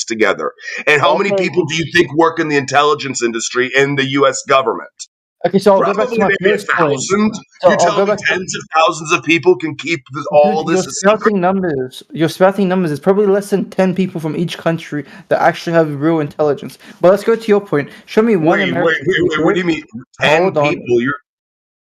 together. And how many Okay. people do you think work in the intelligence industry in the U.S. government? Okay, so I'll go back to Probably my maybe first point. 1,000. So You I'll tell go me back to, tens of thousands of people can keep dude, all this a secret? You're spouting numbers. It's probably less than 10 people from each country that actually have real intelligence. But let's go to your point. Show me one Wait, American what do you secret. mean? 10 Hold on. people? You're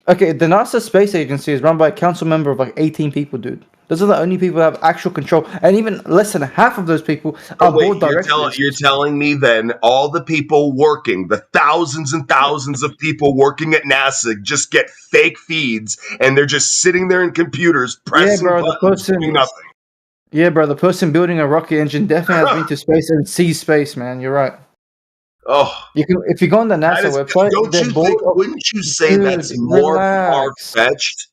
Okay, the NASA space agency is run by a council member of like 18 people, dude. Those are the only people who have actual control, and even less than half of those people are board directors. you're telling me then all the people working, the thousands and thousands of people working at NASA just get fake feeds and they're just sitting there in computers pressing bro, the buttons doing person- nothing. Yeah, bro, the person building a rocket engine definitely has been to space and sees space, man. You're right. Oh, You can, if you go on the that NASA is, website, don't they're you board think, of- wouldn't you say Dude, that's more relax. far-fetched?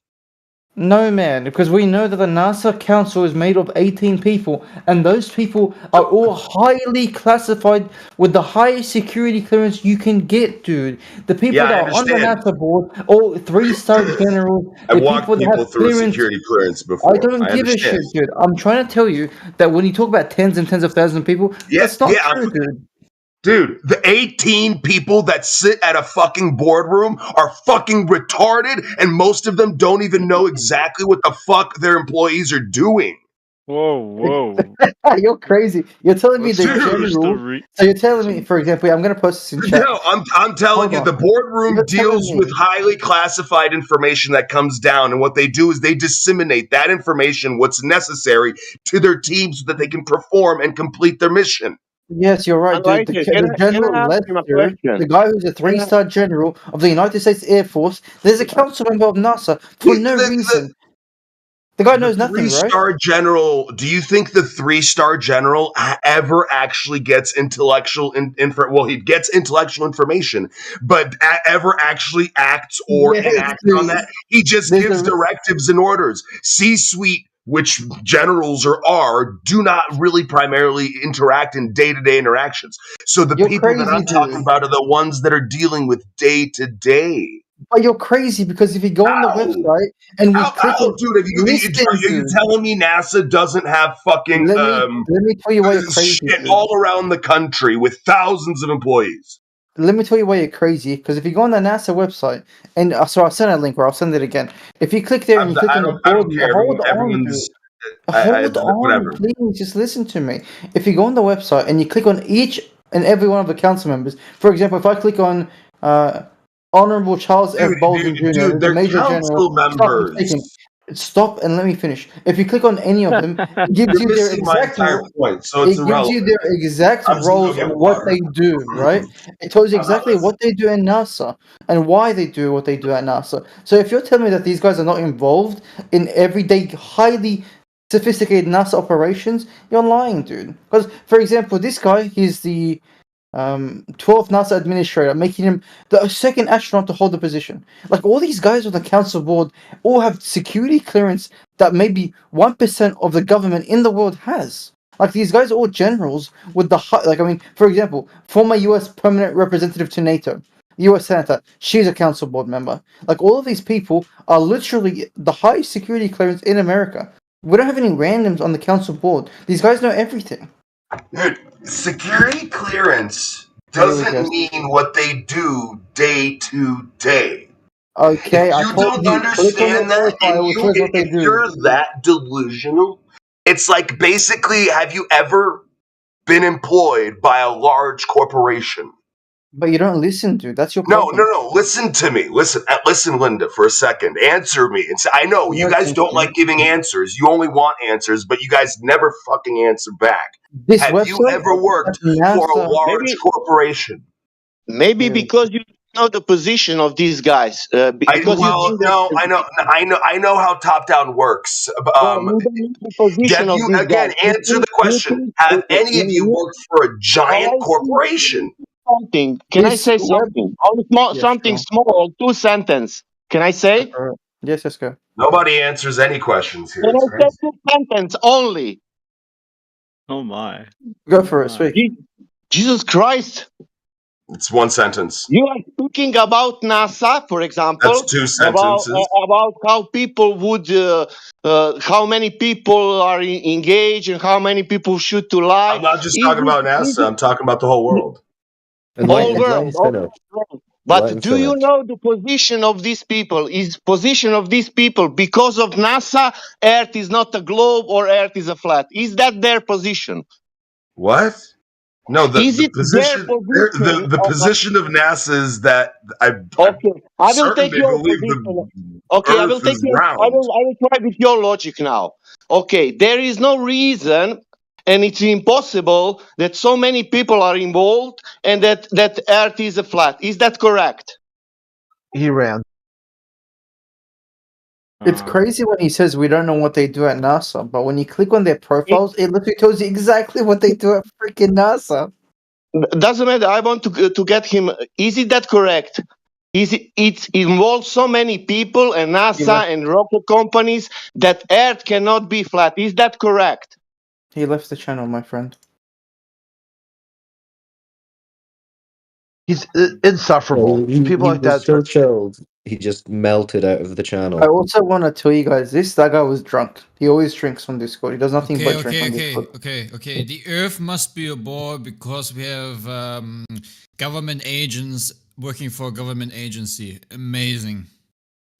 No, man, because we know that the NASA Council is made of 18 people, and those people are all highly classified with the highest security clearance you can get, dude. The people Yeah, I that are on the understand. NASA board, all 3-star generals, I've the walked people that people have through a clearance. security clearance before. I don't give a understand. shit, dude. I'm trying to tell you that when you talk about tens and tens of thousands of people, that's not true, dude. Dude, the 18 people that sit at a fucking boardroom are fucking retarded, and most of them don't even know exactly what the fuck their employees are doing. Whoa. You're crazy. You're telling me What's the Dude. general. So you're telling me, for example, I'm going to post this in chat. No, I'm telling Hold you, on. the boardroom You're telling deals me. with highly classified information that comes down, and what they do is they disseminate that information, what's necessary, to their team so that they can perform and complete their mission. Yes, you're right, dude. The Can General I ask him a Lester, question? the guy who's a 3-star general of the United States Air Force, there's a council member of NASA for no reason. The guy knows nothing, right? 3-star general. Do you think the 3-star general ever actually gets intellectual info? Well, he gets intellectual information, but ever actually acts or Yes, enacts on dude. that? He just There's gives a- directives and orders. C-suite, which generals are, do not really primarily interact in day-to-day interactions. So the You're people that crazy, I'm talking dude. about are the ones that are dealing with day-to-day. But you're crazy because if you go on the How? website and we click on Dude, are you dude. telling me NASA doesn't have fucking Let me tell you why you're crazy, shit dude. all around the country with thousands of employees? Let me tell you why you're crazy. Because if you go on the NASA website, and so I'll send a link, or I'll send it again. If you click there and you click on the I board, don't care. hold on, Everyone's dude. Hold on, whatever. please. Just listen to me. If you go on the website and you click on each and every one of the council members, for example, if I click on Honorable Charles F. Bolden Jr., Dude, the they're Major council General. members. Stop and let me finish. If you click on any of them, it gives You're you their missing my exact entire point, so it it's gives irrelevant. you their exact I'm just gonna roles get and what water. they do, right? It tells you I'm not exactly listening. what they do in NASA and why they do what they do at NASA. So if you're telling me that these guys are not involved in everyday, highly sophisticated NASA operations, you're lying, dude. Because, for example, this guy, he's the 12th NASA administrator, making him the second astronaut to hold the position. Like, all these guys on the council board all have security clearance that maybe 1% of the government in the world has. Like, these guys are all generals with the like, I mean, for example, former US permanent representative to NATO, US senator, she's a council board member. Like, all of these people are literally the highest security clearance in America. We don't have any randoms on the council board. These guys know everything. Dude, security clearance Here we go. doesn't mean what they do day to day. Okay, If I you told don't you, click on understand the that, profile, and which is what they if do. you're that delusional, it's like basically, have you ever been employed by a large corporation? But you don't listen, dude. That's your No. problem. Listen to me. Listen, Linda, for a second. Answer me. I know you guys don't like giving answers. You only want answers, but you guys never fucking answer back. This Have you website, ever worked that's for a NASA. large Maybe corporation? maybe because you know the position of these guys. Because you think I know how top down works. well, you don't know the position Have of you these again guys. answer the question? Have any of you worked for a giant corporation? Something. Can I This say web. something? Only small, Yes, something go. small. 2 sentence. Can I say? Yes, let's go. Nobody answers any questions here. Can It's I say crazy. 2 sentence only? Oh my. Go for it. Speak. Jesus Christ! It's one sentence. You are speaking about NASA, for That's example, two sentences. about how people would, how many people are engaged and how many people should to lie. I'm not just Is talking about is NASA. I'm talking about the whole world. And whole let world? him Whole finish. world. Let But him do you finish. know the position of these people? Is position of these people because of NASA? Earth is not a globe or Earth is a flat. Is that their position? What? No, Is the it their position position? the position of NASA is that I'm Okay, I will certain take they your believe position. the Okay, I will Earth take is your. round. I will try with your logic now. Okay, there is no reason, and it's impossible that so many people are involved, and that Earth is a flat. Is that correct? He ran. It's crazy when he says we don't know what they do at NASA, but when you click on their It profiles, it literally tells you exactly what they do at freaking NASA. doesn't matter. I want to get him. Is it that correct? Is it involves so many people and He NASA left. and rocket companies that Earth cannot be flat? Is that correct? He left the channel, my friend. He's insufferable. People He like was that. so chilled, he just melted out of the channel. I also want to tell you guys this: that guy was drunk. He always drinks on Discord. He does nothing but drink on Discord. Okay. The Earth must be a ball because we have government agents working for a government agency. Amazing.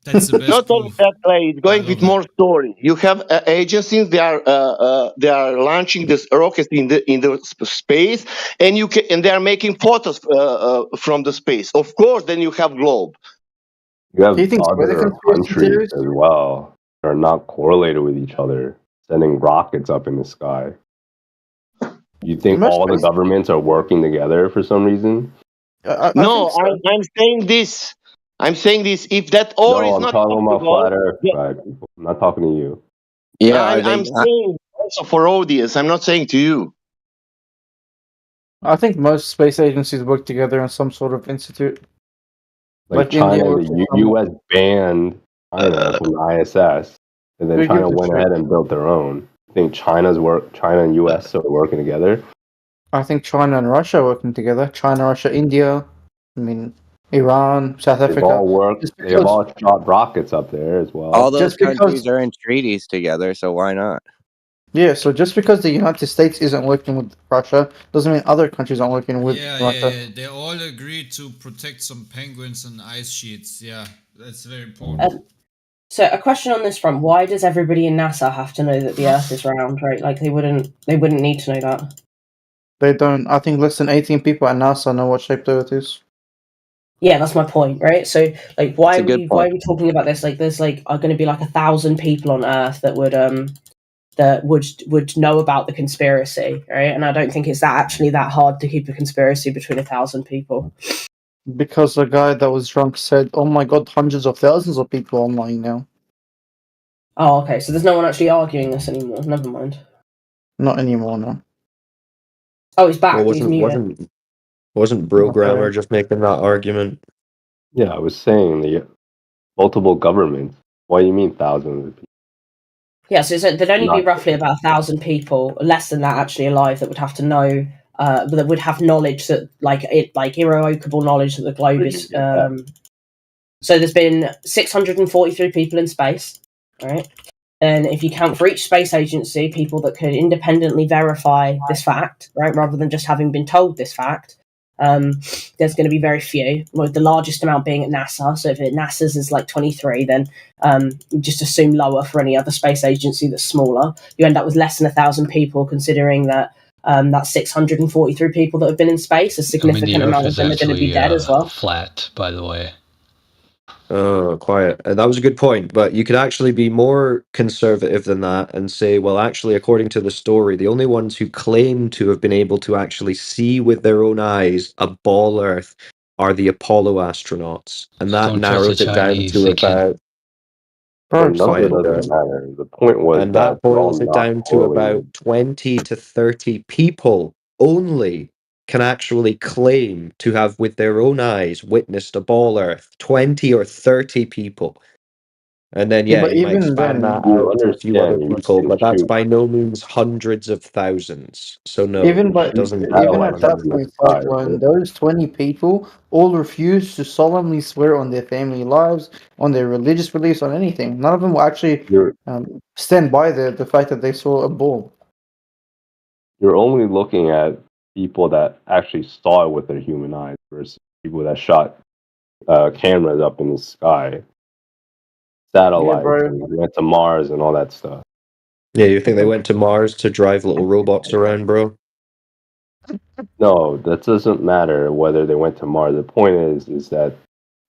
That's the best Not only proof. that way, it's going I with love more story. You have agencies; they are launching this rockets in the space, and you can and they are making photos from the space. Of course, then you have globe. You have He thinks we're the other conspiracy countries theorists. as well that are not correlated with each other, sending rockets up in the sky. You think Most all the places, governments are working together for some reason? I No, think so. I'm saying this. I'm saying this. If that all No, is I'm not talking about possible, flat Earth then sky people. I'm not talking to you. Yeah, are they? I'm saying also for audience. I'm not saying to you. I think most space agencies work together in some sort of institute, Like like India China, works with the some. U.S. banned China from the ISS, and then Who China gives a went shit? ahead and built their own. I think China and U.S. are working together. I think China and Russia are working together. China, Russia, India. I mean, Iran, South They've Africa. all worked. Just They've because, all shot rockets up there as well. All those just because, countries are in treaties together, so why not? yeah. So just because the United States isn't working with Russia doesn't mean other countries aren't working with Russia. Yeah. They all agreed to protect some penguins and ice sheets. Yeah, that's very important. So a question on this front: why does everybody in NASA have to know that the Earth is round? Right? Like they wouldn't need to know that. They don't. I think less than 18 people at NASA know what shape the Earth is. Yeah, that's my point, right? So, like, why That's a good why are point. we talking about this? Like, there's like are going to be like 1,000 people on Earth that would know about the conspiracy, right? And I don't think it's actually that hard to keep a conspiracy between 1,000 people. Because the guy that was drunk said, "Oh my God, hundreds of thousands of people online now." Oh, okay. So there's no one actually arguing this anymore. Never mind. Not anymore, no. Oh, he's back. Well, He's muted. wasn't Bro Grammar Okay. just making that argument? Yeah, I was saying the multiple governments. What do you mean thousands of people? Yeah, so there'd only be Not- roughly about 1,000 people, less than that actually alive, that would have to know, that would have knowledge that, like irrevocable knowledge that the globe is. So there's been 643 people in space, right? And if you count for each space agency people that could independently verify this fact, right, rather than just having been told this fact, there's going to be very few, with the largest amount being at NASA. So if NASA's is like 23, then just assume lower for any other space agency that's smaller. You end up with less than 1,000 people, considering that that's 643 people that have been in space. A significant amount of them are going to be dead as well. Flat, by the way. Oh, quiet. That was a good point, but you could actually be more conservative than that and say, well, actually, according to the story, the only ones who claim to have been able to actually see with their own eyes a ball Earth are the Apollo astronauts, and that Don't trust narrows the it down Chinese, to they can't. about The Bro, number quiet. doesn't matter. The point was And that that they're all boils it not down to correlated. about 20 to 30 people only can actually claim to have, with their own eyes, witnessed a ball Earth. 20 or 30 people. And then, Yeah, yeah, but you might even expand then, that You out to a few other understand? You people, can but that's shoot by no means hundreds of thousands. So no, even it but doesn't even equal at satellites up that in the point, hundreds. sky, Cyclone, right? those 20 people all refused to solemnly swear on their family lives, on their religious beliefs, on anything. None of them will actually You're stand by the fact that they saw a ball. you're only looking at people that actually saw it with their human eyes versus people that shot cameras up in the sky, Yeah, satellites, bro. and went to Mars and all that stuff. Yeah, you think they went to Mars to drive little robots around, bro? No, that doesn't matter whether they went to Mars. The point is that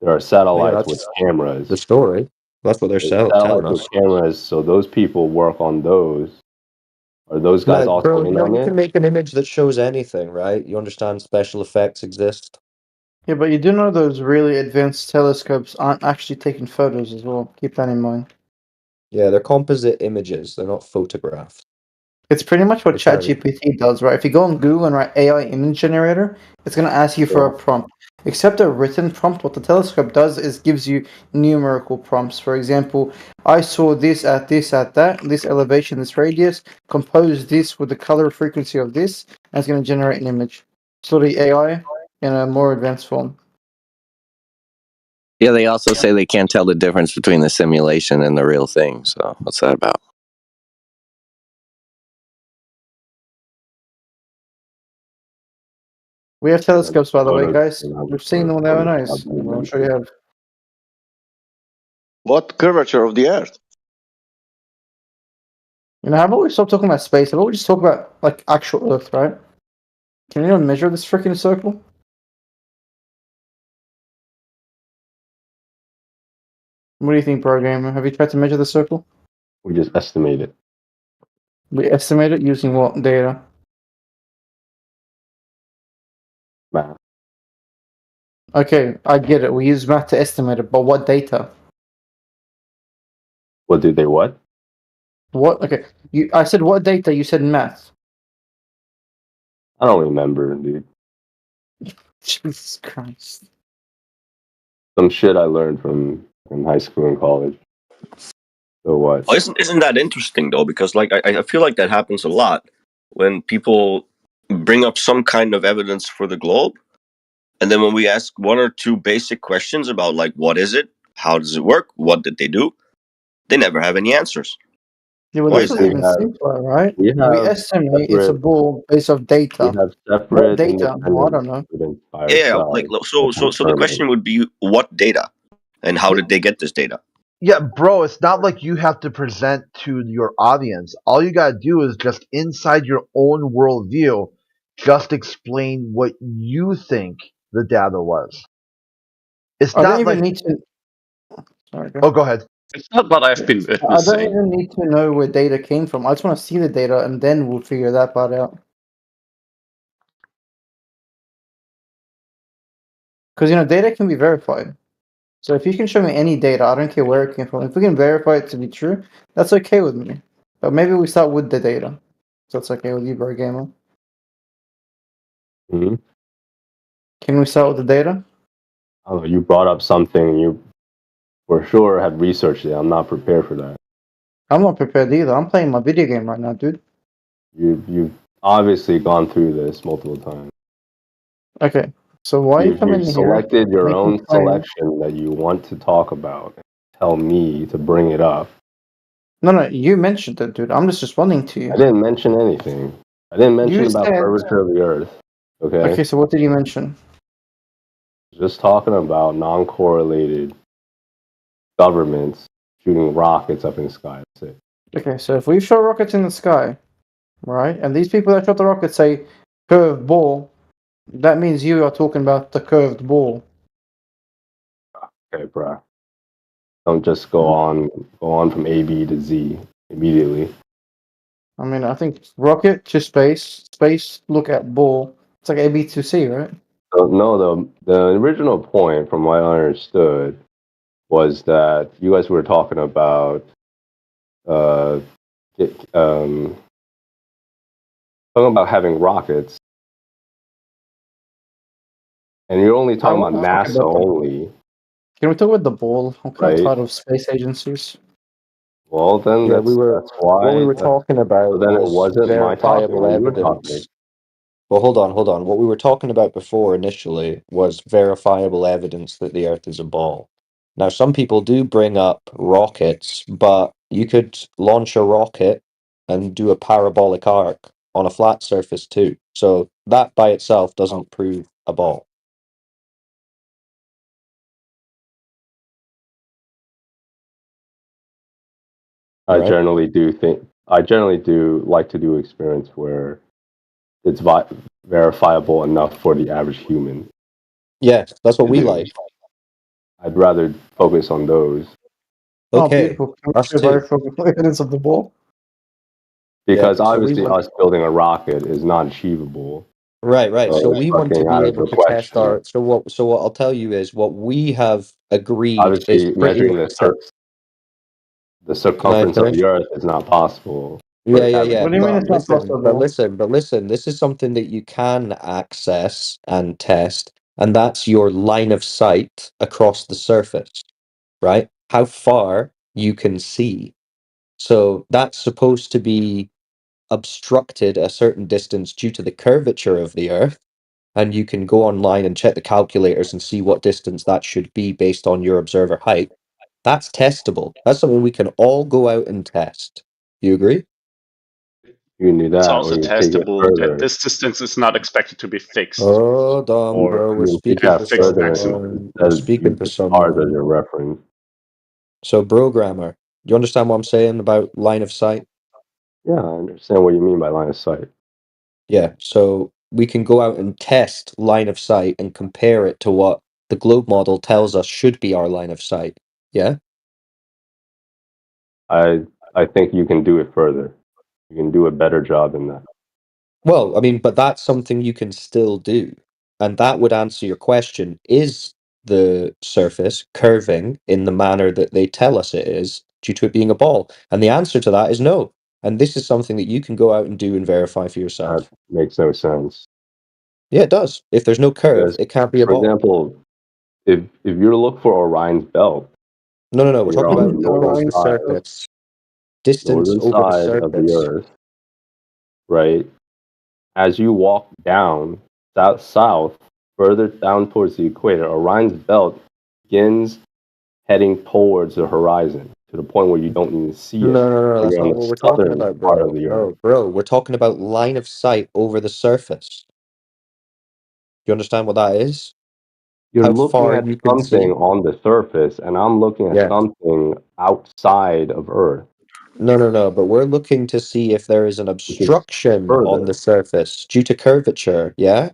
there are Well, yeah, satellites with that's cameras. the story. That's what they're There's telling satellites with us. cameras, so those people work on those. Are those guys Like, also bro, in on you it? can make an image that shows anything, right? You understand special effects exist. Yeah, but you do know those really advanced telescopes aren't actually taking photos as well. Keep that in mind. Yeah, they're composite images. They're not photographs. It's pretty much what They're tiny. ChatGPT does, right? If you go on Google and write AI image generator, it's going to ask you for a Yeah. prompt. Except a written prompt, what the telescope does is gives you numerical prompts. For example, I saw this, at that, this elevation, this radius, compose this with the color frequency of this, and it's going to generate an image. So the AI in a more advanced form. Yeah, they also say they can't tell the difference between the simulation and the real thing. So what's that about? We have telescopes, by the way, Photos guys. came out We've seen before them with our Photoshop eyes. was I'm sure you have. What curvature of the Earth? You know, how about we stop talking about space? How about we just talk about, like, actual Earth, right? Can anyone measure this freaking circle? What do you think, Pro Gamer? Have you tried to measure the circle? We just estimate it. We estimate it using what data? Math. Okay, I get it. We use math to estimate it, but what data? What did they what? What? Okay, I said what data? You said math. I don't remember, dude. Jesus Christ. Some shit I learned from in high school and college. So what? Oh, isn't that interesting though? Because like I feel like that happens a lot when people bring up some kind of evidence for the globe, and then when we ask one or two basic questions about like what is it, how does it work, what did they do, they never have any answers. Yeah, well, Why this is was that? even simpler, right? We We have estimate it's a separate. ball based off We data. have What separate data? Well, I independent don't know. students by our Yeah, side like that so the confirm it. question would be what data, and how did they get this data? Yeah, bro, it's not like you have to present to your audience. All you gotta do is just inside your own worldview, just explain what you think the data was. It's I don't not even like. need to. Sorry, go. Oh, go ahead. It's not what I've been I don't witnessing. even need to know where data came from. I just want to see the data, and then we'll figure that part out. Because, you know, data can be verified. So if you can show me any data, I don't care where it came from. If we can verify it to be true, that's okay with me. But maybe we start with the data. So that's okay with you, Bro Gamer. Mm-hmm. Can we start with the data? Oh, you brought up something you for sure had researched it. I'm not prepared for that. I'm not prepared either. I'm playing my video game right now, dude. You've obviously gone through this multiple times. Okay. So why are you coming You've in here selected your making own claims? selection that you want to talk about. Tell me to bring it up. No, you mentioned it, dude. I'm just responding to you. I didn't mention anything. I didn't mention You about said. curvature of the Earth. Okay. Okay, so what did you mention? Just talking about non-correlated governments shooting rockets up in the sky. That's it. Okay, so if we shot rockets in the sky, right, and these people that shot the rockets say curved ball, that means you are talking about the curved ball. Okay, bruh. Don't just go on from A, B to Z immediately. I mean, I think rocket to space, look at ball. It's like AB to C, right? So, no, the original point, from what I understood, was that you guys were talking about having rockets, and you're only talking about NASA only. Can we talk about the ball? I'm kind of Right. tired of space agencies. Well, then Yeah, that's what we why. were talking about Then it was wasn't my topic verifiable when you were talking. evidence. Well, hold on. What we were talking about before initially was verifiable evidence that the Earth is a ball. Now, some people do bring up rockets, but you could launch a rocket and do a parabolic arc on a flat surface too. So that by itself doesn't prove a ball. I Right? generally do like to do experiments where it's verifiable enough for the average human Yes, that's what to we do. like. I'd rather focus on those Oh, Okay, beautiful. Can we us see too. verifiable evidence of the ball? Yeah, because so we obviously want us building a rocket is not achievable. right. So So it's we want to fucking be out of able the to test question. our. So what I'll tell you is what we have agreed is Obviously, pretty. measuring the Can I circumference of finish? the Earth is not possible for Yeah, the yeah, average yeah. What do you mean human. it's not possible? But listen. This is something that you can access and test, and that's your line of sight across the surface, right? How far you can see. So that's supposed to be obstructed a certain distance due to the curvature of the Earth. And you can go online and check the calculators and see what distance that should be based on your observer height. That's testable. That's something we can all go out and test. You agree? You can do It's that, or also you can take it testable that further, this distance is not expected to be fixed, Oh, dumb, or bro. We're you can take you speaking have that to fixed further maximum. someone. We're instead speaking use to the stars as someone. your reference. So, bro, grammar. Do you understand what I'm saying about line of sight? Yeah, I understand what you mean by line of sight. Yeah. So we can go out and test line of sight and compare it to what the globe model tells us should be our line of sight. Yeah. I think you can do it further. You can do a better job than that. Well, I mean, but that's something you can still do. And that would answer your question. Is the surface curving in the manner that they tell us it is due to it being a ball? And the answer to that is no. And this is something that you can go out and do and verify for That yourself. makes no sense. Yeah, it does. If there's no curve, Because, it can't be a for ball. example, if you look for Orion's belt, No. We're and you're talking on the about northern across the side, surface. Distance over the of the surface. Earth, right? As you walk down south, further down towards the equator, Orion's belt begins heading towards the horizon to the point where you don't even see it No. when That's you're on not the what we're talking southern about, part of bro. the Earth. No, bro. We're talking about line of sight over the surface. You understand what that is? You're How looking far at you can something see? on the surface, and I'm looking at Yeah. something outside of Earth, No. But we're looking to see if there is an which is obstruction on the further. surface due to curvature. Yeah.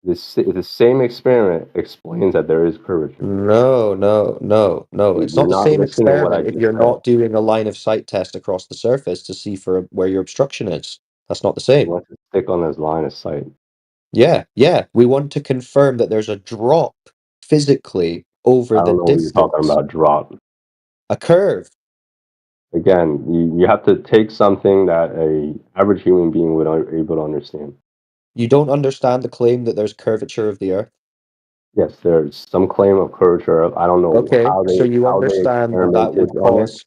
The same experiment explains that there is curvature. No. It's You're not the not same listening to what I experiment if just you're said. not doing a line of sight test across the surface to see for where your obstruction is. That's not the same. Let's stick on this line of sight. Yeah. We want to confirm that there's a drop physically over I the don't know what you're talking distance. about, drop. A curve. Again, you have to take something that a average human being would able to understand. You don't understand the claim that there's curvature of the Earth? Yes, there's some claim of curvature. I don't know Okay, so you how they understand that that experimented would on it. cause.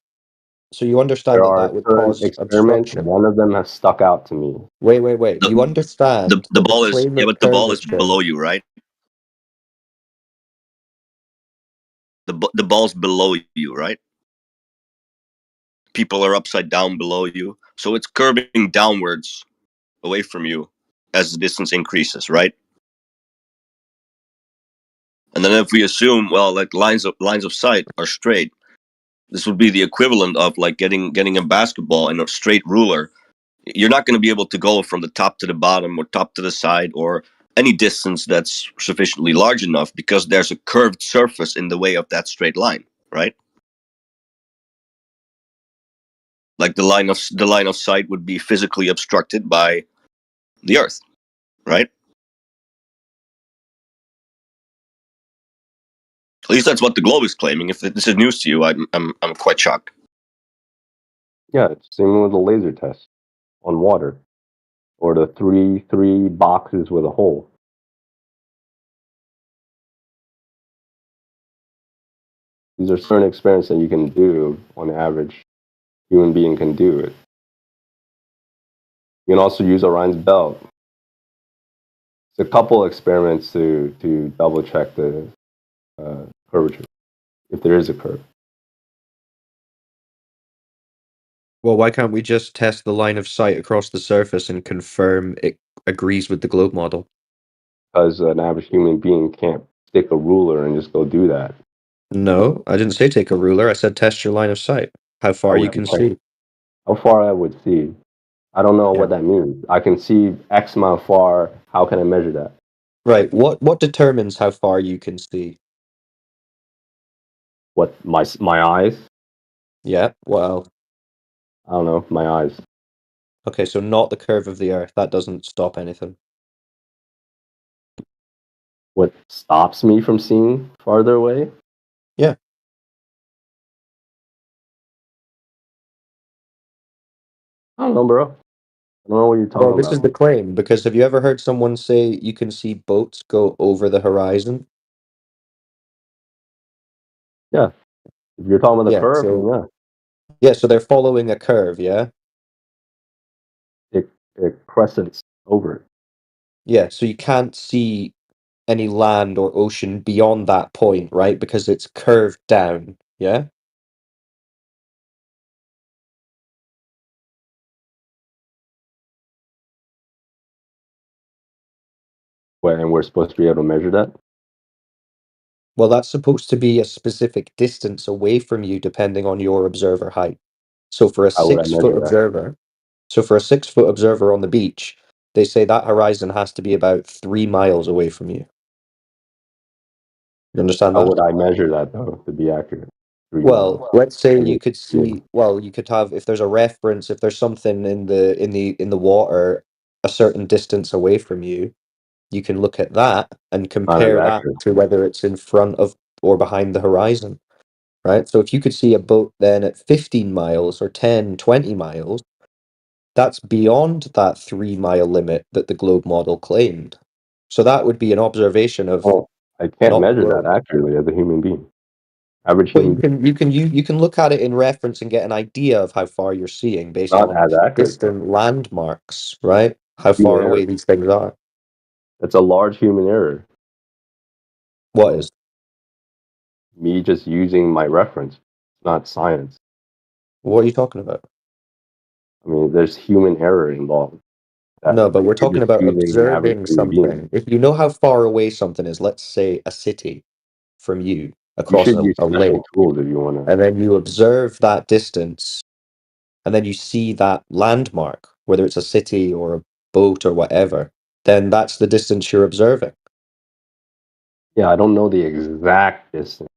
So you understand There that are that would certain cause experiments. obstruction. One of them has stuck out to me. Wait. The You understand the that the ball is claim yeah, of but the ball is curvature. below you, right? The ball's below you, right? People are upside down below you, so it's curving downwards away from you as the distance increases, right? And then if we assume, well, like lines of sight are straight, this would be the equivalent of like getting a basketball in a straight ruler. You're not going to be able to go from the top to the bottom or top to the side or any distance that's sufficiently large enough because there's a curved surface in the way of that straight line, right? Like the line of sight would be physically obstructed by the Earth, right? At least that's what the globe is claiming. If this is news to you, I'm quite shocked. Yeah, it's same with the laser test on water, or the three boxes with a hole. These are certain experiments that you can do on average. Human being can do it. You can also use Orion's belt. It's a couple experiments to double check the curvature, if there is a curve. Well, why can't we just test the line of sight across the surface and confirm it agrees with the globe model? Because an average human being can't stick a ruler and just go do that. No, I didn't say take a ruler. I said test your line of sight. How far you can see. How far I would see. I don't know Yeah. what that means. I can see X amount far. How can I measure that? Right. What determines how far you can see? What, my eyes? Yeah. Well. I don't know. My eyes. Okay, so not the curve of the Earth. That doesn't stop anything. What stops me from seeing farther away? Yeah. I don't know, bro. I don't know what you're talking Well, this about. is the claim, because have you ever heard someone say you can see boats go over the horizon? Yeah. If you're talking about the Yeah, curve, so then yeah. yeah, so they're following a curve, yeah? It crescents over it. Yeah, so you can't see any land or ocean beyond that point, right? Because it's curved down, yeah? And we're supposed to be able to measure that? Well, that's supposed to be a specific distance away from you depending on your observer height. So for a How would I 6-foot measure that? observer, on the beach, they say that horizon has to be about 3 miles away from you. You understand How that? would I measure that, though, to be accurate? 3 miles. Well, let's say And you could see, well, you could have, if there's a reference, if there's something in the water a certain distance away from you, you can look at that and not as compare that accurate. to whether it's in front of or behind the horizon, right? So if you could see a boat then at 15 miles or 10, 20 miles, that's beyond that 3-mile limit that the globe model claimed. So that would be an observation of Well, I can't not the measure that globe. accurately as a human being. Average Well, human being. you can look at it in reference and get an idea of how far you're seeing based Not on as accurate, though. distant landmarks, right? How Human far error. away these things are. That's a large human error. What is? Me just using my reference. It's not science. What are you talking about? I mean, there's human error involved. No, but we're You're talking just about using an average observing human being. something. If you know how far away something is, let's say a city from you You across should use a lake, special tools if you want to. and then you observe that distance, and then you see that landmark, whether it's a city or a boat or whatever, then that's the distance you're observing. Yeah, I don't know the exact distance.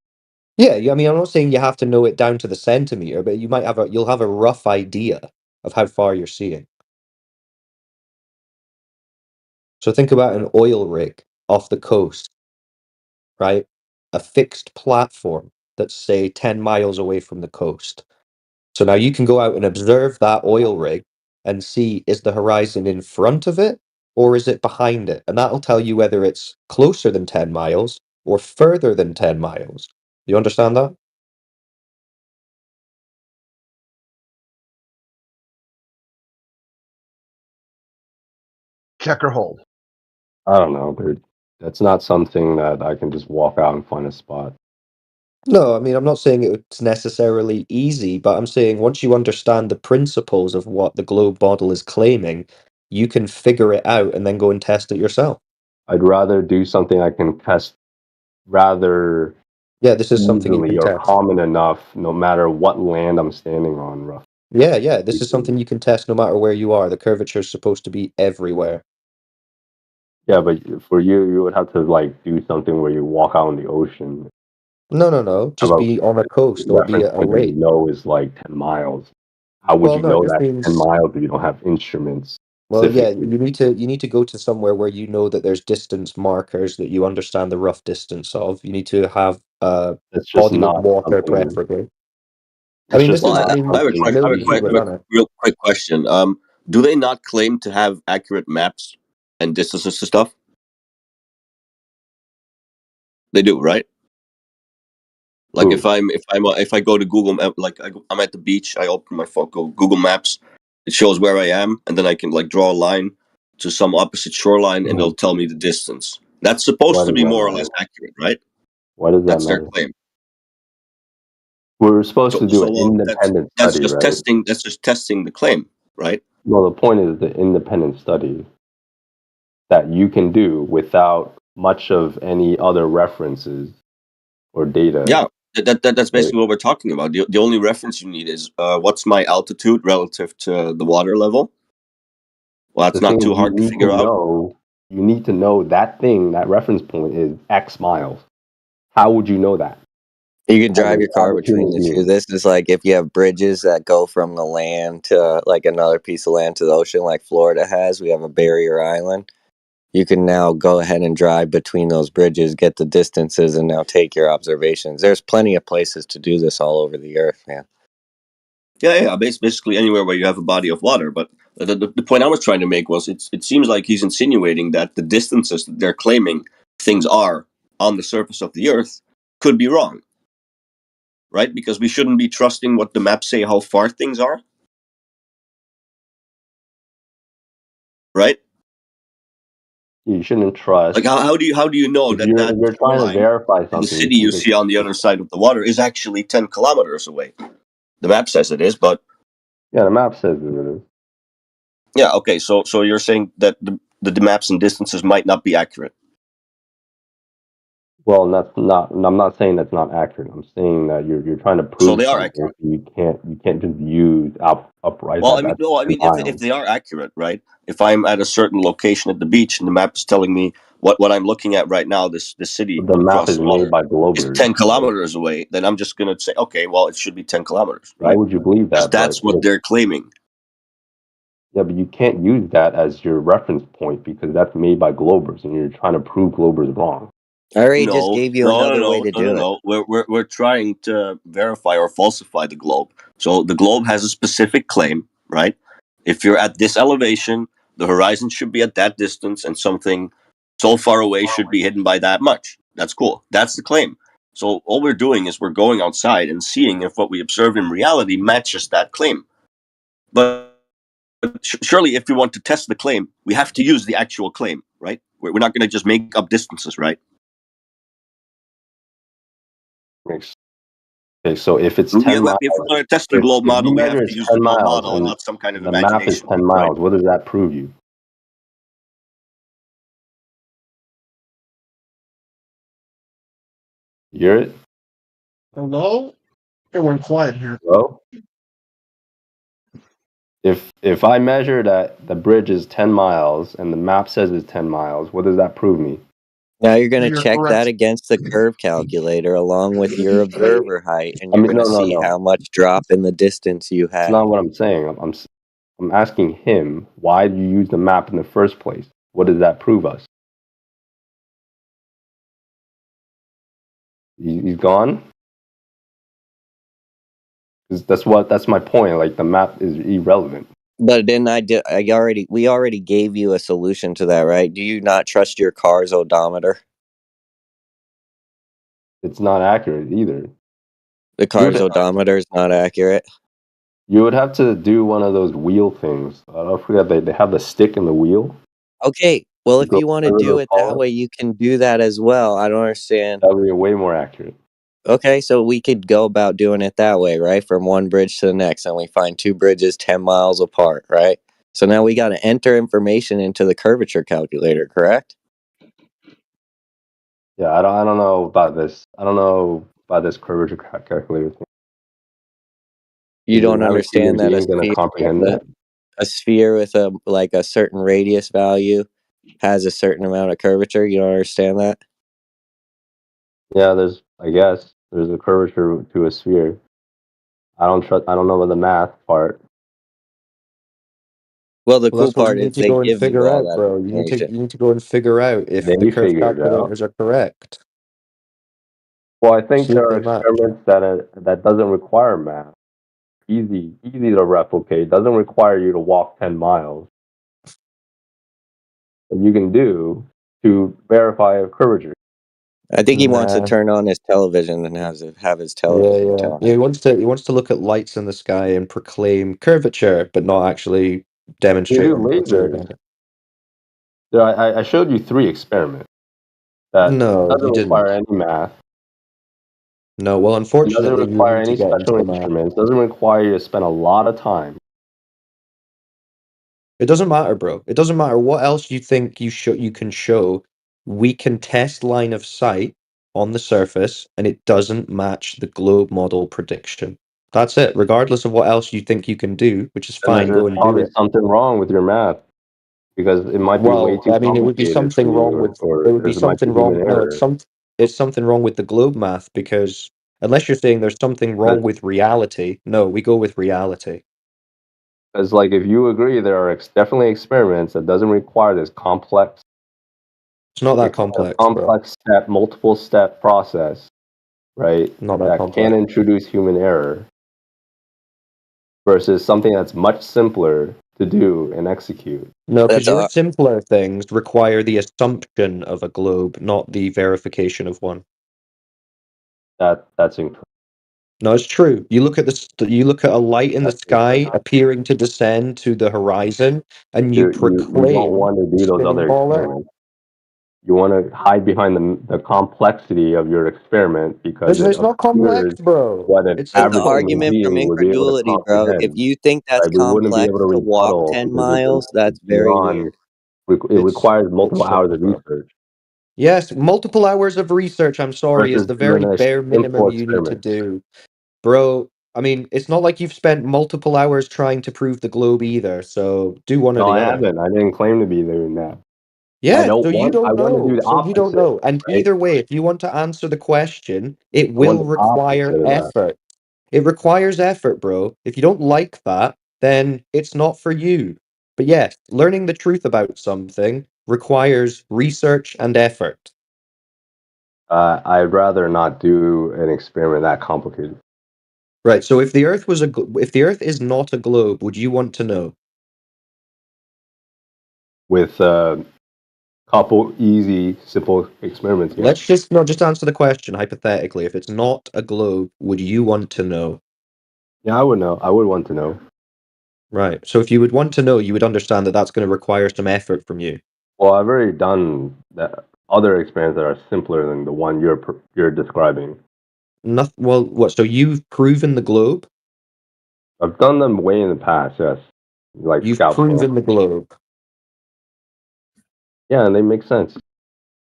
Yeah, I mean, I'm not saying you have to know it down to the centimeter, but you'll have a rough idea of how far you're seeing. So think about an oil rig off the coast, right? A fixed platform that's, say, 10 miles away from the coast. So now you can go out and observe that oil rig and see, is the horizon in front of it or is it behind it? And that'll tell you whether it's closer than 10 miles or further than 10 miles. You understand that? Check or hold. I don't know, dude. That's not something that I can just walk out and find a spot. No, I mean, I'm not saying it's necessarily easy, but I'm saying once you understand the principles of what the globe model is claiming, you can figure it out and then go and test it yourself. I'd rather do something I can test rather Yeah, this is something you easily can or test. common enough, no matter what land I'm standing on, roughly. Yeah, this is something you can test no matter where you are. The curvature is supposed to be everywhere. Yeah, but for you, you would have to like do something where you walk out in the ocean. No. Just About be on a coast or be reference at a point that you lake. know is like 10 miles. How would Well, you no, it know just that 10 means, miles if you don't have instruments well, yeah, specifically? you need to go to somewhere where you know that there's distance markers that you understand the rough distance of. You need to have a That's just body of not water, something. preferably. I It's mean, just this is, Well, I not mean, I have a something I I know I have that a, can people que- have I have do. a done it. real quick question. Do they not claim to have accurate maps and distances to stuff? They do, right? Like Ooh. if I go to Google Map, I'm at the beach, I open my phone, go Google Maps, it shows where I am, and then I can like draw a line to some opposite shoreline, and it'll tell me the distance. That's supposed Why to does be that more or matter? less accurate, right? Why does that That's their matter? claim. We're supposed to do an Well, independent that's study, just right? testing. That's just testing the claim, right? Well, the point is the independent study that you can do without much of any other references or data. Yeah, that's Right. basically what we're talking about. The only reference you need is what's my altitude relative to the water level. Well, that's The thing not is, too hard to figure out. you need to know that thing, that reference point is X miles. How would you know that? You can As drive your car a between human the two. being. This is like if you have bridges that go from the land to like another piece of land to the ocean, like Florida has. We have a barrier island. You can now go ahead and drive between those bridges, get the distances, and now take your observations. There's plenty of places to do this all over the earth, man. Yeah. Basically anywhere where you have a body of water. But the point I was trying to make was it seems like he's insinuating that the distances that they're claiming things are on the surface of the Earth could be wrong, right? Because we shouldn't be trusting what the maps say how far things are, right? You shouldn't trust. Like how do you know If that that you're trying to shoreline verify in the something, city you see on the other side of the water is actually 10 kilometers away? The map says it is, but yeah, the map says it is. yeah, okay. So you're saying that the maps and distances might not be accurate. Well, that's not. I'm not saying that's not accurate. I'm saying that you're trying to prove So they are something. accurate. You can't just use upright. Well, I mean, if they are accurate, right? If I'm at a certain location at the beach and the map is telling me what I'm looking at right now, this city the map across is the made water by is Globers. 10 kilometers away, then I'm just gonna say, okay, well, it should be 10 kilometers, Why right? would you believe Because that? that's what they're claiming. Yeah, but you can't use that as your reference point because that's made by Globers, and you're trying to prove Globers wrong. I already just gave you another way to do it. No. We're trying to verify or falsify the globe. So the globe has a specific claim, right? If you're at this elevation, the horizon should be at that distance, and something so far away should be hidden by that much. That's cool. That's the claim. So all we're doing is we're going outside and seeing if what we observe in reality matches that claim. But surely, if we want to test the claim, we have to use the actual claim, right? We're not going to just make up distances, right? Okay, so if it's 10 miles, if we're going to test the globe if model, you we have measure to it's use 10 the globe miles model and and not some kind of the map is imagination, 10 right? miles, what does that prove you? You hear it? Hello? Everyone quiet here. Hello? If I measure that the bridge is 10 miles and the map says it's 10 miles, what does that prove me? Now you're going to You're check correct. that against the curve calculator along with your observer height, and you're going to see how much drop in the distance you That's have. not what I'm saying. I'm asking him, why do you use the map in the first place? What does that prove us? He's gone? 'Cause that's my point. Like the map is irrelevant. But then we already gave you a solution to that, right? Do you not trust your car's odometer? It's not accurate either. The car's odometer is not accurate. You would have to do one of those wheel things. I don't forget they have the stick in the wheel. Okay, well, if Go you want to further do it that forward. way, you can do that as well. I don't understand. That would be way more accurate. Okay, so we could go about doing it that way, right? From one bridge to the next, and we find two bridges 10 miles apart, right? So now we got to enter information into the curvature calculator, correct? Yeah, I don't know about this. I don't know about this curvature calculator thing. You don't understand that a sphere with a certain radius value has a certain amount of curvature. You don't understand that? Yeah, there's a curvature to a sphere. I don't know about the math part. Well, the cool That's what part you is need to they go and give you figure all out, that bro. You information. need to go and figure out if the curve calculators are correct. Well, I think See there if are they match. experiments that doesn't require math. Easy to replicate. Doesn't require you to walk 10 miles. That you can do to verify a curvature. I think he wants to Nah. turn on his television and have his Yeah, television yeah. tell Yeah, him. he wants to look at lights in the sky and proclaim curvature, but not actually You demonstrate do or observe lasers. it. There, I showed you 3 experiments that No, doesn't you didn't. require any math. No, well, It doesn't unfortunately, you require need to any get into special the math. instruments. Doesn't require you to spend a lot of time. It doesn't matter, bro. It doesn't matter what else you think you can show. We can test line of sight on the surface, and it doesn't match the globe model prediction. That's it. Regardless of what else you think you can do, which is And fine, there's go and do probably it. something wrong with your math because it might be way Well, too I mean, it would be complicated for something wrong you, with or it would be there might be something human wrong. No, error. it's something wrong with the globe math because unless you're saying there's something wrong with reality, no, we go with reality. Because, like, if you agree, there are definitely experiments that doesn't require this complex. It's not that complex, bro. Complex step, multiple step process, right? Not that That complex. can introduce human error. Versus something that's much simpler to do and execute. No, because your simpler things require the assumption of a globe, not the verification of one. That's incorrect. No, it's true. You look at you look at a light in the sky appearing to descend to the horizon, and you You don't proclaim want to do those spinning other baller. experiments. You want to hide behind the complexity of your experiment because it It's not complex, obscures bro. what an It's the average human argument from being would be able to incredulity, bro. If comprehend. you think that's Right? We wouldn't be able complex to to walk rebuttal 10 because miles, that's it's very beyond. weird. It requires multiple simple, hours of bro. research. Yes, multiple hours of research, I'm sorry, is Versus the doing very a bare simple minimum you need to experiment. do. Bro, I mean, it's not like you've spent multiple hours trying to prove the globe either, so do one or No, the I other. haven't. I didn't claim to be doing that. Yeah, so I want to do the you don't opposite, know. And right? either way, if you want to answer the question, it I want will the opposite require of that. effort. It requires effort, bro. If you don't like that, then it's not for you. But yes, learning the truth about something requires research and effort. I'd rather not do an experiment that complicated. Right, so if the Earth was if the Earth is not a globe, would you want to know? With a couple easy, simple experiments, yeah. Let's just answer the question hypothetically. If it's not a globe, would you want to know? Yeah, I would know. I would want to know. Right. So if you would want to know, you would understand that that's going to require some effort from you. Well, I've already done that other experiments that are simpler than the one you're describing. Well, what? So you've proven the globe? I've done them way in the past, yes. Like You've scout proven camp. the globe. Yeah, and they make sense.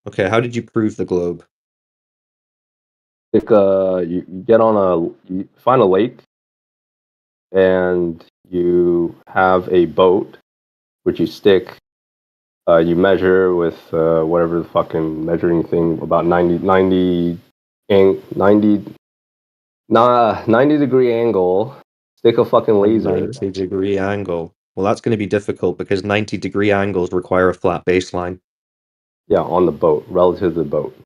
Okay, how did you prove the globe? Like, you get on you find a lake, and you have a boat, which you stick. You measure with whatever the fucking measuring thing, about 90 degree angle. Stick a fucking A laser. 90-degree angle. Well, that's going to be difficult because 90-degree angles require a flat baseline. Yeah, on the boat, relative to the boat.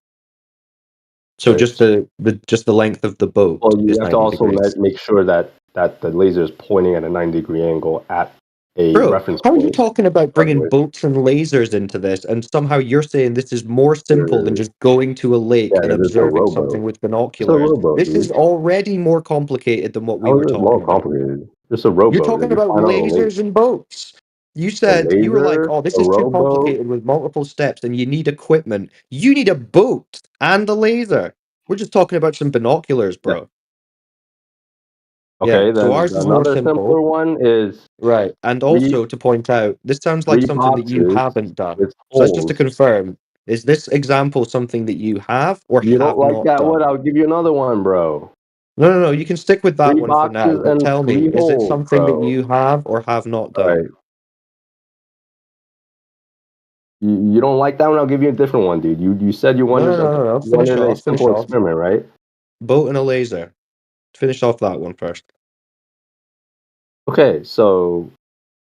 So Right. just the length of the boat Well, you is have to 90 also degrees. make sure that the laser is pointing at a 90-degree angle at a Bro, reference how are you point. talking about bringing Otherwise, boats and lasers into this, and somehow you're saying this is more simple than just going to a lake yeah, and it's a observing something rowboat. with It's a binoculars? rowboat, This dude. is already more complicated than what we How were is it more talking about. complicated? Just a You're rowboat that talking you about find on a lake. lasers and boats. You A said you were like, laser, "Oh, this a is too rowboat. complicated with multiple steps, and you need equipment. You need a boat and a laser." We're just talking about some binoculars, bro. Yeah, Okay, so then ours is more another simpler simple. one is Right. And also to point out, this sounds like three something that you boxes haven't done. with So that's just to holes. confirm. Is this example something that you have or You don't have like not that one? done? I'll give you another one, bro. No. You can stick with that 3 one for now. boxes But and tell me, 3 is it holes, something that bro. you have or have not All done? right. You don't like that one? I'll give you a different one, dude. You said you wanted No. Finish wanted a off. Finish simple off. experiment, right? Boat and a laser. Finish off that one first. Okay, so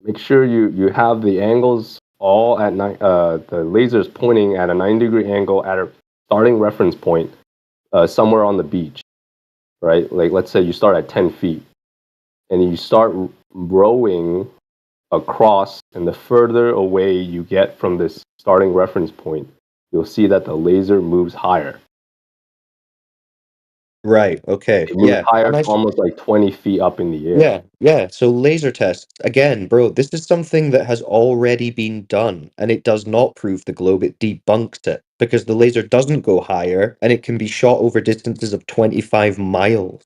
make sure you have the angles all at the laser's pointing at a 90-degree angle at a starting reference point somewhere on the beach, right? Like, let's say you start at 10 feet and you start rowing across, and the further away you get from this starting reference point, you'll see that the laser moves higher. Right. Okay. It moves Yeah. higher, And I almost like 20 feet up in the air. Yeah, yeah. So laser tests, again, bro, this is something that has already been done, and it does not prove the globe, it debunks it, because the laser doesn't go higher, and it can be shot over distances of 25 miles.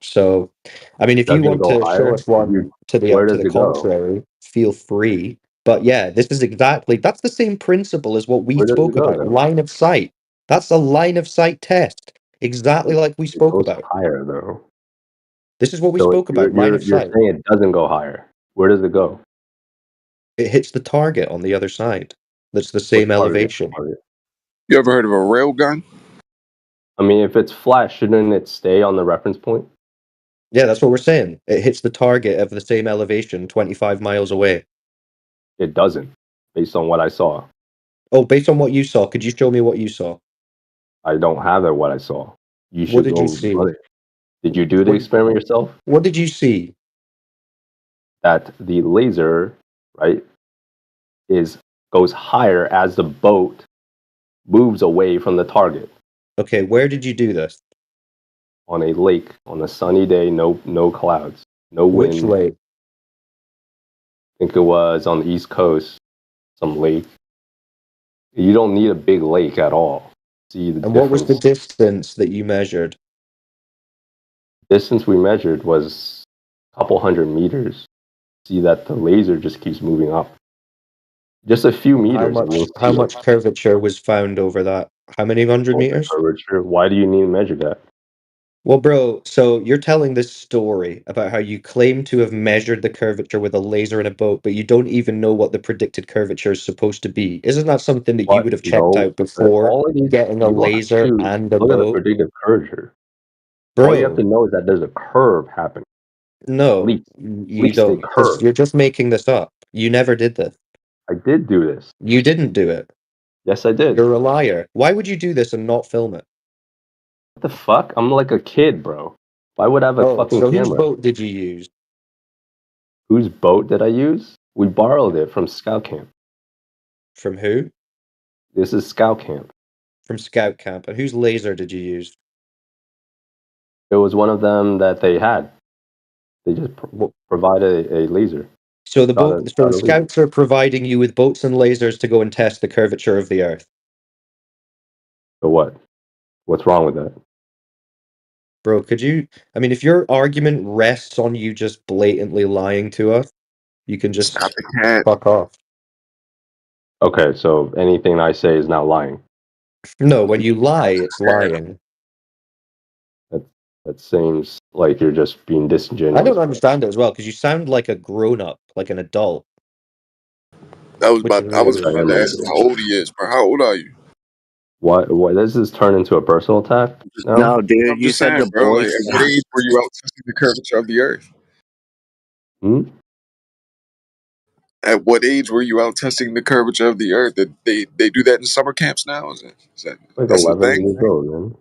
So, I mean, if you Does it want go to show higher? us one Where to does the it go? contrary, feel free. But yeah, this is exactly, that's the same principle as what we Where does it spoke go about, then? line of sight. That's a line of sight test, exactly like we It spoke goes about. higher though. This is what we So spoke about, line of you're sight. saying it doesn't go higher. Where does it go? It hits the target on the other side. That's the What same target? elevation. You ever heard of a rail gun? I mean, if it's flat, shouldn't it stay on the reference point? Yeah, that's what we're saying. It hits the target of the same elevation 25 miles away. It doesn't, based on what I saw. Oh, based on what you saw, could you show me what you saw? I don't have it. What I saw. You What should did go you see? run it. Did you do the What, experiment yourself? what did you see? That the laser, right, goes higher as the boat moves away from the target. Okay, where did you do this? On a lake on a sunny day, no clouds, no Which wind. lake? I think it was on the East Coast, some lake. You don't need a big lake at all. See the And what was the difference. distance that you measured? Distance we measured was a couple hundred meters. See that the laser just keeps moving up. Just a few And meters, and you'll how see it. much curvature was found over that? How many hundred Over meters? curvature. Why do you need to measure that? Well, bro, so you're telling this story about how you claim to have measured the curvature with a laser in a boat, but you don't even know what the predicted curvature is supposed to be. Isn't that something that you What? would have checked No. out before All of these, getting a you don't have laser to and a look at the boat? predictive curvature. All you have to Bro, know is that there's a curve happening. At no, least, you a don't, because curve. you're just making this up. You never did this. I did do this. You didn't do it. Yes, I did. You're a liar. Why would you do this and not film it? What the fuck? I'm like a kid, bro. Why would I have a Oh, fucking so whose camera? boat did you use? Whose boat did I use? We borrowed it from Scout Camp. From who? This is Scout Camp. From Scout Camp. And whose laser did you use? It was one of them that they had. They just provided a laser. So the Got so the a laser. scouts are providing you with boats and lasers to go and test the curvature of the Earth. So what? What's wrong with that? Bro, could you? I mean, if your argument rests on you just blatantly lying to us, you can just Stop the cat. fuck off. Okay, so anything I say is not lying. No, when you lie, it's lying. That seems like you're just being I disingenuous. don't understand it as well because you sound like a grown-up, like an adult. I was Which is about really to weird. ask him how old he is, bro. How old are you? What does this turn into a personal attack? No, dude, I'm you just said saying, the bro. Like, boys. at what age were you out testing the curvature of the Earth? Hmm? At what age were you out testing the curvature of the Earth? Did they do that in summer camps now? Is that Like that's the 11 thing? years old, man.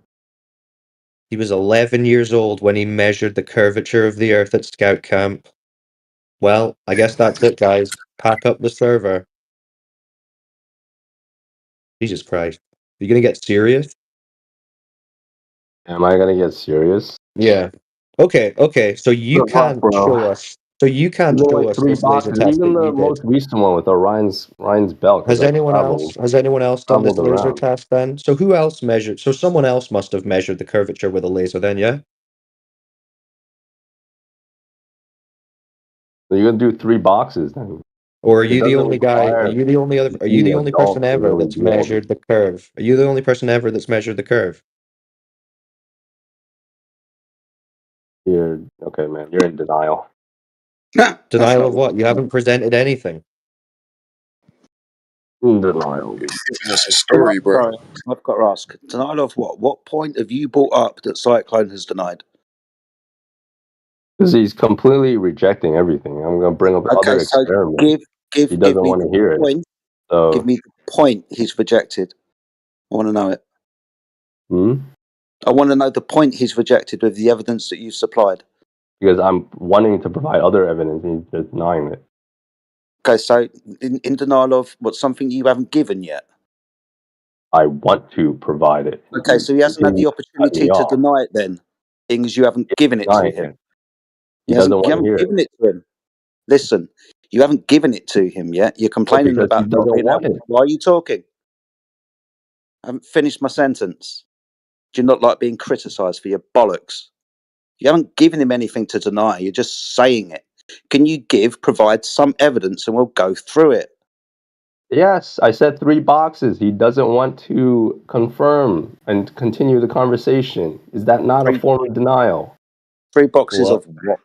He was 11 years old when he measured the curvature of the Earth at Scout Camp. Well, I guess that's it, guys. Pack up the server. Jesus Christ. Are you gonna get serious? Am I gonna get serious? Yeah. Okay. So you Good luck, can't bro. show us. So you can't Even show like us 3 this laser boxes, test that even the you did. most recent one with Orion's belt, because Has I anyone else? Has anyone else done this traveled laser around. test then? So who else measured? So someone else must have measured the curvature with a laser then, yeah? So you're gonna do 3 boxes then. Or are It you the doesn't only guy? Are require you the only other? Are you being the an only adult person to ever really that's do all this. measured the curve? Are you the only person ever that's measured the curve? Okay, man. You're in denial. Denial of what? You haven't presented anything. In denial. That's a story, bro. Sorry, I've got to ask. Denial of what? What point have you brought up that Cyclone has denied? Because he's completely rejecting everything. I'm gonna bring up Okay, other so experiments. He give doesn't me want to the hear it. point. So Give me the point he's rejected. I want to know it. hmm? I want to know the point he's rejected with the evidence that you've supplied. Because I'm wanting to provide other evidence and he's just denying it. Okay, so in denial of what, something you haven't given yet? I want to provide it. Okay, so he hasn't had the opportunity to deny it then, because you haven't given it to denying him. it. He doesn't want You to haven't hear it. given it to him. Listen, you haven't given it to him yet. You're complaining because he about not doesn't being want able. it. Why are you talking? I haven't finished my sentence. Do you not like being criticised for your bollocks? You haven't given him anything to deny. You're just saying it. Can you provide some evidence, and we'll go through it? Yes, I said 3 boxes. He doesn't want to confirm and continue the conversation. Is that not a form of denial? 3 boxes of what?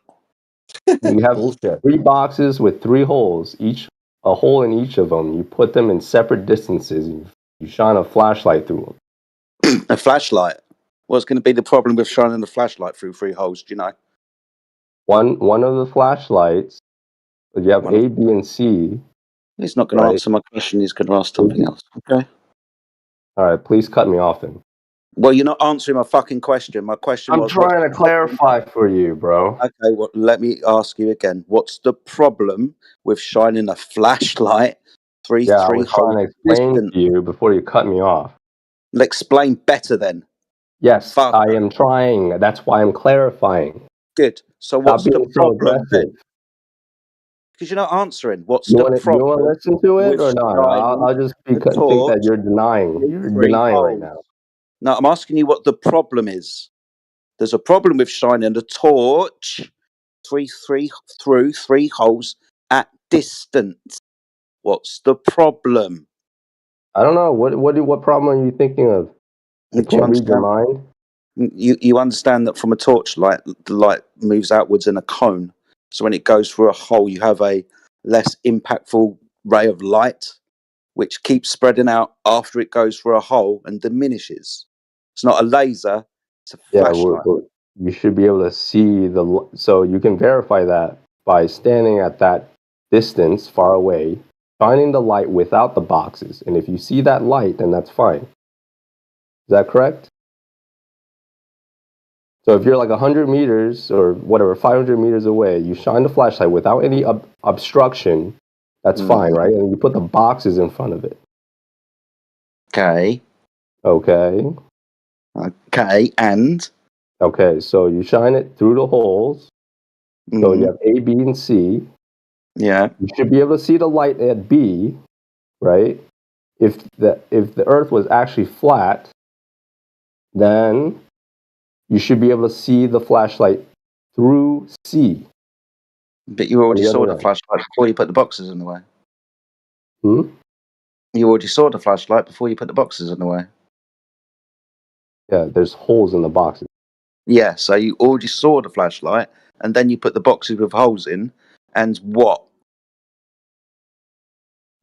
You have Bullshit. 3 boxes with 3 holes, a hole in each of them. You put them in separate distances. You shine a flashlight through them. A flashlight. What's going to be the problem with shining a flashlight through 3 holes? Do you know? One of the flashlights, you have A, B, and C. He's not going to answer my question. He's going to ask something else. Okay. All right, please cut me off then. Well, you're not answering my fucking question. My question I'm was, trying to clarify for you, bro. Okay, well, let me ask you again. What's the problem with shining a flashlight three Yeah, I was trying holes to explain distant? to you before you cut me off. Explain better then. Yes, Faster. I am trying. That's why I'm clarifying. Good. So Stop what's the being so problem then? aggressive. Because you're not answering. What's You the want to problem? listen to it with or not? shining I'll just the think that torch you're denying. with You're 3 denying right holes? now. No, I'm asking you what the problem is. There's a problem with shining the torch through 3 holes at distance. What's the problem? I don't know. What problem are you thinking of? I Do you can't read your understand? mind. You understand that from a torchlight, the light moves outwards in a cone. So when it goes through a hole, you have a less impactful ray of light, which keeps spreading out after it goes through a hole and diminishes. It's not a laser; it's a Yeah, flashlight. you should be able to see so you can verify that by standing at that distance far away, shining the light without the boxes. And if you see that light, then that's fine. Is that correct? So if you're like 100 meters or whatever, 500 meters away, you shine the flashlight without any obstruction, that's fine, right? And you put the boxes in front of it. Okay. Okay. Okay, and? Okay, so you shine it through the holes. So you have A, B, and C. Yeah. You should be able to see the light at B, right? If the Earth was actually flat, then you should be able to see the flashlight through C. But you already saw the flashlight before you put the boxes in the way. You already saw the flashlight before you put the boxes in the way. Yeah, there's holes in the boxes. Yeah, so you already saw the flashlight, and then you put the boxes with holes in, and what?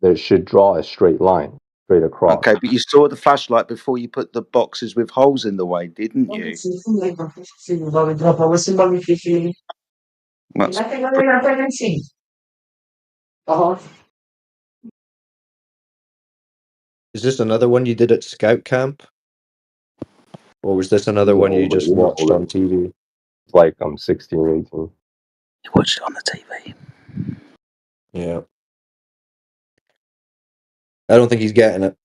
They should draw a straight line, straight across. Okay, but you saw the flashlight before you put the boxes with holes in the way, didn't you? That's Is this another one you did at scout camp? Or was this another one you just watched on TV? It's like I'm 16, 18. You watched it on the TV. Yeah. I don't think he's getting it.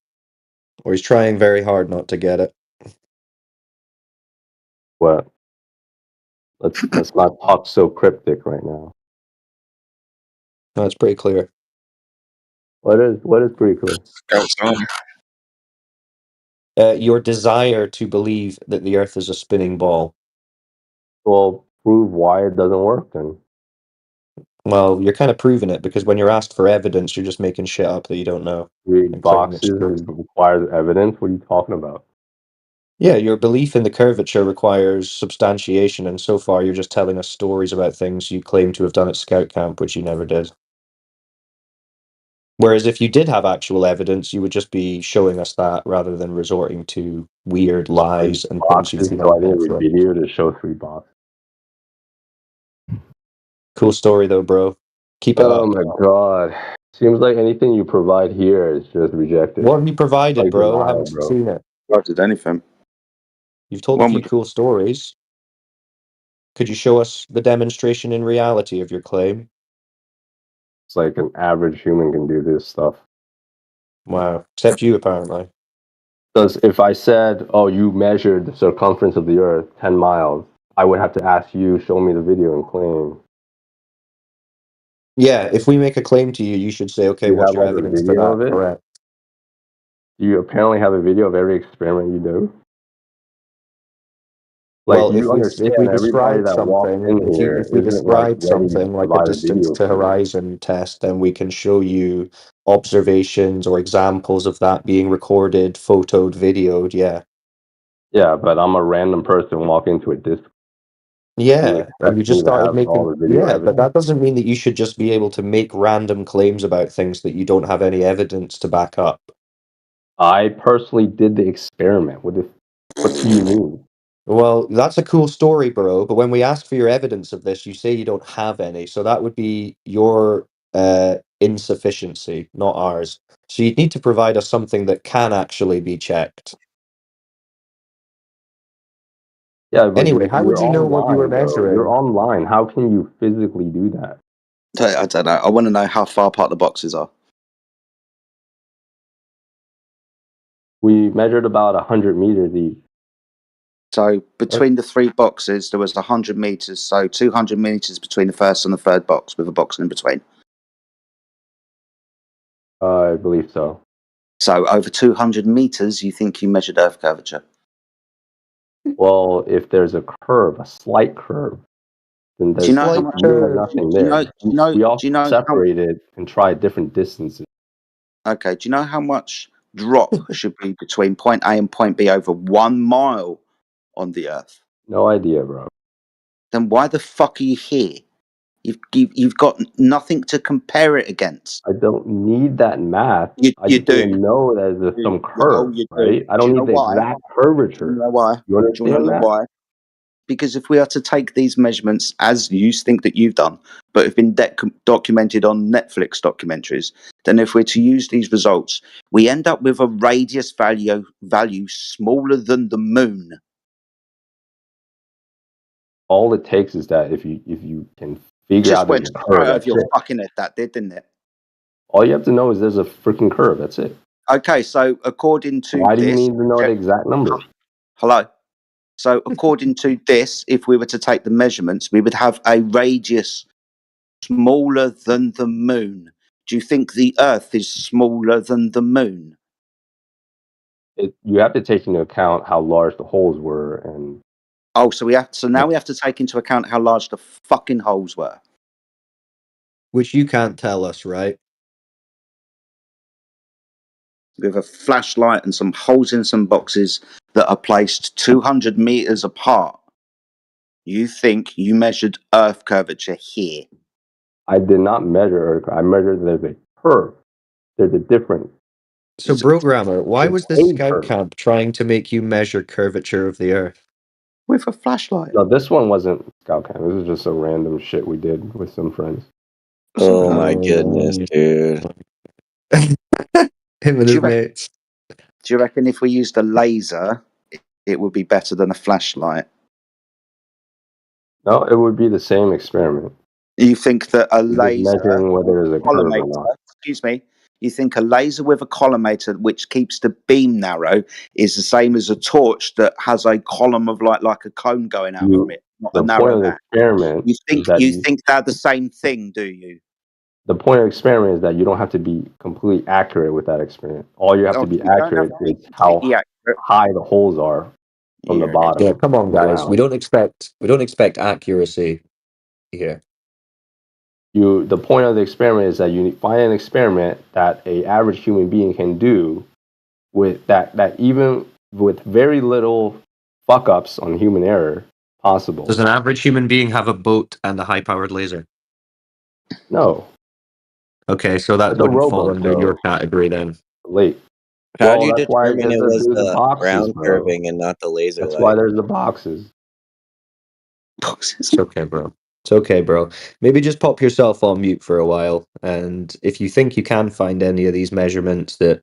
Or he's trying very hard not to get it. What? Let's not talk so cryptic right now. No, it's pretty clear. What is pretty clear? Your desire to believe that the Earth is a spinning ball. Well, prove why it doesn't work then. Well, you're kind of proving it because when you're asked for evidence, you're just making shit up that you don't know. 3 and claiming it's boxes true. requires evidence. What are you talking about? Yeah, your belief in the curvature requires substantiation, and so far you're just telling us stories about things you claim to have done at scout camp, which you never did. Whereas if you did have actual evidence, you would just be showing us that rather than resorting to weird lies and things you've seen So I on need a Netflix. video to show 3 boxes. Cool story though, bro. Keep it up. Oh my god. Seems like anything you provide here is just rejected. What have you provided, Like bro? I denial, haven't bro. seen it. Not did anything. You've told a few cool stories. Could you show us the demonstration in reality of your claim? It's like an average human can do this stuff. Wow. Except you, apparently. Because if I said, "Oh, you measured the circumference of the Earth 10 miles," I would have to ask you, show me the video, and claim. Yeah, if we make a claim to you, you should say, okay, You what's have your like a evidence for video of that? it. Correct. You apparently have a video of every experiment you do. Like Well, you if we understand, everybody describe that walks something, in here if we isn't like describe ready to something like a provide a distance video to for you. horizon test, then we can show you observations or examples of that being recorded, photoed, videoed. Yeah. Yeah, but I'm a random person walking into a disc. You Yeah, and you expect just me to started have all making, the video yeah, but evidence? that doesn't mean that you should just be able to make random claims about things that you don't have any evidence to back up. I personally did the experiment. What do you mean? Well, that's a cool story, bro, but when we ask for your evidence of this, you say you don't have any, so that would be your insufficiency, not ours. So you'd need to provide us something that can actually be checked. Yeah, but Anyway, how would you're you know what you were online, though. You're measuring? online. How can you physically do that? I don't know. I want to know how far apart the boxes are. We measured about 100 meters each. So between the three boxes, there was 100 meters. So 200 meters between the first and the third box, with a box in between. I believe so. So over 200 meters, you think you measured Earth curvature? Well, if there's a curve, a slight curve, then Do you there's know how Slight much? really curve. nothing Do you know? there. Do you know? We Do also you know how? separated and tried different distances. Okay. Do you know how much drop should be between point A and point B over 1 mile on the Earth? No idea, bro. Then why the fuck are you here? You've got nothing to compare it against. I don't need that math. You I you just need to do. know that there's some Oh, curve, you do. right? I Do don't you know need the why? exact Do you curvature. know why? You Do you want understand to know that? why? Because if we are to take these measurements as you think that you've done, but have been documented on Netflix documentaries, then if we're to use these results, we end up with a radius value smaller than the moon. All it takes is that if you can figure Just out there's went a straight curve, over that's your it. fucking head, that did, didn't it? All you have to know is there's a freaking curve. That's it. Okay, so according to Why do you this, need to know the exact number? hello. So according to this, if we were to take the measurements, we would have a radius smaller than the moon. Do you think the Earth is smaller than the moon? You have to take into account how large the holes were, and Oh, so now we have to take into account how large the fucking holes were. Which you can't tell us, right? With a flashlight and some holes in some boxes that are placed 200 meters apart. You think you measured Earth curvature here? I did not measure Earth. I measured there's a curve. There's a difference. So, Programmer, why There's was the a scout curve. camp trying to make you measure curvature of the Earth? With a flashlight. No, this one wasn't Scout Camp. This is just some random shit we did with some friends. Oh my goodness, dude. Him and his mates. Do you reckon if we used a laser, it would be better than a flashlight? No, it would be the same experiment. You think that a You're just laser measuring whether there's a curve or not. excuse me, you think a laser with a collimator which keeps the beam narrow is the same as a torch that has a column of like a cone going out from it, not a The point narrow of the mat? experiment You is think that you think they're the same thing, do you? the point of the experiment is that you don't have to be completely accurate with that experiment. All you have to be You don't have accurate to be is how completely accurate. high the holes are from the bottom. Yeah, come on, guys. around. We don't expect accuracy here. The point of the experiment is that you find an experiment that a average human being can do with that even with very little fuck ups on human error possible. Does an average human being have a boat and a high-powered laser? No. Okay, so that That's a wouldn't fall rowboat, under though. your category then. Late. How Well, do you that's why determine it there's was the the boxes, ground bro. curving and not the laser That's light? why there's the boxes. It's okay, bro. It's okay, bro. Maybe just pop yourself on mute for a while, and if you think you can find any of these measurements that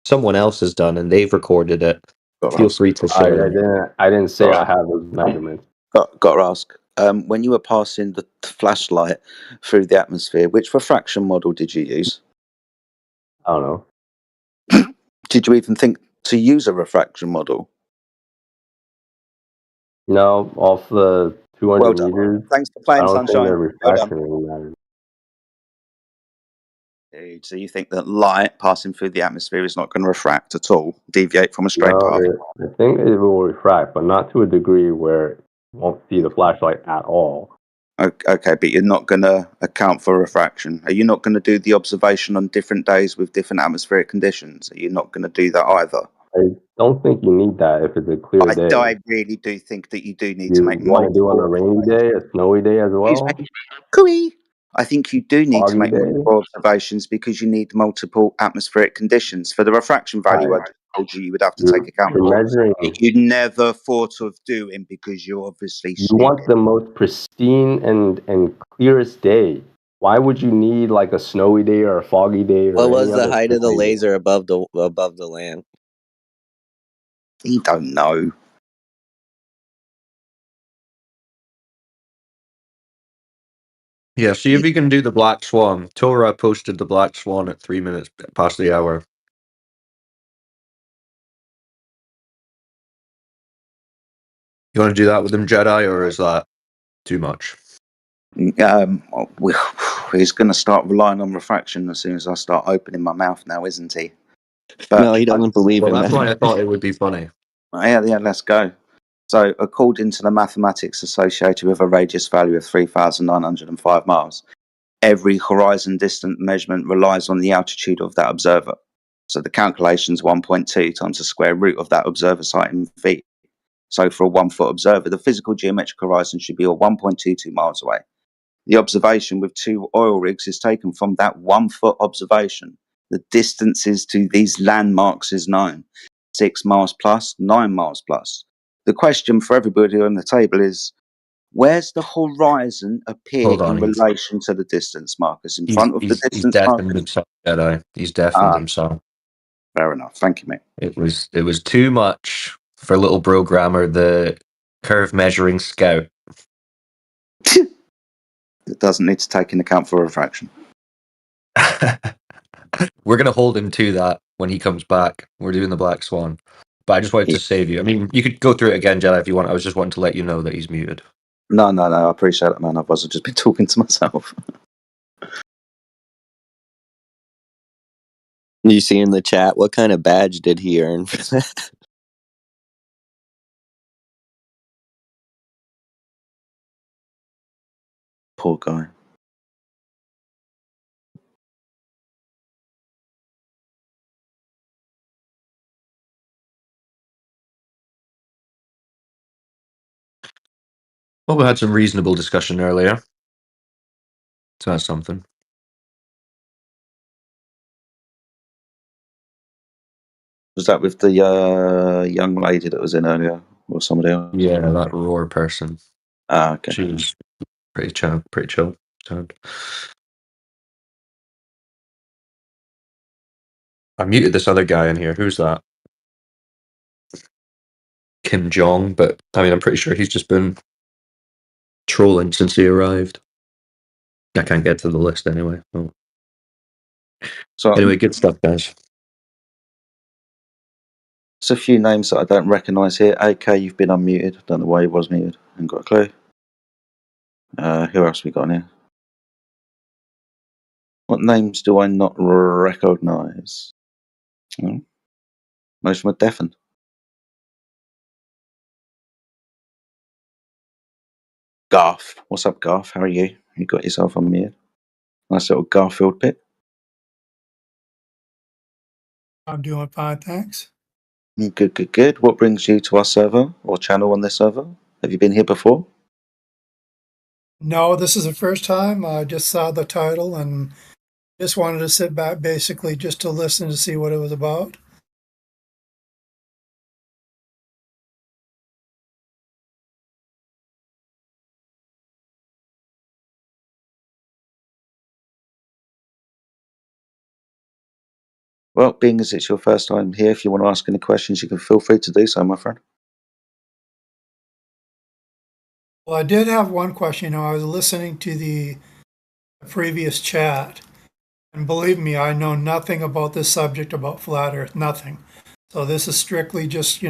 someone else has done and they've recorded it, feel free to share them. I didn't say I have those measurements. Got to ask. When you were passing the flashlight through the atmosphere, which refraction model did you use? I don't know. Did you even think to use a refraction model? No, off the 200 Well done. meters, Thanks for I playing, don't think Sunshine. the Well refraction done. really matters. So you think that light passing through the atmosphere is not going to refract at all, deviate from a straight No, path? I think it will refract, but not to a degree where you won't see the flashlight at all. Okay, but you're not going to account for refraction. Are you not going to do the observation on different days with different atmospheric conditions? Are you not going to do that either? I don't think you need that if it's a clear day. I really do think that you do need You to make want to do on a multiple. rainy day, a snowy day as well? Cooey. I think you do need to Foggy make day? multiple observations because you need multiple atmospheric conditions. For the refraction value, I told you would have to take account You're for. measuring. You never thought of doing because you're obviously You stupid. want the most pristine and clearest day. Why would you need like a snowy day or a foggy day? Or What was any the other height of the freaking day? laser above the land? You don't know. Yeah, see if you can do the Black Swan. Torah posted the Black Swan at 3 minutes past the hour. You want to do that with them, Jedi, or is that too much? He's going to start relying on refraction as soon as I start opening my mouth now, isn't he? But No, he doesn't believe Well, in that's that. why I thought it would be funny. Yeah, let's go. So, according to the mathematics associated with a radius value of 3,905 miles, every horizon distant measurement relies on the altitude of that observer. So the calculation is 1.2 times the square root of that observer site in feet. So for a 1 foot observer, the physical geometric horizon should be 1.22 miles away. The observation with 2 oil rigs is taken from that 1 foot observation. The distances to these landmarks is known. 6 miles plus, 9 miles plus. The question for everybody on the table is, where's the horizon appear Hold on, in relation to the distance markers? In front of the He's distance deafened markers? himself, Jedi. He's deafened himself. Fair enough. Thank you, mate. It was too much for little bro grammar, the curve measuring scout. It doesn't need to take into account for refraction. We're going to hold him to that when he comes back. We're doing the Black Swan. But I just wanted to save you. I mean, you could go through it again, Jedi, if you want. I was just wanting to let you know that he's muted. No, I appreciate it, man. I've also just been talking to myself. You see in the chat, what kind of badge did he earn for that? Poor guy. Well, we had some reasonable discussion earlier. So that's something. Was that with the young lady that was in earlier, or somebody else? Yeah, that roar person. Ah, okay. She was pretty chill. I muted this other guy in here. Who's that? Kim Jong, but I mean, I'm pretty sure he's just been trolling since he arrived. I can't get to the list anyway. Oh. So anyway, good stuff, guys. There's a few names that I don't recognise here. AK, you've been unmuted. Don't know why he was muted. Haven't got a clue. Who else we got in here? What names do I not recognise? Most of them are deafened. Garth. What's up, Garth? How are you? You got yourself unmuted. Nice little Garfield pit. I'm doing fine, thanks. Good. What brings you to our server or channel on this server? Have you been here before? No, this is the first time. I just saw the title and just wanted to sit back basically just to listen to see what it was about. Well, being as it's your first time here, if you want to ask any questions, you can feel free to do so, my friend. Well, I did have one question. I was listening to the previous chat, and believe me, I know nothing about this subject about flat Earth, nothing. So this is strictly just,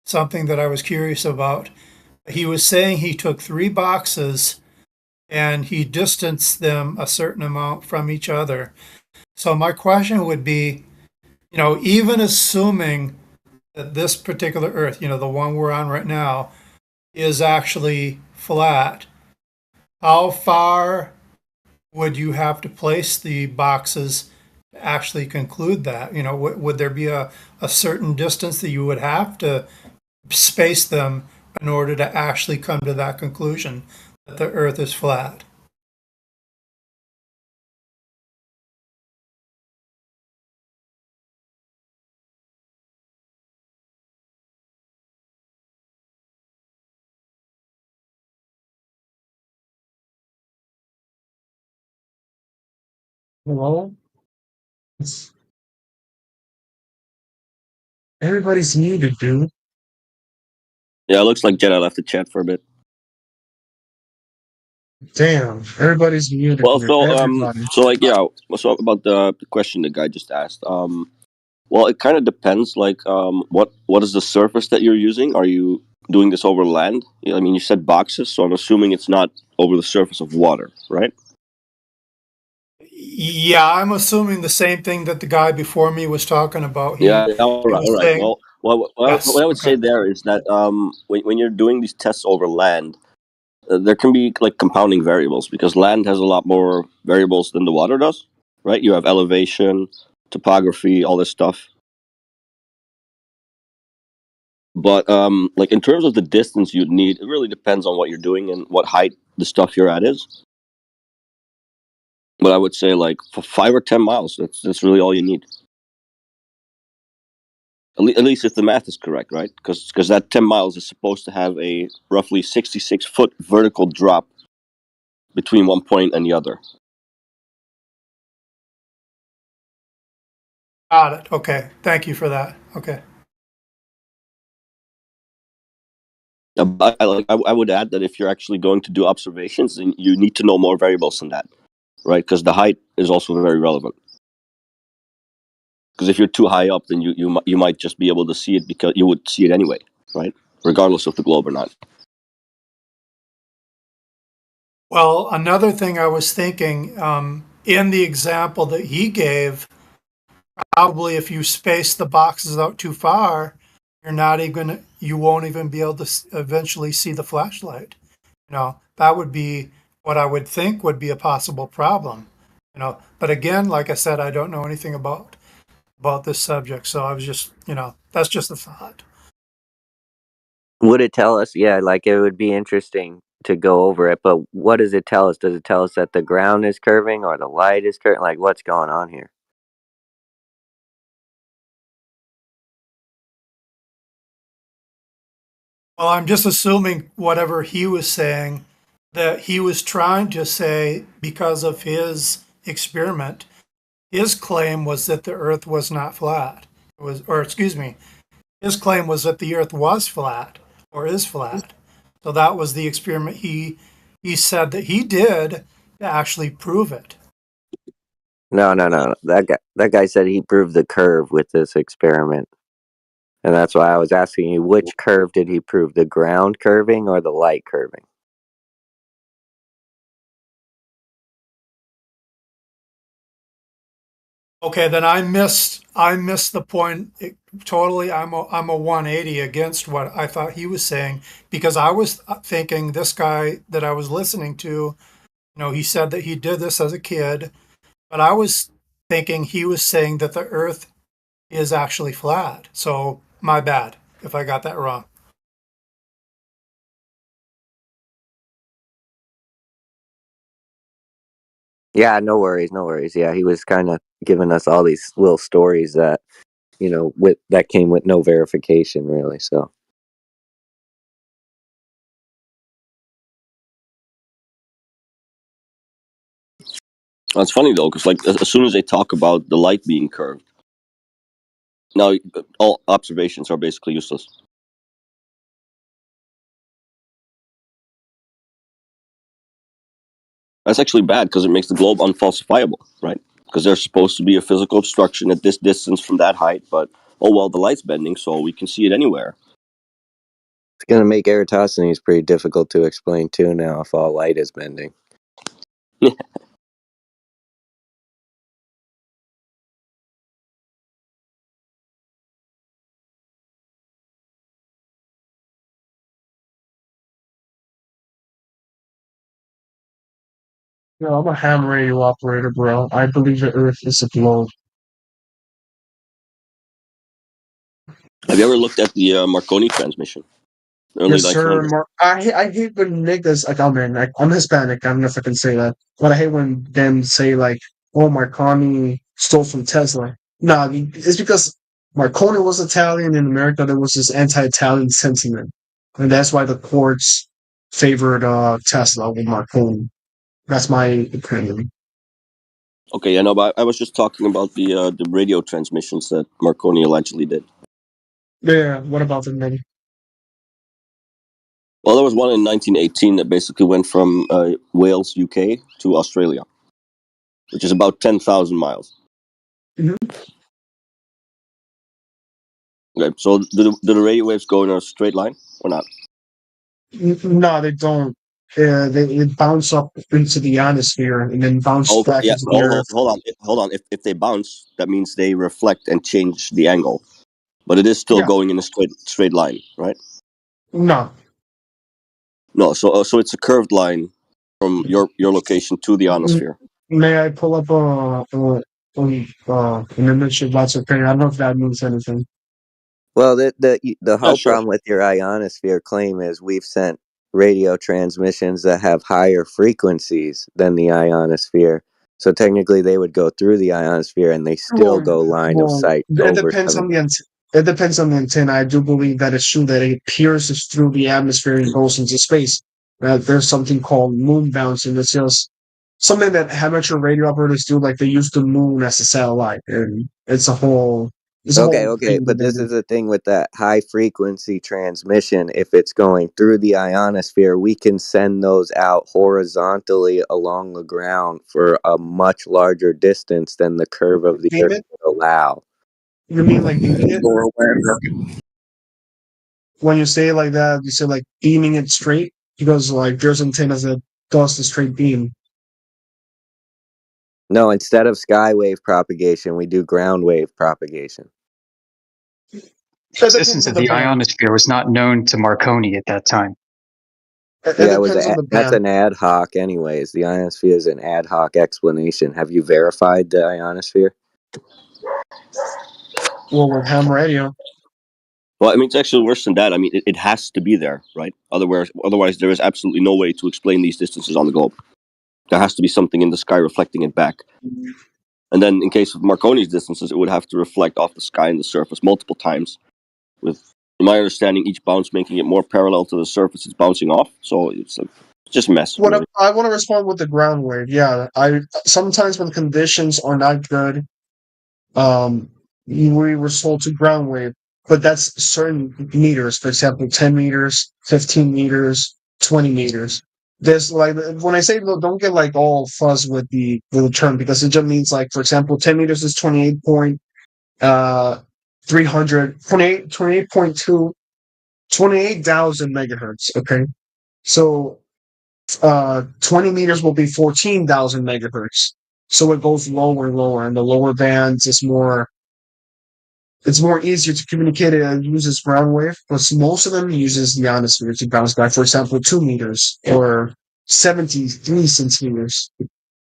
something that I was curious about. He was saying he took 3 boxes and he distanced them a certain amount from each other. So my question would be, even assuming that this particular Earth, the one we're on right now, is actually flat, how far would you have to place the boxes to actually conclude that? Would there be a certain distance that you would have to space them in order to actually come to that conclusion that the Earth is flat? Hello? Everybody's muted, dude. Yeah, it looks like Jedi left the chat for a bit. Damn, everybody's muted Well, here. so Everybody. so about the question the guy just asked. Well, it kind of depends. Like, what is the surface that you're using? Are you doing this over land? I mean, you said boxes, so I'm assuming it's not over the surface of water, right? Yeah, I'm assuming the same thing that the guy before me was talking about. Yeah. All right. was All right. saying, Well, yes, what I would say okay. there is that when you're doing these tests over land, there can be like compounding variables because land has a lot more variables than the water does, right? You have elevation, topography, all this stuff. But like in terms of the distance you'd need, it really depends on what you're doing and what height the stuff you're at is. But I would say like for 5 or 10 miles, that's really all you need. At least if the math is correct, right? Because that 10 miles is supposed to have a roughly 66-foot vertical drop between one point and the other. Got it. Okay. Thank you for that. Okay. But I would add that if you're actually going to do observations, then you need to know more variables than that, right? Because the height is also very relevant. Because if you're too high up, then you might just be able to see it because you would see it anyway, right? Regardless of the globe or not. Well, another thing I was thinking, in the example that he gave, probably if you space the boxes out too far, you won't even be able to eventually see the flashlight. That would be what I would think would be a possible problem. But again, like I said, I don't know anything about this subject, so I was just, that's just a thought. Would it tell us? Yeah, like it would be interesting to go over it, but what does it tell us? Does it tell us that the ground is curving or the light is curving? Like, what's going on here? Well, I'm just assuming whatever he was saying, that he was trying to say because of his experiment, his claim was that the Earth was not flat. His claim was that the Earth was flat or is flat. So that was the experiment he said that he did to actually prove it. No. That guy said he proved the curve with this experiment. And that's why I was asking you, which curve did he prove? The ground curving or the light curving? Okay, then I missed the point totally. I'm a 180 against what I thought he was saying, because I was thinking this guy that I was listening to, he said that he did this as a kid, but I was thinking he was saying that the Earth is actually flat. So my bad if I got that wrong. Yeah, no worries. Yeah, he was kind of giving us all these little stories that, that came with no verification, really. So. It's funny though, because like as soon as they talk about the light being curved, now all observations are basically useless. That's actually bad because it makes the globe unfalsifiable, right? Because there's supposed to be a physical obstruction at this distance from that height, but oh well, the light's bending, so we can see it anywhere. It's going to make Eratosthenes pretty difficult to explain too now if all light is bending. No, I'm a ham radio operator, bro. I believe the Earth is a globe. Have you ever looked at the Marconi transmission? Early Yes, sir. 1900s. I hate when niggas like I'm Hispanic. I don't know if I can say that, but I hate when them say like, "Oh, Marconi stole from Tesla." Nah, it's because Marconi was Italian in America. There was this anti-Italian sentiment, and that's why the courts favored Tesla with Marconi. That's my opinion. Okay, I know, but I was just talking about the radio transmissions that Marconi allegedly did. Yeah. What about them then? Well, there was one in 1918 that basically went from Wales, UK, to Australia, which is about 10,000 miles. Mhm. Okay, so do the radio waves go in a straight line or not? No, they don't. They bounce up into the ionosphere and then bounce Oh, back yeah. into the Earth. Hold on. If they bounce, that means they reflect and change the angle, but it is still Yeah. going in a straight line, right? No. No, so it's a curved line from your location to the ionosphere. May I pull up an image if that's okay? I don't know if that means anything. Well, the whole Sure. problem with your ionosphere claim is we've sent radio transmissions that have higher frequencies than the ionosphere. So technically, they would go through the ionosphere and they still go line of sight It over depends on 7. it depends on the antenna. I do believe that it's true that it pierces through the atmosphere and goes into space. There's something called moon bouncing. It's just something that amateur radio operators do. Like they use the moon as a satellite, and it's a whole. Okay, but this is the thing with that high frequency transmission. If it's going through the ionosphere, we can send those out horizontally along the ground for a much larger distance than the curve of the Beam Earth it? would allow. You mean like beaming it? When you say it like that, you say like beaming it straight because like there's antennas that does the straight beam. No, instead of skywave propagation, we do ground wave propagation. So The existence of the ionosphere was not known to Marconi at that time. Yeah, that's an ad hoc anyways. The ionosphere is an ad hoc explanation. Have you verified the ionosphere? Well, with ham radio. Well, I mean, it's actually worse than that. I mean, it has to be there, right? Otherwise, there is absolutely no way to explain these distances on the globe. There has to be something in the sky reflecting it back. And then in case of Marconi's distances, it would have to reflect off the sky and the surface multiple times, with, in my understanding, each bounce making it more parallel to the surface it's bouncing off. So it's just a mess. Really. I want to respond with the ground wave. Yeah, I sometimes when conditions are not good, we resort to ground wave, but that's certain meters. For example, 10 meters, 15 meters, 20 meters. There's like when I say don't get like all fuzz with the term because it just means like for example 10 meters is 28.2 28,000 megahertz. Okay, so 20 meters will be 14,000 megahertz. So it goes lower and lower, and the lower bands is more. It's more easier to communicate. It uses ground wave, but most of them uses the ionosphere to bounce back. For example, 2 meters or 73 centimeters.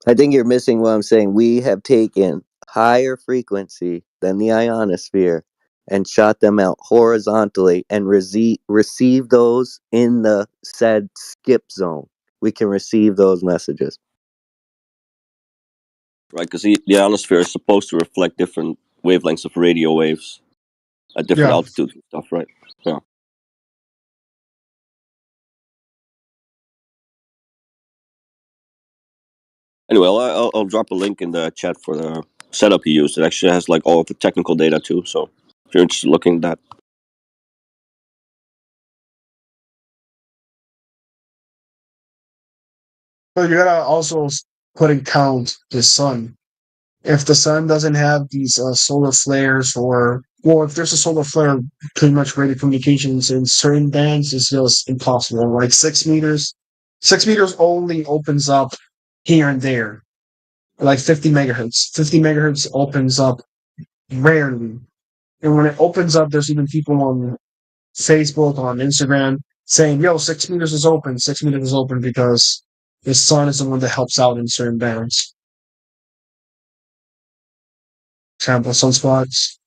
I think you're missing what I'm saying. We have taken higher frequency than the ionosphere and shot them out horizontally and receive those in the said skip zone. We can receive those messages. Right, because the ionosphere is supposed to reflect different wavelengths of radio waves at different altitudes and stuff, right? Yeah. Anyway, I'll drop a link in the chat for the setup he used. It actually has like all of the technical data too. So if you're interested in looking at that. But you gotta also put in count the sun. If the sun doesn't have these solar flares or Well, if there's a solar flare, pretty much radio communications in certain bands is just impossible. Like 6 meters, 6 meters only opens up here and there. Like 50 megahertz. 50 megahertz opens up rarely. And when it opens up, there's even people on Facebook, on Instagram, saying, yo, 6 meters is open. 6 meters is open because the sun is the one that helps out in certain bands. Example, sunspots.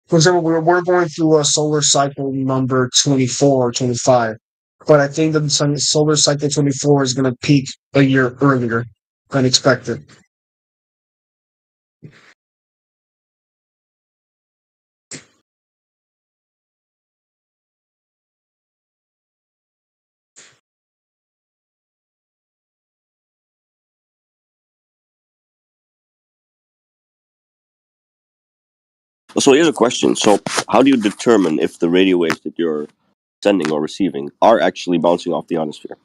For example, we're going through a solar cycle number 24 or 25. But I think the solar cycle 24 is going to peak a year earlier than expected. So here's a question. So how do you determine if the radio waves that you're sending or receiving are actually bouncing off the ionosphere?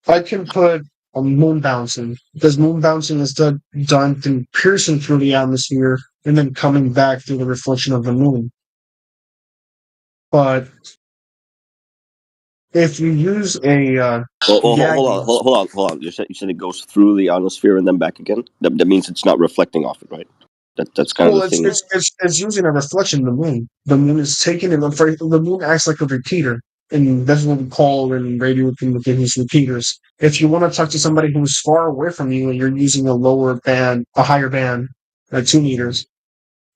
I can put a moon bouncing because moon bouncing is done through piercing through the atmosphere and then coming back through the reflection of the moon. But if you use a Hold on. You said it goes through the ionosphere and then back again. That means it's not reflecting off it, right? That's kind of the thing. It's using a reflection of the moon. The moon is taking it. The moon acts like a repeater, and that's what we call in radio communications repeaters. If you want to talk to somebody who's far away from you and you're using a higher band, like 2 meters,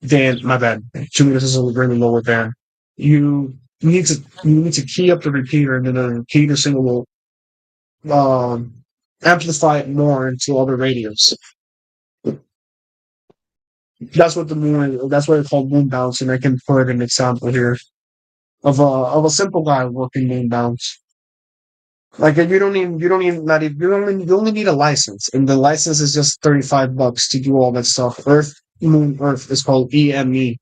then my bad, 2 meters is a really lower band. You need to key up the repeater, and then the repeater signal will amplify it more into other radios. That's what that's what it's called moon bounce, and I can put an example here of a simple guy working moon bounce. Like you only need a license, and the license is just $35 to do all that stuff. Earth is called EME.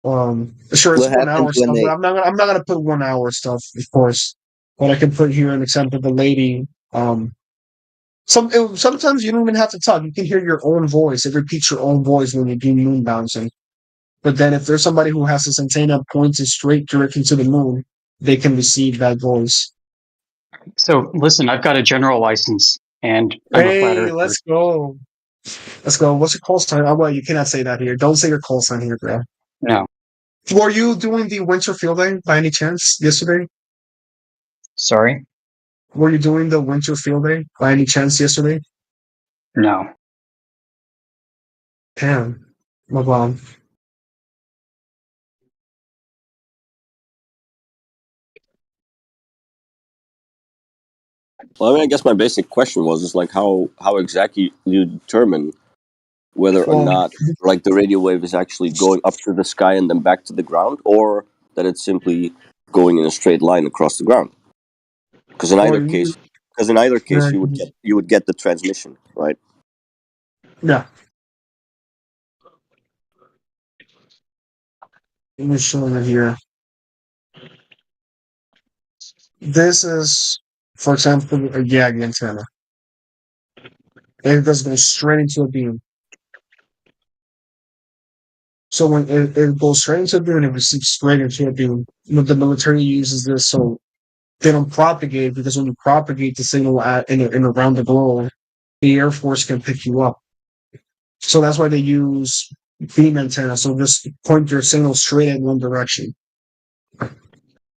Sure, it's What 1 hour happens when stuff, they? but I'm not gonna put 1 hour stuff, of course. But I can put here an example of the lady. Sometimes you don't even have to talk. You can hear your own voice. It repeats your own voice when you're doing moon bouncing. But then if there's somebody who has this antenna pointed straight directly to the moon, they can receive that voice. So listen, I've got a general license, and I'm a flat Hey, earther. let's go. Let's go. What's your call sign? Oh, well, you cannot say that here. Don't say your call sign here, bro. No, Were you doing the winter field day by any chance yesterday? sorry, Were you doing the winter field day by any chance yesterday? no. Damn. My bad. Well, I mean, I guess my basic question was like how exactly you determine whether or not like the radio wave is actually going up to the sky and then back to the ground, or that it's simply going in a straight line across the ground. Because in either case, you would get the transmission, right? Yeah. Let me show you here. This is, for example, a YAG antenna. It just goes straight into a beam. So when it goes straight into a beam and it receives straight into a beam, the military uses this so they don't propagate, because when you propagate the signal in around the globe, the Air Force can pick you up. So that's why they use beam antenna. So just point your signal straight in one direction.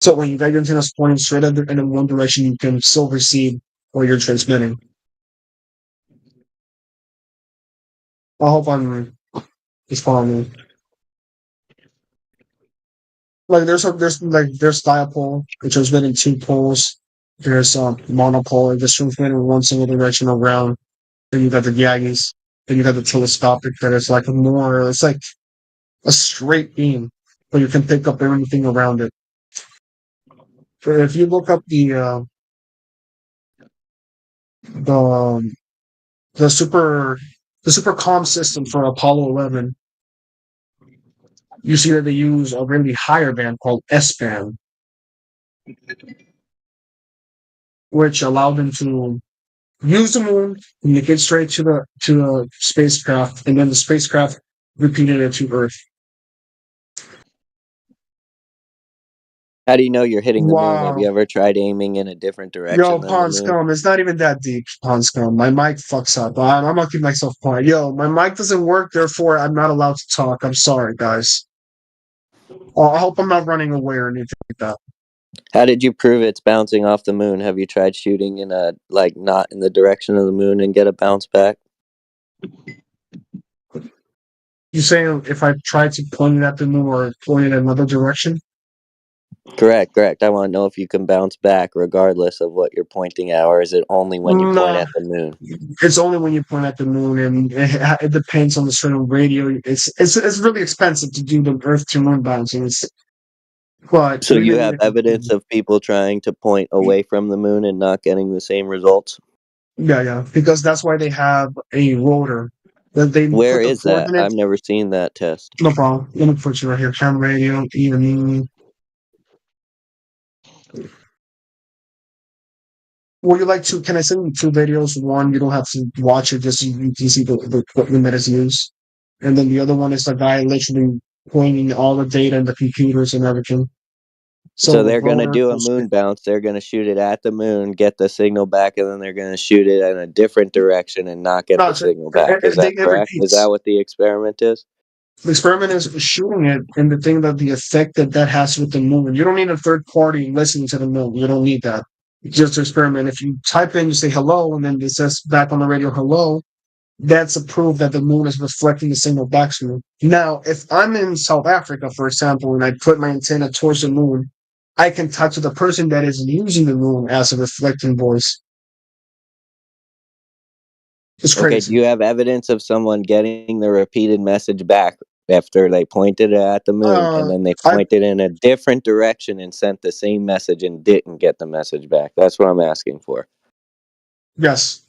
So when you got your antennas pointing straight in one direction, you can still receive what you're transmitting. I hope I'm just following me. Like there's dipole, which transmitting 2 poles. There's monopole, just transmitting one single direction around. Then you got the Yagis. Then you got the telescopic that is like it's like a straight beam, but you can pick up everything around it. So if you look up the super comm system for Apollo 11, you see that they use a really higher band called S-band, which allowed them to use the moon, communicate straight to the spacecraft, and then the spacecraft repeated it to Earth. How do you know you're hitting the moon? Have Wow. you ever tried aiming in a different Yo, direction than the Pond moon? Scum, it's not even that deep, Pond Scum. My mic fucks up. I'm gonna keep myself quiet. Yo, my mic doesn't work, therefore I'm not allowed to talk. I'm sorry, guys. I hope I'm not running away or anything like that. How did you prove it's bouncing off the moon? Have you tried shooting in a not in the direction of the moon and get a bounce back? You saying if I try to point it at the moon or point it in another direction? Correct. I want to know if you can bounce back regardless of what you're pointing at, or is it only when you point Nah. at the moon? It's only when you point at the moon, and it depends on the certain radio. It's really expensive to do the Earth to moon bouncing. But So you have evidence of people trying to point away from the moon and not getting the same results? Yeah, because that's why they have a rotor. That they Where put the is that? coordinates. I've never seen that test. No problem. Let me put you right here. Cam radio, even. Would you like to? Can I send you 2 videos? One, you don't have to watch it, just so you can see the equipment that is used. And then the other one is the guy literally pointing all the data and the computers and everything. So they're going to do a moon bounce. They're going to shoot it at the moon, get the signal back, and then they're going to shoot it in a different direction and not get the signal back. Is that correct? Is that what the experiment is? The experiment is shooting it, and the thing that the effect that has with the moon. You don't need a third party listening to the moon. You don't need that. It's just an experiment. If you type in, you say hello, and then it says back on the radio hello, that's a proof that the moon is reflecting the signal back to you. Now, if I'm in South Africa, for example, and I put my antenna towards the moon, I can talk to the person that is using the moon as a reflecting voice. It's crazy. Okay, do you have evidence of someone getting the repeated message back after they pointed it at the moon and then they pointed in a different direction and sent the same message and didn't get the message back? That's what I'm asking for. Yes.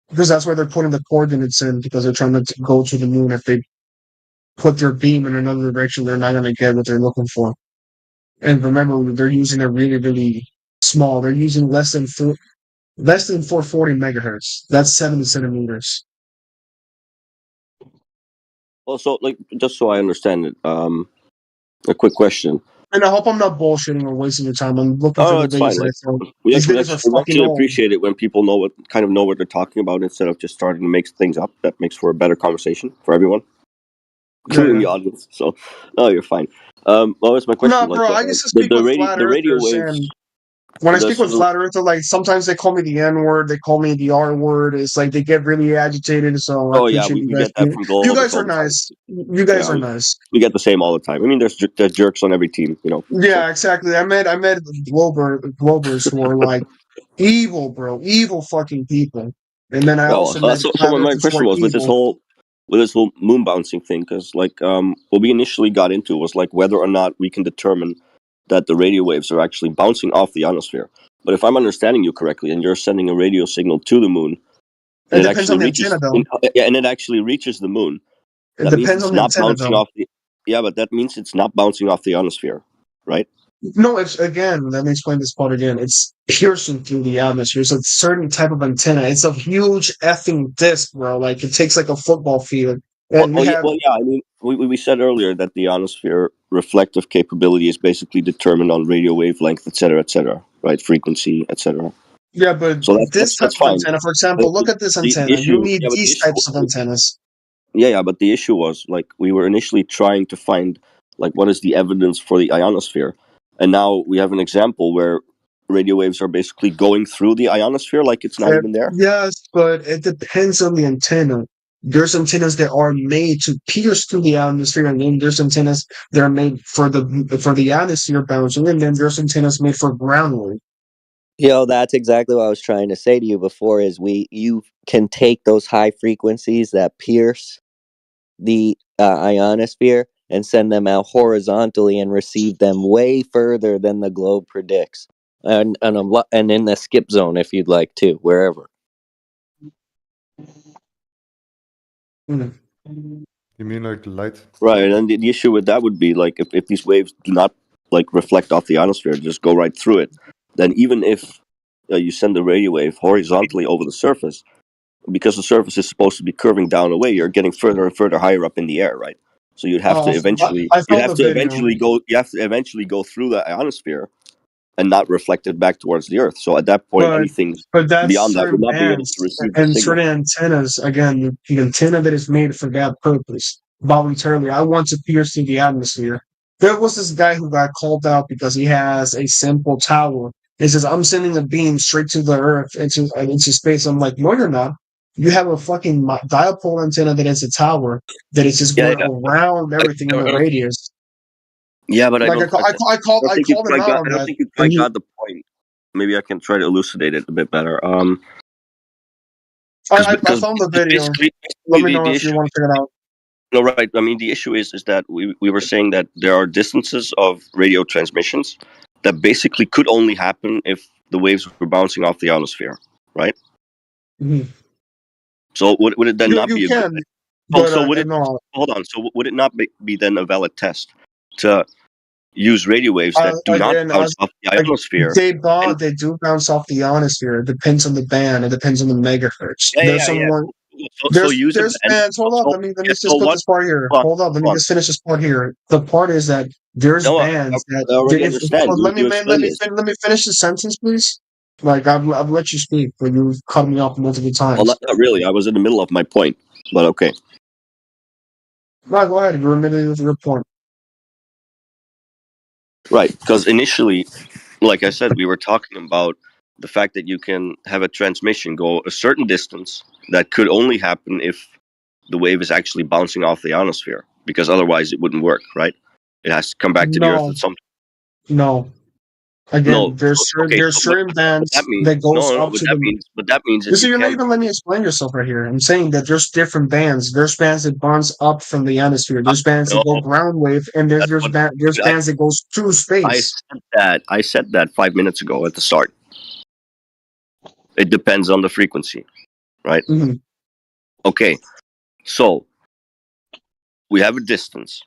Because that's why they're putting the coordinates in, because they're trying to go to the moon. If they put their beam in another direction, they're not going to get what they're looking for. And remember, they're using it really, really small. They're using less than 440 megahertz. That's 70 centimeters. Also, just so I understand it, a quick question. And I hope I'm not bullshitting or wasting your time. I'm looking for the it's fine. videos that I found. We These actually, videos are we fucking actually old. appreciate it when people know what they're talking about instead of just starting to make things up. That makes for a better conversation for everyone, including the audience. So, no, you're fine. What was my question? No, bro, I used to speak with flat radio earthers, waves. and when I speak with flat earthers, like sometimes they call me the N word, they call me the R word. It's like they get really agitated. So I appreciate you we guys. get that from Globus You guys all are the time. nice. You guys are nice. We get the same all the time. I mean, there's jerks on every team, you know. Yeah, exactly. I met Globers who are like evil, bro, evil fucking people. And then I also met So flat my earthers who question are was with this evil. whole moon bouncing thing, because what we initially got into was like whether or not we can determine that the radio waves are actually bouncing off the ionosphere. But if I'm understanding you correctly, and you're sending a radio signal to the moon, It depends on the antenna, though. and it actually reaches the moon. It That means depends it's on the not antenna, bouncing though. off the. Yeah, but that means it's not bouncing off the ionosphere, right? No, it's again. Let me explain this part again. It's piercing through the atmosphere. It's a certain type of antenna. It's a huge effing disc, bro. Like it takes like a football field. And I mean, we said earlier that the ionosphere reflective capability is basically determined on radio wavelength, et cetera, right? Frequency, etc. Yeah, but So this type that's of fine. antenna, for example, look at this The antenna. You need the these types of antennas. Yeah, but the issue was like we were initially trying to find like what is the evidence for the ionosphere, and now we have an example where radio waves are basically going through the ionosphere like it's not even there. Yes, but it depends on the antenna. There's antennas that are made to pierce through the atmosphere, and then there's antennas that are made for the atmosphere bouncing, and then there's antennas made for grounding. That's exactly what I was trying to say to you before. Is you can take those high frequencies that pierce the ionosphere and send them out horizontally and receive them way further than the globe predicts, and in the skip zone if you'd like to, wherever. You mean like the light? Right, and the issue with that would be like if these waves do not like reflect off the ionosphere, just go right through it, then even if you send the radio wave horizontally over the surface, because the surface is supposed to be curving down away, you're getting further and further higher up in the air, right? So you'd have to eventually I found the video. you have to eventually go through the ionosphere and not reflect it back towards the Earth. So at that point, anything But that's beyond that would certain not be able bands to receive the and signal. certain antennas. Again, the antenna that is made for that purpose voluntarily. I want to pierce through the atmosphere. There was this guy who got called out because he has a simple tower. He says, "I'm sending a beam straight to the Earth into space." I'm like, "No, you're not. You have a fucking dipole antenna that is a tower that is just going around everything in the radius." Yeah, but I Like don't. I called him out on I don't that. think you quite got the point. Maybe I can try to elucidate it a bit better. I found the video. Let me know if you want to check it out. No, right. I mean, the issue is that we were saying that there are distances of radio transmissions that basically could only happen if the waves were bouncing off the ionosphere, right? Mhm. So would it then not You be a can, good? but So would it? no. Hold on. So would it not be then a valid test to use radio waves that do not Again, bounce off the ionosphere? they do bounce off the ionosphere. It depends on the band. It depends on the megahertz. There's someone. So use a There's band. bands. Hold up. Let me just So put what? this part here. Hold on, Hold up. Let me hold on. just finish this part here. The part is that there's No, bands I that. already understand. Let me You explained this. let me finish the sentence, please. Like I've let you speak, but you've cut me off multiple times. Well, not really. I was in the middle of my point, but okay. No, go ahead. You're in the middle of your point. Right, because initially, like I said, we were talking about the fact that you can have a transmission go a certain distance that could only happen if the wave is actually bouncing off the ionosphere, because otherwise it wouldn't work, right? It has to come back to the Earth at some point. No. Again, No. there's certain bands that means, that goes no, up but to that the. means, but that means You that see, you you're not can't. even letting me explain yourself right here. I'm saying that there's different bands. There's bands that bounce up from the atmosphere. There's bands that go No, ground wave, and there's bands that goes through space. I said that 5 minutes ago at the start. It depends on the frequency, right? Mm-hmm. Okay, so we have a distance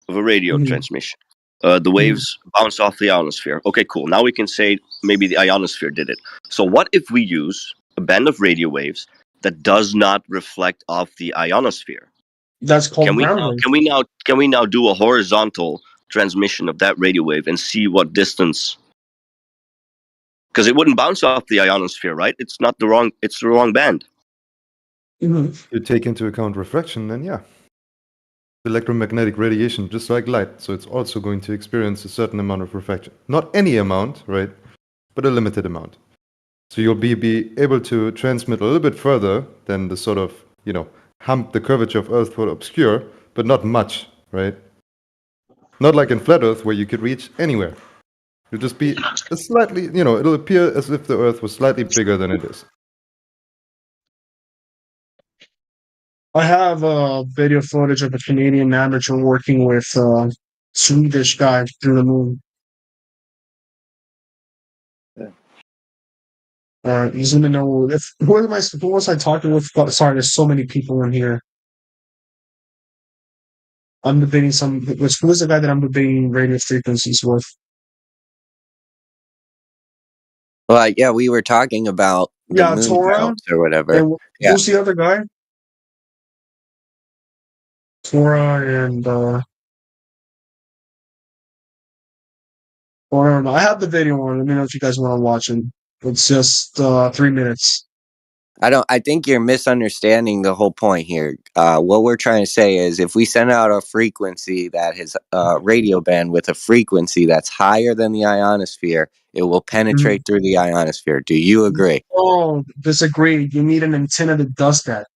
of a radio transmission. The waves bounce off the ionosphere. Okay, cool. Now we can say maybe the ionosphere did it. So what if we use a band of radio waves that does not reflect off the ionosphere? That's called ground wave. Can we now do a horizontal transmission of that radio wave and see what distance? Because it wouldn't bounce off the ionosphere, right? It's the wrong band. You take into account refraction, then yeah. Electromagnetic radiation, just like light, so it's also going to experience a certain amount of refraction. Not any amount, right? But a limited amount. So you'll be able to transmit a little bit further than the sort of, hump the curvature of Earth would obscure, but not much, right? Not like in flat Earth where you could reach anywhere. It'll just be a slightly, it'll appear as if the Earth was slightly bigger than it is. I have video footage of a Canadian amateur working with a Swedish guy through the moon. Just let me know who was I talking with? Sorry, there's so many people in here. I'm debating who is the guy that I'm debating radio frequencies with? Well, yeah, we were talking about the moon Tora routes or whatever. And Yeah. who's the other guy? Tora and I have the video on. Let me know if you guys want to watch it. It's just 3 minutes. I think you're misunderstanding the whole point here. What we're trying to say is if we send out a frequency that has a radio band with a frequency that's higher than the ionosphere, it will penetrate through the ionosphere. Do you agree? Oh, disagree. You need an antenna that does that.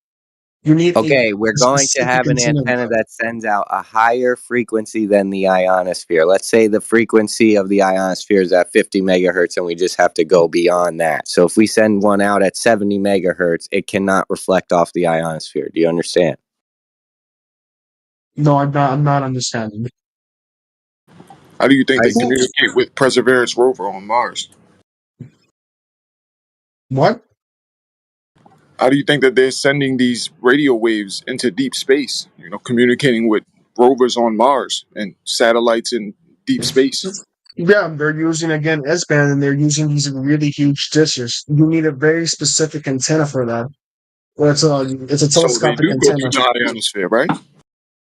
You need we're going to have an antenna that sends out a higher frequency than the ionosphere. Let's say the frequency of the ionosphere is at 50 megahertz and we just have to go beyond that. So if we send one out at 70 megahertz, it cannot reflect off the ionosphere. Do you understand? No, I'm not understanding. How do you think they communicate with Perseverance rover on Mars? What? How do you think that they're sending these radio waves into deep space? Communicating with rovers on Mars and satellites in deep space. Yeah, they're using again S-band, and they're using these really huge dishes. You need a very specific antenna for that. Well, it's a So they telescopic do go antenna. through the ionosphere, right?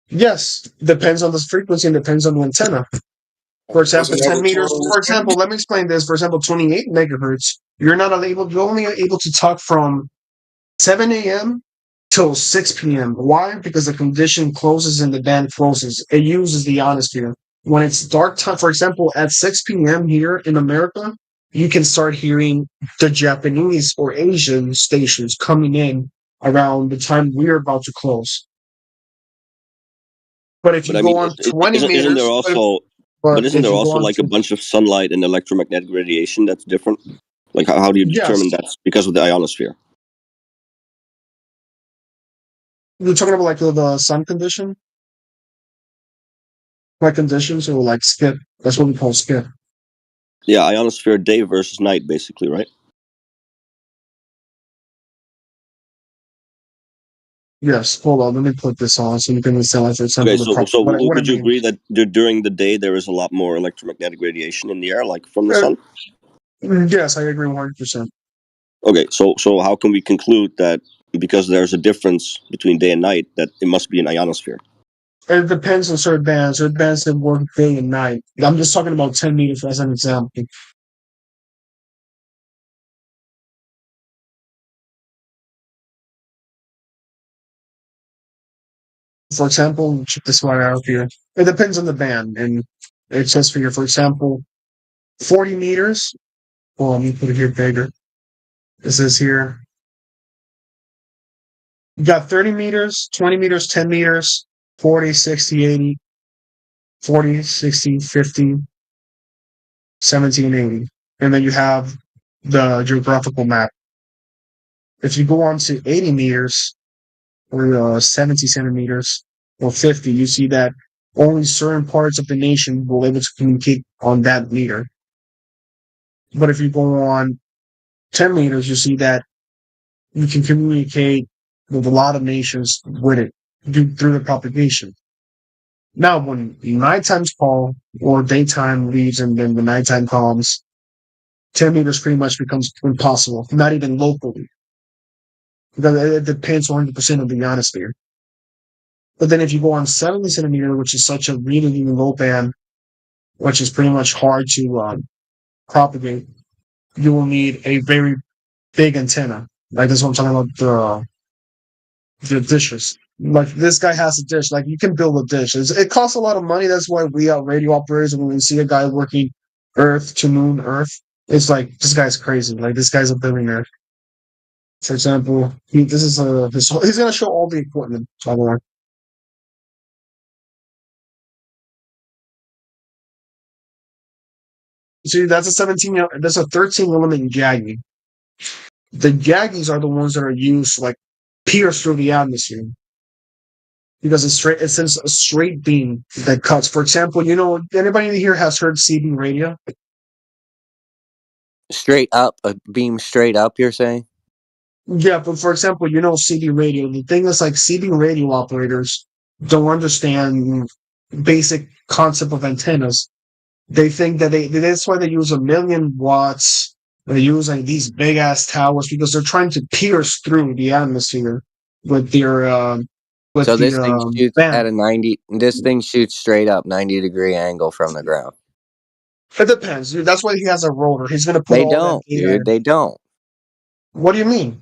Yes, depends on the frequency and depends on the antenna. For What's example, the 10 meters. total For example, let me explain this. For example, 28 megahertz. You're only able to talk from 7 a.m. till 6 p.m. Why? Because the condition closes and the band closes. It uses the ionosphere. When it's dark time, for example, at 6 p.m. here in America, you can start hearing the Japanese or Asian stations coming in around the time we're about to close. But if But you I go mean, on 20 isn't there meters, also, but but isn't if there you go also on like a bunch of sunlight and electromagnetic radiation that's different? Like, how do you determine yes, that's because of the ionosphere? you're talking about like the sun condition, like conditions, or like skip. That's what we call skip. Yeah, ionosphere day versus night, basically, right? Yes, hold on. Let me put this on so you can understand, like, for Okay, example, so what I would you mean. agree that during the day there is a lot more electromagnetic radiation in the air, like from the Uh, sun? yes, I agree 100%. Okay, so how can we conclude that because there's a difference between day and night that it must be an ionosphere? It depends on certain bands. Certain bands that work day and night. I'm just talking about 10 meters as an example. For example, check this one out here. It depends on the band, and it says for example, 40 meters. Well, let me put it here bigger. It says here, you got 30 meters, 20 meters, 10 meters, 40, 60, 80, 40, 60, 50, 17, 80. And then you have the geographical map. If you go on to 80 meters or 70 centimeters or 50, you see that only certain parts of the nation will be able to communicate on that meter. But if you go on 10 meters, you see that you can communicate with a lot of nations with it through the propagation. Now, when nighttime's call or daytime leaves and then the nighttime comes, 10 meters pretty much becomes impossible, not even locally. Because it depends 100% on the ionosphere. But then if you go on 70 centimeter, which is such a really, really low band, which is pretty much hard to propagate, you will need a very big antenna. Like this one I'm talking about the dishes. Like this guy has a dish. Like you can build a dish. It costs a lot of money. That's why we radio operators, when we see a guy working Earth to Moon Earth, it's like this guy's crazy. Like this guy's a billionaire. For example, he's gonna show all the equipment. By the way, see that's a 17. That's a 13 element Yagi. The Yagis are the ones that are used to like pierce through the atmosphere because it sends a straight beam that cuts. For example, anybody here has heard CB radio? Straight up, a beam straight up, you're saying? Yeah, but for example, CB radio. The thing is, like, CB radio operators don't understand basic concept of antennas. They think that that's why they use 1,000,000 watts. They use like these big ass towers because they're trying to pierce through the atmosphere with their So this thing shoots band. at a 90. This thing shoots straight up 90-degree angle from the ground. It depends, dude. That's why he has a rotor. He's gonna put They all that don't, data dude. in. They don't. What do you mean?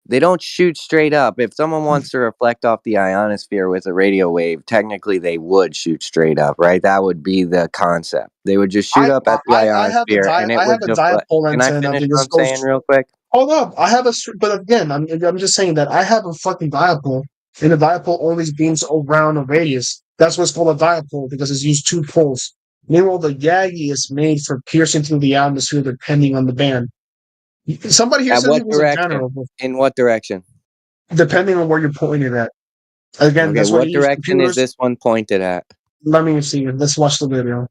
They don't shoot straight up. If someone wants to reflect off the ionosphere with a radio wave, technically they would shoot straight up, right? That would be the concept. They would just shoot up at the ionosphere, and it I have would a deflect. dipole Can I antenna finish that what just I'm goes. saying real quick? Hold up, but again, I'm just saying that I have a fucking dipole, and the dipole always beams around a radius. That's what's called a dipole because it's used two poles. Meanwhile, the Yagi is made for piercing through the atmosphere depending on the band. Somebody here At said he what was a direction? general, In what direction? depending on where you're pointing at. Again, Okay, that's why you what use direction is computers. this one pointed at? Let me see. Let's watch the video.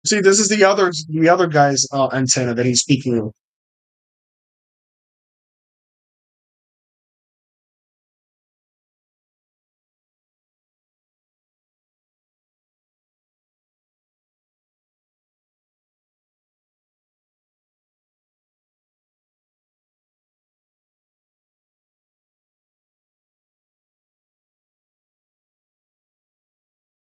See, this is the other guy's antenna that he's speaking of.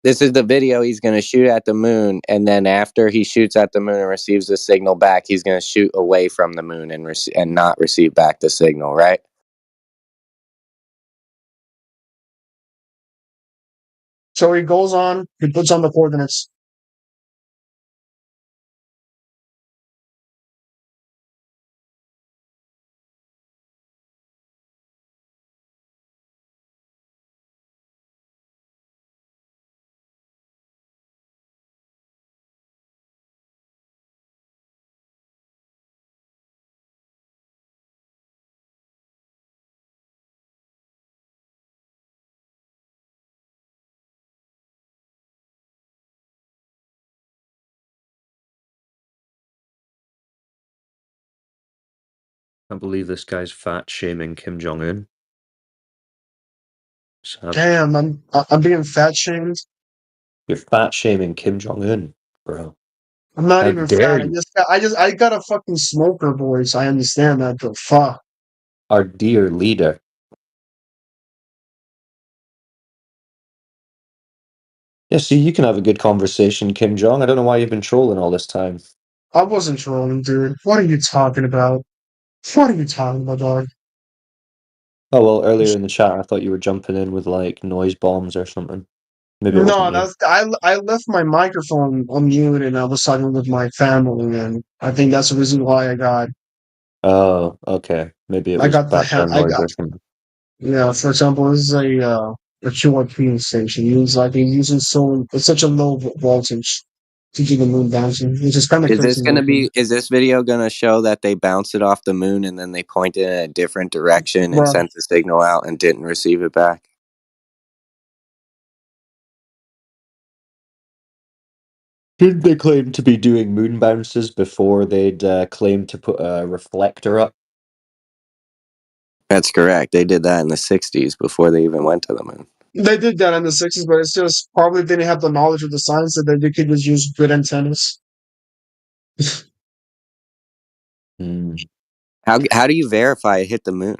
This is the video he's going to shoot at the moon, and then after he shoots at the moon and receives the signal back, he's going to shoot away from the moon and not receive back the signal, right? So he goes on, he puts on the coordinates. I can't believe this guy's fat shaming Kim Jong Un. Damn, I'm being fat shamed. You're fat shaming Kim Jong Un, bro. I'm not How even dare fat. you? I got a fucking smoker voice. I understand that, but fuck. Our dear leader. Yeah, see, you can have a good conversation, Kim Jong. I don't know why you've been trolling all this time. I wasn't trolling, dude. What are you talking about? What are you talking about, dog? Oh, well, earlier in the chat, I thought you were jumping in with, like, noise bombs or something. Maybe it wasn't No, you. I left my microphone on mute and I was talking with my family, and I think that's the reason why Oh, okay. Maybe it I was got the background I noise got or something. yeah. For example, this is a QRP station. It's such a low voltage to do the moon bouncing, which is kind of crazy. Is this video going to show that they bounced it off the moon and then they pointed in a different direction and Bruh. sent the signal out and didn't receive it back? Didn't they claim to be doing moon bounces before they'd claimed to put a reflector up? That's correct. They did that in the 60s before they even went to the moon. They did that in the 60s, but it's just probably didn't have the knowledge of the science that they could just use good antennas. How do you verify it hit the moon?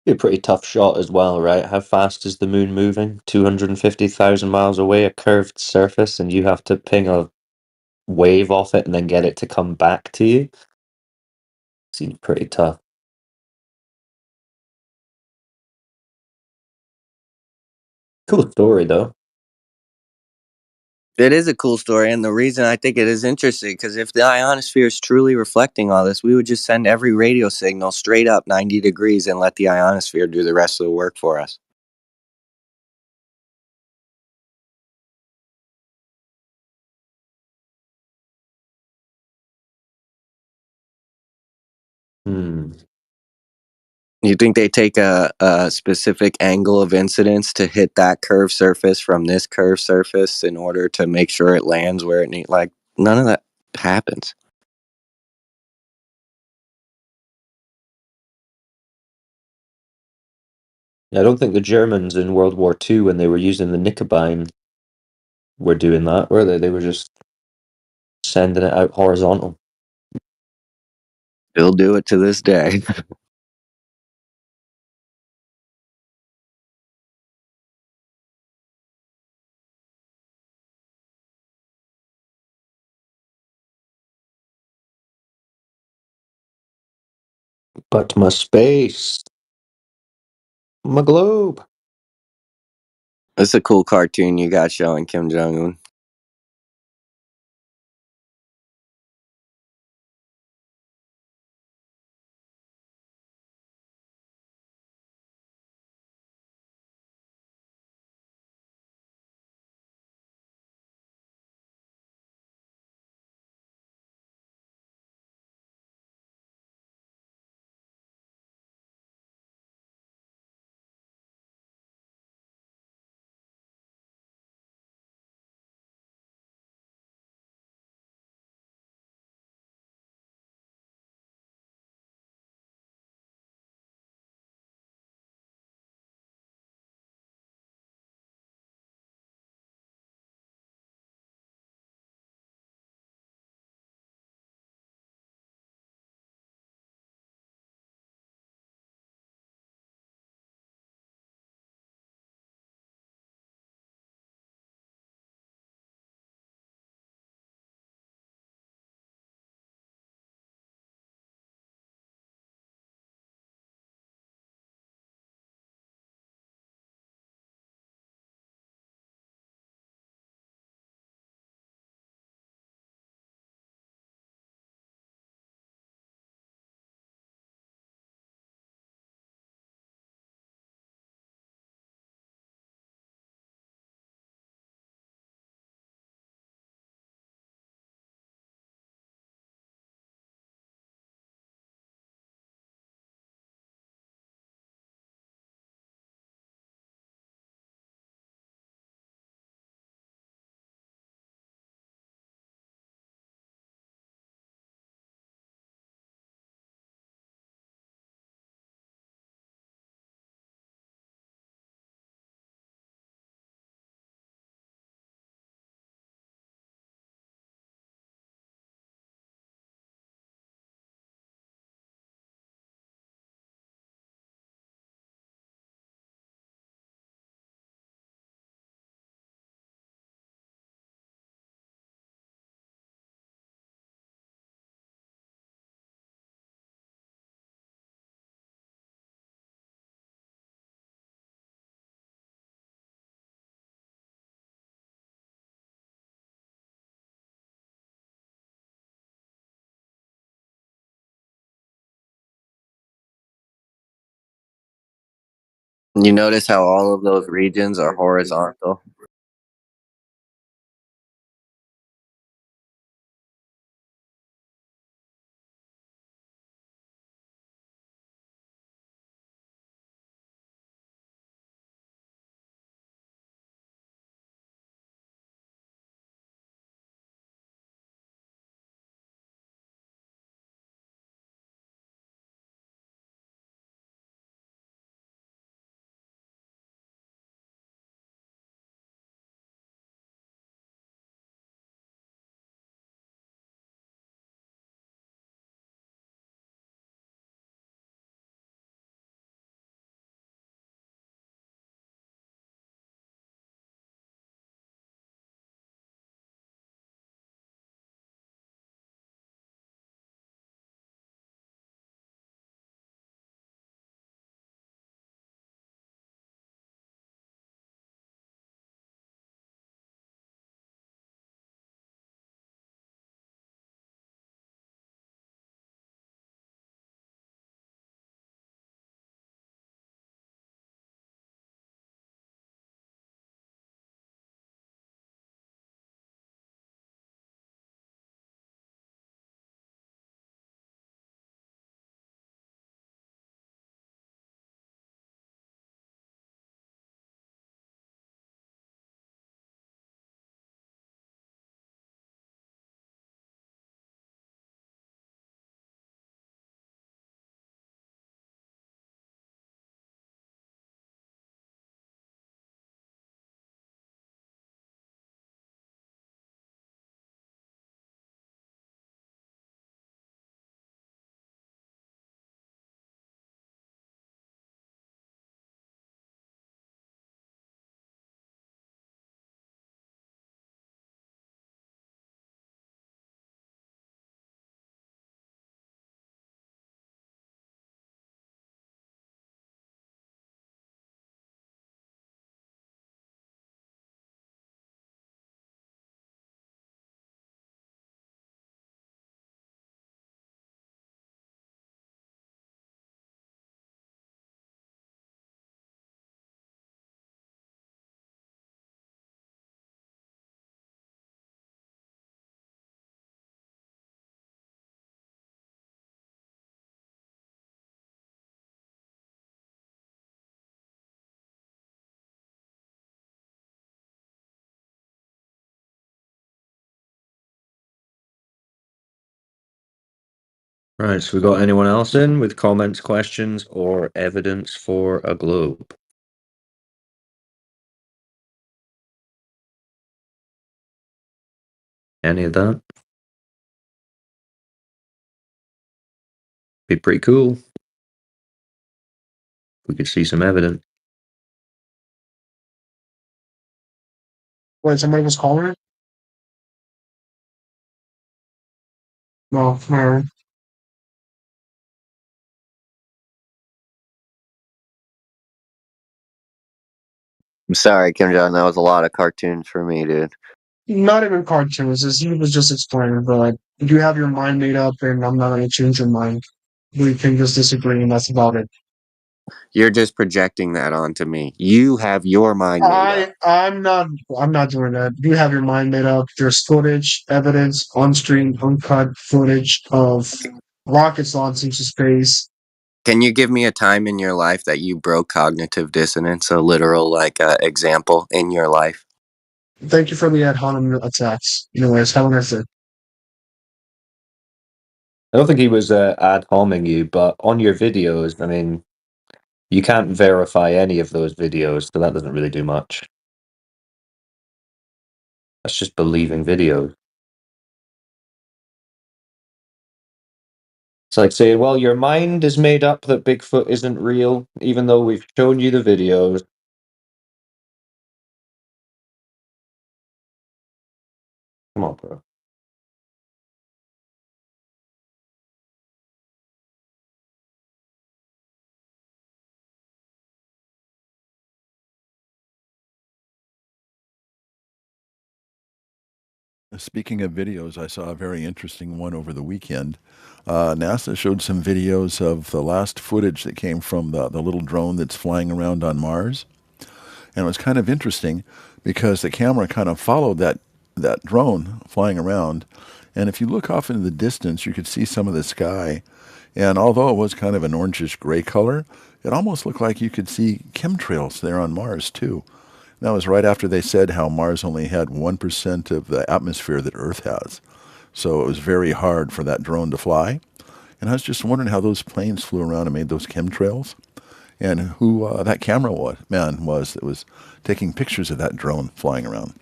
Be a pretty tough shot as well, right? How fast is the moon moving? 250,000 miles away, a curved surface, and you have to ping a wave off it and then get it to come back to you? Seems pretty tough. Cool story, though. It is a cool story, and the reason I think it is interesting, because if the ionosphere is truly reflecting all this, we would just send every radio signal straight up 90 degrees and let the ionosphere do the rest of the work for us. You think they take a specific angle of incidence to hit that curved surface from this curved surface in order to make sure it lands where it needs? Like, none of that happens. I don't think the Germans in World War II, when they were using the Knickerbein, were doing that, were they? They were just sending it out horizontal. Still do it to this day. But my space, my globe. That's a cool cartoon you got showing Kim Jong Un. You notice how all of those regions are horizontal? Right, so we got anyone else in with comments, questions, or evidence for a globe? Any of that? Be pretty cool. We could see some evidence. Wait, somebody was calling it? No, no. I'm sorry, Kim Jong. That was a lot of cartoons for me, dude. Not even cartoons. He was just explaining, but like, you have your mind made up, and I'm not going to change your mind. We can just disagree, and that's about it. You're just projecting that onto me. You have your mind made up. I'm not doing that. You have your mind made up. There's footage, evidence, on-screen, uncut footage of rockets launching to space. Can you give me a time in your life that you broke cognitive dissonance? A literal example in your life. Thank you for the ad hominem attacks. Anyways, have a nice day. I don't think he was ad homing you, but on your videos, I mean, you can't verify any of those videos, so that doesn't really do much. That's just believing videos. It's like saying, well, your mind is made up that Bigfoot isn't real, even though we've shown you the videos. Come on, bro. Speaking of videos, I saw a very interesting one over the weekend. NASA showed some videos of the last footage that came from the little drone that's flying around on Mars. And it was kind of interesting because the camera kind of followed that drone flying around. And if you look off into the distance, you could see some of the sky. And although it was kind of an orangish gray color, it almost looked like you could see chemtrails there on Mars, too. That was right after they said how Mars only had 1% of the atmosphere that Earth has. So it was very hard for that drone to fly. And I was just wondering how those planes flew around and made those chemtrails, and who that camera man was that was taking pictures of that drone flying around.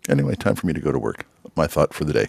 Anyway, time for me to go to work. My thought for the day.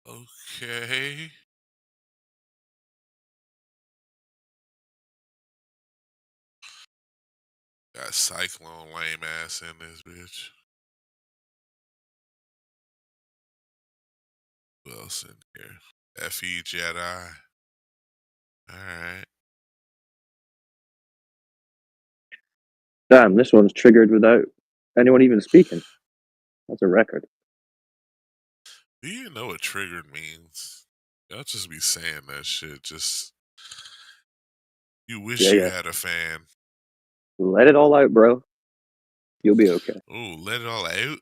Okay. Got Cyclone lame ass in this bitch. Who else in here? FE Jedi. Alright. Damn, this one's triggered without anyone even speaking. That's a record. Do you know what triggered means? Y'all just be saying that shit. Just you wish Yeah, you yeah. had a fan. Let it all out, bro. You'll be okay. Ooh, let it all out?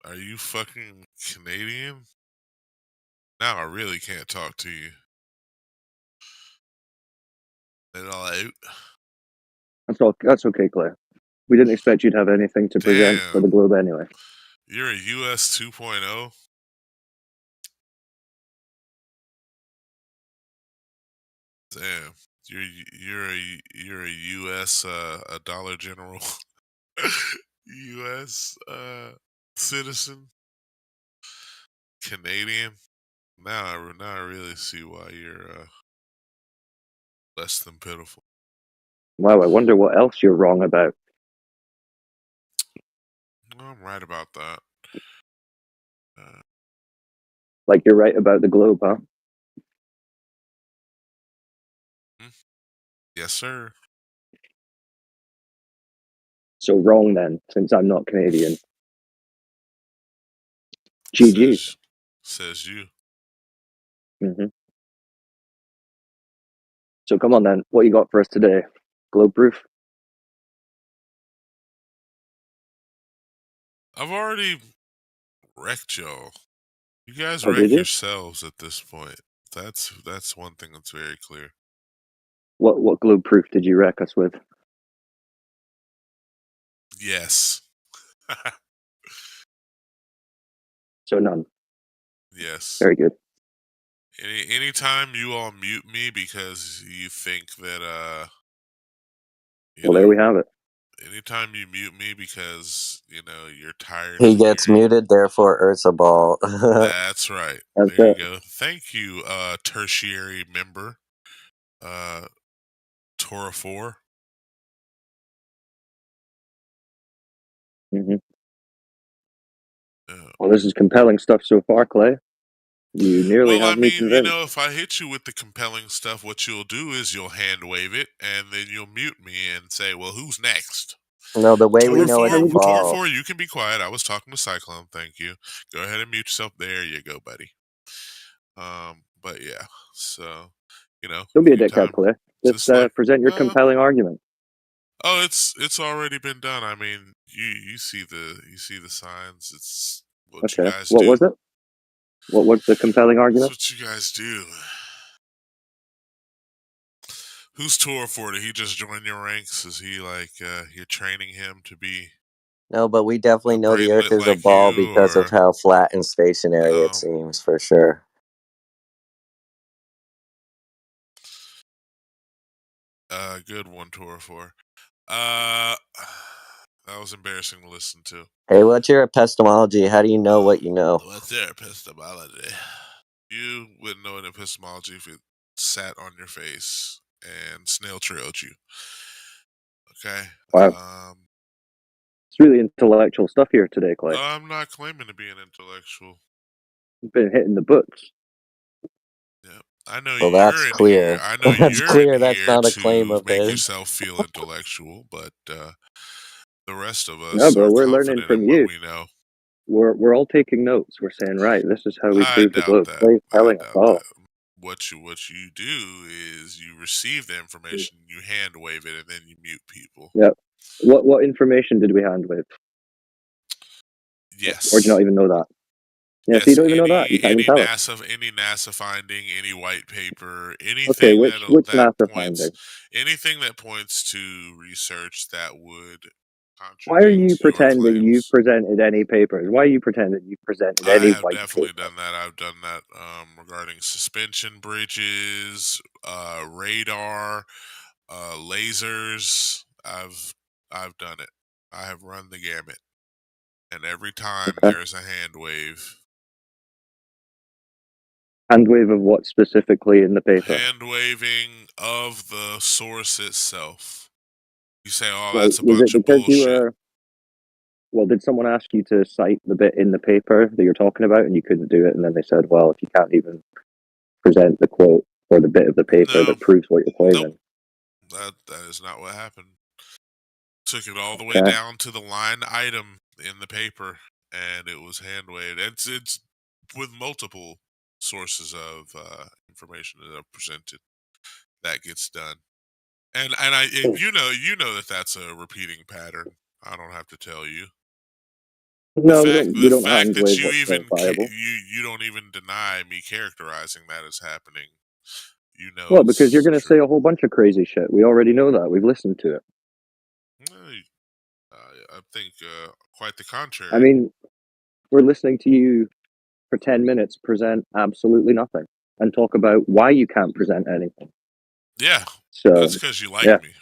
Are you fucking Canadian? Now I really can't talk to you. Let it all out? That's okay, Claire. We didn't expect you to have anything to present for the Damn. globe anyway. You're a US 2.0? Damn. You're a US a Dollar General US citizen? Canadian? Now I really see why you're less than pitiful. Wow, I wonder what else you're wrong about. I'm right about that. Like you're right about the globe, huh? Yes, sir. So wrong then, since I'm not Canadian. GG. Says you. Mm-hmm. So come on then, what you got for us today? Globe proof? I've already wrecked y'all. You guys Oh, wreck did you? yourselves at this point. That's one thing that's very clear. What globe proof did you wreck us with? Yes. So none. Yes. Very good. Anytime you all mute me because you think that Well, there we have it. anytime you mute me because you're tired He of gets hearing. muted, therefore Ursa Ball. That's right. That's there it. you go. Thank you, tertiary member, Tora 4. Mm-hmm. Well, this is compelling stuff so far, Clay. You nearly Well, I have me mean, convinced. if I hit you with the compelling stuff, what you'll do is you'll hand wave it, and then you'll mute me and say, "Well, who's next?" No, the way we know it's Tor Ball. 4, you can be quiet. I was talking to Cyclone. Thank you. Go ahead and mute yourself. There you go, buddy. But yeah, so Don't be a anytime, dickhead, Clay. Just like, present your compelling argument. oh, it's already been done. I mean, you see the signs. It's what you Okay. guys What do. was it? What was the compelling argument? That's what you guys do. Who's Tor 4? Did he just join your ranks? Is he like you're training him to be? No, but we definitely know the Earth brainlet is a like ball you, because of or how flat and stationary it seems, for sure. good one, Tor 4. That was embarrassing to listen to. Hey, what's your epistemology? How do you know what you know? What's their epistemology? You wouldn't know an epistemology if it sat on your face and snail trailed you. Okay. Wow. It's really intellectual stuff here today, Clay. I'm not claiming to be an intellectual. You've been hitting the books. Yeah, I know Well, you're that's in clear. here. I know That's you're clear. in That's here not a claim to of make his. yourself feel intellectual, but the rest of No, us bro, are we're learning confident from in what you. we know. We're all taking notes. We're saying, right, this is how we I prove the doubt globe. that. Clay's telling us all. What you do is you receive the information, you hand wave it, and then you mute people. Yep. What information did we hand with? Yes. Or do you not even know that? Yeah, Yes, so you don't even know that. You can't any even tell us. NASA finding, any white paper, anything Okay, which that NASA points, finding? anything that points to research that would Why are you contradict your pretending claims. you've presented any papers? Why are you pretending you've presented I any have white definitely paper? done that. I've done that regarding suspension bridges, radar, lasers. I've done it. I have run the gamut, and every time Okay. there's a hand wave. Hand wave of what specifically in the paper? Hand waving of the source itself. You say, "Oh, Well, that's a was it bunch of because you bullshit." were? Well, did someone ask you to cite the bit in the paper that you're talking about, and you couldn't do it, and then they said, "Well, if you can't even present the quote or the bit of the paper No. that proves what you're claiming," That is not what happened. Took it all the way Okay. down to the line item in the paper, and it was hand waved. It's with multiple sources of information that are presented that gets done. And you know that that's a repeating pattern. I don't have to tell you. No, The we don't fact hand that wave you what's even verifiable. you don't even deny me characterizing that as happening. You know, Well, because you're it's going to say a whole bunch of crazy shit. We already know that. We've listened to it. I think quite the contrary. I mean, we're listening to you for 10 minutes present absolutely nothing and talk about why you can't present anything. Yeah, So that's because you like yeah, me.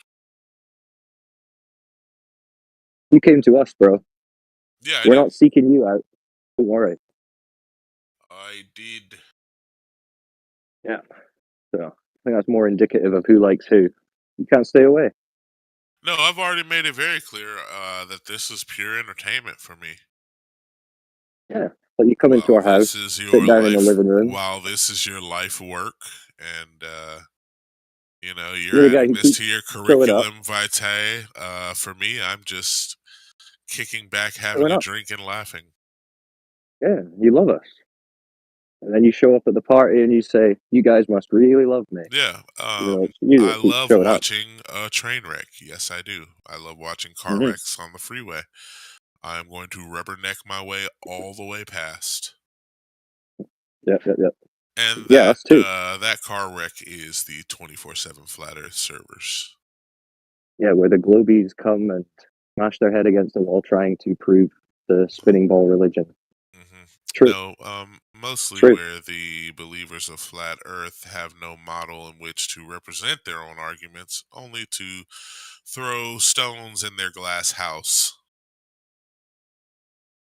you came to us, bro. Yeah, I We're did. not seeking you out. Don't worry. I did. Yeah. So I think that's more indicative of who likes who. You can't stay away. No, I've already made it very clear that this is pure entertainment for me. Yeah. But you come into our house, sit down in the living room. While this is your life work, and You're you're the guy adding who this keeps to your showing up. curriculum vitae. For me, I'm just kicking back, having Showing a up. drink, and laughing. Yeah, you love us. And then you show up at the party and you say, "You guys must really love me." Yeah, Even though it's you I that keeps love showing up. watching a train wreck. Yes, I do. I love watching car Mhm. wrecks on the freeway. I am going to rubberneck my way all the way past. Yep. And Yeah, us too. that car wreck is the 24/7 Flat Earth servers. Yeah, where the Globies come and smash their head against the wall trying to prove the spinning ball religion. True. No, mostly True. where the believers of Flat Earth have no model in which to represent their own arguments, only to throw stones in their glass house.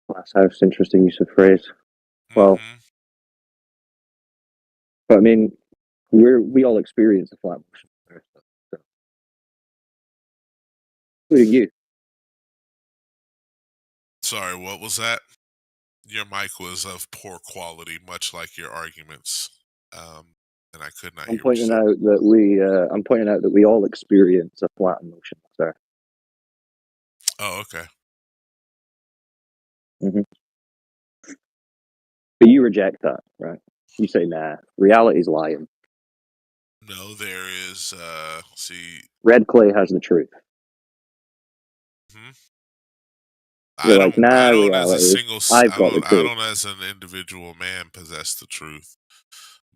Glass house, interesting use of phrase. Well, Mm-hmm. but I mean, we all experience the flat motion, so. Including you. Sorry, what was that? Your mic was of poor quality, much like your arguments, and I could not I'm hear what you pointing said. out that we all experience a flat motion, sir. Oh, okay. Mm-hmm. But you reject that, right? You say, "Nah, reality's lying." No, there is. See, Red Clay has the truth. You're like, "Nah, I don't reality. I've got the I truth." don't as an individual man possess the truth,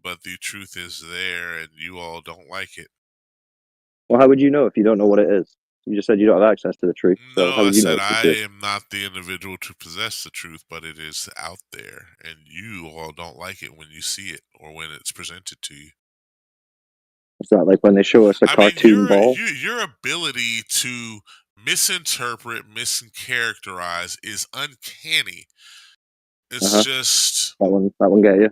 but the truth is there, and you all don't like it. Well, how would you know if you don't know what it is? You just said you don't have access to the truth. So No, how I would you know said it's the I truth? am not the individual to possess the truth, but it is out there, and you all don't like it when you see it or when it's presented to you. It's not like when they show us a cartoon ball. Your ability to misinterpret, mischaracterize is uncanny. It's just that one get you.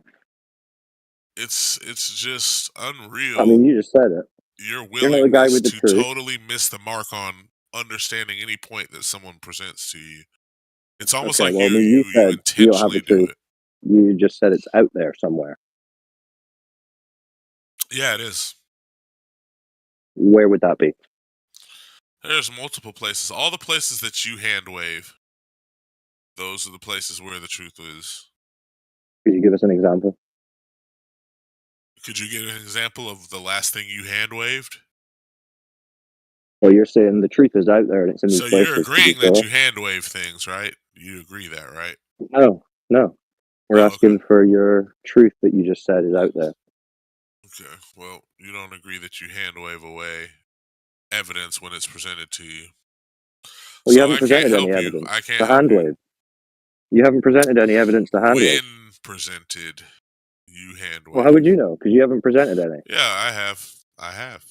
it's just unreal. I mean, you just said it. Your You're not the guy willingness with the to truth. totally miss the mark on understanding any point that someone presents to you. It's almost Okay, like well, I mean, you said you don't have the intentionally do truth. it. You just said it's out there somewhere. Yeah, it is. Where would that be? There's multiple places. All the places that you hand wave, those are the places where the truth is. Could you give us an example? Could you give an example of the last thing you hand waved? Well, you're saying the truth is out there and it's in these So places. you're agreeing that you hand wave things, right? You agree that, right? No. We're asking for your truth that you just said is out there. Okay. Well, you don't agree that you hand wave away evidence when it's presented to you. Well, you haven't presented any evidence. I can't The help hand you. wave. You haven't presented any evidence to hand wave. When presented, you hand wave. Well, how would you know? Because you haven't presented any. Yeah, I have.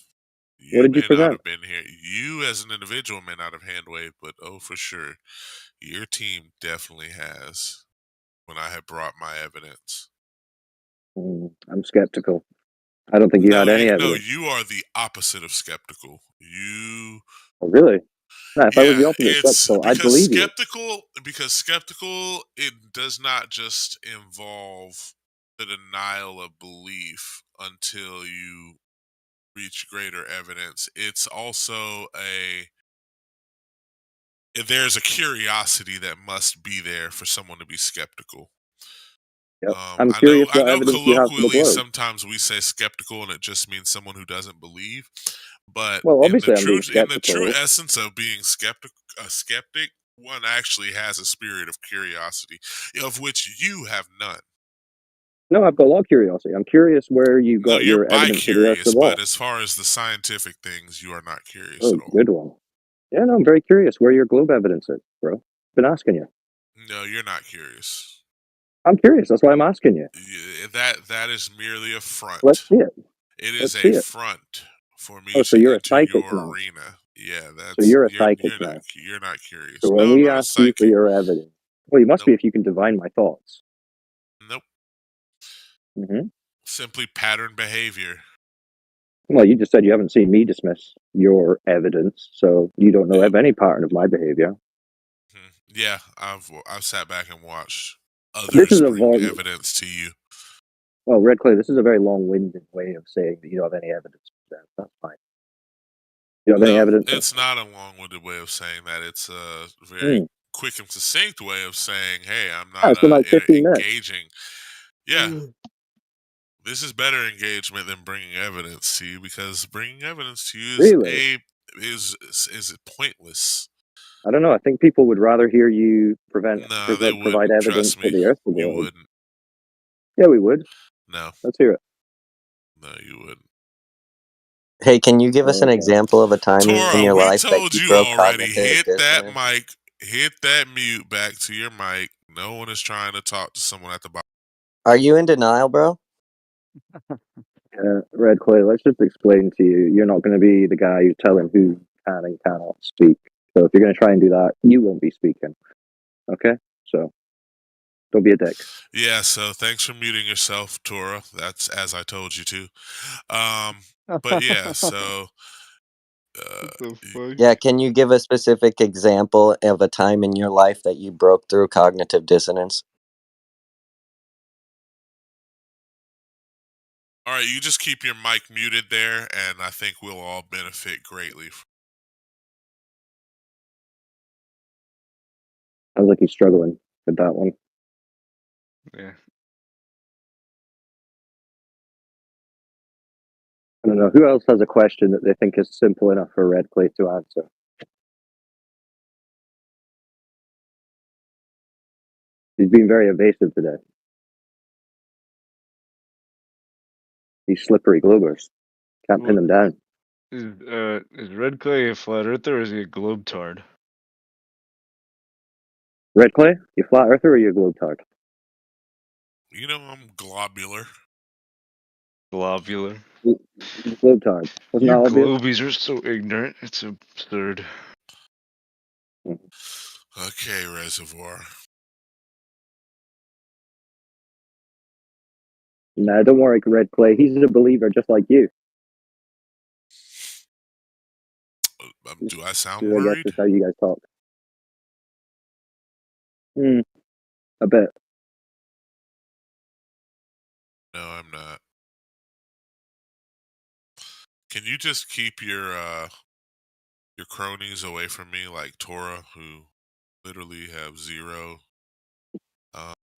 What did you may not present? have been here. You, as an individual, may not have hand waved, but for sure, your team definitely has. When I have brought my evidence. I'm skeptical. I don't think you had any No, evidence. you are the opposite of skeptical. You. Oh, really? No, if I was Yeah, the opposite of it's skeptical, I'd believe you. because skeptical, it does not just involve the denial of belief until you reach greater evidence. It's also there's a curiosity that must be there for someone to be skeptical. Yep. I'm curious what evidence you have for the Colloquially globe. sometimes we say skeptical and it just means someone who doesn't believe. But Well, in the obviously, I'm being true skeptical. essence of being a skeptic, one actually has a spirit of curiosity, of which you have none. No, I've got a lot of curiosity. I'm curious where you No, got you're your evidence for the Earth bi-curious, revolve. but as far as the scientific things, you are not curious Oh, at all. good one. Yeah, no, I'm very curious where your globe evidence is, bro. Been asking you. No, you're not curious. I'm curious. That's why I'm asking you. That is merely a front. Let's see it. It Let's is see a it. front for me Oh, so to you're a enter psychic your now. arena. Yeah, So you're a psychic you're not curious. So No, when I'm we not a ask you for psychic. your evidence, well, you must be if you can divine my thoughts. Nope. Mm-hmm. Simply pattern behavior. Well, you just said you haven't seen me dismiss your evidence, so you don't know of any pattern of my behavior. Yeah, I've sat back and watched This others is a bring volume. evidence to you. Well, Red Clay, this is a very long-winded way of saying that you don't have any evidence for that. That's fine. You don't have any evidence? It's not a long-winded way of saying that. It's a very quick and succinct way of saying, "Hey, I'm not It's been like 15 minutes. engaging." Yeah, this is better engagement than bringing evidence to you because bringing evidence to you is pointless. I don't know. I think people would rather hear you provide wouldn't. evidence Trust for me, the Earth to you globe. wouldn't. Yeah, we would. No. Let's hear it. No, you wouldn't. Hey, can you give us an example of a time in Toro, your we life that told you you broke already. cognitive Hit that dissonance? mic. Hit that mute back to your mic. No one is trying to talk to someone at the bottom. Are you in denial, bro? Red Clay, let's just explain to you. You're not going to be the guy who's telling who can and cannot speak. So if you're going to try and do that, you won't be speaking. Okay? So don't be a dick. Yeah, so thanks for muting yourself, Tora. That's as I told you to. But yeah, so Yeah, can you give a specific example of a time in your life that you broke through cognitive dissonance? all right, you just keep your mic muted there, and I think we'll all benefit greatly. Sounds like he's struggling with that one. Yeah. I don't know. Who else has a question that they think is simple enough for Red Clay to answer? He's been very evasive today. These slippery globers. Can't pin them down. Is Red Clay a flat earther or is he a globetard? Red Clay, you flat earther or you a globetard? You know, I'm globular. Globular. Globetard. Wasn't You that obvious? globies are so ignorant. It's absurd. Okay, Reservoir. Nah, don't worry, Red Clay. He's a believer just like you. Do I sound I guess worried? that's how you guys talk. A bit. No, I'm not. Can you just keep your cronies away from me, like Tora, who literally have zero?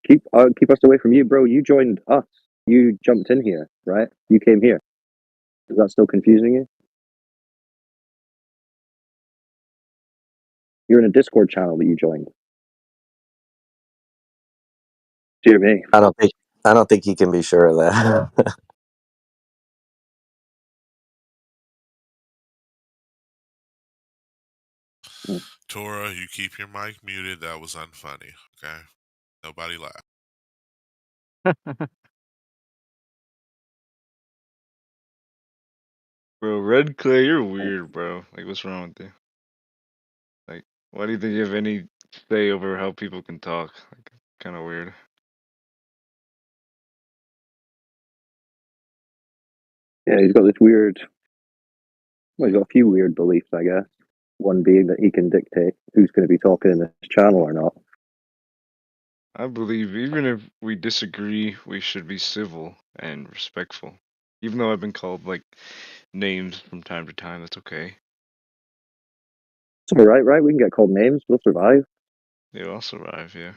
Keep us away from you, bro. You joined us. You jumped in here, right? You came here. Is that still confusing you? You're in a Discord channel that you joined. Dear me. I don't think you can be sure of that. Tora, you keep your mic muted. That was unfunny. Okay, nobody laugh. Bro, Red Clay, you're weird, bro. Like, what's wrong with you? Like, why do you think you have any say over how people can talk? Like, kind of weird. Yeah, he's got this weird. Well, he's got a few weird beliefs, I guess. One being that he can dictate who's going to be talking in this channel or not. I believe even if we disagree, we should be civil and respectful. Even though I've been called like names from time to time, that's okay. It's all right? We can get called names. We'll survive. Yeah, I'll survive. Yeah,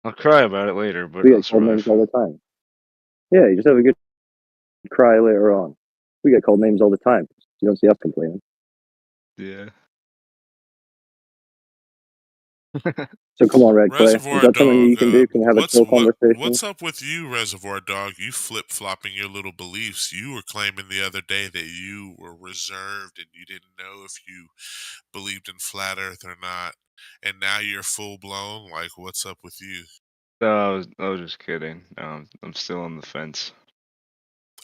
I'll cry about it later, but We I'll get called names survive. all the time. Yeah, you just have a good cry later on. We get called names all the time. You don't see us complaining. Yeah. So come on, Red Clay. Is Reservoir that something you Dog, can do? Can we have a chill conversation? what's up with you, Reservoir Dog? You flip flopping your little beliefs. You were claiming the other day that you were reserved and you didn't know if you believed in flat Earth or not, and now you're full blown. Like, what's up with you? No, I was just kidding. I'm still on the fence.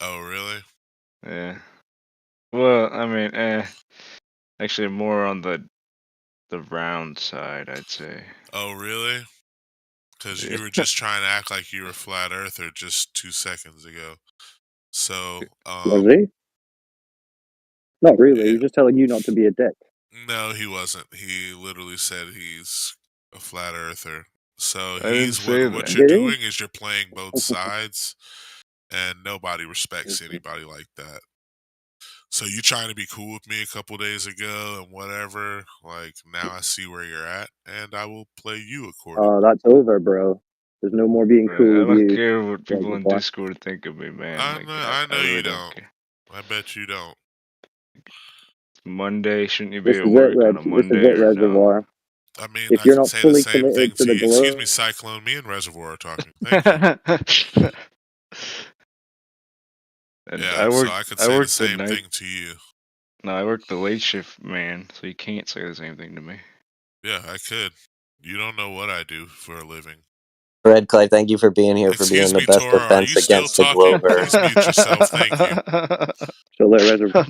Oh, really? Yeah. Well, I mean, actually, more on the round side, I'd say. Oh, really? Because Yeah. you were just trying to act like you were a flat earther just 2 seconds ago. So, Was he? Not really. He's just telling you not to be a dick. no, he wasn't. He literally said he's a flat earther. So I didn't he's say what that. you're Did he? doing is you're playing both sides, and nobody respects anybody like that. So you trying to be cool with me a couple days ago and whatever. Like, now I see where you're at, and I will play you accordingly. That's over, bro. There's no more being Right, cool I with don't you. care what people in Reservoir. Discord think of me, man. I Like, know, I I know really you don't don't. care. I bet you don't. Monday, shouldn't you be This at is it, work Red. on a This is Monday it, or no? Reservoir. I mean, If I you're can not say the fully same thing committed to to the you. Excuse globe, me, Cyclone. Me and Reservoir are talking. Thank you. And Yeah, so I could I say the work the same night. thing to you. No, I work the late shift, man. So you can't say the same thing to me. Yeah, I could. You don't know what I do for a living. Red Clay, thank you for being here, for being Excuse the me, best Tora, are you defense still against the talking? Glober. Please mute yourself. Thank you. so let Reservoir.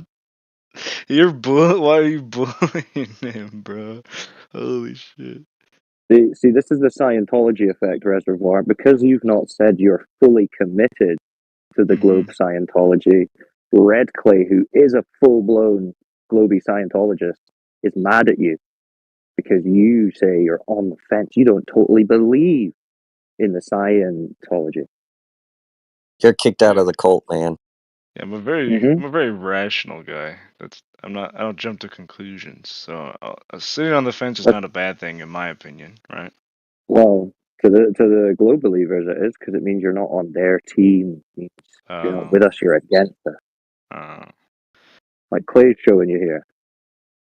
Why are you bullying him, bro? Holy shit. See, this is the Scientology effect, Reservoir. Because you've not said you're fully committed to the globe Scientology, Red Clay, who is a full-blown globy Scientologist, is mad at you because you say you're on the fence. You don't totally believe in the Scientology. You're kicked out of the cult, man. Yeah, I'm Mm-hmm. a very rational guy. I don't jump to conclusions. So sitting on the fence is not a bad thing, in my opinion, right? Well, to the globe believers, it is because it means you're not on their team. It means you're not with us. You're against us. Like Clay's showing you here.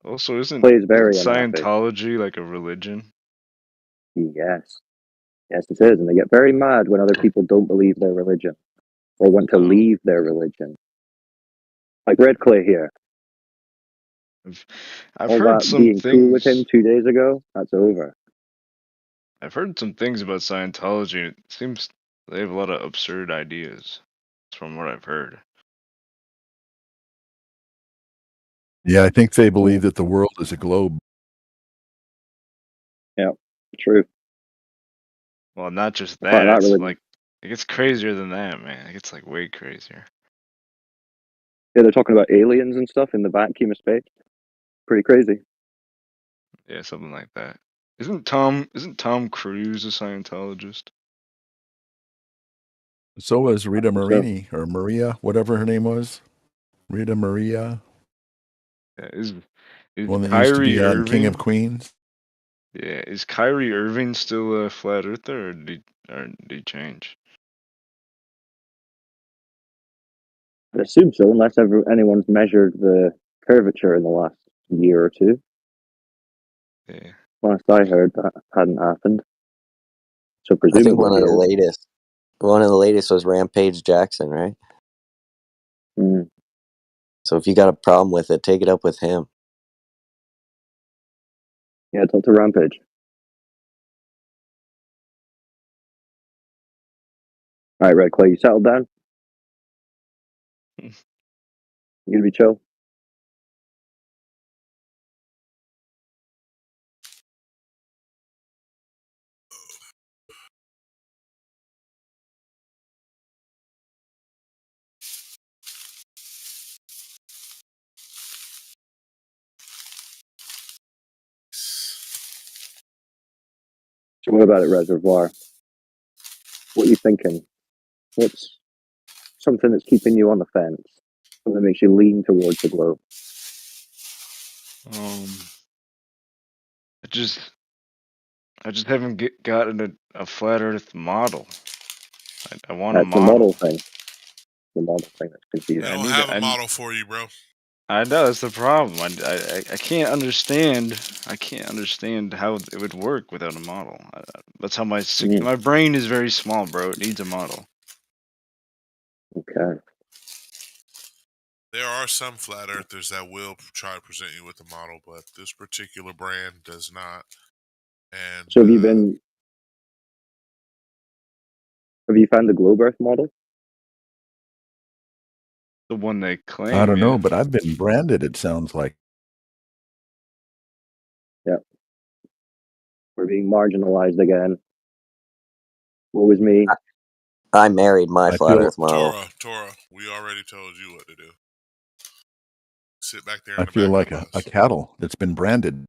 Also, isn't Clay's very unhappy. Scientology like a religion? Yes, yes, it is, and they get very mad when other people don't believe their religion or want to leave their religion. Like Red Clay here. I've All heard that some being cool with him things. 2 days ago, that's over. I've heard some things about Scientology. It seems they have a lot of absurd ideas, from what I've heard. Yeah, I think they believe that the world is a globe. Yeah, true. Well, not just Part of that. that It's religion. like it gets crazier than that, man. It gets like way crazier. Yeah, they're talking about aliens and stuff in the vacuum of space. Pretty crazy. Yeah, something like that. Isn't Tom Cruise a Scientologist? So was Rita So- Marini or Maria, whatever her name was. Rita Maria, Yeah, is one that used to Kyrie be on King of Irving? Queens. Yeah, is Kyrie Irving still a flat earther, or did he change? I assume so, unless anyone's measured the curvature in the last year or two. Yeah. Last I heard, that hadn't happened. So I think presumably one of it the is. latest was Rampage Jackson, right? Mm. So if you got a problem with it, take it up with him. Yeah, talk to Rampage. All right, Red Clay, you settled down? You gonna be chill? So what about it, Reservoir? What are you thinking? What's something that's keeping you on the fence? Something that makes you lean towards the globe? I just haven't gotten a flat Earth model. I want a That's the model. model thing. The model thing that's confusing. I don't have a model for you, bro. I know that's the problem. I can't understand. I can't understand how it would work without a model. That's how my brain is very small, bro. It needs a model. Okay. There are some flat earthers that will try to present you with a model, but this particular brand does not. And So have you found the globe Earth model? The one they claim. I don't know, yeah. but I've been branded, it sounds like. Yeah. We're being marginalized again. What was me? I married my I flat feel- Earth model. Tora, we already told you what to do. Sit back there I in the feel back like of the a bus. cattle that's been branded.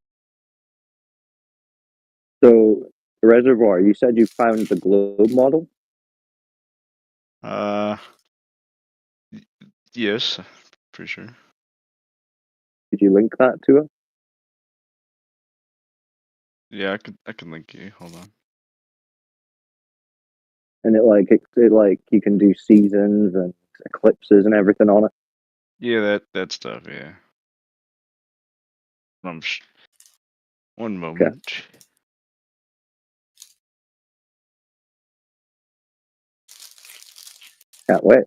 So, Reservoir, you said you found the globe model? Yes, for sure. Did you link that to it? Yeah, I can link you. Hold on. And it like you can do seasons and eclipses and everything on it. Yeah, that stuff. Yeah. One moment. Can't wait.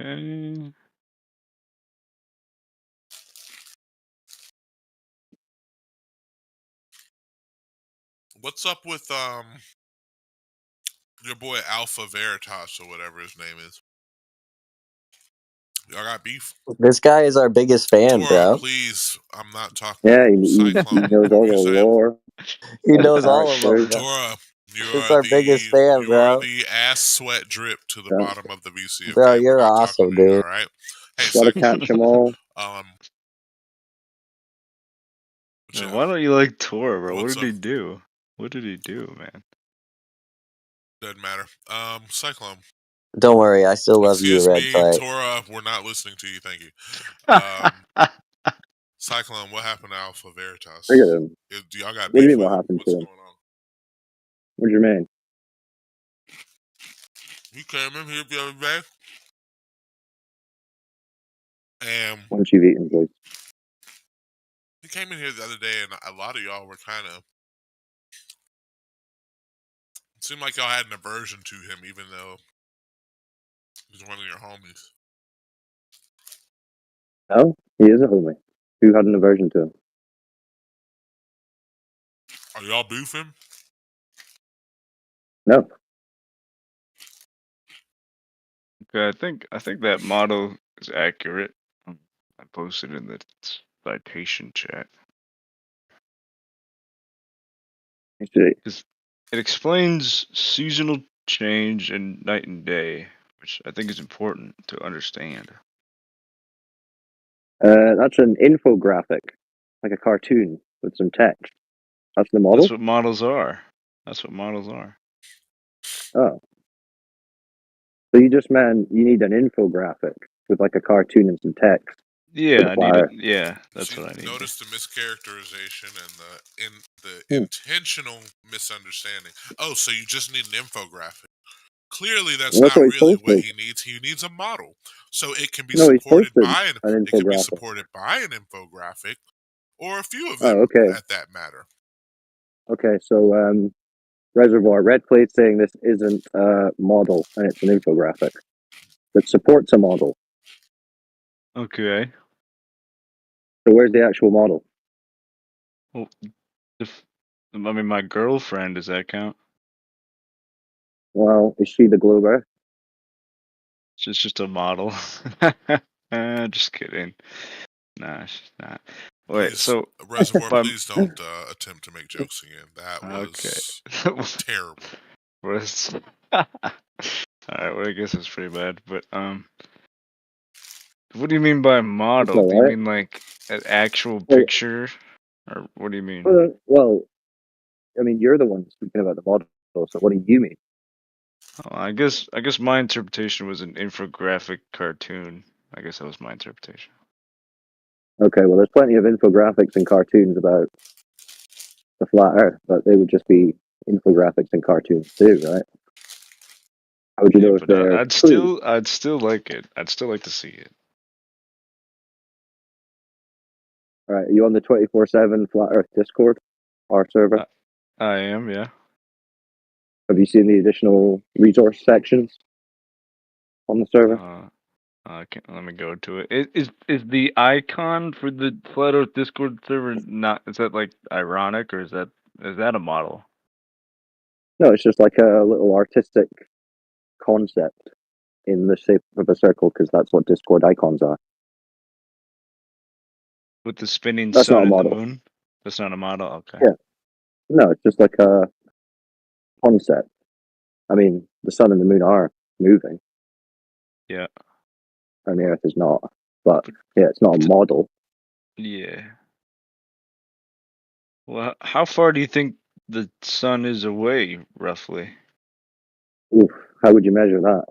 Okay. What's up with your boy Alpha Veritas or whatever his name is? Y'all got beef? This guy is our biggest fan, Tora, bro. please. I'm not talking. Yeah, he Cyclone. knows all the lore. He knows all of them. characters. Bro. Tora, you He's are our biggest fan, you are bro. the ass sweat drip to the Yeah. bottom of the VCFK. Bro, We're you're not awesome, talking to you, dude. all right? Hey, Gotta Cyclone. catch them all. Man, why don't you like Tor, bro? What's What did he do? What did he do, man? Doesn't matter. Cyclone. Don't worry, I still love you, Excuse Red me, Fight. Tora. We're not listening to you. Thank you. Cyclone, what happened to Alpha Veritas? Look at him. Do y'all got What do you beef mean with what him? happened What's to him? going on? What do you mean? He came in here the other day, and Once you've eaten, please. he came in here the other day, and a lot of y'all were kind of. It seemed like y'all had an aversion to him, even though he's one of your homies. No, he is a homie. Who had an aversion to him? Are y'all beefing? No. Okay, I think that model is accurate. I posted in the citation chat. Because it explains seasonal change and night and day, which I think is important to understand. That's an infographic, like a cartoon with some text. That's the model? That's what models are. That's what models are. Oh. So you just meant you need an infographic with like a cartoon and some text. Yeah, I need it. Yeah, that's what I need. Notice the mischaracterization and the intentional misunderstanding. Oh, so you just need an infographic. Clearly, that's That's not what he's really what posted. he needs. He needs a model, so it can be No, he's supported posted by an it can be infographic. supported by an infographic, or a few of Oh, them okay. at that matter. Okay, so Reservoir Red Plate saying this isn't a model and it's an infographic that supports a model. Okay. So where's the actual model? Well, I mean, my girlfriend, does that count? Well, is she the globe Earth? She's just a model. Just kidding. Nah, she's not. Wait, Please, so Reservoir, but- please don't attempt to make jokes again. That was terrible. Was all right. Well, I guess it's pretty bad. But what do you mean by model? Do you alright. mean like an actual Well, picture, or what do you mean? well, I mean, you're the one speaking about the model, so what do you mean? Oh, I guess my interpretation was an infographic cartoon. I guess that was my interpretation. Okay, well, there's plenty of infographics and cartoons about the flat Earth, but they would just be infographics and cartoons too, right? How would you know if But they're I'd true? still like it. I'd still like to see it. All right, are you on the 24/7 Flat Earth Discord, our server? I am, yeah. Have you seen the additional resource sections on the server? Let me go to it. Is the icon for the Flat Earth Discord server not? Is that like ironic, or is that a model? No, it's just like a little artistic concept in the shape of a circle because that's what Discord icons are. With the spinning That's not sun a and the model. moon? That's not a model? Okay. Yeah. No, it's just like a concept. I mean, the sun and the moon are moving, Yeah. and the Earth is not. But yeah, it's not a model. Yeah. Well, how far do you think the sun is away, roughly? Oof, how would you measure that?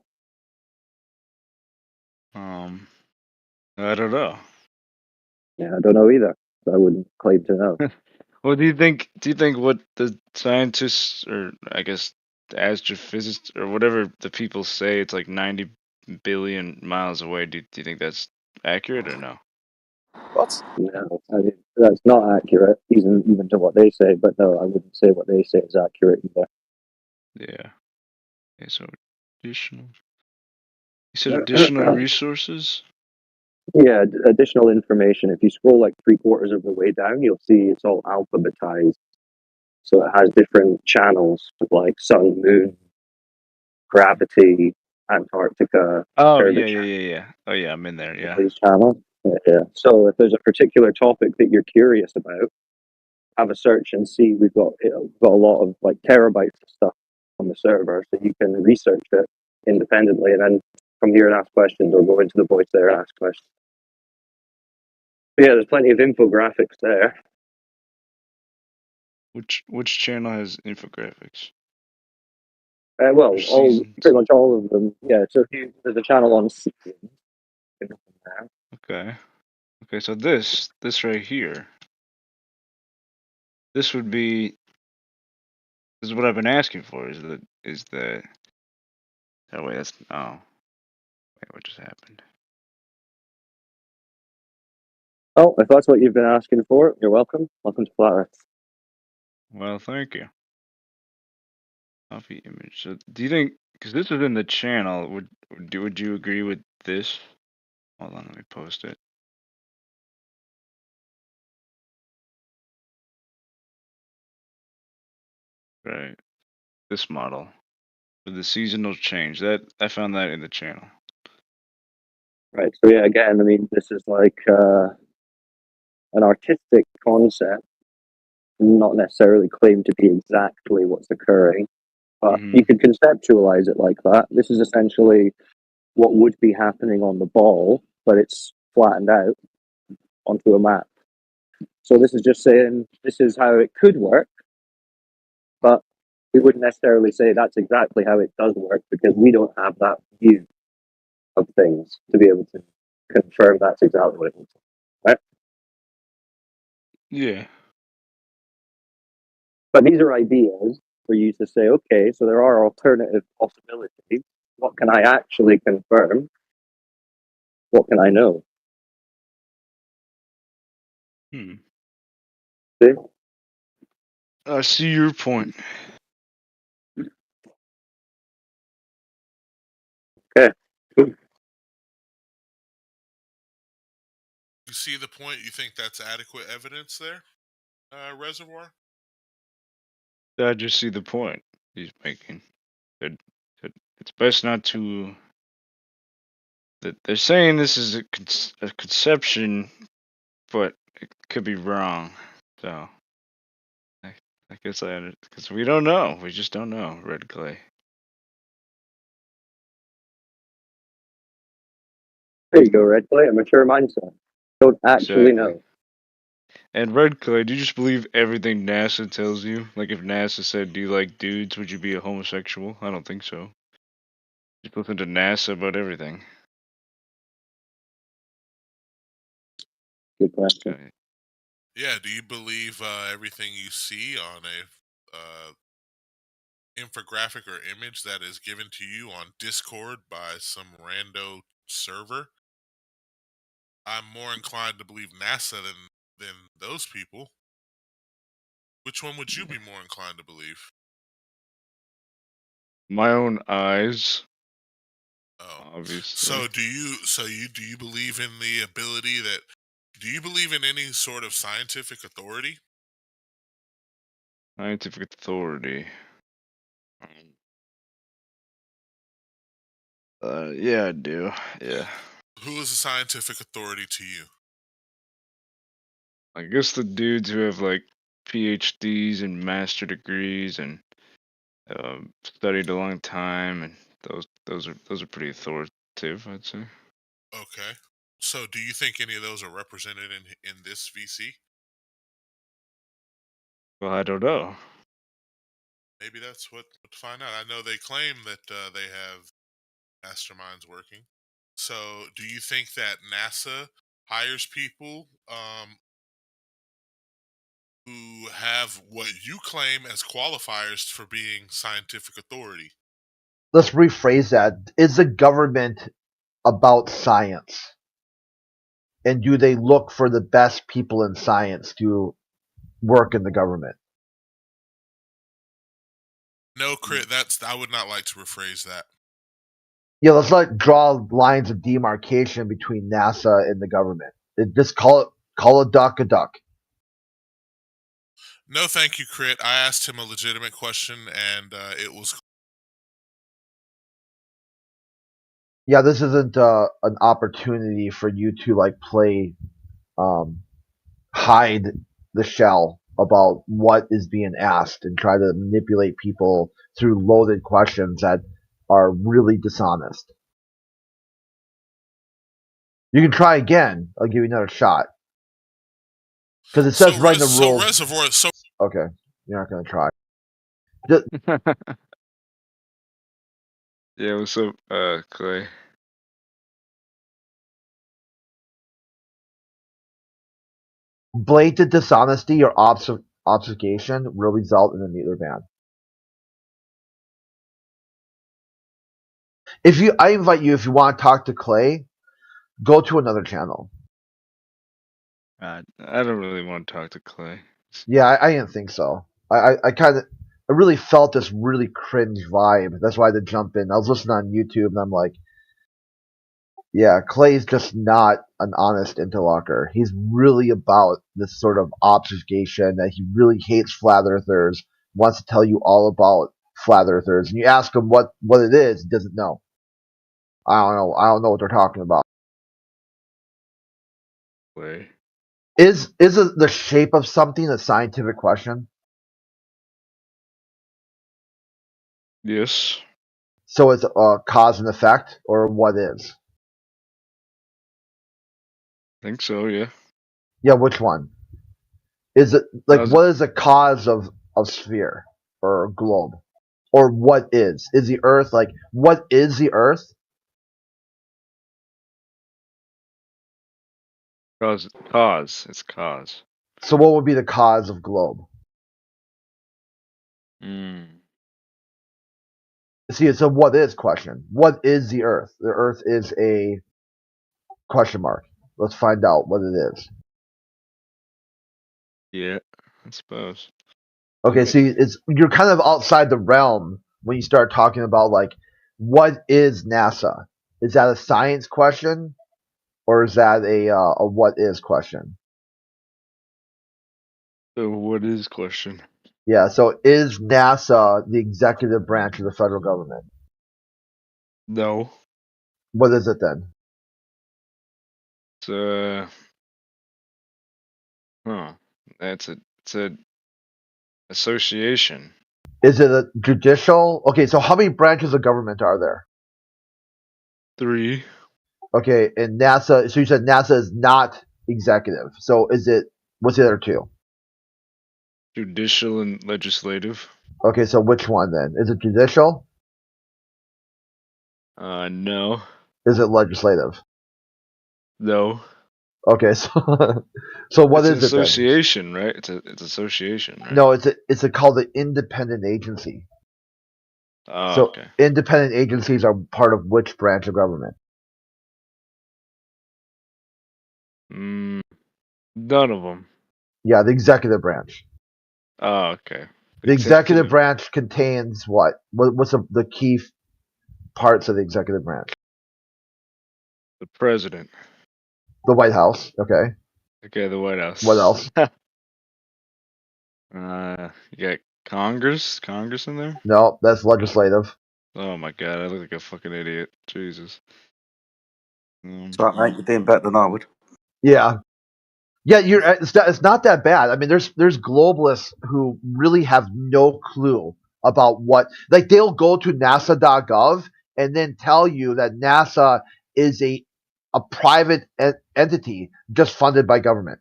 I don't know. Yeah, I don't know either. So I wouldn't claim to know. Well, do you think what the scientists, or I guess the astrophysicists, or whatever the people say, it's like 90 billion miles away? Do you think that's accurate or no? What? No, I mean, that's not accurate, even to what they say. But no, I wouldn't say what they say is accurate either. Yeah. Okay, so additional. You said additional resources? Yeah, additional information. If you scroll like 3/4 of the way down, you'll see it's all alphabetized. So it has different channels of like sun, moon, gravity, Antarctica, Oh curvature. yeah. Oh yeah, I'm in there. Yeah. These channels. Yeah. So if there's a particular topic that you're curious about, have a search and see. We've got a lot of like terabytes of stuff on the server, so you can research it independently, and then from here ask questions or go into the voice there and ask questions. But yeah, there's plenty of infographics there. Which channel has infographics? Well, Or pretty much all of them. Yeah. So there's a channel on seasons. Okay. Okay, so this right here. This would be. This is what I've been asking for. Is the. Oh wait, that's wait, what just happened? Oh, if that's what you've been asking for, you're welcome. Welcome to Flat Earth. Well, thank you. Copy image. So, do you think? Because this is in the channel. Would you agree with this? Hold on, let me post it. Right. This model with the seasonal change. That I found that in the channel. Right. So yeah, again, I mean, this is like an artistic concept, not necessarily claim to be exactly what's occurring, but you could conceptualize it like that. This is essentially what would be happening on the ball, but it's flattened out onto a map. So this is just saying this is how it could work, but we wouldn't necessarily say that's exactly how it does work because we don't have that view of things to be able to confirm that's exactly what it is. Right? Yeah. But these are ideas for you to say, okay, so there are alternative possibilities. What can I actually confirm? What can I know? See? I see your point. Okay. You see the point? You think that's adequate evidence there, Reservoir? I just see the point he's making. That it's best not to. That they're saying this is a conception, but it could be wrong. So, I guess because we don't know. We just don't know. Red Clay. There you go, Red Clay. A mature mindset. Don't actually know. And Red Clay, do you just believe everything NASA tells you? Like if NASA said, "Do you like dudes?" Would you be a homosexual? I don't think so. Just listen to NASA about everything. Good question. Okay. Yeah, do you believe everything you see on a infographic or image that is given to you on Discord by some rando server? I'm more inclined to believe NASA than those people. Which one would you be more inclined to believe? My own eyes. Oh, obviously. so do you believe in the ability that? Do you believe in any sort of scientific authority? Scientific authority. Yeah, I do. Yeah. Who is a scientific authority to you? I guess the dudes who have like PhDs and master degrees and studied a long time, and those are pretty authoritative, I'd say. Okay. So do you think any of those are represented in this VC? Well, I don't know. Maybe that's what to find out. I know they claim that they have masterminds working. So do you think that NASA hires people who have what you claim as qualifiers for being scientific authority? Let's rephrase that. Is the government about science? And do they look for the best people in science to work in the government? No, Crit, I would not like to rephrase that. Yeah, let's not draw lines of demarcation between NASA and the government. Just call a duck a duck. No, thank you, Crit. I asked him a legitimate question, and it was. Yeah, this isn't an opportunity for you to like play hide the shell about what is being asked and try to manipulate people through loaded questions that are really dishonest. You can try again. I'll give you another shot. Because it says right in the rules. Reservoir. Okay, you're not going to try. Yeah, what's up, Clay? Blatant dishonesty or obfuscation will result in a needler ban. I invite you, if you want to talk to Clay, go to another channel. I don't really want to talk to Clay. Yeah, I didn't think so. I really felt this really cringe vibe. That's why I had to jump in. I was listening on YouTube and I'm like, yeah, Clay's just not an honest interlocutor. He's really about this sort of obfuscation that he really hates flat earthers, wants to tell you all about flat earthers. And you ask him what it is, he doesn't know. I don't know what they're talking about. Clay. Is the shape of something a scientific question? Yes. So it's a cause and effect, or what is? I think so, yeah. Yeah, which one? Is it like what is the cause of sphere or globe? Or what is? Is the Earth like what is the Earth? Cause. It's cause. So what would be the cause of globe? See, it's a what is question. What is the Earth? The Earth is a question mark. Let's find out what it is. Yeah, I suppose. Okay, see, you're kind of outside the realm when you start talking about like what is NASA? Is that a science question, or is that a what is question? The what is question? Yeah, so is NASA the executive branch of the federal government? No. What is it then? It's it's a association. Is it a judicial? Okay, so how many branches of government are there? 3. Okay, and NASA. So you said NASA is not executive. So is it What's the other two? Judicial and legislative. Okay, so which one then? Is it judicial? No. Is it legislative? No. Okay, so so what It's is an it then? association, right? It's association, right? No, it's called the independent agency. Oh, So okay. independent agencies are part of which branch of government? None of them. Yeah, the executive branch. Oh, okay. The executive branch contains what? What's the key parts of the executive branch? The president. The White House. Okay. Okay, the White House. What else? You got Congress in there? No, that's legislative. Oh my god, I look like a fucking idiot. Jesus. It's like, mate, you're doing better than I would. Yeah. Yeah, it's not that bad. I mean, there's globalists who really have no clue about what, like, they'll go to NASA.gov and then tell you that NASA is a private entity just funded by government.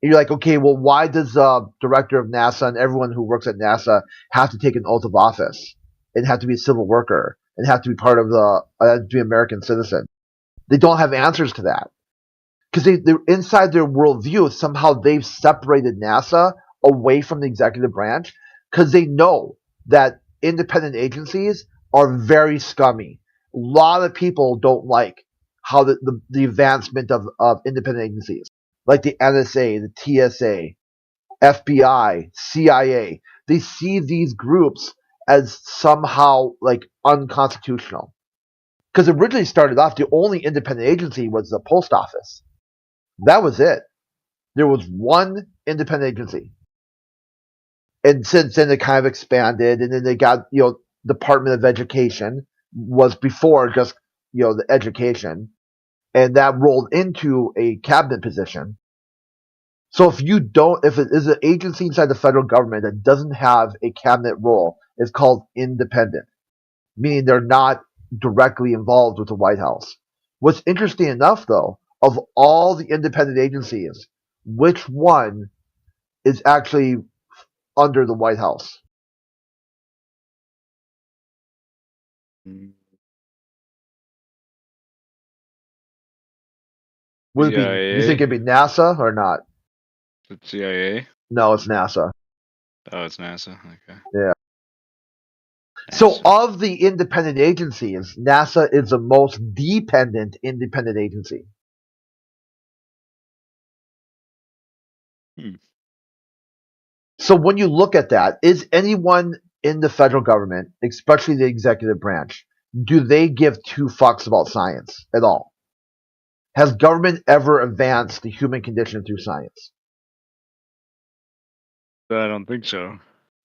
And you're like, okay, well, why does the director of NASA and everyone who works at NASA have to take an oath of office and have to be a civil worker and have to be part of to be an American citizen? They don't have answers to that. Because they're inside their worldview, somehow they've separated NASA away from the executive branch because they know that independent agencies are very scummy. A lot of people don't like how the advancement of independent agencies, like the NSA, the TSA, FBI, CIA, they see these groups as somehow like unconstitutional. Because originally started off, the only independent agency was the post office. That was it. There was one independent agency. And since then it kind of expanded, and then they got, Department of Education was before just, the education, and that rolled into a cabinet position. So if it is an agency inside the federal government that doesn't have a cabinet role, it's called independent, meaning they're not directly involved with the White House. What's interesting enough, though, of all the independent agencies, which one is actually under the White House? Would it be? You think it'd be NASA or not? The CIA? No, it's NASA. Oh, it's NASA. Okay. Yeah. So of the independent agencies, NASA is the most dependent independent agency. So when you look at that, is anyone in the federal government, especially the executive branch, do they give two fucks about science at all? Has government ever advanced the human condition through science? I don't think so.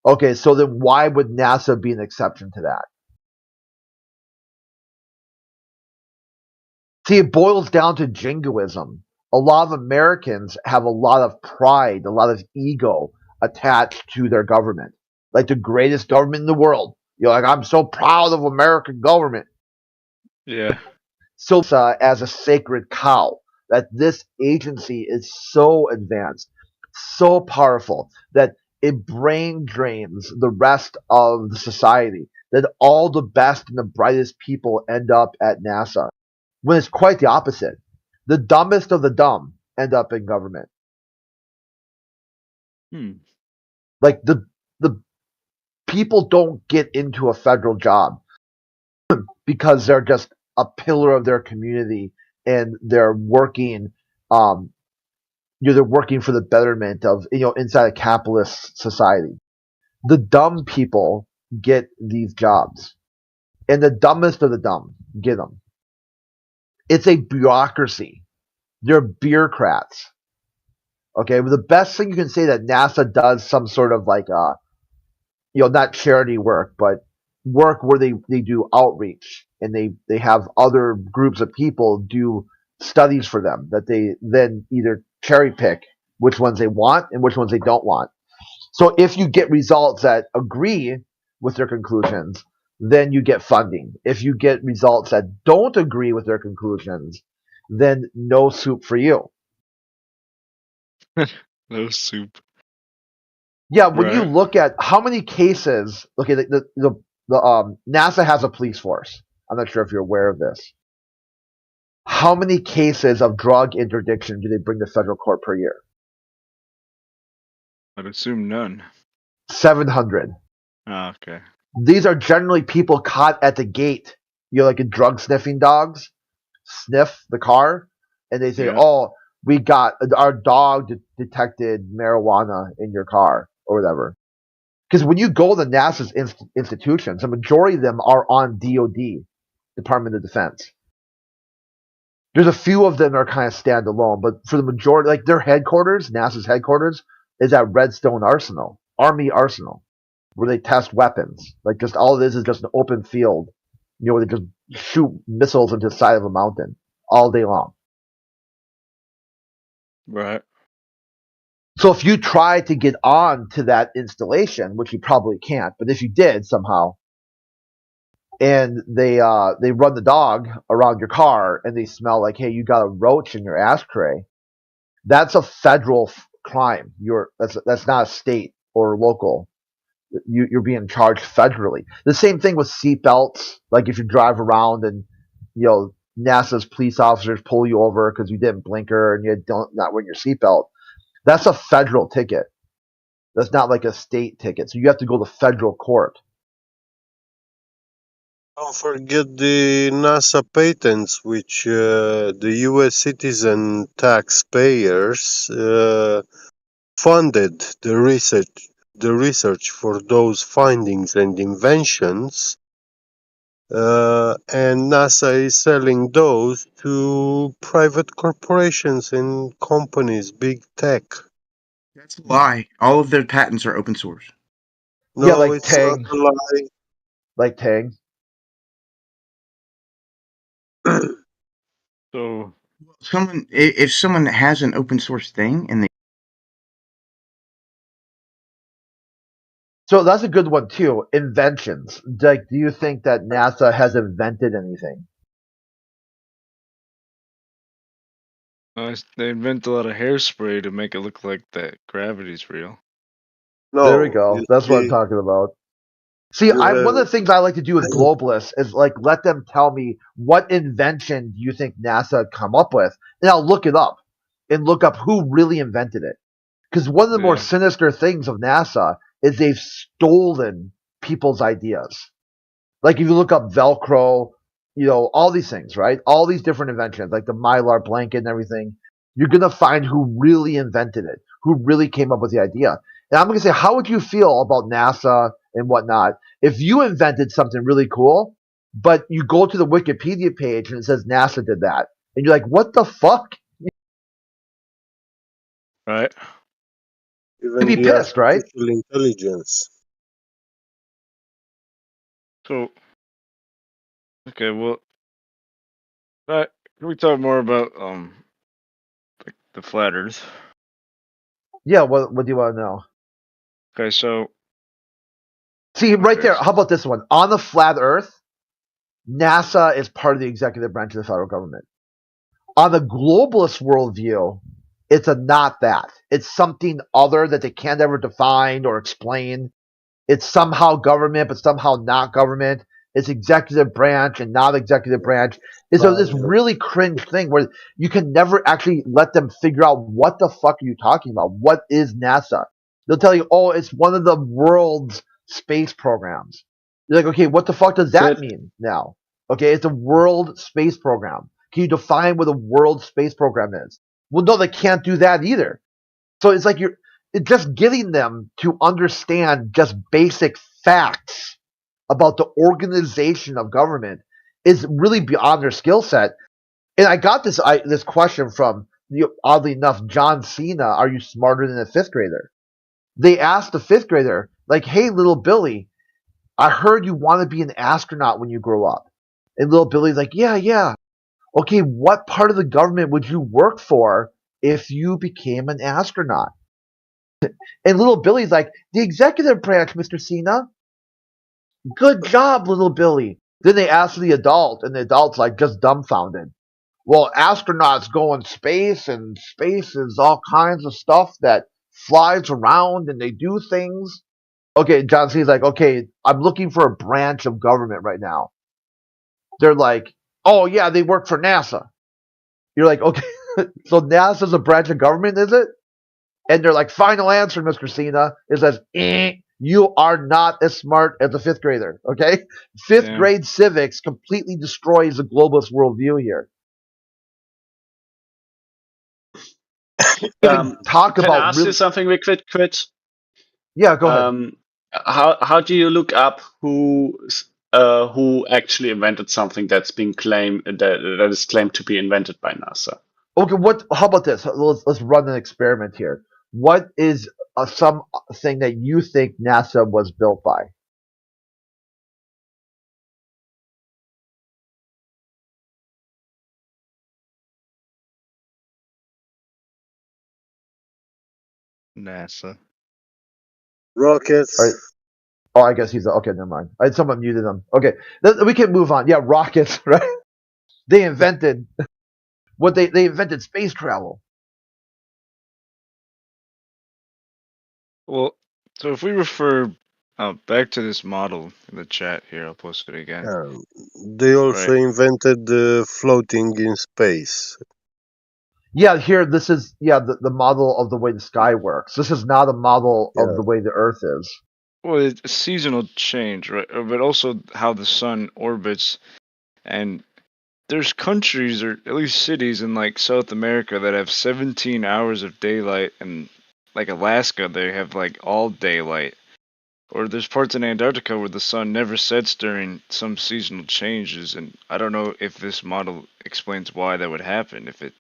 Okay, so then why would NASA be an exception to that? See, it boils down to jingoism. A lot of Americans have a lot of pride, a lot of ego attached to their government. Like the greatest government in the world. You're like, I'm so proud of American government. Yeah. So as a sacred cow, that this agency is so advanced, so powerful, that it brain drains the rest of the society, that all the best and the brightest people end up at NASA. When it's quite the opposite. The dumbest of the dumb end up in government. Like the people don't get into a federal job because they're just a pillar of their community and they're working they're working for the betterment of inside a capitalist society. The dumb people get these jobs. And the dumbest of the dumb get them. It's a bureaucracy. They're bureaucrats. Okay, well, the best thing you can say that NASA does some sort of like, not charity work, but work where they do outreach and they have other groups of people do studies for them that they then either cherry pick which ones they want and which ones they don't want. So if you get results that agree with their conclusions, then you get funding. If you get results that don't agree with their conclusions, then no soup for you. No soup. Yeah, when you Right. look at how many cases, okay, the NASA has a police force. I'm not sure if you're aware of this. How many cases of drug interdiction do they bring to federal court per year? I'd assume none. 700. Ah, okay. These are generally people caught at the gate. Like in drug sniffing dogs, sniff the car, and they say, Yeah. "Oh, we got our dog detected marijuana in your car or whatever." Because when you go to NASA's institutions, the majority of them are on DoD, Department of Defense. There's a few of them that are kind of standalone, but for the majority, like their headquarters, NASA's headquarters, is at Redstone Arsenal, Army Arsenal, where they test weapons. Like just all it is just an open field, where they just shoot missiles into the side of a mountain all day long. Right. So if you try to get on to that installation, which you probably can't, but if you did somehow, and they run the dog around your car and they smell like, hey, you got a roach in your ashtray, that's a federal crime. That's not a state or local. You're being charged federally. The same thing with seatbelts. Like if you drive around and NASA's police officers pull you over because you didn't blinker and you don't not wearing your seatbelt, that's a federal ticket. That's not like a state ticket. So you have to go to federal court. Don't forget the NASA patents, which the U.S. citizen taxpayers funded the research for those findings and inventions, and NASA is selling those to private corporations and companies, big tech. That's a lie. All of their patents are open source. No, Yeah, like it's not Tang. a lie. Like Tang. So If someone has an open source thing and they So that's a good one too. Inventions. Like, do you think that NASA has invented anything? they invent a lot of hairspray to make it look like that gravity's real. There we No, go. you That's what I'm see, talking about. See, you one of have the things I like to do with globalists is like let them tell me what invention do you think NASA come up with, and I'll look it up and look up who really invented it. Because one of the more Yeah. sinister things of NASA is they've stolen people's ideas. Like if you look up Velcro, all these things, right? All these different inventions, like the Mylar blanket and everything, you're going to find who really invented it, who really came up with the idea. And I'm going to say, how would you feel about NASA and whatnot if you invented something really cool, but you go to the Wikipedia page and it says NASA did that? And you're like, what the fuck? Right. even You'd be the pissed, right? artificial intelligence. So, okay, well, can we talk more about the flat Earth? Yeah, what do you want to know? Okay, so See, right there. How about this one? On the flat Earth, NASA is part of the executive branch of the federal government. On the globalist worldview, it's not that. It's something other that they can't ever define or explain. It's somehow government, but somehow not government. It's executive branch and not executive branch. It's this really cringe thing where you can never actually let them figure out what the fuck are you talking about? What is NASA? They'll tell you, oh, it's one of the world's space programs. You're like, okay, what the fuck does that mean now? Okay, it's a world space program. Can you define what a world space program is? Well, no, they can't do that either. So it's like it's just getting them to understand just basic facts about the organization of government is really beyond their skill set. And I got this question from, oddly enough, John Cena, are you smarter than a fifth grader? They asked the fifth grader, like, hey, little Billy, I heard you want to be an astronaut when you grow up. And little Billy's like, yeah. Okay, what part of the government would you work for if you became an astronaut? And little Billy's like, the executive branch, Mr. Cena. Good job, little Billy. Then they ask the adult, and the adult's like just dumbfounded. Well, astronauts go in space, and space is all kinds of stuff that flies around and they do things. Okay, John C's like, okay, I'm looking for a branch of government right now. They're like, oh yeah, they work for NASA. You're like, okay, so NASA's a branch of government, is it? And they're like, final answer, Mr. Cena. It says, you are not as smart as a fifth grader, okay? Fifth Yeah. grade civics completely destroys the globalist worldview here. Talk Can I about ask you really. something, Liquid Quit? Yeah, go ahead. How do you look up who actually invented something that's been claimed that is claimed to be invented by NASA? Okay, how about this? Let's run an experiment here. What is something that you think NASA was built by? NASA. Rockets. All right. Oh, I guess he's okay. Never mind. I had someone muted him. Okay, we can move on. Yeah, rockets, right? They invented what they invented space travel. Well, so if we refer back to this model in the chat here, I'll post it again. They also Right. invented floating in space. Yeah, here this is the model of the way the sky works. This is not a model of the way the Earth is. Well, it's seasonal change, right? But also how the sun orbits, and there's countries or at least cities in like South America that have 17 hours of daylight, and like Alaska, they have like all daylight. Or there's parts in Antarctica where the sun never sets during some seasonal changes, and I don't know if this model explains why that would happen. If it,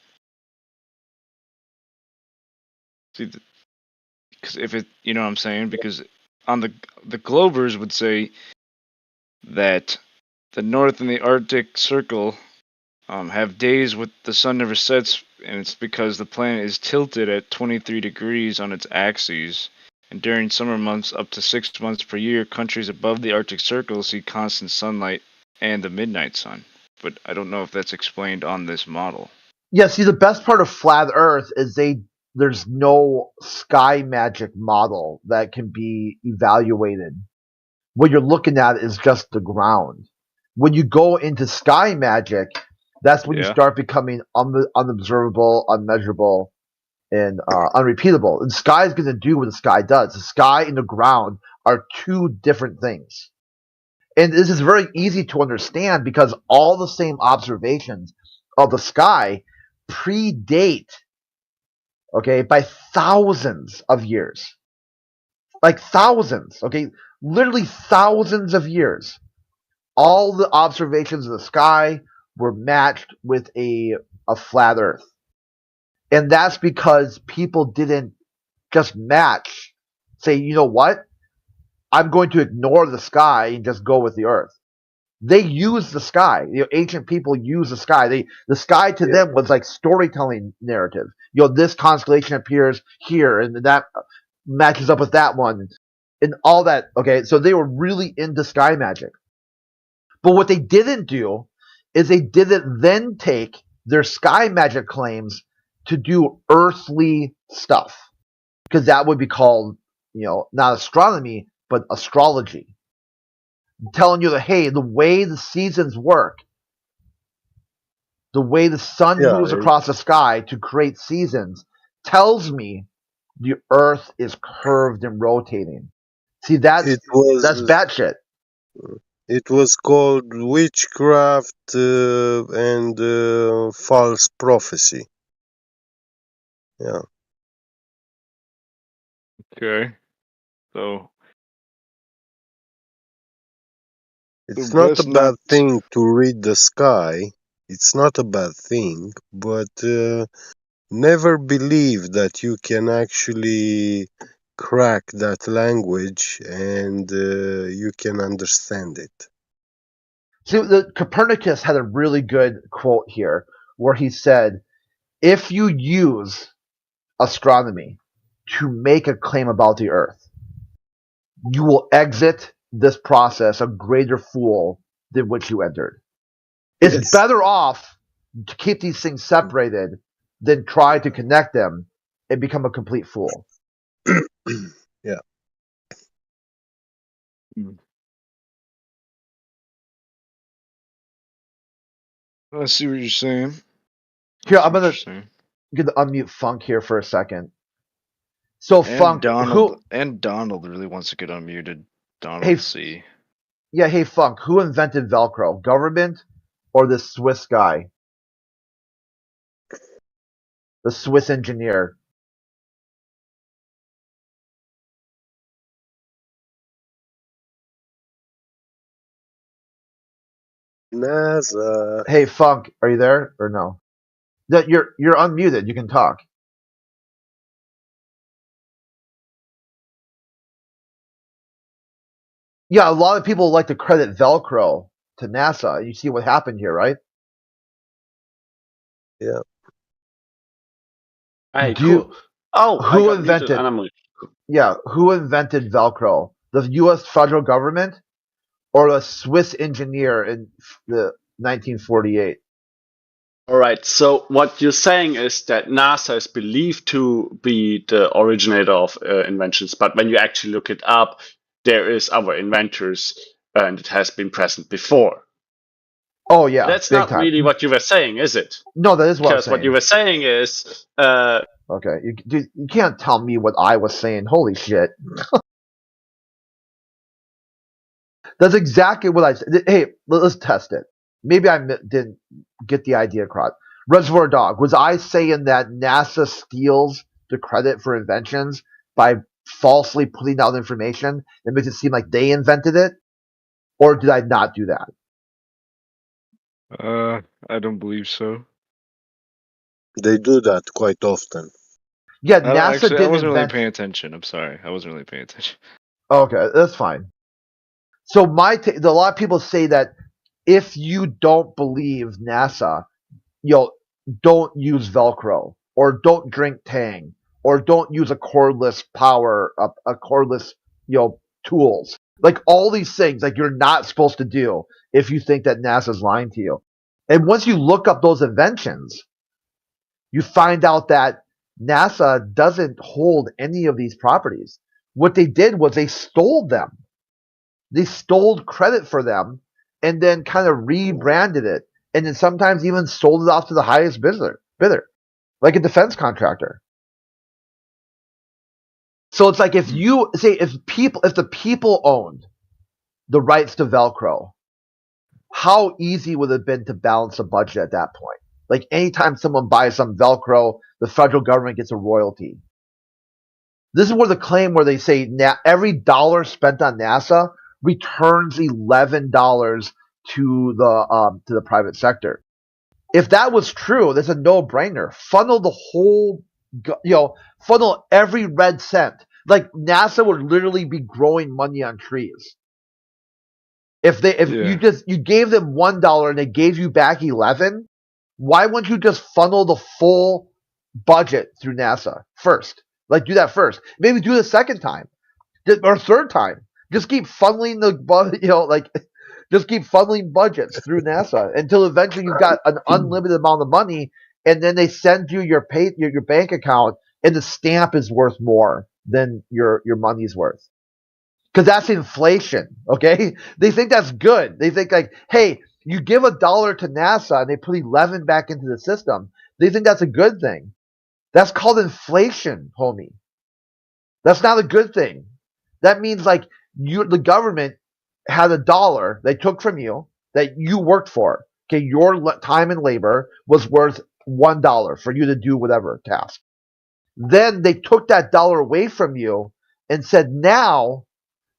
because if it, you know what I'm saying? Because on the Globers would say that the North and the Arctic Circle have days with the sun never sets, and it's because the planet is tilted at 23 degrees on its axes. And during summer months, up to 6 months per year, countries above the Arctic Circle see constant sunlight and the midnight sun. But I don't know if that's explained on this model. Yeah, see, the best part of flat Earth is there's no sky magic model that can be evaluated. What you're looking at is just the ground. When you go into sky magic, that's when you start becoming unobservable, unmeasurable, and unrepeatable. And the sky is going to do what the sky does. The sky and the ground are two different things. And this is very easy to understand because all the same observations of the sky predate, okay, by thousands of years. Like thousands, okay? Literally thousands of years. All the observations of the sky were matched with a flat Earth. And that's because people didn't just match, say, you know what? I'm going to ignore the sky and just go with the Earth. They used the sky. Ancient people used the sky. The sky to them was like storytelling narrative. This constellation appears here, and that matches up with that one, and all that. Okay, so they were really into sky magic. But what they didn't do is they didn't then take their sky magic claims to do earthly stuff, because that would be called, not astronomy, but astrology. Telling you that, hey, the way the seasons work, the way the sun moves across the sky to create seasons, tells me the Earth is curved and rotating. See, that's batshit. It was called witchcraft and false prophecy. Yeah. Okay. So it's not a bad thing to read the sky. It's not a bad thing, but never believe that you can actually crack that language and you can understand it. See, Copernicus had a really good quote here where he said, if you use astronomy to make a claim about the Earth, you will exit this process a greater fool than which you entered. It's better off to keep these things separated than try to connect them and become a complete fool. Yeah. I see what you're saying. Here, I'm gonna unmute Funk here for a second. So Funk, Donald really wants to get unmuted. Donald Hey, C. Yeah, hey Funk, who invented Velcro? Government or the Swiss guy? The Swiss engineer. NASA. Hey Funk, are you there or no? You're unmuted. You can talk. Yeah, a lot of people like to credit Velcro to NASA. You see what happened here, right? Yeah. Hey, Do you- cool. Oh, I who got muted invented? and I'm muted. Yeah, who invented Velcro? The U.S. federal government or a Swiss engineer in the 1948? All right. So what you're saying is that NASA is believed to be the originator of inventions, but when you actually look it up, there is other inventors, and it has been present before. Oh yeah, That's big not time. really what you were saying, is it? No, that is what I'm Because what saying. you were saying is, Okay, you can't tell me what I was saying. Holy shit. That's exactly what I said. Hey, let's test it. Maybe I didn't get the idea across. Reservoir Dog, was I saying that NASA steals the credit for inventions by falsely putting out information that makes it seem like they invented it? Or did I not do that? I don't believe so. They do that quite often. Yeah, NASA Actually, I didn't wasn't really invent. paying attention. I'm sorry. I wasn't really paying attention. Okay, that's fine. So a lot of people say that if you don't believe NASA, don't use Velcro or don't drink Tang or don't use a cordless tools. Like all these things, like you're not supposed to do if you think that NASA's lying to you. And once you look up those inventions, you find out that NASA doesn't hold any of these properties. What they did was they stole them. They stole credit for them and then kind of rebranded it and then sometimes even sold it off to the highest bidder, like a defense contractor. So it's like if the people owned the rights to Velcro, how easy would it have been to balance a budget at that point? Like anytime someone buys some Velcro, the federal government gets a royalty. This is where the claim where they say every dollar spent on NASA returns $11 to the private sector. If that was true, that's a no-brainer. Funnel every red cent. Like NASA would literally be growing money on trees. If you gave them $1 and they gave you back 11, why wouldn't you just funnel the full budget through NASA first? Like do that first. Maybe do the second time or third time. Just keep funneling just keep funneling budgets through NASA until eventually you've got an unlimited amount of money, and then they send you your bank account, and the stamp is worth more than your money's worth. Because that's inflation, okay? They think that's good. They think like, hey, you give $1 to NASA and they put 11 back into the system. They think that's a good thing. That's called inflation, homie. That's not a good thing. That means like the government had $1 they took from you that you worked for. Okay, your time and labor was worth $1 for you to do whatever task. Then they took that dollar away from you and said, now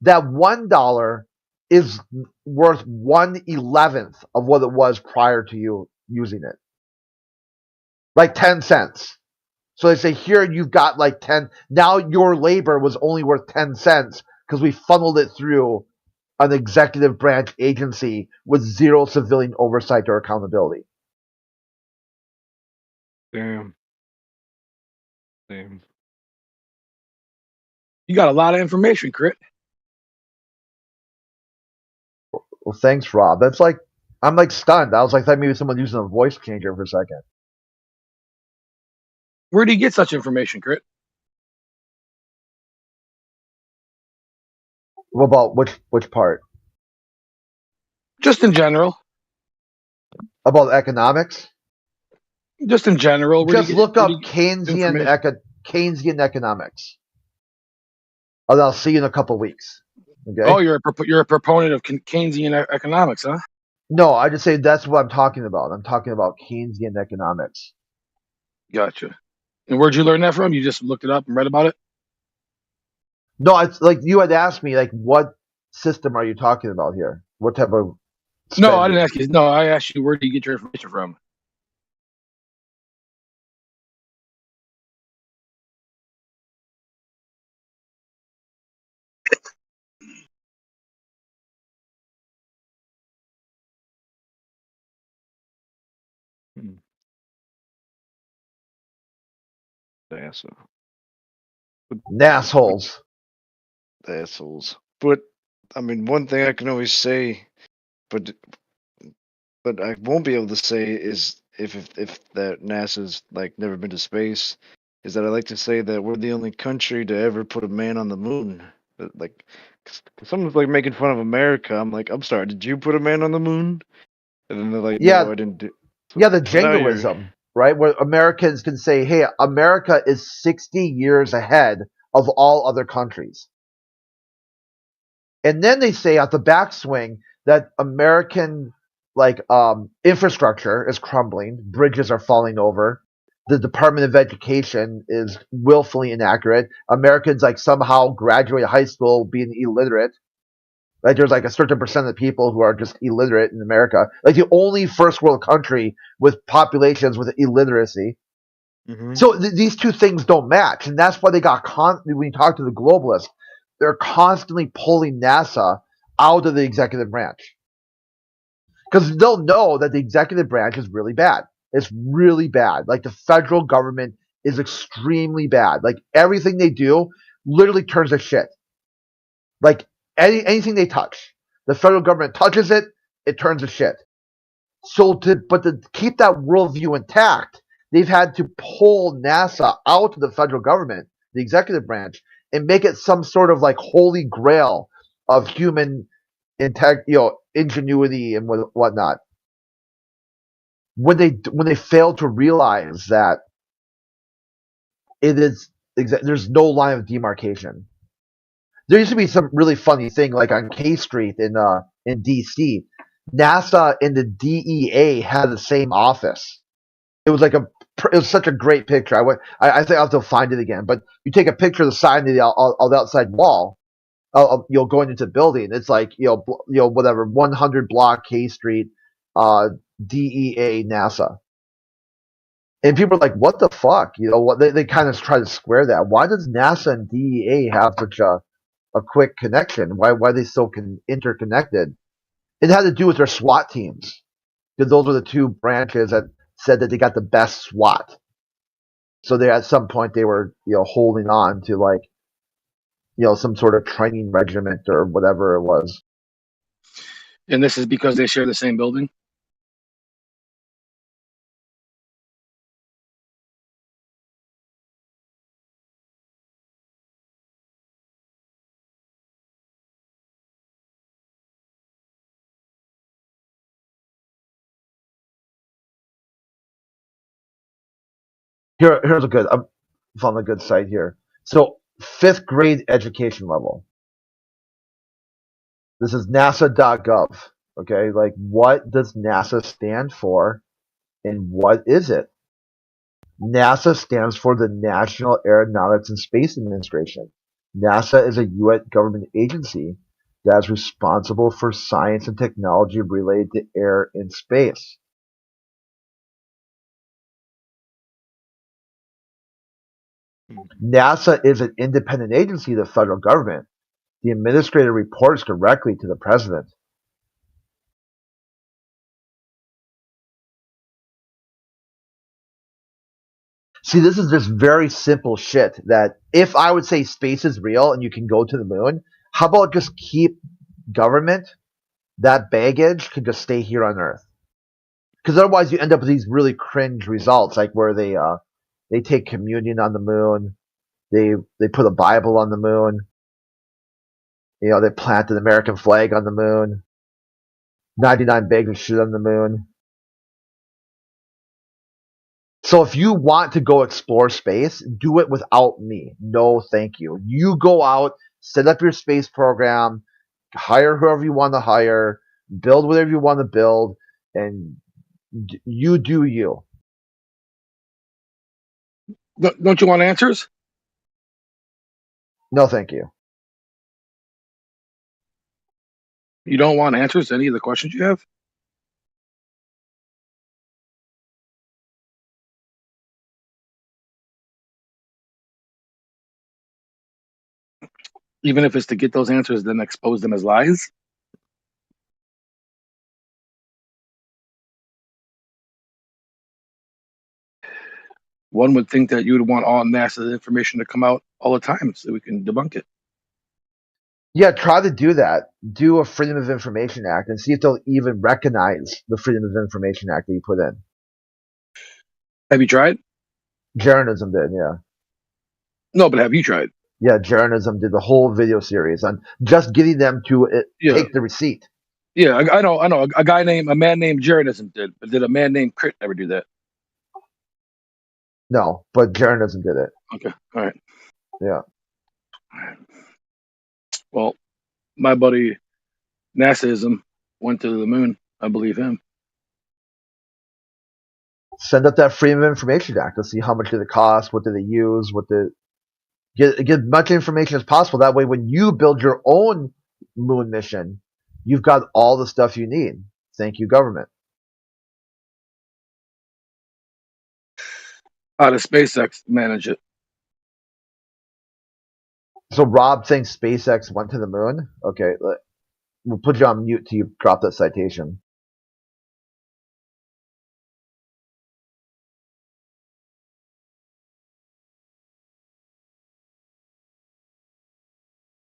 that $1 is worth 1/11th of what it was prior to you using it. Like 10 cents. So they say, here you've got like 10. Now your labor was only worth 10 cents because we funneled it through an executive branch agency with zero civilian oversight or accountability. Damn. You got a lot of information, Crit. Well, thanks, Rob. That's like, I'm like stunned. I was like, maybe someone using a voice changer for a second. Where do you get such information, Crit? What about which part? Just in general. About economics? Just in general. Just look up information? Keynesian economics. And I'll see you in a couple weeks. Okay. Oh, you're a proponent of Keynesian economics, huh? No, I just say that's what I'm talking about. I'm talking about Keynesian economics. Gotcha. And where'd you learn that from? You just looked it up and read about it? No, it's like you had asked me, like, what system are you talking about here? What type of spending? No, I didn't ask you. No, I asked you where do you get your information from? NASA. Nassholes. Assholes. But I mean, one thing I can always say, but I won't be able to say is if that NASA's like never been to space, is that I like to say that we're the only country to ever put a man on the moon. Like, 'cause someone's like making fun of America. I'm like, I'm sorry, did you put a man on the moon? And then they're like, Yeah. no, I didn't do. Yeah, the So now you're- jingoism, right? Where Americans can say, hey, America is 60 years ahead of all other countries. And then they say at the backswing that American infrastructure is crumbling, bridges are falling over, the Department of Education is willfully inaccurate. Americans like somehow graduate high school being illiterate. Like there's like a certain percent of people who are just illiterate in America. Like the only first world country with populations with illiteracy. Mhm. So these two things don't match, and that's why they got when you talk to the globalists, they're constantly pulling NASA out of the executive branch because they'll know that the executive branch is really bad. It's really bad. Like the federal government is extremely bad. Like everything they do literally turns to shit. Like anything they touch, the federal government touches it, it turns to shit. So to keep that worldview intact, they've had to pull NASA out of the federal government, the executive branch, and make it some sort of like holy grail of human ingenuity and whatnot. When they fail to realize that it is there's no line of demarcation. There used to be some really funny thing like on K Street in DC. NASA and the DEA had the same office. It was like it was such a great picture. I think I'll have to find it again. But you take a picture of the sign of the outside wall, going into the building. It's like whatever 100 block K Street, DEA NASA. And people are like, "What the fuck?" What they kind of try to square that. Why does NASA and DEA have such a quick connection? Why are they so interconnected? It had to do with their SWAT teams, because those were the two branches that said that they got the best SWAT. So they at some point they were holding on to some sort of training regiment or whatever it was. And this is because they share the same building? Here's a good. I'm found a good site here. So 5th grade education level. This is NASA.gov. Okay, like what does NASA stand for, and what is it? NASA stands for the National Aeronautics and Space Administration. NASA is a U.S. government agency that is responsible for science and technology related to air and space. NASA is an independent agency of the federal government. The administrator reports directly to the president. See, this is just very simple shit that if I would say space is real and you can go to the moon, how about just keep government, that baggage can just stay here on Earth? Because otherwise you end up with these really cringe results, like where they take communion on the moon, they put a Bible on the moon, You know, they planted the American flag on the moon. 99 bags of shit on the moon. So if you want to go explore space, do it without me. No, thank you. You go out, set up your space program, hire whoever you want to hire, build whatever you want to build, and you do you. Don't you want answers? No, thank you. You don't want answers to any of the questions you have? Even if it's to get those answers, then expose them as lies? One would think that you would want all NASA's information to come out all the time so we can debunk it. Yeah, try to do that. Do a Freedom of Information Act and see if they'll even recognize the Freedom of Information Act that you put in. Have you tried? Jeranism did, yeah. No, but have you tried? Yeah, Jeranism did the whole video series on just getting them to take the receipt. Yeah, I know. A man named Jeranism did, but did a man named Crit ever do that? No, but Jeranism did it. Okay, all right. Yeah. Well, my buddy NASAism went to the moon. I believe him. Send up that Freedom of Information Act to see how much did it cost, what did they use, get much information as possible. That way, when you build your own moon mission, you've got all the stuff you need. Thank you, government. How does SpaceX manage it? So Rob thinks SpaceX went to the moon. Okay, we'll put you on mute till you drop that citation.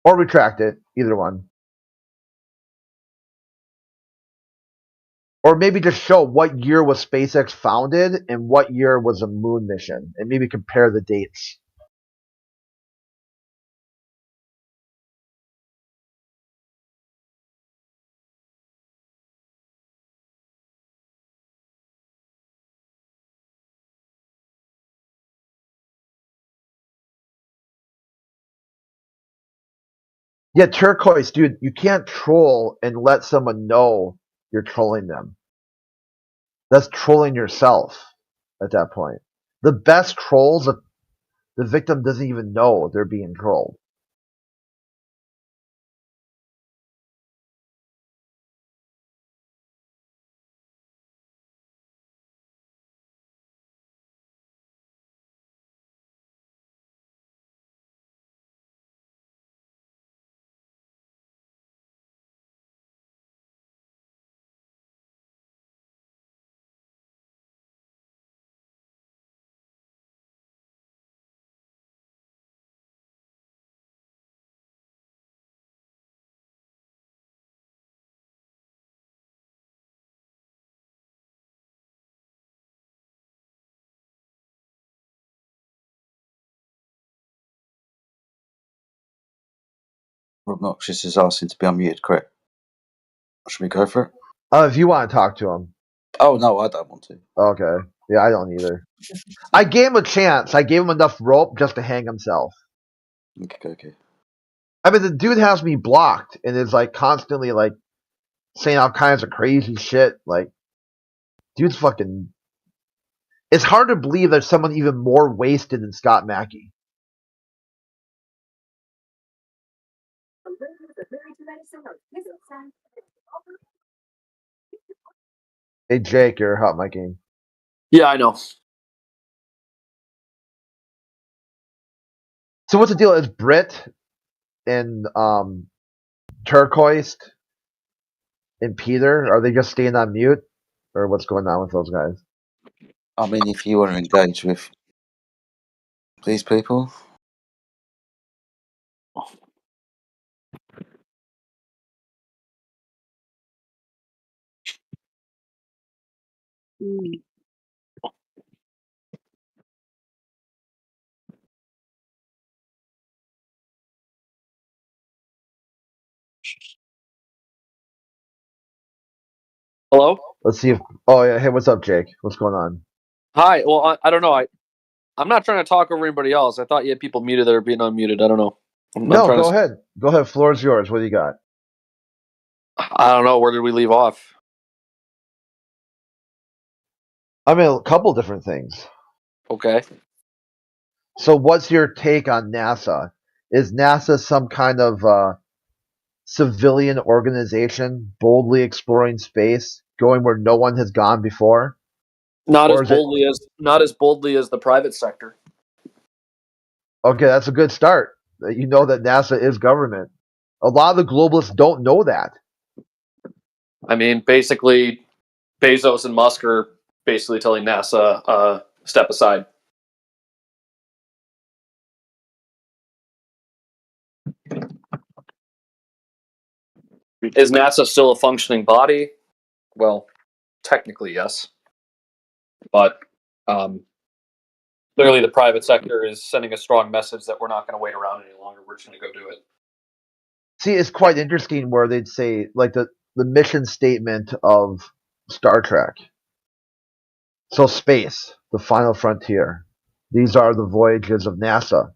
Or retract it, either one. Or maybe just show what year was SpaceX founded and what year was a moon mission, and maybe compare the dates. Yeah, Turquoise, dude, you can't troll and let someone know you're trolling them. That's trolling yourself at that point. The best trolls, the victim doesn't even know they're being trolled. Obnoxious is asking to be unmuted, correct? Should we go for it? If you want to talk to him. Oh, no, I don't want to. Okay. Yeah, I don't either. I gave him a chance. I gave him enough rope just to hang himself. Okay. I mean, the dude has me blocked and is like constantly like saying all kinds of crazy shit. Like, dude's fucking. It's hard to believe there's someone even more wasted than Scott Mackey. Hey, Jake, you're hot micing. Yeah, I know. So what's the deal? Is Brit and Turquoise and Peter, are they just staying on mute? Or what's going on with those guys? I mean, if you want to engage with these people. Hello? Let's see if. Oh yeah. Hey, what's up, Jake? What's going on? Hi. Well, I don't know. I'm not trying to talk over anybody else. I thought you had people muted that are being unmuted. I don't know. I'm No, trying go to. ahead. Go ahead. Floor is yours. What do you got? I don't know. Where did we leave off? I mean, a couple different things. Okay. So, what's your take on NASA? Is NASA some kind of civilian organization boldly exploring space, going where no one has gone before? Not Or as is it boldly as the private sector. okay? That's a good start. You know that NASA is government. A lot of the globalists don't know that. I mean, basically, Bezos and Musk are basically telling NASA, step aside. Is NASA still a functioning body? Well, technically, yes. But clearly, the private sector is sending a strong message that we're not going to wait around any longer. We're just going to go do it. See, it's quite interesting where they'd say like the mission statement of Star Trek. So space, the final frontier. These are the voyages of NASA.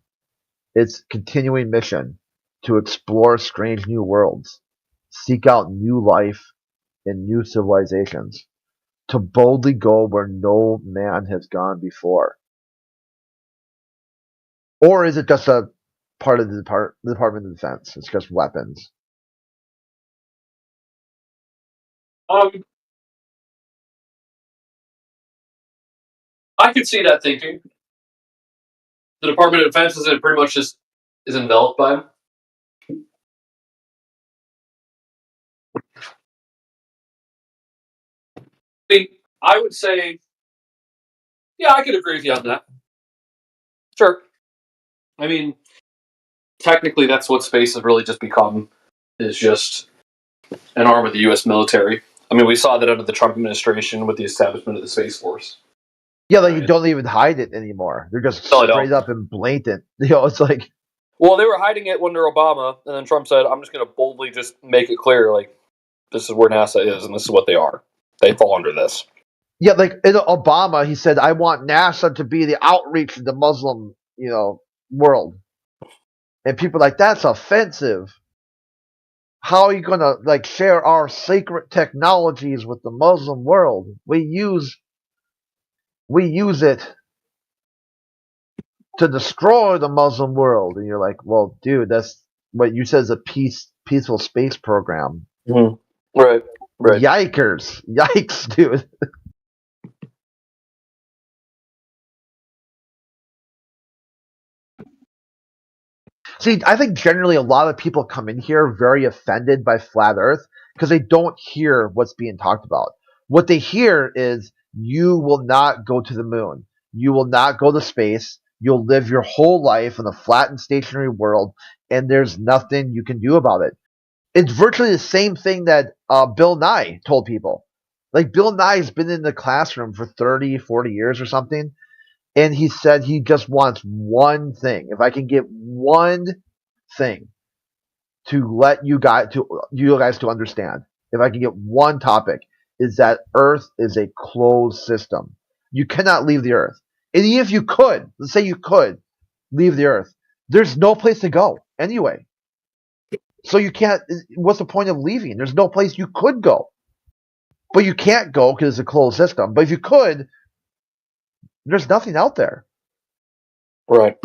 Its continuing mission to explore strange new worlds, seek out new life and new civilizations, to boldly go where no man has gone before. Or is it just a part of the Department of Defense? It's just weapons. I could see that thinking. The Department of Defense is pretty much just is enveloped by him. I would say, yeah, I could agree with you on that. Sure. I mean, technically, that's what space has really just become, is just an arm of the U.S. military. I mean, we saw that under the Trump administration with the establishment of the Space Force. Yeah, like you don't even hide it anymore. They're just No, I don't. straight up and blatant. You know, it's like Well, they were hiding it under Obama, and then Trump said, I'm just going to boldly just make it clear, like, this is where NASA is, and this is what they are. They fall under this. yeah, like in Obama, he said, "I want NASA to be the outreach to the Muslim, world," and people are like, "That's offensive. How are you gonna like share our secret technologies with the Muslim world? We use it to destroy the Muslim world." And you're like, "Well, dude, that's what you said is a peaceful space program." Mm-hmm. Right. Yikes, dude. See, I think generally a lot of people come in here very offended by flat Earth because they don't hear what's being talked about. What they hear is you will not go to the moon. You will not go to space. You'll live your whole life in a flat and stationary world, and there's nothing you can do about it. It's virtually the same thing that Bill Nye told people. Like, Bill Nye's been in the classroom for 30, 40 years or something, and he said he just wants one thing. If I can get one thing to let you guys to understand, if I can get one topic, is that Earth is a closed system. You cannot leave the Earth. And even if you could, let's say you could leave the Earth, there's no place to go anyway. So you can't. What's the point of leaving? There's no place you could go. But you can't go because it's a closed system. But if you could, there's nothing out there. Right.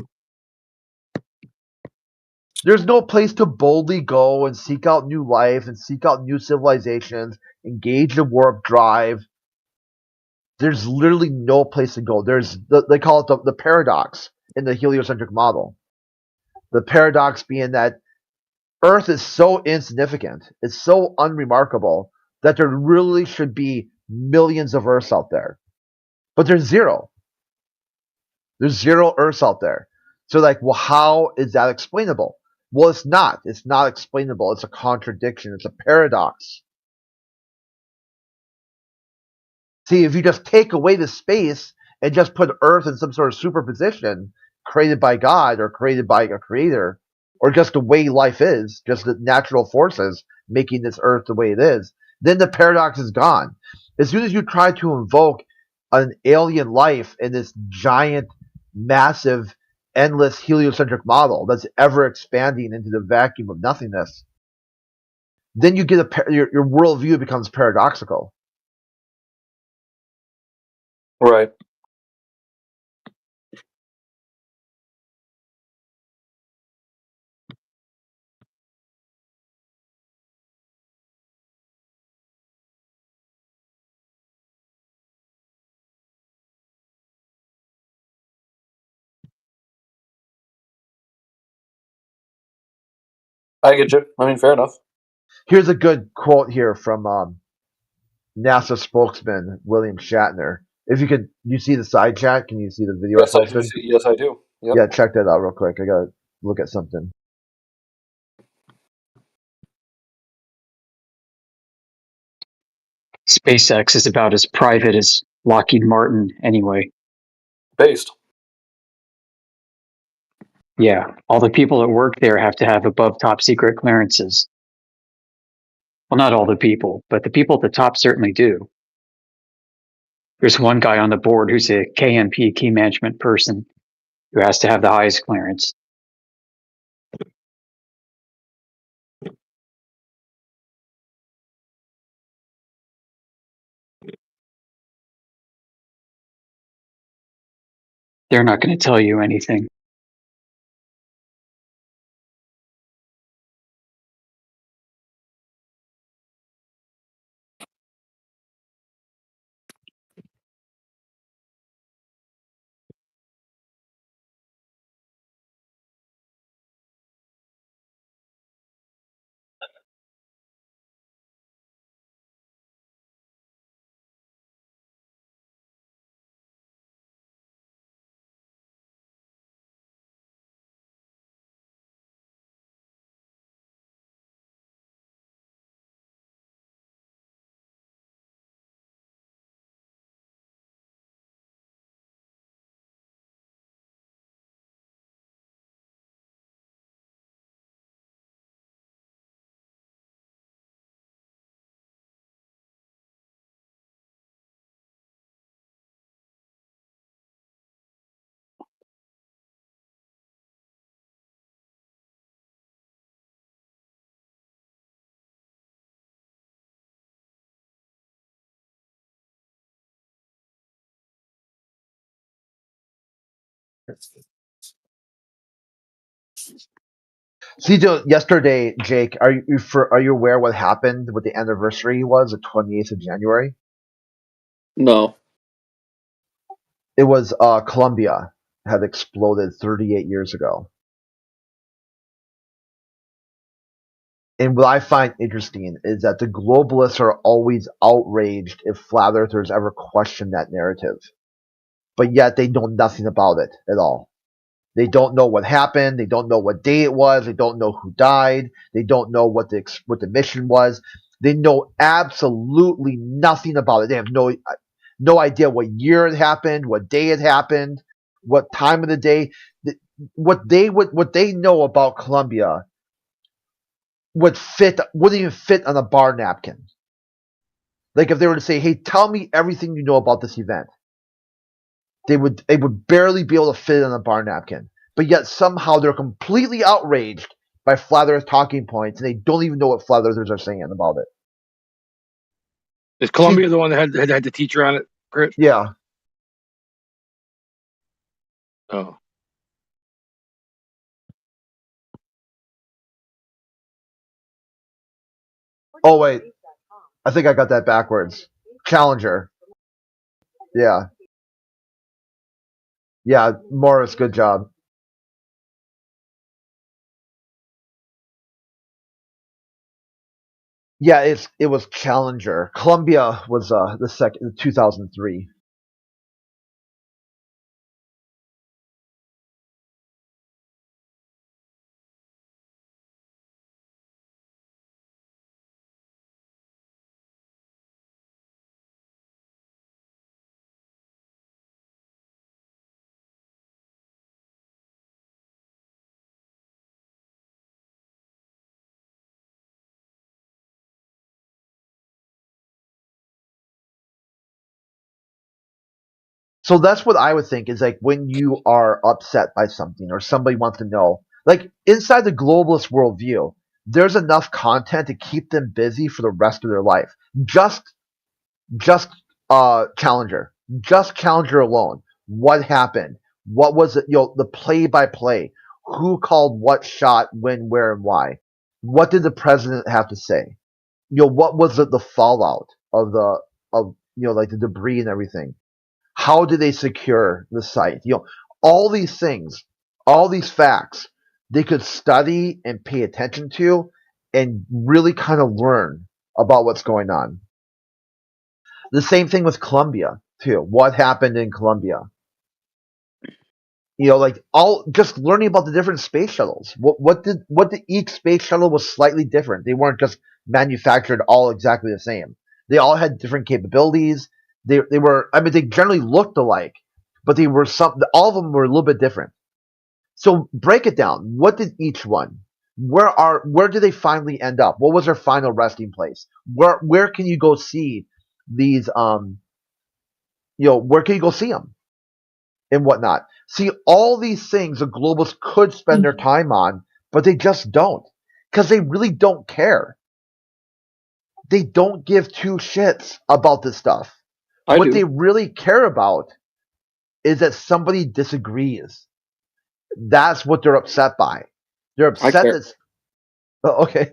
There's no place to boldly go and seek out new life and seek out new civilizations, engage the warp drive. There's literally no place to go. They call it the paradox in the heliocentric model. The paradox being that Earth is so insignificant, it's so unremarkable that there really should be millions of Earths out there. But there's zero. There's zero Earths out there. So like, well, how is that explainable? Well, it's not. It's not explainable. It's a contradiction. It's a paradox. See, if you just take away the space and just put Earth in some sort of superposition created by God or created by a creator, or just the way life is, just the natural forces making this Earth the way it is, then the paradox is gone. As soon as you try to invoke an alien life in this giant, massive, endless heliocentric model that's ever expanding into the vacuum of nothingness, then you get your worldview becomes paradoxical. Right. I get you. I mean, fair enough. Here's a good quote here from NASA spokesman William Shatner. If you see the side chat? Can you see the video Yes, I I do posted? see. Yes, I do. Yep. Yeah, check that out real quick. I gotta look at something. SpaceX is about as private as Lockheed Martin, anyway. Based. Yeah, all the people that work there have to have above top secret clearances. Well, not all the people, but the people at the top certainly do. There's one guy on the board who's a KMP, key management person, who has to have the highest clearance. They're not going to tell you anything. See, yesterday, Jake, are you aware what happened? What the anniversary was? The 28th of January. No. It was Columbia had exploded 38 years ago. And what I find interesting is that the globalists are always outraged if flat earthers ever question that narrative, but yet they know nothing about it at all. They don't know what happened. They don't know what day it was. They don't know who died. They don't know what the mission was. They know absolutely nothing about it. They have no idea what year it happened, what day it happened, what time of the day. What they know about Columbia wouldn't even fit on a bar napkin. Like if they were to say, "Hey, tell me everything you know about this event," they would barely be able to fit it on a bar napkin. But yet somehow they're completely outraged by flat Earth talking points, and they don't even know what flat earthers are saying about it. Is Columbia the one that had the teacher on it, Chris? Yeah. Oh. Oh wait, I think I got that backwards. Challenger. Yeah. Yeah, Morris, good job. Yeah, it was Challenger. Columbia was the second 2003. So that's what I would think is like when you are upset by something or somebody wants to know, like inside the globalist worldview, there's enough content to keep them busy for the rest of their life. Just Challenger. Just Challenger alone. What happened? What was it? The play by play. Who called what shot, when, where, and why? What did the president have to say? What was the fallout of like the debris and everything? How did they secure the site? All these things, all these facts, they could study and pay attention to, and really kind of learn about what's going on. The same thing with Columbia too. What happened in Columbia? Like all just learning about the different space shuttles. What did each space shuttle was slightly different. They weren't just manufactured all exactly the same. They all had different capabilities. They were, I mean, they generally looked alike, but they were all of them were a little bit different. So break it down. What did each one? Where did they finally end up? What was their final resting place? Where can you go see these where can you go see them and whatnot? See, all these things the globalists could spend their time on, but they just don't, because they really don't care. They don't give two shits about this stuff. What they really care about is that somebody disagrees. That's what they're upset by. They're upset that. Okay.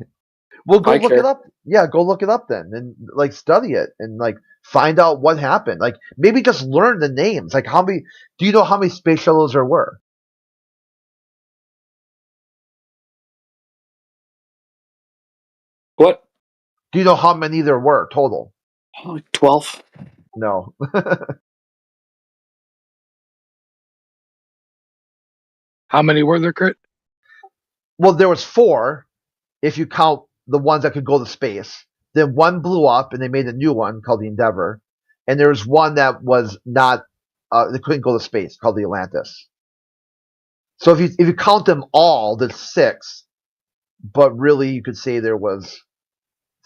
Well, go look it up. Yeah, go look it up then, and like study it and like find out what happened. Like maybe just learn the names. Like how many? Do you know how many space shuttles there were? What? Do you know how many there were total? 12. No. How many were there, Kurt? Well, there was 4 if you count the ones that could go to space. Then one blew up and they made a new one called the Endeavour. And there was one that was not, they couldn't go to space, called the Atlantis. So if you count them all, there's 6. But really you could say there was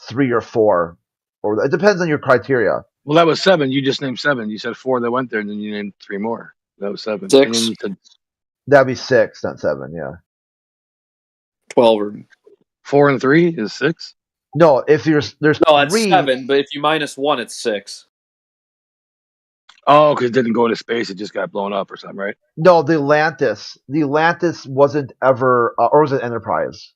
3 or 4. Or it depends on your criteria. Well, that was 7. You just named 7. You said 4 that went there, and then you named 3 more. That was 7. 6. And then you said that'd be 6, not 7. Yeah. 12 or 4 and 3 is 6. No, if there's no, 3, it's 7. But if you minus 1, it's 6. Oh, because it didn't go into space; it just got blown up or something, right? No, the Atlantis. The Atlantis wasn't ever, or was it Enterprise?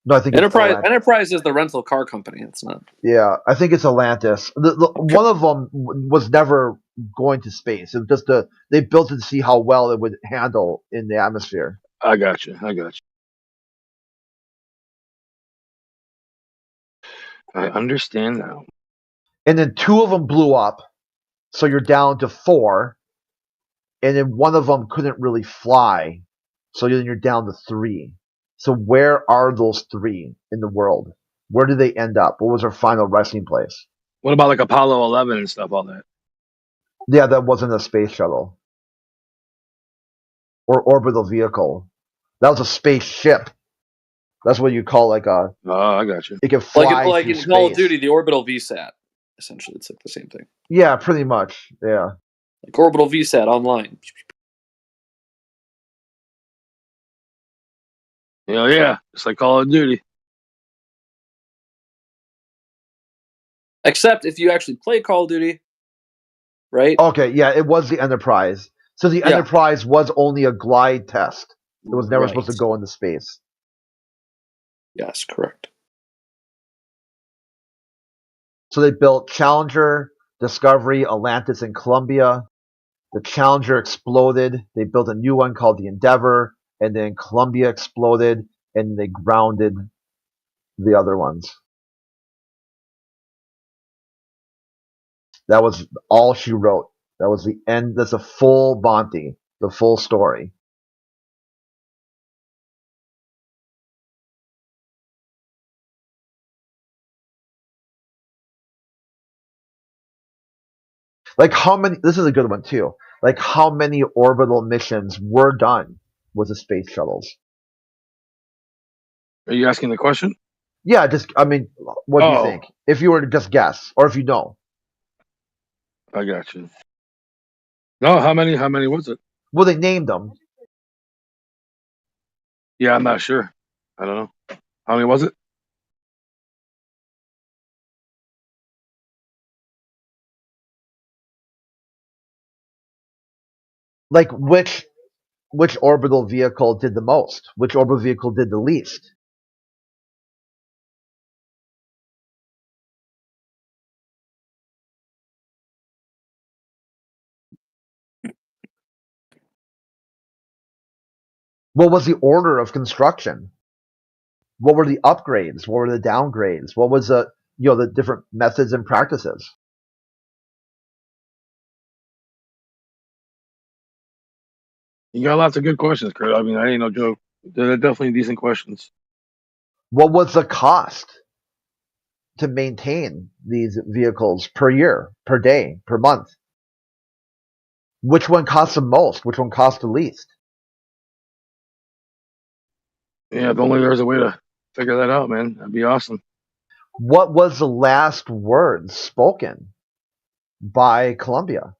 No, I think Enterprise. It's Enterprise is the rental car company. It's not. Yeah, I think it's Atlantis. One of them was never going to space. It was just they built it to see how well it would handle in the atmosphere. I got you. I understand now. And then 2 of them blew up, so you're down to 4. And then one of them couldn't really fly, so then you're down to 3. So where are those 3 in the world? Where did they end up? What was their final resting place? What about like Apollo 11 and stuff, all that? Yeah, that wasn't a space shuttle or orbital vehicle. That was a spaceship. That's what you call like a. Oh, I got you. It can fly like through in Call of space. Duty, the orbital VSAT. Essentially, it's like the same thing. Yeah, pretty much. Yeah. Like orbital VSAT online. Yeah, it's like Call of Duty. Except if you actually play Call of Duty, right? Okay, yeah, it was the Enterprise. So the Enterprise was only a glide test. It was never supposed to go into space. Yes, correct. So they built Challenger, Discovery, Atlantis, and Columbia. The Challenger exploded. They built a new one called the Endeavour, and then Columbia exploded, and they grounded the other ones. That was all she wrote. That was the end. That's a full Bonte, the full story. Like how many? This is a good one too. Like how many orbital missions were done with the space shuttles? Are you asking the question? Yeah, I mean, what do you think? If you were to just guess, or if you know. I got you. No, how many was it? Well, they named them. Yeah, I'm not sure. I don't know. How many was it? Like which orbital vehicle did the most? Which orbital vehicle did the least? What was the order of construction? What were the upgrades? What were the downgrades? What was the different methods and practices? You got lots of good questions, Kurt. I mean, I ain't no joke. They're definitely decent questions. What was the cost to maintain these vehicles per year, per day, per month? Which one cost the most? Which one cost the least? Yeah, if only there was a way to figure that out, man. That'd be awesome. What was the last word spoken by Columbia?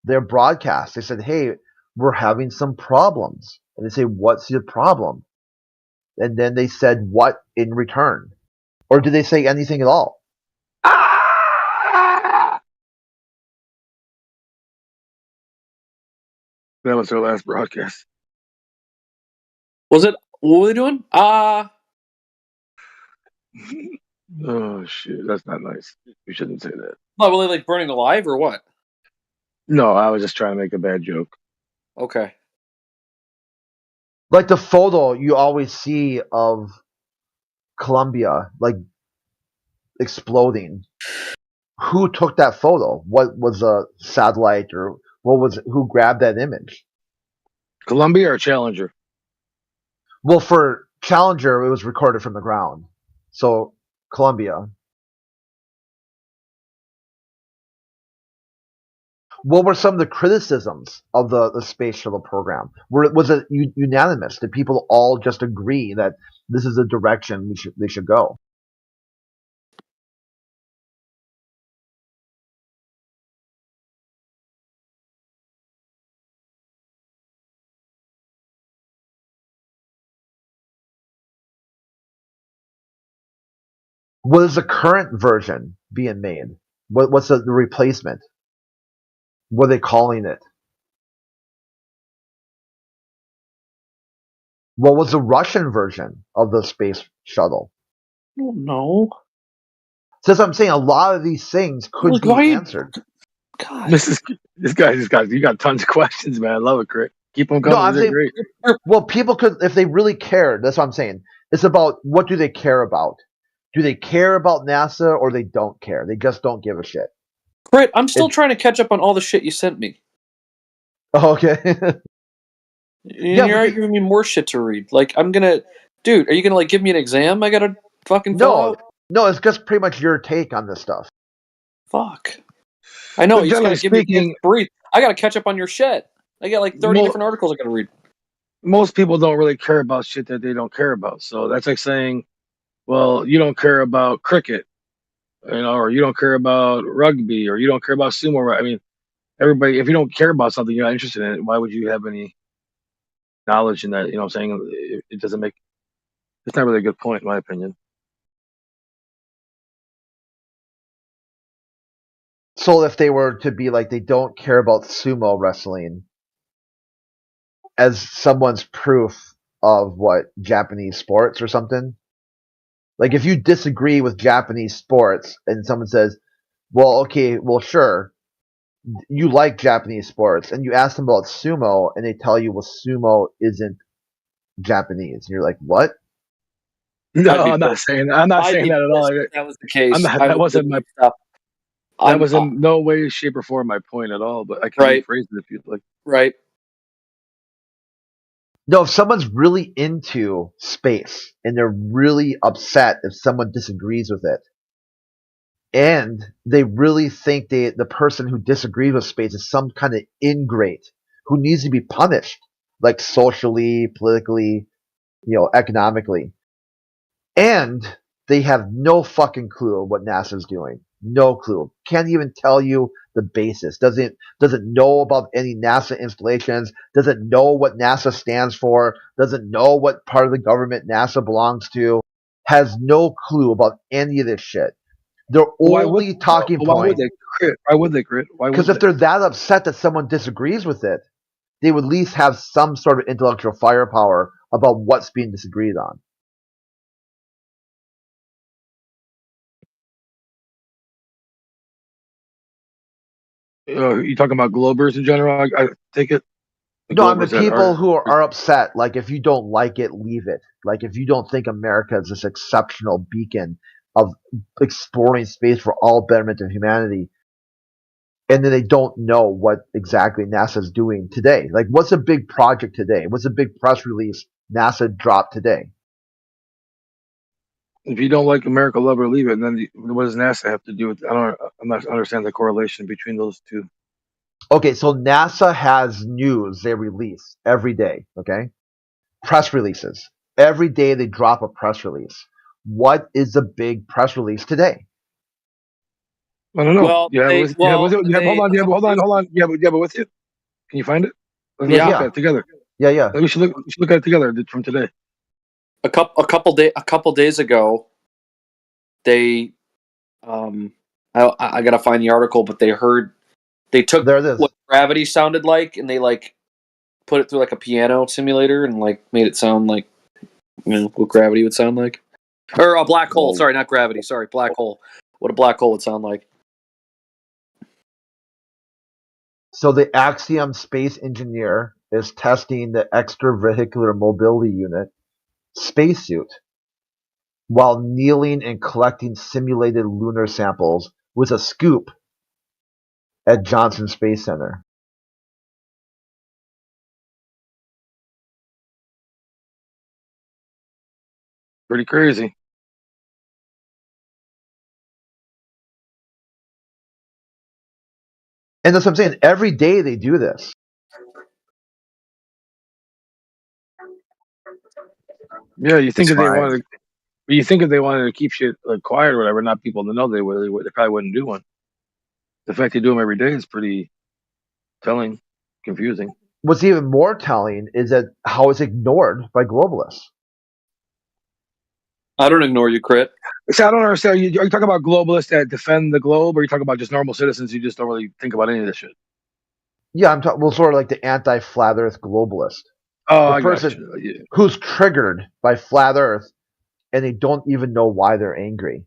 Their broadcast. They said, "Hey, we're having some problems." And they say, "What's your problem?" And then they said, "What in return?" Or did they say anything at all? That was their last broadcast. Was it? What were they doing? Oh shit, that's not nice. You shouldn't say that. What, were they like burning alive or what? No, I was just trying to make a bad joke. Okay. Like the photo you always see of Columbia, like exploding. Who took that photo? What was a satellite or who grabbed that image? Columbia or Challenger? Well, for Challenger, it was recorded from the ground. So Columbia. What were some of the criticisms of the space shuttle program? Was it unanimous? Did people all just agree that this is the direction they should go? What is the current version being made? What's the replacement? What are they calling it? What was the Russian version of the space shuttle? I don't know. So that's what I'm saying. A lot of these things could be answered. God. This guy just got you got tons of questions, man. I love it, Crit. Keep them No, coming. I'm These are saying, great. well, people could, if they really cared, that's what I'm saying. It's about what do they care about? Do they care about NASA or they don't care? They just don't give a shit. Crit, I'm still trying to catch up on all the shit you sent me. Okay. And you're giving me more shit to read. Like, dude, are you gonna like give me an exam I gotta fucking fill out? No, it's just pretty much your take on this stuff. Fuck. I know, But you just gotta generally give me a chance to breathe. I gotta catch up on your shit. I got like 30 different articles I gotta read. Most people don't really care about shit that they don't care about. So that's like saying, well, you don't care about cricket, or you don't care about rugby, or you don't care about sumo. I mean, everybody, if you don't care about something, you're not interested in it. Why would you have any knowledge in that? You know what I'm saying? It doesn't make. It's not really a good point, in my opinion. So if they were to be like they don't care about sumo wrestling as someone's proof of what Japanese sports or something, like if you disagree with Japanese sports and someone says, well, okay, well, sure, you like Japanese sports, and you ask them about sumo and they tell you, well, sumo isn't Japanese, and you're like, what? No, I'm not saying that. I'm not saying that at all. If that was the case. I'm not, that wasn't my. That was in no way, shape, or form my point at all. But I can rephrase it if you'd like. Right. No, if someone's really into space and they're really upset if someone disagrees with it, and they really think the person who disagrees with space is some kind of ingrate who needs to be punished, like socially, politically, economically, and they have no fucking clue what NASA's doing. No clue. Can't even tell you the basis, doesn't know about any NASA installations, doesn't know what NASA stands for, doesn't know what part of the government NASA belongs to, has no clue about any of this shit. Their only talking Why would point, they crit? Why would they crit? Why would because if they're that upset that someone disagrees with it, they would at least have some sort of intellectual firepower about what's being disagreed on. You talking about Globers in general? I take it. The No, I mean Globers that people are who are upset. Like, if you don't like it, leave it. Like, if you don't think America is this exceptional beacon of exploring space for all betterment of humanity, and then they don't know what exactly NASA's doing today. Like, what's a big project today? What's a big press release NASA dropped today? If you don't like America, love or leave it. And then what does NASA have to do with? I'm not understand the correlation between those two. Okay, so NASA has news they release every day. Okay, press releases every day. They drop a press release. What is the big press release today? I don't know. Well, hold on. Yeah, but with you. Can you find it? Let's look at it together. Yeah. We should look at it together from today. A couple days ago, they I gotta find the article, but they took what gravity sounded like, and they like put it through like a piano simulator and like made it sound like, you know, what gravity would sound like, or a black hole. Sorry, not gravity. Sorry, black hole. What a black hole would sound like. So the Axiom space engineer is testing the extravehicular mobility unit spacesuit while kneeling and collecting simulated lunar samples with a scoop at Johnson Space Center. Pretty crazy. And that's what I'm saying. Every day they do this. Yeah, you think That's if they right. wanted, you think if they wanted to keep shit like quiet or whatever, not people to know, they probably wouldn't do one. The fact they do them every day is pretty telling, confusing. What's even more telling is that how it's ignored by globalists. I don't ignore you, Crit. So I don't understand. Are you talking about globalists that defend the globe, or are you talking about just normal citizens who just don't really think about any of this shit? Yeah, I'm talking. Well, sort of like the anti-flat Earth globalist. Oh, the I person got you. Yeah. who's triggered by flat Earth, and they don't even know why they're angry.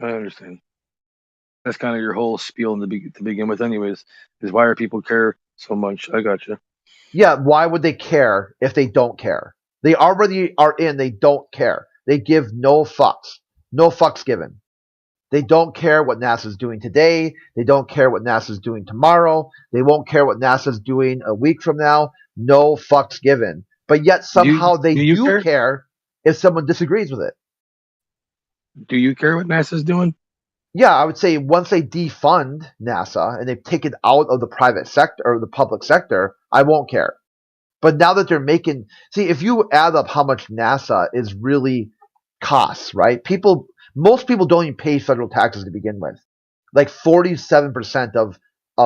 I understand. That's kind of your whole spiel to begin with, anyways. Is why are people care so much? I got you. Yeah, why would they care if they don't care? They already are in. They don't care. They give no fucks. No fucks given. They don't care what NASA's doing today. They don't care what NASA's doing tomorrow. They won't care what NASA's doing a week from now. No fucks given. But yet somehow they do care if someone disagrees with it. Do you care what NASA's doing? Yeah, I would say once they defund NASA and they've taken out of the private sector or the public sector, I won't care. But now that they're making, see, if you add up how much NASA is really costs, right? Most people don't even pay federal taxes to begin with. Like 47% of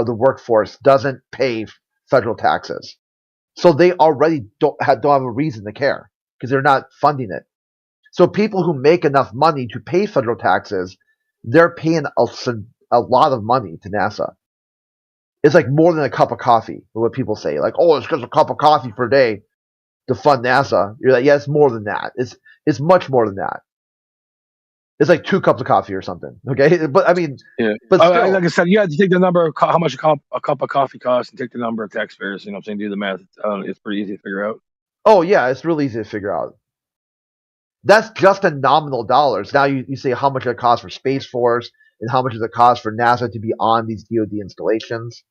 the workforce doesn't pay federal taxes. So they already don't have a reason to care because they're not funding it. So people who make enough money to pay federal taxes, they're paying a lot of money to NASA. It's like more than a cup of coffee, what people say. Like, oh, it's just a cup of coffee per day to fund NASA. You're like, yeah, it's more than that. It's much more than that. It's like 2 cups of coffee or something. Okay, but I mean, yeah. But still, like I said, you have to take the number of how much a cup of coffee costs and take the number of taxpayers. You know what I'm saying? Do the math. It's pretty easy to figure out. Oh yeah, it's really easy to figure out. That's just in nominal dollars. Now you say how much it costs for Space Force and how much does it cost for NASA to be on these DoD installations.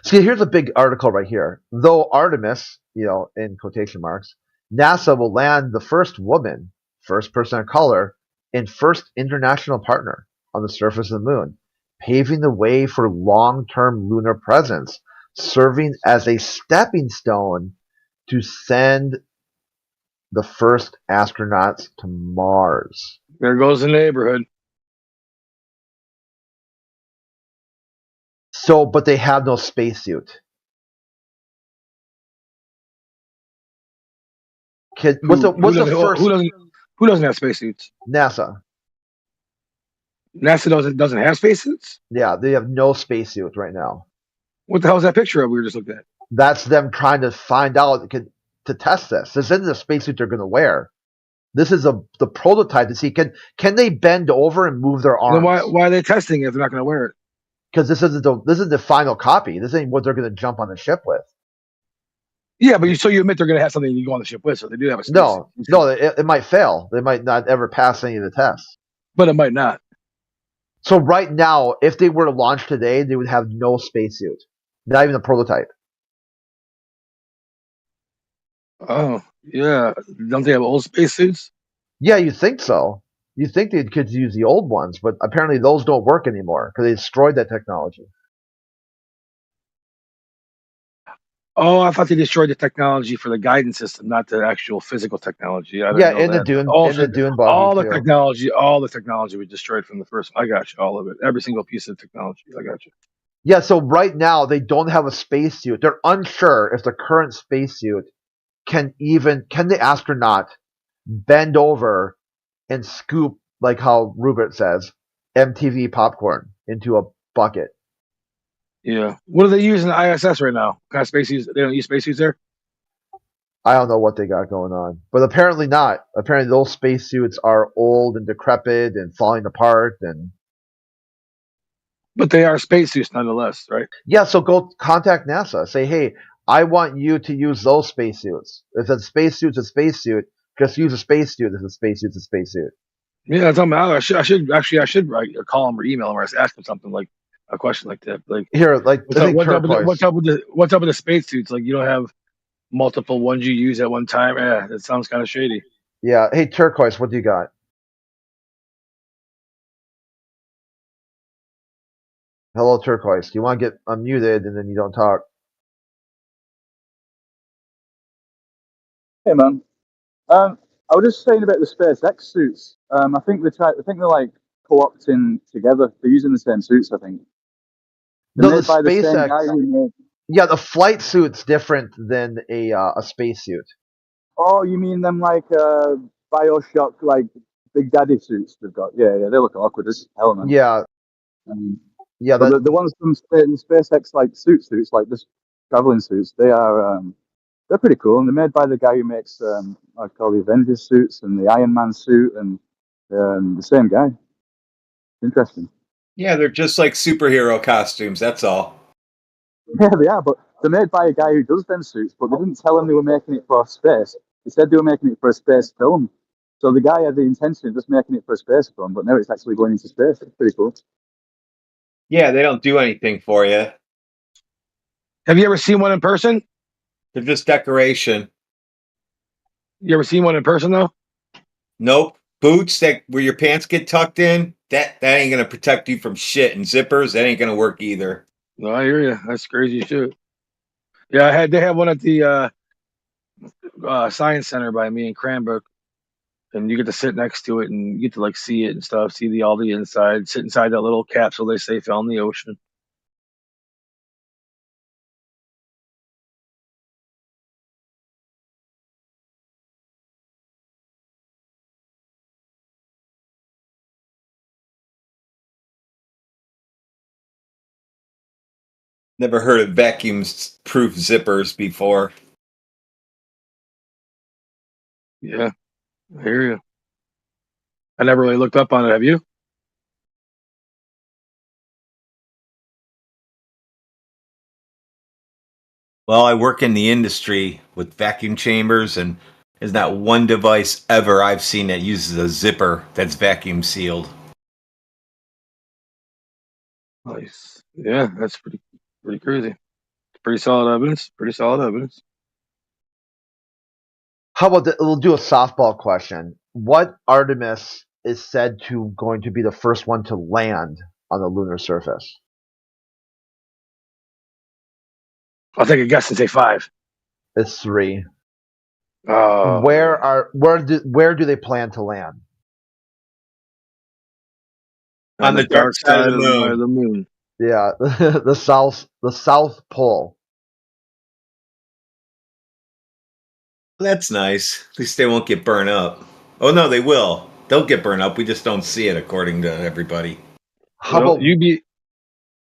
See, here's a big article right here. Though Artemis, in quotation marks, NASA will land the first woman, first person of color, and first international partner on the surface of the moon, paving the way for long-term lunar presence, serving as a stepping stone to send the first astronauts to Mars. There goes the neighborhood. So, but they have no spacesuit. What's the first? Who doesn't have spacesuits? NASA. NASA doesn't have spacesuits? Yeah, they have no spacesuit right now. What the hell is that picture of we were just looking at? That's them trying to find out to test this. This isn't the spacesuit they're going to wear. This is the prototype to see can they bend over and move their arms. Then why are they testing it if they're not going to wear it? Because this is the final copy. This ain't what they're going to jump on the ship with. Yeah, but you admit they're going to have something you go on the ship with, so they do have a spacesuit. No, it might fail. They might not ever pass any of the tests. But it might not. So right now, if they were to launch today, they would have no spacesuit, not even a prototype. Oh, yeah. Don't they have old spacesuits? Yeah, you think so. You think they could use the old ones, but apparently those don't work anymore because they destroyed that technology. Oh, I thought they destroyed the technology for the guidance system, not the actual physical technology. The Dune buggy all the too. technology was destroyed from the first one. I got you, all of it, every single piece of technology. I got you. Yeah, so right now they don't have a spacesuit. They're unsure if the current spacesuit can the astronaut bend over and scoop, like how Rupert says, MTV popcorn into a bucket. Yeah. What do they use in the ISS right now? Kind of spacesuits? They don't use spacesuits there? I don't know what they got going on, but apparently not. Apparently those spacesuits are old and decrepit and falling apart But they are spacesuits nonetheless, right? Yeah, so go contact NASA. Say, hey, I want you to use those spacesuits. If a spacesuit's a spacesuit, just use a spacesuit. If a spacesuit's a spacesuit. Yeah, tell me. I should call them or email them or ask them something like a question like that. Like here, like what's up with the spacesuits? Like you don't have multiple ones you use at one time. Yeah, that sounds kind of shady. Yeah. Hey, Turquoise, what do you got? Hello, Turquoise. You want to get unmuted and then you don't talk. Hey, man. I was just saying about the SpaceX suits. I think they're like co-opting together. They're using the same suits, I think. They're No, made the by the same SpaceX. guy who made. Yeah, the flight suit's different than a spacesuit. Oh, you mean them like Bioshock, like Big Daddy suits they've got? Yeah, they look awkward as hell, man. Yeah. Yeah, but the ones from SpaceX, like suits, like this traveling suits, they're pretty cool, and they're made by the guy who makes I call the Avengers suits and the Iron Man suit, and the same guy. Interesting. Yeah, they're just like superhero costumes. That's all. Yeah, they are, but they're made by a guy who does them suits. But they didn't tell him they were making it for space. They said they were making it for a space film. So the guy had the intention of just making it for a space film, but now it's actually going into space. It's pretty cool. Yeah, they don't do anything for you. Have you ever seen one in person? They're just decoration. You ever seen one in person though? Nope. Boots where your pants get tucked in, that ain't gonna protect you from shit. And zippers, that ain't gonna work either. No, I hear you. That's crazy shit. Yeah, they had one at the science center by me in Cranbrook, and you get to sit next to it and you get to like see it and stuff, see all the inside, sit inside that little capsule they say fell in the ocean. Never heard of vacuum-proof zippers before. Yeah, I hear you. I never really looked up on it. Have you? Well, I work in the industry with vacuum chambers, and there's not one device ever I've seen that uses a zipper that's vacuum sealed. Nice. Yeah, that's pretty crazy. Pretty solid evidence. Pretty solid evidence. How about we'll do a softball question. What Artemis is said to going to be the first one to land on the lunar surface? I'll take a guess and say 5. It's 3. Oh. Where do they plan to land? On the dark side of the moon. the moon. Yeah, the South Pole. That's nice. At least they won't get burned up. Oh no, they will. They'll get burned up. We just don't see it, according to everybody. How Well, about you be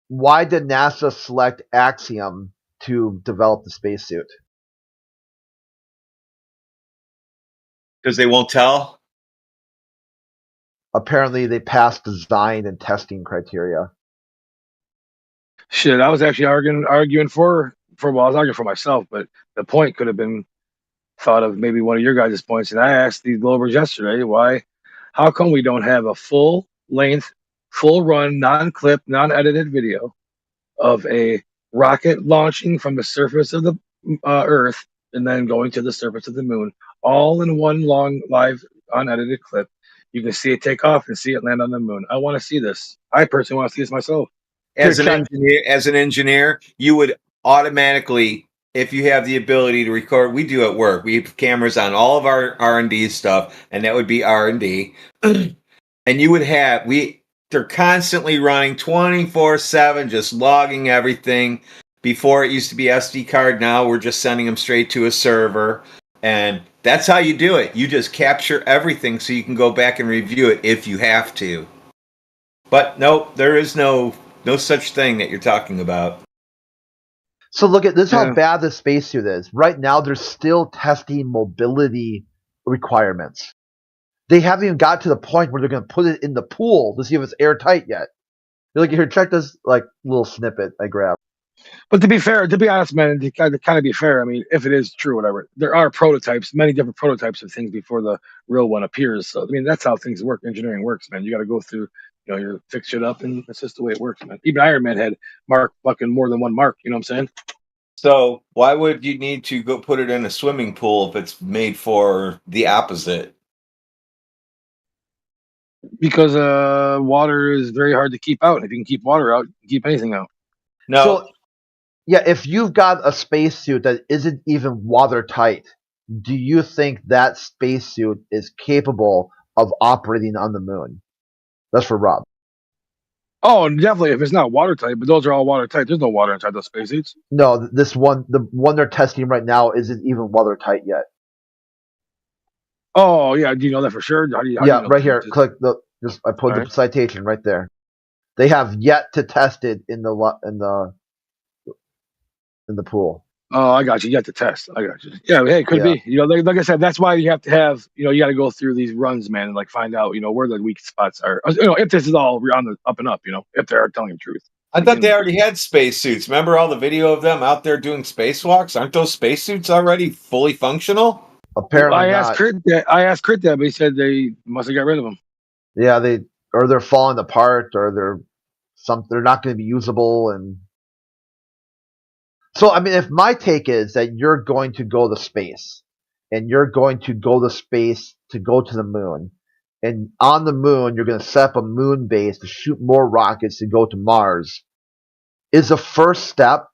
why did NASA select Axiom to develop the spacesuit? Because they won't tell. Apparently, they passed design and testing criteria. shit. I was actually arguing for well, I was arguing for myself, but the point could have been thought of maybe one of your guys' points. And I asked these Globers yesterday, how come we don't have a full length, full run, non-clip, non-edited video of a rocket launching from the surface of the Earth and then going to the surface of the moon, all in one long, live, unedited clip? You can see it take off and see it land on the moon. I want to see this. I personally want to see this myself. As an engineer, you would automatically, if you have the ability to record, we do at work. We have cameras on all of our R&D stuff, and that would be R&D. And you would have they're constantly running 24/7, just logging everything. Before it used to be SD card, now we're just sending them straight to a server, and that's how you do it. You just capture everything so you can go back and review it if you have to. But no, there is no such thing that you're talking about. So look at this: how bad the spacesuit is. Right now, they're still testing mobility requirements. They haven't even got to the point where they're going to put it in the pool to see if it's airtight yet. They're like, here, check this little snippet I grabbed. But to be honest, man, to kind of be fair, I mean, if it is true, whatever, there are prototypes, many different prototypes of things before the real one appears. So I mean, that's how things work. Engineering works, man. You got to go through, you fix shit up, and that's just the way it works, man. Even Iron Man had fucking more than one mark. You know what I'm saying? So why would you need to go put it in a swimming pool if it's made for the opposite? Because water is very hard to keep out. If you can keep water out, you can keep anything out. No. So, yeah, if you've got a spacesuit that isn't even watertight, do you think that spacesuit is capable of operating on the moon? That's for Rob. Oh, definitely. If it's not watertight, but those are all watertight. There's no water inside those spacesuits. No, the one they're testing right now isn't even watertight yet. Oh yeah, do you know that for sure? How do you know right here. Click I put the citation right there. They have yet to test it in the pool. Oh, I got you. You have to test. I got you. Yeah, hey, could be. Like I said, that's why you have to have. You got to go through these runs, man, and find out, where the weak spots are. If this is all on the up and up, if they are telling the truth. I thought they already had spacesuits. Remember all the video of them out there doing spacewalks? Aren't those spacesuits already fully functional? Apparently I asked Crit that, but he said they must have got rid of them. Yeah, they're falling apart, or they're not going to be usable, and so I mean, if my take is that you're going to go to space, and you're going to go to space to go to the moon, and on the moon you're going to set up a moon base to shoot more rockets to go to Mars, is the first step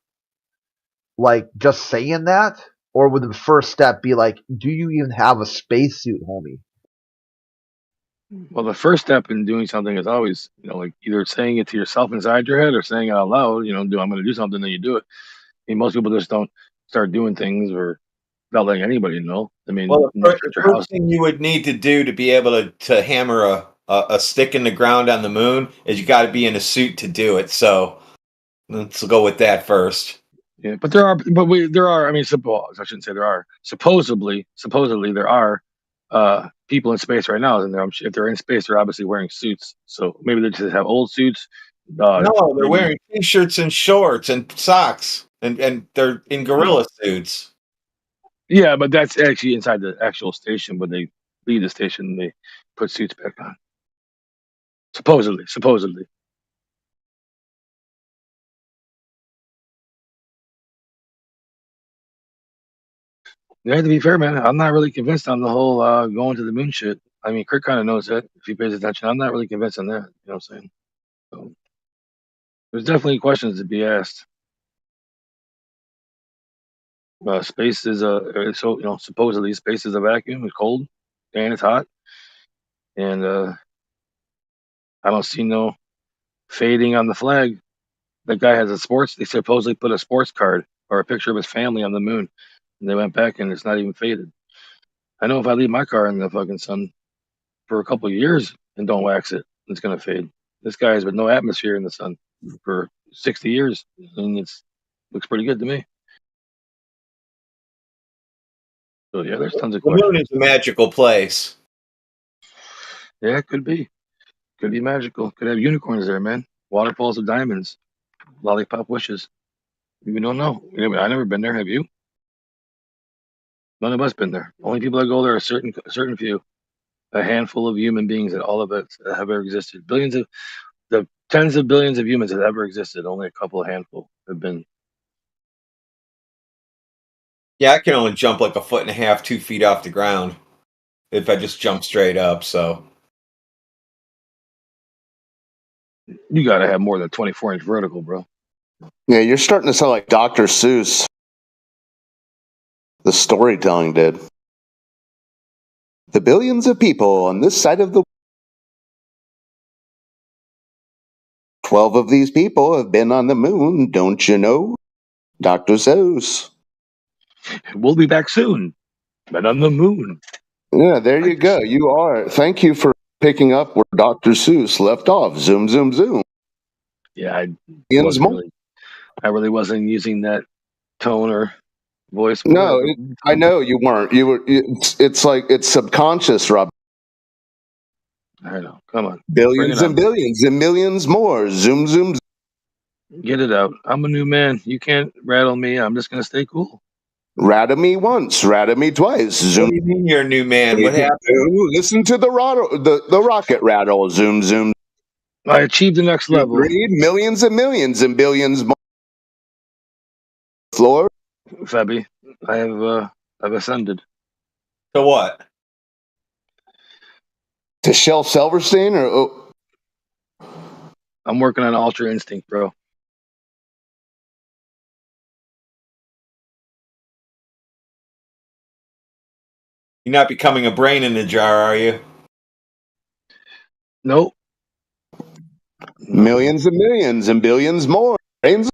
just saying that? Or would the first step be do you even have a spacesuit, homie? Well, the first step in doing something is always, either saying it to yourself inside your head or saying it out loud, I'm going to do something, then you do it. I mean, most people just don't start doing things or without letting anybody know. I mean, well, the first thing you would need to do to be able to hammer a stick in the ground on the moon is you got to be in a suit to do it. So let's go with that first. Yeah, but there are. I mean, I shouldn't say there are. Supposedly there are people in space right now, and if they're in space, they're obviously wearing suits. So maybe they just have old suits. No, they're wearing t-shirts and shorts and socks, and they're in gorilla suits. Yeah, but that's actually inside the actual station. When they leave the station, they put suits back on. Supposedly. Yeah, to be fair, man, I'm not really convinced on the whole going to the moon shit. I mean, Kurt kind of knows that if he pays attention. I'm not really convinced on that. You know what I'm saying? So, there's definitely questions to be asked. Space is supposedly space is a vacuum. It's cold and it's hot, and I don't see no fading on the flag. That guy has they supposedly put a sports card or a picture of his family on the moon. And they went back and it's not even faded. I know if I leave my car in the fucking sun for a couple of years and don't wax it, it's going to fade. This guy has been no atmosphere in the sun for 60 years. And looks pretty good to me. So yeah, there's tons of The questions. moon is a magical place. Yeah, it could be. Could be magical. Could have unicorns there, man. Waterfalls of diamonds. Lollipop wishes. We don't know. I've never been there. Have you? None of us been there. Only people that go there are certain few. A handful of human beings that all of it have ever existed. The tens of billions of humans that ever existed. Only a couple, a handful have been. Yeah, I can only jump like 1.5 feet, 2 feet off the ground if I just jump straight up. So You got to have more than 24-inch vertical, bro. Yeah, you're starting to sound like Dr. Seuss. The storytelling did. The billions of people on this side of the 12 of these people have been on the moon, don't you know? Dr. Seuss. We'll be back soon. But on the moon. Yeah, there you go. You are. Thank you for picking up where Dr. Seuss left off. Zoom, zoom, zoom. Yeah, More. I really wasn't using that tone or voice. No, I know you weren't. You were. It's like it's subconscious, Rob. I know. Come on. Billions and billions and millions more. Zoom, zoom. Get it out. I'm a new man. You can't rattle me. I'm just gonna stay cool. Rattle me once, rattle me twice. Zoom. What do you mean you're a new man? What happened? Listen to the rocket rattle. Zoom, zoom. I achieved the next level. Millions and millions and billions more. Floor. Febby, I've ascended. To what? To Shel Silverstein or? I'm working on Ultra Instinct, bro. You're not becoming a brain in the jar, are you? Nope. Millions and millions and billions more. Brains.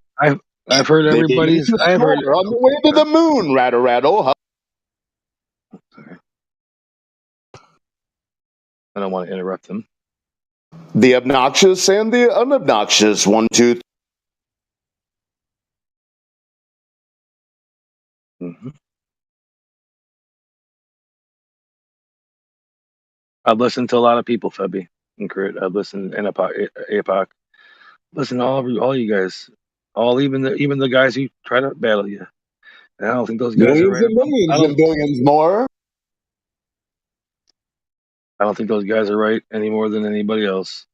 I've heard everybody's. I've heard on the way to the moon. Rattle, rattle. Sorry. I don't want to interrupt him. The obnoxious and the unobnoxious. 1, 2. Mm-hmm. I've listened to a lot of people, Febby and Crit. I've listened to APOC. Listen to all you guys. Even the guys who try to battle you. And I don't think those guys are right. And millions and billions more. I don't think those guys are right any more than anybody else.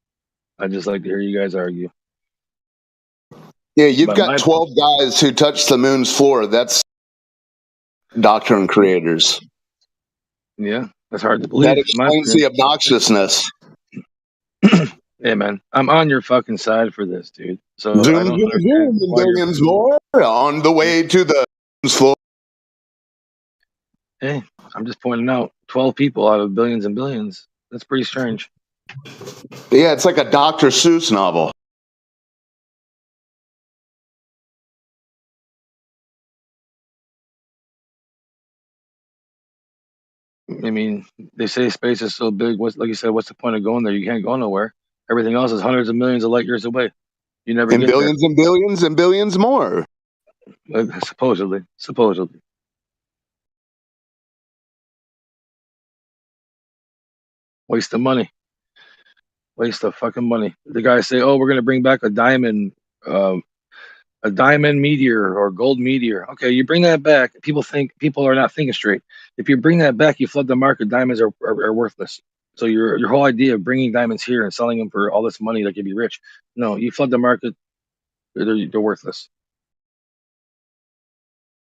I just like to hear you guys argue. Yeah, you've got 12 guys who touched the moon's floor. That's doctrine creators. Yeah, that's hard to believe. That explains the obnoxiousness. Hey, man, I'm on your fucking side for this, dude. So Zoom, I don't zoom, zoom, billions more on the way to the floor. Hey, I'm just pointing out 12 people out of billions and billions. That's pretty strange. Yeah, it's like a Dr. Seuss novel. I mean, they say space is so big. Like you said, what's the point of going there? You can't go nowhere. Everything else is hundreds of millions of light years away. You never and get billions there. And billions and billions more. Supposedly. Waste of money. Waste of fucking money. The guys say, "Oh, we're gonna bring back a diamond meteor or gold meteor." Okay, you bring that back. People are not thinking straight. If you bring that back, you flood the market. Diamonds are worthless. So your whole idea of bringing diamonds here and selling them for all this money like you'd be rich. No, you flood the market. They're worthless.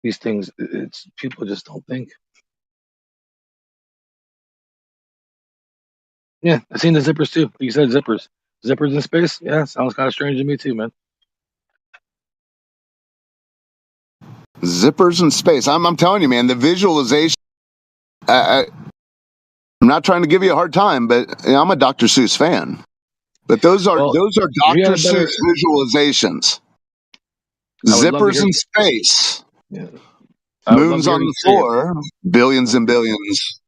These things, it's people just don't think. Yeah, I've seen the zippers too. You said zippers in space. Yeah, sounds kind of strange to me too, man. Zippers in space. I'm telling you, man, the visualization. I'm not trying to give you a hard time, but I'm a Dr. Seuss fan. But those are Well, Dr. if you had a better, Seuss visualizations. I would love to Zippers hear. in space, Yeah, I would love moons to hear on you the say it. floor, billions and billions.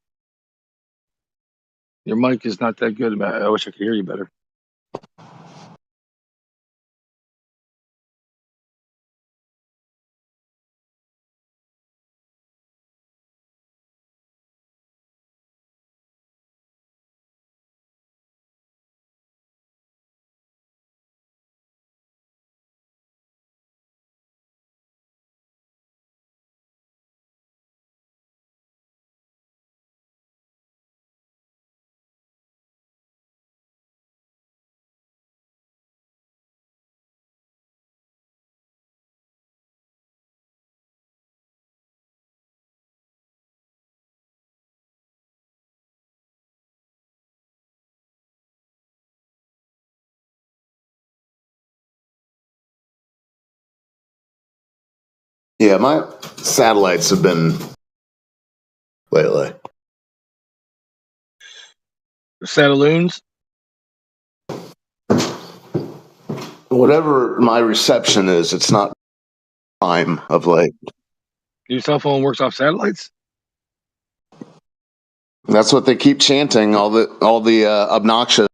Your mic is not that good. I wish I could hear you better. Yeah, my satellites have been lately. Satelloons. Whatever my reception is, it's not time of late. Your cell phone works off satellites. That's what they keep chanting. All the obnoxious.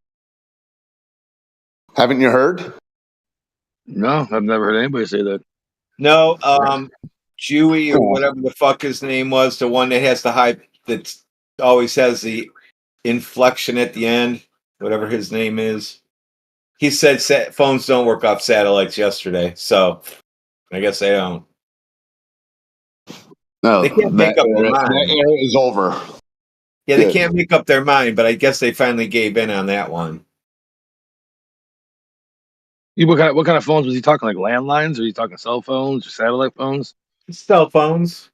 Haven't you heard? No, I've never heard anybody say that. No, Chewy or whatever the fuck his name was, the one that has the high, that always has the inflection at the end, whatever his name is. He said phones don't work off satellites yesterday, so I guess they don't. No, They can't make up their that mind. era is over. Yeah, they Good. can't make up their mind, but I guess they finally gave in on that one. What kind of phones was he talking? Like landlines? Or are you talking cell phones or satellite phones? Cell phones.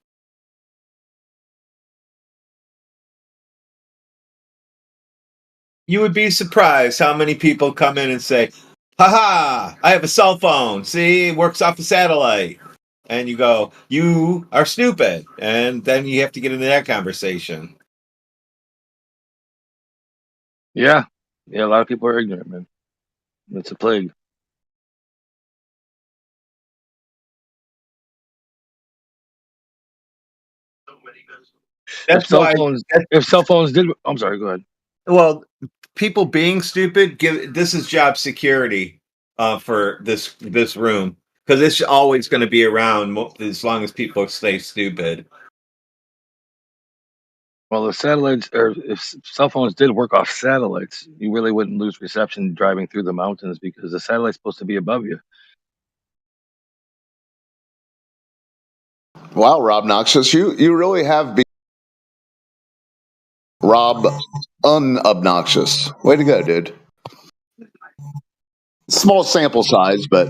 You would be surprised how many people come in and say, haha, I have a cell phone. See, it works off a satellite. And you go, you are stupid. And then you have to get into that conversation. Yeah, yeah. A lot of people are ignorant, man. It's a plague. If That's cell why, phones, if cell phones did, I'm sorry. Go ahead. well, people being stupid, this is job security for this room. Because it's always going to be around as long as people stay stupid. Well, if satellites or if cell phones did work off satellites, you really wouldn't lose reception driving through the mountains because the satellite's supposed to be above you. Wow, Rob Noxious, you really have been Rob unobnoxious. Way to go, dude. Small sample size, but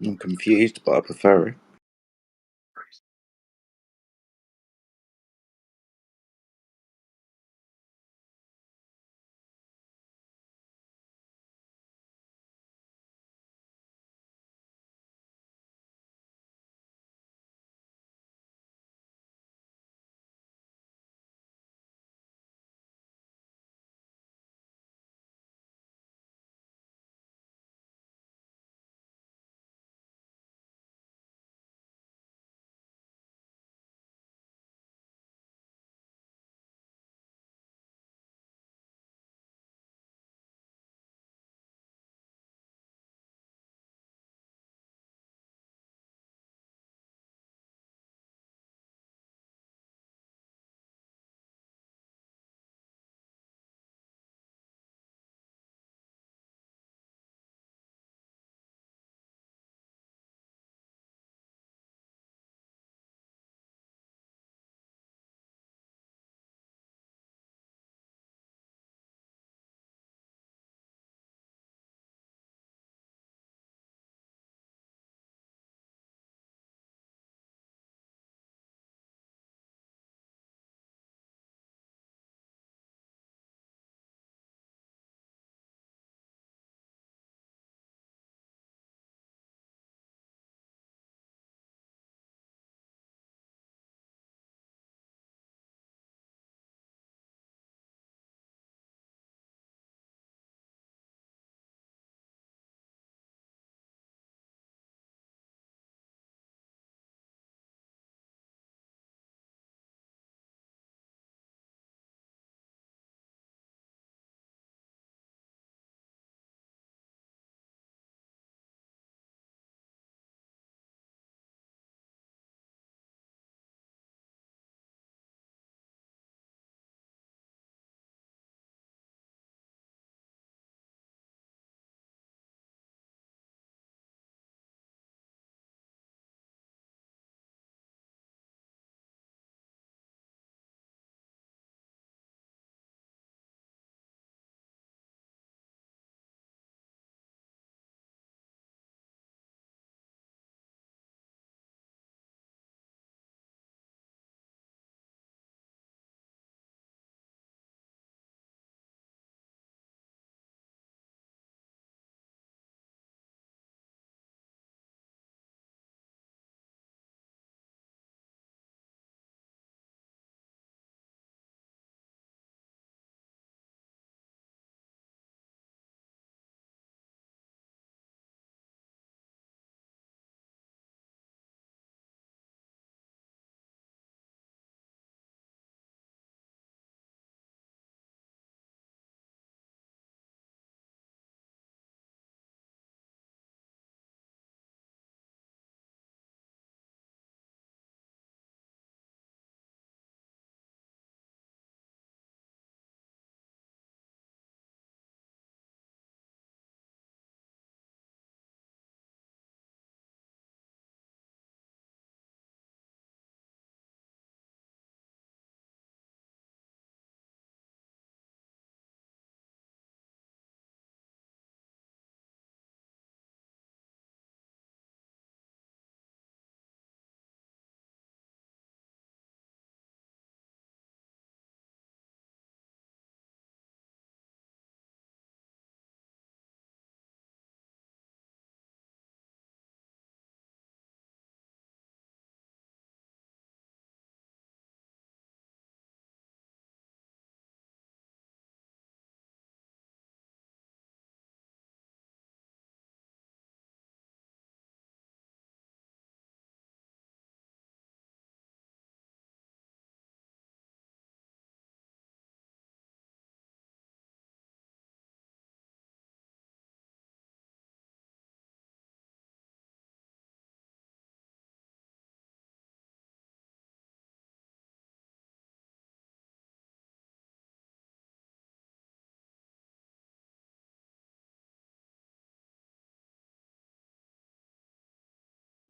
I'm confused, but I prefer it.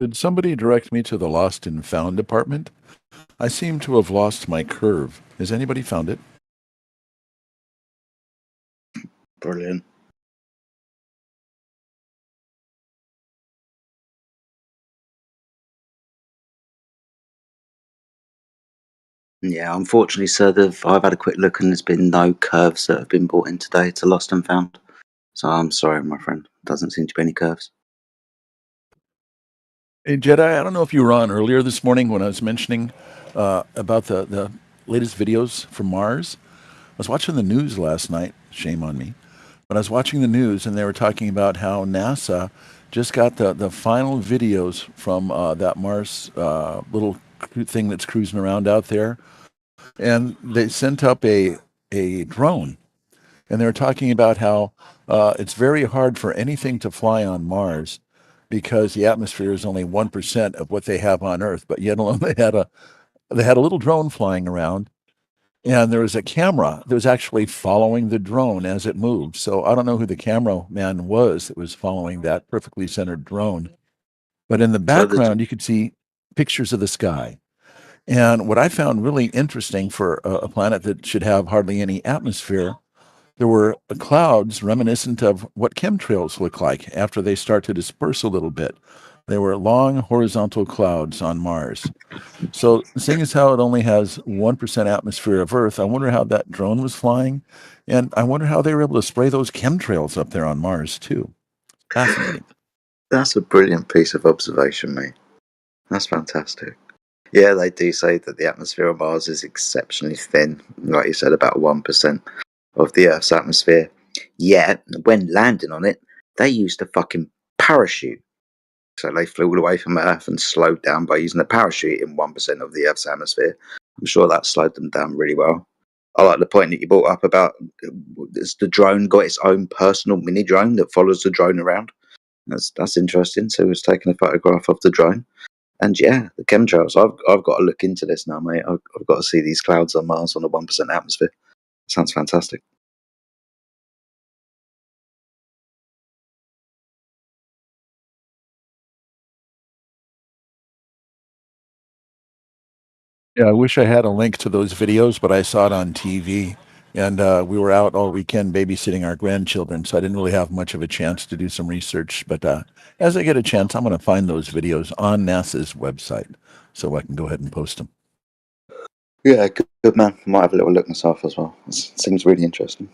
Did somebody direct me to the Lost and Found department? I seem to have lost my curve. Has anybody found it? Brilliant. Yeah, unfortunately, sir, I've had a quick look and there's been no curves that have been brought in today to Lost and Found. So I'm sorry, my friend. Doesn't seem to be any curves. Hey, Jedi, I don't know if you were on earlier this morning when I was mentioning about the latest videos from Mars. I was watching the news last night. Shame on me. But I was watching the news and they were talking about how NASA just got the final videos from that Mars little thing that's cruising around out there. And they sent up a drone. And they were talking about how it's very hard for anything to fly on Mars because the atmosphere is only 1% of what they have on Earth. But yet alone they had a little drone flying around, and there was a camera that was actually following the drone as it moved. So I don't know who the cameraman was that was following that perfectly centered drone. But in the So the background, you could see pictures of the sky. And what I found really interesting for a planet that should have hardly any atmosphere, there were clouds reminiscent of what chemtrails look like after they start to disperse a little bit. They were long horizontal clouds on Mars. So, seeing as how it only has 1% atmosphere of Earth, I wonder how that drone was flying. And I wonder how they were able to spray those chemtrails up there on Mars, too. Fascinating. That's a brilliant piece of observation, mate. That's fantastic. Yeah, they do say that the atmosphere of Mars is exceptionally thin, like you said, about 1% of the Earth's atmosphere. Yet, when landing on it, they used a fucking parachute. So they flew all away from Earth and slowed down by using a parachute in 1% of the Earth's atmosphere. I'm sure that slowed them down really well. I like the point that you brought up about has the drone got its own personal mini drone that follows the drone around. That's interesting. So he was taking a photograph of the drone. And yeah, the chemtrails. I've got to look into this now, mate. I've got to see these clouds on Mars on a 1% atmosphere. Sounds fantastic. Yeah, I wish I had a link to those videos, but I saw it on TV. And we were out all weekend babysitting our grandchildren, so I didn't really have much of a chance to do some research. But as I get a chance, I'm going to find those videos on NASA's website so I can go ahead and post them. Yeah, good man. I might have a little look myself as well. It seems really interesting.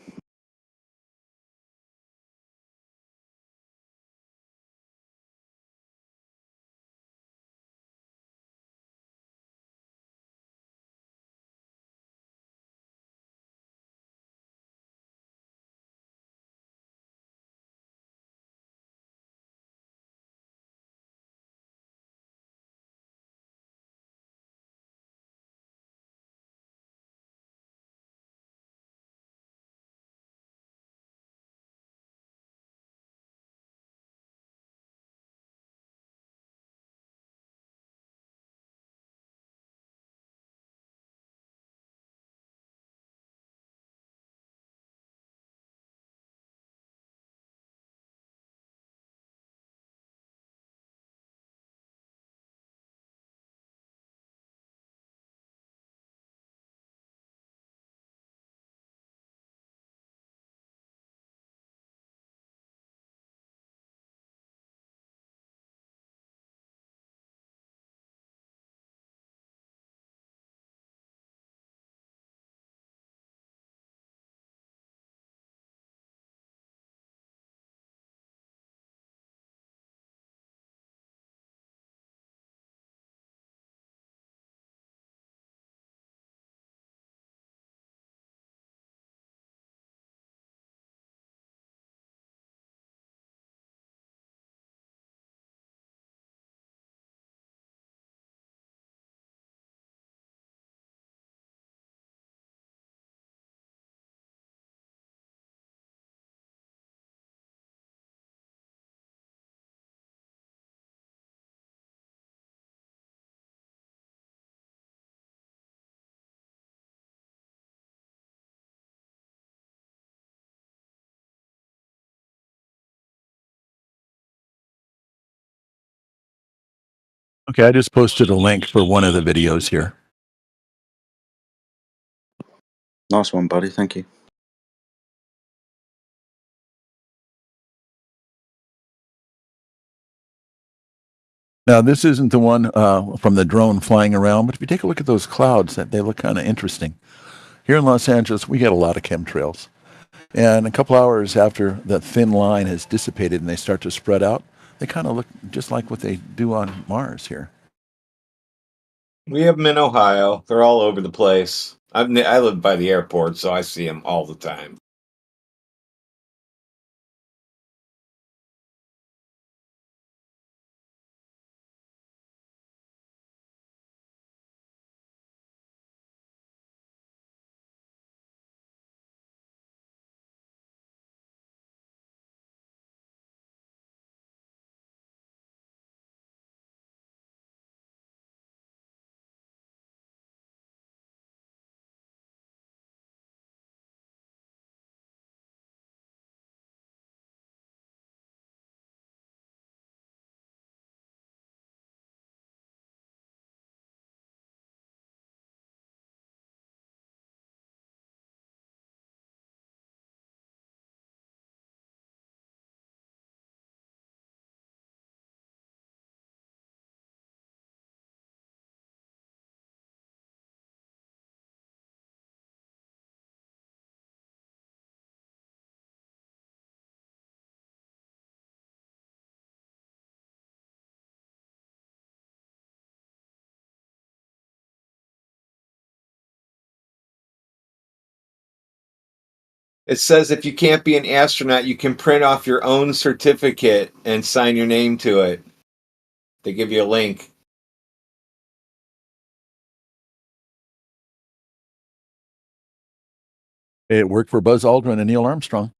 Okay, I just posted a link for one of the videos here. Nice one, buddy. Thank you. Now, this isn't the one from the drone flying around, but if you take a look at those clouds, they look kind of interesting. Here in Los Angeles, we get a lot of chemtrails. And a couple hours after the thin line has dissipated and they start to spread out, they kind of look just like what they do on Mars here. We have them in Ohio. They're all over the place. I live by the airport, so I see them all the time. It says if you can't be an astronaut, you can print off your own certificate and sign your name to it. They give you a link. It worked for Buzz Aldrin and Neil Armstrong.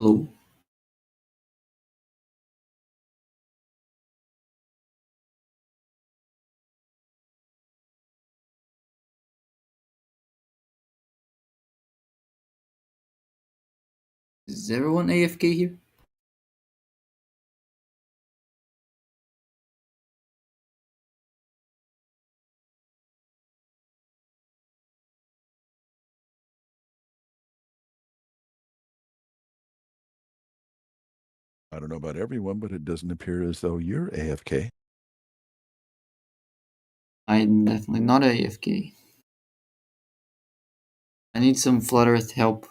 Hello. Is everyone AFK here? I don't know about everyone, but it doesn't appear as though you're AFK. I'm definitely not AFK. I need some Flat Earth help.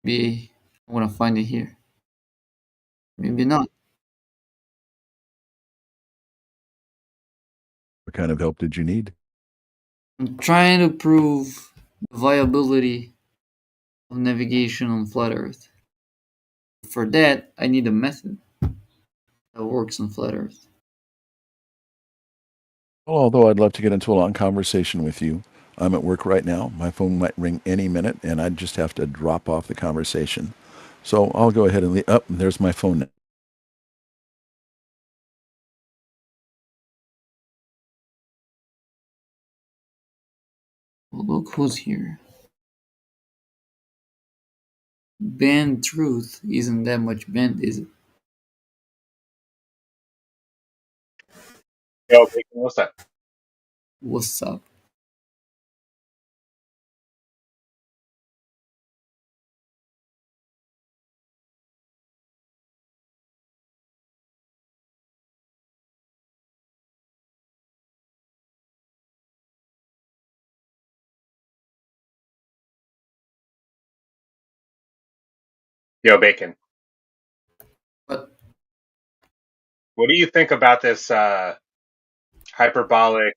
Maybe I want to find it here. Maybe not. What kind of help did you need? I'm trying to prove the viability of navigation on Flat Earth. For that, I need a method that works on Flat Earth. Well, although I'd love to get into a long conversation with you, I'm at work right now. My phone might ring any minute, and I'd just have to drop off the conversation. So I'll go ahead and leave. Oh, there's my phone now. Well, look who's here. Band Truth isn't that much bent, is it? Yo, Bacon, what's up? What's up? Yo, Bacon. What? What do you think about this hyperbolic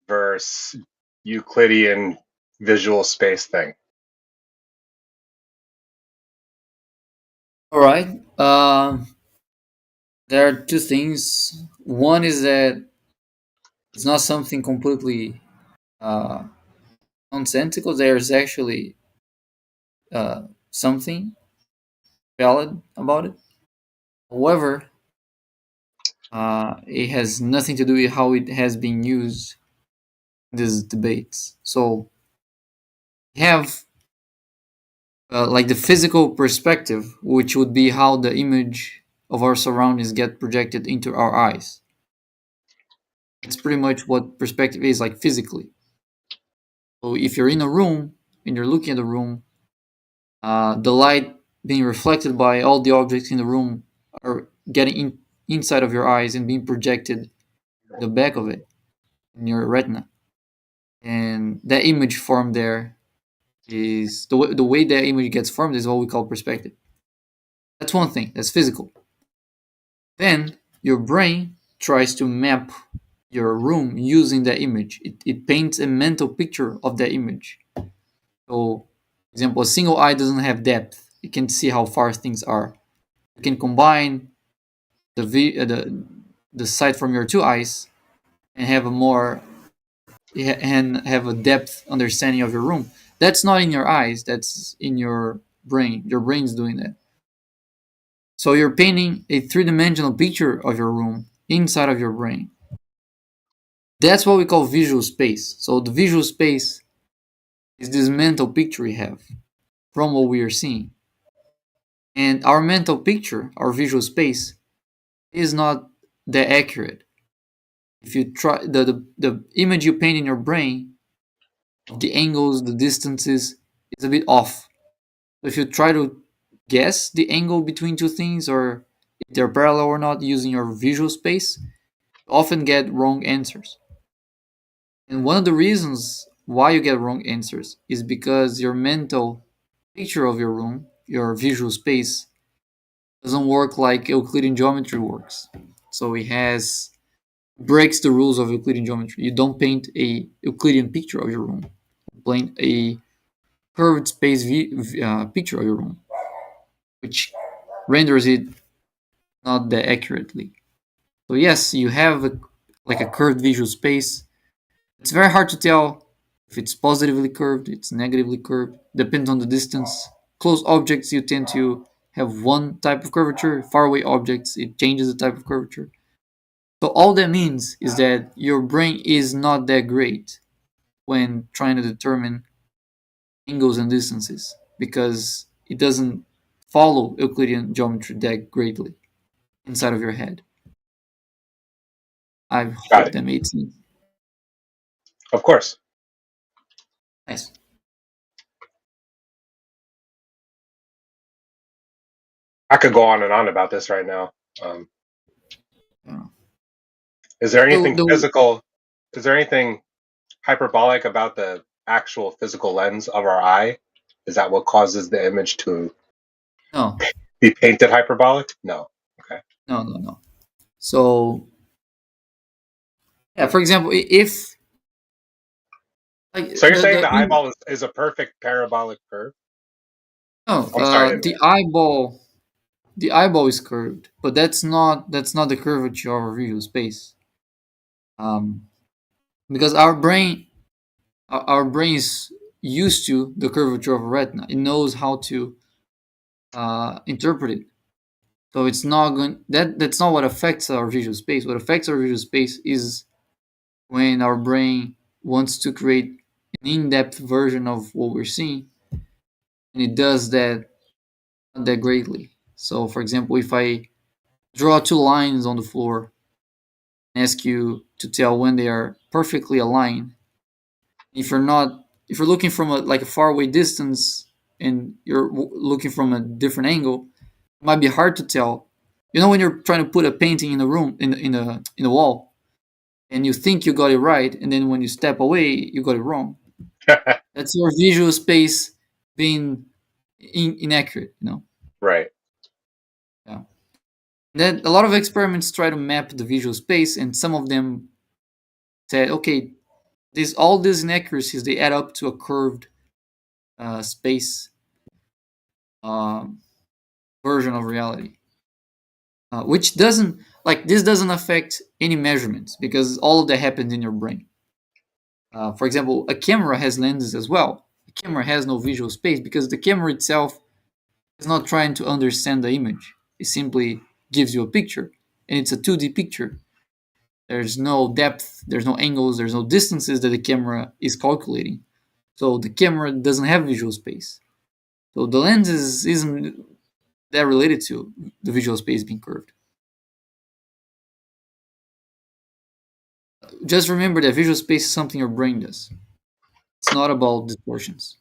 versus Euclidean visual space thing? All right. There are two things. One is that it's not something completely nonsensical. There's actually something valid about it. However, it has nothing to do with how it has been used in these debates. So, you have like the physical perspective, which would be how the image of our surroundings get projected into our eyes. It's pretty much what perspective is like physically. So if you're in a room and you're looking at the room, the light being reflected by all the objects in the room are getting inside of your eyes and being projected the back of it in your retina. And that image formed there is the way that image gets formed is what we call perspective. That's one thing, that's physical. Then your brain tries to map your room using that image. It paints a mental picture of that image. So, for example, a single eye doesn't have depth. You can see how far things are. You can combine the sight from your two eyes and have a depth understanding of your room. That's not in your eyes. That's in your brain. Your brain's doing that. So you're painting a three-dimensional picture of your room inside of your brain. That's what we call visual space. So the visual space is this mental picture we have from what we are seeing. And our mental picture, our visual space, is not that accurate. If you try the image you paint in your brain, the angles, the distances, is a bit off. If you try to guess the angle between two things or if they're parallel or not using your visual space, you often get wrong answers. And one of the reasons why you get wrong answers is because your mental picture of your room, your visual space, doesn't work like Euclidean geometry works. So it breaks the rules of Euclidean geometry. You don't paint a Euclidean picture of your room. You paint a curved space picture of your room, which renders it not that accurately. So yes, you have a curved visual space. It's very hard to tell if it's positively curved, it's negatively curved, depends on the distance close objects, you tend to have one type of curvature. Far away objects, it changes the type of curvature. So all that means is that your brain is not that great when trying to determine angles and distances, because it doesn't follow Euclidean geometry that greatly inside of your head. I Got hope it. that made sense. Of course. Nice. I could go on and on about this right now. Yeah. Is there So anything the physical? Is there anything hyperbolic about the actual physical lens of our eye? Is that what causes the image to no, be painted hyperbolic? No. Okay. no. So yeah, for example, if like So you're saying the the eyeball is a perfect parabolic curve? no, I'm sorry. the eyeball is curved, but that's not the curvature of our visual space. Because our brain is used to the curvature of a retina. It knows how to interpret it. So it's not going that's not what affects our visual space. What affects our visual space is when our brain wants to create an in-depth version of what we're seeing, and it does that greatly. So, for example, if I draw two lines on the floor and ask you to tell when they are perfectly aligned, if you're looking from a far away distance and you're looking from a different angle, it might be hard to tell. You know, when you're trying to put a painting in a room in a wall, and you think you got it right, and then when you step away, you got it wrong. That's your visual space being inaccurate. Right. Yeah. Then a lot of experiments try to map the visual space, and some of them said, okay, all these inaccuracies, they add up to a curved space version of reality, which doesn't this doesn't affect any measurements because all of that happens in your brain. For example, a camera has lenses as well. A camera has no visual space because the camera itself is not trying to understand the image. It simply gives you a picture, and it's a 2D picture. There's no depth, there's no angles, there's no distances that the camera is calculating. So the camera doesn't have visual space. So the lens isn't that related to the visual space being curved. Just remember that visual space is something your brain does. It's not about distortions.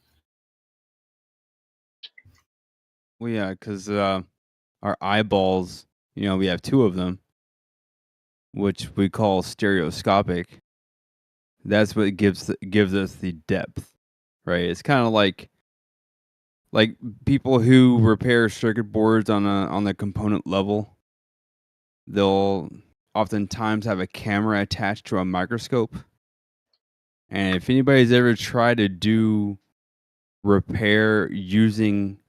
Well, yeah, because our eyeballs, we have two of them, which we call stereoscopic. That's what gives us the depth, right? It's kind of like people who repair circuit boards on the component level. They'll oftentimes have a camera attached to a microscope. And if anybody's ever tried to do repair using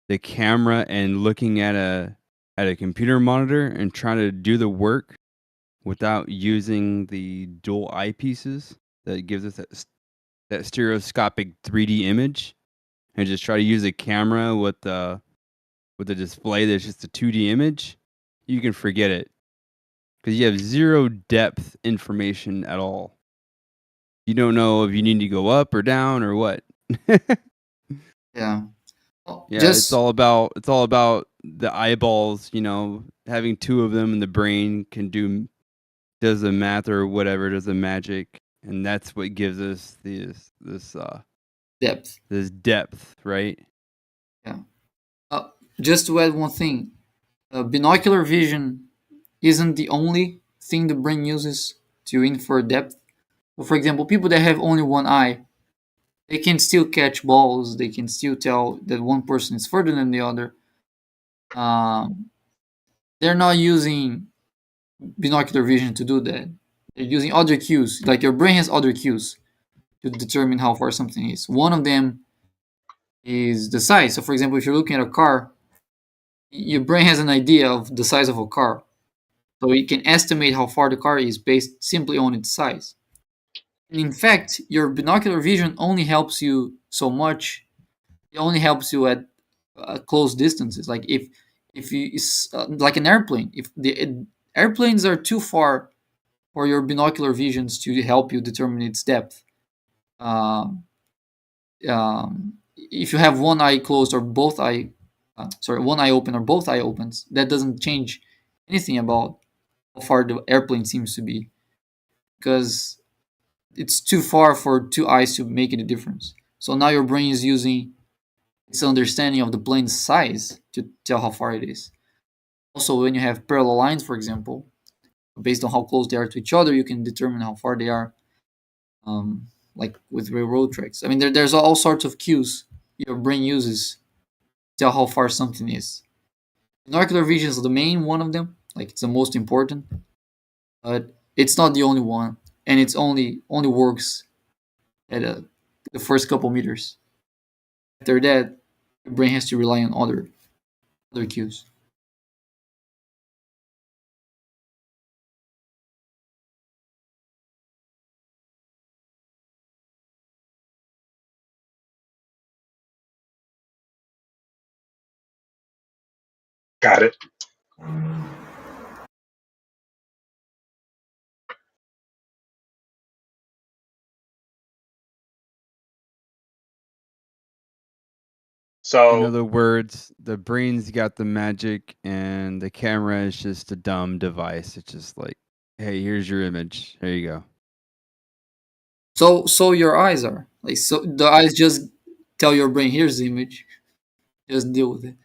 the camera and looking at a computer monitor and trying to do the work without using the dual eyepieces that gives us that stereoscopic 3D image, and just try to use a camera with the display that's just a 2D image, you can forget it. Because you have zero depth information at all. You don't know if you need to go up or down or what. Yeah. Yeah, it's all about the eyeballs, having two of them, and the brain does the math or whatever, does the magic, and that's what gives us this depth. This depth, right? Yeah. Just to add one thing, binocular vision isn't the only thing the brain uses to infer depth. So for example, people that have only one eye, they can still catch balls. They can still tell that one person is further than the other. They're not using binocular vision to do that. They're using other cues. Like your brain has other cues to determine how far something is. One of them is the size. So for example, if you're looking at a car, your brain has an idea of the size of a car. So it can estimate how far the car is based simply on its size. And in fact, your binocular vision only helps you so much It only helps you at close distances. Like if you like an airplane, if the airplanes are too far for your binocular visions to help you determine its depth. If you have one eye closed or one eye open or both eye opens, that doesn't change anything about how far the airplane seems to be, because it's too far for two eyes to make any difference. So now your brain is using its understanding of the plane's size to tell how far it is. Also, when you have parallel lines, for example, based on how close they are to each other, you can determine how far they are. Like with railroad tracks. I mean, there's all sorts of cues your brain uses to tell how far something is. Binocular vision is the main one of them. Like it's the most important, but it's not the only one, and it's only works at the first couple meters. After that, the brain has to rely on other cues. Got it. So, in other words, the brain's got the magic, and the camera is just a dumb device. It's just like, hey, here's your image. There you go. So your eyes are like, so the eyes just tell your brain, here's the image, just deal with it.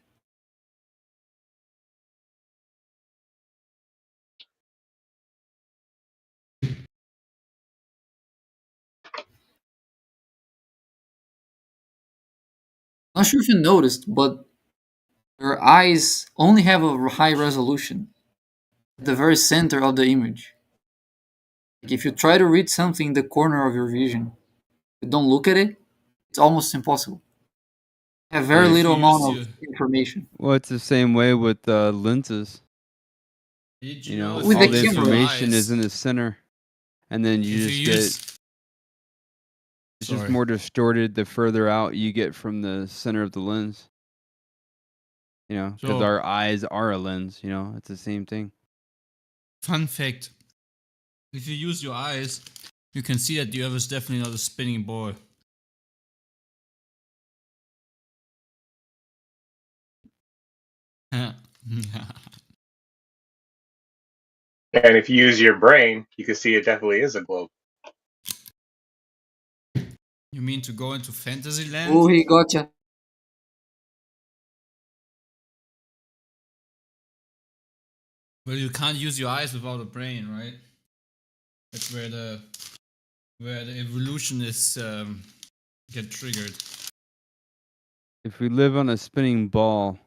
Not sure if you noticed, but your eyes only have a high resolution at the very center of the image. Like if you try to read something in the corner of your vision, you don't look at it, it's almost impossible. You have very If little you amount use of information. Well, it's the same way with lenses. Did You you know, know With all the the camera. information is in the center, and then you If just you get. use- It's just Sorry. more distorted the further out you get from the center of the lens. You know, because So- our eyes are a lens. You know, it's the same thing. Fun fact: if you use your eyes, you can see that the Earth is definitely not a spinning ball. and if you use your brain, you can see it definitely is a globe. You mean to go into fantasy land? Oh, he gotcha. Well, you can't use your eyes without a brain, right? That's where the evolution is get triggered. If we live on a spinning ball,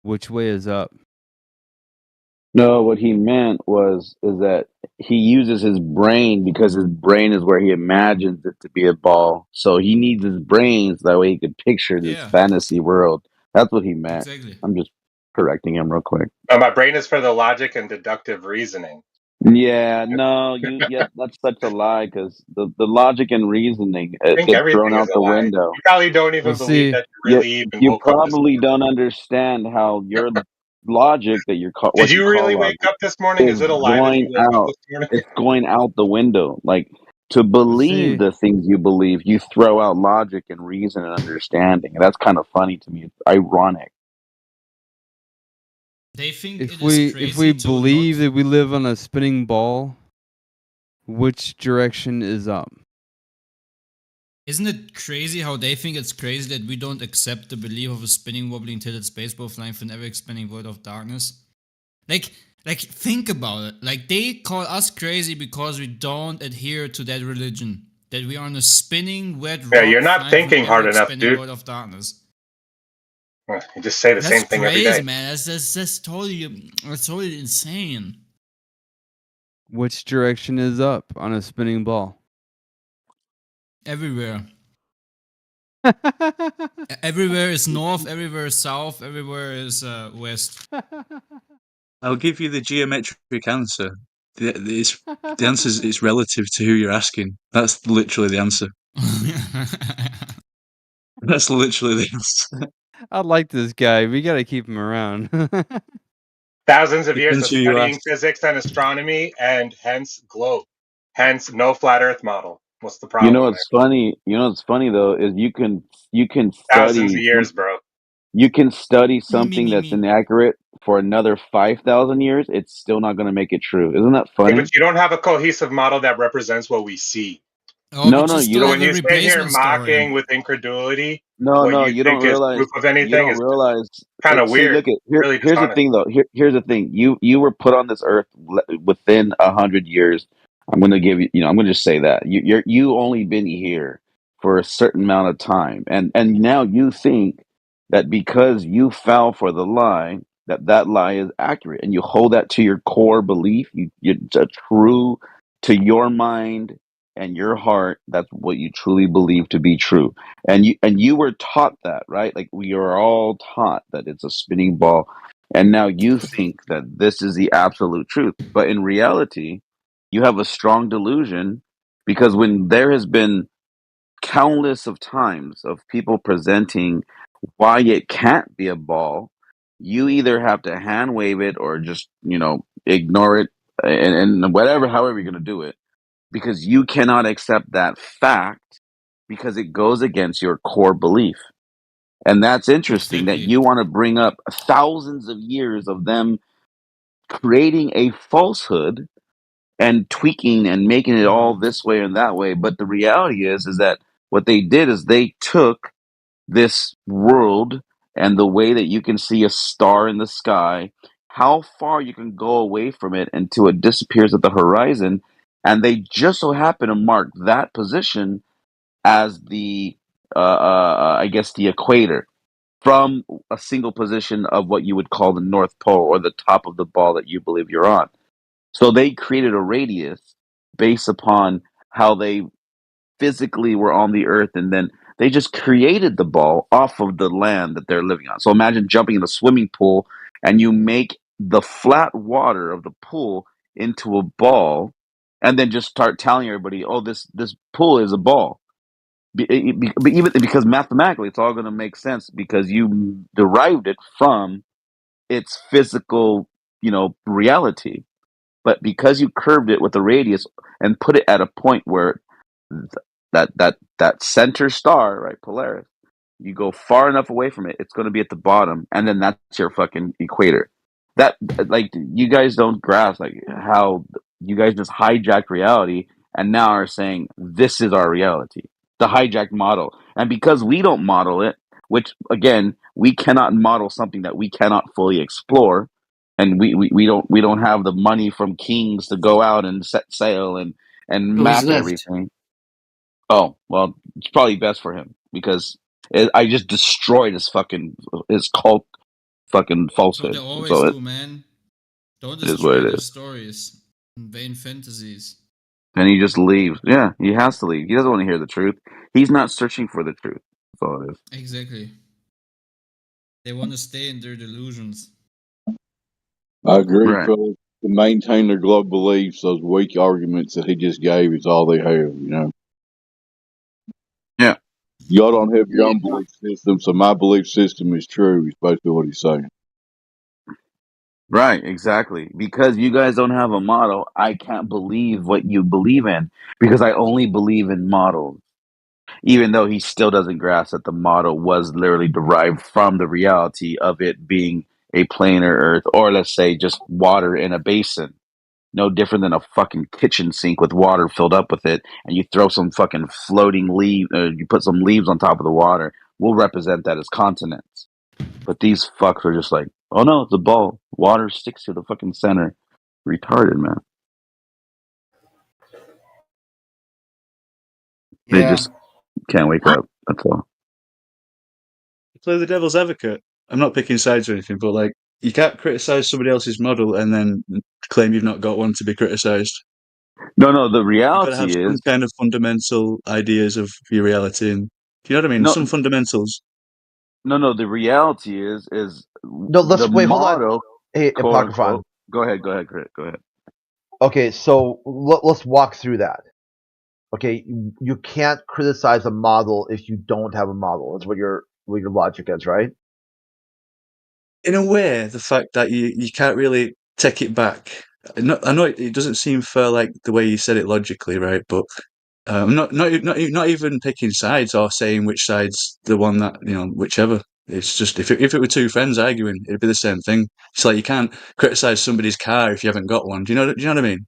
which way is up? No, what he meant is that he uses his brain because his brain is where he imagines it to be a ball. So he needs his brain so that way he could picture this Yeah. fantasy world. That's what he meant. Exactly. I'm just correcting him real quick. My brain is for the logic and deductive reasoning. Yeah, no, that's such a lie because the logic and reasoning I think gets everything thrown is out a the lie. window. You probably don't even Well, believe see, that you really even You woke up this probably don't understand how your logic that you're Did what you you call really wake logic up this morning? is Is it a lie that going you woke up out. this morning? It's going out the window. Like to see- believe the things you believe, you throw out logic and reason and understanding. And that's kind of funny to me. It's ironic. They think if it we is crazy if we to believe not. that we live on a spinning ball, which direction is up? Isn't it crazy how they think it's crazy that we don't accept the belief of a spinning, wobbling, tilted space ball flying for an ever-expanding void of darkness? Like, think about it. Like, they call us crazy because we don't adhere to that religion. That we are on a spinning, wet rock Yeah, you're not flying for an thinking hard enough, ever-expanding dude. void of darkness. You just say the That's same thing every crazy, day. man. That's totally insane. Which direction is up on a spinning ball? Everywhere. Everywhere is north, everywhere is south, everywhere is west. I'll give you the geometric answer. The answer is it's relative to who you're asking. That's literally the answer. That's literally this. I like this guy. We gotta keep him around. Thousands of years Depends of who you studying ask. physics and astronomy, and hence globe. Hence no flat Earth model. What's the You know problem what's funny? You know what's funny though is you can there? Thousands of years, bro. you can study Me, something me, that's me. inaccurate for another 5,000 years. It's still not going to make it true. Isn't that Yeah, funny? but you don't have a cohesive model that represents what we see. Oh, we No, just you don't So don't. have when a you sit here replacement story. mocking with incredulity No, what no, you you don't think is realize. proof of You anything don't is realize. kind of See, weird. look at here. Really Here's the dishonest. thing, though. Here's the thing. You were put on this earth within 100 years. I'm going to give you. I'm going to just say that you only been here for a certain amount of time, and now you think that because you fell for the lie, that lie is accurate, and you hold that to your core belief. You're true to your mind and your heart. That's what you truly believe to be true, and you were taught that, right? Like we are all taught that it's a spinning ball, and now you think that this is the absolute truth. But in reality, you have a strong delusion because when there has been countless of times of people presenting why it can't be a ball, you either have to hand wave it or just ignore it, and whatever, however you're going to do it, because you cannot accept that fact because it goes against your core belief. And that's interesting that Exactly. you want to bring up thousands of years of them creating a falsehood and tweaking and making it all this way and that way. But the reality is that what they did is they took this world and the way that you can see a star in the sky, how far you can go away from it until it disappears at the horizon. And they just so happen to mark that position as the, I guess, the equator from a single position of what you would call the North Pole or the top of the ball that you believe you're on. So they created a radius based upon how they physically were on the earth, and then they just created the ball off of the land that they're living on. So imagine jumping in a swimming pool and you make the flat water of the pool into a ball and then just start telling everybody, oh, this pool is a ball. But even because mathematically it's all going to make sense because you derived it from its physical, reality. But because you curved it with a radius and put it at a point where that center star, right, Polaris, you go far enough away from it, it's going to be at the bottom, and then that's your fucking equator. That, like, you guys don't grasp like how you guys just hijacked reality and now are saying this is our reality, the hijacked model. And because we don't model it, which again, we cannot model something that we cannot fully explore, and we don't have the money from kings to go out and set sail and So he's map left. everything. Oh, well, it's probably best for him because I just destroyed his cult fucking So they falsehood. always So do, man. Don't it is what destroy it their is. stories. Vain fantasies. And he just leaves. Yeah, he has to leave. He doesn't want to hear the truth. He's not searching for the truth. That's all it is. Exactly. They want to stay in their delusions. I agree, Right. fellas. To maintain their global beliefs, those weak arguments that he just gave is all they have. Yeah. Y'all don't have your own belief system, so my belief system is true, is basically what he's saying. Right, exactly. Because you guys don't have a model, I can't believe what you believe in because I only believe in models. Even though he still doesn't grasp that the model was literally derived from the reality of it being a planar earth, or let's say just water in a basin. No different than a fucking kitchen sink with water filled up with it, and you throw some fucking floating you put some leaves on top of the water. We'll represent that as continents. But these fucks are just like, oh no, it's a ball. Water sticks to the fucking center. Retarded, man. They Yeah. just can't wake up. That's all. Play the devil's advocate. I'm not picking sides or anything, but like you can't criticize somebody else's model and then claim you've not got one to be criticized. No, the You've got to have reality some is kind of fundamental ideas of your reality, and do you know what I mean? no, Some fundamentals. no. The reality is No, the let's wait. Hold on. model, Hey, quote Apocryphon. unquote. Go ahead, Crit. Go ahead. Okay, so let's walk through that. Okay, you can't criticize a model if you don't have a model. Is what your logic is, right? In a way, the fact that you can't really take it back. I know it doesn't seem fair, like the way you said it logically, right? But not even picking sides or saying which side's the one that whichever. It's just if it were two friends arguing, it'd be the same thing. It's like you can't criticize somebody's car if you haven't got one. Do you know what I mean?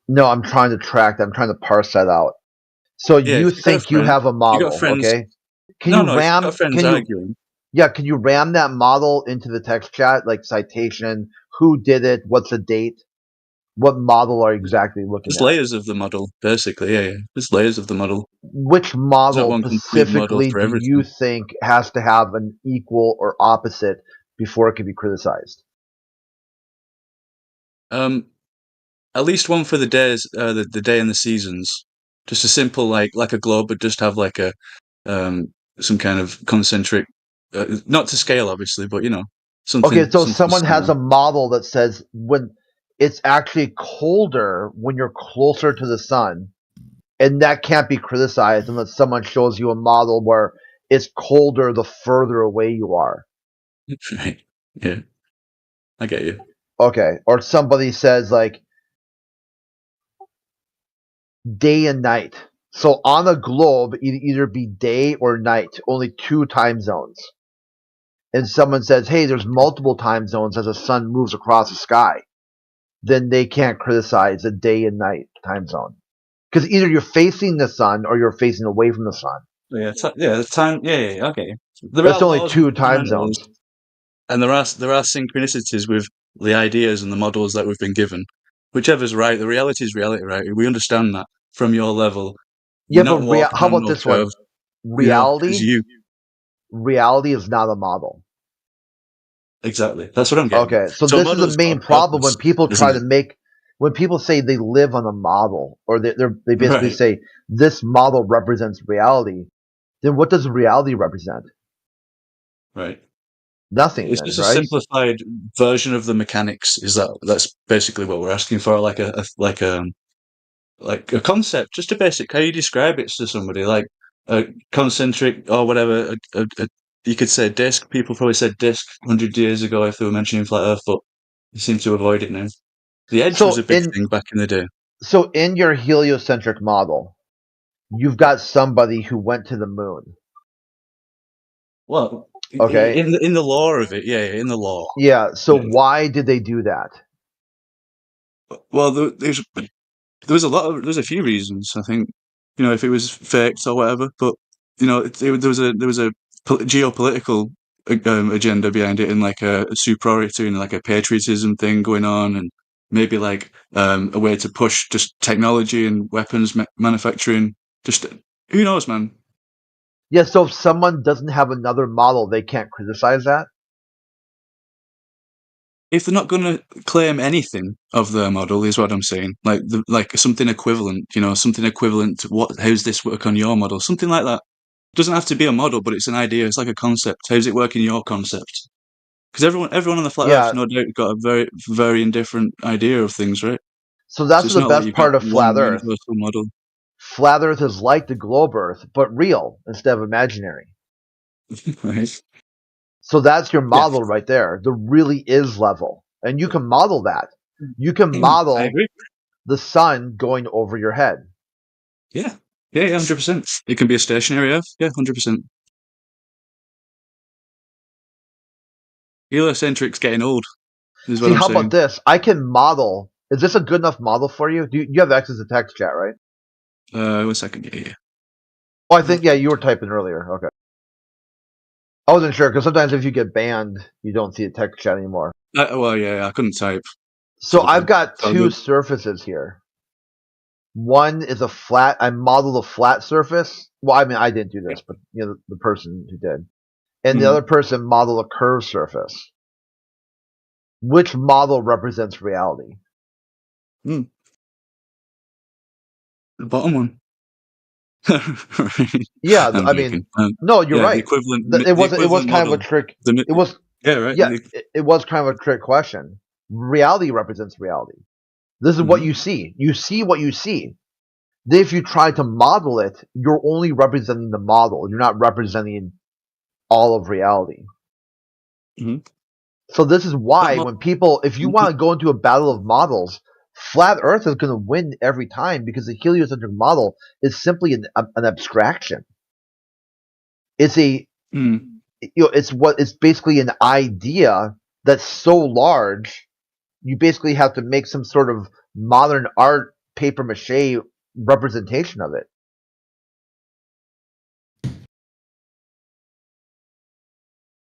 No, I'm trying to parse that out. So Yeah, you if you got a think you friend, have a if you got model, friends. okay? Can No, you no. If you got friends arguing, can you ram that model into the text chat, like citation, who did it, what's the date, what model are you exactly looking there's at? layers of the model, basically. Yeah, yeah. There's layers of the model. Which There's not model one complete model specifically for do you everything. think has to have an equal or opposite before it can be criticized? At least one for the days, the day and the seasons. Just a simple like a globe, but just have like a some kind of concentric, not to scale, obviously, but Okay, something so something someone has similar. a model that says when it's actually colder when you're closer to the sun, and that can't be criticized unless someone shows you a model where it's colder the further away you are. Right. Yeah, I get you. Okay, or somebody says like day and night. So on a globe, it'd either be day or night, only two time zones. And someone says, hey, there's multiple time zones as the sun moves across the sky. Then they can't criticize a day and night time zone. Because either you're facing the sun or you're facing away from the sun. Yeah, the time. Yeah, okay. There That's are only laws and two time fundamentals, zones. and there are synchronicities with the ideas and the models that we've been given. Whichever's right, the reality is reality, right? We understand that from your level. Yeah, You're not but walking how on about no this one? curve, because Reality is not a model. Exactly. That's what I'm getting at. Okay, so So a this is the model's got main a problem when purpose, people isn't try to it? when people say they live on a model, or they basically Right. say this model represents reality. Then what does reality represent? Right. Nothing, It's then, just a right? simplified version of the mechanics. That's basically what we're asking for, like a concept, just a basic. How you describe it to somebody, like a concentric or whatever. You could say disk. People probably said disk 100 years ago if they were mentioning flat Earth, but you seem to avoid it now. The edge was a big thing back in the day. So in your heliocentric model, you've got somebody who went to the moon. Well, Okay. in the lore of it, yeah, in the lore. Yeah. So Yeah. why did they do that? Well, there's a few reasons. I think if it was faked or whatever, but there was a geopolitical agenda behind it, and like a superiority and like a patriotism thing going on, and maybe like a way to push just technology and weapons manufacturing. Just who knows, man. Yeah. So if someone doesn't have another model, they can't criticize that. If they're not going to claim anything of their model, is what I'm saying. Like something equivalent, something equivalent to how's this work on your model? Something like that. It doesn't have to be a model, but it's an idea. It's like a concept. How's it work in your concept? Because everyone on the flat Earth, Yeah. no doubt, got a very, very different idea of things, right? So that's it's the not like best you've got part of one flat Earth. universal model. Flat Earth is like the globe Earth, but real instead of imaginary. Right. So that's your model right there. There really is level, and you can model that. You can model I agree. the sun going over your head. Yeah, 100%. It can be a stationary Earth. Yeah, 100%. Heliocentric's getting old, is what See, I'm how saying. about this? I can model. Is this a good enough model for you? You have access to text chat, right? 1 second. Yeah. Oh, I think you were typing earlier. Okay. I wasn't sure because sometimes if you get banned, you don't see a text chat anymore. Well, yeah, I couldn't type. So I've got it's all two good. surfaces here. One is a flat. I modeled a flat surface. Well, I mean, I didn't do this, but the person who did, and the other person modeled a curved surface. Which model represents reality? The bottom one. Yeah, I'm I joking. mean, no, you're right. The equivalent. It was the equivalent kind of model. a trick. It was Yeah, right. Yeah, it was kind of a trick question. Reality represents reality. This is what you see. You see what you see. Then if you try to model it, you're only representing the model. You're not representing all of reality. So this is why when people, if you want to go into a battle of models, flat Earth is going to win every time because the heliocentric model is simply an abstraction. It's it's basically an idea that's so large, you basically have to make some sort of modern art paper mache representation of it.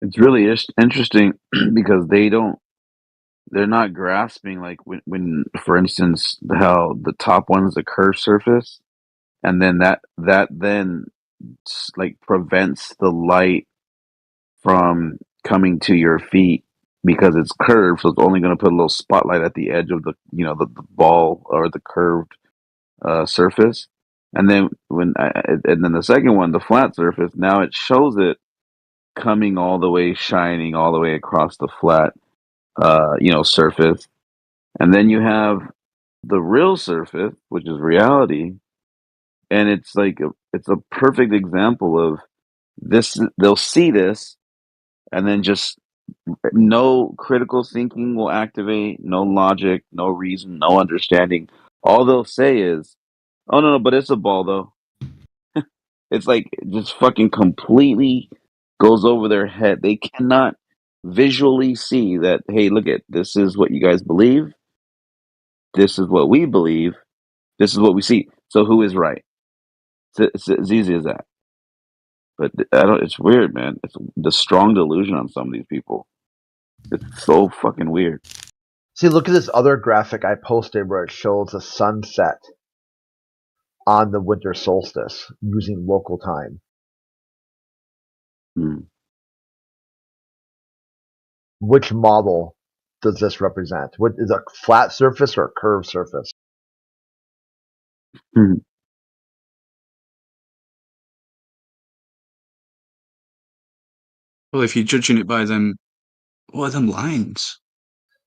It's really interesting because they're not grasping like when for instance how the top one is a curved surface, and then that then like prevents the light from coming to your feet because it's curved, so it's only going to put a little spotlight at the edge of the the ball or the curved surface. And then and then the second one, the flat surface, now it shows it coming all the way, shining all the way across the flat surface. And then you have the real surface, which is reality, and it's like it's a perfect example of this. They'll see this, and then just no critical thinking will activate, no logic, no reason, no understanding. All they'll say is, "Oh no, but it's a ball though." It's like just fucking completely goes over their head. They cannot visually see that. Hey, look at this is what you guys believe. This is what we believe. This is what we see. So who is right? It's as easy as that. But I don't. It's weird, man. It's the strong delusion on some of these people. It's so fucking weird. See, look at this other graphic I posted where it shows a sunset on the winter solstice using local time. Which model does this represent? What is a flat surface or a curved surface? Well, if you're judging it by them, what are them lines?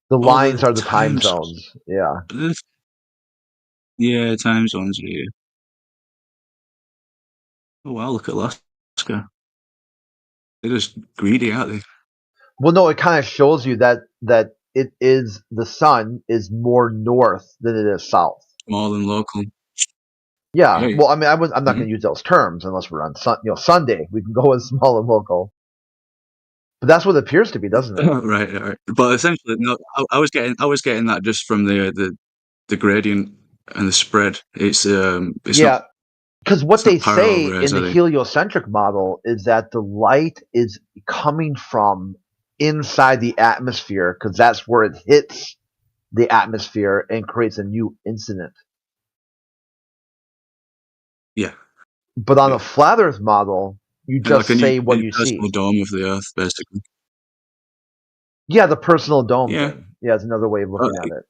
The All lines are the time zones. Yeah. Yeah, time zones. Yeah. Oh wow! Look at Alaska. They're just greedy, aren't they? Well, no, it kind of shows you that it is the sun is more north than it is south. More than local. Yeah. Yeah. Well, I mean, I'm not going to use those terms unless we're on Sunday. We can go with small and local. But that's what it appears to be, doesn't it? Right. But essentially, no. I was getting that just from the gradient and the spread. It's yeah. Because what they say rays, in the heliocentric model is that the light is coming from inside the atmosphere because that's where it hits the atmosphere and creates a new incident. Yeah. But on a flat Earth model, you just like say what you see. Personal dome of the Earth, basically. Yeah, the personal dome Yeah. thing. Yeah, it's another way of looking at it.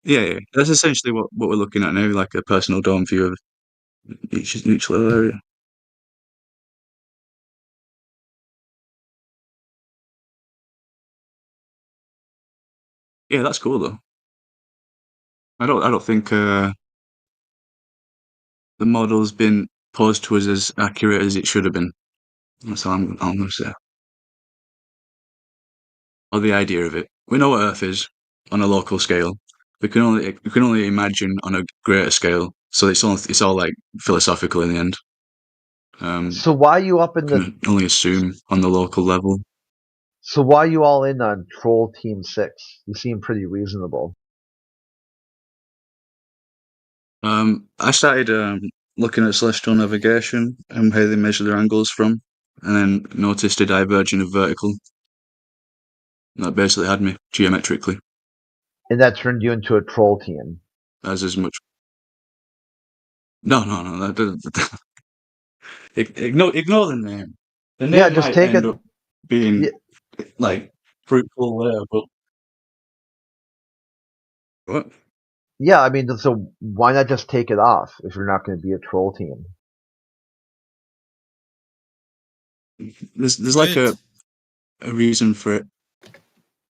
Yeah. That's essentially what we're looking at now, like a personal dome view of each little area. Yeah, that's cool though. I don't think the model's been posed to us as accurate as it should have been. That's all I'm gonna say. Or the idea of it. We know what Earth is on a local scale. We can only imagine on a greater scale. So it's all like philosophical in the end. So why are you up in the? Can only assume on the local level. So why are you all in on Troll Team 6? You seem pretty reasonable. I started looking at celestial navigation and where they measure their angles from, and then noticed a diverging of vertical. That basically had me geometrically. And that turned you into a troll team. As much. No. Ignore the name. The name just might take end it. up being like fruitful there, but what? Yeah, I mean, so why not just take it off if you're not going to be a troll team? There's like a reason for it.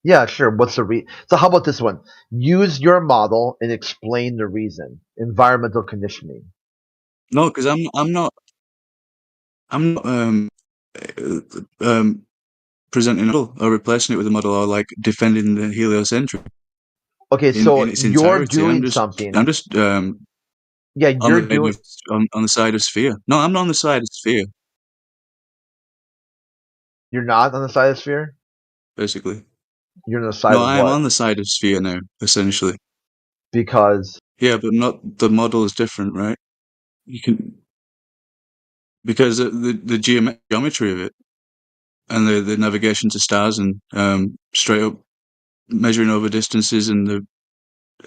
Yeah, sure. What's the So how about this one? Use your model and explain the reason. Environmental conditioning. No, because I'm not presenting a model or replacing it with a model or like defending the heliocentric Okay, in so its you're entirety. doing something. I'm just Yeah, on you're the edge doing. of on the side of sphere. No, I'm not on the side of sphere. You're not on the side of sphere. Basically, You're on the side no, of I am what? on the side of sphere now. Essentially, Because yeah, but not the model is different, right? You can because the geometry of it and the navigation to stars and straight up measuring over distances and the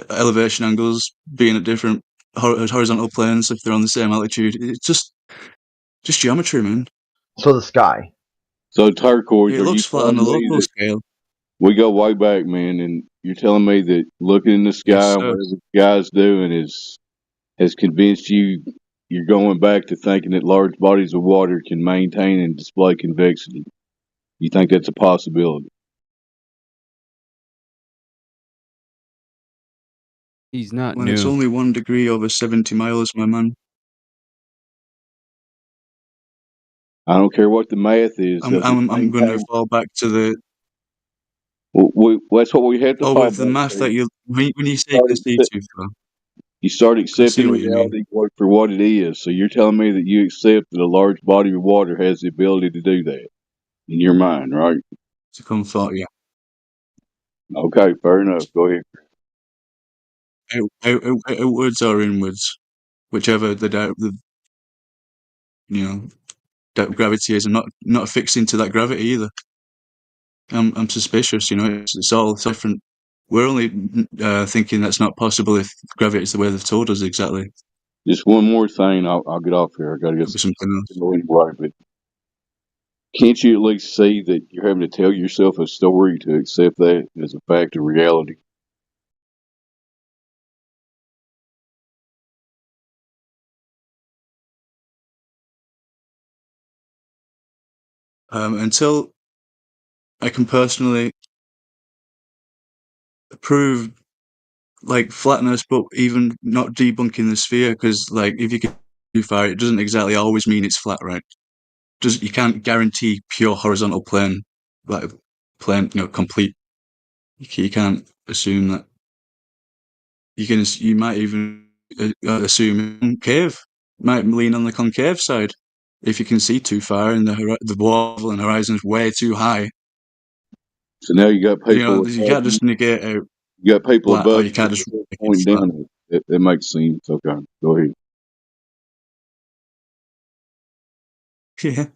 elevation angles being at different horizontal planes if they're on the same altitude. It's just geometry, man. so the sky. So turquoise, It are you looks flat on telling the me local that scale. we go way back, man, and you're telling me that looking in the Yes, sky and sir. whatever the guy's doing has convinced you you're going back to thinking that large bodies of water can maintain and display convexity? You think that's a possibility? He's not When it's new. only 1 degree over 70 miles, my man. I don't care what the math is. Does it I'm going to maintain? fall back to the. That's what we have to Oh, fall with the back math to. that when you say you Start can see accept- too far, You start I see accepting what you mean. reality for what it is. So you're telling me that you accept that a large body of water has the ability to do that in your mind, right? To come thought, yeah. Okay, fair enough. Go ahead. Outwards or inwards, whichever the you know that gravity is. I'm not fixing to that gravity either. I'm suspicious. It's all different. We're only thinking that's not possible if gravity is the way they've told us exactly. Just one more thing. I'll get off here. I got to Could be something else. go anyway. But can't you at least see that you're having to tell yourself a story to accept that as a fact of reality? Until I can personally prove like flatness, but even not debunking the sphere, because like if you get too far, it doesn't exactly always mean it's flat, right? You can't guarantee pure horizontal plane, like plane, complete. You can't assume that. You might even assume concave, might lean on the concave side if you can see too far and the wall and horizon is way too high. So now you got people You above can't you. just negate out You got people flat, or above you you can't just make it pointing flat. down. That makes sense. Okay, go ahead. Yeah.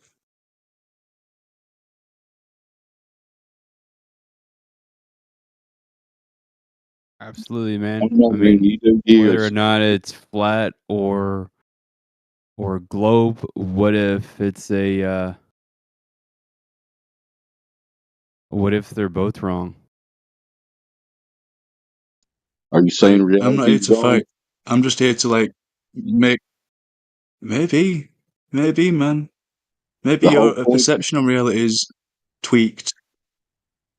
Absolutely, I man. don't know, I man. mean, You do whether or gives. not it's flat or globe, what if it's what if they're both wrong? Are you saying I'm not reality here is to wrong? fight. I'm just here to like make maybe, man. Maybe The whole your point. perception on reality is tweaked.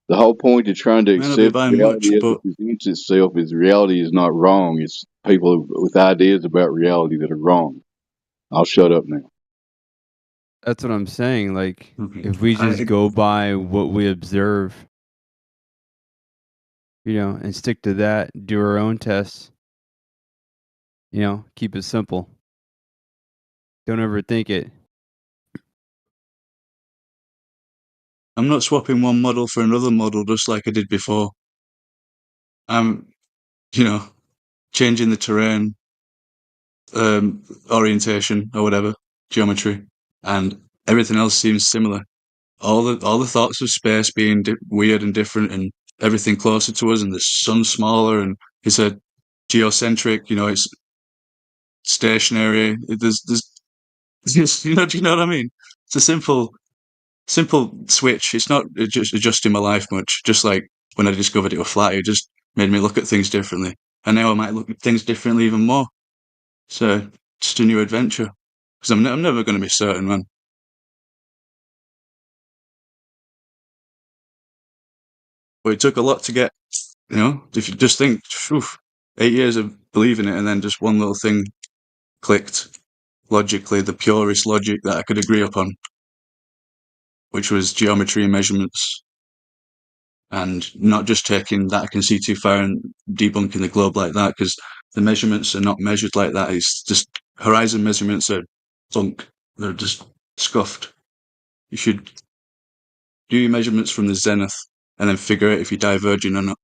The whole point of trying to May not be accept by much, reality as but it presents itself is reality is not wrong. It's people with ideas about reality that are wrong. I'll shut up now. That's what I'm saying. Like, okay. if we just go by what we observe, and stick to that, do our own tests, keep it simple. Don't overthink it. I'm not swapping one model for another model just like I did before. I'm, changing the terrain, orientation or whatever, geometry, and everything else seems similar. All the thoughts of space being weird and different, and everything closer to us, and the sun smaller, and it's a geocentric. It's stationary. There's do you know what I mean? It's a simple switch. It's not just adjusting my life much. Just like when I discovered it was flat, it just made me look at things differently, and now I might look at things differently even more. So just a new adventure, because I'm never going to be certain, man. But it took a lot to get, if you just think, 8 years of believing it, and then just one little thing clicked logically, the purest logic that I could agree upon, which was geometry and measurements. And not just taking that I can see too far and debunking the globe like that, because the measurements are not measured like that. It's just horizon measurements are thunk. They're just scuffed. You should do your measurements from the zenith and then figure out if you're diverging or not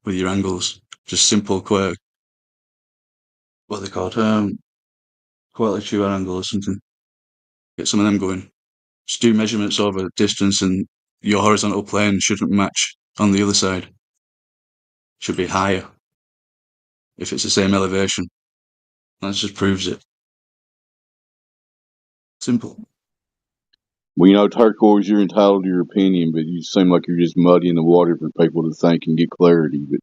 with your angles. Just simple what are they called? Qualitude angle or something. Get some of them going. Just do measurements over distance, and your horizontal plane shouldn't match on the other side. Should be higher if it's the same elevation. That just proves it. Simple. Well, Turquoise, you're entitled to your opinion, but you seem like you're just muddying the water for people to think and get clarity. But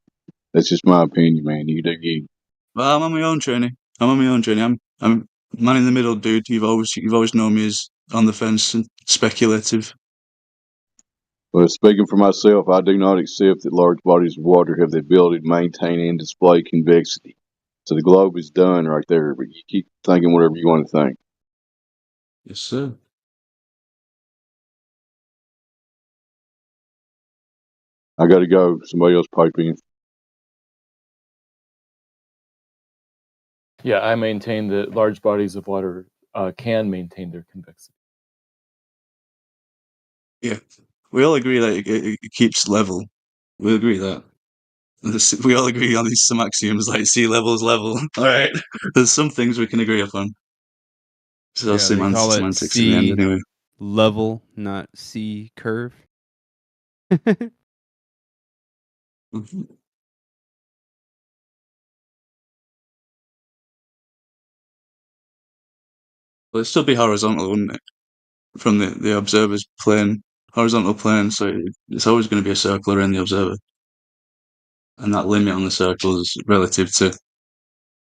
that's just my opinion, man. You do you. Well, I'm on my own journey. I'm man in the middle, dude. You've always known me as on the fence and speculative. Well, speaking for myself, I do not accept that large bodies of water have the ability to maintain and display convexity. So the globe is done right there, but you keep thinking whatever you want to think. Yes, sir. I gotta go. Somebody else pipe in. Yeah, I maintain that large bodies of water can maintain their convexity. Yeah, we all agree that it keeps level. We agree that. We all agree on these some axioms like sea level is level. All right, there's some things we can agree upon. So Yeah, they call it semantics in the end, sea anyway. level, not sea curve. Mhm. Well, it'd still be horizontal, wouldn't it? From the observer's plane, horizontal plane, so it's always going to be a circle around the observer. And that limit on the circle is relative to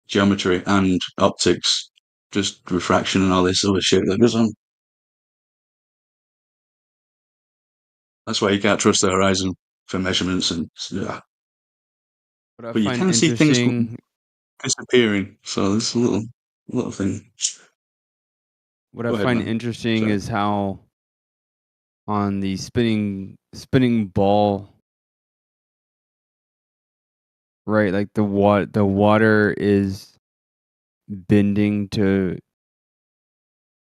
geometry and optics, just refraction and all this other shit that goes on. That's why you can't trust the horizon for measurements and yeah. What I But you find kind of see things interesting, disappearing, so there's a little thing. what I Go ahead, find man. interesting Sorry. is how on the spinning ball, right? Like the water is bending to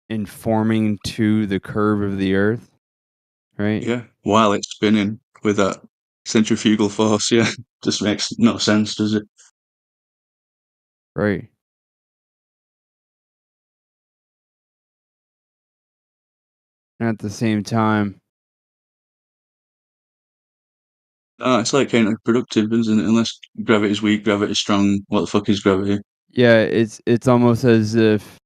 informing to the curve of the earth, right? Yeah, while it's spinning with that centrifugal force, yeah, just makes no sense, does it? Right. And at the same time, It's like counterproductive, isn't it? Unless gravity's weak, gravity's strong. What the fuck is gravity? yeah, it's almost as if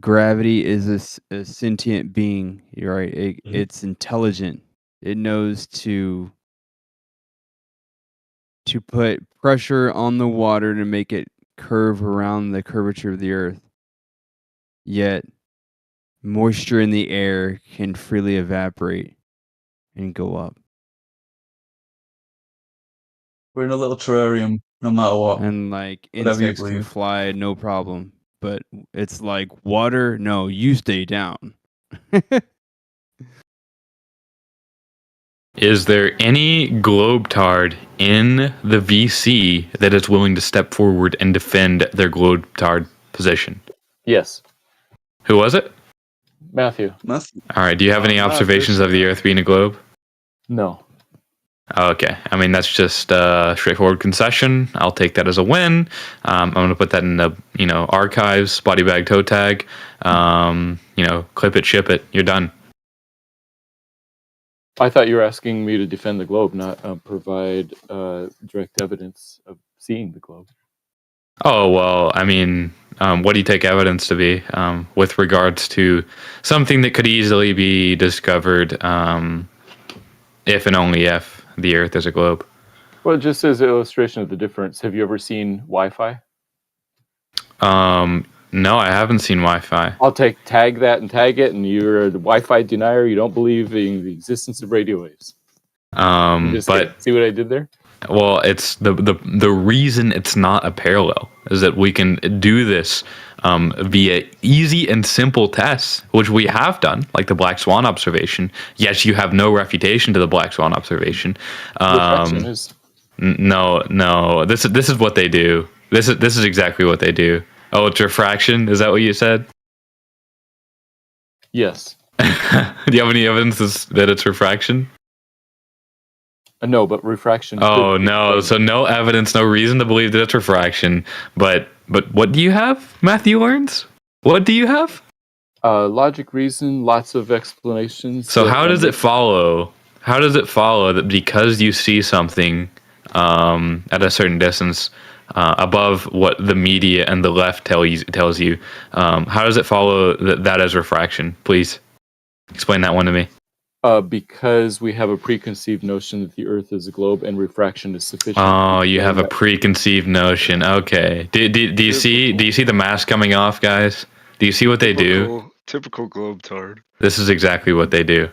gravity is a sentient being. You're right. It's intelligent. It knows to put pressure on the water to make it curve around the curvature of the earth. Yet moisture in the air can freely evaporate and go up. We're in a little terrarium, no matter what. And like Whatever you insects can believe. fly, no problem. But it's like water, no, you stay down. Is there any globetard in the VC that is willing to step forward and defend their globetard position? Yes. Who was it? Matthew. All right. Do you have any observations of the Earth being a globe? No. Oh, okay. I mean, that's just a straightforward concession. I'll take that as a win. I'm going to put that in the archives, body bag toe tag. Clip it, ship it. You're done. I thought you were asking me to defend the globe, not provide direct evidence of seeing the globe. Oh, well, I mean, what do you take evidence to be with regards to something that could easily be discovered if and only if the Earth is a globe? Well, just as an illustration of the difference, have you ever seen Wi-Fi? No, I haven't seen Wi-Fi. I'll tag that and tag it, and you're a Wi-Fi denier. You don't believe in the existence of radio waves. But see what I did there? well, it's the reason it's not a parallel is that we can do this via easy and simple tests, which we have done, like the black swan observation. Yes, you have no refutation to the black swan observation. Reflection is. No. This is what they do. This is exactly what they do. Oh, it's refraction. Is that what you said? Yes. Do you have any evidence that it's refraction? No, but refraction. Oh no! So no evidence, no reason to believe that it's refraction. But what do you have, Matthew Learns? What do you have? Logic, reason, lots of explanations. So how does it follow? How does it follow that because you see something at a certain distance above what the media and the left tells you, how does it follow that as refraction? Please explain that one to me. Because we have a preconceived notion that the Earth is a globe and refraction is sufficient. Oh, you have a preconceived notion. Okay. Do you see the mask coming off, guys? Do you see what they do? Typical globetard. This is exactly what they do.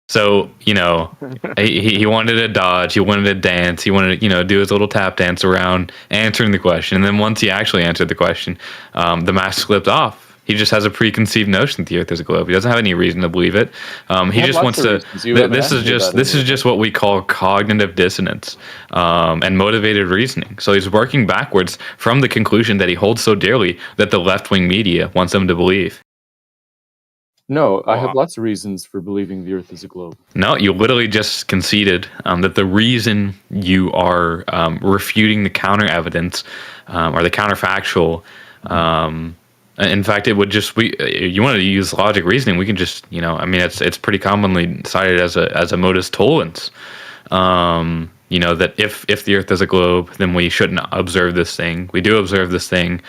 So, he wanted to dodge, he wanted to dance, he wanted to, do his little tap dance around answering the question. And then once he actually answered the question, the mask slipped off. He just has a preconceived notion that the Earth is a globe. He doesn't have any reason to believe it. He just wants to. This is just what we call cognitive dissonance and motivated reasoning. So he's working backwards from the conclusion that he holds so dearly that the left-wing media wants him to believe. No, I have lots of reasons for believing the Earth is a globe. No, you literally just conceded that the reason you are refuting the counter evidence or the counterfactual. In fact, it would just you wanted to use logic reasoning. We can just it's pretty commonly cited as a modus tollens. That if the Earth is a globe, then we shouldn't observe this thing. We do observe this thing,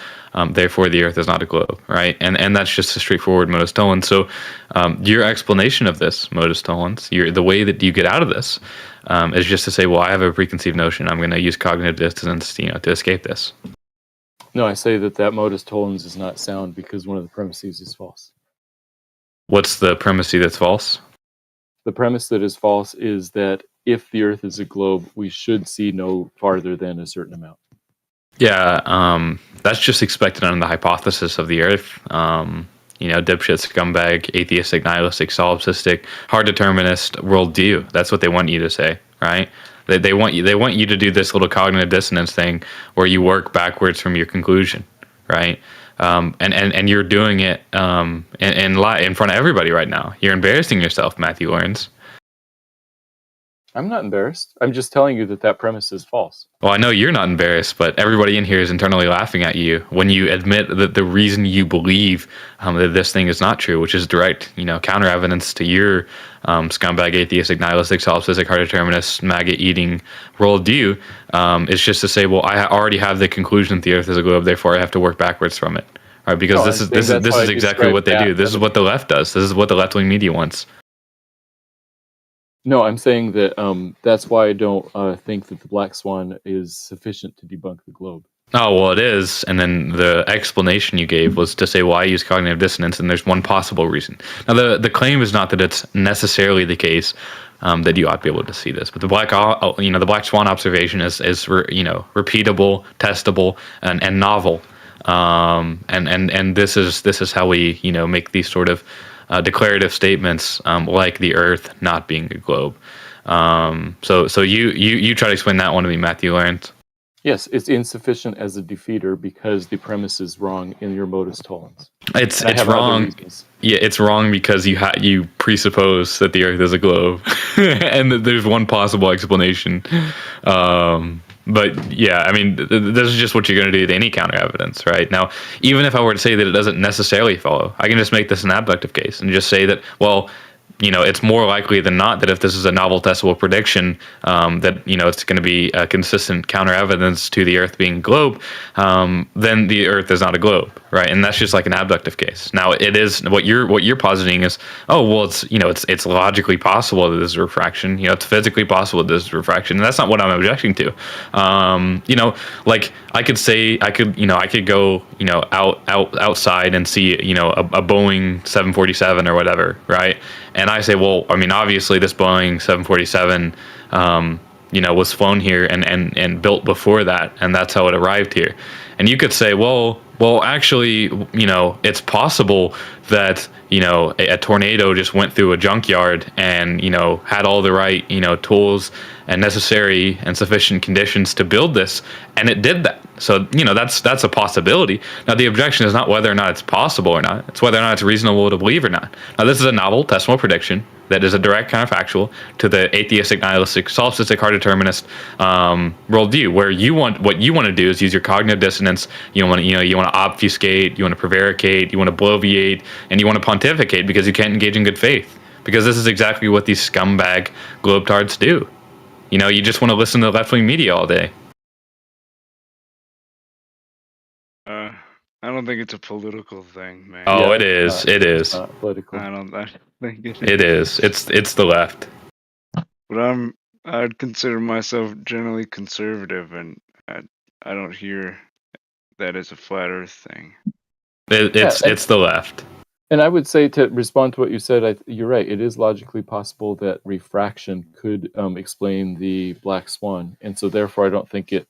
therefore the Earth is not a globe, right? And that's just a straightforward modus tollens. So your explanation of this modus tollens, the way that you get out of this, is just to say, well, I have a preconceived notion. I'm going to use cognitive dissonance, to escape this. No, I say that modus tollens is not sound because one of the premises is false. What's the premise that's false? The premise that is false is that if the Earth is a globe, we should see no farther than a certain amount. Yeah, that's just expected under the hypothesis of the Earth. Dipshit, scumbag, atheistic, nihilistic, solipsistic, hard determinist worldview. That's what they want you to say, right? They want you to do this little cognitive dissonance thing where you work backwards from your conclusion, right? And you're doing it in front of everybody right now. You're embarrassing yourself, Matthew Learns. I'm not embarrassed. I'm just telling you that premise is false. Well, I know you're not embarrassed, but everybody in here is internally laughing at you when you admit that the reason you believe that this thing is not true, which is direct, counter evidence to your scumbag, atheistic, nihilistic, solipsistic, hard determinist, maggot-eating worldview, is just to say, well, I already have the conclusion that the Earth is a globe, therefore I have to work backwards from it, right? Because this is exactly what they do. This is what the left does. This is what the left-wing media wants. No, I'm saying that that's why I don't think that the black swan is sufficient to debunk the globe. Oh, well, it is. And then the explanation you gave was to say, well, I use cognitive dissonance, and there's one possible reason. Now, the claim is not that it's necessarily the case that you ought to be able to see this, but the black swan observation is repeatable, testable, and novel. And this is how we make these sort of declarative statements like the Earth not being a globe. So you try to explain that one to me, Matthew Learns. Yes, it's insufficient as a defeater because the premise is wrong in your modus tollens. It's wrong. Yeah, it's wrong because you presuppose that the Earth is a globe, and that there's one possible explanation. But yeah, I mean, this is just what you're going to do to any counter evidence, right? Now, even if I were to say that it doesn't necessarily follow, I can just make this an abductive case and just say that, well, it's more likely than not that if this is a novel testable prediction, that, it's going to be a consistent counter evidence to the Earth being a globe, then the Earth is not a globe, right? And that's just like an abductive case. Now, it is what you're positing is, oh well, it's logically possible that this is refraction. It's physically possible that this is refraction, and that's not what I'm objecting to. Like I could go outside and see a Boeing 747 or whatever, right? And I say, well, I mean, obviously this Boeing 747 was flown here and built before that, and that's how it arrived here. And you could say, well, actually, it's possible that a tornado just went through a junkyard and had all the right tools and necessary and sufficient conditions to build this, and it did that. So that's a possibility. Now the objection is not whether or not it's possible or not; it's whether or not it's reasonable to believe or not. Now this is a novel testable prediction that is a direct counterfactual to the atheistic, nihilistic, solipsistic, hard determinist worldview, where what you want to do is use your cognitive dissonance. You want to obfuscate, you want to prevaricate, you want to bloviate, and you want to pontificate because you can't engage in good faith. Because this is exactly what these scumbag globetards do. You just want to listen to left-wing media all day. I don't think it's a political thing, man. Oh, it is. It is. Political. I don't think it is. It is. It's the left. But I'd consider myself generally conservative, and I don't hear that as a flat Earth thing. It's the left. And I would say, to respond to what you said, you're right. It is logically possible that refraction could explain the black swan, and so therefore I don't think it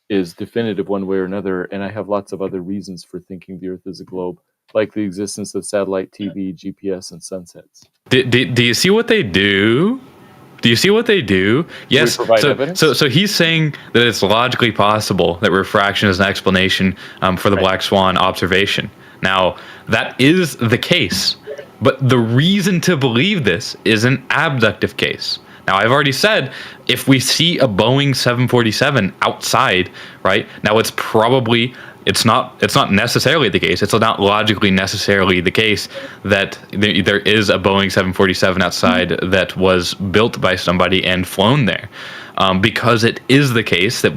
is definitive one way or another. And I have lots of other reasons for thinking the Earth is a globe, like the existence of satellite TV, GPS, and sunsets. Do you see what they do? Do you see what they do? Yes. So he's saying that it's logically possible that refraction is an explanation for the black swan observation. Now, that is the case, but the reason to believe this is an abductive case. Now, I've already said, if we see a Boeing 747 outside, right, now it's not necessarily the case. It's not logically necessarily the case that there is a Boeing 747 outside that was built by somebody and flown there. Because it is the case that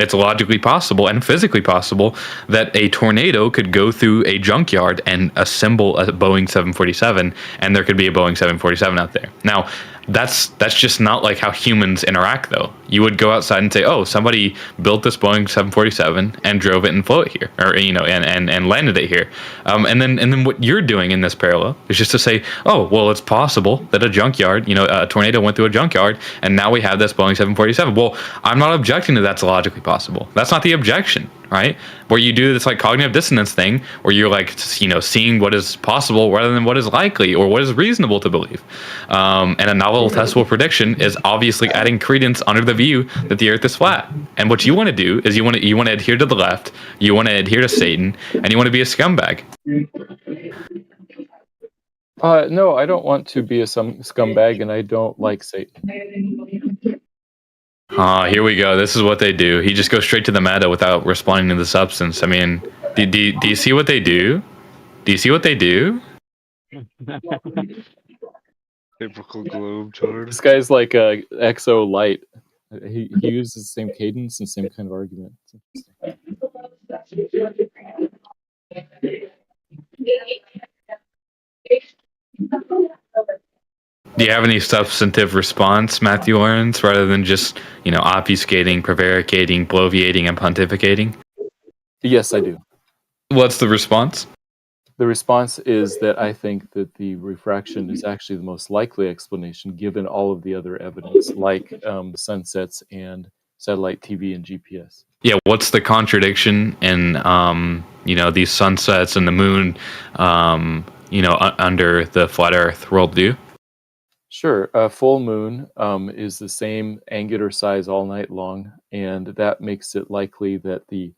it's logically possible and physically possible that a tornado could go through a junkyard and assemble a Boeing 747, and there could be a Boeing 747 out there. Now, that's just not like how humans interact, though. You would go outside and say, oh, somebody built this Boeing 747 and drove it and flew it here, or and landed it here. And then what you're doing in this parallel is just to say, oh, well, it's possible that a junkyard, a tornado went through a junkyard, and now we have this Boeing 747. Well, I'm not objecting to that's logically possible. That's not the objection, right? Where you do this like cognitive dissonance thing, where you're like, seeing what is possible rather than what is likely or what is reasonable to believe. And a novel testable prediction is obviously adding credence under the view that the Earth is flat. And what you want to do is you want to adhere to the left, you want to adhere to Satan, and you want to be a scumbag. No, I don't want to be a scumbag, and I don't like Satan. Here we go. This is what they do. He just goes straight to the meta without responding to the substance. I mean, do you see what they do? Do you see what they do? Typical globe-tard. This guy's like a exo light. He uses the same cadence and same kind of argument. Do you have any substantive response, Matthew Lawrence, rather than just, obfuscating, prevaricating, bloviating, and pontificating? Yes, I do. What's the response? The response is that I think that the refraction is actually the most likely explanation given all of the other evidence, like sunsets and satellite TV and GPS. Yeah, what's the contradiction in, these sunsets and the moon, under the flat Earth worldview? Sure. A full moon is the same angular size all night long, and that makes it likely that the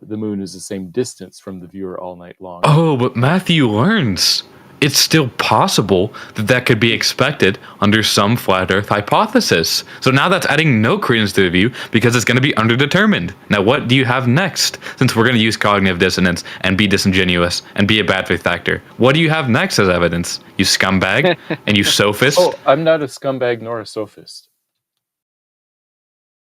moon is the same distance from the viewer all night long. Oh, but Matthew learns. It's still possible that could be expected under some flat Earth hypothesis. So now that's adding no credence to the view because it's going to be underdetermined. Now, what do you have next? Since we're going to use cognitive dissonance and be disingenuous and be a bad faith actor, what do you have next as evidence? You scumbag and you sophist? Oh, I'm not a scumbag nor a sophist.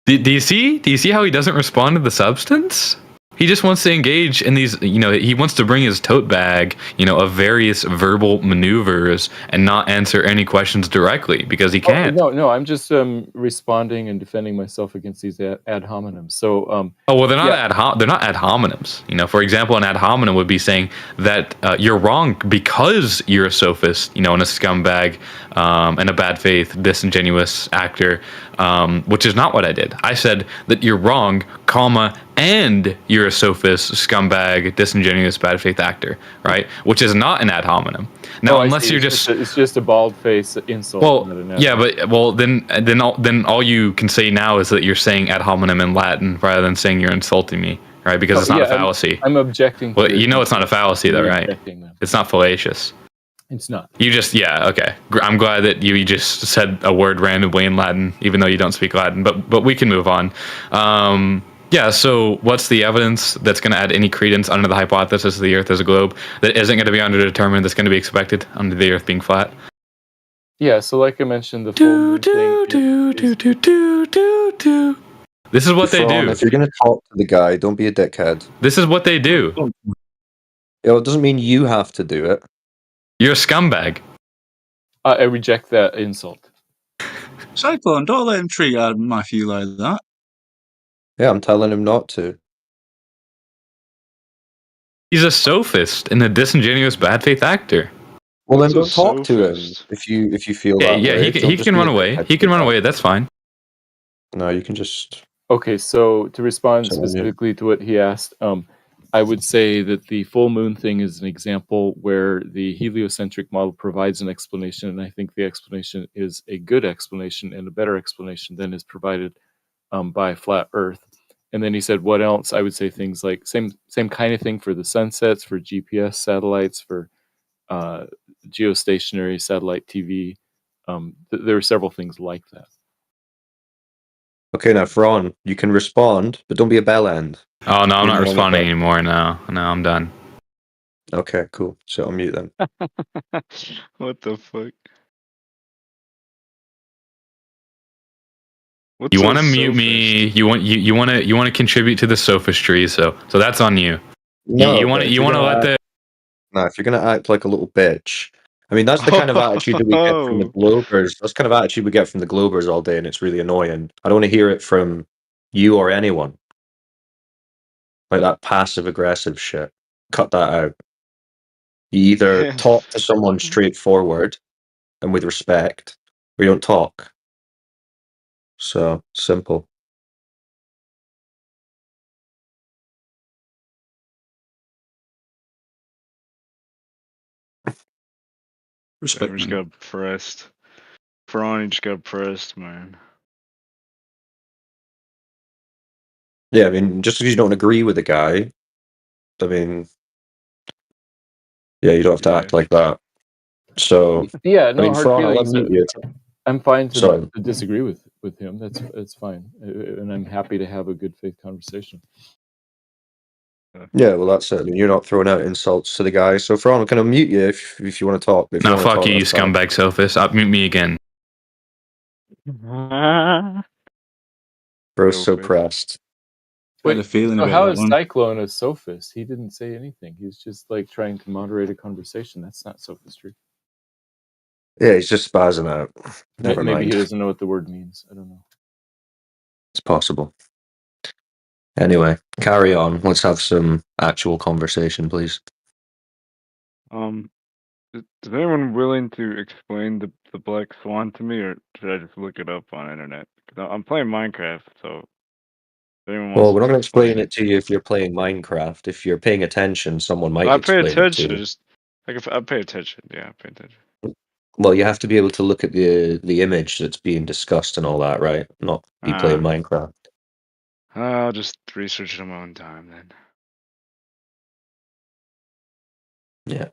Do you see? Do you see how he doesn't respond to the substance? He just wants to engage in these, he wants to bring his tote bag, of various verbal maneuvers and not answer any questions directly because he can't. No, I'm just responding and defending myself against these ad hominems. So, oh well, they're not they're not ad hominems. For example, an ad hominem would be saying that you're wrong because you're a sophist, and a scumbag, and a bad faith, disingenuous actor, which is not what I did. I said that you're wrong, comma, and you're a sophist, scumbag, disingenuous, bad faith actor, right? Which is not an ad hominem. Now, unless you're it's just a bald face insult. Well, yeah, but then all you can say now is that you're saying ad hominem in Latin rather than saying you're insulting me, right? Because it's not a fallacy. I'm objecting. Well, it's not a fallacy, though, right? It's not fallacious. It's not. You just, okay. I'm glad that you just said a word randomly in Latin, even though you don't speak Latin. But we can move on. Yeah, so what's the evidence that's going to add any credence under the hypothesis of the Earth as a globe that isn't going to be underdetermined, that's going to be expected under the Earth being flat? Yeah, so like I mentioned, the full moon thing. This is what they do. If you're going to talk to the guy, don't be a dickhead. This is what they do. It doesn't mean you have to do it. You're a scumbag. I reject that insult. Cyclone, don't let him treat Matthew like that. Yeah, I'm telling him not to. He's a sophist and a disingenuous bad faith actor. Well, then don't talk to him if you feel that yeah, way. he can run away. He can run away. That's fine. No, you can just... Okay, so to respond specifically to what he asked, I would say that the full moon thing is an example where the heliocentric model provides an explanation, and I think the explanation is a good explanation and a better explanation than is provided by flat Earth. And then he said, what else? I would say things like same kind of thing for the sunsets, for GPS satellites, for geostationary satellite TV. There are several things like that. Okay, now, Fron, you can respond, but don't be a bell end. Oh, no, I'm not responding anymore. No, I'm done. Okay, cool. So I'll mute them. What the fuck? You want to mute me? You want to contribute to the sophistry? So that's on you. No, you want to let the... No, if you're gonna act like a little bitch, I mean that's the kind of attitude that we get from the Globers. That's the kind of attitude we get from the Globers all day, and it's really annoying. I don't want to hear it from you or anyone. Like that passive aggressive shit. Cut that out. You either talk to someone straightforward and with respect, or you don't talk. So simple. Respect. Just got pressed. Ferrani just got pressed, man. Yeah, I mean, just because you don't agree with the guy, I mean, yeah, you don't have to act like that. So, Yeah, no I mean, hard Fron, I'll feelings. unmute you. I'm fine Sorry. to disagree with him. That's fine, and I'm happy to have a good faith conversation. Yeah, well, that's it. I mean, you're not throwing out insults to the guy. So, Fron, I'm going to mute you if you want to talk. If No, you wanna fuck talk, you, you that's fine. scumbag sophist. Mute me again. Bro's so pressed. Wait, a feeling so about how that is one. Cyclone a sophist? He didn't say anything. He's just like trying to moderate a conversation. That's not sophistry. Yeah, he's just spazzing out. Never Maybe mind. he doesn't know what the word means. I don't know. It's possible. Anyway, carry on. Let's have some actual conversation, please. Is anyone willing to explain the Black Swan to me, or should I just look it up on internet? 'Cause I'm playing Minecraft, so if anyone Well, wants we're not to going to explain explain it to you if you're playing Minecraft. If you're paying attention, someone might I pay explain it to attention. you. Just like if I pay attention, yeah, I pay attention. Well, you have to be able to look at the image that's being discussed and all that, right? Not be playing Minecraft. I'll just research it on my own time then. Yeah.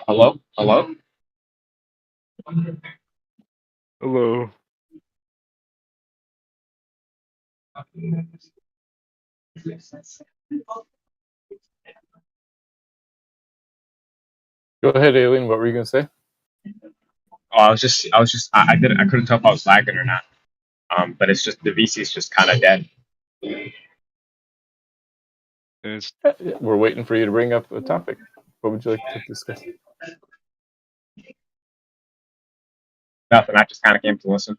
Hello? Hello? Hello. Go ahead, Alien. What were you gonna say? Oh, I couldn't tell if I was lagging or not. But it's just the VC is just kind of dead. It's We're waiting for you to bring up a topic. What would you like to discuss? Nothing. I just kind of came to listen.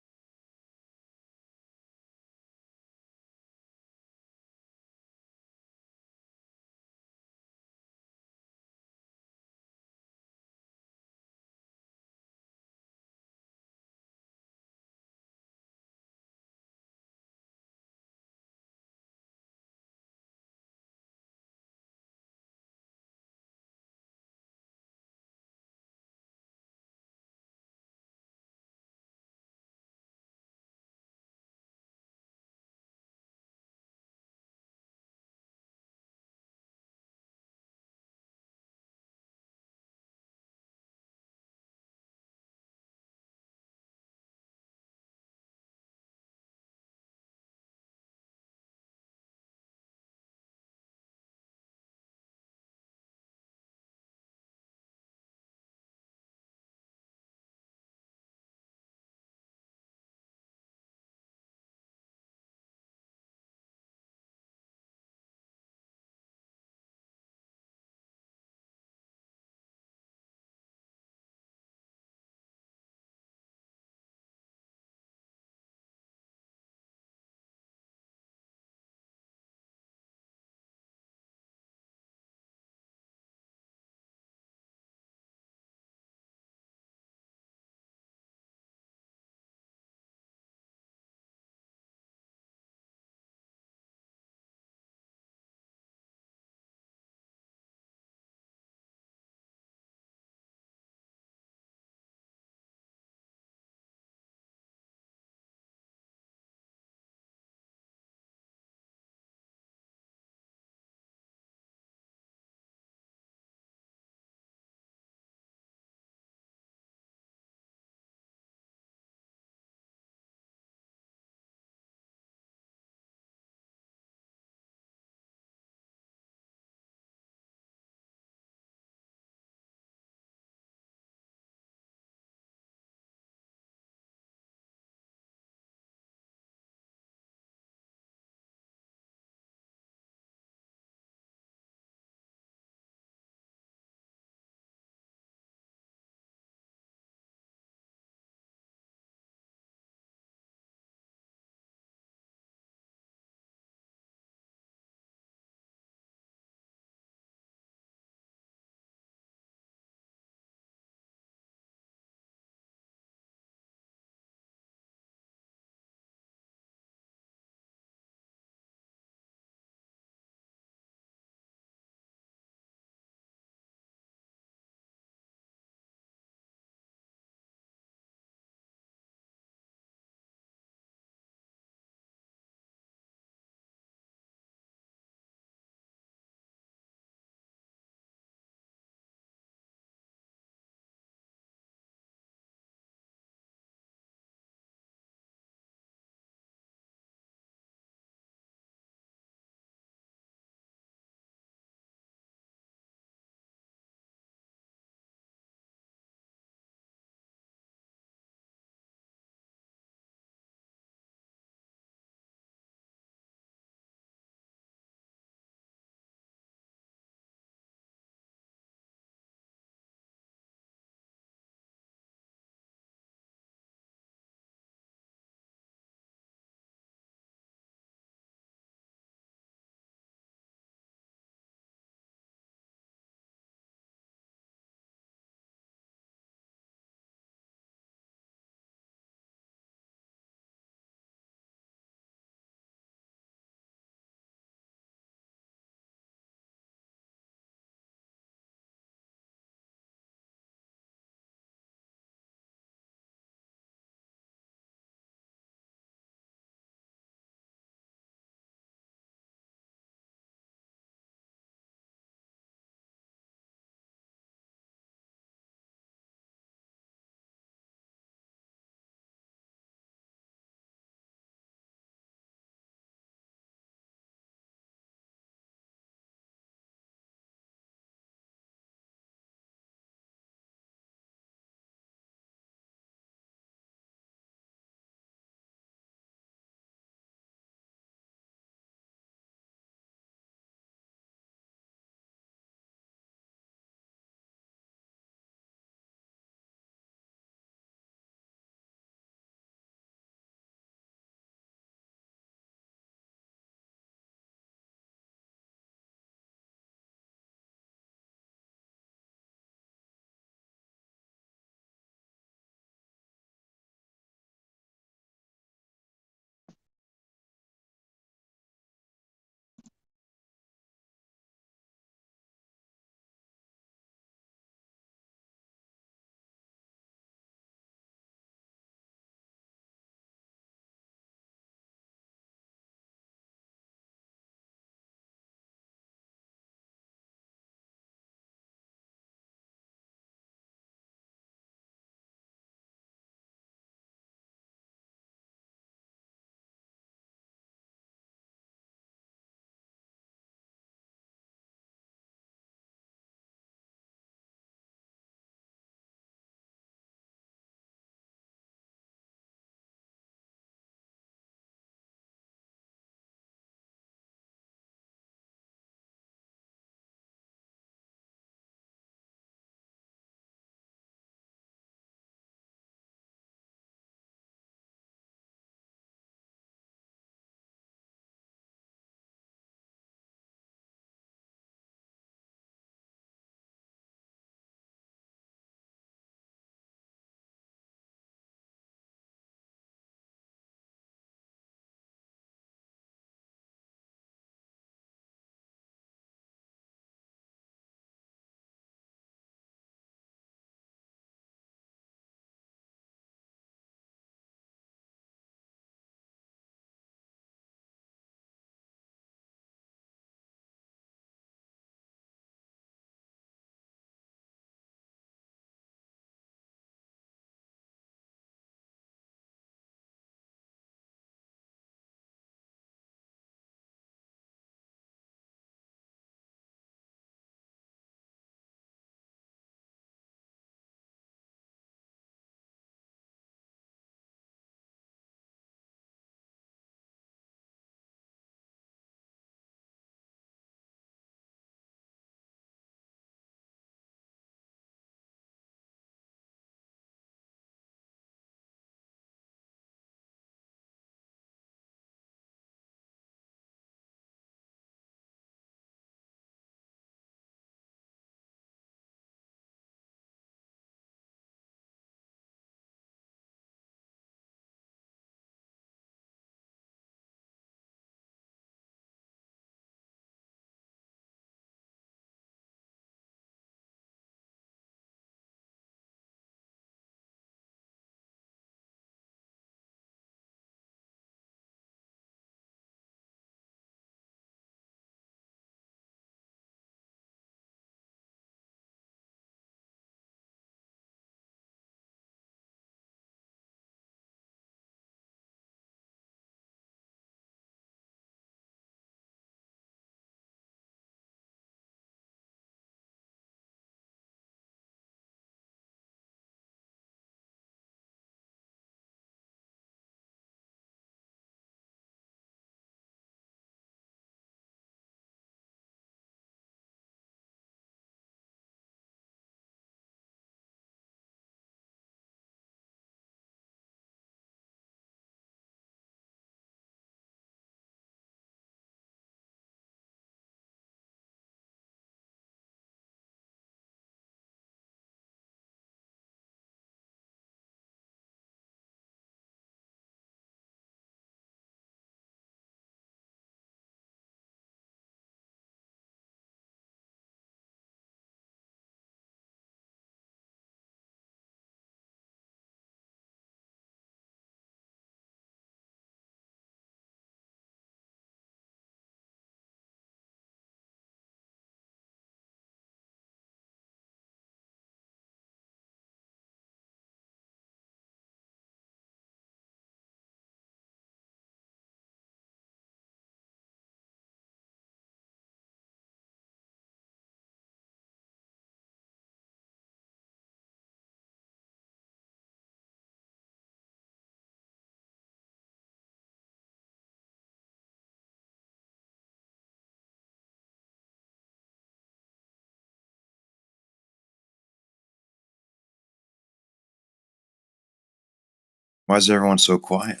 Why is everyone so quiet?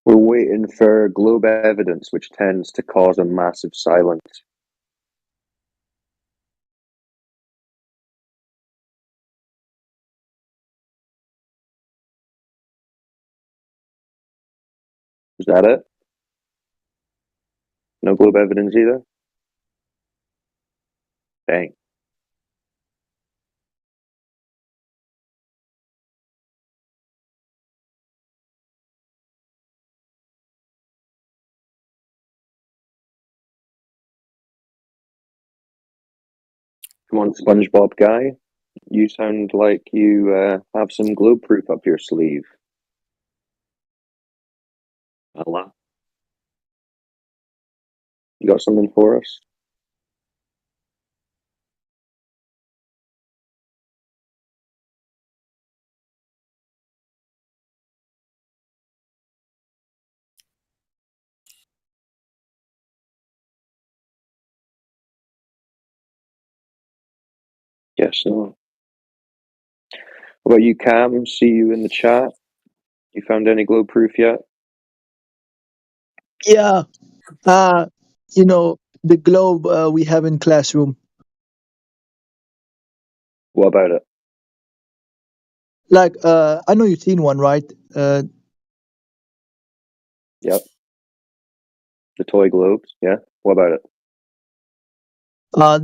We're waiting for globe evidence, which tends to cause a massive silence. Is that it? No globe evidence either? Dang. Come on, SpongeBob guy. You sound like you have some globe proof up your sleeve. Allah. You got something for us? Yes, no. What about you, Cam? See you in the chat. You found any globe proof yet? Yeah, the globe we have in classroom. What about it? Like, I know you've seen one, right? Yep. The toy globes, yeah. What about it?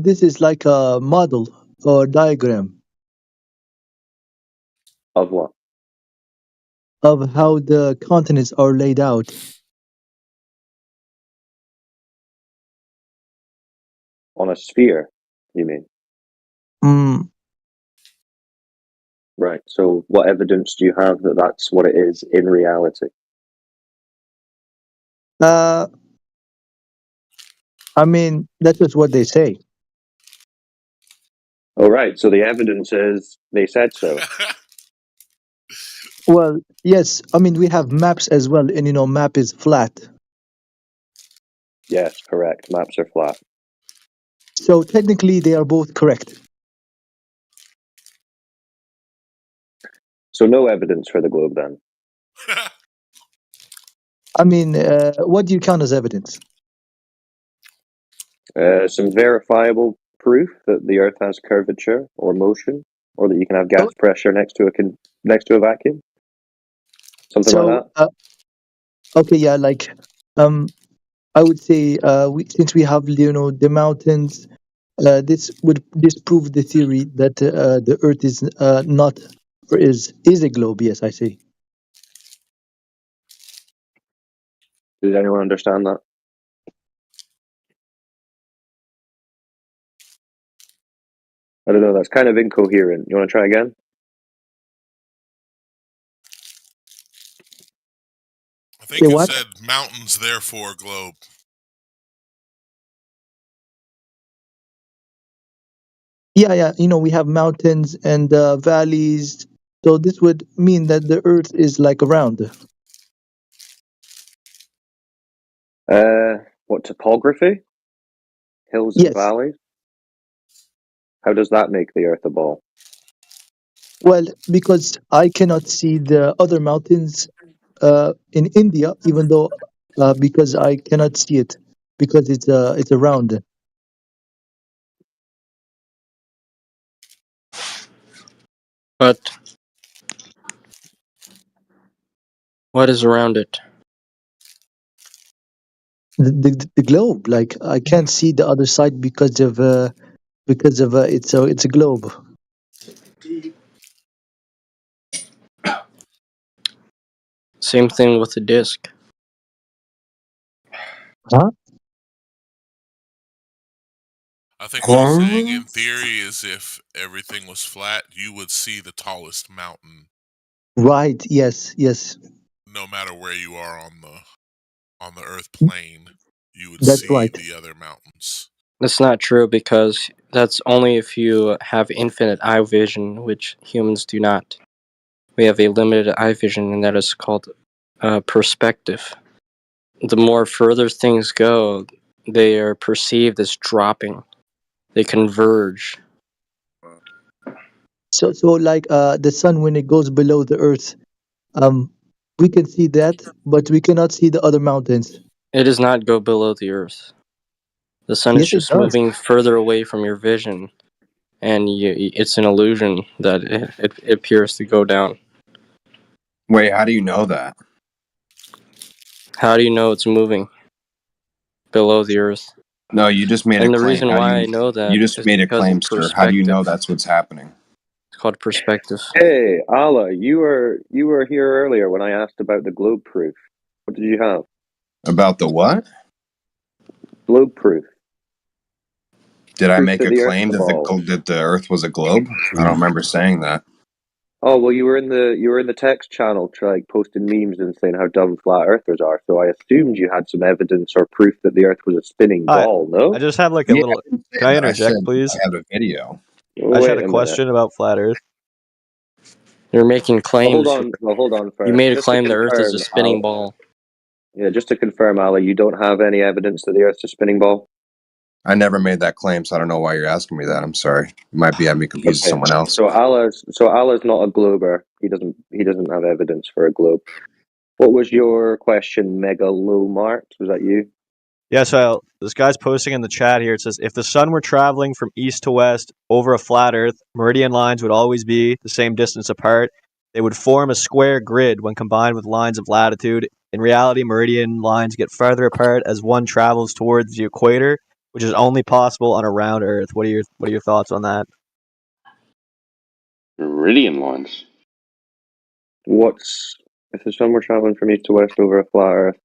This is like a model or diagram Of what? of how the continents are laid out. On a sphere, you mean? Mm, Right. So what evidence do you have that that's what it is in reality? I mean, that's just what they say. Oh, right. So the evidence is they said so. Well, yes, I mean, we have maps as well, and map is flat. Yes, correct. Maps are flat. So technically, they are both correct. So no evidence for the globe then? I mean, what do you count as evidence? Some verifiable proof that the Earth has curvature or motion, or that you can have gas pressure next to a vacuum, something like that. Okay, yeah, like, I would say, since we have, the mountains, this would disprove the theory that the Earth is not, or is a globe. Yes, I see. Does anyone understand that? I don't know. That's kind of incoherent. You want to try again? I think it what? said mountains, therefore globe. Yeah, we have mountains and valleys, so this would mean that the Earth is like round. What topography? Hills and Yes. valleys? How does that make the Earth a ball? Well, because I cannot see the other mountains in India, even though because I cannot see it because it's a round. But what is around it? The globe, like I can't see the other side because of it's a globe. Same thing with the disc. Huh? I think what he's saying in theory is if everything was flat, you would see the tallest mountain Right. Yes. no matter where you are on the Earth plane. You would That's see right. the other mountains. That's not true because that's only if you have infinite eye vision, which humans do not. We have a limited eye vision, and that is called perspective. The more further things go, they are perceived as dropping. They converge. So like the sun when it goes below the Earth, um, we can see that, but we cannot see the other mountains. It does not go below the Earth. The sun is Yes, it just does. moving further away from your vision, and it's an illusion that it appears to go down. Wait, how do you know that? How do you know it's moving below the Earth? No, you just made a And the claim. reason How do why you? I know that You just is made a because claim, of sir. How do you know perspective. that's what's happening? It's called perspective. Hey, Allah, you were here earlier when I asked about the globe proof. What did you have? About the what? Globe proof. Did I Proof make that a the Earth's claim a that ball. that the Earth was a globe? I don't remember saying that. Oh well, you were in the text channel, like posting memes and saying how dumb flat earthers are. So I assumed you had some evidence or proof that the Earth was a spinning Hi, ball. No. I just had like a Yeah, little. I didn't say Can I that. I interject, said please? I have a video. I just had Wait a a minute. question about flat Earth. You're making Well, claims. hold on You first. made a Just to claim the Earth is a confirm, spinning ball. Yeah, just to confirm, Ali, you don't have any evidence that the Earth's a spinning ball. I never made that claim, so I don't know why you're asking me that. I'm sorry. You might be having me confused with Okay. someone else. So Allah's not a glober. He doesn't have evidence for a globe. What was your question, Megalomart? Was that you? Yeah, so this guy's posting in the chat here. It says, if the sun were traveling from east to west over a flat Earth, meridian lines would always be the same distance apart. They would form a square grid when combined with lines of latitude. In reality, meridian lines get farther apart as one travels towards the equator, which is only possible on a round Earth. What are your thoughts on that? Meridian lines. If the sun were traveling from east to west over a flat Earth,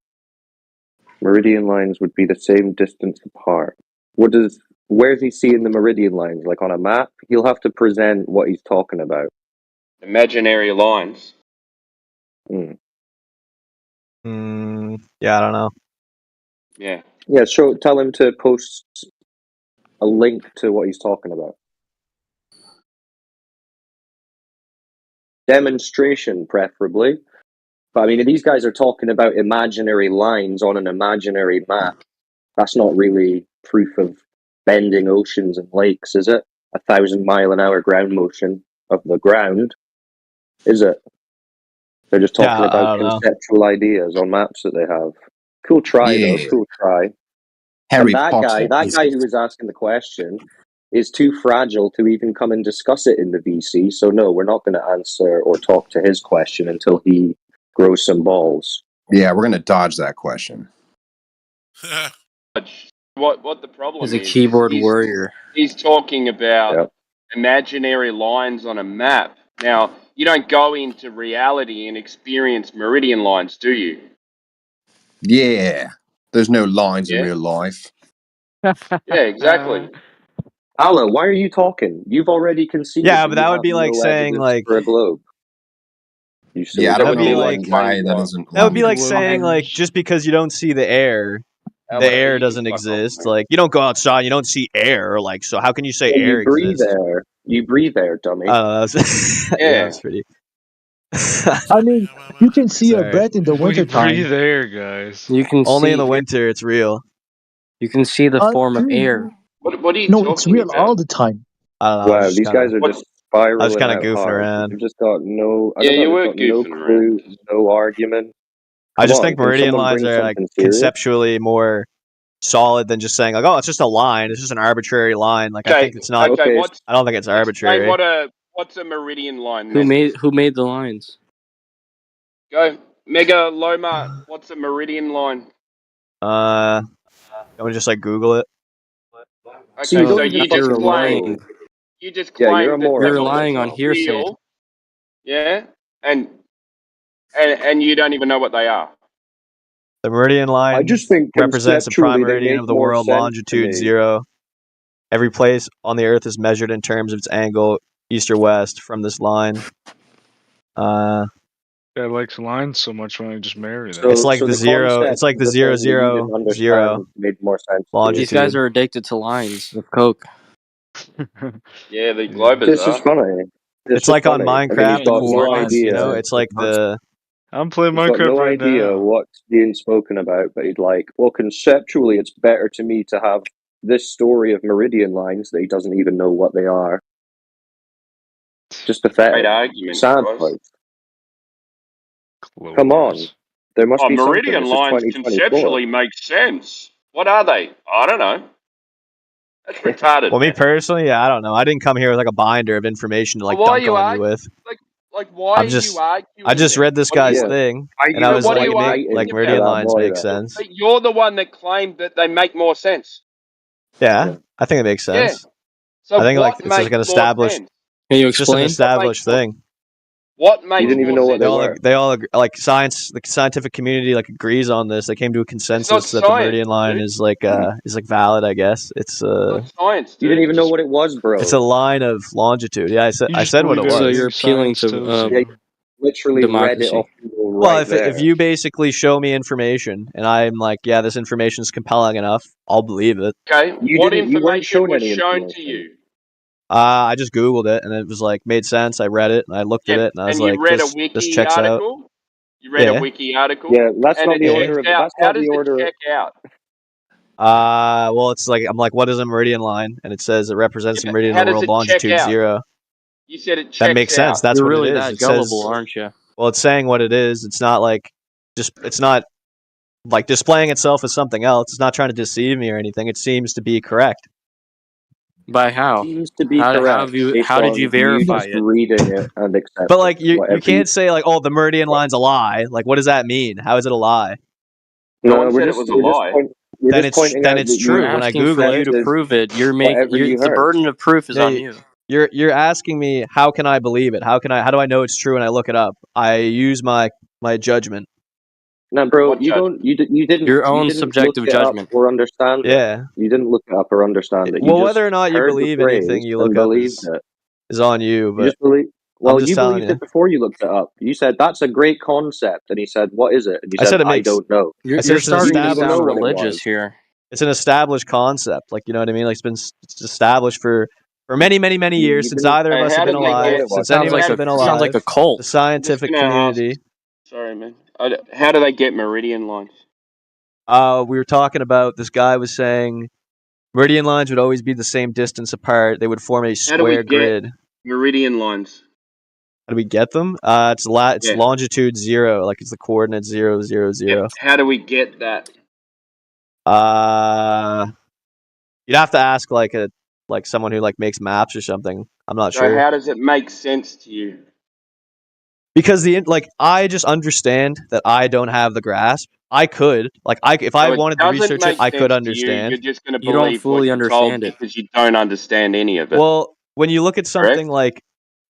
meridian lines would be the same distance apart. Where's he seeing the meridian lines? Like on a map? He'll have to present what he's talking about. Imaginary lines. Hmm. Yeah, I don't know. Yeah. Yeah, tell him to post a link to what he's talking about. Demonstration, preferably. But I mean, these guys are talking about imaginary lines on an imaginary map. That's not really proof of bending oceans and lakes, is it? 1,000-mile-an-hour ground motion of the ground, is it? They're just talking Yeah, I about don't know. conceptual ideas on maps that they have. Cool try, though. Yeah. Cool try. Harry And that Potter. guy who was asking the question is too fragile to even come and discuss it in the VC. So no, we're not going to answer or talk to his question until he grows some balls. Yeah, we're gonna dodge that question. What the problem He's a is keyboard warrior. he's talking about imaginary lines on a map. Now, you don't go into reality and experience meridian lines, do you? Yeah. There's no lines in Yeah. real life. Yeah, exactly. Allah, why are you talking? You've already conceded Yeah, that but you that would have be like no saying evidence like for a globe. You silly Yeah, I don't that'd be know like why that doesn't that would be line like up. saying like just because you don't see the air, the Allah, air you doesn't fuck off, exist. mate. Like you don't go outside, you don't see air. Like so, how can you say Yeah, air you breathe exists? air. You breathe air, dummy. I don't know. That's, yeah, Yeah. that's pretty. I mean, you can see your Sorry. breath in the We wintertime. breathe air, guys. You can Only in see. the winter it's real. You can see the form of air. What are you No, it's talking real all about? the time. I don't know. I was Wow, just these kind of, guys are just I was spiraling kind of out goofing hard. around. They've just got no. I Yeah, don't know. you They've were got no goofing clue, around. no argument. I Come just on, think can meridian someone lines bring are like something serious? conceptually more solid than just saying like, oh, it's just a line. It's just an arbitrary line. Like I Okay, think it's not. okay, I don't think it's explain arbitrary. what's a meridian line Who then? made the lines? Go. Mega Loma, what's a meridian line? I'm gonna just like Google it. See, you Okay, don't so even you just fucking claim know. you just Yeah, you're a claim that moron. You're them all relying on are hearsay. real. Yeah? And you don't even know what they are. The meridian line I just think represents the prime conceptually they meridian make of the more world, sense to longitude me. 0. Every place on the Earth is measured in terms of its angle, east or west, from this line. Guy likes lines so much when I just marry them. It's like So the the zero. It's concept like of the the 0, thing that you 0, didn't understand 0 made more sense. These guys longitude. are addicted to lines of coke. Yeah, the Globers This is are. funny. This It's is like on funny. And he's Minecraft got no coordinates. You know, idea. it's like the. I'm playing He's got Minecraft no right idea now. what's being spoken about, but he'd like, well, conceptually, it's better to me to have this story of meridian lines that he doesn't even know what they are. Just Great pathetic. argument, Sad guys. place. Come on. There must Oh, be something. meridian This is lines 2024. conceptually make sense. What are they? I don't know. That's retarded. Well, me man. personally, I don't know. I didn't come here with like a binder of information to like Why are dunk you on you arguing? with. Why I'm are just, you arguing? I just then? read this What are you- guy's thing, Are and you I was what are like, you arguing like about? meridian lines make sense. But you're the one that claimed that they make more sense. Yeah, I think it makes Yeah. sense. So I think like what it's like makes an more established. sense? Can you It's just an explain? established thing. What makes didn't even know what They they all, were. they all agree, like science, the scientific community like agrees on this. They came to a consensus that the science, meridian line dude. is like valid. I guess it's science, You didn't even know what it was, bro. It's a line of longitude. Yeah, I said what it was. So you're appealing to Yeah, you literally read it democracy. off Google Well, right if there. you basically show me information and I'm like, yeah, this information is compelling enough, I'll believe it. Okay. You What didn't- you weren't information shown was any shown to information. you? I just Googled it and it was like made sense. I read it and I looked at it and I was And you like, read this a wiki checks out. article. You read Yeah. a wiki article. Yeah, that's and not it the order checks of. out. That's How not does the order. it check out? Well, it's like I'm like, what is a meridian line? And it says it represents a meridian how in the does world it check longitude out? 0. You said it checks That makes sense. out. That's You're what really it is. that It gullible, says, aren't you? well, it's saying what it is. It's not like it's not like displaying itself as something else. It's not trying to deceive me or anything. It seems to be correct. By how? Seems to be How correct. based how did on you verify just it? reading it and accepting. But like you whatever can't say like, oh, the meridian line's a lie. Like, what does that mean? How is it a lie? No one said it was a lie. Then it's true. We're When I asking Google for you it, to prove it. You're making whatever you the heard. burden of proof is Yeah, on you. You're asking me how can I believe it? How do I know it's true when I look it up? I use my judgment. No, bro, you don't. You didn't. Your you own didn't subjective look it up judgment. or understand it. Yeah. You didn't look it up or understand it. You Well, just whether or not you heard the believe phrase anything you and look up believed is it. on you. You But just believe. I'm Well, just you telling believed you. it before you looked it up. You said that's a great concept, and he said, "What is it?" And you I said, said it "I makes. don't know." I said it's an You didn't even established. know what it was. here. It's an established concept. Like, you know what I mean? Like it's established for many years since either of us have been alive. Since any of us have been alive. Sounds like a cult. The scientific I'm just gonna ask- community. Sorry, man. How do they get meridian lines? We were talking about this guy was saying meridian lines would always be the same distance apart. They would form a How do we square get grid. meridian lines? How do we get them? It's Yeah. longitude 0, like it's the coordinate 0, 0, 0. How do we get that? You'd have to ask like someone who like makes maps or something. I'm not So sure. how does it make sense to you? Because I just understand that I don't have the grasp. I could if I So it wanted to doesn't research it, make I could sense to you. understand. You're just going to You don't believe fully what you're told understand it. because you don't understand any of it. Well, when you look at something like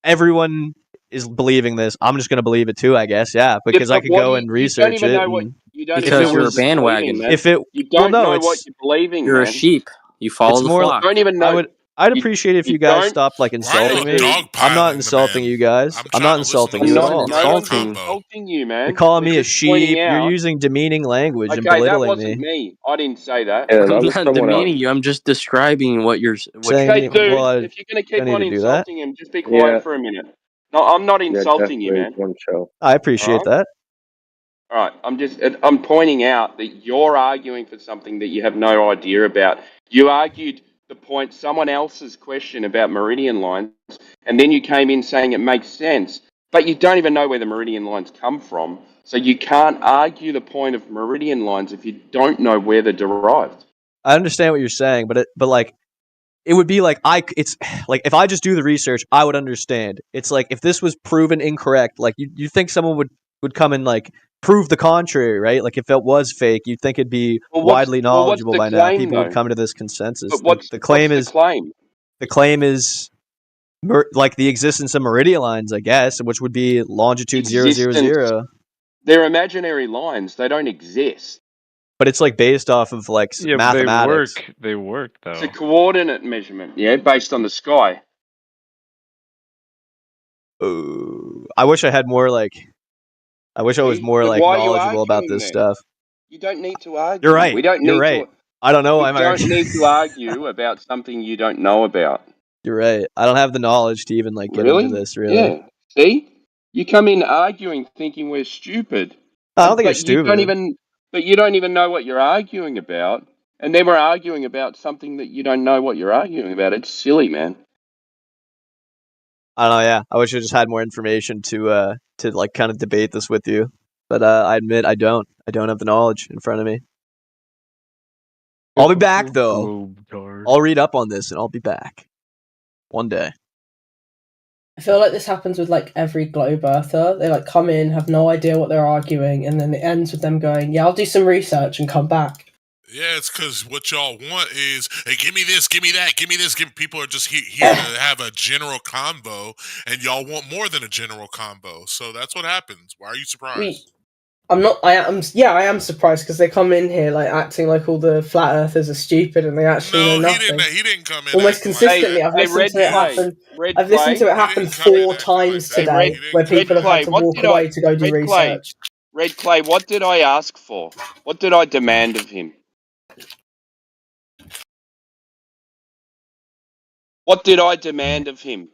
everyone is believing this, I'm just going to believe it too, I guess. Yeah, because I but could what go you- and you don't research even it. know what- and you don't if even it know what was you're believing, man. if it You don't well, no, know it's what you're believing, You're man. a sheep. You follow it's the more. flock. Don't even know. I'd appreciate if you guys don't- stopped like insulting me. I'm not insulting you guys. I'm not insulting I'm you at not all. insulting you, man. You're calling We're me a just pointing sheep. You're out- using demeaning language and Okay, that belittling wasn't me. me. I didn't say that. Yeah, I'm not demeaning you. I'm just describing what you're. Okay, dude, if you're going to keep don't need on to do that. insulting him, just be quiet Yeah. for a minute. No, I'm not insulting you, man. One show. I appreciate that. All right, I'm pointing out that you're arguing for something that you have no idea about. You argued the point someone else's question about meridian lines, and then you came in saying it makes sense, but you don't even know where the meridian lines come from. So you can't argue the point of meridian lines if you don't know where they're derived. I understand what you're saying, but like it would be like it's like if I just do the research, I would understand. It's like if this was proven incorrect, like you think someone would come and like prove the contrary, right? Like if it was fake, you'd think it'd be widely knowledgeable the by now. claim, People would though? come to this consensus. But what's the claim what's is the claim? the claim is like the existence of meridian lines, I guess, which would be longitude 0, 0, 0. They're imaginary lines. They don't exist. But it's like based off of like Yeah, but mathematics. they work though. It's a coordinate measurement, yeah, based on the sky. I wish I had more like. I wish I was more But like why are you knowledgeable about arguing this then? stuff. You don't need to argue. You're right. We don't You're need right. to. I don't know. We I'm don't arguing. need to argue about something you don't know about. You're right. I don't have the knowledge to even like get Really? into this. Really. Yeah. See, you come in arguing, thinking we're stupid. I don't think but you're you don't stupid. even. But you don't even know what you're arguing about, and then we're arguing about something that you don't know what you're arguing about. It's silly, man. I don't know. Yeah, I wish I just had more information to like kind of debate this with you, but I admit I don't. I don't have the knowledge in front of me. I'll be back though. I'll read up on this and I'll be back one day. I feel like this happens with like every globe earther. They like come in, have no idea what they're arguing, and then it ends with them going, "Yeah, I'll do some research and come back." Yeah, it's because what y'all want is, hey, give me this, give me that, give me this. People are just here to have a general combo, and y'all want more than a general combo. So that's what happens. Why are you surprised? I'm not. I am surprised because they come in here like acting like all the flat earthers are stupid and they actually know nothing. He didn't come in almost consistently. I've listened to it happen. I've listened to it happen 4 times today, where people have had to walk away to go do research. Red Clay, what did I ask for? What did I demand of him? What did I demand of him?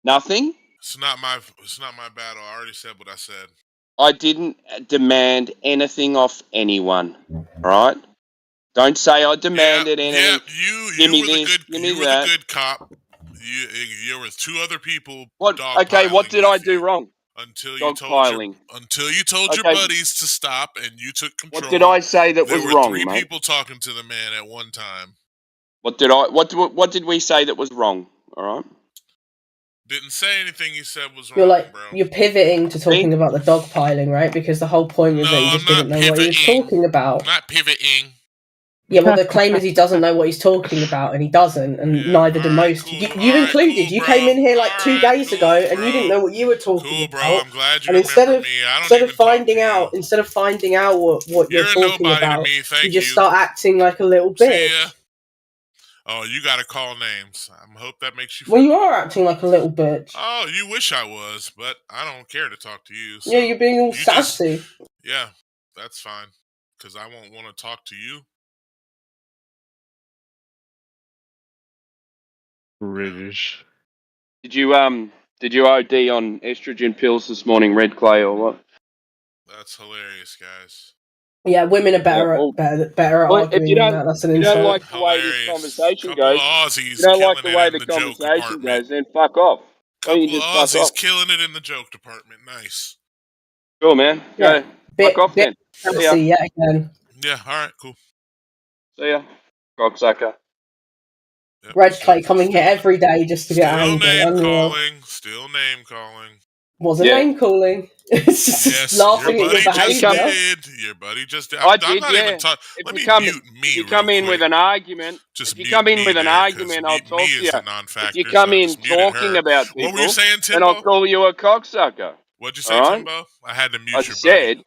Nothing? It's not my battle. I already said what I said. I didn't demand anything off anyone. Alright? Don't say I demanded anything. Yeah, give me you this, give me were that. the good cop. You were 2 other people. What? Okay, what did I do wrong? Until you Dogpiling. told your buddies to stop and you took control. What did I say that was wrong, There were 3 mate? people talking to the man at one time. What did we say that was wrong? All right. Didn't say anything you said was wrong. You're like you're pivoting to talking about the dogpiling, right? Because the whole point was that he just didn't know what he was talking about. I'm not pivoting. Yeah, well, the claim is he doesn't know what he's talking about, and he doesn't, and neither do most. You included. You came in here like 2 days ago, and you didn't know what you were talking about. I'm glad you and instead of finding out what you're talking about, you just start acting like a little bitch. Oh, you got to call names. I hope that makes you. Well, you are acting like a little bitch. Oh, you wish I was, but I don't care to talk to you. So yeah, you're being all sassy. Yeah, that's fine, because I won't want to talk to you. British. Did you OD on estrogen pills this morning, Red Clay, or what? That's hilarious, guys. Yeah, women are better at Well, arguing if you than don't, that. That's an you insult. don't like the way this conversation goes. You don't like the way the conversation goes. Then fuck off. Don't you just fuck off? Killing it in the joke department. Nice. Cool, man. Yeah. Fuck off then. See ya again. Yeah. All right. Cool. See ya, cocksucker. Red Clay coming here every day just to get angry. Still name calling. Wasn't name calling. It's just laughing at your behaviour. Your buddy just did. I did, not yeah. even talk. If Let you me come, mute me. If you come in with an argument, just if you come in with an argument, I'll talk to you. If you come in talking about people, what were you saying, Timbo? then I'll call you a cocksucker. What'd you say, Timbo? I had to mute your buddy.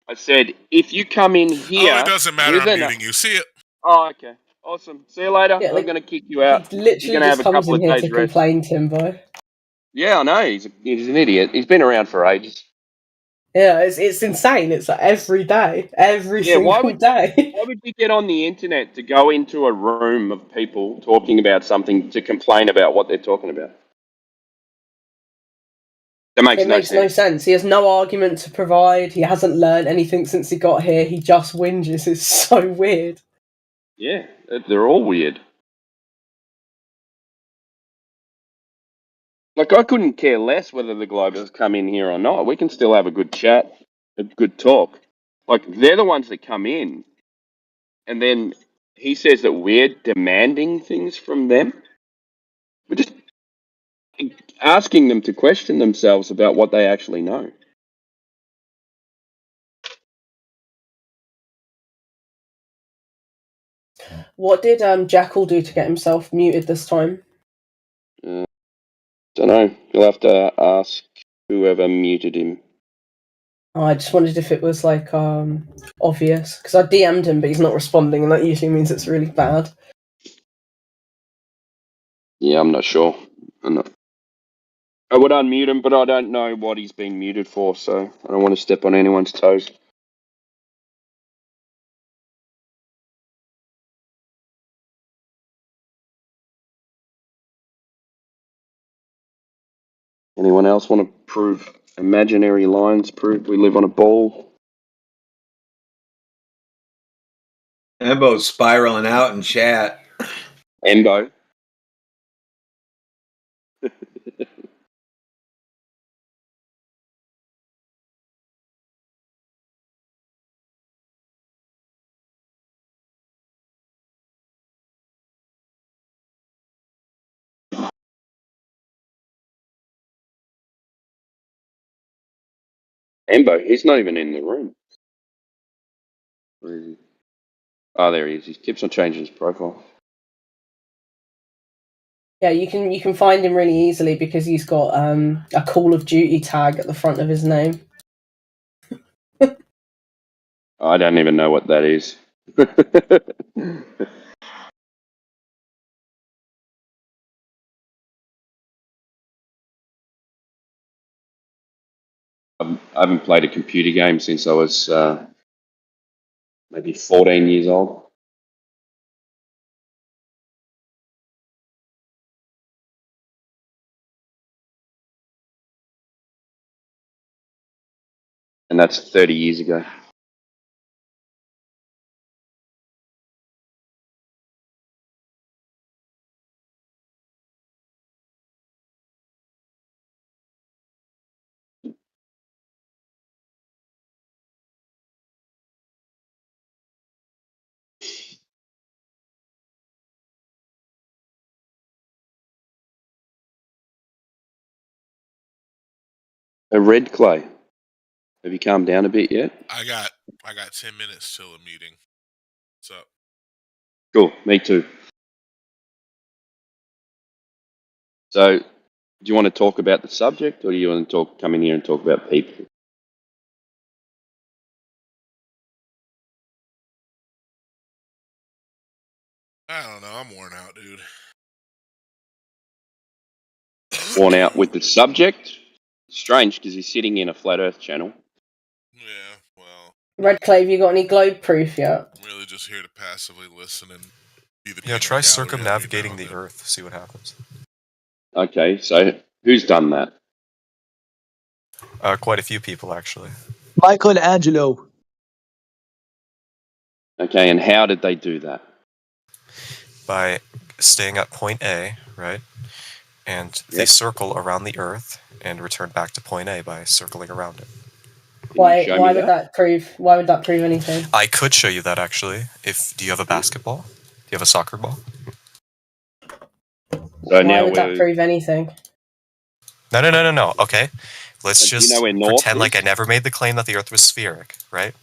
I said, if you come in here... Oh, it doesn't matter. I'm muting you. See it. Oh, okay. Awesome. See you later. Yeah, I'm going to kick you out. He literally just comes in here to complain, Timbo. Yeah, I know. He's an idiot. He's been around for ages. Yeah, it's insane. It's like every day. Every single day. Why would you get on the internet to go into a room of people talking about something to complain about what they're talking about? That makes no sense. He has no argument to provide. He hasn't learned anything since he got here. He just whinges. It's so weird. Yeah, they're all weird. Like, I couldn't care less whether the Globers come in here or not. We can still have a good chat, a good talk. Like, they're the ones that come in, and then he says that we're demanding things from them. We're just asking them to question themselves about what they actually know. What did Jackal do to get himself muted this time? Don't know. You'll have to ask whoever muted him. Oh, I just wondered if it was like obvious, because I DM'd him, but he's not responding, and that usually means it's really bad. Yeah, I'm not sure. I would unmute him, but I don't know what he's been muted for, so I don't want to step on anyone's toes. Anyone else want to prove imaginary lines? Prove we live on a ball? Embo's spiraling out in chat. Embo. Embo, he's not even in the room. Where is he? Oh, there he is. He keeps on changing his profile. Yeah, you can find him really easily because he's got a Call of Duty tag at the front of his name. I don't even know what that is. I haven't played a computer game since I was maybe 14 years old. And that's 30 years ago. A red clay. Have you calmed down a bit yet? I got 10 minutes till a meeting. What's up? Cool, me too. So, do you want to talk about the subject, or do you want to come in here and talk about people? I don't know. I'm worn out, dude. Worn out with the subject? Strange, because he's sitting in a flat Earth channel. Yeah, well. Red Clay, have you got any globe proof yet? I'm really just here to passively listen and be the Yeah, try circumnavigating the Earth. See what happens. Okay, so who's done that? Quite a few people, actually. Michelangelo. Okay, and how did they do that? By staying at point A, right? And they circle around the Earth and return back to point A by circling around it. Why would that prove anything? I could show you that, actually. Do you have a basketball? Do you have a soccer ball? So Why would that prove anything? No. Okay. Let's Do you just know where north pretend is? like I never made the claim that the Earth was spheric, right?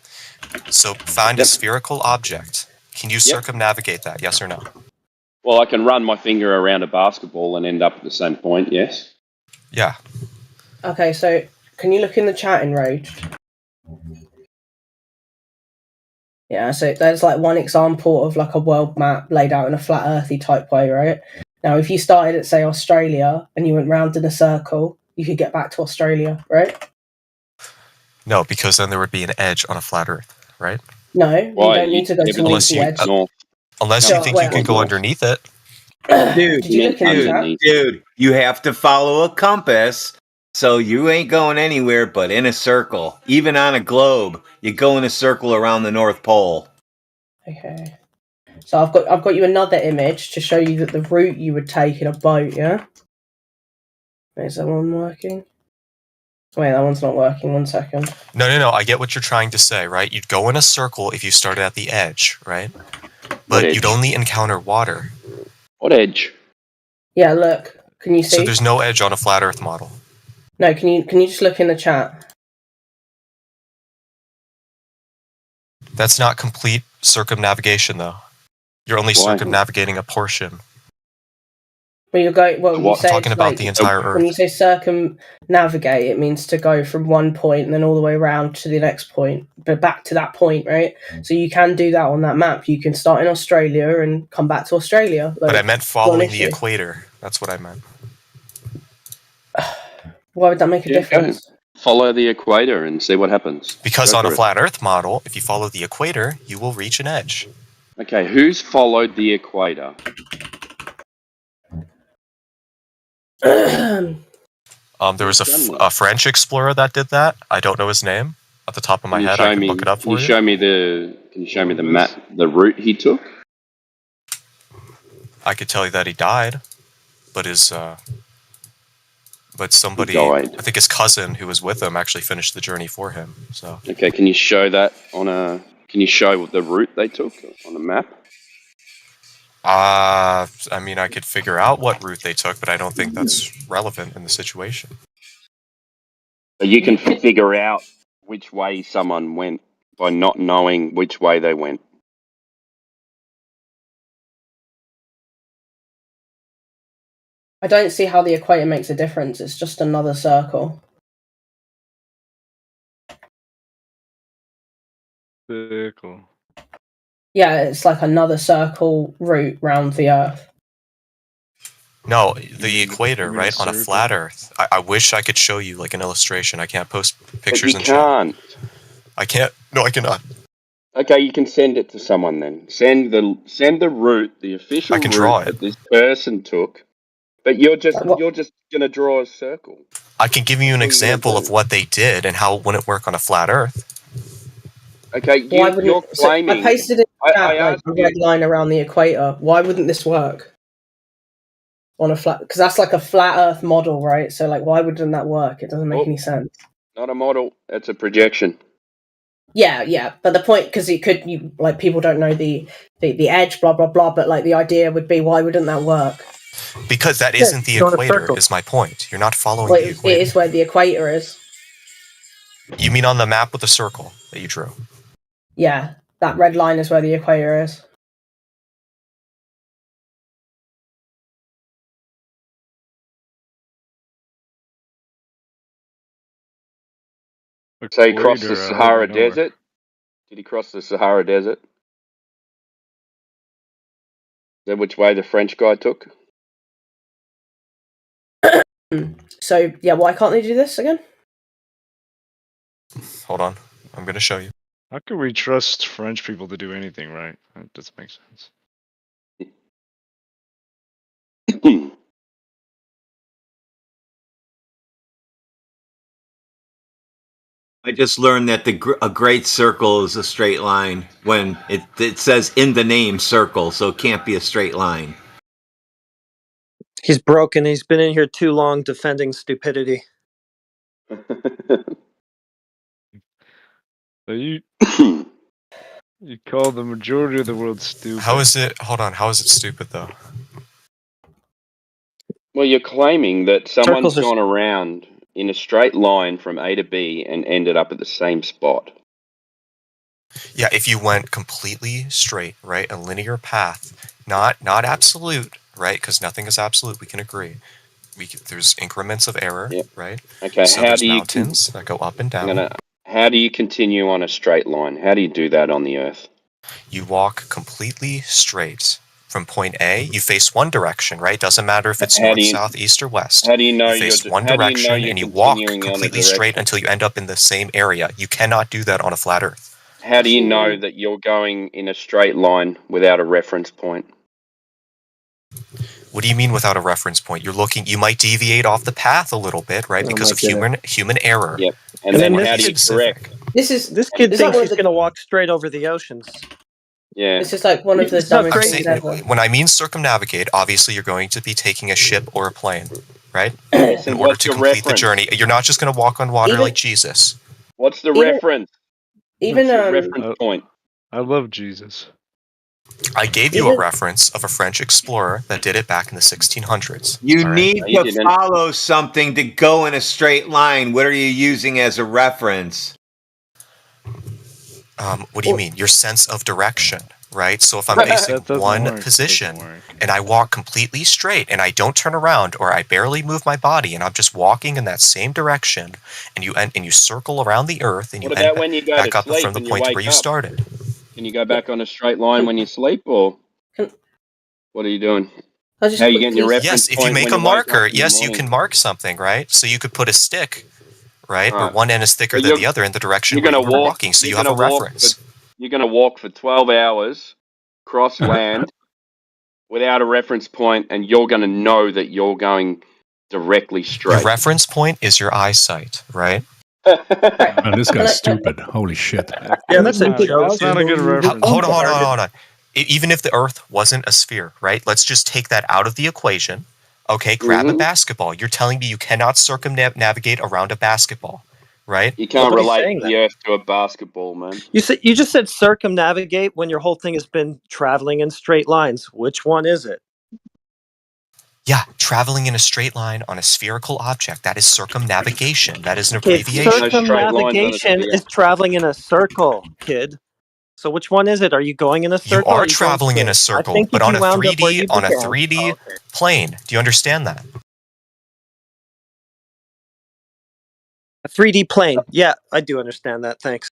So find a spherical object. Can you circumnavigate that, yes or no? Well, I can run my finger around a basketball and end up at the same point, yes? Yeah. Okay, so can you look in the chat, Enraged? Yeah, so there's like one example of like a world map laid out in a flat earthy type way, right? Now, if you started at, say, Australia and you went round in a circle, you could get back to Australia, right? No, because then there would be an edge on a flat Earth, right? No, you don't need to go towards the edge. Unless you think you can go underneath it. Dude, you have to follow a compass, so you ain't going anywhere but in a circle. Even on a globe, you go in a circle around the North Pole. Okay. So I've got you another image to show you that the route you would take in a boat, yeah? Is that one working? Wait, that one's not working. 1 second. No. I get what you're trying to say, right? You'd go in a circle if you started at the edge, right? But you'd only encounter water. What edge? Yeah, look. Can you see? So there's no edge on a flat Earth model. No, can you just look in the chat? That's not complete circumnavigation, though. You're only circumnavigating a portion. When you go, well, you say talking about the entire Earth. When you say circumnavigate, it means to go from one point and then all the way around to the next point, but back to that point, right? So you can do that on that map. You can start in Australia and come back to Australia. But I meant following the equator. That's what I meant. Why would that make a difference? Follow the equator and see what happens. Because on a flat Earth model, if you follow the equator, you will reach an edge. Okay, who's followed the equator? There was a French explorer that did that. I don't know his name. At the top of my Can you head, show I can me? look it up Can for you you. show me the? Can you show me the map, the route he took? I could tell you that he died, but but somebody, died. I think his cousin who was with him, actually finished the journey for him. So Okay, can you show that on a? Can you show the route they took on the map? I mean, I could figure out what route they took, but I don't think that's relevant in the situation. So you can figure out which way someone went by not knowing which way they went. I don't see how the equator makes a difference. It's just another circle. Circle. Yeah, it's like another circle route round the Earth. No, the equator, you mean a right, on a circle? flat Earth. I wish I could show you like an illustration. I can't post pictures But in you chat. can't. I can't. No, I cannot. Okay, you can send it to someone then. Send the route, the official I can draw route it. that this person took. But you're just What? gonna draw a circle. I can give you an That's all you're example gonna of do. what they did and how it wouldn't work on a flat Earth. Okay, Why you're wouldn't? So I claiming. pasted in the I chat like asked a you. red line around the equator. Why wouldn't this work on a flat? Because that's like a flat Earth model, right? So like, why wouldn't that work? It doesn't make Oh, any sense. not a model. That's a projection. Yeah, but the point, because you like people don't know the edge, blah blah blah. But like the idea would be, why wouldn't that work? Because that Yeah, isn't the it's not a equator, circle. is my point. You're not following Well, the it equator. is where the equator is. You mean on the map with the circle that you drew? Yeah, that red line is where the equator is. So he crossed the Equator, I Sahara hardly know where. Desert. Did he cross the Sahara Desert? Is that which way the French guy took? So yeah, why can't they do this again? Hold on. I'm going to show you. How can we trust French people to do anything, right? That doesn't make sense. I just learned that a great circle is a straight line when it says in the name circle, so it can't be a straight line. He's broken. He's been in here too long defending stupidity. So you call the majority of the world stupid. How is it? Hold on. How is it stupid, though? Well, you're claiming that someone's Circles are gone around in a straight line from A to B and ended up at the same spot. Yeah, if you went completely straight, right, a linear path, not absolute, right, because nothing is absolute. We can agree. There's increments of error, Yep. right? Okay, So how there's do you mountains that go up and down. how do you continue on a straight line? How do you do that on the Earth? You walk completely straight from point A. You face one direction, right? Doesn't matter if it's How north, do you- south, east, or west. How do you know You face one how do you know direction you're and you walk continuing on a completely direction? straight until you end up in the same area. You cannot do that on a flat Earth. How do you know that you're going in a straight line without a reference point? What do you mean without a reference point? You might deviate off the path a little bit, right? Oh Because my of human error. Yep. And then how do you correct? This kid is that thinks one of he's the- going to walk straight over the oceans. Yeah. This is like one of the It's not dumbest crazy. things ever. When I mean circumnavigate, obviously you're going to be taking a ship or a plane, right? Yes, In and order what's to your complete the reference? journey. You're not just going to walk on water Even- like Jesus. What's the Even- reference? Even What's your reference point? I love Jesus. I gave you a Even- reference of a French explorer that did it back in the 1600s. You all right? need No, you to didn't. follow something to go in a straight line. What are you using as a reference? What do you mean? Your sense of direction, right? So if I'm That facing doesn't one work. position Doesn't work. and I walk completely straight and I don't turn around or I barely move my body and I'm just walking in that same direction and you circle around the earth and you What end about when you go back to up sleep from the and you point wake where you up? started. Can you go back on a straight line when you sleep, or what are you doing? I just How are you getting your quickly- reference Yes, if point you make when a you wake up marker, in the yes, you morning? can mark something, right? So you could put a stick, right, where Right. one end is thicker But than you're- the other in the direction You're where going you to were walk. walking, so you you're have a gonna walk reference. you're going to walk for 12 hours, cross land, without a reference point, and you're going to know that you're going directly Your straight. reference point is your eyesight, right? Man, this guy's stupid. Holy shit. Yeah, that's a joke. That's not a good reference. Hold on. Even if the Earth wasn't a sphere, right? Let's just take that out of the equation. Okay, grab a basketball. You're telling me you cannot circumnavigate around a basketball, right? You can't Nobody's relate saying the Earth to a basketball, man. You just said circumnavigate when your whole thing has been traveling in straight lines. Which one is it? Yeah, traveling in a straight line on a spherical object. That is circumnavigation. That is an Kid, abbreviation. circumnavigation is traveling in a circle, kid. So which one is it? Are you going in a You circle? or are you going traveling in a straight? I circle, think but you on a wound up where 3D you on a began. 3D Oh, okay. plane. Do you understand that? A 3D plane. Yeah, I do understand that. Thanks.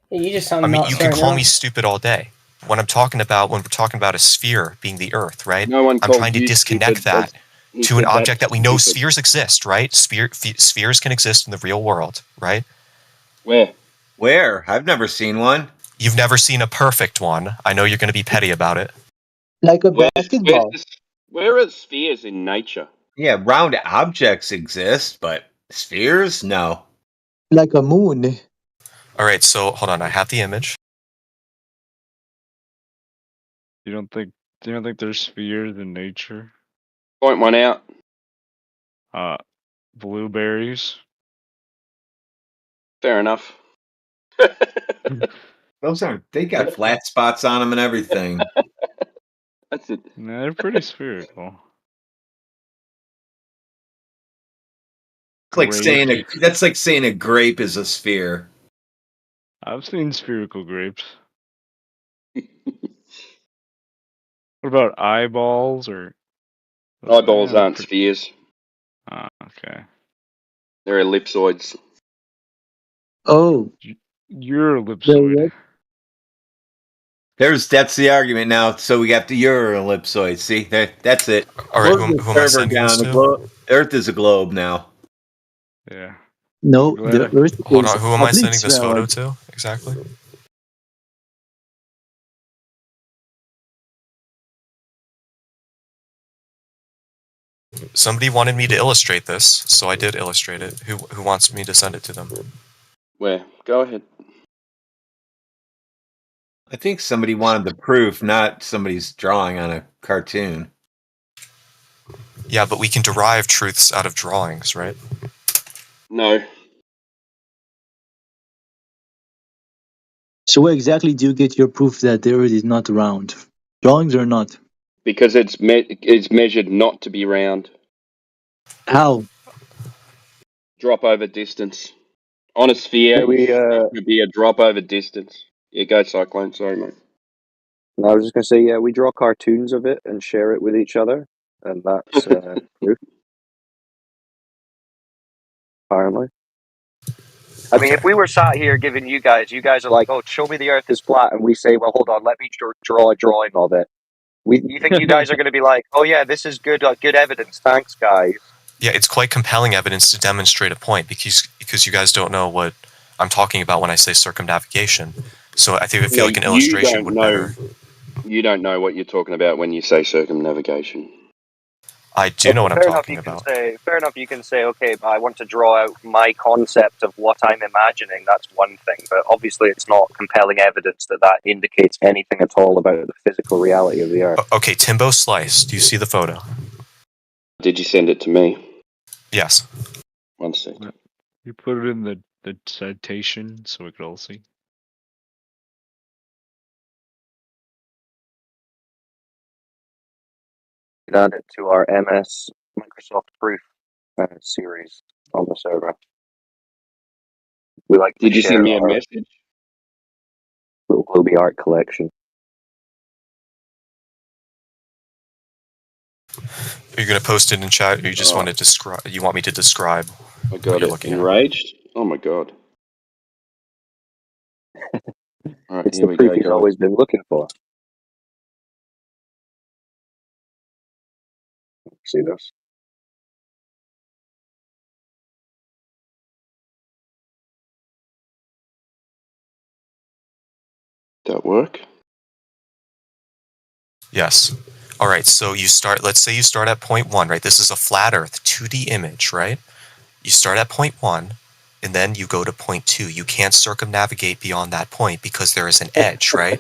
You just sound I mean, nuts you can right call now. me stupid all day. When we're talking about a sphere being the Earth, right? No one I'm called trying to you disconnect stupid. that He to an said that's object that we know stupid. spheres exist, right? Spheres can exist in the real world, right? Where? Where? I've never seen one. You've never seen a perfect one. I know you're going to be petty about it. Like a basketball. Where are spheres in nature? Yeah, round objects exist, but spheres? No. Like a moon. All right, so hold on. I have the image. You don't think there's spheres in nature? Point one out. Blueberries. Fair enough. Those aren't. They got flat spots on them and everything. That's it. No, they're pretty spherical. Like that's like saying a grape is a sphere. I've seen spherical grapes. What about eyeballs or? Eyeballs aren't spheres. Ah, okay. They're ellipsoids. Oh. You're ellipsoid. That's the argument now. So we got the Euro ellipsoid. See, that's it. All right, Earth who am I sending this to? Earth is a globe now. Yeah. No, the Earth Hold is on, who am I sending this photo obliterated. to exactly? Somebody wanted me to illustrate this, so I did illustrate it. Who wants me to send it to them? Where? Go ahead. I think somebody wanted the proof, not somebody's drawing on a cartoon. Yeah, but we can derive truths out of drawings, right? No. So where exactly do you get your proof that the Earth is not round? Drawings or not? Because it's measured not to be round. How? Drop over distance. On a sphere, it would be a drop over distance. Yeah, go Cyclone. Sorry, mate. No, I was just going to say, yeah, we draw cartoons of it and share it with each other, and that's proof. Apparently. I mean, if we were sat here giving you guys are like, oh, show me the Earth is flat, and we say, well, hold on, let me draw a drawing of it. You think you guys are going to be like, oh yeah, this is good evidence, thanks, guys. Yeah, it's quite compelling evidence to demonstrate a point because you guys don't know what I'm talking about when I say circumnavigation. So I feel like an illustration would better. You don't know what you're talking about when you say circumnavigation. I do know what I'm Fair enough, talking about. Fair enough, you can say, okay, I want to draw out my concept of what I'm imagining. That's one thing, but obviously it's not compelling evidence that indicates anything at all about the physical reality of the Earth. Okay, Timbo Slice, do you see the photo? Did you send it to me? Yes. 1 second. You put it in the citation so we could all see. Add it to our MS Microsoft Proof series on the server. We like to Did you share send me a our message? little Globy art collection. Are you going to post it in chat, or you just want to describe? You want me to describe I got what you're it. looking at? Enraged? Oh my god. Alright, It's here the we proof go, he's guys. always been looking for. See this? That work? Yes. All right, so let's say you start at point 1, right? This is a flat Earth 2D image, right? You start at point 1, and then you go to point 2. You can't circumnavigate beyond that point because there is an edge, right?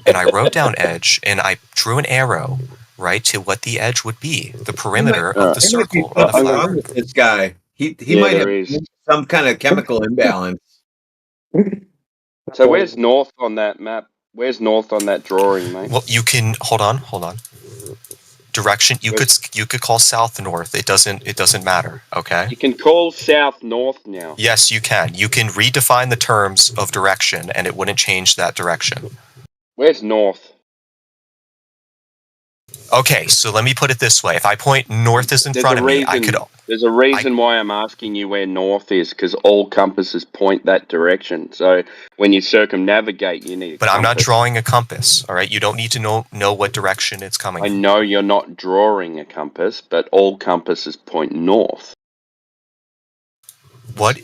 And I wrote down edge, and I drew an arrow, right, to what the edge would be, the perimeter of the circle. Or the Something flat wrong Earth. with this guy. He Yeah, might have there is. some kind of chemical imbalance. So where's north on that map? Where's north on that drawing, mate? Well, you can hold on. Direction you could call south north. It doesn't matter. Okay. You can call south north now. Yes, you can. You can redefine the terms of direction, and it wouldn't change that direction. Where's north? Okay, so let me put it this way: if I point north is in front of me, I could. There's a reason why I'm asking you where north is, because all compasses point that direction. So when you circumnavigate, you need. But I'm not drawing a compass. All right, you don't need to know what direction it's coming. I know you're not drawing a compass, but all compasses point north. What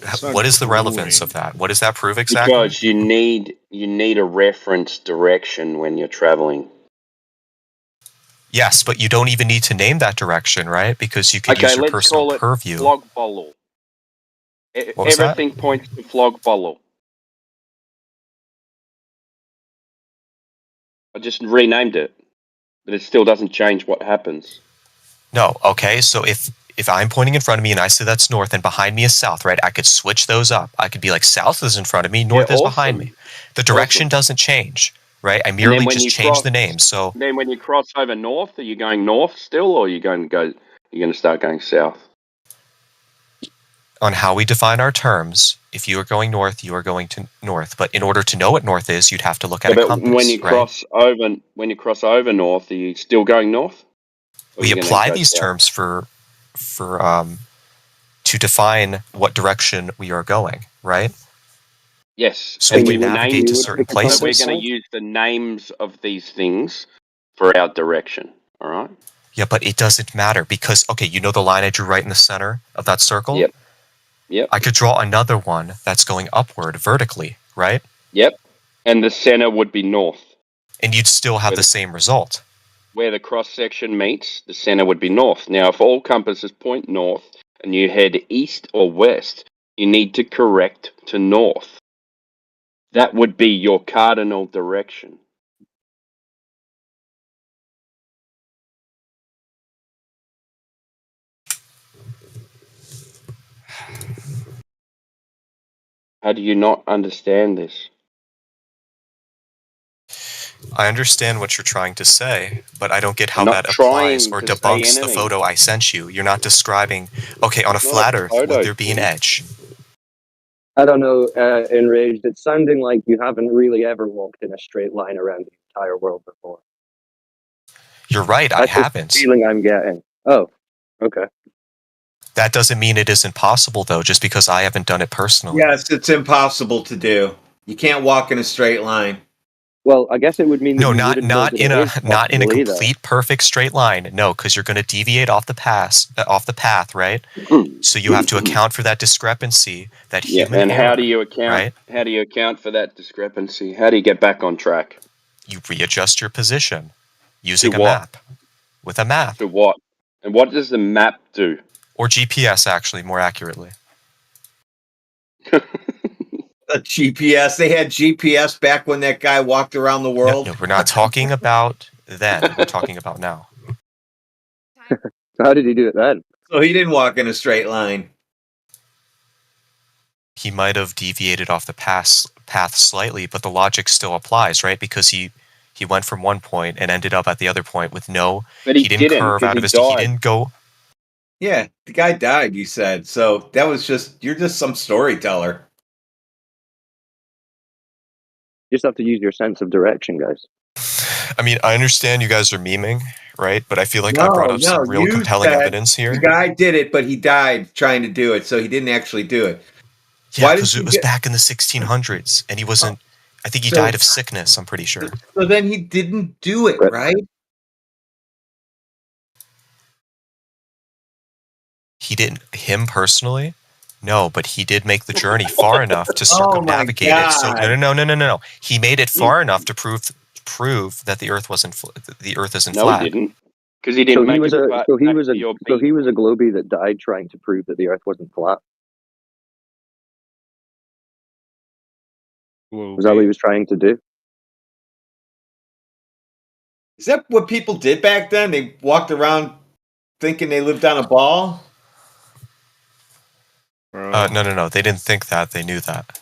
is the relevance of that? What does that prove exactly? Because you need a reference direction when you're traveling. Yes, but you don't even need to name that direction, right? Because you could use your personal purview. Flog Follow. What was that? Everything points to Flog Follow. I just renamed it, but it still doesn't change what happens. No, okay. So if I'm pointing in front of me and I say that's north, and behind me is south, right? I could switch those up. I could be like south is in front of me, north is behind me. The direction doesn't change. Right, I merely just changed the name. So then, when you cross over north, are you going north still, or are you going to start going south? On how we define our terms, if you are going north, you are going to north. But in order to know what north is, you'd have to look at a compass. When you cross over north, are you still going north? We apply these terms to define what direction we are going. Right. Yes, so we navigate to certain places. We're going to use the names of these things for our direction, all right? Yeah, but it doesn't matter because, okay, you know the line I drew right in the center of that circle? Yep. I could draw another one that's going upward vertically, right? Yep, and the center would be north. And you'd still have the same result. Where the cross-section meets, the center would be north. Now, if all compasses point north and you head east or west, you need to correct to north. That would be your cardinal direction. How do you not understand this? I understand what you're trying to say, but I don't get how that applies or debunks the photo I sent you. You're not describing, okay, on a flat Earth, would there be an edge? I don't know, Enraged. It's sounding like you haven't really ever walked in a straight line around the entire world before. You're right, I haven't. That's the feeling I'm getting. Oh, okay. That doesn't mean it isn't possible, though, just because I haven't done it personally. Yes, it's impossible to do. You can't walk in a straight line. Well, I guess it would mean no, not in a complete perfect straight line. No, because you're going to deviate off the path, right? So you have to account for that discrepancy, that human and error, how do you account? Right? How do you account for that discrepancy? How do you get back on track? You readjust your position using a map. With a map. To what? And what does the map do? Or GPS, actually, more accurately. A GPS. They had GPS back when that guy walked around the world. No, we're not talking about then. We're talking about now. How did he do it then? So he didn't walk in a straight line. He might have deviated off the path slightly, but the logic still applies, right? Because he went from one point and ended up at the other point with no. But he didn't curve out of his. died. He didn't go. Yeah, the guy died. You said so. That was you're just some storyteller. You just have to use your sense of direction, guys. I mean, I understand you guys are memeing, right? But I feel like I brought up some real compelling evidence here. The guy did it, but he died trying to do it, so he didn't actually do it. Yeah, because it was back in the 1600s, and he wasn't. I think he died of sickness. I'm pretty sure. So then he didn't do it, right? He didn't. Him personally. No, but he did make the journey far enough to circumnavigate it. So no. He made it far enough to prove that the Earth isn't No, flat. he didn't. Because he didn't make it back so he was to a your so beat. he was a globie that died trying to prove that the Earth wasn't flat. Was that what he was trying to do? Is that what people did back then? They walked around thinking they lived on a ball? No. They didn't think that. They knew that.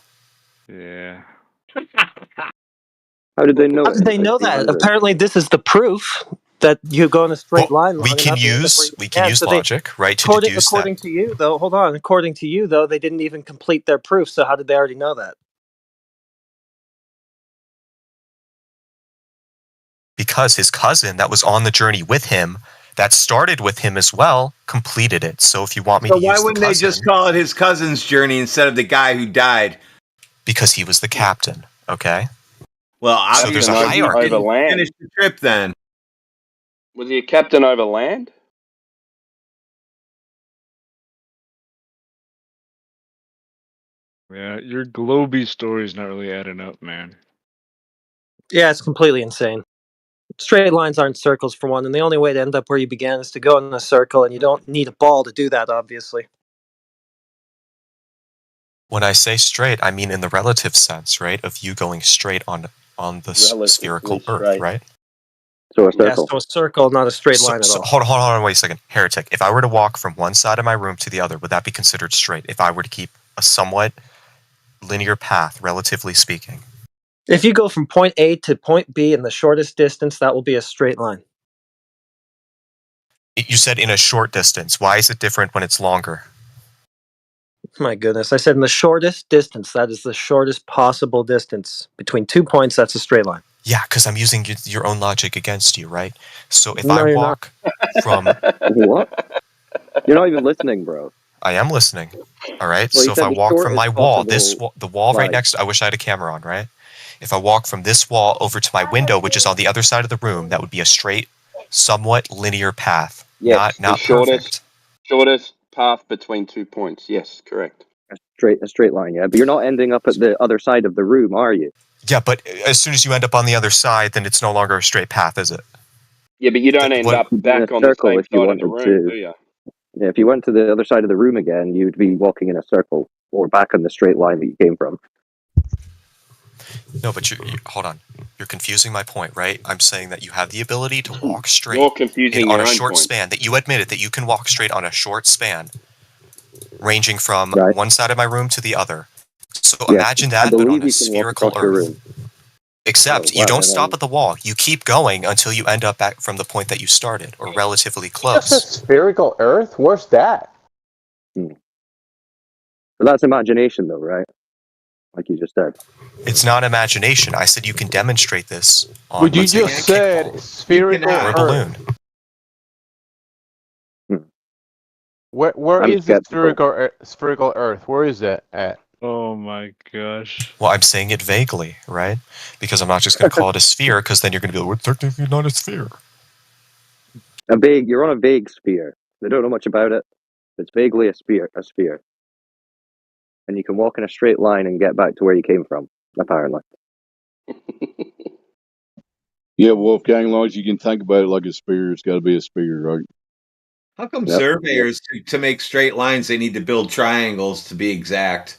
Yeah. How did they know? How did they know that? Apparently, this is the proof that you go in a straight line. We can use logic, right, to deduce that. According to you, though, hold on. According to you, though, they didn't even complete their proof. So how did they already know that? Because his cousin that was on the journey with him, that started with him as well, completed it. So if you want me So to why use wouldn't the they cousin, just call it his cousin's journey instead of the guy who died? because he was the captain, okay? Well, So there's a obviously, hierarchy. he didn't finish the trip then. Was he a captain over land? Yeah, your Globey story's not really adding up, man. Yeah, it's completely insane. Straight lines aren't circles, for one, and the only way to end up where you began is to go in a circle, and you don't need a ball to do that, obviously. When I say straight, I mean in the relative sense, right? Of you going straight on the spherical Earth, right? So a Yeah, circle. so a circle, not a straight line at all. Hold on, wait a second. Heretic, if I were to walk from one side of my room to the other, would that be considered straight? If I were to keep a somewhat linear path, relatively speaking. If you go from point A to point B in the shortest distance, that will be a straight line. You said in a short distance. Why is it different when it's longer? My goodness. I said in the shortest distance. That is the shortest possible distance. Between 2 points, that's a straight line. Yeah, because I'm using your own logic against you, right? So if No, I you're walk from... What? You're not even listening, bro. I am listening. All right. Well, you So if said I the walk from my shortest wall, possible the wall right line. next, I wish I had a camera on, right? If I walk from this wall over to my window, which is on the other side of the room, that would be a straight, somewhat linear path. Yes, Not the shortest, perfect. shortest path between 2 points. Yes, correct. A straight line, yeah. But you're not ending up at the other side of the room, are you? Yeah, but as soon as you end up on the other side, then it's no longer a straight path, is it? Yeah, but you don't end up back on the circle same if you side of the wanted room, to. do you? Yeah, if you went to the other side of the room again, you'd be walking in a circle or back on the straight line that you came from. No, but you hold on. You're confusing my point, right? I'm saying that you have the ability to walk straight You're confusing on your a own short point. span. That you admitted that you can walk straight on a short span, ranging from Right. one side of my room to the other. So Yes, imagine I that, but on believe a you can walk spherical across your Earth. room. Except Oh, you wow, don't and stop then- at the wall. You keep going until you end up back from the point that you started, or relatively Just a close. spherical Earth? Where's that? So that's imagination, though, right? Like you just said. It's not imagination. I said you can demonstrate this on, But you let's say, just said spherical or a balloon. Earth. Where I'm is the skeptical. spherical Earth? Where is it at? Oh my gosh. Well, I'm saying it vaguely, right? Because I'm not just going to call it a sphere, because then you're going to be like, we're technically not a sphere. You're on a vague sphere. They don't know much about it. It's vaguely a sphere. And you can walk in a straight line and get back to where you came from, apparently. Yeah, Wolfgang, as long as you can think about it like a sphere, it's got to be a sphere, right? How come Yep. surveyors, to make straight lines, they need to build triangles to be exact?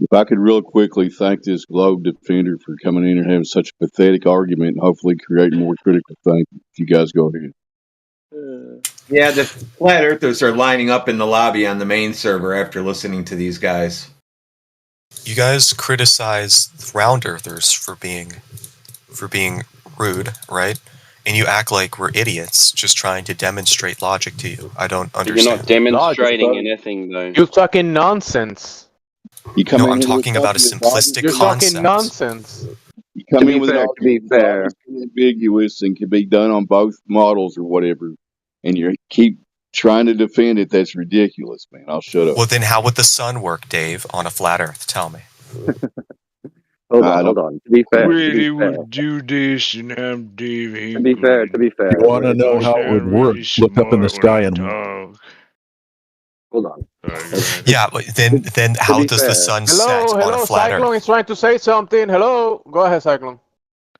If I could real quickly thank this Globe Defender for coming in and having such a pathetic argument and hopefully creating more critical thinking. If you guys go ahead. Yeah, the flat earthers are lining up in the lobby on the main server after listening to these guys. You guys criticize round earthers for being rude, right? And you act like we're idiots just trying to demonstrate logic to you. I don't But you're understand. not demonstrating anything, though. You're talking nonsense. You come No, in I'm with talking about a something that's simplistic You're concept. talking nonsense. You come To in be with fair, an to be argument that's fair. obviously ambiguous and can be done on both models or whatever, and you keep trying to defend it. That's ridiculous, man. I'll shut up. Well, then how would the sun work, Dave, on a flat Earth? Tell me. Hold I on. don't- To be fair, Really would do this and have Dave to be fair. You want to know how it would work? Look up in the sky and talk. Hold on. Yeah, but then how be does the fair- sun set on Hello, a flat Cyclone Earth? is trying to say something. Hello, go ahead, Cyclone.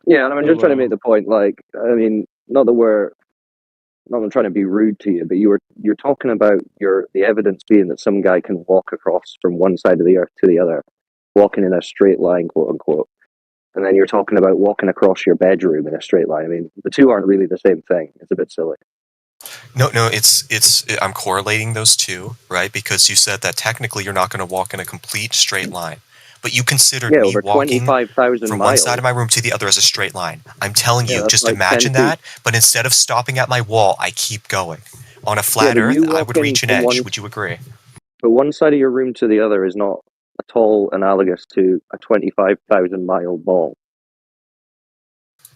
Yeah, and I'm just trying to make the point. Like, I mean, not I'm trying to be rude to you, but you're talking about the evidence being that some guy can walk across from one side of the earth to the other, walking in a straight line, quote unquote. And then you're talking about walking across your bedroom in a straight line. I mean, the two aren't really the same thing. It's a bit silly. No, I'm correlating those two, right? Because you said that technically you're not going to walk in a complete straight line, but you considered me over walking 25,000 from miles. one side of my room to the other as a straight line. I'm telling Yeah, you, that's just like 10 imagine feet. that, but instead of stopping at my wall, I keep going. On a flat but Earth, you I walk would in reach an from edge. one- Would you agree? But one side of your room to the other is not at all analogous to a 25,000 mile ball.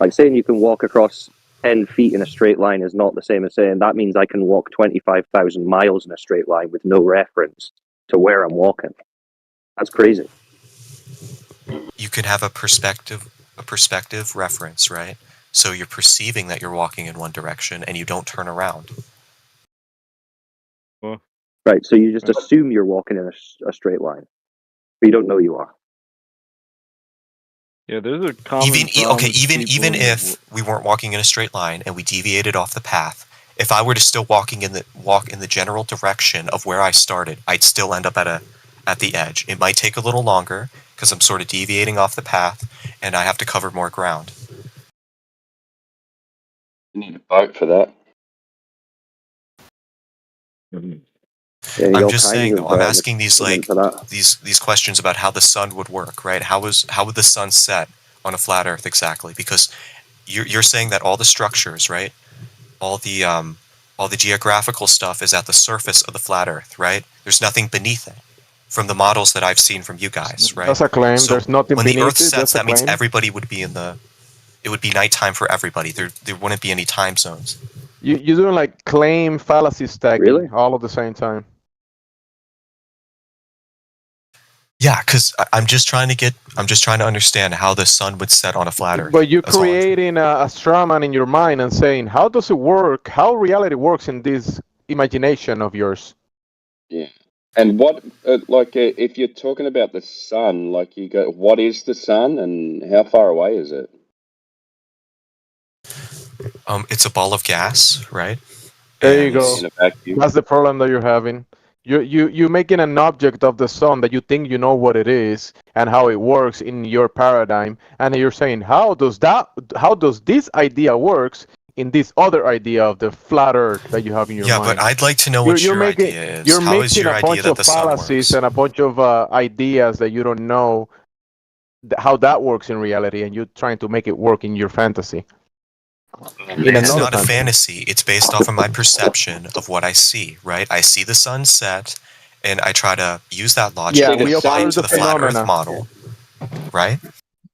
Like saying you can walk across 10 feet in a straight line is not the same as saying that means I can walk 25,000 miles in a straight line with no reference to where I'm walking. That's crazy. You can have a perspective reference, right? So you're perceiving that you're walking in one direction and you don't turn around. Right, so you just assume you're walking in a straight line, but you don't know you are. Yeah, there's a common Even problem with people even who- if we weren't walking in a straight line and we deviated off the path, if I were to still walk in the general direction of where I started, I'd still end up at the edge. It might take a little longer because I'm sort of deviating off the path and I have to cover more ground. You need a boat for that. Yeah, I'm all just kinds saying, of, though, I'm asking these equipment for that. these questions about how the sun would work, right? How would the sun set on a flat Earth exactly? Because you're saying that all the structures, right? All the geographical stuff is at the surface of the flat Earth, right? There's nothing beneath it. From the models that I've seen from you guys, right? That's a claim. So There's nothing when the beneath Earth it. sets, That's a that means claim. everybody would be it would be nighttime for everybody. There wouldn't be any time zones. You're doing like claim fallacy stacking Really? all at the same time. Yeah, because I'm just trying to understand how the sun would set on a flat Earth. But you're That's all I'm creating a straw man in your mind and saying, how does it work? How reality works in this imagination of yours? Yeah. And what, if you're talking about the sun, like you go, what is the sun and how far away is it? It's a ball of gas, right? There you go. In a vacuum. That's the problem that you're having. You're making an object of the sun that you think you know what it is and how it works in your paradigm, and you're saying, how does this idea works in this other idea of the flat Earth that you have in your Yeah, mind? but I'd like to know what your idea is. You're How is mixing your a idea bunch that of the sun fallacies works? and a bunch of ideas that you don't know how that works in reality, and you're trying to make it work in your fantasy. It's not a fantasy. It's based off of my perception of what I see, right? I see the sun set, and I try to use that logic Yeah, and we apply it observe to the the flat Earth phenomena. model, right?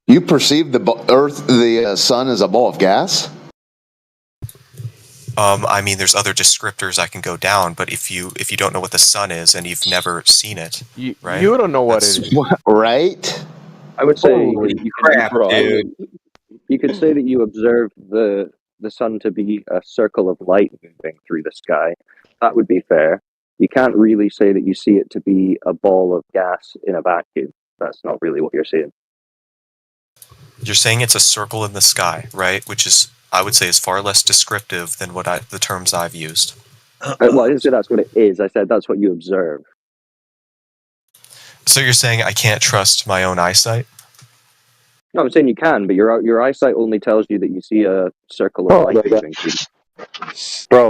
You perceive the sun as a ball of gas? I mean, there's other descriptors I can go down, but if you don't know what the sun is and you've never seen it, right? You don't know what it is. Right? I would say Holy crap, dude. You could say that you observe the sun to be a circle of light moving through the sky. That would be fair. You can't really say that you see it to be a ball of gas in a vacuum. That's not really what you're saying. You're saying it's a circle in the sky, right? Which is, I would say, is far less descriptive than the terms I've used. Well, I didn't say that's what it is. I said that's what you observe. So you're saying I can't trust my own eyesight? No, I'm saying you can, but your eyesight only tells you that you see a circle of light moving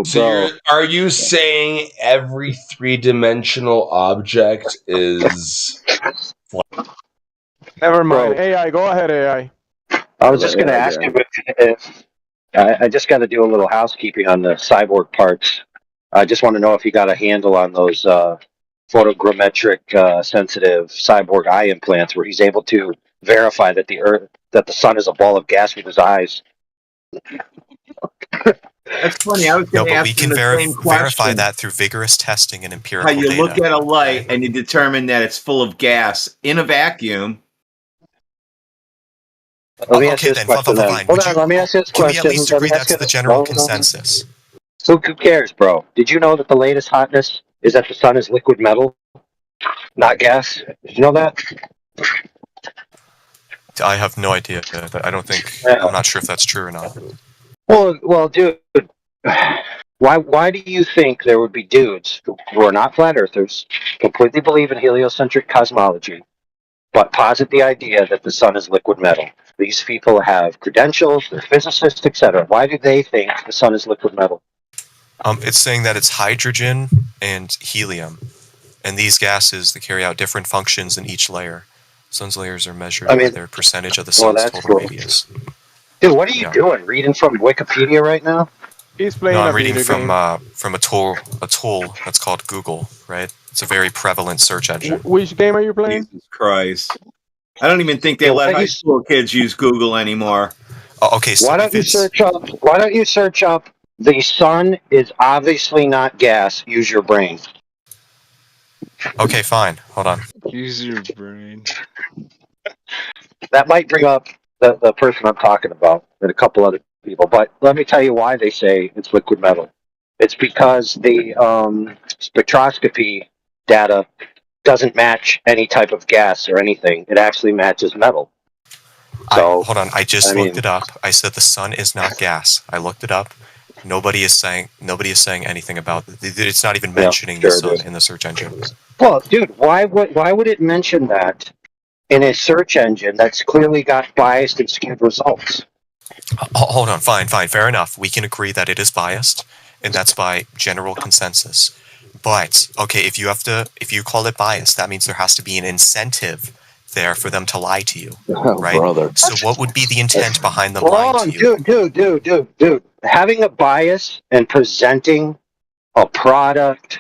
through. Are you saying every three-dimensional object is? Never mind. AI, go ahead, AI. I was just going to ask you if I just got to do a little housekeeping on the cyborg parts. I just want to know if you got a handle on those photogrammetric sensitive cyborg eye implants, where he's able to verify that the sun is a ball of gas with his eyes. That's funny. I was No, going to but ask we him can the same verify question. that through vigorous testing and How empirical you data. look at a light and you determine that it's full of gas in a vacuum. Let me ask Okay, you this then, question. fine. Hold on, let me ask you this Can we question. at least Let me agree ask that's you the this- general hold on. consensus? Who cares, bro? Did you know that the latest hotness is that the sun is liquid metal, not gas. Did you know that? I have no idea. I don't think. Yeah. I'm not sure if that's true or not. Well, dude, why do you think there would be dudes who are not flat earthers, completely believe in heliocentric cosmology, but posit the idea that the sun is liquid metal? These people have credentials, they're physicists, etc. Why do they think the sun is liquid metal? It's saying that it's hydrogen and helium, and these gases that carry out different functions in each layer. Sun's layers are measured by their percentage of the sun's total radius. Dude, what are you doing? Reading from Wikipedia right now? He's playing No, a I'm reading video from game. a tool that's called Google, right? It's a very prevalent search engine. Which game are you playing? Jesus Christ. I don't even think they let high school kids use Google anymore. Oh, okay, so Why don't you search up the sun is obviously not gas, use your brain. Okay, fine. Hold on. Use your brain. That might bring up the person I'm talking about and a couple other people, but let me tell you why they say it's liquid metal. It's because the spectroscopy data doesn't match any type of gas or anything. It actually matches metal. So hold on. I just looked it up. I said the sun is not gas. I looked it up. Nobody is saying anything about it. It's not even mentioning the sun in the search engine. Well, dude, why would it mention that in a search engine that's clearly got biased and skewed results? Hold on. Fine. Fair enough. We can agree that it is biased, and that's by general consensus. But okay, if you call it biased, that means there has to be an incentive there for them to lie to you, right? Brother. So what would be the intent behind them lying to you? Dude. Having a bias and presenting a product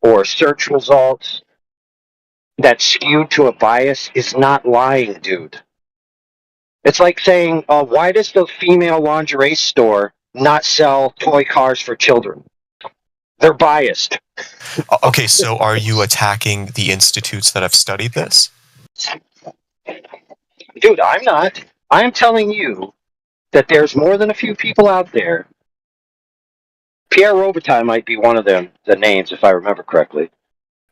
or search results that's skewed to a bias is not lying, dude. It's like saying, why does the female lingerie store not sell toy cars for children? They're biased. Okay, so are you attacking the institutes that have studied this? Dude, I'm not. I'm telling you that there's more than a few people out there. Pierre Robitaille might be one of them, the names, if I remember correctly,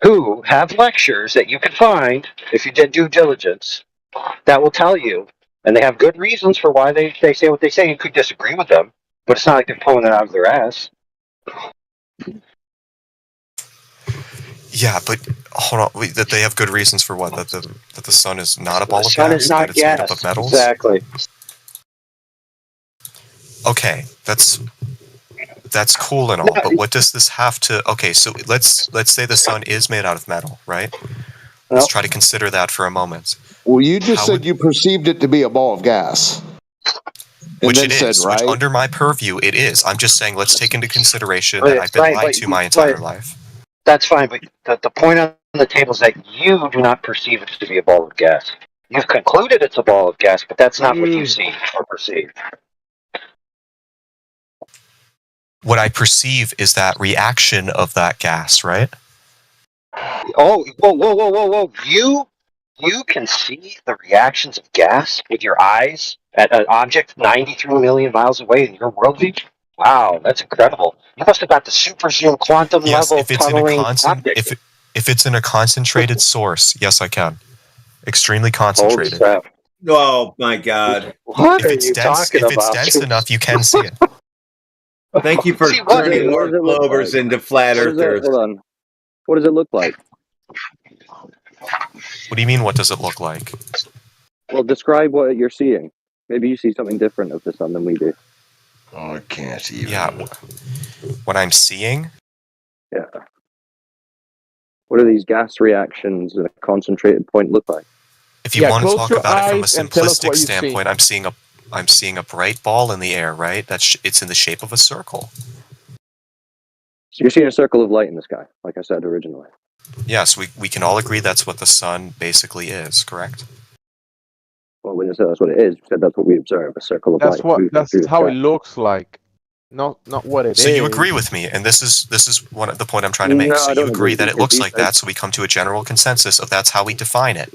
who have lectures that you can find, if you did due diligence, that will tell you, and they have good reasons for why they say what they say. You could disagree with them, but it's not like they're pulling it out of their ass. Yeah, but hold on. That they have good reasons for what? That the sun is not a ball of gas? The sun is not that it's made up gas. of metals? Exactly. Okay, that's cool and all, but what does this have to? Okay, so let's say the sun is made out of metal, right? Let's try to consider that for a moment. Well, you just said you perceived it to be a ball of gas. Which it is, which under my purview it is. I'm just saying let's take into consideration that I've been lied to my entire life. That's fine, but the point on the table is that you do not perceive it to be a ball of gas. You've concluded it's a ball of gas, but that's not what you see or perceive. What I perceive is that reaction of that gas, right? Oh, whoa. You can see the reactions of gas with your eyes at an object 93 million miles away in your worldview? Wow, that's incredible. You must have got the super zoom quantum level tunneling optic. If it's in a concentrated source, yes, I can. Extremely concentrated. Oh my God! What if it's dense, if it's dense enough, you can see it. Thank you for turning more Clovers into flat earthers. Hold on. What does it look like? What do you mean? What does it look like? Well, describe what you're seeing. Maybe you see something different of the sun than we do. Oh, I can't even. Yeah, what I'm seeing. Yeah. What do these gas reactions at a concentrated point look like? If you want to talk about it from a simplistic standpoint, I'm seeing a bright ball in the air, right? It's in the shape of a circle. So you're seeing a circle of light in the sky, like I said originally. Yes, we can all agree that's what the sun basically is, correct? Well, we didn't say that's what it is. We said that's what we observe, a circle of light. That's how it looks like. Not what it is. So you agree with me, and this is the point I'm trying to make. No, so I you don't agree that it agree, looks like because that, so we come to a general consensus of that's how we define it,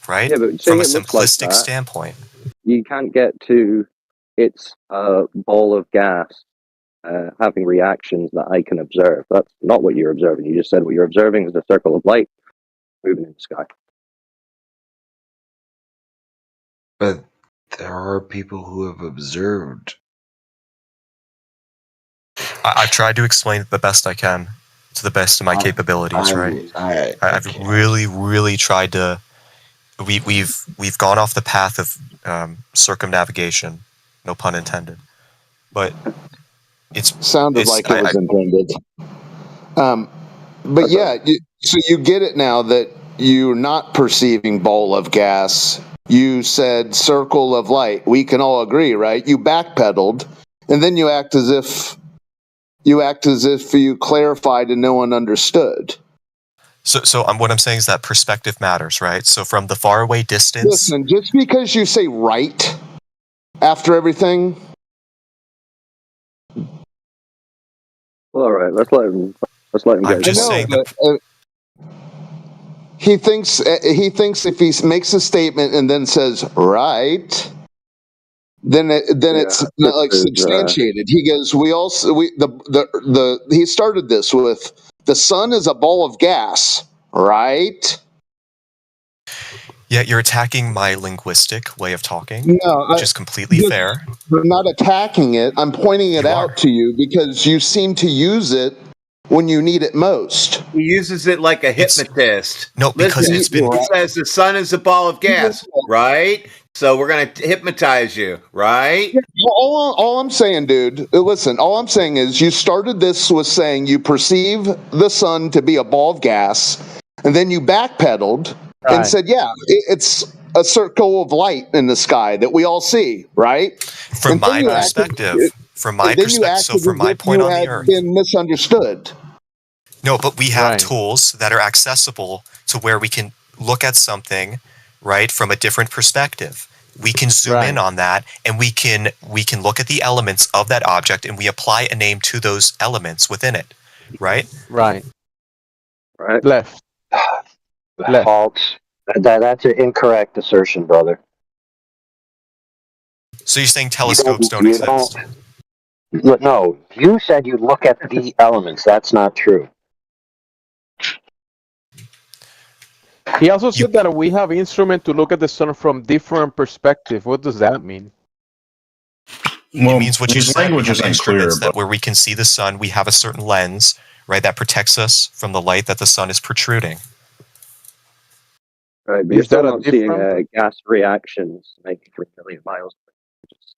right? Yeah, but from a saying it looks like simplistic that, standpoint. You can't get to it's a ball of gas having reactions that I can observe. That's not what you're observing. You just said what you're observing is a circle of light moving in the sky. But there are people who have observed. I've tried to explain it the best I can, to the best of my capabilities, right? I've really tried to. We've gone off the path of circumnavigation, no pun intended, but sounded like it was intended. But yeah, so you get it now that you're not perceiving ball of gas. You said circle of light. We can all agree, right? You backpedaled, and then you act as if you clarified and no one understood. So what I'm saying is that perspective matters, right? So from the faraway distance. Listen, just because you say right after everything. Well, all right, let's let him I'm get just it. saying. He thinks if he makes a statement and then says right, then it's not like substantiated. He goes, he started this with the sun is a ball of gas, right? Yeah, you're attacking my linguistic way of talking, which is completely fair. I'm not attacking it. I'm pointing it out to you because you seem to use it when you need it most. He uses it like a hypnotist. No, because Listen, it's been. He says the sun is a ball of gas, right? So we're going to hypnotize you, right? All I'm saying, dude, listen, all I'm saying is you started this with saying you perceive the sun to be a ball of gas, and then you backpedaled and said, yeah, it's a circle of light in the sky that we all see, right? From my perspective, so from my point on the earth. Been misunderstood. No, but we have tools that are accessible to where we can look at something, right, from a different perspective. We can zoom in on that, and we can look at the elements of that object, and we apply a name to those elements within it, right? Right. Left. False. That's an incorrect assertion, brother. So you're saying telescopes don't exist? No, you said you look at the elements. That's not true. He also said that we have instrument to look at the sun from different perspective. What does that mean? It means what you his said. language We have is unclear, instruments that but- where we can see the sun, we have a certain lens, right, that protects us from the light that the sun is protruding. Right, but you're still not seeing gas reactions 93 million miles away. You're just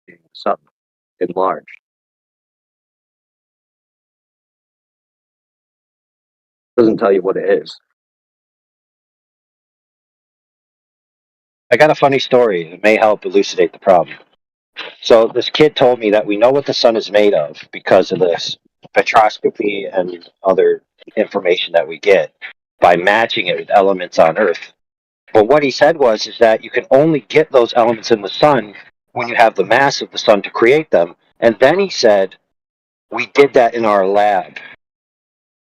seeing the sun enlarged. Doesn't tell you what it is. I got a funny story that may help elucidate the problem. So this kid told me that we know what the sun is made of because of this spectroscopy and other information that we get by matching it with elements on Earth. But what he said is that you can only get those elements in the sun when you have the mass of the sun to create them. And then he said, we did that in our lab.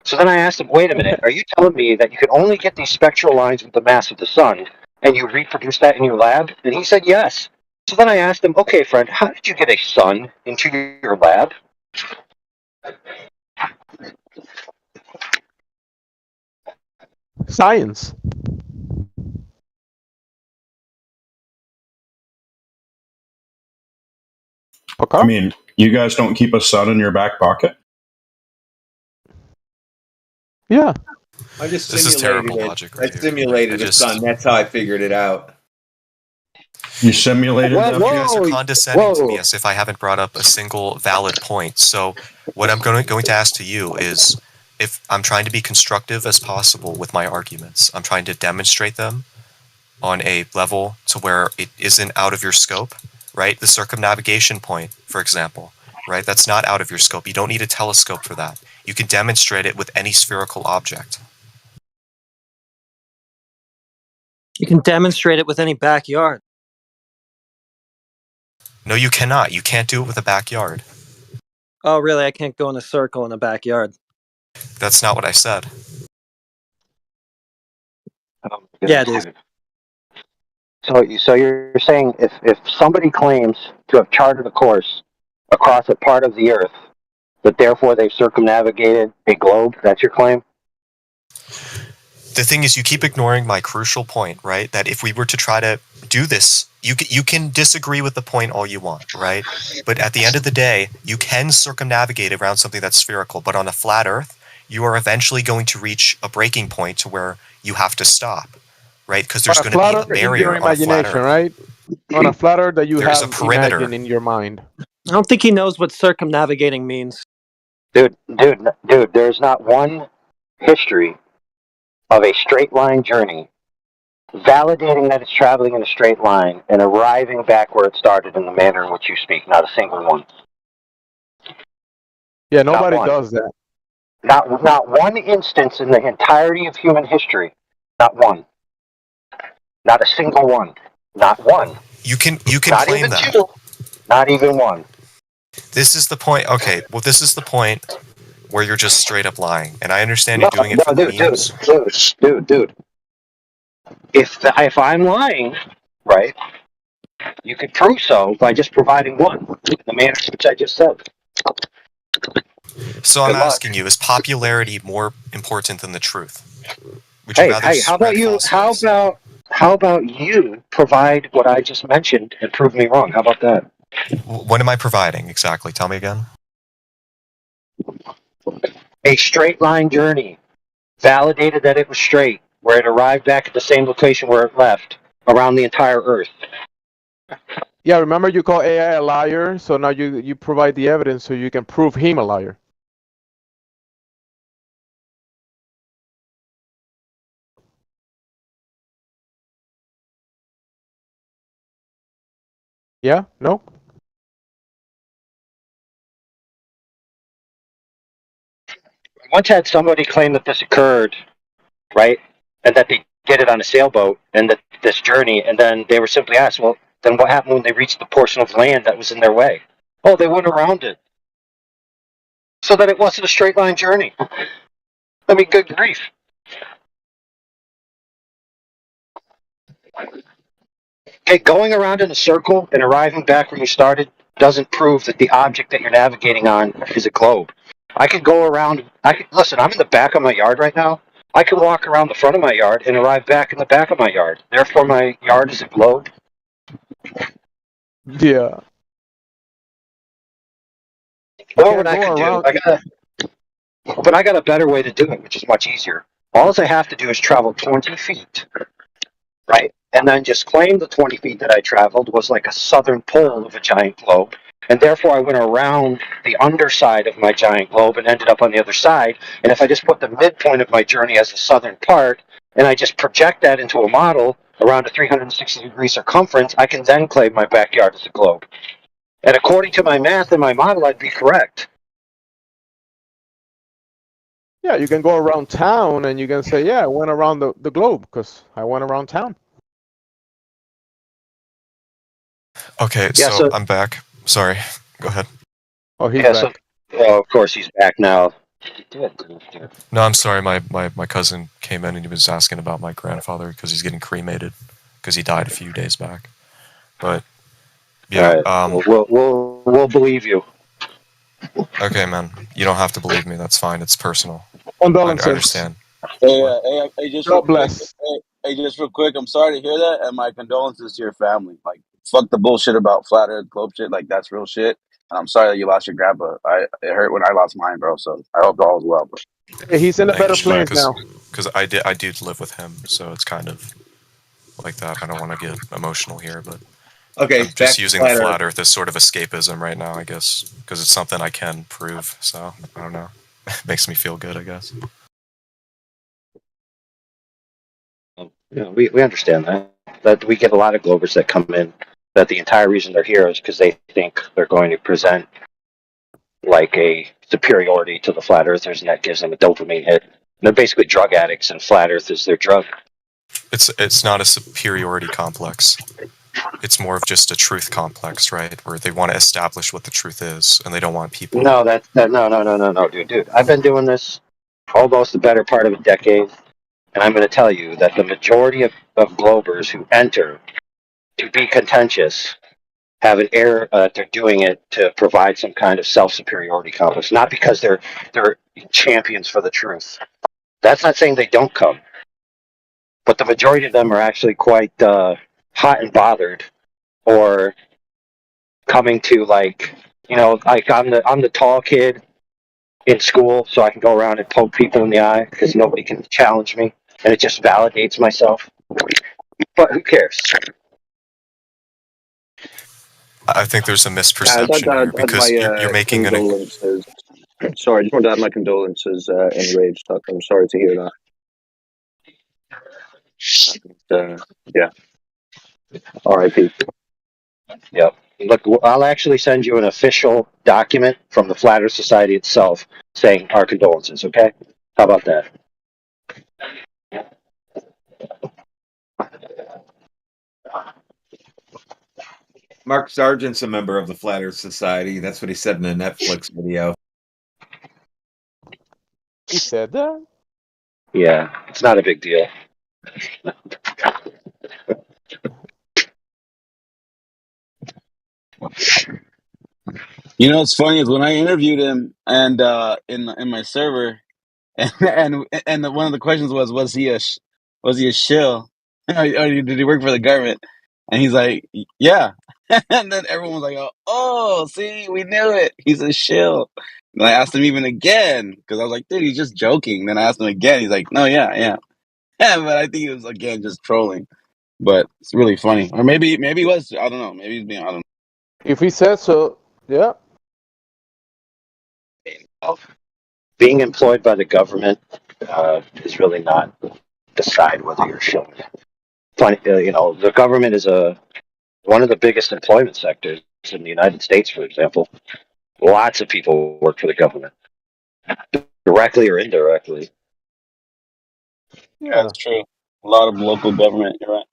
So then I asked him, wait a minute, are you telling me that you can only get these spectral lines with the mass of the sun and you reproduce that in your lab? And he said, yes. So then I asked him, okay, friend, how did you get a sun into your lab? Science. I mean, you guys don't keep a sun in your back pocket? Yeah. I just This is terrible simulated it. logic I right here. simulated I the sun. That's how I figured it out. You simulated You that? guys are condescending to me as if I haven't brought up a single valid point. So what I'm going to ask to you is, if I'm trying to be constructive as possible with my arguments, I'm trying to demonstrate them on a level to where it isn't out of your scope, right? The circumnavigation point, for example, right? That's not out of your scope. You don't need a telescope for that. You can demonstrate it with any spherical object. You can demonstrate it with any backyard. No, you cannot. You can't do it with a backyard. Oh, really? I can't go in a circle in a backyard. That's not what I said. Yeah, it is. So you're saying if somebody claims to have charted a course across a part of the Earth, that therefore they've circumnavigated a globe? That's your claim? The thing is, you keep ignoring my crucial point, right? That if we were to try to do this, you can disagree with the point all you want, right? But at the end of the day, you can circumnavigate around something that's spherical. But on a flat Earth, you are eventually going to reach a breaking point to where you have to stop, right? Because there's On a going to flat be a Earth in barrier your on a flat imagination, Earth. right? On a flat Earth that you There's a have perimeter. imagined in your mind. I don't think he knows what circumnavigating means. Dude, there's not one history of a straight line journey validating that it's traveling in a straight line and arriving back where it started in the manner in which you speak. Not a single one. Yeah, nobody does that. Not one instance in the entirety of human history. Not one. Not a single one. Not one. You can Not claim even that. two. Not even one. This is the point. Okay, well, this is the point where you're just straight up lying, and I understand you're doing it for the memes. Dude. If I'm lying, right, you could prove so by just providing one in the manner which I just said. So I'm Good luck. asking you: is popularity more important than the truth? Would you rather Hey, how about spread you? falsehoods? How about you provide what I just mentioned and prove me wrong? How about that? What am I providing exactly? Tell me again. A straight line journey, validated that it was straight, where it arrived back at the same location where it left, around the entire Earth. Yeah, remember you call AI a liar, so now you provide the evidence so you can prove him a liar. Yeah? No? I once had somebody claim that this occurred, right? And that they did it on a sailboat and that this journey, and then they were simply asked, well, then what happened when they reached the portion of land that was in their way? Oh, they went around it. So that it wasn't a straight line journey. I mean, good grief. Okay, going around in a circle and arriving back where you started doesn't prove that the object that you're navigating on is a globe. I could go around. Listen. I'm in the back of my yard right now. I could walk around the front of my yard and arrive back in the back of my yard. Therefore, my yard is a globe. Yeah. Or what I could do, I got a better way to do it, which is much easier. All I have to do is travel 20 feet, right? And then just claim the 20 feet that I traveled was like a southern pole of a giant globe. And therefore, I went around the underside of my giant globe and ended up on the other side. And if I just put the midpoint of my journey as the southern part, and I just project that into a model around a 360-degree circumference, I can then claim my backyard as a globe. And according to my math and my model, I'd be correct. Yeah, you can go around town and you can say, yeah, I went around the globe because I went around town. Okay, Yeah, so so- I'm back. Sorry. Go ahead. Oh, he's Yeah, back. Well, of course, he's back now. No, I'm sorry. My cousin came in and he was asking about my grandfather because he's getting cremated because he died a few days back. But yeah, All right. We'll believe you. okay, man. You don't have to believe me. That's fine. It's personal. I Condolences. understand. Hey, just God real quick. bless. Hey, just real quick. I'm sorry to hear that, and my condolences to your family. Like, fuck the bullshit about flat Earth globe shit. Like, that's real shit. And I'm sorry that you lost your grandpa. It hurt when I lost mine, bro. So I hope all is well, bro. Yeah, he's in a better place now. Because I did live with him, so it's kind of like that. I don't want to get emotional here, but Okay, I'm back just to using flat the Earth. flat Earth as sort of escapism right now, I guess, because it's something I can prove. So I don't know. It makes me feel good, I guess. Yeah, we understand that we get a lot of Globers that come in that the entire reason they're here is because they think they're going to present like a superiority to the flat earthers, and that gives them a dopamine hit. And they're basically drug addicts, and flat earth is their drug. It's not a superiority complex. It's more of just a truth complex, right? Where they want to establish what the truth is, and they don't want people. No, no, dude. I've been doing this almost the better part of a decade, and I'm going to tell you that the majority of Globers who enter to be contentious have an error. They're doing it to provide some kind of self-superiority complex, not because they're champions for the truth. That's not saying they don't come, but the majority of them are actually quite hot and bothered, or coming to like I'm the tall kid in school, so I can go around and poke people in the eye because nobody can challenge me, and it just validates myself. But who cares? I think there's a I'd misperception here add because my you're making an. condolences. Sorry, I just wanted to add my condolences in Rage Tuck. I'm sorry to hear that. Yeah. R.I.P. Yep. Look, I'll actually send you an official document from the Flat Earth Society itself saying our condolences, okay? How about that? Mark Sargent's a member of the Flat Earth Society. That's what he said in a Netflix video. He said that? Yeah, it's not a big deal. You know what's funny is when I interviewed him and in my server, and one of the questions was he a shill or did he work for the government? And he's like, yeah. And then everyone was like, oh, see, we knew it. He's a shill. And I asked him even again because I was like, dude, he's just joking. Then I asked him again. He's like, no, yeah. But I think he was again just trolling. But it's really funny, or maybe he was. I don't know. Maybe he's being. I don't know. If he says so, yeah. Being employed by the government is really not decide whether you're showing it. Funny, the government is one of the biggest employment sectors in the United States, for example. Lots of people work for the government, directly or indirectly. Yeah, that's true. A lot of local government. You're right.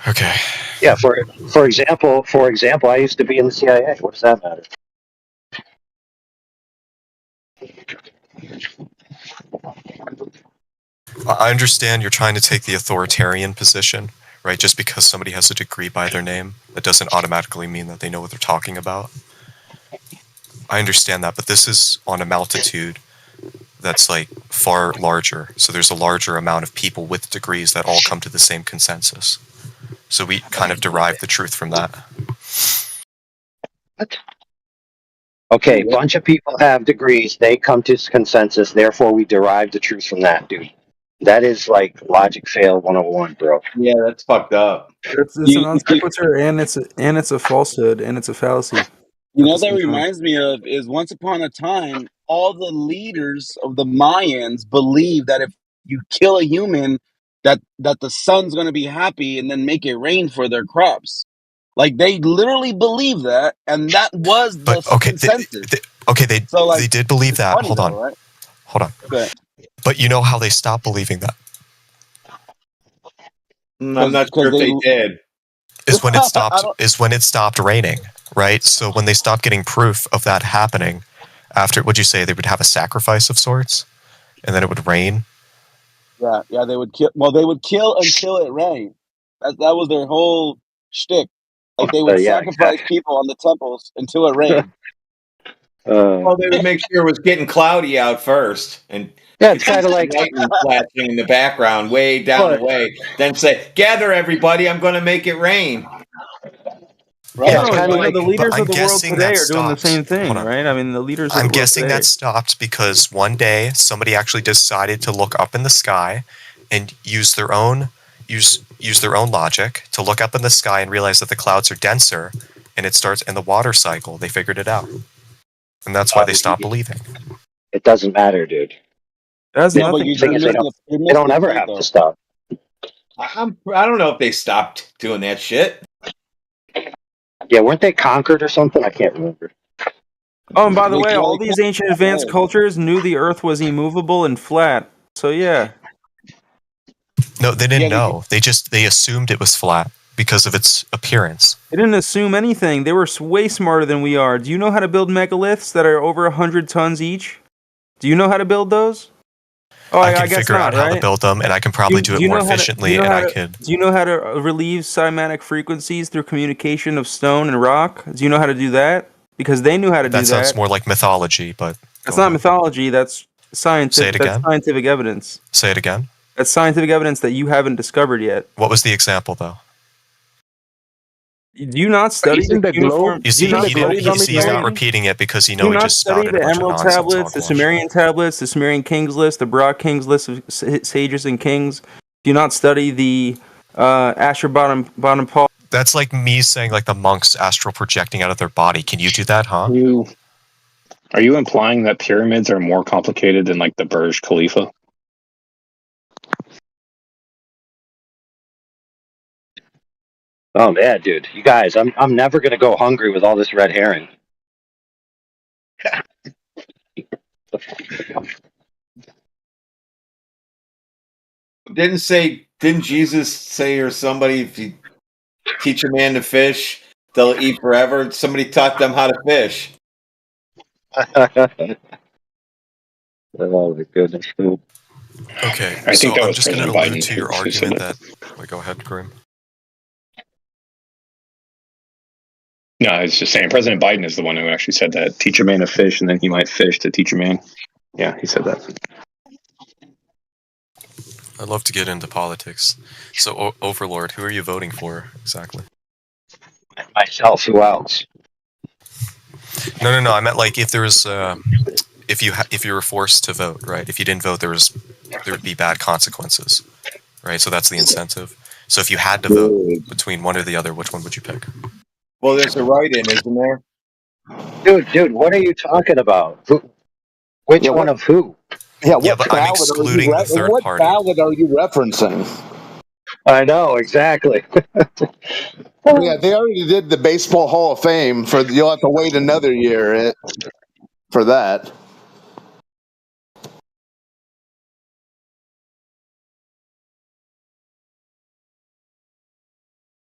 Okay. Yeah, for example, I used to be in the CIA. What does that matter? I understand you're trying to take the authoritarian position, right? Just because somebody has a degree by their name, that doesn't automatically mean that they know what they're talking about. I understand that, but this is on a multitude that's like far larger. So there's a larger amount of people with degrees that all come to the same consensus. So we kind of derive the truth from that. Okay, bunch of people have degrees. They come to consensus. Therefore, we derive the truth from that, dude. That is like logic fail 101, bro. Yeah, that's fucked up. It's a non sequitur, and it's a falsehood, and it's a fallacy. You know what that reminds me of is once upon a time, all the leaders of the Mayans believed that if you kill a human, that the sun's going to be happy and then make it rain for their crops. Like they literally believe that, and that was the consensus. They did believe that. Funny Hold on. though, right? Hold on. Okay. But you know how they stopped believing that? I'm not sure if they did. Is when it stopped raining, right? So when they stopped getting proof of that happening, after what'd you say, they would have a sacrifice of sorts, and then it would rain. Yeah, they would kill. Well, they would kill until it rained. That was their whole shtick. Like they would sacrifice people on the temples until it rained. Well, they would make sure it was getting cloudy out first, and it's kind of like lightning flashing in the background, way down the way. Then say, "Gather, everybody! I'm going to make it rain." Right. Yeah, it's kind of like the leaders I'm of the world guessing today that are doing the stopped. same thing, Hold on. right? I mean, the leaders of the I'm world guessing today. that stopped because one day somebody actually decided to look up in the sky and use their own logic to look up in the sky and realize that the clouds are denser, and it starts in the water cycle. They figured it out, and that's why they stopped believing. It doesn't matter, dude. That's Yeah, but nothing. They don't ever have to stop. I don't know if they stopped doing that shit. Yeah, weren't they conquered or something? I can't remember. Oh, and by the way, all these ancient advanced cultures knew the Earth was immovable and flat. So yeah. No, they didn't know. They assumed it was flat because of its appearance. They didn't assume anything. They were way smarter than we are. Do you know how to build megaliths that are over 100 tons each? Do you know how to build those? Oh, I I can guess figure out not, how to right? build them, and I can probably do it more efficiently, and I could. Do you know how to relieve cymatic frequencies through communication of stone and rock? Do you know how to do that? Because they knew how to do That sounds that. more like mythology, but That's not mythology. That's scientific. Say it That's again? scientific evidence. Say it again. That's scientific evidence that you haven't discovered yet. What was the example, though? Do you not study Isn't the uniform? globe? You see, do you not he didn't. study He's not Sumerian? repeating it because Do you he not just study spouted the a bunch of Emerald nonsense tablets, the Sumerian tablets, the Sumerian kings list, the Barak kings list of sages and kings? Do you not study the Ashur Paul? That's like me saying like the monks astral projecting out of their body. Can you do that, huh? Are you implying that pyramids are more complicated than like the Burj Khalifa? Oh man, dude, you guys, I'm never gonna go hungry with all this red herring. Didn't Jesus say, or somebody, if you teach a man to fish, they'll eat forever? Somebody taught them how to fish. Oh my goodness. Okay, I so think that I'm was just going to President allude Biden to your who said argument that. that. Wait, go ahead, Grim. No, I was just saying President Biden is the one who actually said that. Teach a man to fish, and then he might fish to teach a man. Yeah, he said that. I'd love to get into politics. So, Overlord, who are you voting for exactly? Myself, who else? No. I meant like if there was, if you were forced to vote, right? If you didn't vote, there would be bad consequences, right? So that's the incentive. So if you had to vote between one or the other, which one would you pick? Well, there's a write-in, isn't there? Dude, what are you talking about? Which one of who? Yeah, what Yeah, but I'm ballot excluding the third what party. ballot are you referencing? I know exactly. Yeah, they already did the Baseball Hall of Fame. You'll have to wait another year for that.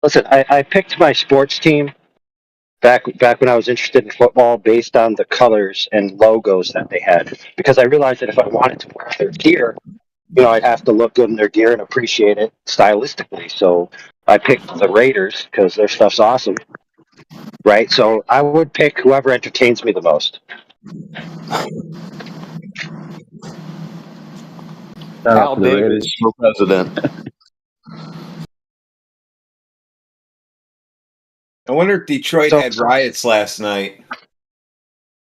Listen, I picked my sports team back when I was interested in football based on the colors and logos that they had, because I realized that if I wanted to wear their gear, I'd have to look good in their gear and appreciate it stylistically. So I picked the Raiders because their stuff's awesome, right? So I would pick whoever entertains me the most. Al Davis for president. I wonder if Detroit had riots last night.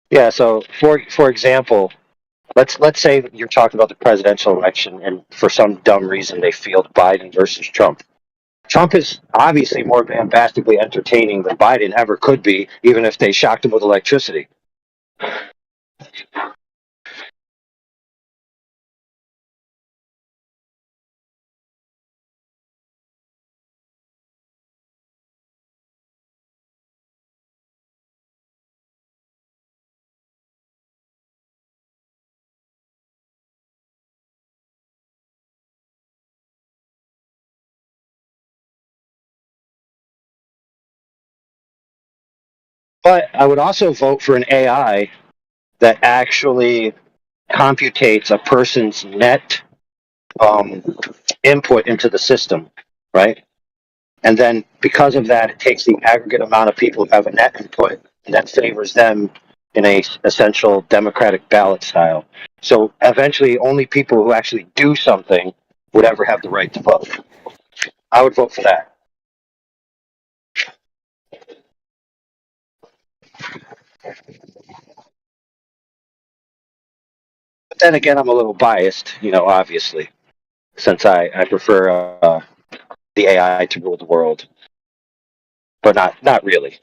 Yeah. So for example, let's say that you're talking about the presidential election, and for some dumb reason they field Biden versus Trump. Trump is obviously more bombastically entertaining than Biden ever could be, even if they shocked him with electricity. But I would also vote for an AI that actually computates a person's net input into the system, right? And then because of that, it takes the aggregate amount of people who have a net input, and that favors them in a essential democratic ballot style. So eventually, only people who actually do something would ever have the right to vote. I would vote for that. But then again, I'm a little biased, obviously, since I prefer the AI to rule the world, but not really.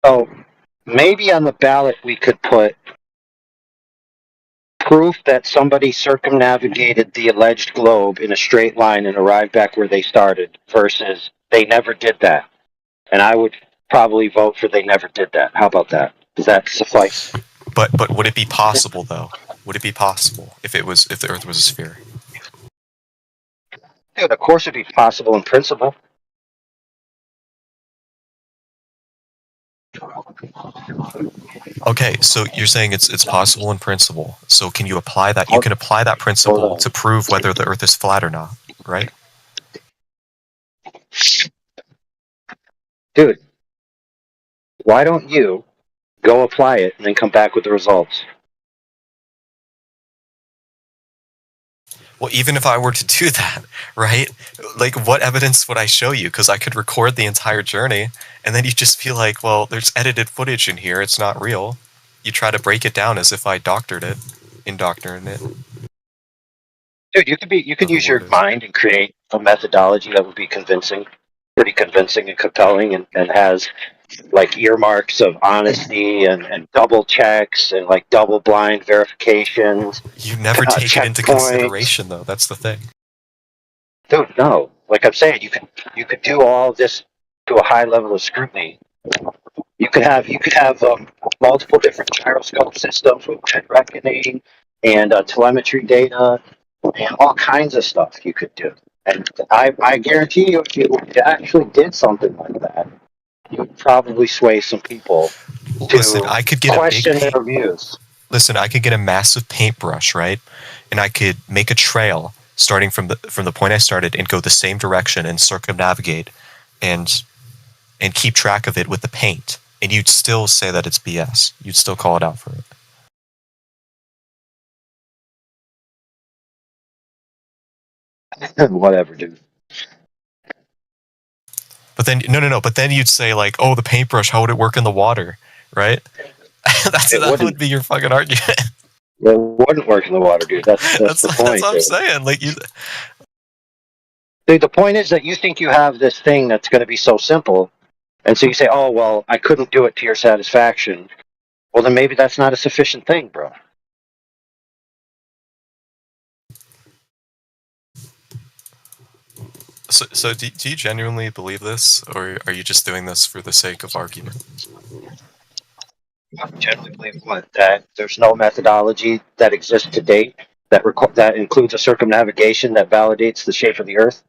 So maybe on the ballot we could put proof that somebody circumnavigated the alleged globe in a straight line and arrived back where they started versus they never did that. And I would probably vote for they never did that. How about that? Does that suffice? But would it be possible though? Would it be possible if the Earth was a sphere? Dude, of course it'd be possible in principle. Okay, so you're saying it's possible in principle. So can you apply that? You can apply that principle to prove whether the Earth is flat or not, right? Dude, why don't you go apply it and then come back with the results? Well, even if I were to do that, right? Like, what evidence would I show you? Because I could record the entire journey, and then you just be like, well, there's edited footage in here. It's not real. You try to break it down as if I indoctrinated it. Dude, you could use your mind and create a methodology that would be pretty convincing and compelling, and has like earmarks of honesty and double checks and like double blind verifications. You never take it into consideration, though. That's the thing. Dude, no. Like I'm saying, you could do all this to a high level of scrutiny. You could have multiple different gyroscope systems with jet reckoning and telemetry data and all kinds of stuff you could do. And I guarantee you, if you actually did something like that, you would probably sway some people Listen, I could get question their views. Listen, I could get a massive paintbrush, right? And I could make a trail starting from the point I started and go the same direction and circumnavigate and keep track of it with the paint. And you'd still say that it's BS. You'd still call it out for it. Whatever, dude. But then no. But then you'd say like, "Oh, the paintbrush. How would it work in the water?" Right? that would be your fucking argument. It wouldn't work in the water, dude. That's the point. That's what I'm saying. Like you. Dude, the point is that you think you have this thing that's going to be so simple, and so you say, "Oh, well, I couldn't do it to your satisfaction." Well, then maybe that's not a sufficient thing, bro. So do you genuinely believe this, or are you just doing this for the sake of argument? I generally believe that there's no methodology that exists to date that includes a circumnavigation that validates the shape of the Earth.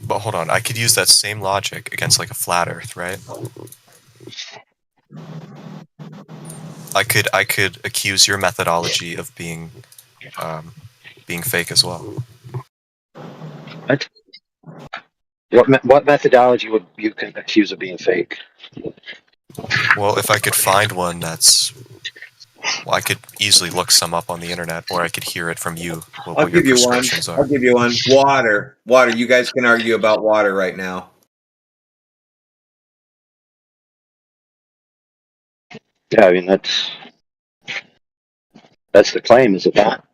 But hold on, I could use that same logic against like a flat Earth, right? I could accuse your methodology of being fake as well. What methodology would you can accuse of being fake? Well, if I could find one I could easily look some up on the internet, or I could hear it from you. I'll give you one. I'll give you one. Water. You guys can argue about water right now. Yeah, I mean that's the claim, is it not?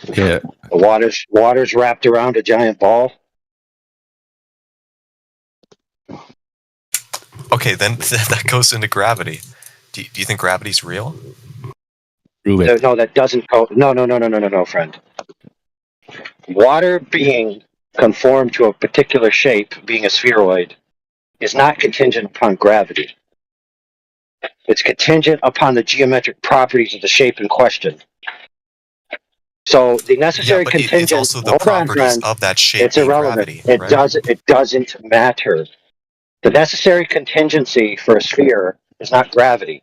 Yeah. The water's wrapped around a giant ball. Okay, then that goes into gravity. Do you think gravity's real? No, that doesn't go. No, friend. Water being conformed to a particular shape, being a spheroid, is not contingent upon gravity. It's contingent upon the geometric properties of the shape in question. So the necessary contingent. It's also the properties of that shape. It's irrelevant. Gravity, It doesn't matter. The necessary contingency for a sphere is not gravity.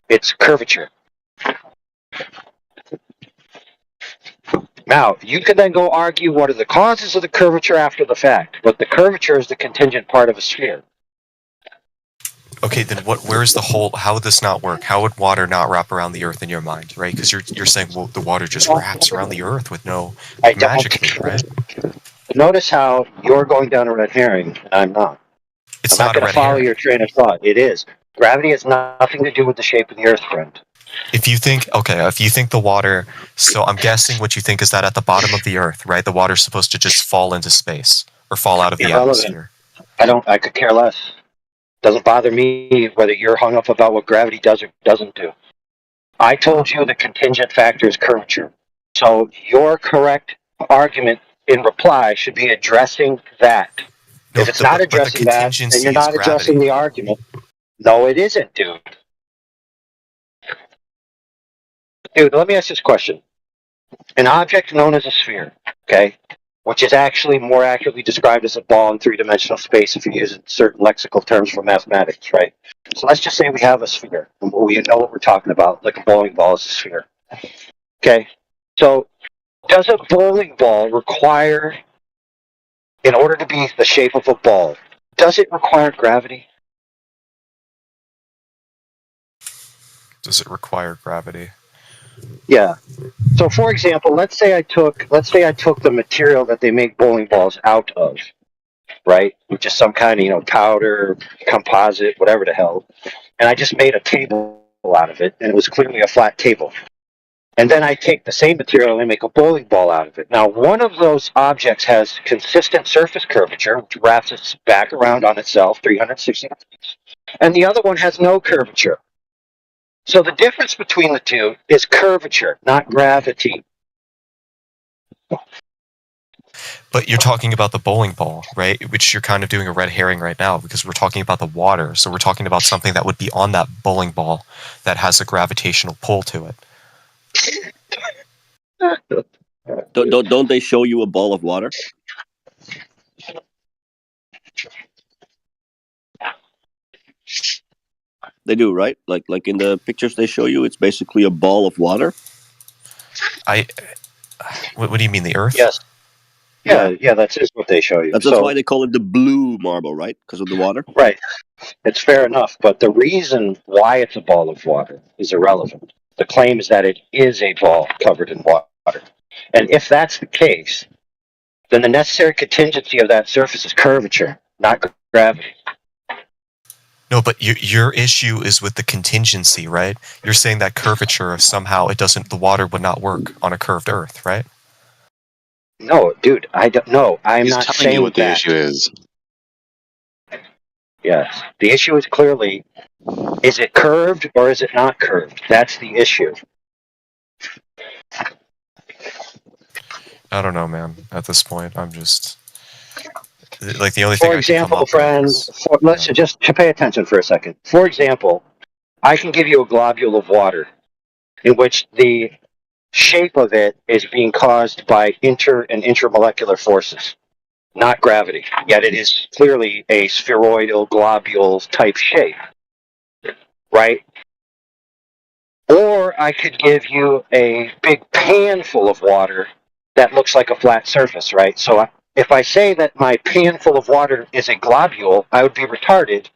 It's curvature. Now, you can then go argue what are the causes of the curvature after the fact, but the curvature is the contingent part of a sphere. Okay, then where's the whole? How would this not work? How would water not wrap around the Earth in your mind, right? Because you're saying, well, the water just wraps around the Earth with no magically, right? Notice how you're going down a red herring, and I'm not. It's I'm not going to follow your train of thought. It is. Gravity has nothing to do with the shape of the Earth, friend. If you think the water, so I'm guessing what you think is that at the bottom of the Earth, right, the water's supposed to just fall into space or fall out of the atmosphere. I could care less. Doesn't bother me whether you're hung up about what gravity does or doesn't do. I told you the contingent factor is curvature. So your correct argument in reply should be addressing that. If it's not addressing that, then you're not addressing the argument. No, it isn't, dude. Dude, let me ask this question. An object known as a sphere, okay, which is actually more accurately described as a ball in three-dimensional space if you use certain lexical terms for mathematics, right? So let's just say we have a sphere, and we know what we're talking about, like a bowling ball is a sphere. Okay, so does a bowling ball require, in order to be the shape of a ball, does it require gravity? Does it require gravity? Yeah. So, for example, let's say I took the material that they make bowling balls out of, right, which is some kind of powder, composite, whatever the hell, and I just made a table out of it, and it was clearly a flat table. And then I take the same material and I make a bowling ball out of it. Now, one of those objects has consistent surface curvature, which wraps it back around on itself 360 degrees, and the other one has no curvature. So the difference between the two is curvature, not gravity. But you're talking about the bowling ball, right? Which you're kind of doing a red herring right now because we're talking about the water. So we're talking about something that would be on that bowling ball that has a gravitational pull to it. Don't they show you a ball of water? They do, right? Like in the pictures they show you, it's basically a ball of water. What do you mean, the Earth? Yes. Yeah, that's just what they show you. That's why they call it the blue marble, right? Because of the water. Right. It's fair enough, but the reason why it's a ball of water is irrelevant. The claim is that it is a ball covered in water. And if that's the case, then the necessary contingency of that surface is curvature, not gravity. No, but your issue is with the contingency, right? You're saying that curvature, somehow the water would not work on a curved Earth, right? No, dude, I don't know. I'm not telling saying you what the that. issue is. Yes. The issue is clearly, is it curved or is it not curved? That's the issue. I don't know, man. At this point, I'm just like the only thing. For example, friends, let's just pay attention for a second. For example, I can give you a globule of water in which the shape of it is being caused by inter and intramolecular forces, not gravity. Yet it is clearly a spheroidal globule type shape, right? Or I could give you a big pan full of water that looks like a flat surface, right? So if I say that my pan full of water is a globule, I would be retarded.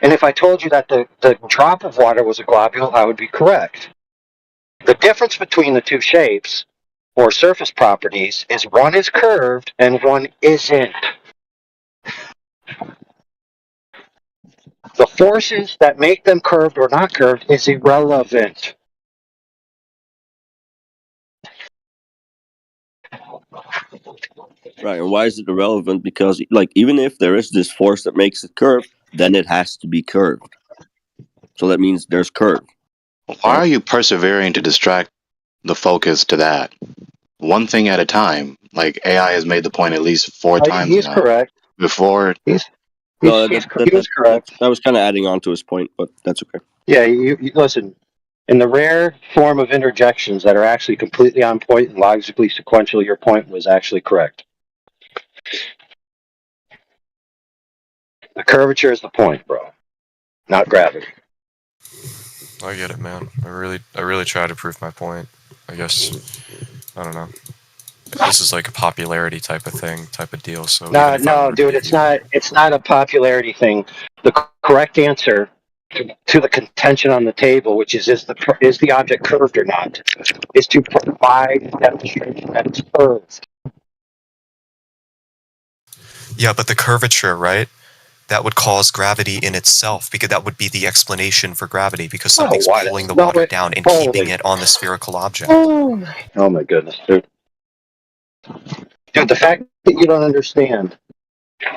And if I told you that the drop of water was a globule, I would be correct. The difference between the two shapes or surface properties is one is curved and one isn't. The forces that make them curved or not curved is irrelevant. Right, and why is it irrelevant? Because, like, even if there is this force that makes it curved, then it has to be curved. So that means there's curve. Why are you persevering to distract the focus to that? One thing at a time. Like AI has made the point at least 4 times He's now. correct. Before. He's correct. I was kind of adding on to his point, but that's okay. Yeah, you listen. In the rare form of interjections that are actually completely on point and logically sequential, your point was actually correct. The curvature is the point, bro, not gravity. I get it, man. I really try to prove my point. I guess I don't know. This is like a popularity type of thing, type of deal. So No, dude, it's not a popularity thing. The correct answer to the contention on the table, which is the object curved or not, is to provide a demonstration that it's curved. Yeah, but the curvature, right? That would cause gravity in itself, because that would be the explanation for gravity, because something's pulling the water down and keeping it on the spherical object. Oh my goodness, dude. Dude, the fact that you don't understand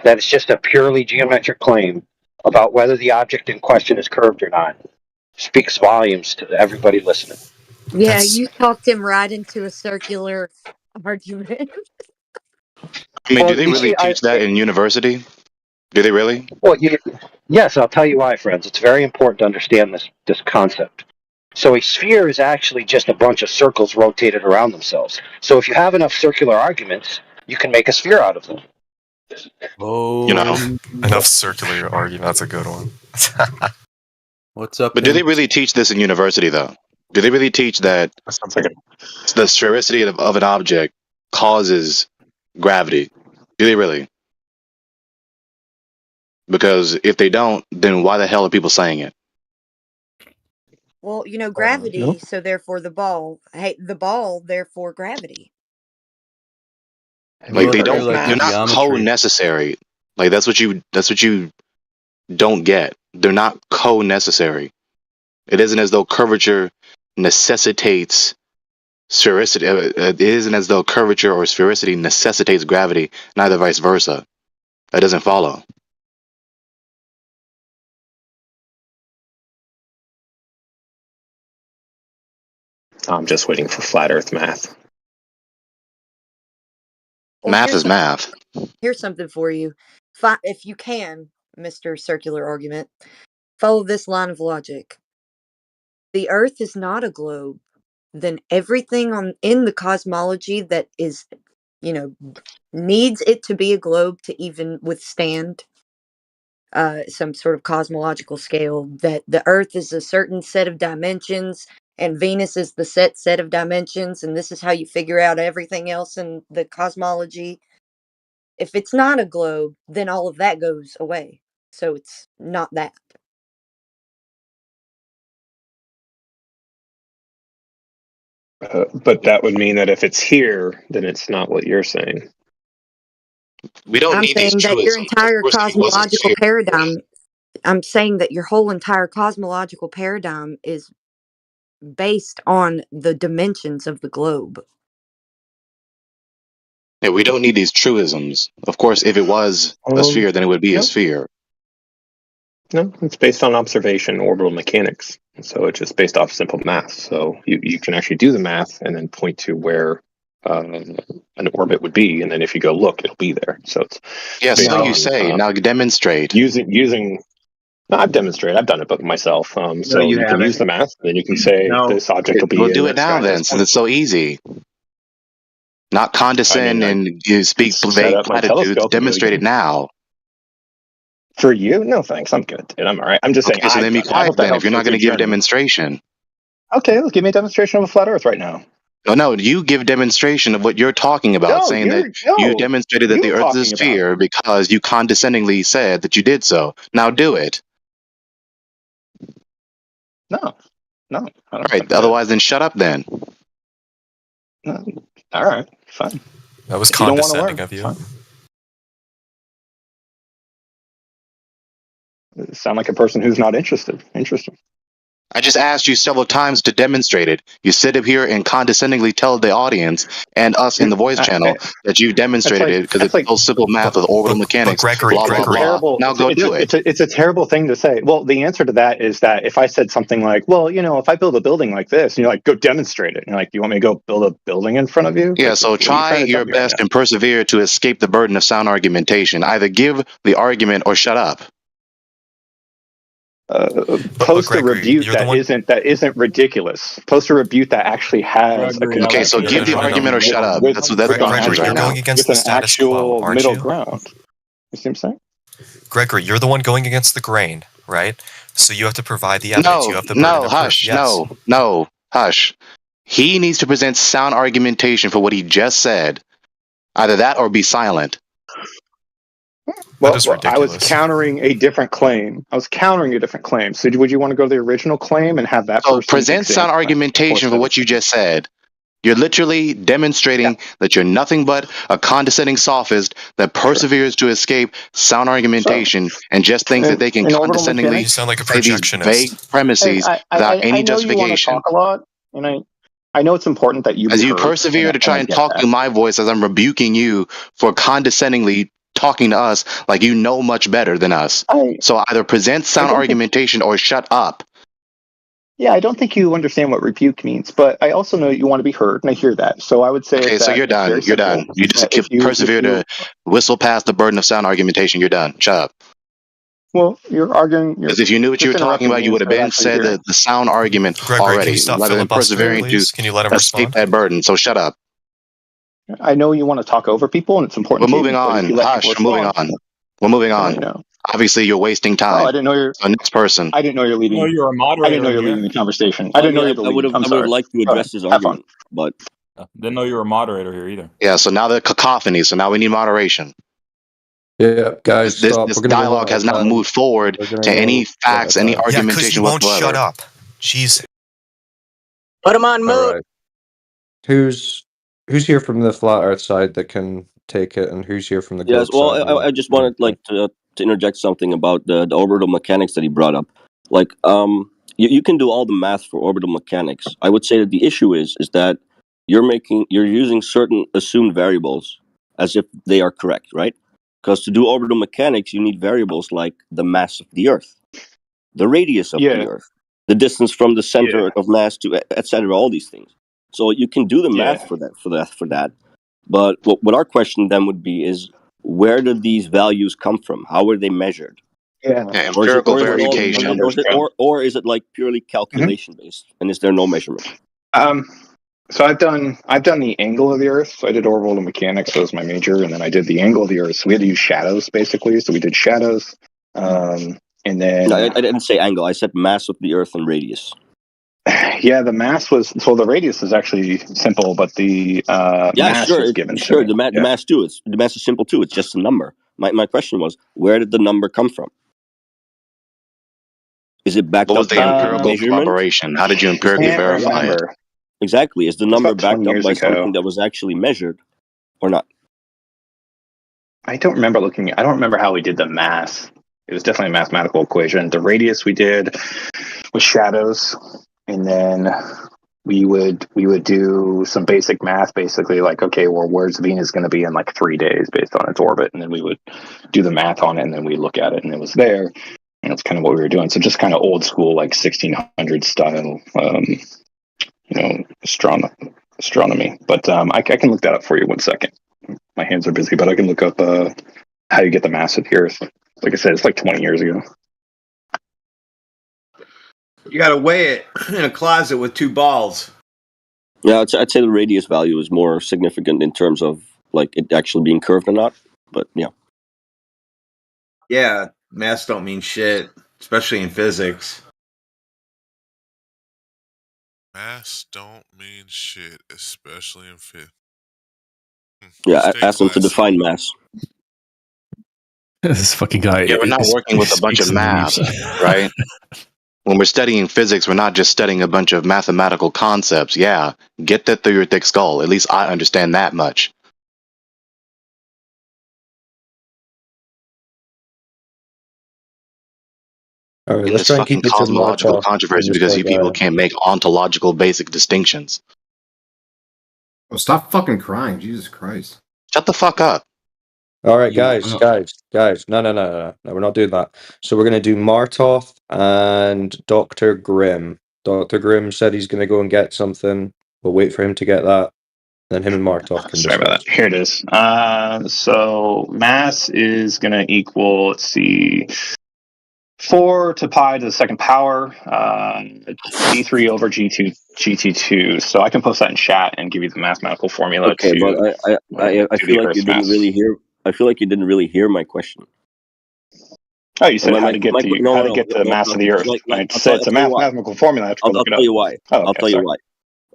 that it's just a purely geometric claim about whether the object in question is curved or not speaks volumes to everybody listening. Yeah, you talked him right into a circular argument. I mean, do they really teach that in university? Do they really? Well, Yes, I'll tell you why, friends. It's very important to understand this concept. So a sphere is actually just a bunch of circles rotated around themselves. So if you have enough circular arguments, you can make a sphere out of them. You know. Enough circular argument. That's a good one. What's up? But do they really teach this in university, though? Do they really teach that sounds like the sphericity of an object causes gravity? Do they really? Because if they don't, then why the hell are people saying it? Well, gravity, no. so therefore the ball. Hey, the ball, therefore gravity. Like they Look, don't, like they're the not geometry. co-necessary. Like that's what you don't get. They're not co-necessary. It isn't as though curvature necessitates sphericity. It isn't as though curvature or sphericity necessitates gravity, neither vice versa. That doesn't follow. I'm just waiting for flat Earth math. Well, Math here's is math. Here's something for you. If you can, Mr. Circular Argument, follow this line of logic. The Earth is not a globe. Then everything in the cosmology that is, needs it to be a globe to even withstand some sort of cosmological scale, that the Earth is a certain set of dimensions and Venus is the set of dimensions, and this is how you figure out everything else in the cosmology. If it's not a globe, then all of that goes away. So it's not that. But that would mean that if it's here, then it's not what you're saying. We don't I'm need these saying that your truisms. Of entire course, if it wasn't cosmological sphere. paradigm, I'm saying that your whole entire cosmological paradigm is based on the dimensions of the globe. Yeah, we don't need these truisms. Of course, if it was a sphere, then it would be a no. sphere. No, it's based on observation, orbital mechanics. So it's just based off simple math. So you can actually do the math and then point to where an orbit would be, and then if you go look, it'll be there. So it's Yeah, based so you on, say. Now demonstrate. using. No, I've demonstrated. I've done it, but myself. So you you can haven't. use the math, and then you can say No. this object will be. Well, in do the it now sky at then, this since point. it's so easy. Not condescend and you speak set vague up my platitudes. telescope and Demonstrate it now. For you, no thanks. I'm good, dude. I'm all right. I'm just saying. Okay, so then be I quiet hope that then. If helps you're not with going to your give a journey. demonstration. Okay, let's give me a demonstration of a flat Earth right now. No, you give demonstration of what you're talking about, saying that you demonstrated that the Earth is a sphere because you condescendingly said that you did so. Now do it. No. All right. Otherwise, then shut up. Then. No. All right. Fine. That was If you don't wanna condescending learn, of you. fine. You sound like a person who's not interested. Interesting. I just asked you several times to demonstrate it. You sit up here and condescendingly tell the audience and us in the voice channel that you demonstrated it because it's so simple math with orbital mechanics. Gregory, blah, blah, blah. Now go do it. It's a terrible thing to say. Well, the answer to that is that if I said something like, well, if I build a building like this, and you're like, go demonstrate it. And you're like, you want me to go build a building in front of you? Yeah, Like, so what are you try trying to your tell me right best now? and persevere to escape the burden of sound argumentation. Either give the argument or shut up. Post a Gregory, rebuke you're the one- that isn't ridiculous. Post a rebuke that actually has a Gregory, okay, so give the argument or shut up. That's what happens right now. against the status quo, aren't middle you? ground. You see what I'm saying? Gregory, you're the one going against the grain, right? So you have to provide the evidence. You have the burden No, of hush, proof. Yes. no, hush. He needs to present sound argumentation for what he just said. Either that or be silent. Well, I was countering a different claim. So would you want to go to the original claim and have that So person present examine sound my argumentation for what you just said. You're literally demonstrating that you're nothing but a condescending sophist that perseveres to escape sound argumentation and just thinks that they can in orbital condescendingly mechanics? You sound like a say these projectionist. vague premises without any I know you want to justification. talk a lot, and I know it's important that you As be you heard, persevere to try I and get talk that. through my voice as I'm rebuking you for condescendingly talking to us like you know much better than us. So either present sound argumentation or shut up. Yeah, I don't think you understand what rebuke means, but I also know you want to be heard, and I hear that. So I would say Okay, so that you're it's done. very You're simple. done. You just If you- persevere if you- to whistle past the burden of sound argumentation. You're done. Shut up. Well, you're arguing. Because if you knew what you were talking about, you would have been said the sound argument Gregory, can already, you stop rather than filibustering, persevering to please? Can you let him escape respond? that burden. So shut up. I know you want to talk over people, and it's important. We're to moving you, but if on. you let Hush. people We're moving respond, on. We're moving on. you know. Obviously, you're wasting Oh, time. I didn't know you're. So next person. I didn't know you're No, leading. you're a I didn't moderator know in you're here. leading the conversation. I Well, I didn't know mean, you're the I would lead. have I'm I would have sorry. liked to Go ahead. address his Have fun. argument, but Didn't know you were a moderator here either. Yeah. So now the cacophony. So now we need moderation. Yeah, guys, This stop. this We're gonna move on. dialogue has not moved forward We're gonna to any go facts, any one at a time. Yeah, because argumentation you won't shut whatsoever. up. Jeez. Put him on All mute. right. Who's here from the flat Earth side that can take it, and who's here from the yes. globe Well, side? I just wanted to interject something about the orbital mechanics that he brought up. Like, you can do all the math for orbital mechanics. I would say that the issue is that you're using certain assumed variables as if they are correct, right? Because to do orbital mechanics, you need variables like the mass of the Earth, the radius of the Earth, the distance from the center of mass to etc. All these things. So you can do the math for that. But what our question then would be is, where did these values come from? How were they measured? Yeah. Empirical verification. Or is it like purely calculation based? And is there no measurement? So I've done the angle of the Earth. So I did orbital mechanics. That was my major, and then I did the angle of the Earth. So we had to use shadows basically. So we did shadows, and then No, I didn't say angle. I said mass of the Earth and radius. yeah, the mass was the radius is actually simple, but the mass was given to me. The mass too. The mass is simple too. It's just a number. My question was, where did the number come from? Is it backed What was up the by empirical measurement? corroboration? How did you empirically verify it? Exactly. Is the number about 20 backed up years by ago. something that was actually measured, or not? I don't remember how we did the mass. It was definitely a mathematical equation. The radius we did with shadows, and then we would do some basic math, basically like, okay, well, where's Venus going to be in like 3 days based on its orbit, and then we would do the math on it, and then we look at it, and it was there, and that's kind of what we were doing. So just kind of old school, like 1600 style, astronomy. But I can look that up for you. 1 second. My hands are busy, but I can look up how you get the mass of the Earth. Like I said, it's like 20 years ago. You got to weigh it in a closet with 2 balls. Yeah, I'd say the radius value is more significant in terms of like it actually being curved or not. But yeah. Yeah, mass don't mean shit, especially in physics. Mass don't mean shit, especially in fifth. Yeah, Stay ask them to classy. define mass. This fucking guy. Yeah, we're not working with a bunch of math, right? When we're studying physics, we're not just studying a bunch of mathematical concepts. Yeah, get that through your thick skull. At least I understand that much. All right, In let's this try and fucking keep it to cosmological Markov. controversy Just because like, you people can't make ontological basic distinctions. Oh, stop fucking crying, Jesus Christ! Shut the fuck up. All right, guys. No, we're not doing that. So we're gonna do Martoth and Dr. Grimm. Dr. Grimm said he's gonna go and get something. We'll wait for him to get that. Then him and Martoth can Sorry about discuss. that. Here it is. So mass is going to equal, let's see, 4 to pi to the second power, G3 over GT2. So I can post that in chat and give you the mathematical formula. Okay, to but I to feel the like you Earth's didn't mass. really hear. I feel like you didn't really hear my question. Oh, you said how to get the mass of the Earth. I said it's a mathematical formula. I have to go I'll look it tell up. you why. Oh, okay, I'll tell you sorry. why.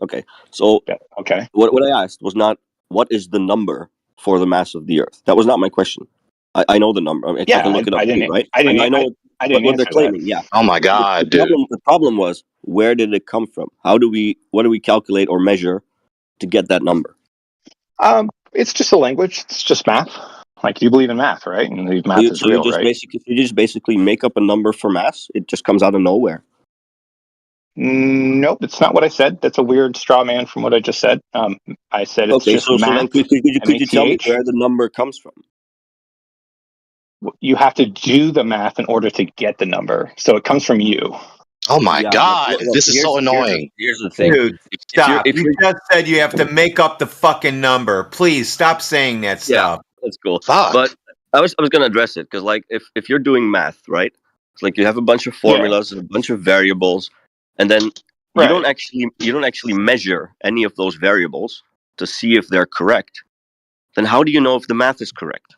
Okay, so okay, what I asked was not what is the number for the mass of the Earth. That was not my question. I know the number. I can look it up, right? I didn't know I didn't what they're answer claiming. that. Yeah. Oh my god, The problem was, where did it come from? What do we calculate or measure to get that number? It's just a language. It's just math. Like you believe in math, right? And math is real, right? You just basically make up a number for mass. It just comes out of nowhere. Nope, it's not what I said. That's a weird straw man from what I just said. I said it's just so math. then could you tell me where the number comes from? You have to do the math in order to get the number. So it comes from you. Oh my god, this is so annoying. Here's the thing. Dude, stop. You just said you have to make up the fucking number. Please stop saying that stuff. That's cool. Fuck. But I was gonna address it because like if you're doing math, right? It's like you have a bunch of formulas and a bunch of variables, and then you don't actually measure any of those variables to see if they're correct. Then how do you know if the math is correct?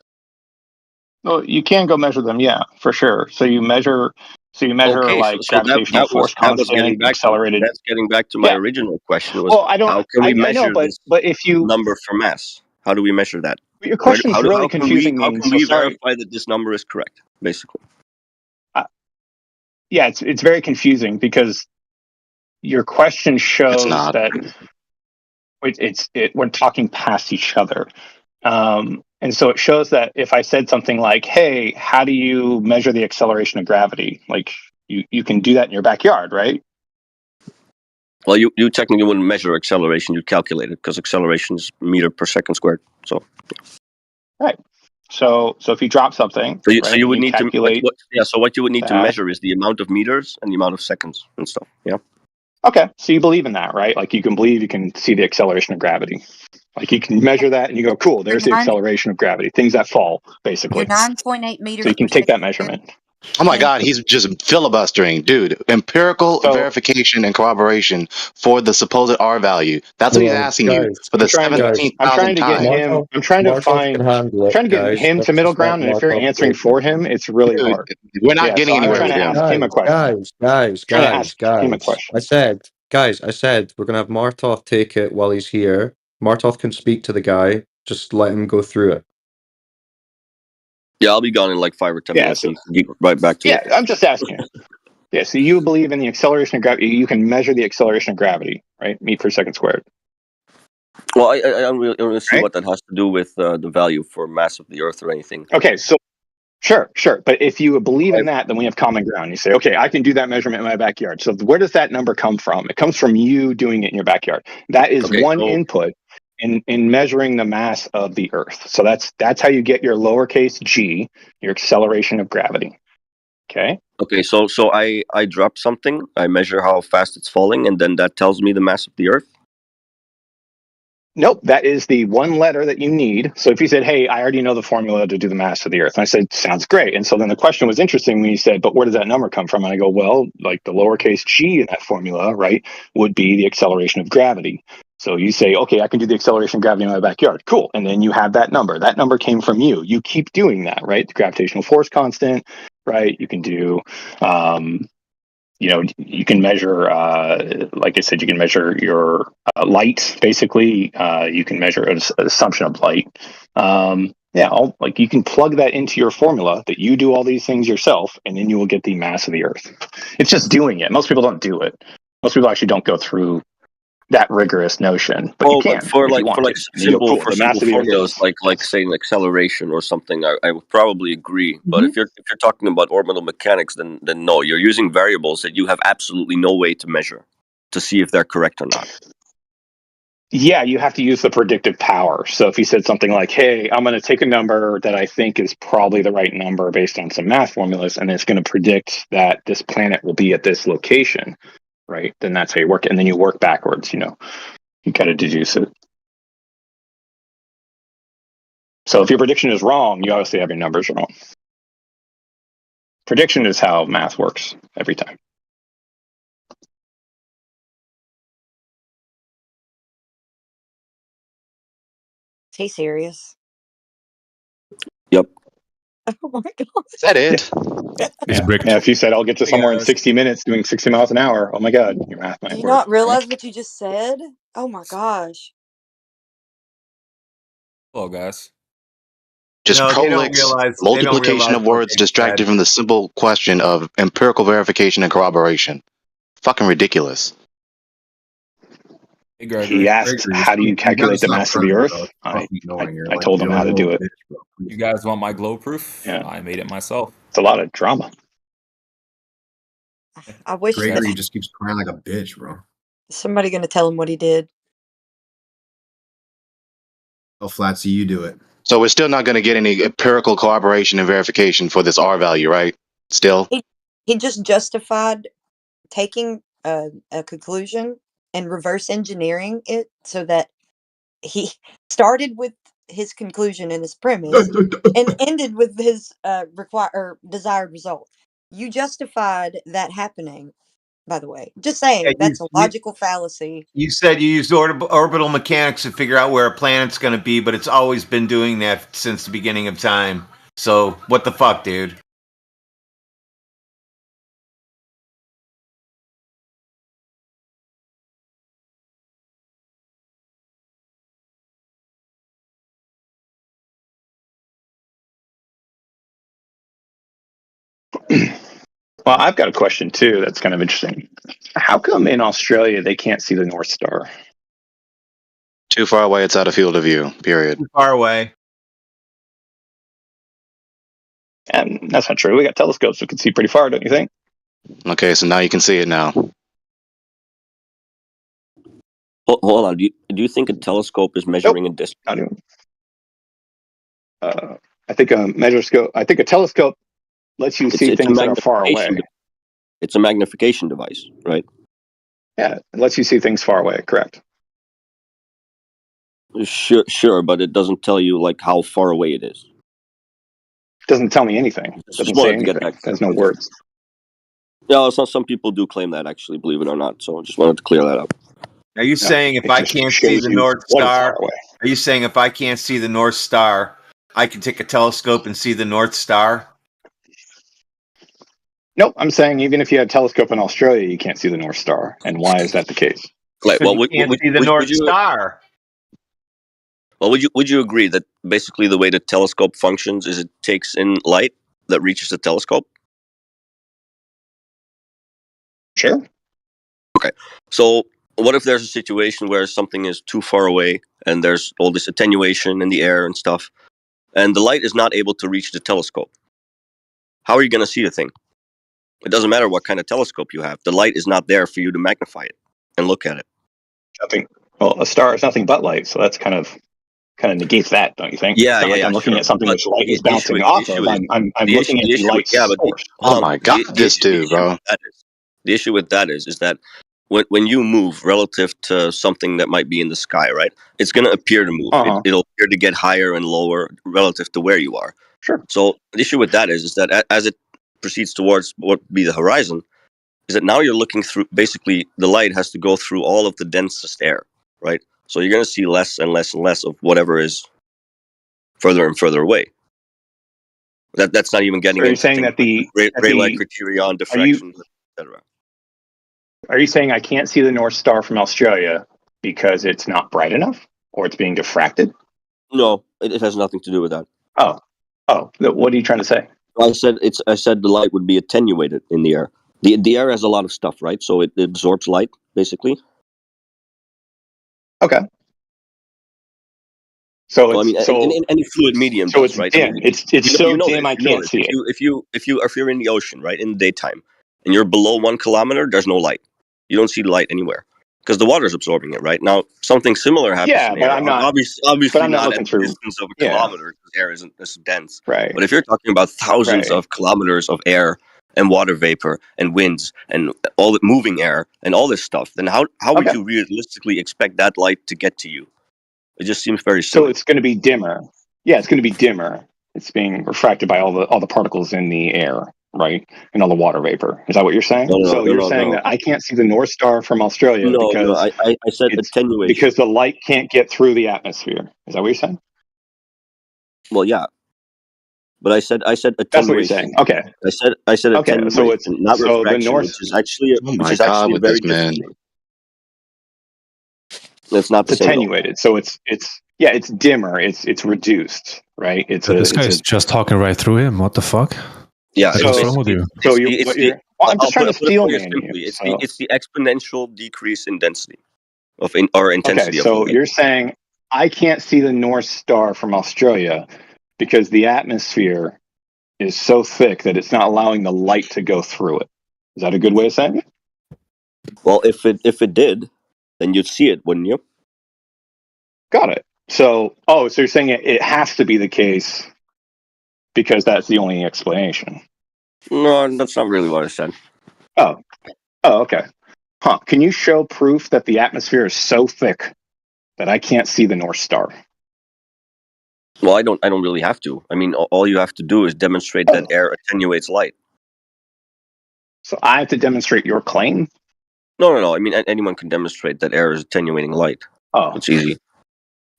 Well, you can go measure them, yeah, for sure. So you measure Okay, like so gravitational force that was getting constant, back accelerated. that's getting back to my Yeah. original question was Well, I how can we know, measure this but if you number for mass? How do we measure that? your question's really How confusing me. can So we sorry. verify that this number is correct? Basically, Yeah, it's very confusing because your question shows not. that we're talking past each other. And so it shows that if I said something like, "Hey, how do you measure the acceleration of gravity?" Like you can do that in your backyard, right? well, you technically wouldn't measure acceleration; you'd calculate it because acceleration is meter per second squared. So Right. So if you drop something, so right, you would you need to calculate so what you would need to that. measure is the amount of meters and the amount of seconds and stuff. Yeah. Okay, so you believe in that, right? Like you can see the acceleration of gravity. Like you can measure that and you go, cool, there's the acceleration of gravity, things that fall, basically. You're 9.8 meters So you can per take that second. measurement. Oh my God, he's just filibustering, dude. Empirical verification and corroboration for the supposed R value. That's what he's Well, asking you guys, for the guys, I'm trying 17,000th to get time. him. I'm trying to Markov can handle it, trying to get guys. him to Let's middle just let ground, and if you're Markov answering take for it. him, it's really Dude, hard. we're not Yeah, getting so I'm anywhere trying to with ask him a question. Trying to ask him a question. I said we're gonna have Martov take it while he's here. Martov can speak to the guy. Just let him go through it. Yeah, I'll be gone in like 5 or 10 Yeah, minutes. so And you can get right back to yeah, it. I'm just asking. Yeah, so you believe in the acceleration of gravity. You can measure the acceleration of gravity, right? Meter per second squared. Well, I don't really see Right? what that has to do with the value for mass of the Earth or anything. Okay, so sure. But if you believe in that, then we have common ground. You say, okay, I can do that measurement in my backyard. So where does that number come from? It comes from you doing it in your backyard. That is Okay, one so input in measuring the mass of the Earth. So that's how you get your lowercase g, your acceleration of gravity. Okay. so I drop something, I measure how fast it's falling, and then that tells me the mass of the Earth. Nope, that is the one letter that you need. So if you said, hey, I already know the formula to do the mass of the Earth, and I said, sounds great. And so then the question was interesting when you said, but where does that number come from? And I go, well, like the lowercase g in that formula, right, would be the acceleration of gravity. So you say, okay, I can do the acceleration of gravity in my backyard. Cool. And then you have that number. That number came from you. You keep doing that, right? The gravitational force constant, right? You can do, you can measure, like I said, you can measure your light, basically. You can measure an assumption of light. Like you can plug that into your formula that you do all these things yourself, and then you will get the mass of the Earth. It's just doing it. Most people don't do it. Most people actually don't go through that rigorous notion, but you can for if you want to. And you go, cool, the mass of the Earth formulas, is like saying acceleration or something, I would probably agree. But Mhm. if you're talking about orbital mechanics, then no, you're using variables that you have absolutely no way to measure to see if they're correct or not. Yeah, you have to use the predictive power. So if you said something like, hey, I'm going to take a number that I think is probably the right number based on some math formulas, and it's going to predict that this planet will be at this location, right? Then that's how you work it. And then you work backwards, you got to deduce it. So if your prediction is wrong, you obviously have your numbers wrong. Prediction is how math works every time. Is he serious? Yep. Oh my god. Is that it? Yeah, if you said I'll get to somewhere in 60 minutes doing 60 miles an hour, oh my God, your math Do might you work. not realize what you just said? Oh my gosh. Hello, guys. Just No, they don't prolix realize. They don't multiplication realize of what words they distracted said. from the simple question of empirical verification and corroboration. Fucking ridiculous. Hey, Gregory. He asked, how do you calculate the mass of the Earth? I told him how to do it. You guys want my glow proof? Yeah. I made it myself. It's a lot of drama. I wish Gregory that just keeps crying like a bitch, bro. somebody gonna tell him what he did. Oh, Flatsy, you do it. So we're still not going to get any empirical corroboration and verification for this R value, right? Still? He just justified taking a conclusion and reverse engineering it so that he started with his conclusion and his premise and ended with his desired result. You justified that happening, by the way. Just Yeah, saying, that's a logical fallacy. You said you used orbital mechanics to figure out where a planet's going to be, but it's always been doing that since the beginning of time. So what the fuck, dude? Well, I've got a question too that's kind of interesting. How come in Australia they can't see the North Star? Too far away, it's out of field of view. Period. Too far away. And that's not true. We got telescopes we can see pretty far, don't you think? Okay, so now you can see it now. Hold on. Do you think a telescope is measuring a distance? Not even. I think a telescope lets you see things that are far away. It's a magnification device, right? Yeah, it lets you see things far away. Correct. Sure, but it doesn't tell you like how far away it is. Doesn't tell me anything. Doesn't say anything. There's no words. Yeah, some people do claim that, actually, believe it or not. So I just wanted to clear that up. Are you saying if I can't see the North Star, are you saying if I can't see the North Star, I can take a telescope and see the North Star? Nope, I'm saying even if you had a telescope in Australia, you can't see the North Star. And why is that the case? Right. Well, you can't see the North Star. Well, would you agree that basically the way the telescope functions is it takes in light that reaches the telescope? Sure. Okay. So what if there's a situation where something is too far away and there's all this attenuation in the air and stuff, and the light is not able to reach the telescope? How are you going to see the thing? It doesn't matter what kind of telescope you have. The light is not there for you to magnify it and look at it. Well, a star is nothing but light, so that's kind of negates that, don't you think? Yeah, it's not like I'm looking at something which light is bouncing off of. I'm looking at the light source. Oh my god, this dude, bro. The issue with that is that when you move relative to something that might be in the sky, right? It's going to appear to move. It'll appear to get higher and lower relative to where you are. Sure. So the issue with that is that as it proceeds towards what would be the horizon, is that now you're looking through, basically the light has to go through all of the densest air, right? So you're going to see less and less and less of whatever is further and further away. That's not even getting So you're into saying that the Rayleigh criterion, diffraction, etc. Are you saying I can't see the North Star from Australia because it's not bright enough, or it's being diffracted? No, it has nothing to do with that. Oh, what are you trying to say? I said the light would be attenuated in the air. The air has a lot of stuff, right? So it absorbs light, basically. Okay. So I mean, in any fluid medium, so it's right? dim. I mean, it's so dim I can't see it. If you're in the ocean, right, in the daytime, and you're below 1 kilometer, there's no light. You don't see the light anywhere because the water's absorbing it, right? Now, something similar happens. Yeah, in but air. I'm not. Obviously, but I'm not not looking at the through distance of a kilometer because air isn't as dense. Right. But if you're talking about thousands of kilometers of air and water vapor and winds and all the moving air and all this stuff, then how would you realistically expect that light to get to you? It just seems very silly. So it's going to be dimmer. Yeah, it's going to be dimmer. It's being refracted by all the particles in the air, right, and all the water vapor. Is that what you're saying? You're saying that I can't see the North Star from Australia because I said attenuation because the light can't get through the atmosphere. Is that what you're saying? Well, yeah, but I said attenuation. That's what you're saying. Okay. I said attenuation, so it's not refraction, which is actually a very different thing. It's not the same. Attenuated. So it's dimmer. It's reduced, right? This guy's just talking right through him. What the fuck? Yeah. What's wrong with you? I'm just trying to steel man you. It's the exponential decrease in density or intensity. Okay, so you're saying I can't see the North Star from Australia because the atmosphere is so thick that it's not allowing the light to go through it. Is that a good way of saying it? Well, if it did, then you'd see it, wouldn't you? Got it. So you're saying it has to be the case because that's the only explanation. No, that's not really what I said. Oh, okay. Huh. Can you show proof that the atmosphere is so thick that I can't see the North Star? Well, I don't really have to. I mean, all you have to do is demonstrate that air attenuates light. So I have to demonstrate your claim? No. I mean, anyone can demonstrate that air is attenuating light. Oh, it's easy.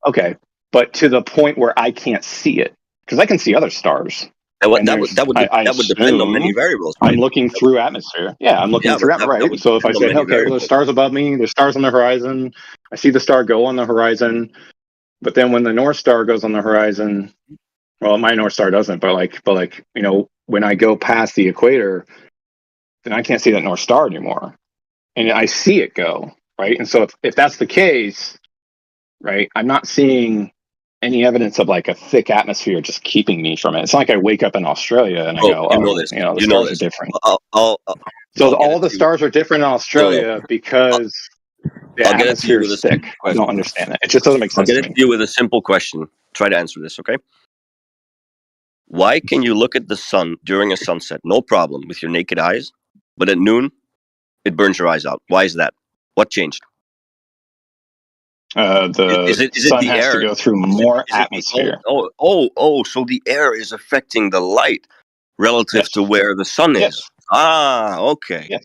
Okay, but to the point where I can't see it, because I can see other stars. That would depend on many variables. Right? I'm looking through atmosphere. Yeah, I'm looking through atmosphere, right? So if I said, okay, well, there's stars above me, there's stars on the horizon, I see the star go on the horizon, but then when the North Star goes on the horizon, well, my North Star doesn't, but like, you know, when I go past the equator, then I can't see that North Star anymore, and I see it go, right? And so if that's the case, right, I'm not seeing any evidence of like a thick atmosphere just keeping me from it. It's not like I wake up in Australia and I go, the stars are different. So all the stars are different in Australia because the atmosphere is thick. I don't understand that. It just doesn't make sense I'll get to it me. to you with a simple question. Try to answer this, okay? Why can you look at the sun during a sunset, no problem, with your naked eyes, but at noon, it burns your eyes out? Why is that? What changed? The sun has to go through more atmosphere. So the air is affecting the light relative to where the sun is. Yes. Ah, okay. Yes.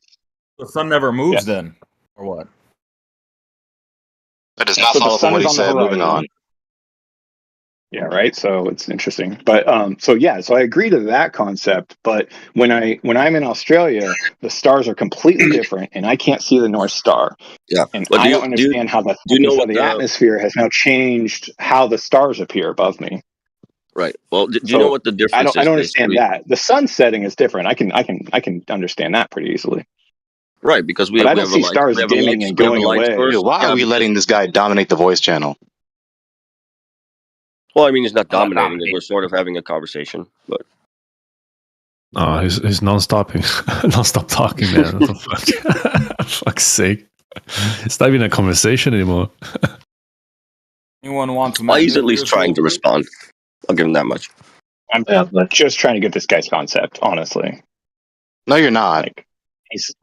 The sun never moves then, or what? That does not follow from what he said. Moving on. Yeah, right. So it's interesting, but so I agree to that concept. But when I'm in Australia, the stars are completely different, and I can't see the North Star. Yeah, and I don't understand how the thickness of the atmosphere has now changed how the stars appear above me. Right. Well, do you know what the difference is? I don't understand that. The sun setting is different. I can understand that pretty easily. Right, because I don't see stars dimming and going away. Dude, why are we letting this guy dominate the voice channel? Well, I mean, he's not dominating it. We're sort of having a conversation, but Oh, he's non-stop talking there. What the fuck? Fuck's sake. It's not even a conversation anymore. Anyone wants? Well, he's at least trying to respond. I'll give him that much. I'm just trying to get this guy's concept, honestly. No, you're not. Like, he's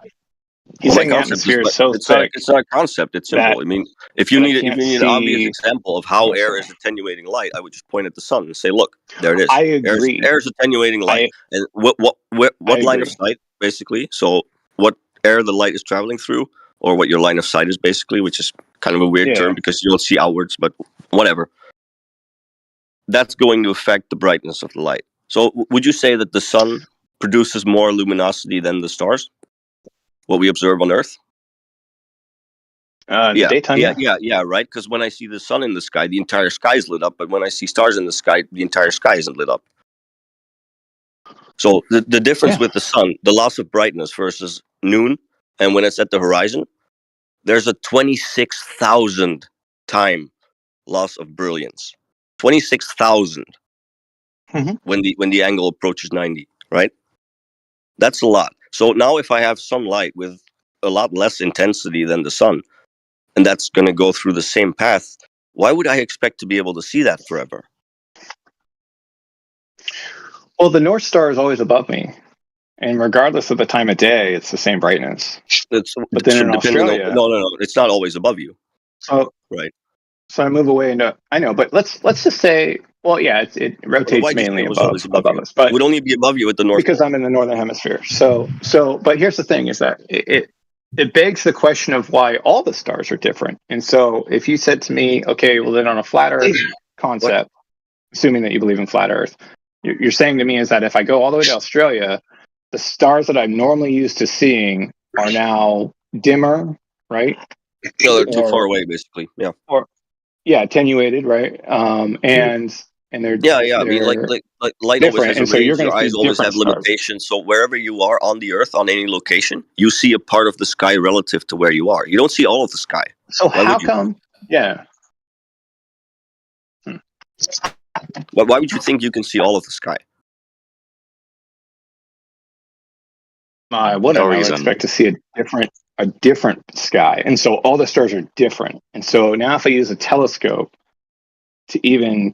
saying the atmosphere is so thick. It's not a concept. It's simple. I mean, if you need an obvious example of how air is attenuating light, I would just point at the sun and say, "Look, there it is. I agree. Air is attenuating light." And what line of sight, basically? So what air the light is traveling through, or what your line of sight is, basically, which is kind of a weird term because you don't see outwards, but whatever. That's going to affect the brightness of the light. So would you say that the sun produces more luminosity than the stars? What we observe on Earth? Daytime. Yeah, right. Because when I see the sun in the sky, the entire sky is lit up. But when I see stars in the sky, the entire sky isn't lit up. So the difference with the sun, the loss of brightness versus noon, and when it's at the horizon, there's a 26,000 time loss of brilliance. 26,000 when the angle approaches 90, right? That's a lot. So now if I have sunlight with a lot less intensity than the sun, and that's going to go through the same path, why would I expect to be able to see that forever? Well, the North Star is always above me, and regardless of the time of day, it's the same brightness. But then in Australia, no, it's not always above you. So right. So I move away into. I know, but let's just say, well, yeah, it rotates mainly above us, but it would only be above you at the north because I'm in the northern hemisphere. So, but here's the thing: is that it begs the question of why all the stars are different. And so, if you said to me, okay, well, then on a flat Earth concept, assuming that you believe in flat Earth, you're saying to me is that if I go all the way to Australia, the stars that I'm normally used to seeing are now dimmer, right? No, they're too far away, basically. Yeah. Attenuated, right? And they're I mean, like light always has a range. Your eyes always have limitations. So wherever you are on the Earth, on any location, you see a part of the sky relative to where you are. You don't see all of the sky. So how come? Yeah. Why would you think you can see all of the sky? I would expect to see a different sky, and so all the stars are different. And so now, if I use a telescope to even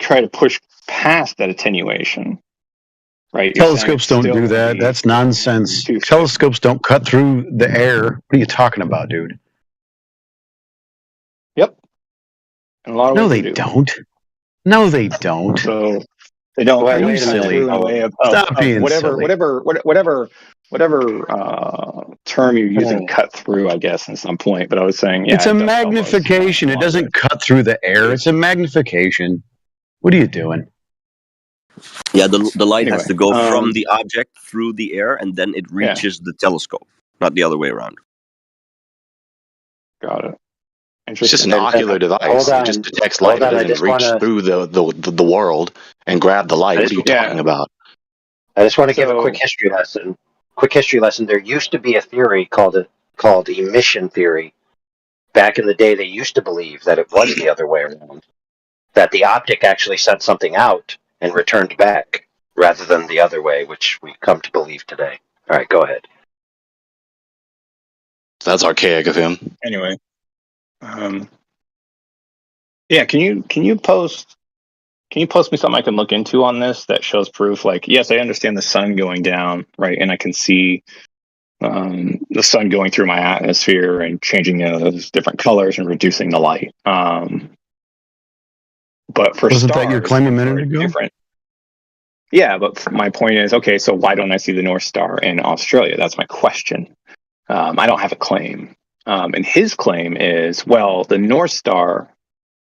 try to push past that attenuation, right? Telescopes don't do that. That's nonsense. Telescopes don't cut through the air. What are you talking about, dude? Yep. And a lot of no, they don't. No, they don't. So they don't. Wait, They wait a cut minute. through in a way of Stop being whatever silly. term you're using, Oh. cut through, I guess, at some point. But I was saying, yeah, It's a it does help us magnification. It doesn't cut through the air. It's a magnification. What are you doing? Yeah, the light has Anyway, to go from the object through the air, and then it reaches the telescope, not the other way around. Got it. It's just an ocular device. It just detects light. It doesn't reach through the world and grab the light. What are you talking about? I just want to give a quick history lesson. There used to be a theory called emission theory. Back in the day, they used to believe that it was the other way around. That the optic actually sent something out and returned back, rather than the other way, which we come to believe today. All right, go ahead. That's archaic of him. Anyway, yeah. Can you post me something I can look into on this that shows proof? Like, yes, I understand the sun going down, right, and I can see the sun going through my atmosphere and changing those different colors and reducing the light. But for Wasn't stars, that your claim a minute ago? different. Yeah, but my point is, okay, so why don't I see the North Star in Australia? That's my question. I don't have a claim. And his claim is, well, the North Star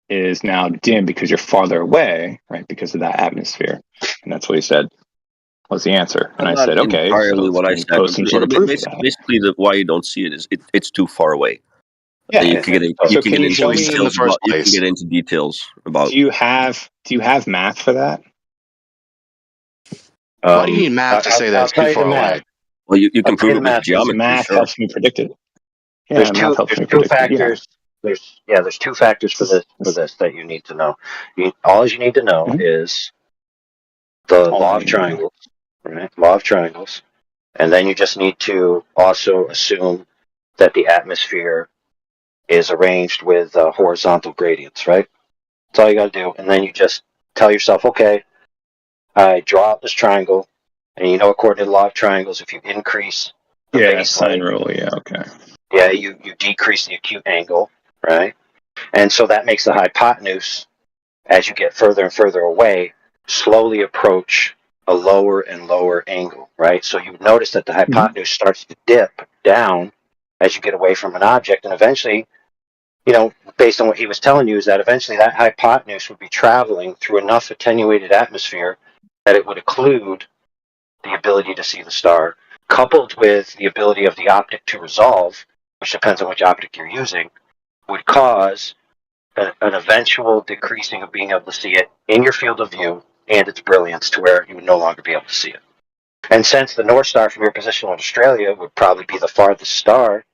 is now dim because you're farther away, right? Because of that atmosphere. And that's what he said was the answer. And I Not said, okay, entirely so what I can you said. post some sort of proof of that? Basically, why you don't see it is it's too far away. Yeah. You can get into details about. You can get into details about. Do you have math for that? Why do you need math to say that's too far away? Well, you can prove it with geometry. Math Sure. helps me predict it. Yeah, There's math helps me predict it. Yeah. There's two factors for this that you need to know. All you need to know is the law of triangles, right? Law of triangles, and then you just need to also assume that the atmosphere is arranged with horizontal gradients, right? That's all you got to do, and then you just tell yourself, okay, I draw out this triangle, and you know, according to the law of triangles, if you increase the baseline, sine rule. Yeah, okay. Yeah, you decrease the acute angle, right? And so that makes the hypotenuse, as you get further and further away, slowly approach a lower and lower angle, right? So you notice that the hypotenuse starts to dip down as you get away from an object, and eventually, you know, based on what he was telling you, is that eventually that hypotenuse would be traveling through enough attenuated atmosphere that it would occlude the ability to see the star, coupled with the ability of the optic to resolve, which depends on which optic you're using, would cause an eventual decreasing of being able to see it in your field of view and its brilliance to where you would no longer be able to see it. And since the North Star from your position in Australia would probably be the farthest star,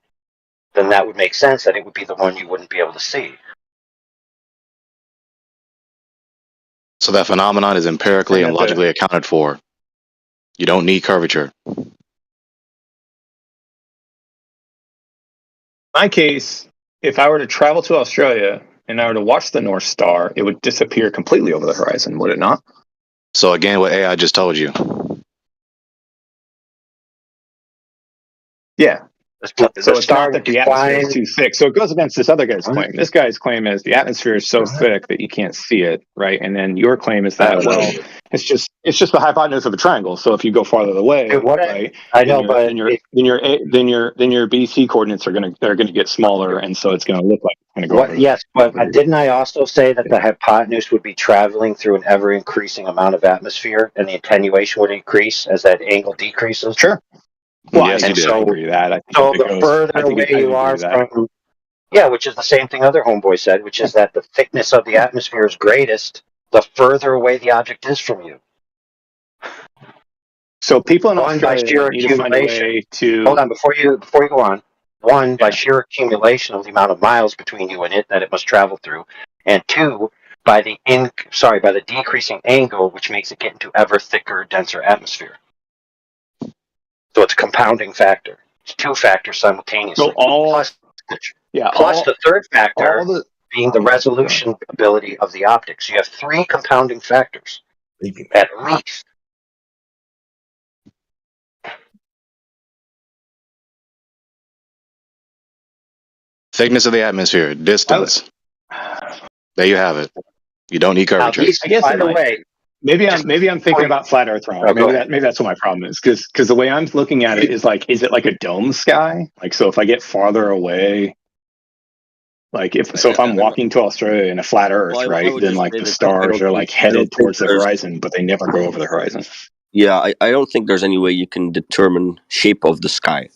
then that would make sense that it would be the one you wouldn't be able to see. So that phenomenon is empirically and logically accounted for. You don't need curvature. In my case, if I were to travel to Australia and I were to watch the North Star, it would disappear completely over the horizon, would it not? So again, what AI just told you. Yeah. So it's not that the atmosphere is flying. too thick. So it goes against this other guy's claim. This guy's claim is the atmosphere is so thick that you can't see it, right? And then your claim is that, well, it's just the hypotenuse of a triangle. So if you go farther away, right? I know, but then your BC coordinates are gonna get smaller, and so it's gonna look like it's gonna go. Yes, but didn't I also say that the hypotenuse would be traveling through an ever increasing amount of atmosphere, and the attenuation would increase as that angle decreases? Sure. Well, yes, you did. I agree with that. I think so the further away you are from, which is the same thing other homeboy said, which is that the thickness of the atmosphere is greatest the further away the object is from you. So people in One, by Australia sheer need to find a accumulation. way to Hold on, before you go on. One, by sheer accumulation of the amount of miles between you and it that it must travel through, and two, by the decreasing angle, which makes it get into ever thicker, denser atmosphere. So it's a compounding factor. It's two factors simultaneously. So plus the third factor being the resolution ability of the optics. You have three compounding factors, at least. Thickness of the atmosphere, distance. There you have it. You don't need curvature. These, I guess by in the my, way, maybe I'm thinking about flat Earth wrong. Oh, go ahead. Maybe that's what my problem is, because the way I'm looking at it is like, is it like a dome sky? Like, so if I get farther away, like if I'm walking to Australia in a flat Earth, Well, I right? would Then just like say the that stars are like headed towards the there's- horizon, but they never go over the horizon. Yeah, I don't think there's any way you can determine shape of the sky,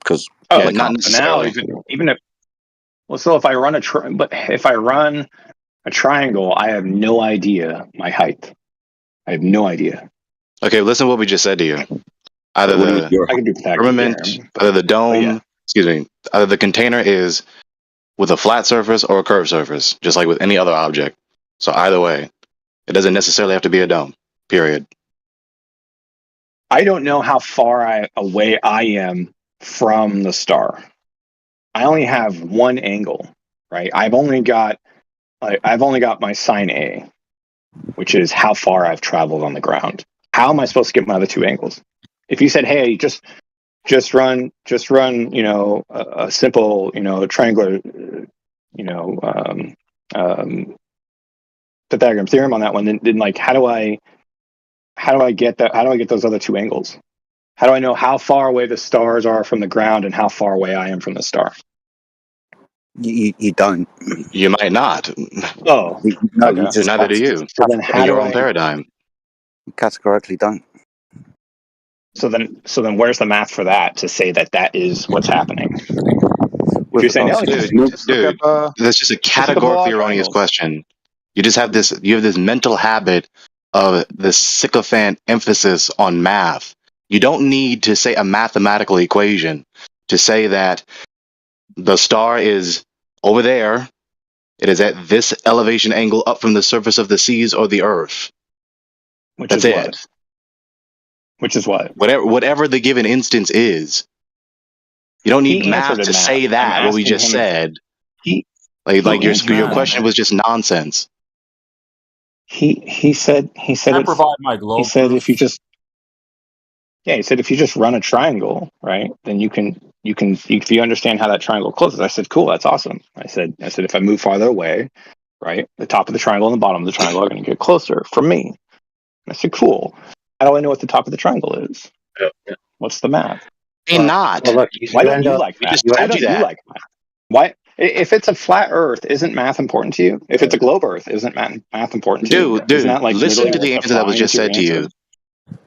because Oh, Yeah, not now necessarily. even if so if I run but if I run a triangle, I have no idea my height. I have no idea. Okay, listen to what we just said to you. Either What do you the mean? I can do Pythagorean firmament, theorem, either the dome, yeah. excuse me, either the container is with a flat surface or a curved surface, just like with any other object. So either way, it doesn't necessarily have to be a dome. Period. I don't know how far away I am from the star. I only have one angle, right? I've only got my sine A, which is how far I've traveled on the ground. How am I supposed to get my other two angles? If you said, "Hey, just run, you know, a simple, you know, triangular, you know, Pythagorean theorem on that one," then like, how do I get that? How do I get those other two angles? How do I know how far away the stars are from the ground and how far away I am from the star? You don't. You might not. Oh, No, okay. you just Neither do you. So then how In your do own I paradigm. categorically don't. So then where's the math for that to say that is what's happening? If you're saying, no, Dude, just look dude, up that's just a just look up the law categorically of erroneous triangles. question. You just have this mental habit of this sycophant emphasis on math. You don't need to say a mathematical equation to say that the star is over there. It is at this elevation angle up from the surface of the seas or the earth. Which That's is it. what? Which is what? Whatever the given instance is. You don't need He answered math in to math. say I'm that, what we asking just him. said. He Like your answered question that. was just nonsense. He said I it's. provide my He globe said proof. if you just run a triangle, right? Then you can if you understand how that triangle closes. I said, cool, that's awesome. I said if I move farther away, right, the top of the triangle and the bottom of the triangle are going to get closer from me. I said, cool. How do I know what the top of the triangle is? What's the math? Not. Well, look, Why you don't end you up. like We math? just Why told you don't you that. like math? Why? If it's a flat Earth, isn't math important to you? If it's a globe Earth, isn't math important to you? Dude, Isn't that like listen literally to the what's answer that was applying just to your said to answer?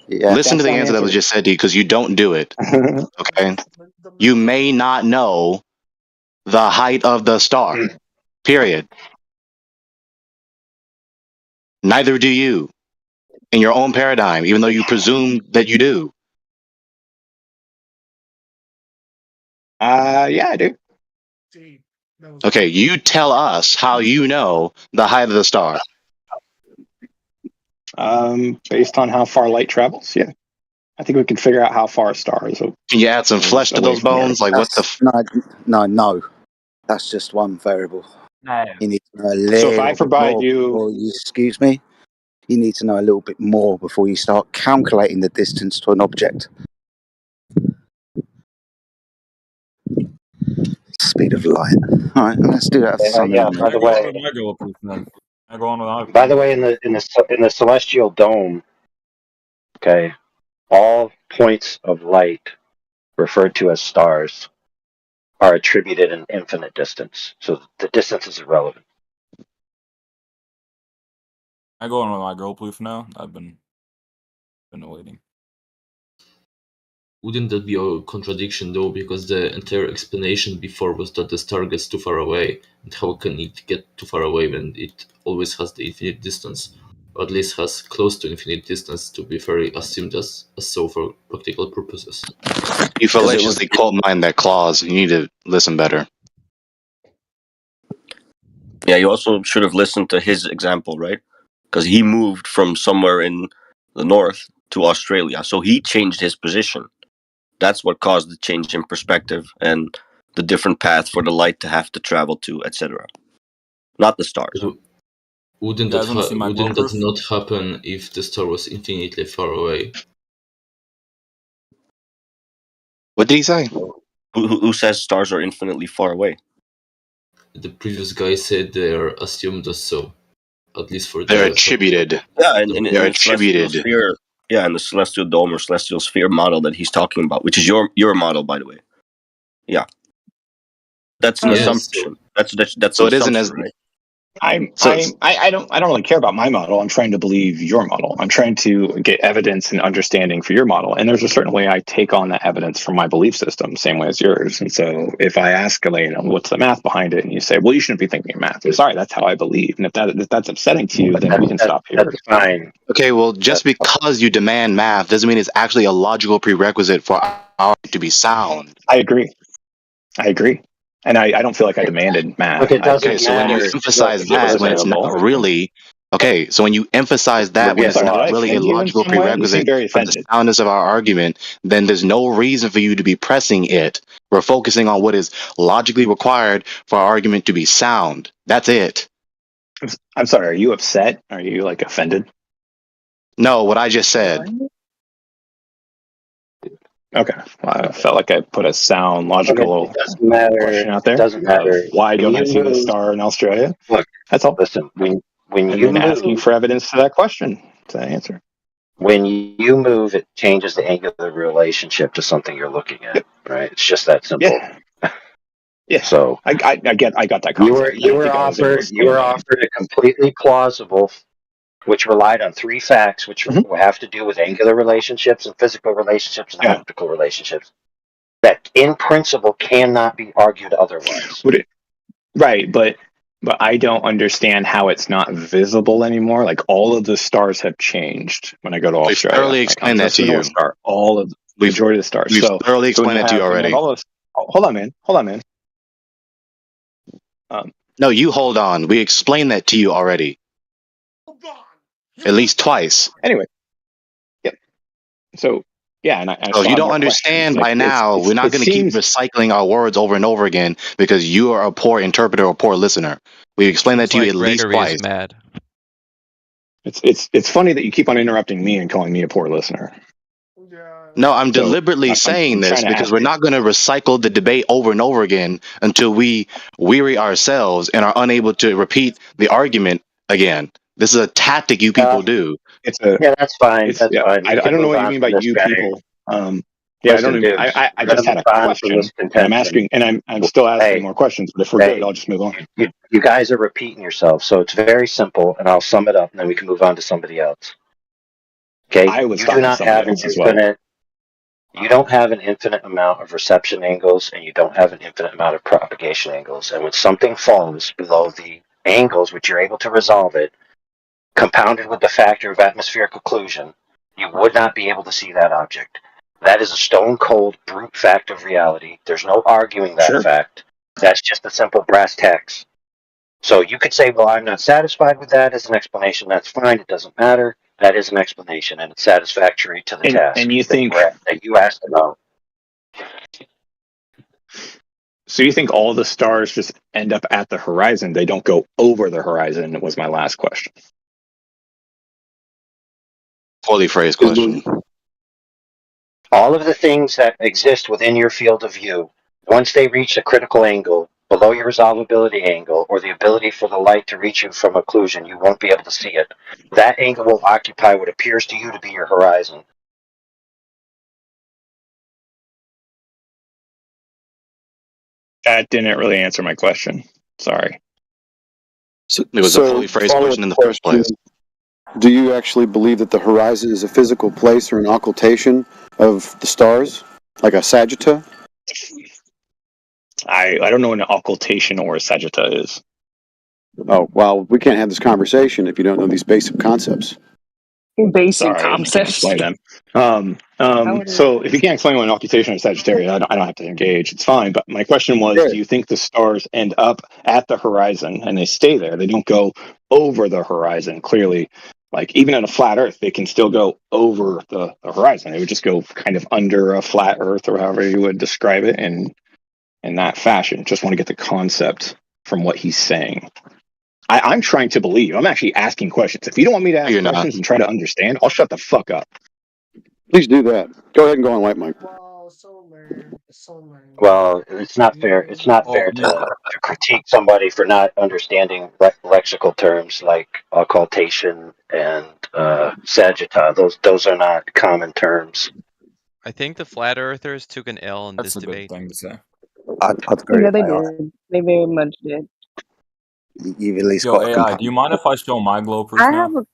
you. Yeah. Listen to That's the not an answer that was answer. just said to you because you don't do it. Okay? You may not know the height of the star. Period. Neither do you in your own paradigm, even though you presume that you do. Yeah, I do. Okay, you tell us how you know the height of the star. Based on how far light travels, yeah. I think we can figure out how far a star is. Can you add some flesh to away those from the bones? Earth. Like what the? No. That's just one variable. No. You need to know a So if I little bit provide more you, before you. Excuse me. You need to know a little bit more before you start calculating the distance to an object. Speed of light. All right, let's do that. Yeah. By the way, I go with proof then. I go on with my by the way, in the celestial dome, okay, all points of light referred to as stars are attributed an infinite distance. So the distance is irrelevant. I go on with my girl proof now. I've been waiting. Wouldn't that be a contradiction though, because the entire explanation before was that the star gets too far away, and how can it get too far away when it always has the infinite distance, or at least has close to infinite distance, to be very assumed as so for practical purposes. You fallaciously quote mine that clause. You need to listen better. Yeah, you also should have listened to his example, right? Because he moved from somewhere in the north to Australia, so he changed his position. That's what caused the change in perspective and the different path for the light to have to travel to, etc. Not the stars. Wouldn't You guys wanna see my globe proof? not happen if the star was infinitely far away? What did he say? Who says stars are infinitely far away? The previous guy said they are assumed as so. at least for They're the attributed. Yeah, and in They're the celestial attributed. sphere, yeah, in the celestial dome or celestial sphere model that he's talking about, which is your model, by the way. Yeah, that's an Yes. assumption. That's So an it isn't assumption, as right? I don't really care about my model. I'm trying to believe your model. I'm trying to get evidence and understanding for your model. And there's a certain way I take on that evidence from my belief system, same way as yours. And so if I ask Elena, what's the math behind it? And you say, well, you shouldn't be thinking of math. I'm sorry, that's how I believe. And if that's upsetting to you, then we can stop here. That's fine. okay. Well, just because you demand math doesn't mean it's actually a logical prerequisite for our to be sound. I agree. And I don't feel like I demanded math. Look, it doesn't Okay, so when you matter. emphasize Look, that, when it's available. not really okay, so when you emphasize that, when Yes, it's did not I really a offend you in logical some way? You seem prerequisite very for the offended. soundness of our argument, then there's no reason for you to be pressing it. We're focusing on what is logically required for our argument to be sound. That's it. I'm sorry. Are you upset? Are you like offended? No, what I just said. Okay. Well, I felt like I put a sound, logical It doesn't matter. question out there. It doesn't matter. Why When don't I you see the move, star in Australia? look, That's all. listen, when And you then asking move, for evidence to that question to answer. when you move, it changes the angular relationship to something you're looking at, right? It's just that simple. Yeah. Yeah. So I got that concept. you were I don't think I was able to explain it. offered a completely plausible, which relied on three facts, which have to do with angular relationships and physical relationships and optical relationships, that in principle cannot be argued otherwise. Right, but I don't understand how it's not visible anymore. Like all of the stars have changed when I go to We've Australia. thoroughly Like, explained I'm that just to the you. North Star. All of the majority of the stars. We've thoroughly when explained that to you when already. all those, hold on, man. No, you hold on. We explained that to you already. At least twice. Anyway, yep. So yeah, and I So if still you have don't more understand questions. by now, we're not going to keep recycling our words over and over again because you are a poor interpreter or poor listener. We explained that to you at least twice. Mad. It's funny that you keep on interrupting me and calling me a poor listener. No, I'm So, deliberately I'm saying trying this to because ask we're you. not going to recycle the debate over and over again until we weary ourselves and are unable to repeat the argument again. This is a tactic you people do. Yeah, that's fine. That's fine. I don't know what you mean by you people. Yeah, Listen, I don't even. dudes, I we're just gonna had a move on from question, this and I'm contention. asking, and I'm still asking Hey, more questions. But if we're good, I'll just move on. You guys are repeating yourselves, so it's very simple, and I'll sum it up, and then we can move on to somebody else. Okay, I was you talking do to not somebody have an else as well. infinite. You don't have an infinite amount of reception angles, and you don't have an infinite amount of propagation angles. And when something falls below the angles which you're able to resolve it, compounded with the factor of atmospheric occlusion, you would not be able to see that object. That is a stone cold brute fact of reality. There's no arguing that fact. That's just a simple brass tacks. So you could say, well, I'm not satisfied with that as an explanation. That's fine. It doesn't matter. That is an explanation, and it's satisfactory to the task And you think that you asked about. so? You think all the stars just end up at the horizon? They don't go over the horizon. Was my last question. Poorly phrased question. All of the things that exist within your field of view, once they reach a critical angle, below your resolvability angle, or the ability for the light to reach you from occlusion, you won't be able to see it. That angle will occupy what appears to you to be your horizon. That didn't really answer my question. Sorry. It was a poorly phrased question in the first place. Do you actually believe that the horizon is a physical place or an occultation of the stars, like a sagitta? I don't know what an occultation or a sagitta is. Oh, well, we can't have this conversation if you don't know these basic concepts. Sorry, I can't explain them. So if you can't explain what an occultation or Sagittarius, I don't have to engage. It's fine. But my question was, do you think the stars end up at the horizon and they stay there? They don't go over the horizon. Clearly, like even in a flat Earth, they can still go over the horizon. It would just go kind of under a flat Earth, or however you would describe it, in that fashion. Just want to get the concept from what he's saying. I'm trying to believe. I'm actually asking questions. If you don't want me to ask questions and try to understand, I'll shut the fuck up. Please do that. Go ahead and go on white mic. Well, it's not fair. It's not fair to critique somebody for not understanding lexical terms like occultation and sagitta. Those are not common terms. I think the flat earthers took an L in That's this a good debate. thing to say. I'd agree Yeah, with they AI. did. They very much did. You've at least Yo, got a AI, companion. do you mind if I show my glow proof I now? have a.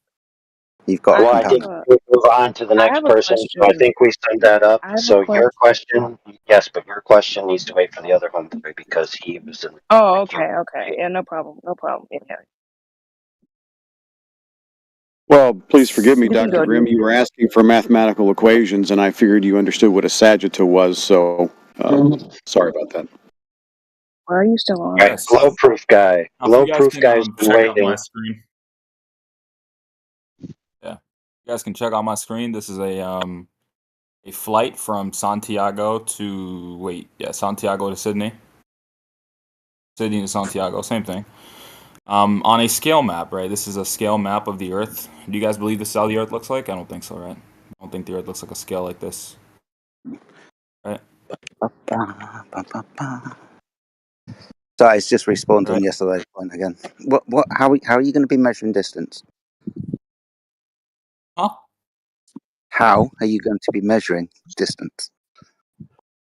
You've got a Well, I think companion. we move on to the I next have a person. So I question. think we sum that up. I have a So your question. question, yes, but your question needs to wait for the other one because he was in Oh, the queue. okay, okay. Yeah, no problem. No problem. Yeah. Well, please forgive me, You can Dr. go, Grimm. dude. You were asking for mathematical equations, and I figured you understood what a sagitta was, so sorry about that. Why are you still on? All right, glow proof guy. Now, if you Glow guys proof can guy's been check out my waiting. screen. Yeah, you guys can check out my screen. This is a flight from Santiago to Santiago to Sydney. Sydney to Santiago, same thing. On a scale map, right? This is a scale map of the Earth. Do you guys believe this is how the Earth looks like? I don't think so, right? I don't think the Earth looks like a scale like this, right? So it's just respawned on Right. yesterday's point again. How are you going to be measuring distance? Huh? How are you going to be measuring distance?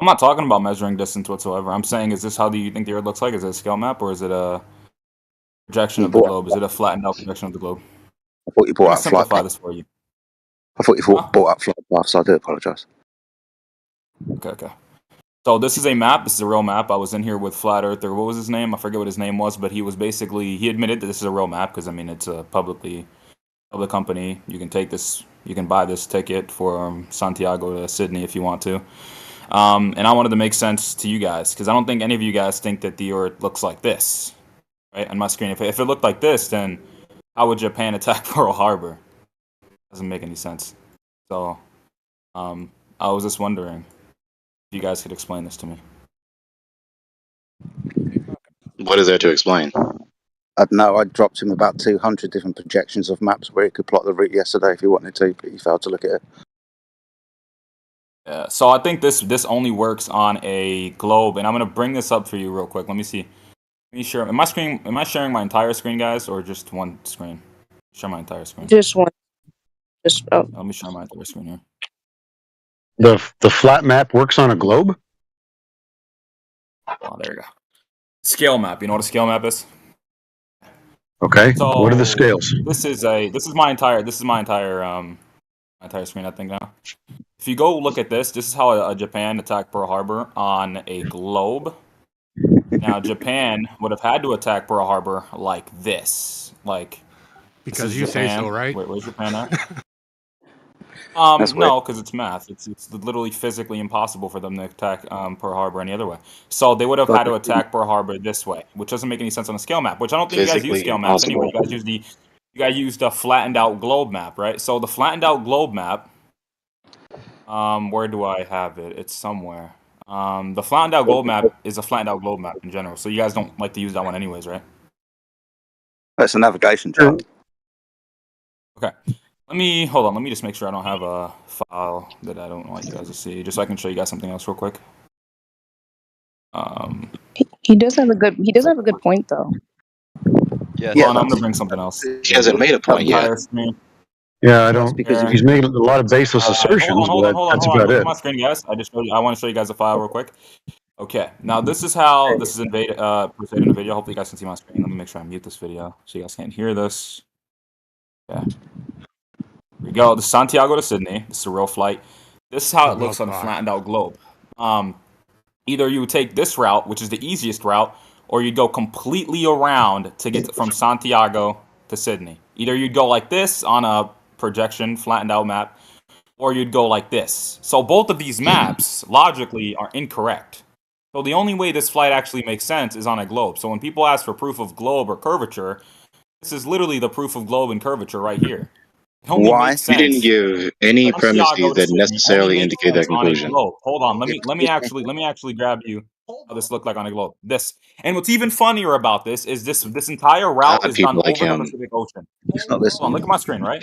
I'm not talking about measuring distance whatsoever. I'm saying, is this how do you think the Earth looks like? Is it a scale map or is it a projection of the globe? Is it a flattened out projection of the globe? I thought you I'm brought gonna up flight simplify path. this for you. I thought you brought up flight path, so I do apologise. Okay. So this is a map. This is a real map. I was in here with Flat Earther. What was his name? I forget what his name was, but he admitted that this is a real map because I mean it's a public company. You can take this. You can buy this ticket for Santiago to Sydney if you want to. And I wanted to make sense to you guys because I don't think any of you guys think that the Earth looks like this, right? On my screen, if it looked like this, then how would Japan attack Pearl Harbor? Doesn't make any sense. So, I was just wondering if you guys could explain this to me. What is there to explain? I don't know. I dropped him about 200 different projections of maps where he could plot the route yesterday if he wanted to, but he failed to look at it. Yeah, so I think this only works on a globe, and I'm gonna bring this up for you real quick. Let me see. Let me share. Am I sharing my entire screen, guys, or just one screen? Share my entire screen. Just one. Just Let me share my entire screen here. The flat map works on a globe? Oh, there you go. Scale map. You know what a scale map is? Okay. So What are the scales? This is my entire screen, I think now. If you go look at this is how a Japan attacked Pearl Harbor on a globe. Now Japan would have had to attack Pearl Harbor like this, Because this is you say Japan. so, right? Wait, where's Japan at? That's No, weird. because it's math. It's literally physically impossible for them to attack Pearl Harbor any other way. So they would have had to attack Pearl Harbor this way, which doesn't make any sense on a scale map. Which I don't think you guys use Physically scale maps anyway. impossible. You guys use the flattened out globe map, right? So the flattened out globe map. Where do I have it? It's somewhere. The flattened out globe map is a flattened out globe map in general. So you guys don't like to use that one anyways, right? That's a navigation chart. Okay. Hold on. Let me just make sure I don't have a file that I don't want you guys to see, just so I can show you guys something else real quick. He does have a good point though. Yes. Hold on, I'm gonna bring something else. He hasn't made a point yet. Entire screen. Yeah, I don't. because He's making a lot of baseless assertions, Hold but on. that's about Look it. at my screen, guys. I want to show you guys a file real quick. Okay, now this is how this is invaded in the video. Hopefully you guys can see my screen. Let me make sure I mute this video so you guys can't hear this. Yeah. Here we go. The Santiago to Sydney. This is a real flight. This is how it looks on a flattened out globe. Either you would take this route, which is the easiest route, or you'd go completely around to get from Santiago to Sydney. Either you'd go like this on a projection, flattened out map, or you'd go like this. So both of these maps, logically, are incorrect. So the only way this flight actually makes sense is on a globe. So when people ask for proof of globe or curvature, this is literally the proof of globe and curvature right here. It only Why? makes You sense. didn't give any premises Santiago to that Sydney necessarily only makes indicate that sense on a conclusion. globe. Hold on, let me actually grab you how this looked like on a globe. This, and what's even funnier about this is this entire route God, is done people like over the him. Pacific Ocean. It's not Hold listening. on, look at my screen, right?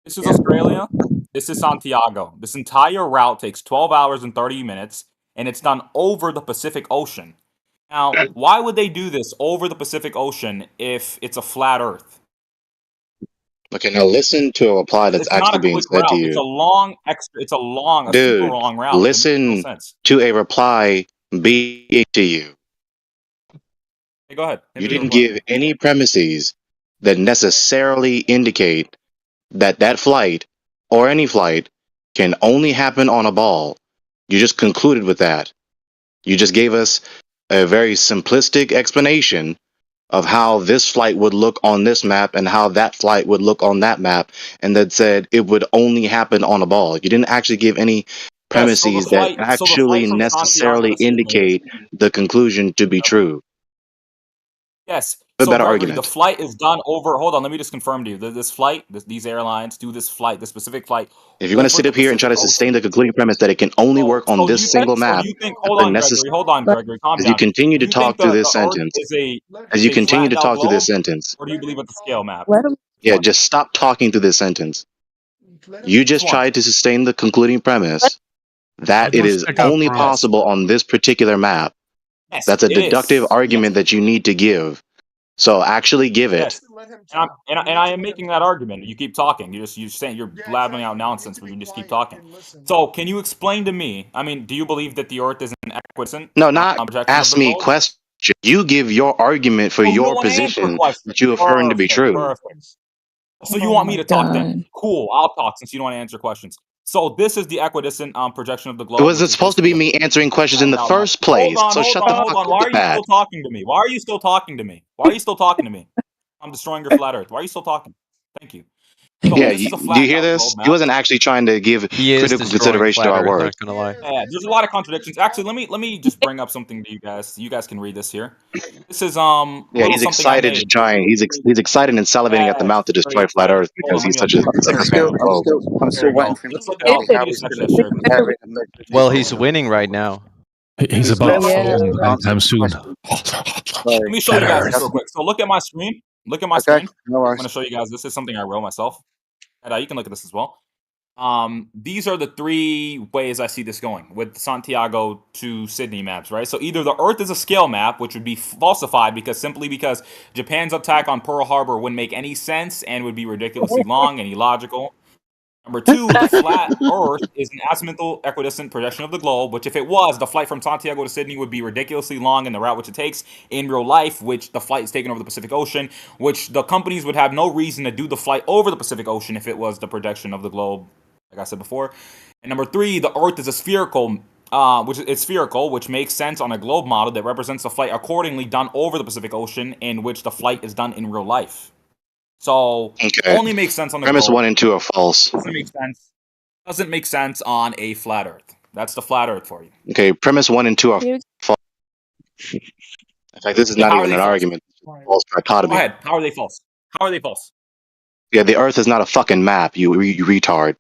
This is Australia. This is Santiago. This entire route takes 12 hours and 30 minutes, and it's done over the Pacific Ocean. Now, why would they do this over the Pacific Ocean if it's a flat Earth? Okay, now listen to a reply that's It's not actually a being quick said to route. It's a you. long extra. It's a super Dude, long route. It makes no listen sense. to a reply being to you. Hey, go ahead. Hit You me with didn't the reply. give any premises that necessarily indicate that that flight or any flight can only happen on a ball. You just concluded with that. You just gave us a very simplistic explanation of how this flight would look on this map and how that flight would look on that map, and that said it would only happen on a ball. You didn't actually give any premises that actually from Santiago necessarily to Sydney. indicate the conclusion to be true. Yes. A So better Gregory, the argument. flight is done over. Hold on, let me just confirm to you. This flight, these airlines do this flight, this specific flight. If you're going to sit up here and try to sustain the concluding premise that it can only work on this single map, Hold on, Gregory. Hold on, Gregory. Calm as down. you continue to Do you think talk through the this Earth sentence, is a as you continue to flattened out talk through this globe, sentence, or do you believe it's a scale map? Let him. yeah, just stop talking through this sentence. You just tried to sustain the concluding premise that it is only possible on this particular map. Yes, That's a it is. deductive argument that you need to give. So actually give it. Yes. And I am making that argument. You keep talking. You're saying you're blabbing out nonsense, but you just keep talking. So can you explain to me? I mean, do you believe that the Earth is an equiescent? No, not ask me questions. You give your argument for Oh, you don't your wanna answer position questions. that you affirm to be Perfect, true. perfect. So you Oh want me my to talk then? God. Cool, I'll talk since you don't want to answer questions. So this is the equidistant projection of the globe. It wasn't supposed to be me answering questions in the first place. So shut the fuck Hold on. Why are up, you Pat. still talking to me? Why are you still talking to me? Why are you still talking to me? I'm destroying your flat Earth. Why are you still talking? Thank you. So Yeah, this is a do flat you hear this? globe He map. wasn't actually trying to give He is critical destroying consideration to flat our Earth, words. not gonna lie. Yeah, there's a lot of contradictions. Actually, let me just bring up something to you guys. You guys can read this here. This is Yeah, little he's something I excited to made. try. He's excited and salivating at the mouth to destroy flat Earth because he's such a fan of the globe. I'm still waiting for him Let's to look at tell how me how it he's is going actually to shared. carry the Well, he's winning right now. He's about to Yeah, fall anytime soon. Let me show you guys this real quick. So look at my screen. Look at my Okay, screen. no I'm worries. going to show you guys. This is something I wrote myself. And you can look at this as well. These are the three ways I see this going with Santiago to Sydney maps, right? So either the Earth is a scale map, which would be falsified because Japan's attack on Pearl Harbor wouldn't make any sense and would be ridiculously long and illogical. Number two, the flat Earth is an azimuthal equidistant projection of the globe, which if it was, the flight from Santiago to Sydney would be ridiculously long in the route which it takes in real life, which the flight is taken over the Pacific Ocean, which the companies would have no reason to do the flight over the Pacific Ocean if it was the projection of the globe, like I said before. And number three, the Earth is a spherical, which makes sense on a globe model that represents the flight accordingly done over the Pacific Ocean, in which the flight is done in real life. So only makes sense on the Premise globe. 1 and 2 are false. Doesn't make sense on a flat Earth. That's the flat Earth for you. Okay, premise 1 and 2 are false. In fact, this is not even an argument. It's a false dichotomy. Go ahead. How are they false? How are they false? Yeah, the Earth is not a fucking map, you retard.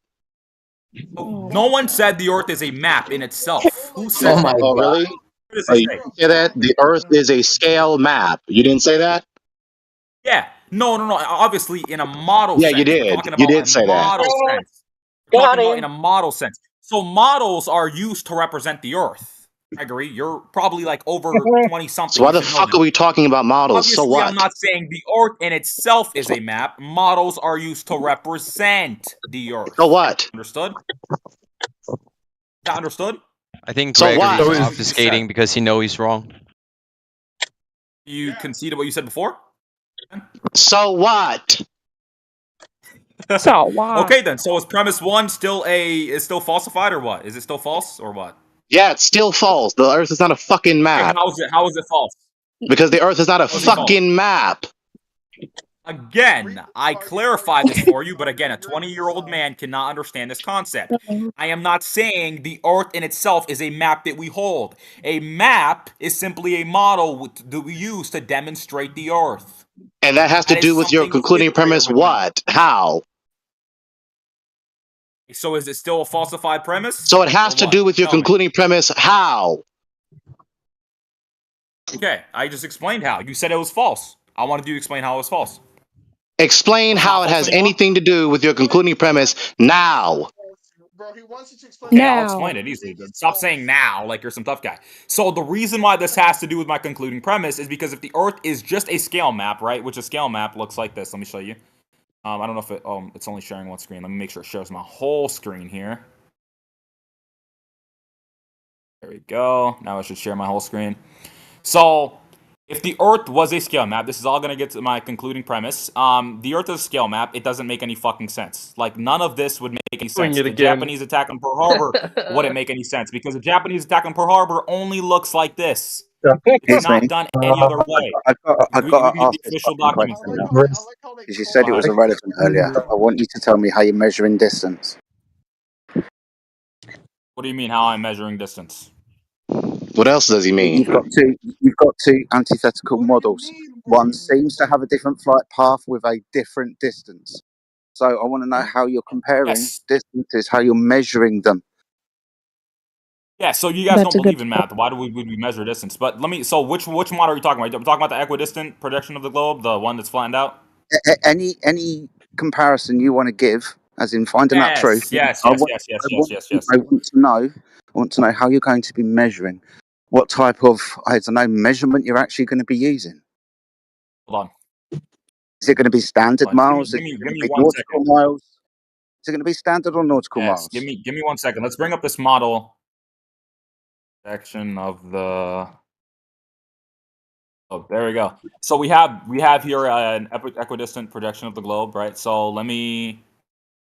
No one said the Earth is a map in itself. Who said that? Oh, really? What does Oh, it you say? didn't say that? The Earth is a scale map. You didn't say that? Yeah. No. Obviously, in a model Yeah, sense. you did. We're talking You about did a say that. model sense. We're talking about in a model sense. So models are used to represent the Earth. Gregory, you're probably like over 20-something. So why the fuck are we talking about models? Obviously, So what? I'm not saying the Earth in itself is a map. Models are used to represent the Earth. So what? Understood? That understood? I think So Gregory's what? obfuscating because he knows he's wrong. You conceded what you said before? So what? So wow. Okay then. So is premise one still falsified or what? Is it still false or what? Yeah, it's still false. The Earth is not a fucking map. How is it false? Because the Earth is not a How is it false? fucking map. Again, I clarify this for you, but again, a 20-year-old man cannot understand this concept. I am not saying the Earth in itself is a map that we hold. A map is simply a model that we use to demonstrate the Earth. And that has to do with your concluding premise. What? How? So is it still a falsified premise? So it has to do with your concluding premise. How? Okay, I just explained how. You said it was false. I wanted you to explain how it was false. Explain how it has anything to do with your concluding premise now. Okay, I'll explain it easily. Stop saying now like you're some tough guy. So the reason why this has to do with my concluding premise is because if the Earth is just a scale map, right, which a scale map looks like this. Let me show you. I don't know if it's only sharing one screen. Let me make sure it shows my whole screen here. There we go. Now I should share my whole screen. So if the Earth was a scale map, this is all going to get to my concluding premise. The Earth is a scale map. It doesn't make any fucking sense. Like, none of this would make any sense. The Japanese attack on Pearl Harbor wouldn't make any sense because the Japanese attack on Pearl Harbor only looks like this. It's not done any other way. I We got to need ask the this official fucking documents. question now. Because you said it was irrelevant earlier. I want you to tell me how you're measuring distance. What do you mean, how I'm measuring distance? What else does he mean? You've got two antithetical models. One seems to have a different flight path with a different distance. So I want to know how you're comparing distances, how you're measuring them. Yeah, so you guys don't believe in math. Why would we measure distance? But so which model are you talking about? Are you talking about the equidistant projection of the globe, the one that's flattened out? Any comparison you want to give, as in finding out truth. Yes. I want to know how you're going to be measuring. What type of, I don't know, measurement you're actually going to be using. Hold on. Is it going to be standard miles? Give me nautical 1 second. miles? Is it going to be standard or nautical miles? Give me 1 second. Let's bring up this model section of the. Oh, there we go. So we have here an equidistant projection of the globe, right? So let me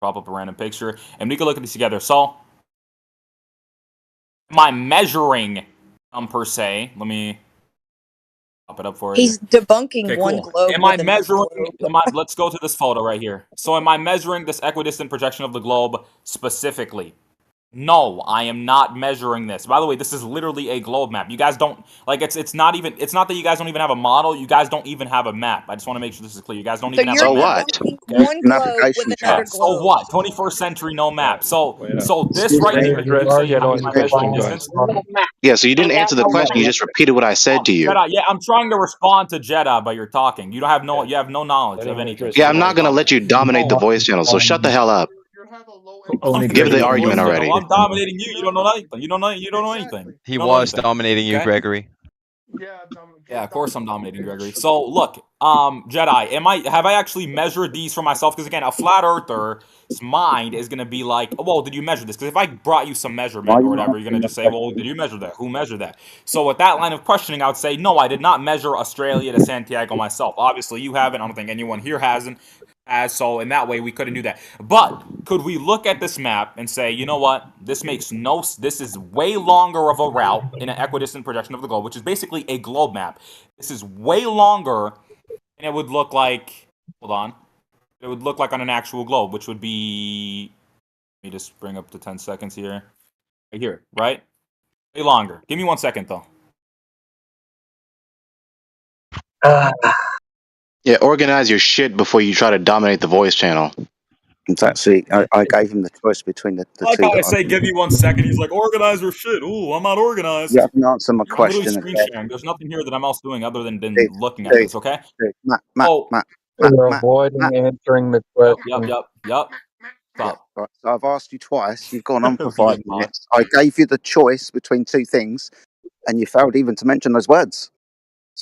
drop up a random picture, and we can look at these together. So, am I measuring per se? Let me pop it up for you. He's debunking one Cool. globe. Am I with measuring? another globe. Let's go to this photo right here. So, am I measuring this equidistant projection of the globe specifically? No, I am not measuring this. By the way, this is literally a globe map. You guys don't like it's not that you guys don't even have a model. You guys don't even have a map. I just want to make sure this is clear. You guys don't even have a map. One globe with another globe. So what? 21st century, no map. So this right here, you say I'm measuring distance. Yeah, so you didn't answer the question. You just repeated what I said to you. Jedi, yeah, I'm trying to respond to Jedi, but you're talking. You have no knowledge of anything. Yeah, I'm not gonna let you dominate the voice channel. So shut the hell up. Give the argument already. I'm dominating you. You don't know anything. You don't know anything. He was dominating you, Gregory. Yeah, of course I'm dominating Gregory. So look, Jedi, have I actually measured these for myself? Because again, a flat earther's mind is gonna be like, oh, well, did you measure this? Because if I brought you some measurement or whatever, you're gonna just say, well, did you measure that? Who measured that? So with that line of questioning, I would say, no, I did not measure Australia to Santiago myself. Obviously, you haven't. I don't think anyone here hasn't. So in that way, we couldn't do that. But could we look at this map and say, you know what? This is way longer of a route in an equidistant projection of the globe, which is basically a globe map. This is way longer, and it would look like, hold on, it would look like on an actual globe, which would be, let me just bring up the 10 seconds here. Right here, right? Way longer. Give me 1 second, though. Yeah, organize your shit before you try to dominate the voice channel. Exactly. I gave him the choice between the I like two. how I say, give me 1 second. He's like, organize your shit. Ooh, I'm not organized. You haven't answered my I'm question. literally screen sharing. There's nothing here that I'm else doing other than looking at Steve, this, okay? Matt, You're avoiding answering the question. Yep. Stop. Right, so I've asked you twice. You've gone on for 5 minutes. I gave you the choice between two things, and you failed even to mention those words.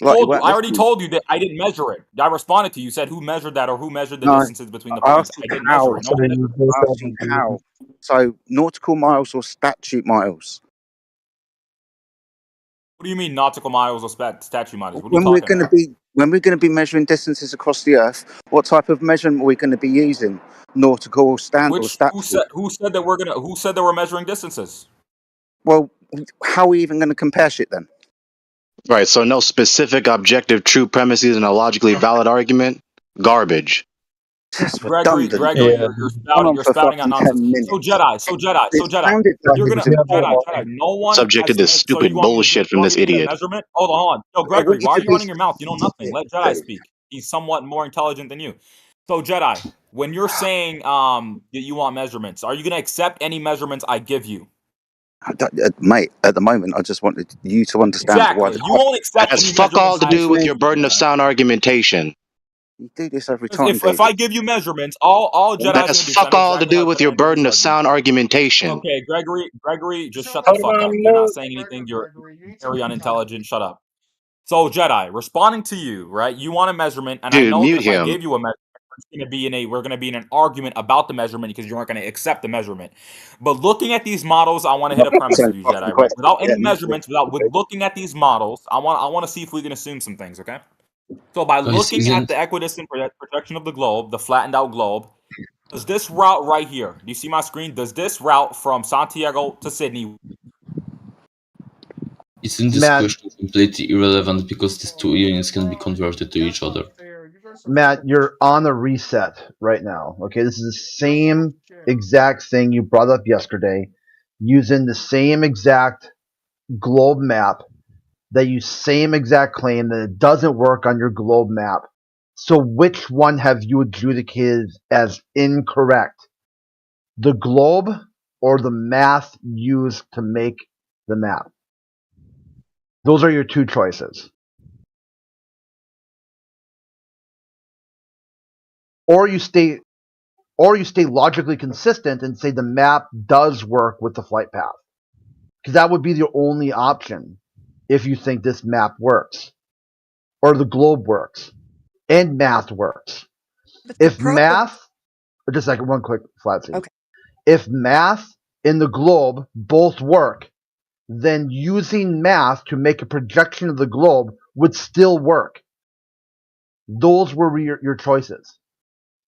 I already told you that I didn't measure it. I responded to you. You said who measured that or who measured the distances between the points. I didn't measure it. No. I asked you how. So nautical miles or statute miles? What do you mean nautical miles or statute miles? What are When you we're talking going to be measuring distances across the Earth, what type of measurement are we going to be using? Nautical or standard or statute? Who said that we're measuring distances? Well, how are we even going to compare shit then? Right, so no specific objective true premises and a logically valid argument? Garbage. Gregory, you're spouting out nonsense. So Jedi. You're gonna Jedi. No one subject to this stupid bullshit from this idiot. Measurement. Hold on. Yo, Gregory, why are you running your mouth? You know nothing. Let Jedi speak. He's somewhat more intelligent than you. So Jedi, when you're saying that you want measurements, are you gonna accept any measurements I give you? Mate, at the moment, I just wanted you to understand exactly. You won't accept. It has fuck all to do with your burden of sound argumentation. You do this every 'Cause time, if David. I give you measurements, all That Jedi's has gonna do fuck all to exactly do like with what your Andrew just burden of said. sound argumentation. Okay, Gregory, just shut the Put him fuck up. on You're not mute. saying anything. You're very unintelligent. Shut up. So Jedi, responding to you, right? You want a measurement, and I Dude, know that mute if I him. gave you a measurement, we're gonna be in an argument about the measurement because you aren't gonna accept the measurement. But looking at these models, I want to hit a premise with you, Jedi, right? Without any measurements, with looking at these models, I want to see if we can assume some things, okay? So by Guys, looking at isn't the equidistant projection of the globe, the flattened out globe, does this route right here, do you see my screen? Does this route from Santiago to Sydney? isn't this question completely irrelevant because these two unions can be converted to each other? Matt, you're on a reset right now. Okay, this is the same exact thing you brought up yesterday, using the same exact globe map, that you same exact claim that it doesn't work on your globe map. So which one have you adjudicated as incorrect? The globe or the math used to make the map? Those are your two choices. Or you stay logically consistent and say the map does work with the flight path. Because that would be the only option if you think this map works. Or the globe works. And math works. If math, just a second, one quick flat seat. Okay. If math and the globe both work, then using math to make a projection of the globe would still work. Those were your choices.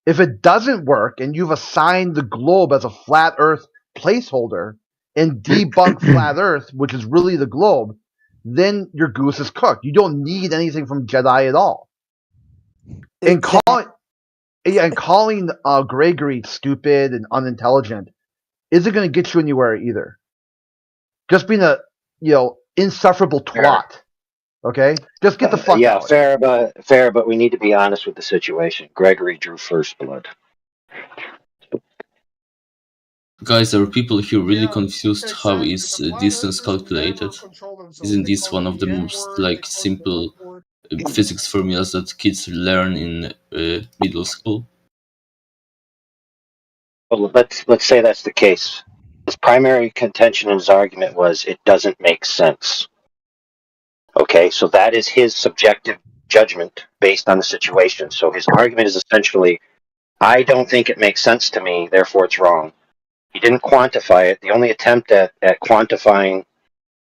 If it doesn't work and you've assigned the globe as a flat Earth placeholder and debunk flat Earth, which is really the globe, then your goose is cooked. You don't need anything from Jedi at all. And calling Gregory stupid and unintelligent isn't going to get you anywhere either. Just being a insufferable twat. Okay, just get the fuck out. Fair, but we need to be honest with the situation. Gregory drew first blood. Guys, are people here really confused how is distance calculated? Isn't this one of the most simple physics formulas that kids learn in middle school? Well, let's say that's the case. His primary contention in his argument was it doesn't make sense. Okay, so that is his subjective judgment based on the situation. So his argument is essentially, I don't think it makes sense to me, therefore it's wrong. He didn't quantify it. The only attempt at quantifying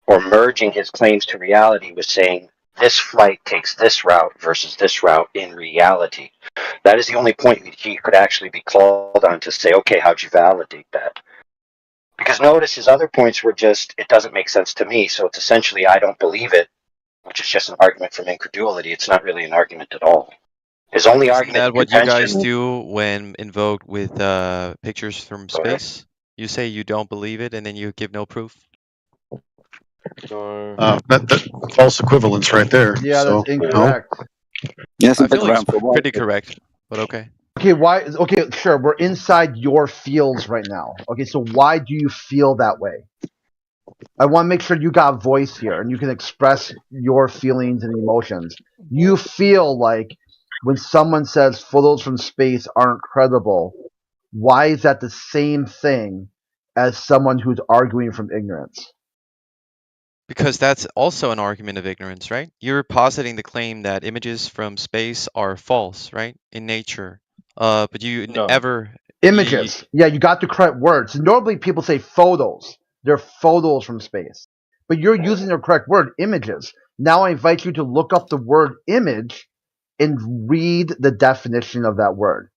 or merging his claims to reality was saying this flight takes this route versus this route in reality. That is the only point he could actually be called on to say, okay, how'd you validate that? Because notice his other points were just, it doesn't make sense to me, so it's essentially, I don't believe it, which is just an argument from incredulity. It's not really an argument at all. His only Isn't argument that of what you guys contention- do when invoked with pictures from space? You say you don't believe it, and then you give no proof. That false equivalence right there. Yeah, so, that's incorrect. Yes, I feel like it's pretty correct, but okay. Okay, why? Okay, sure. We're inside your fields right now. Okay, so why do you feel that way? I want to make sure you got voice here and you can express your feelings and emotions. You feel like when someone says photos from space aren't credible, why is that the same thing as someone who's arguing from ignorance? Because that's also an argument of ignorance, right? You're positing the claim that images from space are false, right? In nature. But you never... Images. Yeah, you got the correct words. Normally people say photos. They're photos from space. But you're using the correct word, images. Now I invite you to look up the word image and read the definition of that word.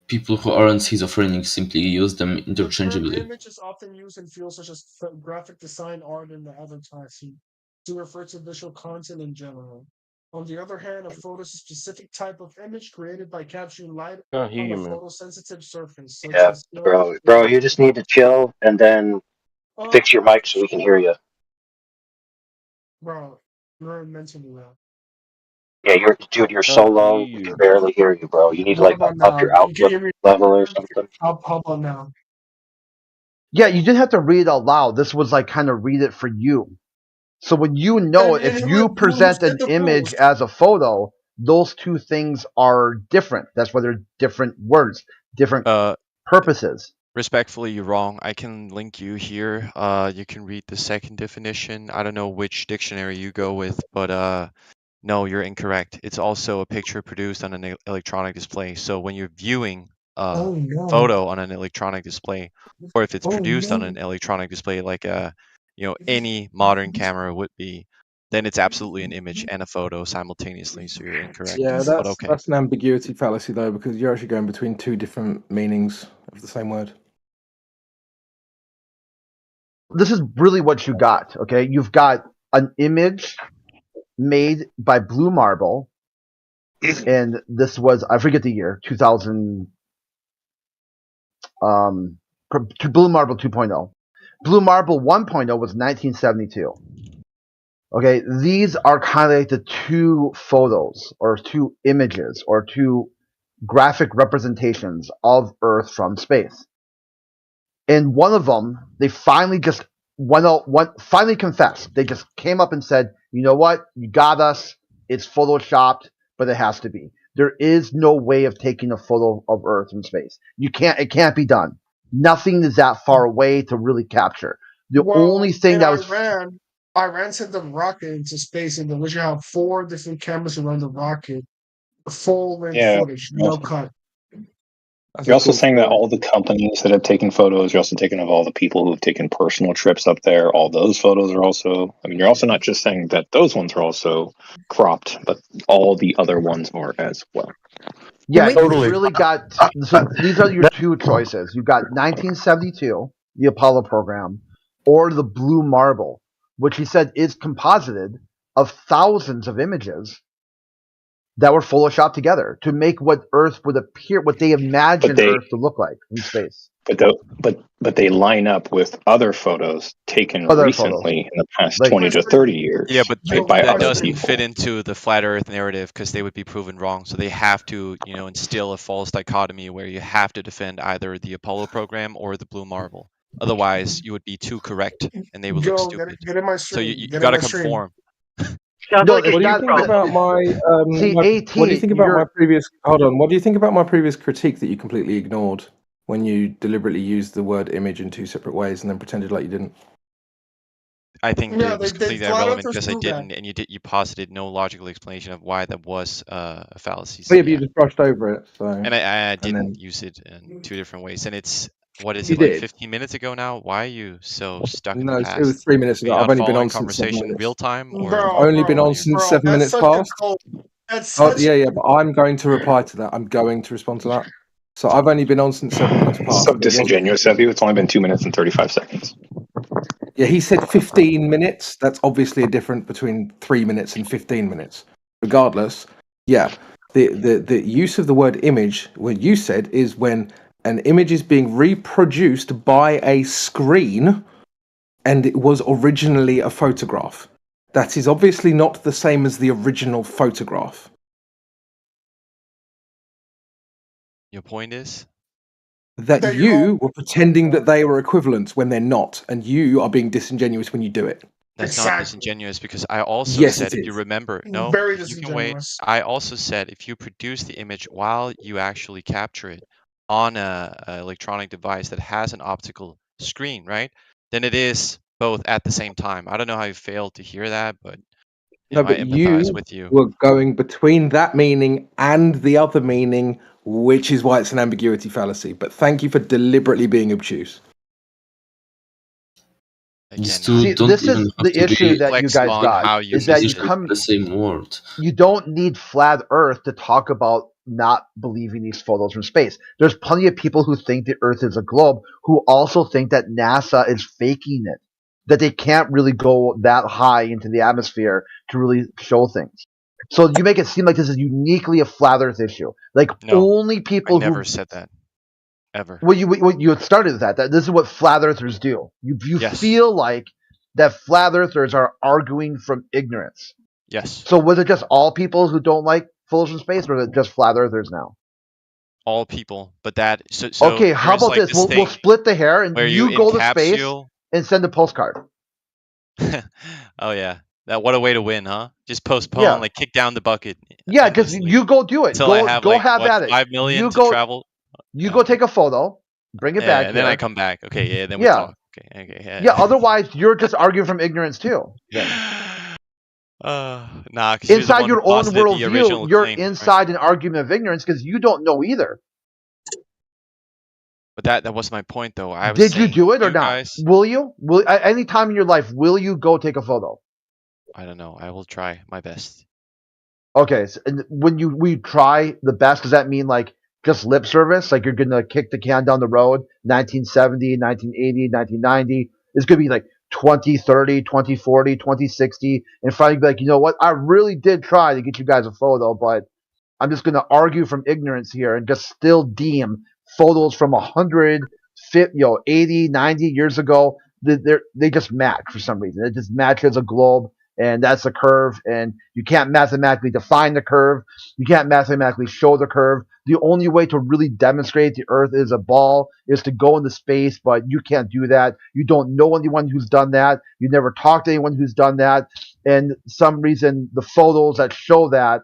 People who aren't schizophrenic simply use them interchangeably. Image is often used in fields such as graphic design, art, and advertising to refer to visual content in general. On the other hand, a photo is a specific type of image created by capturing light on a photosensitive surface. Such Yeah, as bro, you just need to chill and then fix your mic so we can hear you. Bro, you're mentally well. Yeah, you're so low, we can barely hear you, bro. You need to up your output level or something. How about now? Yeah, you didn't have to read it out loud. This was like kind of read it for you. So when you know, if you present an image as a photo, those two things are different. That's why they're different words, different purposes. Respectfully, you're wrong. I can link you here. You can read the second definition. I don't know which dictionary you go with, but no, you're incorrect. It's also a picture produced on an electronic display. So when you're viewing a Oh no. photo on an electronic display, or if it's Oh produced on no. an electronic display, like any modern camera would be, then it's absolutely an image and a photo simultaneously. So you're incorrect. Yeah, But okay. that's an ambiguity fallacy though, because you're actually going between two different meanings of the same word. This is really what you got. Okay, you've got an image made by Blue Marble, and this was, I forget the year, 2000. Blue Marble 2.0. Blue Marble 1.0 was 1972. Okay, these are kind of like the two photos or two images or two graphic representations of Earth from space. And one of them, they finally just finally confessed. They just came up and said, "You know what? You got us. It's photoshopped, but it has to be. There is no way of taking a photo of Earth from space. It can't be done. Nothing is that far away to really capture. The only thing that was Iran sent the rocket into space, and which you have 4 different cameras around the rocket, full length footage, no cut. You're also saying that all the companies that have taken photos, you're also taking of all the people who have taken personal trips up there. All those photos are also, I mean, you're also not just saying that those ones are also cropped, but all the other ones are as well. Yeah, totally. You really got, so these are your two choices. You've got 1972, the Apollo program, or the Blue Marble, which he said is composited of thousands of images that were photoshopped together to make what Earth would appear, what they imagined Earth to look like in space. But they line up with other photos taken recently in the past 20 to 30 years. Yeah, but by that other doesn't people. fit into the flat Earth narrative because they would be proven wrong. So they have to, instill a false dichotomy where you have to defend either the Apollo program or the Blue Marble. Otherwise, you would be too correct, and they would look stupid. Get in my So stream. you Get got to in my stream. conform. What do you think about my? What do you think about my previous? Hold on. What do you think about my previous critique that you completely ignored when you deliberately used the word image in 2 separate ways and then pretended like you didn't? I think Yeah, it was they completely flat irrelevant earthers because I do that. didn't, and you posited no logical explanation of why that was a fallacy. Oh, So yeah, but you yeah, just brushed over it. So and I didn't then use it in 2 different ways, and it's what is you it like did. 15 minutes ago now? Why are you so stuck in No, the it past? was 3 minutes Are you ago. I've not only been following on since 7 conversation minutes. real time, or Bro, I've only been bro, on since bro, 7 that's minutes such a past. cold. That's Oh such. yeah, but I'm going to reply to that. I'm going to respond to that. So I've only been on since 7 minutes past. So It wasn't. disingenuous of you. It's only been 2 minutes and 35 seconds. Yeah, he said 15 minutes. That's obviously a difference between 3 minutes and 15 minutes. Regardless, yeah, the use of the word image, what you said, is when an image is being reproduced by a screen and it was originally a photograph. That is obviously not the same as the original photograph. your point is? That you were pretending that they were equivalent when they're not, and you are being disingenuous when you do it. That's not disingenuous because I also Yes, said, it if you is. remember, no, Very you can wait. disingenuous. I also said if you produce the image while you actually capture it on a electronic device that has an optical screen, right? Then it is both at the same time. I don't know how you failed to hear that, but No, I but empathize you with you. were going between that meaning and the other meaning, which is why it's an ambiguity fallacy. But thank you for deliberately being obtuse. See, this is the issue that you guys got, is that you come, the same word. you don't need flat Earth to talk about not believing these photos from space. There's plenty of people who think the Earth is a globe who also think that NASA is faking it, that they can't really go that high into the atmosphere to really show things. So you make it seem like this is uniquely a flat Earth issue. Like No, only I people never who said that. Ever. well, you had started with that. This is what flat earthers do. You Yes. feel like that flat earthers are arguing from ignorance. Yes. So was it just all people who don't like photos from space, or is it just flat earthers now? All people, but that so Okay, how there's about like this? We'll split the hair, and where you go to space encapsule. and send a postcard. Oh yeah, That what a way to win, huh? Just postpone, Yeah. like kick down the bucket. Yeah, because you go do it. Until I Go have go like have what, at it. 5 million You to go travel. you go take a photo, bring it back And then I here. come back. Okay, yeah, then we Yeah. talk. Okay, yeah. Yeah, otherwise you're just arguing from ignorance too. Then. Nah, because Inside your own the original worldview, you're claim, right? inside an argument of ignorance because you don't know either. But that was my point, though. I was Did you saying do it or you not? guys, Will you? Will at any time in your life will you go take a photo? I don't know. I will try my best. Okay, so, and when we try the best, does that mean like just lip service? Like you're gonna kick the can down the road, 1970, 1980, 1990? It's gonna be like 2030, 2040, 2060, and finally be like, you know what? I really did try to get you guys a photo, but I'm just gonna argue from ignorance here and just still deem photos from 100, 80, 90 years ago, they just match for some reason. It just matches a globe, and that's a curve, and you can't mathematically define the curve. You can't mathematically show the curve. The only way to really demonstrate the Earth is a ball is to go into space, but you can't do that. You don't know anyone who's done that. You never talked to anyone who's done that, and some reason the photos that show that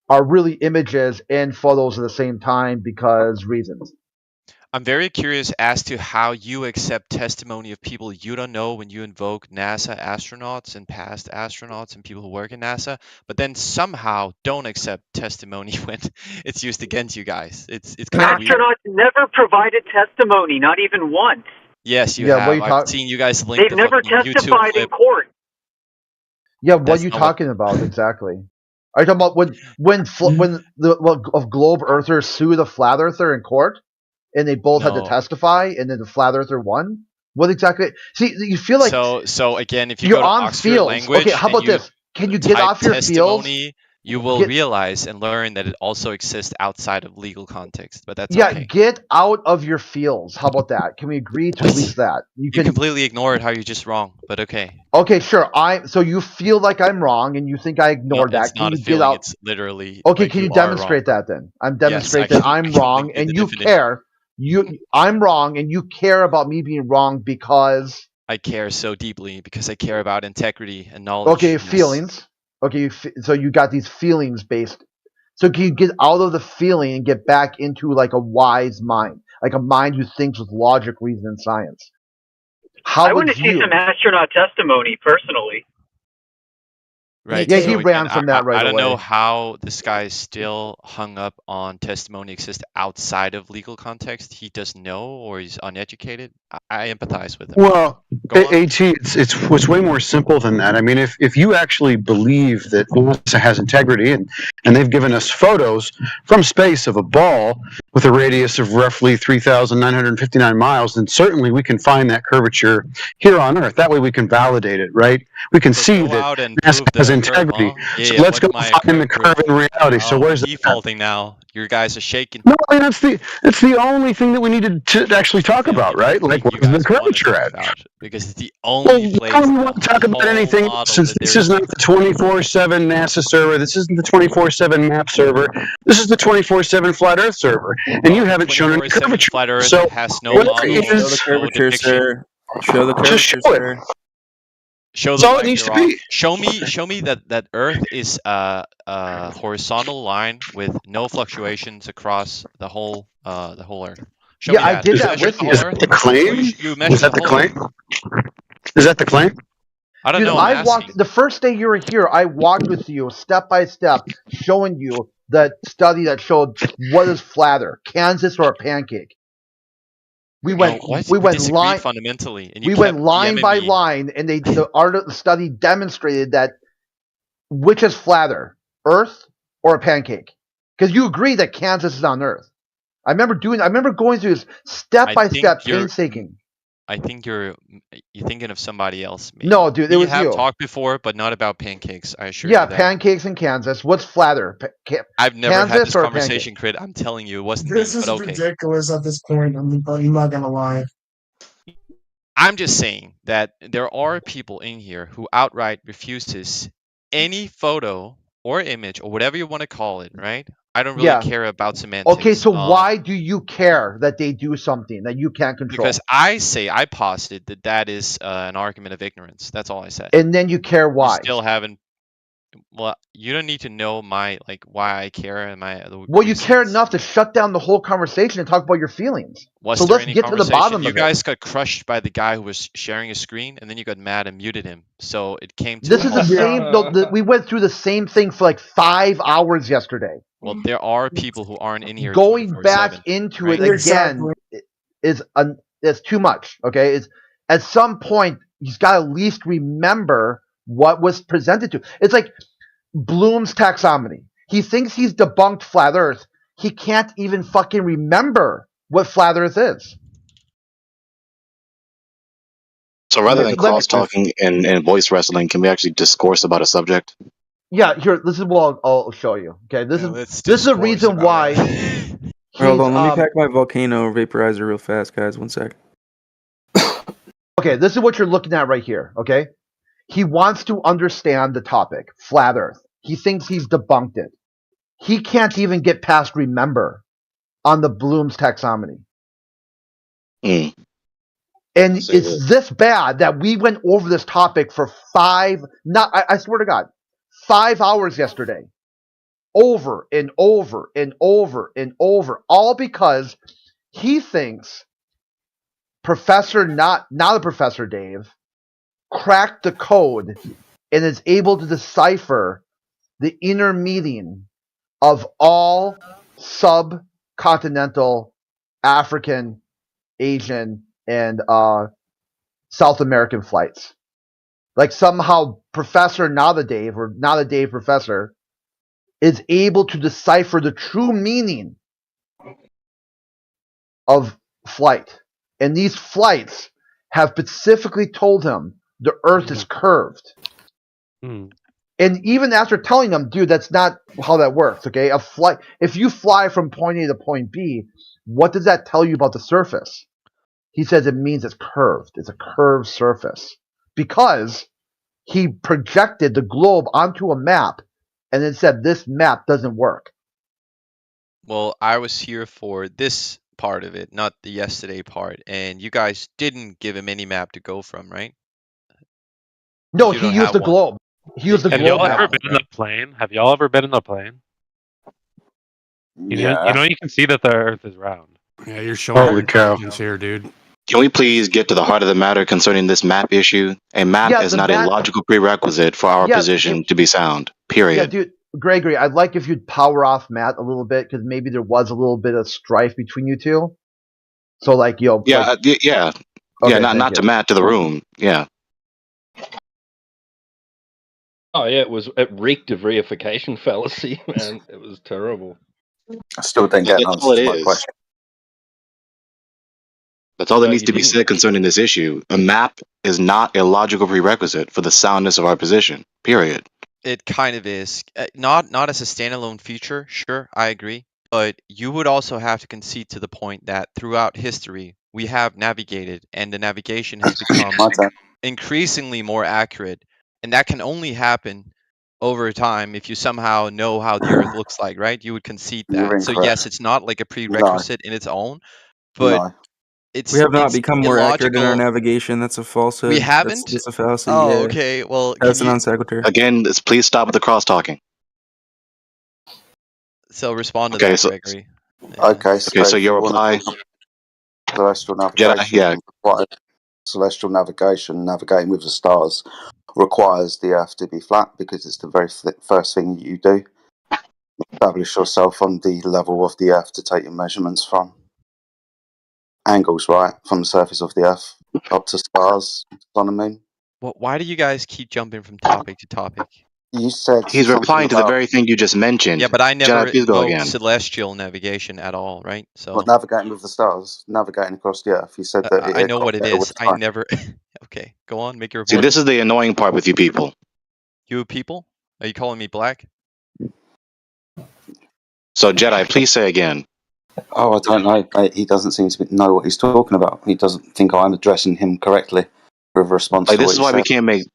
are really images and photos at the same time because reasons. I'm very curious as to how you accept testimony of people you don't know when you invoke NASA astronauts and past astronauts and people who work in NASA, but then somehow don't accept testimony when it's used against you guys. It's kind of weird. Astronauts never provided testimony, not even once. Yes, you Yeah, what have. you I've talk- seen you guys link They've the never fucking YouTube testified in clip. court. Yeah, what That's are you not what- talking about exactly? Are you talking about when the globe earthers sue the flat earther in court, and they both had to No. testify, and then the flat earther won? What exactly? See, you feel like So again, if you you're go to on Oxford fields. language, Okay, how and about you this? Can you get type off your fields? testimony, you will Get- realize and learn that it also exists outside of legal context. But that's Yeah, okay. get out of your fields. How about that? Can we agree to at least that? You You can. completely ignored how you're just wrong, but okay. Okay, sure. So you feel like I'm wrong, and you think I No, ignored that. it's Can not you a get feeling. out? It's literally Okay, like can you are wrong. demonstrate that then? I'm Yes, demonstrate I that can- I I'm can wrong link you and the you definition. care. I'm wrong and you care about me being wrong because I care so deeply because I care about integrity and knowledge. okay, Yes. feelings. Okay, so you got these feelings based. So can you get out of the feeling and get back into like a wise mind, like a mind who thinks with logic, reason, and science? How I would want to see you? some astronaut testimony, personally. Right. Yeah, so he again, ran from that right I don't away. know how this guy is still hung up on testimony exists outside of legal context. He doesn't know or he's uneducated. I empathize with him. Well, Go on. AT, it's way more simple than that. I mean, if you actually believe that NASA has integrity and they've given us photos from space of a ball with a radius of roughly 3,959 miles, then certainly we can find that curvature here on Earth. That way we can validate it, right? We can see Go that out and NASA prove has the integrity. curve, huh? So Yeah, let's go what's my find the curve in reality. So Oh, where's that? defaulting now. You guys are shaking. No, I mean, that's the only thing that we needed to actually talk about, right? Like, You where's the guys want to curvature talk at? about because it's the Well, only why place don't we in want the to talk about whole anything model since that this there is not the 24/7 NASA server? This isn't the 24/7 map server. This is the 24/7 flat Earth server, and you haven't shown any 24/7 curvature. flat Earth So has no whatever model, it Show the is, no curvature, depiction. sir. Show the just curvature, show it. sir. Show That's the all it line needs to you're off. be. Show me that Earth is a horizontal line with no fluctuations across the whole Earth. Show Yeah, me I that. did You that measured with the you. whole Is that Earth. the claim? You Is measured that the the whole claim? Earth. Is that the claim? I don't Dude, know. I'm I walked asking. the first day you were here. I walked with you step by step, showing you that study that showed what is flatter, Kansas or a pancake. We No, went what? we We went disagreed line fundamentally, and you we kept went line DMing by me. line, and the art of the study demonstrated that which is flatter, Earth or a pancake? Because you agree that Kansas is on Earth. I remember going through this step I by think step, you're. painstaking. I think you're thinking of somebody else. Maybe. No, dude, it We was have you. talked before, but not about pancakes. I assure Yeah, you that. pancakes in Kansas. What's flatter, I've never had Kansas this or a conversation, pancake? Crit. I'm telling you, it wasn't This me. is But okay. ridiculous at this point. I'm not gonna lie. I'm just saying that there are people in here who outright refuses any photo or image or whatever you want to call it, right, I don't really Yeah. care about semantics. Okay, so why do you care that they do something that you can't control? Because I posited that is an argument of ignorance. That's all I said. And then you care You why? still haven't. Well, you don't need to know my why I care and my the Well, you reasons. care enough to shut down the whole conversation and talk about your feelings. Was So there let's any get to the conversation? bottom You of it. guys got crushed by the guy who was sharing a screen, and then you got mad and muted him. So it came to This a is the halt. same. We went through the same thing for like 5 hours yesterday. Well, there are people who aren't in here. Going back 24/7, into right? it again is too much. Okay, is at some point he's got to at least remember what was presented to. It's like Bloom's taxonomy. He thinks he's debunked flat Earth. He can't even fucking remember what flat Earth is. So rather than Let me- cross talking and voice wrestling, can we actually discourse about a subject? Yeah, here. This is what I'll show you. Okay, this is the reason why. Hold on, let me he's, pack my volcano vaporizer real fast, guys. 1 sec. Okay, this is what you're looking at right here. Okay, he wants to understand the topic, flat Earth. He thinks he's debunked it. He can't even get past remember on the Bloom's taxonomy. Mm. And it's this bad that we went over this topic for I swear to God, 5 hours yesterday. Over and over and over and over. All because he thinks Professor, not a Professor Dave, cracked the code and is able to decipher the inner meaning of all subcontinental African, Asian, and South American flights. Like somehow Professor Nada-Dave, or Nada-Dave Professor, is able to decipher the true meaning of flight. And these flights have specifically told him the Earth is curved. And even after telling them, dude, that's not how that works, okay? If you fly from point A to point B, what does that tell you about the surface? He says it means it's curved. It's a curved surface. Because he projected the globe onto a map and then said this map doesn't work. Well, I was here for this part of it, not the yesterday part, and you guys didn't give him any map to go from, right? No, You he don't used have the one. globe. He used the Have globe y'all ever map. been in the plane? Have y'all ever been in the plane? You know you can see that the Earth is round. Yeah, you're showing Holy your cow. intelligence here, dude. Can we please get to the heart of the matter concerning this map issue? A map Yeah, is the not a map- logical prerequisite for our Yeah, position to be sound. Yeah, Period. dude, Gregory, I'd like if you'd power off Matt a little bit because maybe there was a little bit of strife between you two. So, like, yo, Yeah, like, yeah, Okay, yeah. Not thank to you. Matt, to the room. Yeah. Oh yeah, it reeked of reification fallacy, man. It was terrible. I still didn't get an That's answer all it to my is. question. That's all that No, needs you to be didn't. said concerning this issue. A map is not a logical prerequisite for the soundness of our position. Period. It kind of is. Not as a standalone feature, sure, I agree. But you would also have to concede to the point that throughout history, we have navigated, and the navigation has become My turn. increasingly more accurate. And that can only happen over time if you somehow know how the Earth looks like, right? You would concede You're that. So incorrect. yes, it's not like a No, prerequisite in its own, but no. We have not it's become more accurate in our illogical. navigation. That's a falsehood. We That's haven't? just a fallacy. Oh, Yeah. okay. Well, That's can a you non sequitur. Again, please stop with the cross talking. so respond to Okay, that, so Gregory? Okay, so okay, so if you your want reply, to talk celestial Jedi. navigation, Yeah, celestial navigation, navigating with the stars, requires the Earth to be flat because it's the very first thing you do. Establish yourself on the level of the Earth to take your measurements from. Angles, right? From the surface of the Earth up to stars, sun and moon. Well, why do you guys keep jumping from topic to topic? You said he's something replying to the about very thing you just mentioned. Yeah, but I never Jedi, please go invoked again. celestial navigation at all, right? So what, navigating with the stars, navigating across the Earth. You said that I it know got what it better with is. I time. never. Okay, go on, make your See, point. this is the annoying part with you people. You people? Are you calling me black? So, Jedi, please say again. Oh, I don't know. He doesn't seem to know what he's talking about. He doesn't think I'm addressing him correctly with a response Like, to this what is he why we said. can't make.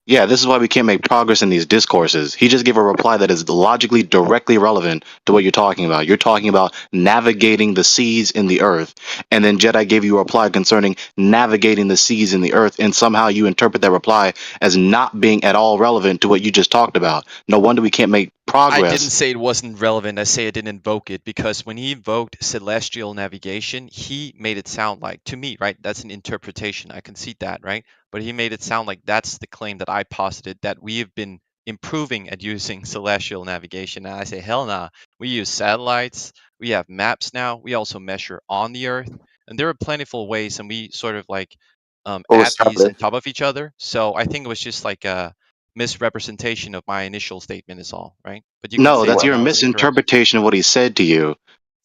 Yeah, this is why we can't make progress in these discourses. He just gave a reply that is logically directly relevant to what you're talking about. You're talking about navigating the seas in the earth. And then Jedi gave you a reply concerning navigating the seas in the earth. And somehow you interpret that reply as not being at all relevant to what you just talked about. No wonder we can't make I didn't progress. say it wasn't relevant. I say I didn't invoke it because when he invoked celestial navigation, he made it sound like, to me, right? That's an interpretation. I concede that, right? But he made it sound like that's the claim that I posited, that we have been improving at using celestial navigation. And I say, hell nah. We use satellites. We have maps now. We also measure on the Earth. And there are plentiful ways, and we sort of like All add these on established. top of each other. So I think it was just like a misrepresentation of my initial statement is all, right? But you can No, say that's that your I was incorrect. misinterpretation of what he said to you.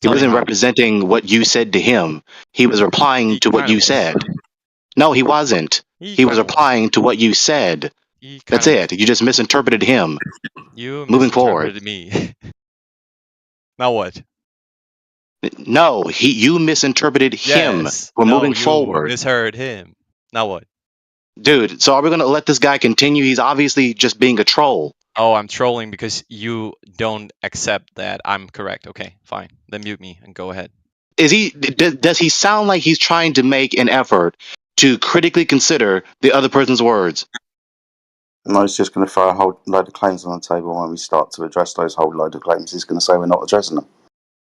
He Tell me wasn't how. representing what you said to him. He was replying He to what kind of you was. said. No, he wasn't. He He was kind of was. replying to what you said. He kind That's of was. it. You just misinterpreted him. You Moving forward. misinterpreted me. Now what? No, you misinterpreted him. Yes. We're No, moving you forward. misheard him. Now what? Dude, so are we going to let this guy continue? He's obviously just being a troll. Oh, I'm trolling because you don't accept that I'm correct. Okay, fine. Then mute me and go ahead. Does he sound like he's trying to make an effort to critically consider the other person's words? No, he's just going to throw a whole load of claims on the table. When we start to address those whole load of claims, he's going to say we're not addressing them.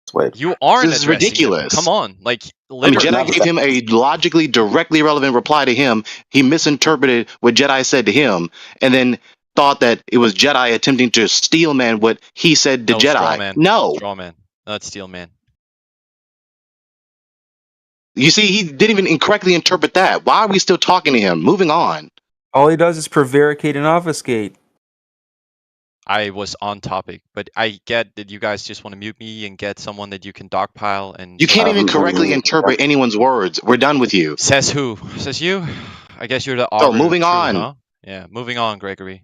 It's weird. You aren't This is addressing ridiculous. them. Come on, like I mean, literally. Jedi gave him a logically, directly relevant reply to him. He misinterpreted what Jedi said to him, and then thought that it was Jedi attempting to steel man what he said to No, straw Jedi. man. No. Straw man. Not steel man. You see, he didn't even incorrectly interpret that. Why are we still talking to him? Moving on. All he does is prevaricate and obfuscate. I was on topic, but I get that you guys just want to mute me and get someone that you can dogpile and You can't even correctly interpret anyone's words. We're done with you. Says who? Says you? I guess you're the So arbiter moving of truth, on. huh? Yeah, moving on, Gregory.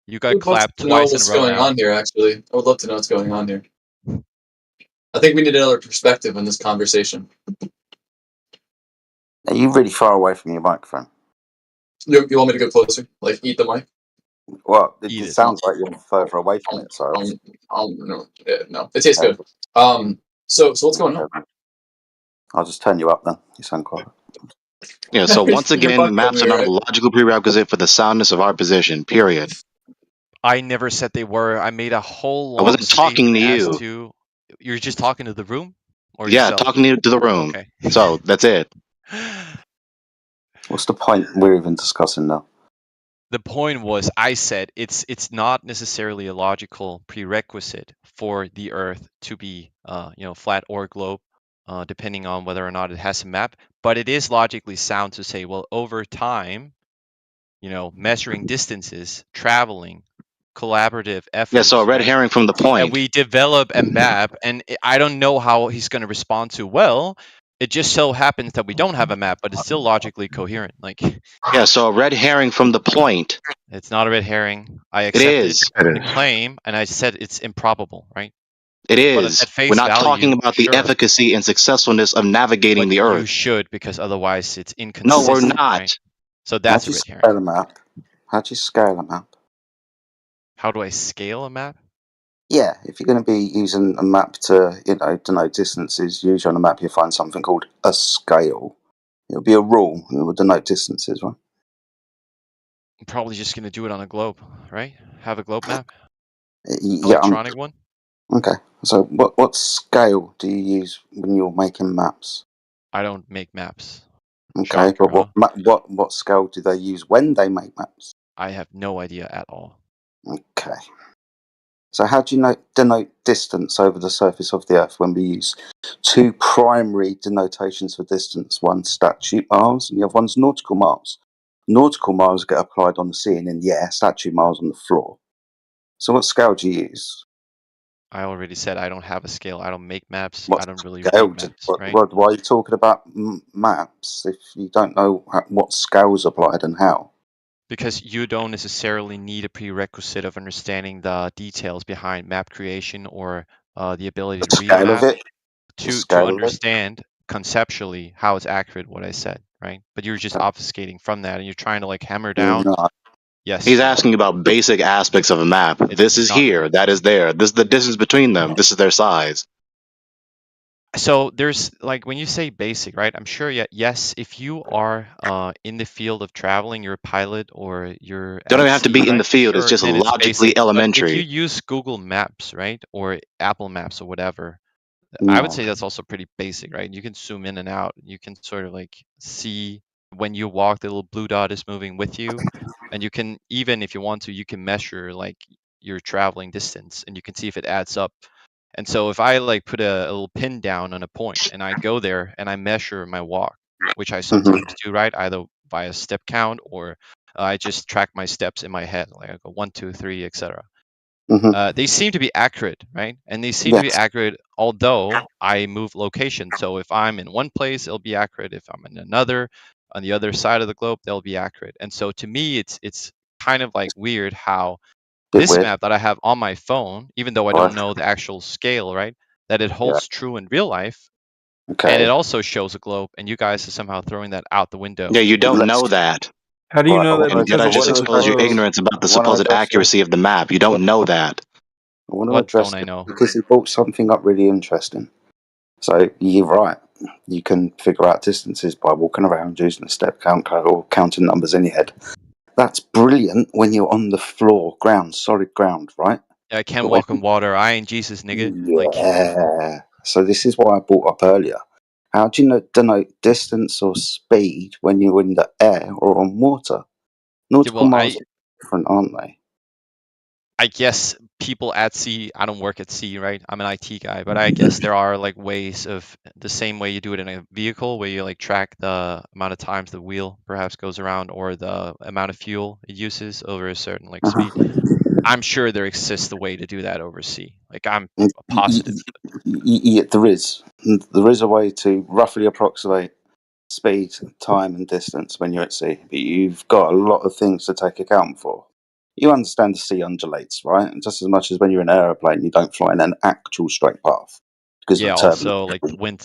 You I got would love clapped to know twice in what's a row going now. on here, actually. I would love to know what's going on here. I think we need another perspective in this conversation. Are you really far away from your microphone? You want me to go closer? Like, eat the mic? Well, it sounds like you're further away from it. So No, it tastes good. So what's going on? I'll just turn you up then. You sound quiet. Yeah, so once You're again, fucking maps with are me, not a right? logical prerequisite for the soundness of our position, period. I never said they were. I made a whole I long wasn't talking to statement you. as to you're just talking to the room or Yeah, yourself. talking to the room. Okay. So that's it. What's the point we're even discussing now? The point was, I said it's not necessarily a logical prerequisite for the Earth to be, flat or globe, depending on whether or not it has a map. But it is logically sound to say, well, over time, measuring distances, traveling, collaborative efforts. Yeah, so a red herring from the And point. we develop a map, and I don't know how he's going to respond to. Well, it just so happens that we don't have a map, but it's still logically coherent. Like, Yeah, so a red herring from the point. it's not a red herring. I It accepted is. the claim, and I said it's improbable, right? It But is. at face We're not value, talking about the sure. efficacy and successfulness of navigating But the you Earth. should, because otherwise it's No, inconsistent. we're not. Right? So that's a How do you red herring. scale a map? How do you scale a map? How do I scale a map? Yeah, if you're going to be using a map to, denote distances, usually on a map you find something called a scale. It'll be a rule. It will denote distances, right? I'm probably just going to do it on a globe, right? Have a globe map? Yeah. Electronic one? Okay. So what scale do you use when you're making maps? I don't make maps. Okay, Shocker, but what scale do they use when they make maps? I have no idea at all. Okay. So how do you denote distance over the surface of the Earth when we use two primary denotations for distance? One's statute miles and the other one's nautical miles. Nautical miles get applied on the sea and in the air, statute miles on the floor. So what scale do you use? I already said I don't have a scale. I don't make maps. What I don't really scale read maps, right? why are you talking about maps if you don't know what scale's applied and how? Because you don't necessarily need a prerequisite of understanding the details behind map creation or the ability to read a Scale of map it? to understand conceptually how it's accurate what I said, right? But you're just obfuscating from that, and you're trying to like hammer down No. Yes. He's asking about basic aspects of a map. This is not- here, that is there. This is the distance between them. This is their size. So there's like when you say basic, right? I'm sure. Yes, if you are in the field of traveling, you're a pilot or you're Don't at even have to sea, be in right? the field. It's Sure, just then it's logically basic. But if elementary. you use Google Maps, right, or Apple Maps or whatever, I would No. say that's also pretty basic, right? You can zoom in and out. You can sort of like see when you walk, the little blue dot is moving with you, and you can even if you want to, you can measure like your traveling distance, and you can see if it adds up. And so if I like put a little pin down on a point and I go there and I measure my walk, which I sometimes do, right? Either via step count or I just track my steps in my head, like I go 1, 2, 3, etc. They seem to be accurate, right? And they seem to be Yes. accurate, although I move location. So if I'm in one place, it'll be accurate. If I'm in another, on the other side of the globe, they'll be accurate. And so to me, it's kind of like weird how Bit this weird. map that I have on my phone, even though I Right. don't know the actual scale, right, that it Yeah. holds true in real life, and Okay. it also shows a globe, and you guys are somehow throwing that out the window. Yeah, you don't Let's. know that. How do you Right. I know that want And because yet I of just what it exposed your shows? ignorance about the I want to supposed address this. accuracy of the map. You don't know that. I want to What address don't I this know? because he brought something up really interesting. So you're right. You can figure out distances by walking around using a step count or counting numbers in your head. That's brilliant when you're on the floor, ground, solid ground, right? I can't But when walk on water. I ain't Jesus, nigga. Like, yeah. So this is what I brought up earlier. How do you denote distance or speed when you're in the air or on water? Nautical well, miles are different, aren't they? I guess people at sea, I don't work at sea, right? I'm an IT guy, but I guess there are like ways of the same way you do it in a vehicle where you like track the amount of times the wheel perhaps goes around or the amount of fuel it uses over a certain like speed. I'm sure there exists a way to do that over sea. Like I'm positive. There is. There is a way to roughly approximate speed, time, and distance when you're at sea, but you've got a lot of things to take account for. You understand the sea undulates, right? And just as much as when you're in an aeroplane, you don't fly in an actual straight path because Yeah, of turbulence. also like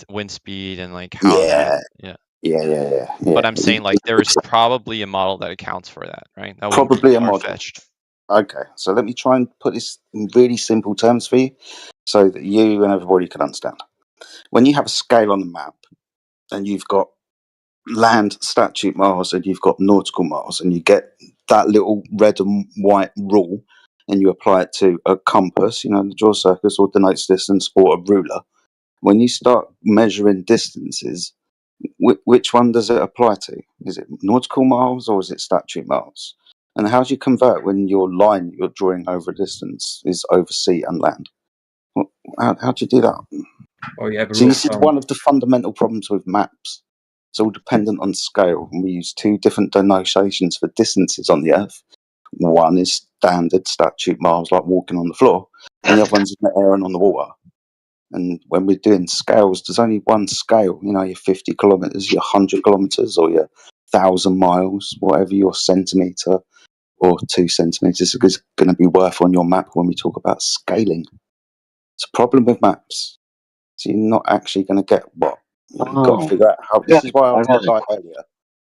wind speed and like how Yeah. that Yeah. But I'm saying like there is probably a model that accounts for that, right? That wouldn't Probably be a model. far-fetched. Okay, so let me try and put this in really simple terms for you so that you and everybody can understand. When you have a scale on the map and you've got land statute miles and you've got nautical miles and you get that little red and white rule and you apply it to a compass, the draw circus or denotes distance or a ruler, when you start measuring distances, which one does it apply to? Is it nautical miles or is it statute miles? And how do you convert when your line you're drawing over a distance is over sea and land? How do you do that? Oh, you have a See, rule this is from one of the fundamental problems with maps. It's all dependent on scale, and we use two different denotations for distances on the Earth. One is standard statute miles, like walking on the floor, and the other one's in the air and on the water. And when we're doing scales, there's only one scale. Your 50 kilometers, your 100 kilometers, or your 1,000 miles, whatever your centimeter or 2 centimeters is going to be worth on your map when we talk about scaling. It's a problem with maps. So you're not actually going to get what you've got to figure out how. This is why I asked the guy earlier.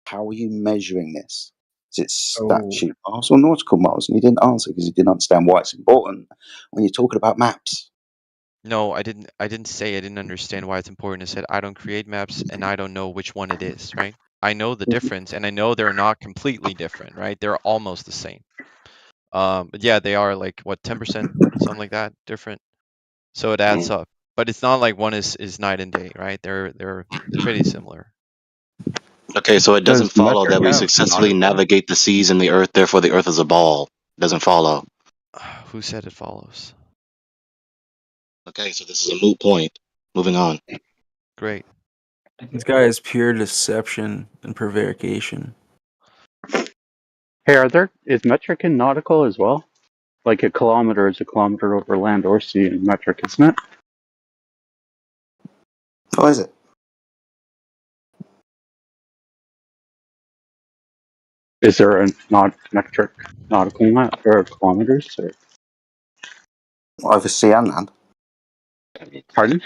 How are you measuring this? Is it statute miles or nautical miles? And he didn't answer because he didn't understand why it's important when you're talking about maps. No, I didn't say I didn't understand why it's important. I said I don't create maps and I don't know which one it is, right? I know the difference and I know they're not completely different, right? They're almost the same. But yeah, they are like what 10%, something like that, different. So it adds up. But it's not like one is night and day, right? They're pretty similar. Okay, so it doesn't Does follow metric that we have successfully nautical? navigate the seas and the earth, therefore the earth is a ball. It doesn't follow. Who said it follows? Okay, so this is a moot point. Moving on. Great. This guy is pure deception and prevarication. Hey, is metric in nautical as well? Like a kilometer is a kilometer over land or sea in metric, isn't it? How is it? Is there a metric nautical map or kilometers? Or? Over sea and land. Pardon?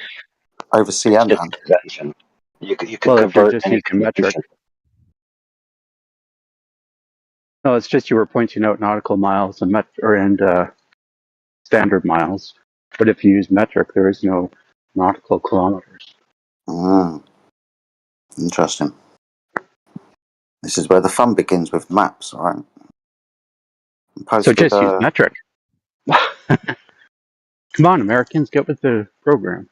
Over sea and Just land. convention. You can Well, if you're convert just any using metric, convention. No, it's just you were pointing out nautical miles and standard miles. But if you use metric, there is no nautical kilometers. Interesting. This is where the fun begins with maps, all right? So just use metric. Come on, Americans, get with the program.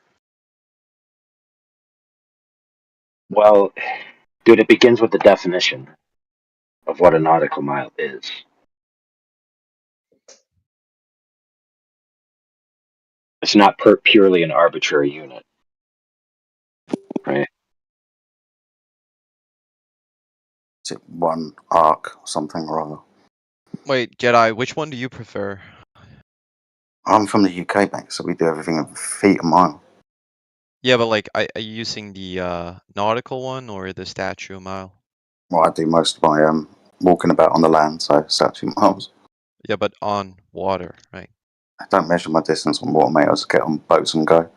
Well, dude, it begins with the definition of what a nautical mile is. It's not purely an arbitrary unit, right? Is it one arc or something or other? Wait, Jedi, which one do you prefer? I'm from the UK, mate, so we do everything in feet a mile. Yeah, but like, are you using the nautical one or the statute mile? Well, I do most of my walking about on the land, so statute miles. Yeah, but on water, right? I don't measure my distance on water, mate. I just get on boats and go.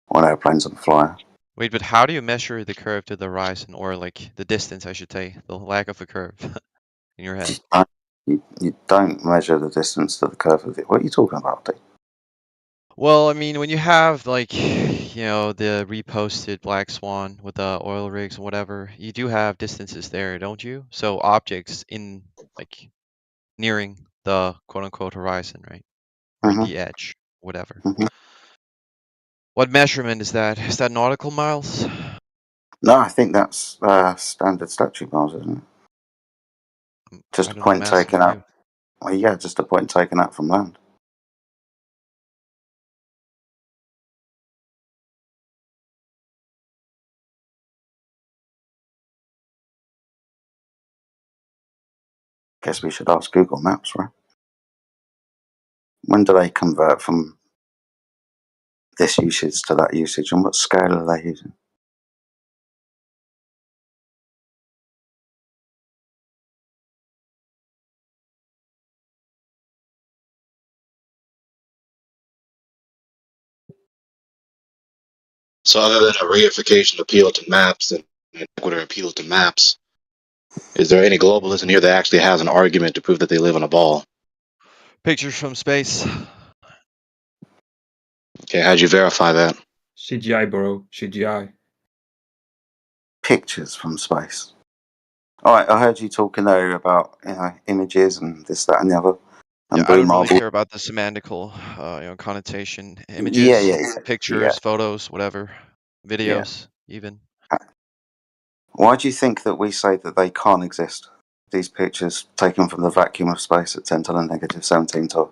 On airplanes and fly. Wait, but how do you measure the curve to the horizon, or like the distance, I should say, the lack of a curve in your head? You don't measure the distance to the curve of it. What are you talking about, Dave? Well, I mean, when you have like, you know, the reposted Black Swan with the oil rigs and whatever, you do have distances there, don't you? So objects in like nearing the quote unquote horizon, right? Or the edge, whatever. What measurement is that? Is that nautical miles? No, I think that's standard statute miles, isn't it? Just a point taken out. Well, yeah, just a point taken out from land. Guess we should ask Google Maps, right? When do they convert from this usage to that usage, and what scale are they using? So other than a reification appeal to maps and an equator appeal to maps, is there any globalist in here that actually has an argument to prove that they live on a ball? Pictures from space. Okay, how'd you verify that? CGI, bro. CGI. Pictures from space. All right, I heard you talking there about images and this, that, and the other. And Yeah, I Blue don't really Marble. care about the semantical, connotation. Images, pictures, photos, whatever, videos, even. Why do you think that we say that they can't exist? These pictures taken from the vacuum of space at 10 to the negative 17 to.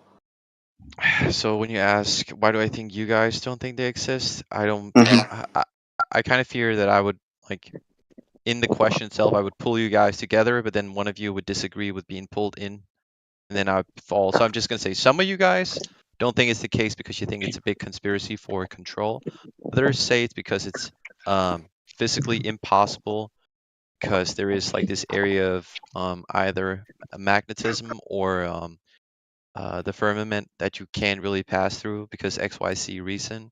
So when you ask, why do I think you guys don't think they exist? I don't. I kind of fear that I would like, in the question itself, I would pull you guys together, but then one of you would disagree with being pulled in, and then I'd fall. So I'm just gonna say some of you guys don't think it's the case because you think it's a big conspiracy for control. Others say it's because it's physically impossible, because there is like this area of either magnetism or the firmament that you can't really pass through because XYZ reason.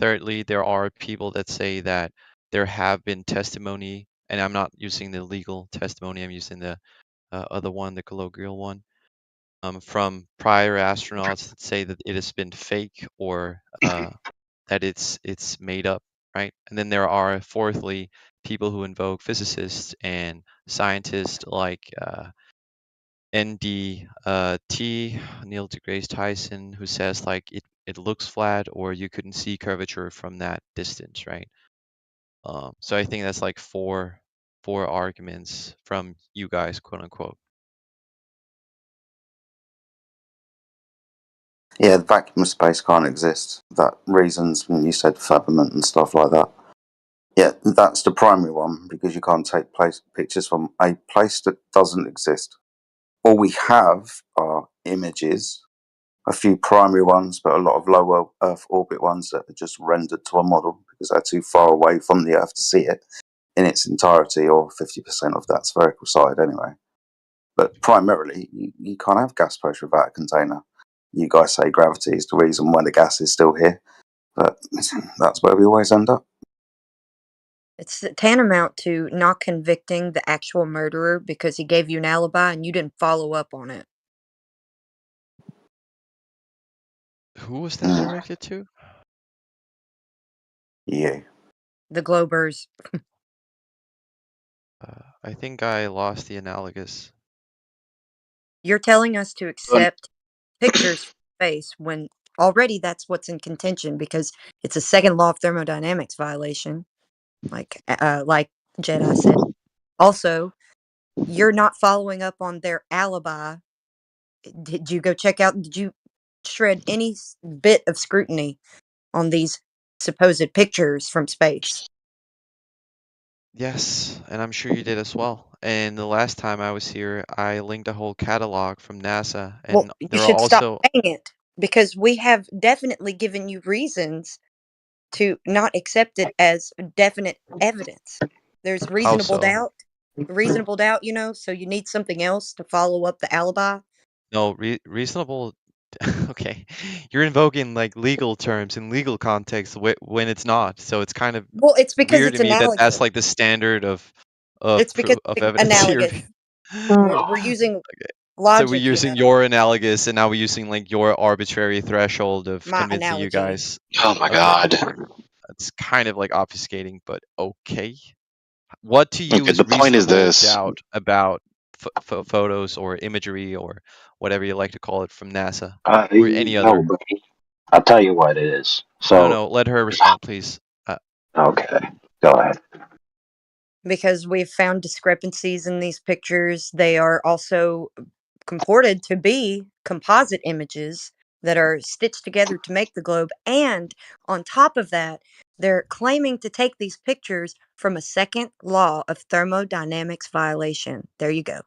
Thirdly, there are people that say that there have been testimony, and I'm not using the legal testimony, I'm using the other one, the colloquial one, from prior astronauts that say that it has been fake or that it's made up, right? And then there are, fourthly, people who invoke physicists and scientists like NDT, Neil deGrasse Tyson, who says like it looks flat or you couldn't see curvature from that distance, right? So I think that's like four arguments from you guys, quote unquote. Yeah, the vacuum of space can't exist. That reasons when you said firmament and stuff like that. Yeah, that's the primary one because you can't take pictures from a place that doesn't exist. All we have are images, a few primary ones, but a lot of lower Earth orbit ones that are just rendered to a model because they're too far away from the Earth to see it in its entirety, or 50% of that spherical side anyway. But primarily, you can't have gas pressure without a container. You guys say gravity is the reason why the gas is still here, but that's where we always end up. It's tantamount to not convicting the actual murderer because he gave you an alibi and you didn't follow up on it. Who was that directed to? Yeah. The Globers. I think I lost the analogous. You're telling us to accept pictures from space when already that's what's in contention because it's a second law of thermodynamics violation, like Jedi said. Also, you're not following up on their alibi. Did you go check out? Did you shred any bit of scrutiny on these supposed pictures from space? Yes, and I'm sure you did as well. And the last time I was here, I linked a whole catalog from NASA, Well, and you there are should stop also saying it because we have definitely given you reasons to not accept it as definite evidence. There's how so? reasonable doubt, so you need something else to follow up the alibi. No, reasonable. Okay, you're invoking like legal terms in legal context when it's not. So it's kind of Well, it's because weird it's to me that that's analogous. like the standard of It's because it's evidence here. analogous. We're using So we're logic, using your analogous, and now we're using like your arbitrary threshold of my convincing you analogy. guys. Oh my Okay, god. that's kind of like obfuscating, but okay. What to you Okay, is the point is reasonable this. doubt about photos or imagery or whatever you like to call it from NASA or any No, other? buddy. I'll tell you what it is. No, So, let her respond, please. okay, go ahead. Because we've found discrepancies in these pictures. They are also comported to be composite images that are stitched together to make the globe. And on top of that, they're claiming to take these pictures from a second law of thermodynamics violation. There you go.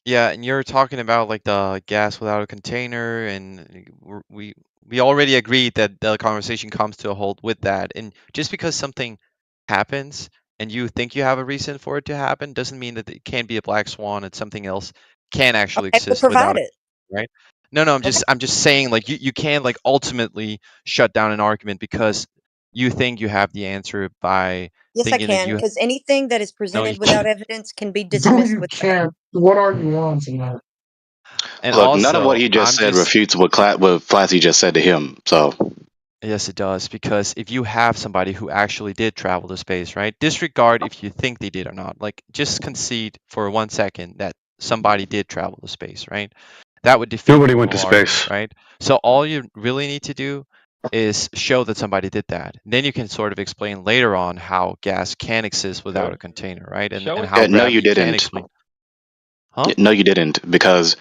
Yeah, and you're talking about like the gas without a container, and we already agreed that the conversation comes to a halt with that. And just because something happens and you think you have a reason for it to happen doesn't mean that it can't be a black swan and something else can actually Okay, well, exist without provide it, it. right? No, I'm Provide. just saying like you can't like ultimately shut down an argument because you think you have the answer by Yes, I thinking that can, you because anything that is no, you presented without can't. evidence can be No, dismissed you with. can't. What are you on tonight? And Look, none of what also, he just I'm said just refutes what what Flatty just said to him. So yes, it does. Because if you have somebody who actually did travel to space, right? Disregard if you think they did or not. Like, just concede for 1 second that somebody did travel to space, right? That would defeat Nobody your went whole to argument, space. right? So all you really need to do is show that somebody did that. Then you can sort of explain later on how gas can exist without a container, right? And Show it how to no, you gravity can didn't. explain. Huh? No, you didn't, because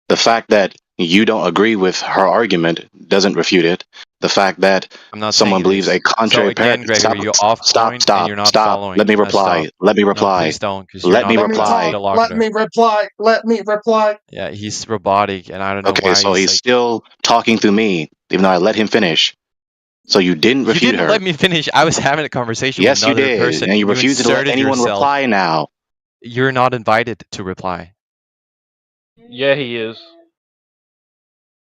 the fact that you don't agree with her argument doesn't refute it. The fact that I'm not saying someone it believes is. a So contrary again, stop, Gregory, you're off stop, point and stop, you're not stop. Let following. me reply. Stop. Let me No, reply. please don't, because you're Let me not Let me reply. talk. Let interlocutor. me reply. Let me reply. Yeah, he's robotic, and I don't know Okay, why so he's he's like. still talking through me, even though I let him finish. So you didn't You refute didn't her. let me finish. I was having a conversation with Yes, you another did, person, and you and you refused to let inserted anyone yourself. reply now. You're not invited to reply. Yeah, he is.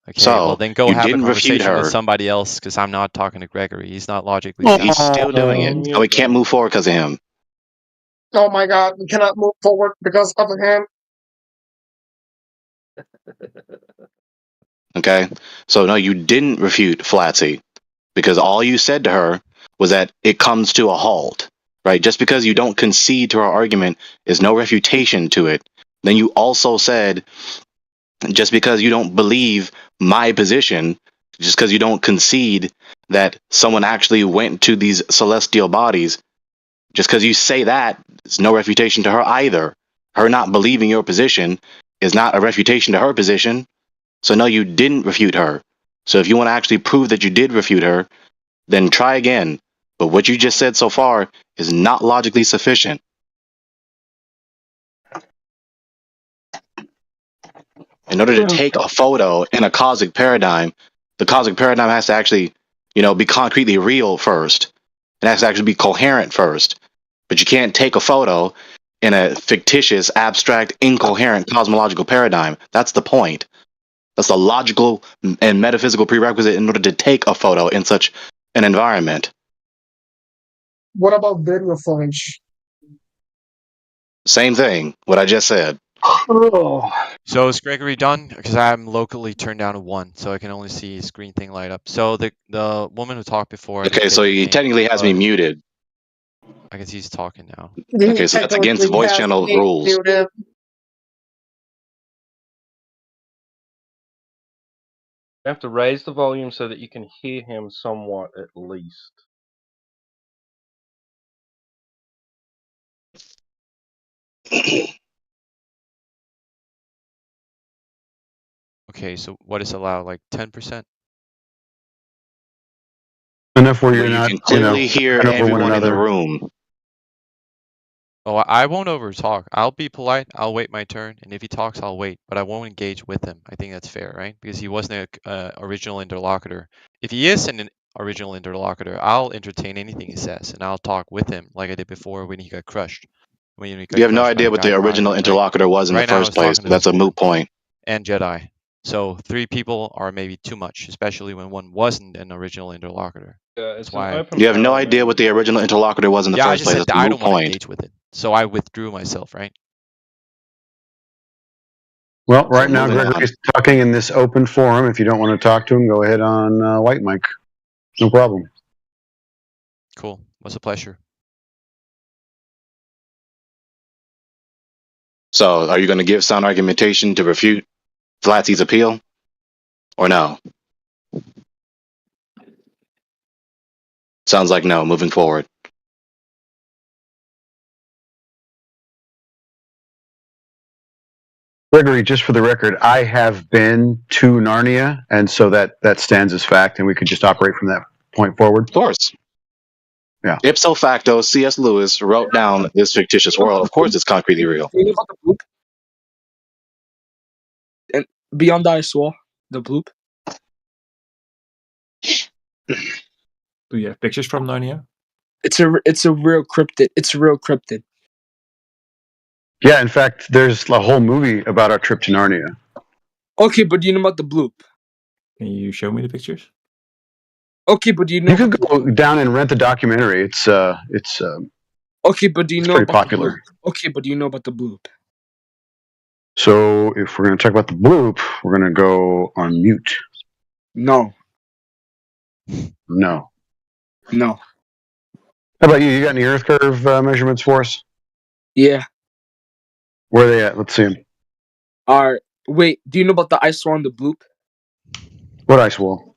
Okay, well So then go you have a didn't refute conversation with her. somebody else, because I'm not talking to Gregory. He's not logically He's sound. still doing it, and we can't move forward because of him. Oh my god, we cannot move forward because of him. Okay, so no, you didn't refute Flatsy, because all you said to her was that it comes to a halt, right? Just because you don't concede to her argument is no refutation to it. Then you also said, just because you don't believe my position, just because you don't concede that someone actually went to these celestial bodies, just because you say that, it's no refutation to her either. Her not believing your position is not a refutation to her position. So no, you didn't refute her. So if you want to actually prove that you did refute her, then try again. But what you just said so far is not logically sufficient. In order to take a photo in a cosmic paradigm, the cosmic paradigm has to actually, be concretely real first. It has to actually be coherent first. But you can't take a photo in a fictitious, abstract, incoherent cosmological paradigm. That's the point. That's the logical and metaphysical prerequisite in order to take a photo in such an environment. What about video footage? Same thing. What I just said. So is Gregory done? Because I'm locally turned down to 1, so I can only see his green thing light up. So the woman who talked before. I Okay, didn't so get your he name, technically has me muted. I can see he's talking now. Okay, so that's against voice channel rules. You have to raise the volume so that you can hear him somewhat at least. Okay, so what is allowed? Like 10%? Enough where Where you're you not, can clearly hear talking over one everyone in the another. room. Oh, I won't over talk. I'll be polite. I'll wait my turn, and if he talks, I'll wait. But I won't engage with him. I think that's fair, right? Because he wasn't a original interlocutor. If he is an original interlocutor, I'll entertain anything he says, and I'll talk with him like I did before when he got crushed. When he got You have no crushed by idea the what guy the original Fire, right? interlocutor was in the Right now, I first was place. talking to That's this a woman moot point. and Jedi. So 3 people are maybe too much, especially when one wasn't an original interlocutor. That's It's an why. open You have no panel, idea man. what the original interlocutor was in the Yeah, I first just place. said That's a I moot don't want to point. engage with it, so I withdrew myself, right? Well, right So now moving on. Gregory's talking in this open forum. If you don't want to talk to him, go ahead on white mic. No problem. Cool. Was a pleasure. So, are you going to give sound argumentation to refute Flatsy's appeal, or no? Sounds like no. Moving forward. Gregory, just for the record, I have been to Narnia, and so that stands as fact, and we could just operate from that point forward. Of course. Yeah. Ipso facto, C.S. Lewis wrote down this fictitious world. Of course, it's concretely real. Do you know about the bloop? And beyond the ice wall, the bloop. Do you have pictures from Narnia? It's a real cryptid. It's a real cryptid. Yeah, in fact, there's a whole movie about our trip to Narnia. Okay, but do you know about the bloop? Can you show me the pictures? Okay, but do you know? You could go down and rent the documentary. It's Okay, but do you it's know pretty about popular. the bloop? Okay, but do you know about the bloop? So if we're going to talk about the bloop, we're going to go on mute. No. No. No. How about you? You got any Earth curve measurements for us? Yeah. Where are they at? Let's see them. Wait, do you know about the ice wall and the bloop? What ice wall?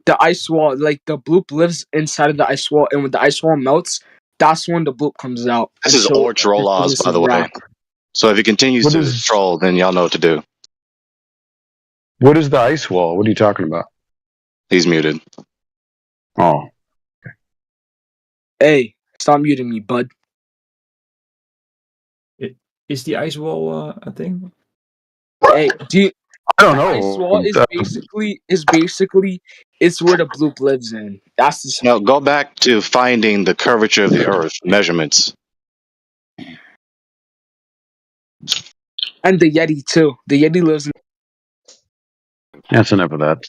The ice wall, like the bloop lives inside of the ice wall, and when the ice wall melts, that's when the bloop comes out. This is Orch Roll-Offs, by the way. So if he continues to troll, then y'all know what to do. What is the ice wall? What are you talking about? He's muted. Oh. Hey, stop muting me, bud. Is the ice wall a thing? Hey, I don't know. Ice wall is basically it's where the bloop lives in. That's the No, go back to finding the curvature of the Earth measurements. and the Yeti too. The Yeti lives in. That's enough of that.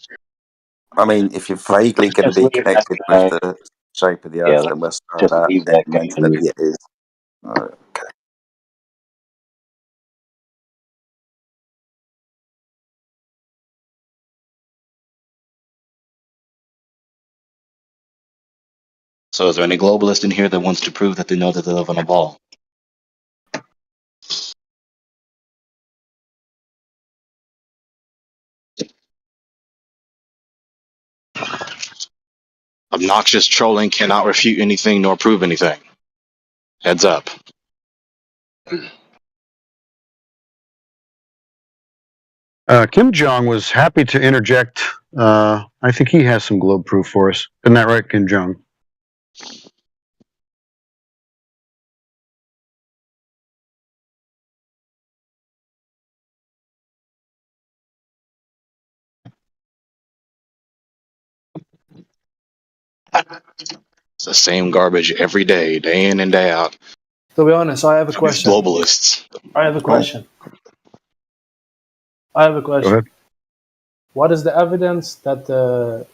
I mean, if you're vaguely going to be connected with the shape of the Earth, then we'll start that. It means that it is. Okay. So is there any globalist in here that wants to prove that they know that they live on a ball? Obnoxious trolling cannot refute anything nor prove anything. Heads up. Kim Jong was happy to interject. I think he has some globe proof for us. Isn't that right, Kim Jong? It's the same garbage every day, day in and day out. To be honest, I have a These question. globalists. I have a question. Go ahead. What is the evidence that the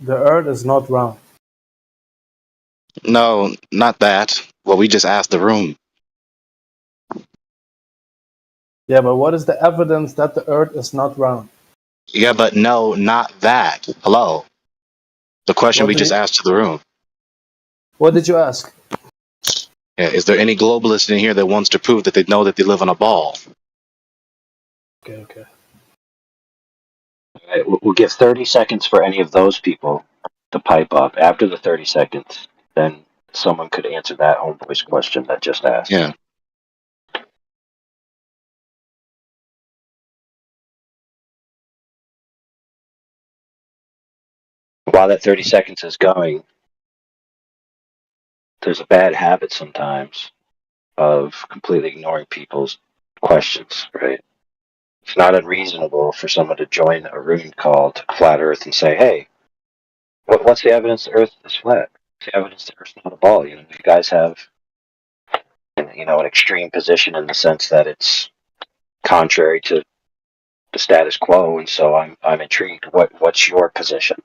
Earth is not round? No, not that. Well, we just asked the room. Yeah, but what is the evidence that the Earth is not round? Yeah, but no, not that. Hello. The question What we did just you, asked to the room. what did you ask? Yeah, is there any globalist in here that wants to prove that they know that they live on a ball? Okay. All right, we'll give 30 seconds for any of those people to pipe up. After the 30 seconds, then someone could answer that homeboy's question that just asked. Yeah. While that 30 seconds is going, there's a bad habit sometimes of completely ignoring people's questions, right? It's not unreasonable for someone to join a room called Flat Earth and say, hey, what's the evidence the Earth is flat? What's the evidence the Earth's not a ball? You guys have, an extreme position in the sense that it's contrary to the status quo, and so I'm intrigued. What's your position?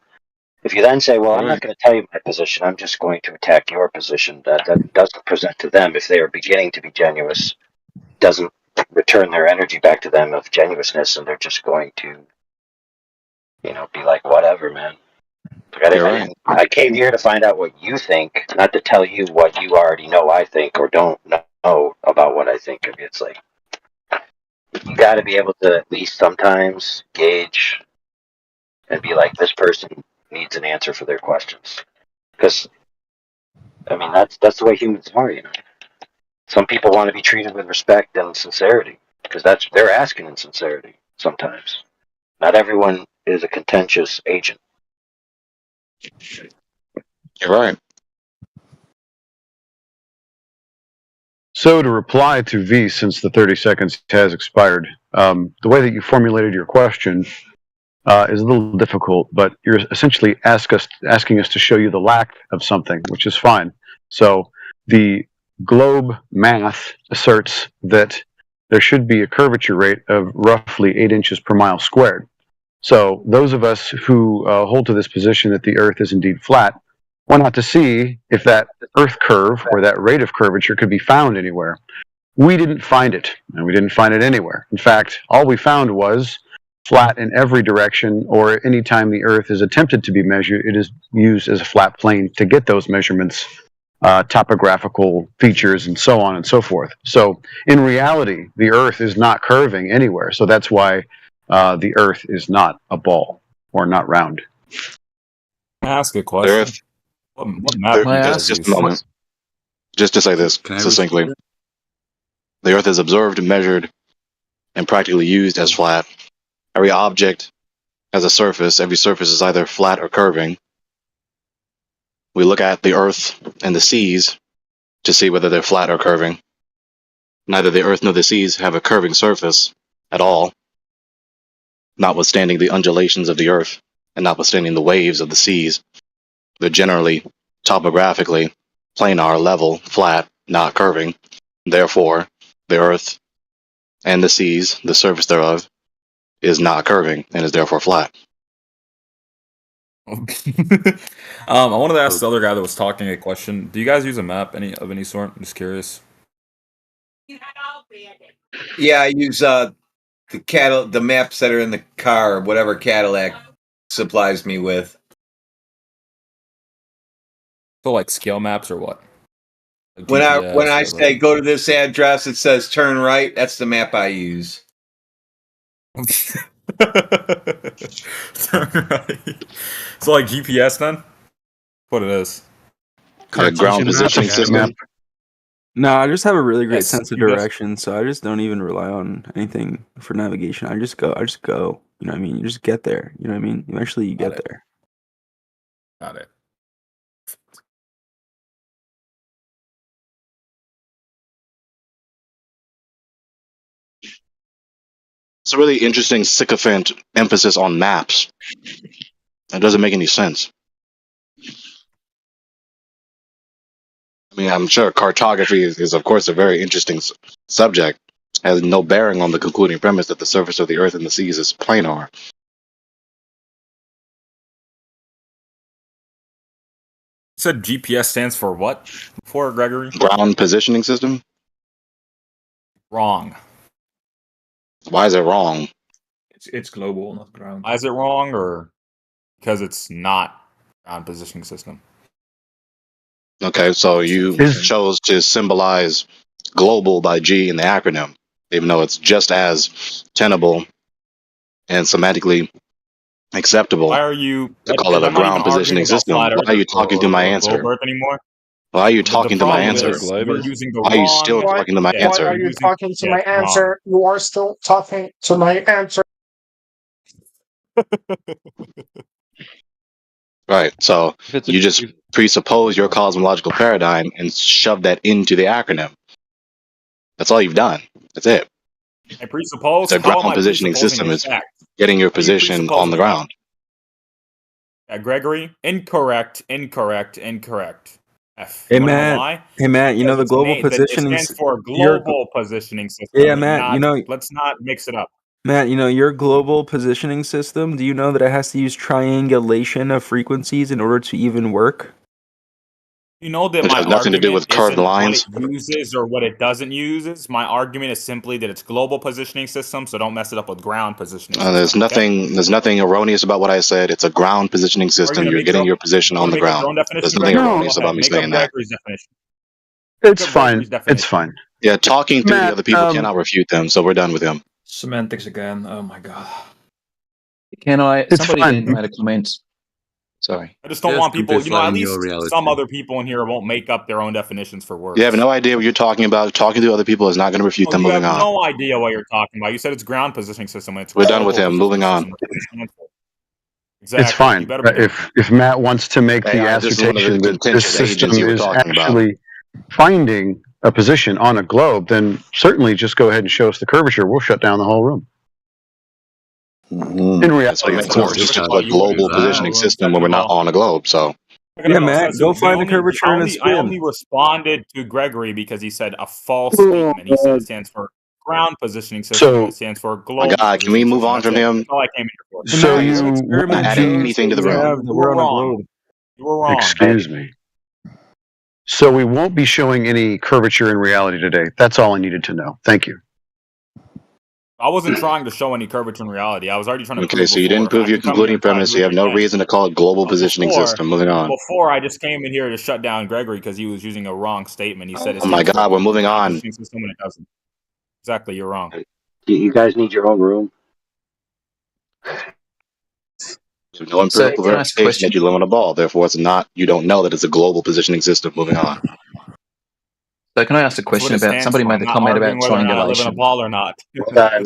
If you then say, well, I'm not going to tell you my position, I'm just going to attack your position, that doesn't present to them, if they are beginning to be genuine, doesn't return their energy back to them of genuineness, and they're just going to, be like, whatever, man. I came here to find out what you think, not to tell you what you already know I think or don't know about what I think of you. It's like, you got to be able to at least sometimes gauge and be like, this person needs an answer for their questions. Because, that's the way humans are, Some people want to be treated with respect and sincerity, because they're asking in sincerity sometimes. Not everyone is a contentious agent. You're right. So to reply to V, since the 30 seconds has expired, the way that you formulated your question is a little difficult, but you're essentially asking us to show you the lack of something, which is fine. So the globe math asserts that there should be a curvature rate of roughly 8 inches per mile squared. So those of us who hold to this position that the Earth is indeed flat want out to see if that Earth curve or that rate of curvature could be found anywhere. We didn't find it, and we didn't find it anywhere. In fact, all we found was flat in every direction, or any time the Earth is attempted to be measured, it is used as a flat plane to get those measurements, topographical features, and so on and so forth. So in reality, the Earth is not curving anywhere. So that's why the Earth is not a ball or not round. Can I ask a question? What map do you guys Just use? a moment. Just to say this succinctly. The Earth is observed, measured, and practically used as flat. Every object has a surface. Every surface is either flat or curving. We look at the Earth and the seas to see whether they're flat or curving. Neither the Earth nor the seas have a curving surface at all, notwithstanding the undulations of the Earth and notwithstanding the waves of the seas. They're generally, topographically, planar, level, flat, not curving. Therefore, the Earth and the seas, the surface thereof, is not curving and is therefore flat. I wanted to ask the other guy that was talking a question. Do you guys use a map of any sort? I'm just curious. Yeah, I use the maps that are in the car, whatever Cadillac supplies me with. So like scale maps or what? Like When I GPS or say go to this address, it says turn right. That's the map I use. So like GPS then? What it is? Ground positioning system. No, I just have a really great Yes, sense of GPS. direction, so I just don't even rely on anything for navigation. I just go. You know what I mean? You just get there. You know what I mean? Eventually you get there. Got it. It's a really interesting sycophant emphasis on maps. It doesn't make any sense. I mean, I'm sure cartography is of course, a very interesting subject. It has no bearing on the concluding premise that the surface of the Earth and the seas is planar. said GPS stands for what before, Gregory? Ground positioning system. Wrong. Why is it wrong? It's global, not ground. Why is it wrong, or because it's not ground positioning system? Okay, so you chose to symbolize global by G in the acronym, even though it's just as tenable and semantically acceptable Why are you to call it a I'm not even ground positioning arguing about system. flat Why Earth are you or talking to my globe answer? Earth anymore? Why are you The talking to my problem answer? is you're using the Why are you wrong. still talking to my Yeah, Why answer? are you using- talking to yeah, my it's wrong. answer? You are still talking to my answer. Right. So you just presuppose your cosmological paradigm and shove that into the acronym. That's all you've done. That's it. I presuppose. It's a How am ground I positioning presupposing system. a It's fact? getting your What are you position on the presupposing? ground. Gregory, incorrect. F. Hey You wanna know Matt, why? hey Matt, you know the Because global it positioning. stands for Your global positioning system. yeah, Matt. Let's not mix it up. Matt, you know your global positioning system. Do you know that it has to use triangulation of frequencies in order to even work? You know that Which my has nothing to do argument with curved isn't what lines. it uses or what it doesn't use. My argument is simply that it's global positioning system, so don't mess it up with ground positioning system. There's nothing erroneous about what I said. It's a ground positioning system. You're getting your position on the ground. There's nothing erroneous about me saying that. Gregory's definition. It's fine. It's fine. Yeah, talking through Matt, the other people cannot refute them, so we're done with him. Semantics again. Oh my god. Can I? It's Somebody fine. then made a comment. Sorry. I just don't want people. At least some other people in here won't make up their own definitions for words. You have no idea what you're talking about. Talking to other people is not going to refute them. You have Moving on. no idea what you're talking about. You said it's ground positioning system. And it's We're done with global him. Moving positioning on. system. What does it stand for? Exactly. It's fine. You better be If Matt wants to make the AI, this is one of the assertion that this contentious system agents you were is talking about. actually finding a position on a globe, then certainly just go ahead and show us the curvature. We'll shut down the whole room. In reality, It of makes no course. sense to call a global positioning system when we're not on a globe. So Yeah, Matt, go find the curvature in a I spin. only responded to Gregory because he said a false statement. He said it stands for ground positioning system. So- and it stands for global. my God, can we move on from him? That's all I came here for. So Matt, you what experiment Not adding shows anything to the that you room. have that we're on a globe? You were wrong. Excuse me. So we won't be showing any curvature in reality today. That's all I needed to know. Thank you. I wasn't trying to show any curvature in reality. I was already trying to Okay, prove so you before. didn't prove I your can come in here concluding and try to premise. So prove you have it no again. reason to call it global positioning system. Moving on. Before, I just came in here to shut down Gregory because he was using a wrong statement. He said, Oh my God, we're moving on. System when it doesn't. Exactly, you're wrong. You guys need your own room. There's no empirical can I ask a verification question? that you live on a ball. Therefore, it's not. You don't know that it's a global positioning system. Moving on. So can I ask a That's what question it about? stands Somebody for. made I'm the not comment arguing about whether or not I live in a triangulation. ball or not.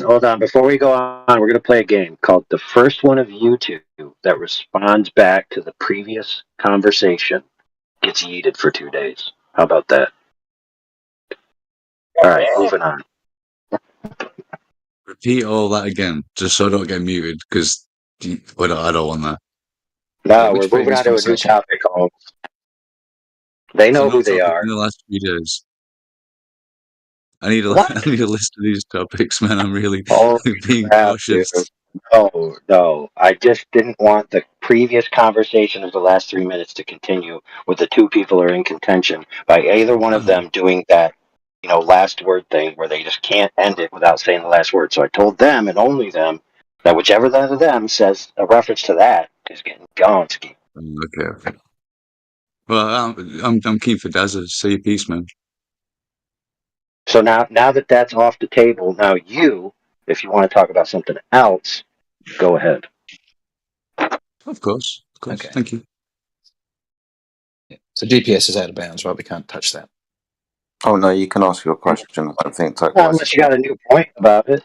Hold on. Before we go on, we're going to play a game called The First One of You Two that responds back to the previous conversation gets yeeted for 2 days. How about that? All right, moving on. Repeat all that again, just so I don't get muted, because I don't want that. No, Which we're moving previous on to a new conversation? topic, Holmes. They know So who they topic are. in the last few days. I need a What? I need a list of these topics, man. I'm really Holy being crap, cautious. dude. No. I just didn't want the previous conversation of the last 3 minutes to continue with the two people who are in contention by either one of them doing that, last word thing where they just can't end it without saying the last word. So I told them and only them that whichever one of them says a reference to that is getting Gonski. Okay. Well, I'm keen for Dazza. Say your piece, man. So now that that's off the table, now you, if you want to talk about something else, go ahead. Of course. Okay. Thank you. So GPS is out of bounds, right? We can't touch that. Oh no, you can ask your question. I don't think Unless you got a new point about it.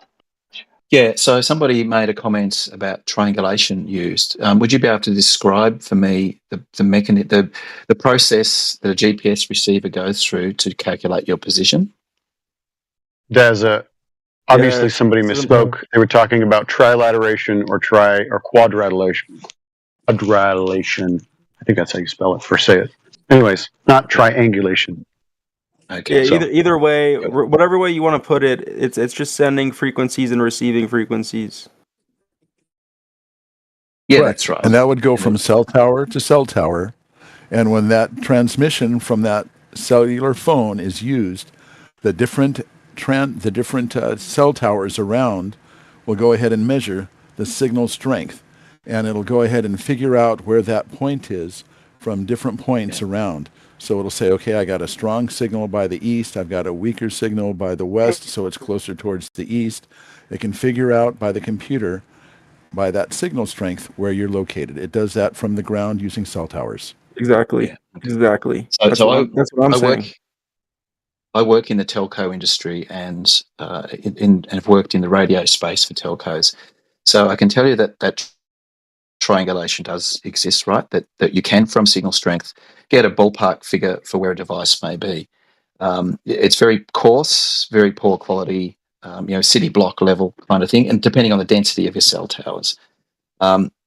Yeah, so somebody made a comment about triangulation used. Would you be able to describe for me the process that a GPS receiver goes through to calculate your position? There's obviously Yeah, somebody misspoke. They were talking about trilateration or quadrilateration. Quadrilatation. I think that's how you spell it or say it. Anyways, not triangulation. Okay. Yeah, either way, whatever way you want to put it, it's just sending frequencies and receiving frequencies. Yeah, that's right. And that would go from cell tower to cell tower, And when that transmission from that cellular phone is used, the different cell towers around will go ahead and measure the signal strength, and it'll go ahead and figure out where that point is from different points around. So it'll say, okay, I got a strong signal by the east, I've got a weaker signal by the west, so it's closer towards the east. It can figure out by the computer, by that signal strength, where you're located. It does that from the ground using cell towers. Exactly. Exactly. So, That's what I'm saying. I work in the telco industry and have worked in the radio space for telcos. So I can tell you that triangulation does exist, right? That you can, from signal strength, get a ballpark figure for where a device may be. It's very coarse, very poor quality, city block level kind of thing, and depending on the density of your cell towers.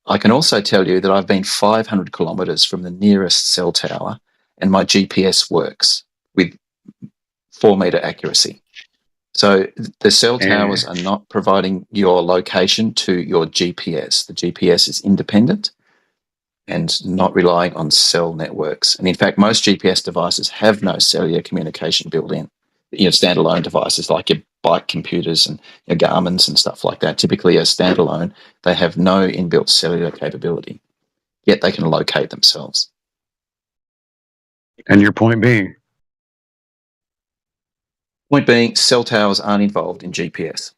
I can also tell you that I've been 500 kilometres from the nearest cell tower, and my GPS works with 4-metre accuracy. So the cell towers are not providing your location to your GPS. The GPS is independent and not relying on cell networks. And in fact, most GPS devices have no cellular communication built in. Standalone devices like your bike computers and your Garmin's and stuff like that, typically are standalone. They have no inbuilt cellular capability, yet they can locate themselves. And your point being? Point being, cell towers aren't involved in GPS.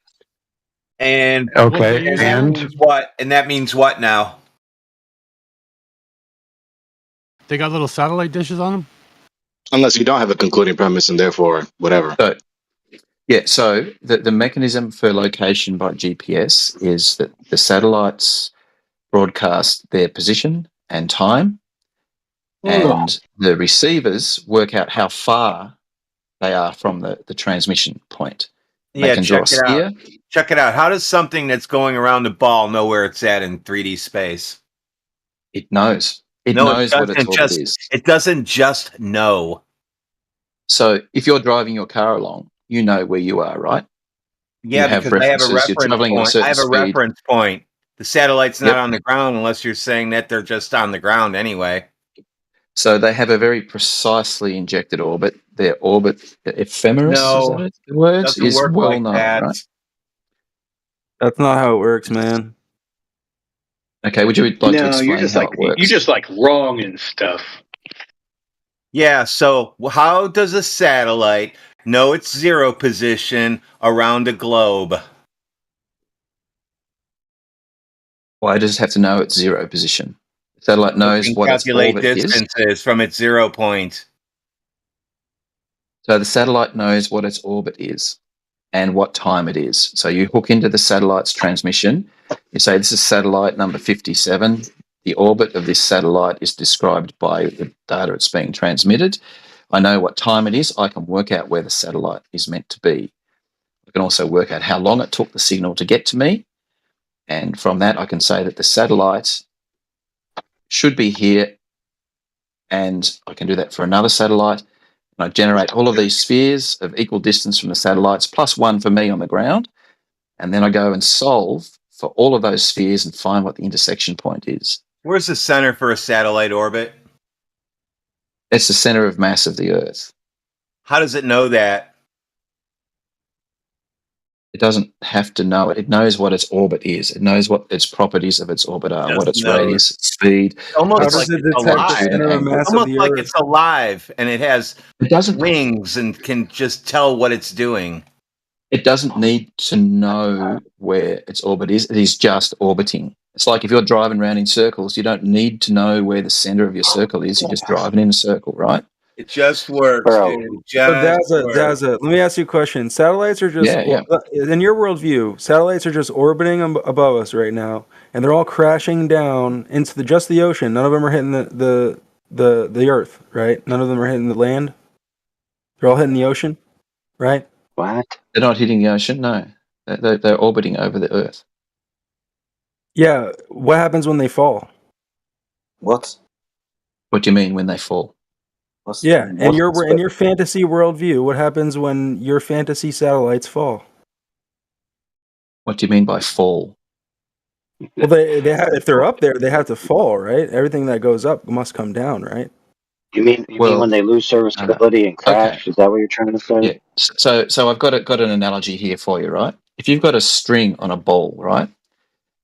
And okay, that means what? And that means what now? They got little satellite dishes on them? Unless you don't have a concluding premise and therefore whatever. So the mechanism for location by GPS is that the satellites broadcast their position and time, and the receivers work out how far they are from the transmission point. They can draw a sphere. Check it out. How does something that's going around the ball know where it's at in 3D space? It knows. It knows what its orbit is. It doesn't just know. So if you're driving your car along, you know where you are, right? Yeah, because I have a reference point. I have a reference point. The satellite's not on the ground unless you're saying that they're just on the ground anyway. So they have a very precisely injected orbit. Their orbit, ephemeris, No, is the word? doesn't Is work well like known, that. right? That's not how it works, man. Okay, would you like to explain how it works? You're just like wrong and stuff. Yeah, so how does a satellite know its zero position around a globe? Why does it have to know its zero position? The satellite knows what its Calculate orbit is. distances from its 0 point. So the satellite knows what its orbit is and what time it is. So you hook into the satellite's transmission. You say, this is satellite number 57. The orbit of this satellite is described by the data it's being transmitted. I know what time it is. I can work out where the satellite is meant to be. I can also work out how long it took the signal to get to me. And from that, I can say that the satellite should be here. And I can do that for another satellite. And I generate all of these spheres of equal distance from the satellites, plus one for me on the ground. And then I go and solve for all of those spheres and find what the intersection point is. Where's the center for a satellite orbit? It's the center of mass of the Earth. How does it know that? It doesn't have to know it. It knows what its orbit is. It knows what its properties of its orbit are, what its radius, its speed. Almost like it's alive. Almost like it's alive and it has wings and can just tell what it's doing. It doesn't need to know where its orbit is. It is just orbiting. It's like if you're driving around in circles, you don't need to know where the center of your circle is. You're just driving in a circle, right? It just works, dude. Daza, let me ask you a question. Satellites are just, in your worldview, satellites are just orbiting above us right now, and they're all crashing down into just the ocean. None of them are hitting the Earth, right? None of them are hitting the land. They're all hitting the ocean, right? What? They're not hitting the ocean, no. They're orbiting over the Earth. Yeah, what happens when they fall? What? What do you mean when they fall? In your fantasy worldview, what happens when your fantasy satellites fall? What do you mean by fall? Well, if they're up there, they have to fall, right? Everything that goes up must come down, right? You mean when they lose serviceability and crash? Okay. Is that what you're trying to say? Yeah. So I've got an analogy here for you, right? If you've got a string on a ball, right,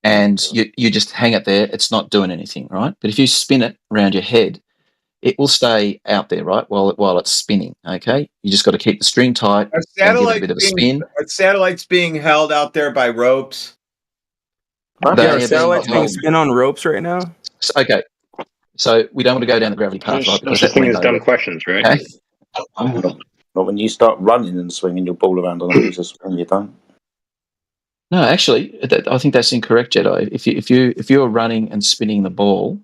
and you just hang it there, it's not doing anything, right? But if you spin it around your head, it will stay out there, right, while it's spinning. Okay, you just got to keep the string tight and give it a bit of a spin. Are satellites being held out there by ropes? Yeah, are satellites being spun on ropes right now? Okay, so we don't want to go down the gravity path, right? No such thing as dumb questions, right? Okay? But when you start running and swinging your ball around on a piece of string, you don't. No, actually, I think that's incorrect, Jedi. If you're running and spinning the ball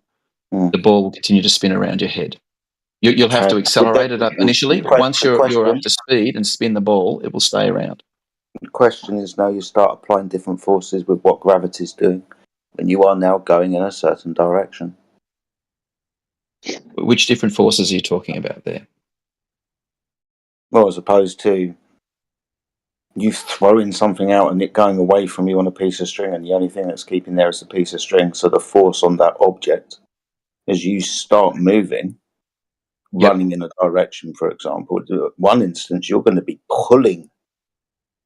will continue to spin around your head. You'll have to accelerate it up initially, but once you're up to speed and spin the ball, it will stay around. The question is now you start applying different forces with what gravity's doing, and you are now going in a certain direction. Which different forces are you talking about there? Well, as opposed to you throwing something out and it going away from you on a piece of string, and the only thing that's keeping there is the piece of string. So the force on that object, as you start moving, running in a direction, for example, one instance, you're going to be pulling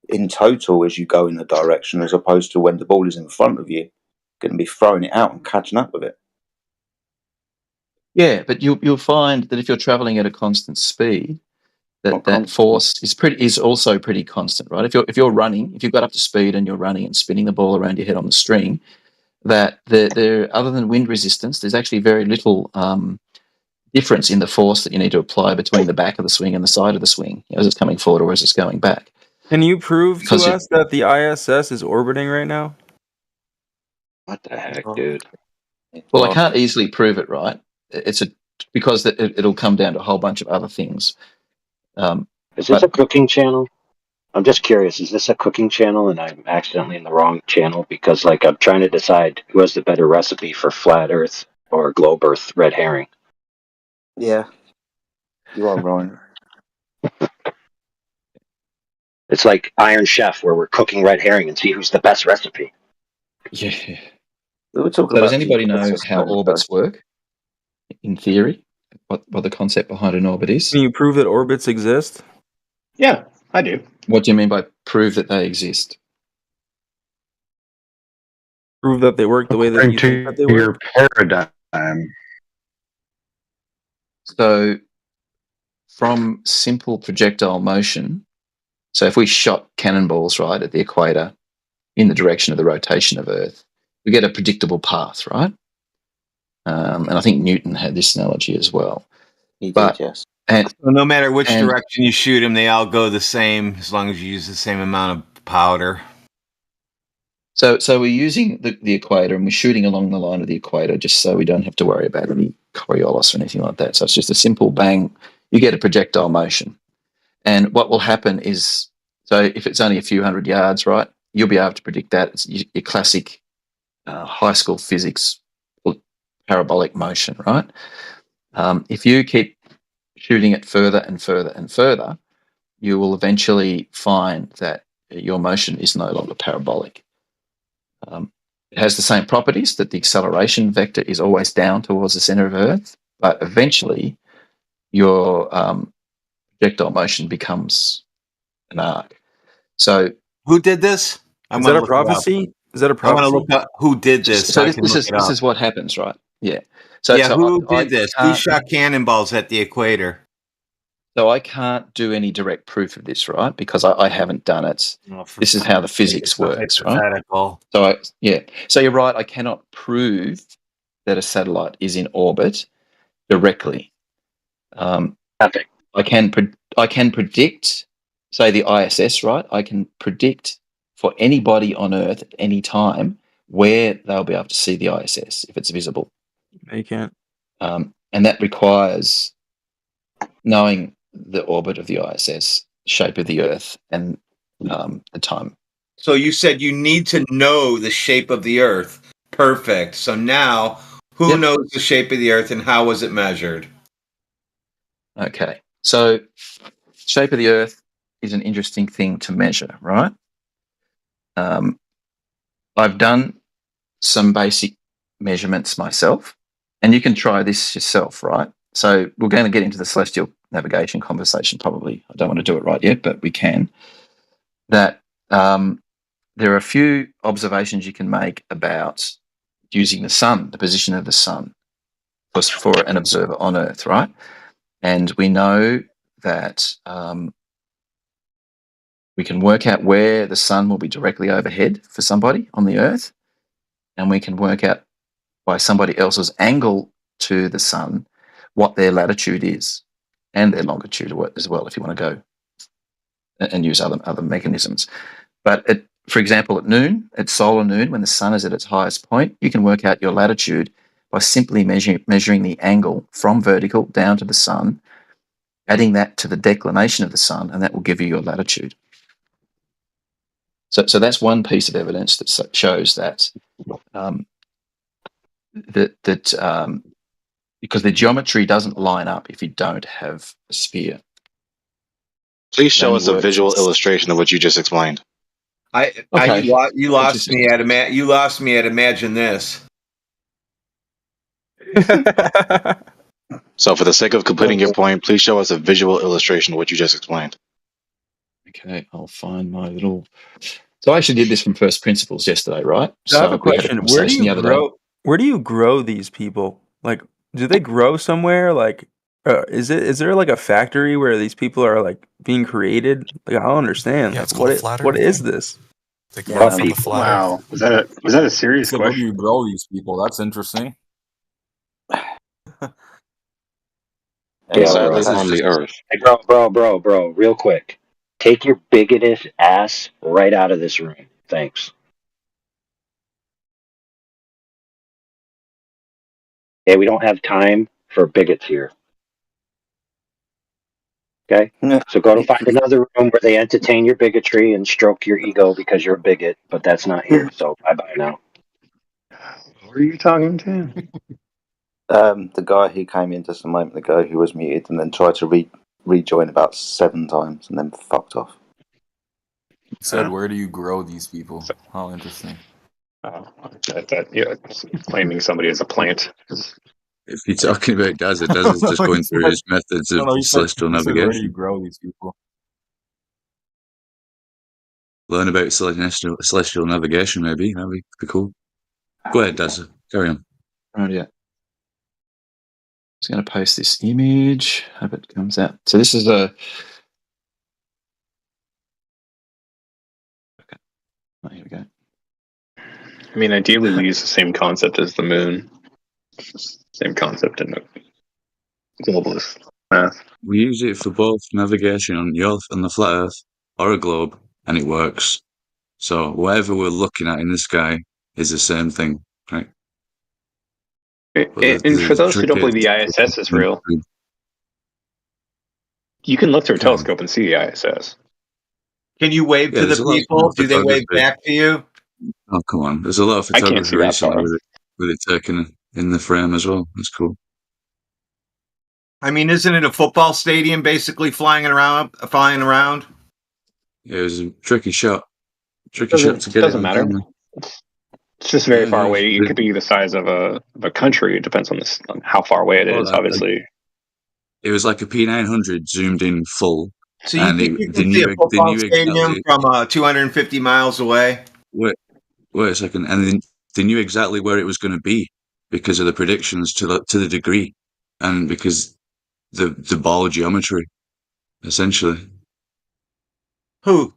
in total as you go in a direction, as opposed to when the ball is in front of you, going to be throwing it out and catching up with it. Yeah, but you'll find that if you're traveling at a constant speed, that force is also pretty constant, right? If you're running, if you've got up to speed and you're running and spinning the ball around your head on the string, that there other than wind resistance, there's actually very little difference in the force that you need to apply between the back of the swing and the side of the swing, as it's coming forward or as it's going back. Can you prove to us that the ISS is orbiting right now? What the heck, dude? Well, I can't easily prove it, right? Because it'll come down to a whole bunch of other things. Is this a cooking channel? I'm just curious. Is this a cooking channel and I'm accidentally in the wrong channel? Because I'm trying to decide who has the better recipe for flat Earth or globe Earth red herring. Yeah, you are wrong. It's like Iron Chef, where we're cooking red herring and see who's the best recipe. Yeah. We were talking Does anybody know how orbits work? In theory, what the concept behind an orbit is? Can you prove that orbits exist? Yeah, I do. What do you mean by prove that they exist? Prove that they work the way that you think that they work. Your paradigm. So, from simple projectile motion, so if we shot cannonballs right at the equator in the direction of the rotation of Earth, we get a predictable path, right? And I think Newton had this analogy as well. He did, yes. So no matter which direction you shoot them, they all go the same as long as you use the same amount of powder. So we're using the equator and we're shooting along the line of the equator just so we don't have to worry about any Coriolis or anything like that. So it's just a simple bang. You get a projectile motion. And what will happen is, so if it's only a few hundred yards, right, you'll be able to predict that. It's your classic high school physics parabolic motion, right? If you keep shooting it further and further and further, you will eventually find that your motion is no longer parabolic. It has the same properties, that the acceleration vector is always down towards the center of Earth, but eventually your projectile motion becomes an arc. So who did this? Is that a prophecy? Is that a prophecy? I want to look up who did this. So this is what happens, right? Yeah. So who did this? Who shot cannonballs at the equator? So I can't do any direct proof of this, right? Because I haven't done it. This is how the physics works, right? So So you're right. I cannot prove that a satellite is in orbit directly. I can predict, say, the ISS, right? I can predict for anybody on Earth at any time where they'll be able to see the ISS if it's visible. No, you can't. And that requires knowing the orbit of the ISS, shape of the Earth, and the time. So you said you need to know the shape of the Earth. Perfect. So now, who knows the shape of the Earth and how was it measured? Okay. So shape of the Earth is an interesting thing to measure, right? I've done some basic measurements myself, and you can try this yourself, right? So we're going to get into the celestial navigation conversation probably. I don't want to do it right yet, but we can. That there are a few observations you can make about using the sun, the position of the sun, for an observer on Earth, right? And we know that we can work out where the sun will be directly overhead for somebody on the Earth, and we can work out by somebody else's angle to the sun what their latitude is and their longitude as well, if you want to go and use other mechanisms. But for example, at noon, at solar noon, when the sun is at its highest point, you can work out your latitude by simply measuring the angle from vertical down to the sun, adding that to the declination of the sun, and that will give you your latitude. So that's one piece of evidence that shows that because the geometry doesn't line up if you don't have a sphere. Please show us a visual illustration of what you just explained. You lost me at imagine this. So for the sake of completing your point, please show us a visual illustration of what you just explained. Okay, I'll find my little... So I actually did this from first principles yesterday, right? So I have a question. Where do you grow these people? Like, do they grow somewhere? Like, is there like a factory where these people are like being created? Like, I don't understand. Yeah, it's called a flat Earth. What is this? They grow from the flat Wow, Earth. was that a serious So where do question? you grow these people? That's interesting. Yeah, on the Earth. Hey, bro, real quick. Take your bigoted ass right out of this room. Thanks. Yeah, we don't have time for bigots here. Okay? So go to find another room where they entertain your bigotry and stroke your ego because you're a bigot, but that's not here. So bye-bye now. Who are you talking to? The guy who came in just a moment ago who was muted and then tried to rejoin about 7 times and then fucked off. He said, where do you grow these people? How interesting. I thought claiming somebody as a plant. If you're talking about Dazza, Dazza's just going through his methods of celestial navigation. Where do you grow these people? Learn about celestial navigation, maybe. That'd be cool. Go ahead, Dazza. Carry on. Right, yeah. Just going to post this image. Hope it comes out. So this is a... Okay. Oh, here we go. I mean, ideally, we use the same concept as the moon. Same concept in the globalist math. We use it for both navigation on the Earth and the flat Earth, or a globe, and it works. So whatever we're looking at in the sky is the same thing, right? And for those who don't believe the ISS is real, you can look through a telescope and see the ISS. Can you wave to the people? Do they wave back to you? Oh, come on. There's a lot of photography recently with it taken in the frame as well. That's cool. I mean, isn't it a football stadium basically flying around? Yeah, it was a tricky shot. To get it. Doesn't matter. It's just very far away. It could be the size of a country. It depends on how far away it is, obviously. It was like a P900 zoomed in full. So you think you can see a football stadium from 250 miles away? Wait a second. And they knew exactly where it was going to be because of the predictions to the degree, and because the ball geometry, essentially. Who?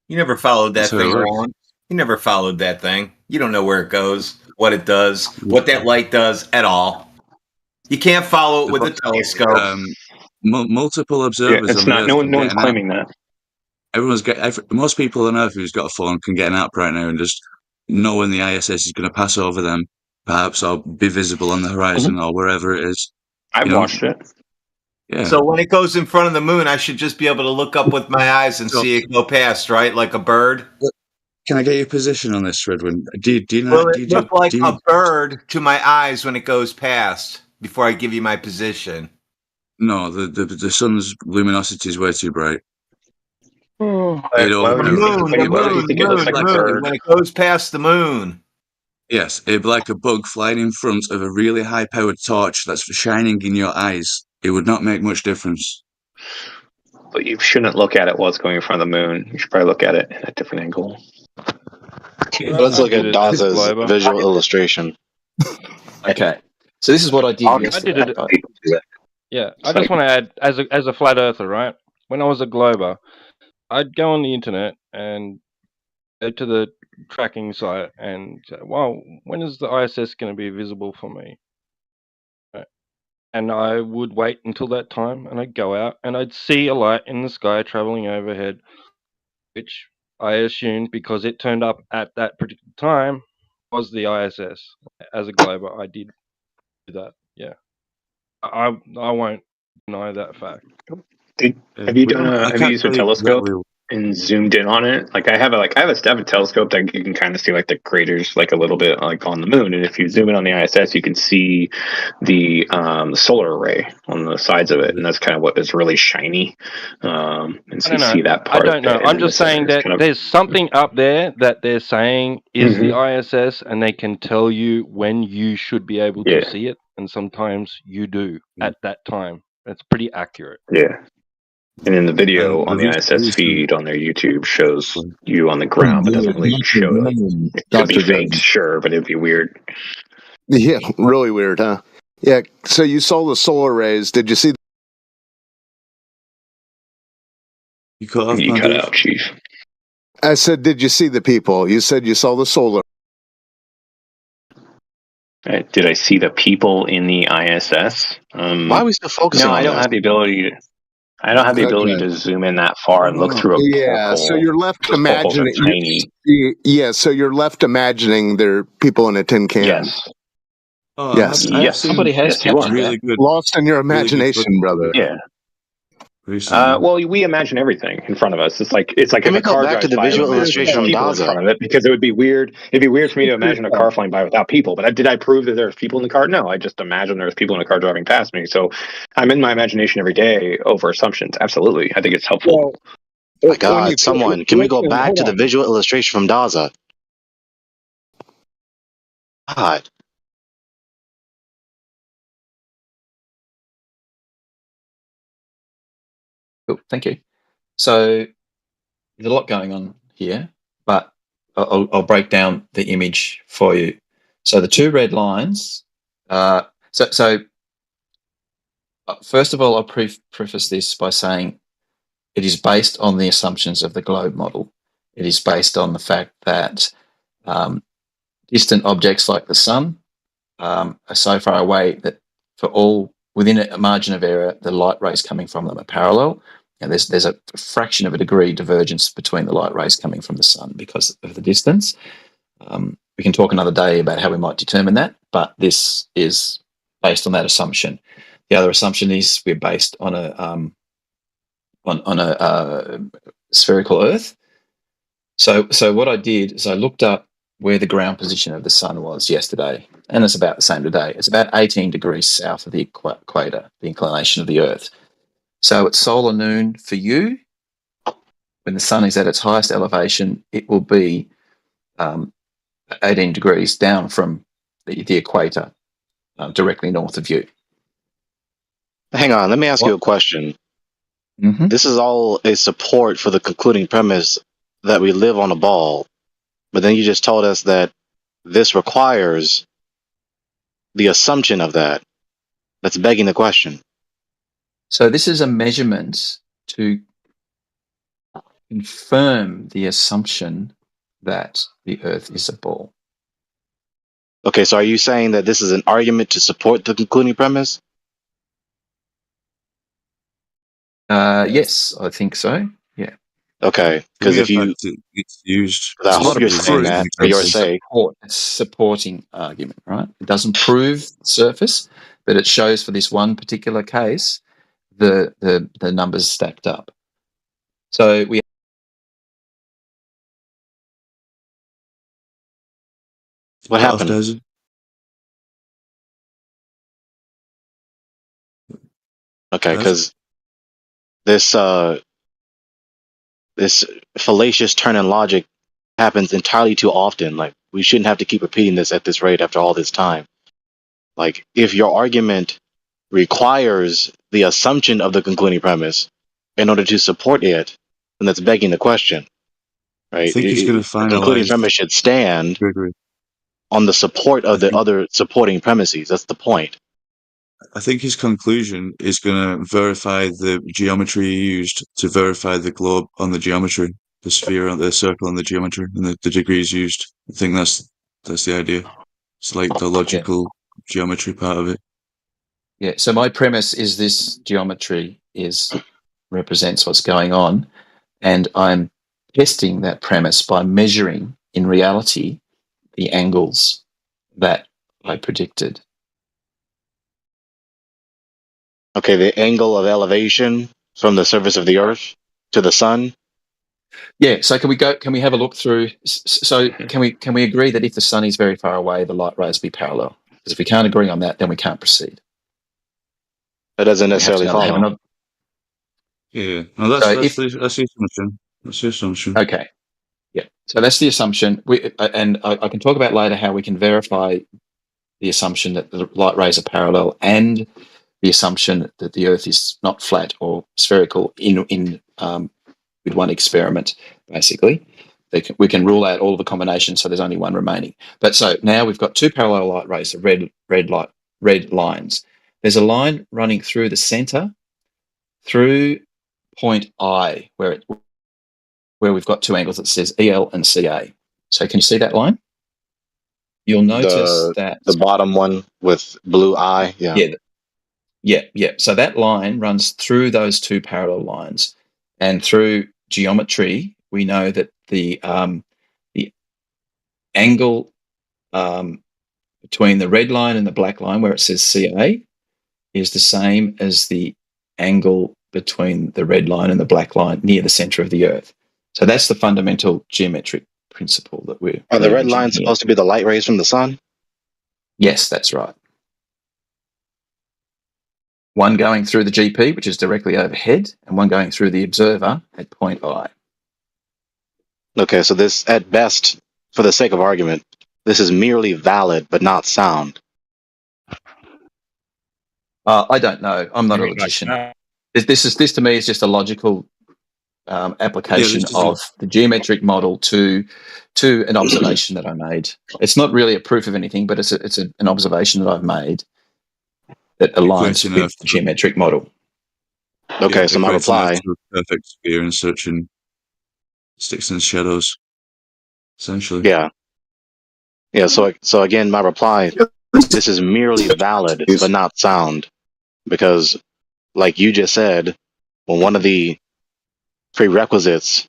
You never followed that thing around. You never followed that thing. You don't know where it goes, what it does, what that light does at all. You can't follow it with a telescope. Multiple observers. It's not. No one's claiming that. Most people on Earth who's got a phone can get an app right now and just know when the ISS is going to pass over them, perhaps, or be visible on the horizon or wherever it is. I've watched it. Yeah. So when it goes in front of the moon, I should just be able to look up with my eyes and see it go past, right? Like a bird. Can I get your position on this, Redwin? Will it look like a bird to my eyes when it goes past before I give you my position? No, the sun's luminosity is way too bright. The moon, when it goes past the moon. Yes, it'd be like a bug flying in front of a really high-powered torch that's shining in your eyes. It would not make much difference. But you shouldn't look at it while it's going in front of the moon. You should probably look at it in a different angle. Let's look at Daza's visual illustration. Okay, so this is what I did I yesterday. did it. Yeah, I just want to add, as a flat earther, right? When I was a glober, I'd go on the internet and go to the tracking site and say, "Well, when is the ISS going to be visible for me?" Right. And I would wait until that time, and I'd go out and I'd see a light in the sky traveling overhead, which I assumed because it turned up at that particular time was the ISS. As a glober, I did do that. Yeah, I won't deny that fact. Have you used a telescope and zoomed in on it? Like I have a telescope that you can kind of see like the craters like a little bit like on the moon, and if you zoom in on the ISS, you can see the solar array on the sides of it, and that's kind of what is really shiny. And so you see that part. I don't know. I'm just saying that there's something up there that they're saying is the ISS, and they can tell you when you should be able to see it, and sometimes you do at that time. It's pretty accurate. Yeah. And in the video on the ISS feed on their YouTube shows you on the ground, but doesn't really show it. It could be fake, sure, but it'd be weird. Yeah, really weird, huh? Yeah, so you saw the solar rays. Did you see? You cut out, Chief. I said, did you see the people? You said you saw the solar. Did I see the people in the ISS? Why are we still focusing on I don't that? have the ability to. I don't have the ability to zoom in that far and look through a porthole. So you're left imagining. Tiny. Yeah, so you're left imagining there are people in a tin can. Yes. Yes. Somebody has captured really good. Lost in your imagination, brother. Yeah. Well, we imagine everything in front of us. It's like if Can we a car go back to drives the by, visual we imagine illustration from people in Daza? front of it because it would be weird. It'd be weird for me to imagine a car flying by without people. But did I prove that there's people in the car? No, I just imagine there's people in a car driving past me. So I'm in my imagination every day over assumptions. Absolutely, I think it's helpful. My God, someone, can we go back to the visual illustration from Daza? God. Cool, thank you. So there's a lot going on here, but I'll break down the image for you. So the two red lines. So first of all, I'll preface this by saying it is based on the assumptions of the globe model. It is based on the fact that distant objects like the sun are so far away that for all within a margin of error, the light rays coming from them are parallel. And there's a fraction of a degree divergence between the light rays coming from the sun because of the distance. We can talk another day about how we might determine that, but this is based on that assumption. The other assumption is we're based on a spherical Earth. So what I did is I looked up where the ground position of the sun was yesterday, and it's about the same today. It's about 18 degrees south of the equator, the inclination of the Earth. So at solar noon for you, when the sun is at its highest elevation, it will be 18 degrees down from the equator, directly north of you. Hang on, let me ask you a question. This is all a support for the concluding premise that we live on a ball, but then you just told us that this requires the assumption of that. That's begging the question. So this is a measurement to confirm the assumption that the Earth is a ball. Okay, so are you saying that this is an argument to support the concluding premise? Yes, I think so. Yeah. Okay, because if you, it's used, I hope you're saying that, or you're saying it's supporting argument, right? It doesn't prove the surface, but it shows for this one particular case the numbers stacked up. So we. What happened? Okay, because this fallacious turn in logic happens entirely too often. Like we shouldn't have to keep repeating this at this rate after all this time. Like, if your argument requires the assumption of the concluding premise in order to support it, then that's begging the question, right? I think he's going to The concluding finalize. premise should stand on the support of the other supporting premises. That's the point. I think his conclusion is going to verify the geometry he used to verify the globe on the geometry, the sphere, the circle on the geometry, and the degrees used. I think that's the idea. It's like the logical geometry part of it. Yeah. So my premise is this geometry represents what's going on, and I'm testing that premise by measuring in reality the angles that I predicted. Okay, the angle of elevation from the surface of the Earth to the sun. Yeah. So can we have a look through? So can we agree that if the sun is very far away, the light rays be parallel? Because if we can't agree on that, then we can't proceed. That doesn't necessarily follow. Yeah. No, that's the assumption. That's the assumption. Okay. Yeah. So that's the assumption. I can talk about later how we can verify the assumption that the light rays are parallel and the assumption that the Earth is not flat or spherical with one experiment, basically. We can rule out all of the combinations, so there's only one remaining. But so now we've got two parallel light rays, the red lines. There's a line running through the center, through point I, where we've got two angles that says EL and CA. So can you see that line? You'll notice that the bottom one with blue eye. Yeah. So that line runs through those two parallel lines, and through geometry, we know that the angle between the red line and the black line, where it says CA, is the same as the angle between the red line and the black line near the center of the Earth. So that's the fundamental geometric principle that we're. Are the red lines supposed to be the light rays from the sun? Yes, that's right. One going through the GP, which is directly overhead, and one going through the observer at point I. Okay, so this, at best, for the sake of argument, this is merely valid but not sound. I don't know. I'm not a logician. This to me is just a logical application of the geometric model to an observation that I made. It's not really a proof of anything, but it's an observation that I've made that aligns with the geometric model. Okay, so my reply. Perfect sphere and searching sticks and shadows, essentially. Yeah. So again, my reply. This is merely valid but not sound, because, like you just said, well, one of the prerequisites,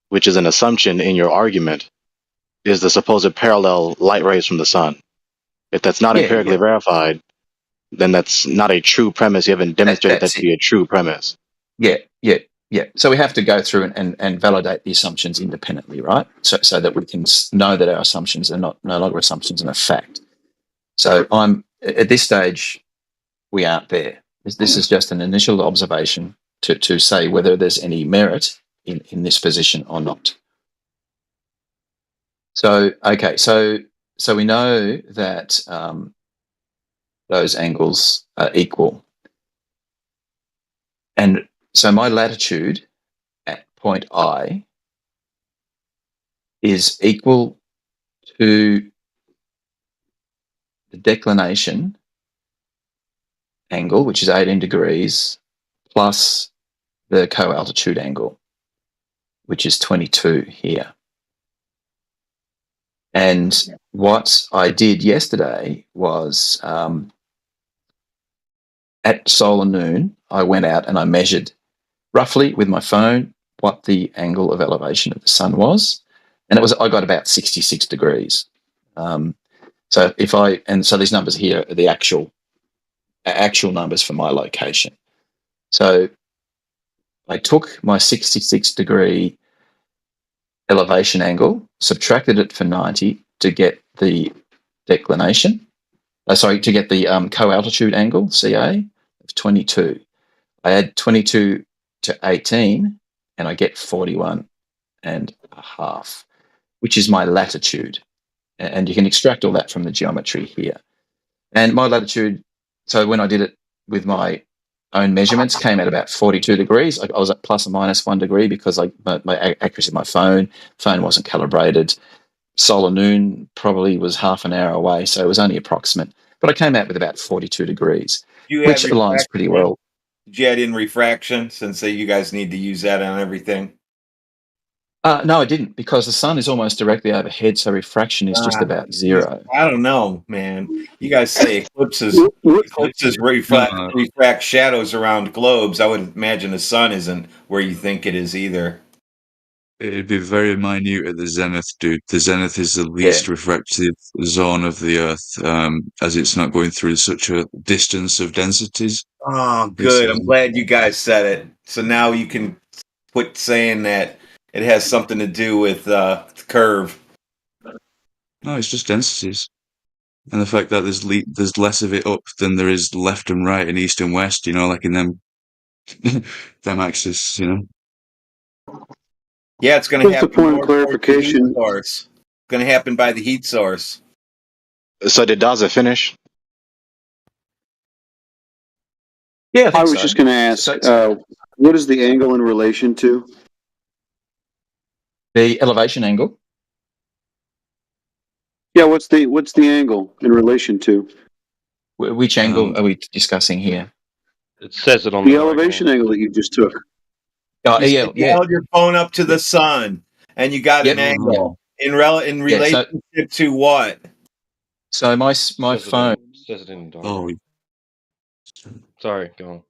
which is an assumption in your argument, is the supposed parallel light rays from the sun. If that's not empirically verified, then that's not a true premise. You haven't demonstrated that to be a true premise. Yeah. So we have to go through and validate the assumptions independently, right? So that we can know that our assumptions are no longer assumptions and a fact. So at this stage, we aren't there. This is just an initial observation to say whether there's any merit in this position or not. So we know that those angles are equal. And so my latitude at point I is equal to the declination angle, which is 18 degrees, plus the co-altitude angle, which is 22 here. And what I did yesterday was at solar noon, I went out and I measured roughly with my phone what the angle of elevation of the sun was, and I got about 66 degrees. So these numbers here are the actual numbers for my location. So I took my 66 degree elevation angle, subtracted it for 90 to get the declination. To get the co-altitude angle, CA, of 22. I add 22 to 18 and I get 41 and a half, which is my latitude. and you can extract all that from the geometry here. And my latitude, so when I did it with my own measurements, came at about 42 degrees. I was at plus or minus 1 degree because my accuracy of my phone wasn't calibrated. Solar noon probably was half an hour away, so it was only approximate. But I came out with about 42 degrees, which aligns pretty well. Did you add in refraction, since you guys need to use that on everything? No, I didn't, because the sun is almost directly overhead, so refraction is just about zero. I don't know, man. You guys say eclipses refract shadows around globes. I would imagine the sun isn't where you think it is either. It'd be very minute at the zenith, dude. The zenith is the least refractive zone of the Earth, as it's not going through such a distance of densities. Oh, good. I'm glad you guys said it. So now you can quit saying that it has something to do with the curve. No, it's just densities. And the fact that there's less of it up than there is left and right and east and west, like in them axes, Yeah, it's going to happen. Just a point of clarification. It's going to happen by the heat source. So did Daza finish? Yeah, I was just going to ask, what is the angle in relation to? The elevation angle. Yeah, what's the angle in relation to? Which angle are we discussing here? It says it on the elevation angle that you just took. You held your phone up to the sun, and you got an angle in relationship to what? So my phone. Says it in. Sorry, go on.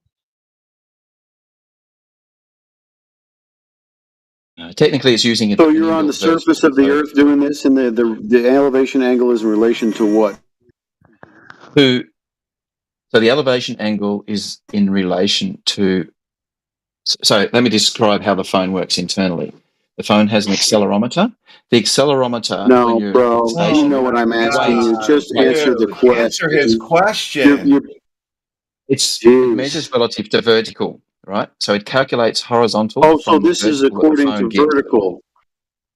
Technically, it's using it. So you're on the surface of the Earth doing this, and the elevation angle is in relation to what? So the elevation angle is in relation to. So let me describe how the phone works internally. The phone has an accelerometer. The accelerometer. No, bro. You know what I'm asking you. Just answer the question. Answer his question. It measures relative to vertical, right? So it calculates horizontal. Oh, so this is according to vertical.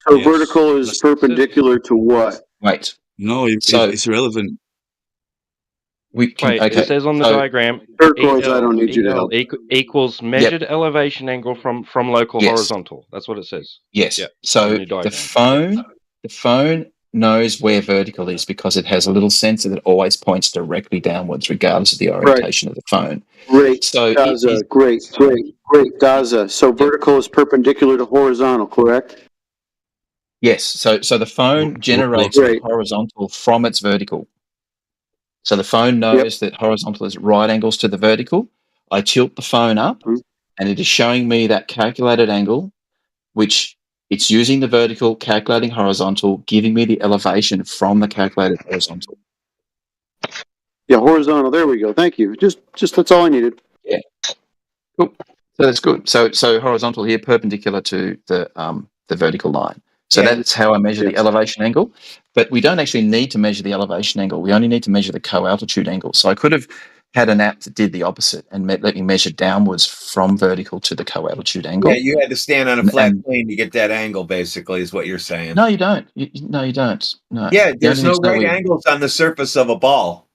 So vertical is perpendicular to what? Wait. No, it's irrelevant. It says on the diagram, turquoise, I don't need you to help. Equals measured elevation angle from local horizontal. That's what it says. Yes. Yep. So the phone knows where vertical is because it has a little sensor that always points directly downwards, regardless of the orientation of the phone. Great, so Daza, great, Daza. So vertical is perpendicular to horizontal, correct? Yes. So the phone generates horizontal from its vertical. So the phone knows that horizontal is at right angles to the vertical. I tilt the phone up, and it is showing me that calculated angle, which it's using the vertical, calculating horizontal, giving me the elevation from the calculated horizontal. Yeah, horizontal. There we go. Thank you. Just that's all I needed. Yeah. Cool. So that's good. So horizontal here, perpendicular to the vertical line. So that's how I measure the elevation angle. But we don't actually need to measure the elevation angle. We only need to measure the co-altitude angle. So I could have had an app that did the opposite and let me measure downwards from vertical to the co-altitude angle. Yeah, you had to stand on a flat plane to get that angle, basically, is what you're saying. No, you don't. No, you don't. No. Yeah, there's no right angles on the surface of a ball.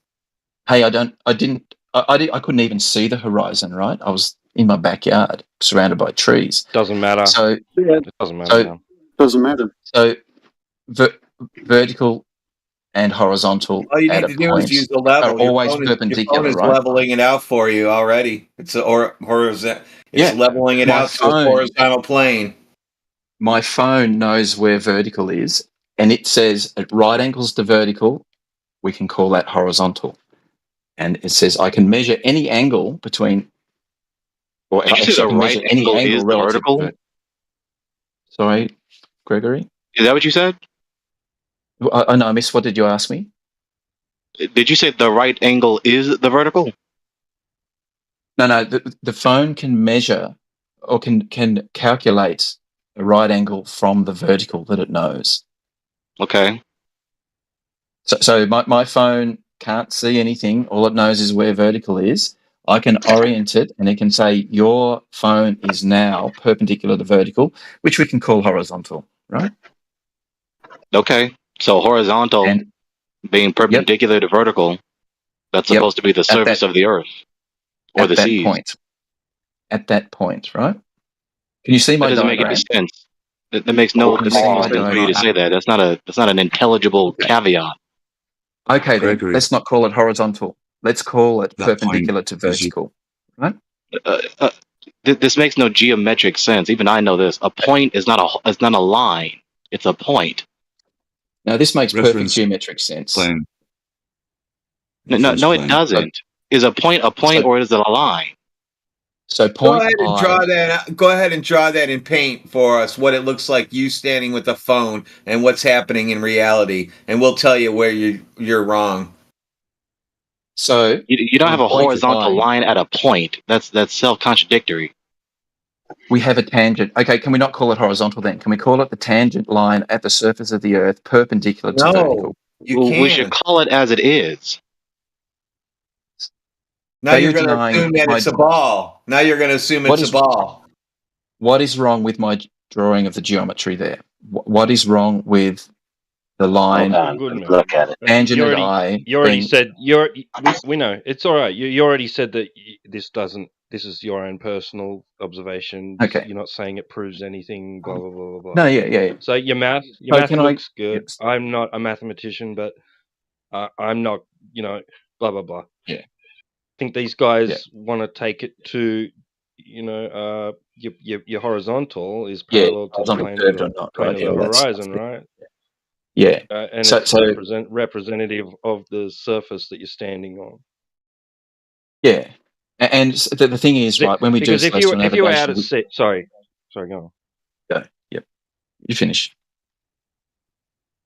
Hey, I couldn't even see the horizon, right? I was in my backyard, surrounded by trees. Doesn't matter. So it doesn't matter. Doesn't matter. So vertical and horizontal. All you need to do is use the level. Are always perpendicular, your phone is right? leveling it out for you already. It's leveling it out to a horizontal plane. My phone knows where vertical is, and it says at right angles to vertical, we can call that horizontal. And it says I can measure any angle between. Or actually, the right angle is the vertical. Sorry, Gregory. Is that what you said? I know, I missed. What did you ask me? Did you say the right angle is the vertical? No. The phone can measure or can calculate a right angle from the vertical that it knows. Okay. So my phone can't see anything. All it knows is where vertical is. I can orient it, and it can say your phone is now perpendicular to vertical, which we can call horizontal, right? Okay. So horizontal being perpendicular to vertical, that's supposed to be the surface of the Earth or the seas. At that point, right? Can you see my diagram? That doesn't make any sense. That makes no sense for you to say that. That's not an intelligible caveat. Okay, then let's not call it horizontal. Let's call it perpendicular to vertical. Right? This makes no geometric sense. Even I know this. A point is not a line. It's a point. No, this makes perfect geometric sense. No, it doesn't. Is a point or is it a line? So go ahead and draw that in paint for us. What it looks like you standing with a phone and what's happening in reality, and we'll tell you where you're wrong. So you don't have a horizontal line at a point. That's self-contradictory. We have a tangent. Okay, can we not call it horizontal then? Can we call it the tangent line at the surface of the Earth perpendicular to vertical? We should call it as it is. Now you're going to assume that it's a ball. Now you're going to assume it's a ball. What is wrong with my drawing of the geometry there? What is wrong with the line? Look at it. Tangent You and already said we know it's all right. You already said that this is your own personal observation. Okay. You're not saying it proves anything. Blah blah blah blah. No, yeah. So your math looks good. Yes. I'm not a mathematician, but I'm not. Blah blah blah. Yeah. I think these guys want to take it to, your horizontal is parallel to the plane of the horizon, right? Yeah. And it's representative of the surface that you're standing on. Yeah. And the thing is, right, when we do celestial navigation... If you were out at sea... Sorry, go on. Go. Yep. You finish.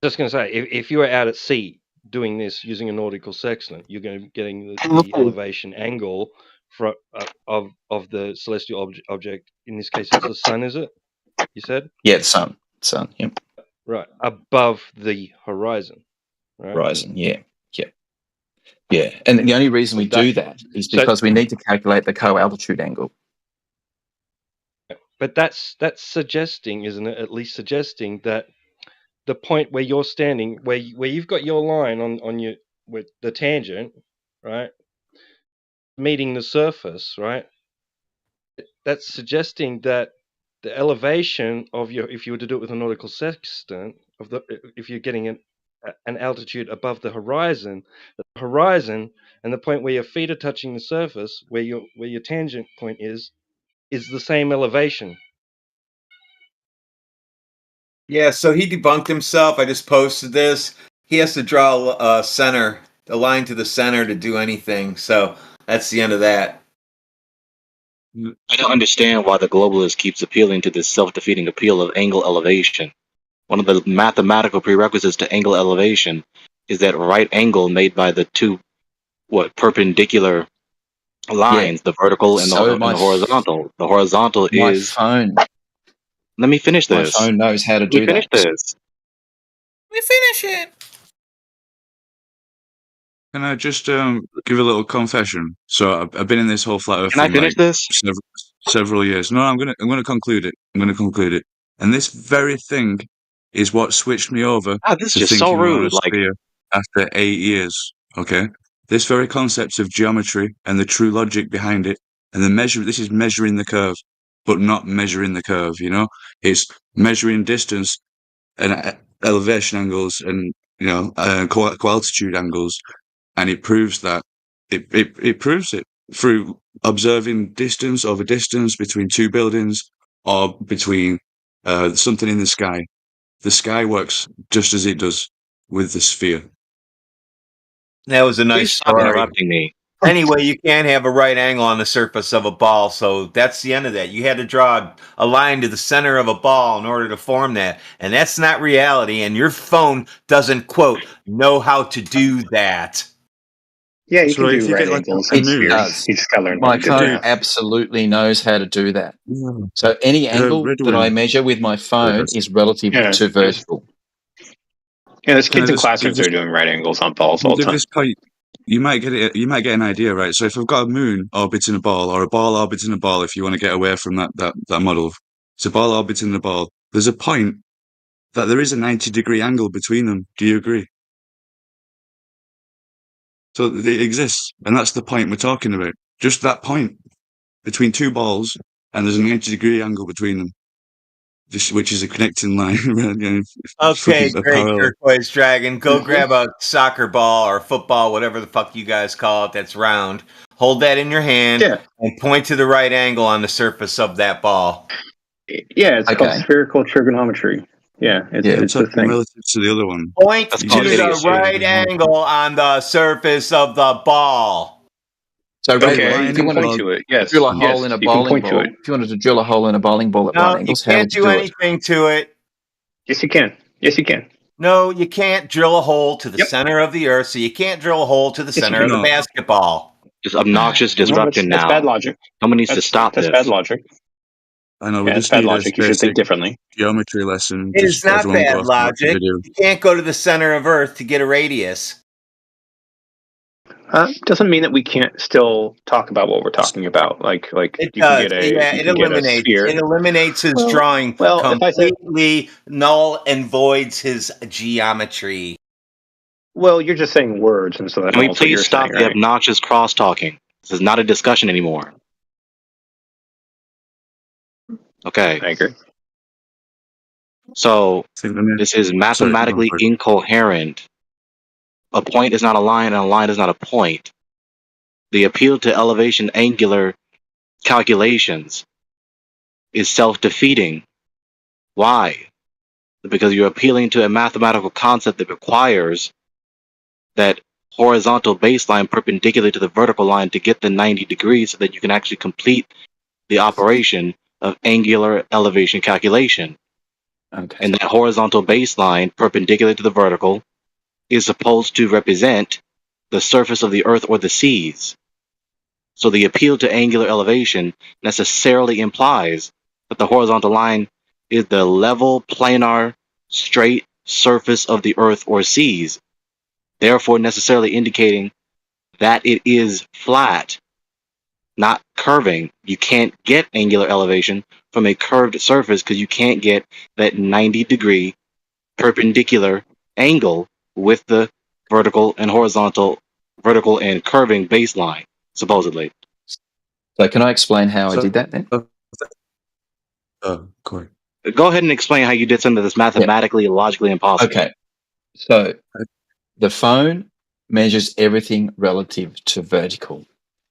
Just going to say, if you were out at sea doing this using a nautical sextant, you're going to be getting the elevation angle of the celestial object. In this case, it's the sun, is it? You said? Yeah, the sun. Yep. Right, above the horizon. Right? Horizon, yeah. And the only reason we do that is because we need to calculate the co-altitude angle. But that's suggesting, isn't it? At least suggesting that the point where you're standing, where you've got your line on your with the tangent, right, meeting the surface, right. That's suggesting that the elevation of if you were to do it with a nautical sextant, if you're getting an altitude above the horizon and the point where your feet are touching the surface, where your tangent point is the same elevation. Yeah, so he debunked himself. I just posted this. He has to draw a line to the center to do anything. So that's the end of that. I don't understand why the globalist keeps appealing to this self-defeating appeal of angle elevation. One of the mathematical prerequisites to angle elevation is that right angle made by the two perpendicular lines, the vertical and the horizontal. The horizontal is... phone. Let me finish this. My phone knows how to do that. Finish this. Let me finish it. Can I just give a little confession? So I've been in this whole flat Earth thing. Can I finish this? Several years. No, I'm gonna conclude it. And this very thing is what switched me over this to is just thinking so rude. on a sphere after 8 years. Okay, this very concept of geometry and the true logic behind it, and the measure. This is measuring the curve, but not measuring the curve. It's measuring distance and elevation angles, and co-altitude angles, and it proves that it proves it through observing distance over distance between two buildings or between something in the sky. The sky works just as it does with the sphere. That was a nice Stop interrupting me. Anyway, you can't have a right angle on the surface of a ball, so that's the end of that. You had to draw a line to the center of a ball in order to form that, and that's not reality, and your phone doesn't, quote, know how to do that. Yeah, you can do right angles and spheres. You just gotta learn my phone absolutely knows how to do that. So any angle that I measure with my phone is relative to vertical. Yeah, there's kids in classrooms that are doing right angles on balls all the time. At this point, you might get an idea, right? So if I've got a moon orbiting a ball, or a ball orbiting a ball, if you want to get away from that model, it's a ball orbiting a ball. There's a point that there is a 90-degree angle between them. Do you agree? So it exists, and that's the point we're talking about. Just that point between two balls, and there's a 90-degree angle between them, which is a connecting line. Okay, great, Turquoise Dragon. Go grab a soccer ball or football, whatever the fuck you guys call it, that's round. Hold that in your hand and point to the right angle on the surface of that ball. Yeah, it's called spherical trigonometry. Yeah, it's a thing. Relative to the other one. Point to the right angle on the surface of the ball. So, if you want to point to it, yes. Drill a hole in a bowling ball. If you wanted to drill a hole in a bowling ball at right angles, you can't do anything to it. Yes, you can. Yes, you can. No, you can't drill a hole to the center of the earth, so you can't drill a hole to the center of the basketball. It's obnoxious disruption now. That's bad logic. Someone needs to stop this. That's bad logic. I know, it's bad logic. You should think differently. Geometry lesson. It is not bad logic. You can't go to the center of Earth to get a radius. Doesn't mean that we can't still talk about what we're talking about. Like it does. It eliminates his drawing completely, null and voids his geometry. Well, you're just saying words, and so that's. Can we please stop the obnoxious cross talking? This is not a discussion anymore. Okay. I agree. So this is mathematically incoherent. A point is not a line, and a line is not a point. The appeal to elevation angular calculations is self-defeating. Why? Because you're appealing to a mathematical concept that requires that horizontal baseline perpendicular to the vertical line to get the 90 degrees so that you can actually complete the operation of angular elevation calculation. Okay. And that horizontal baseline perpendicular to the vertical is supposed to represent the surface of the earth or the seas. So the appeal to angular elevation necessarily implies that the horizontal line is the level, planar, straight surface of the earth or seas, therefore necessarily indicating that it is flat, not curving. You can't get angular elevation from a curved surface because you can't get that 90-degree perpendicular angle with the vertical and horizontal, vertical and curving baseline, supposedly. So can I explain how I did that then? Corey. Go ahead and explain how you did something that's mathematically and logically impossible. Okay. So the phone measures everything relative to vertical.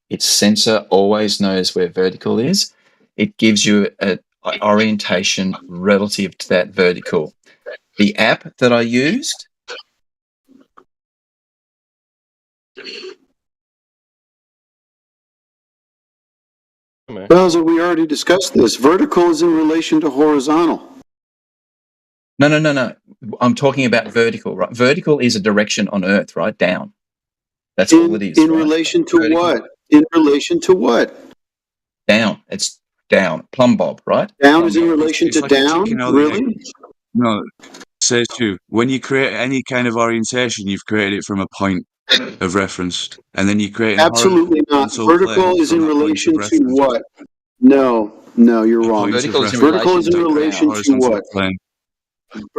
Its sensor always knows where vertical is. It gives you an orientation relative to that vertical. The app that I used Bowser, we already discussed this. Vertical is in relation to horizontal. No. I'm talking about vertical, right? Vertical is a direction on Earth, right? Down. That's all it is. In relation to what? In relation to what? Down. It's down. Plumb bob, right? Down is in relation to down? Really? No. Says too. When you create any kind of orientation, you've created it from a point of reference, and then you create. Absolutely not. Vertical is in relation to what? No, you're wrong. Vertical is in relation to what?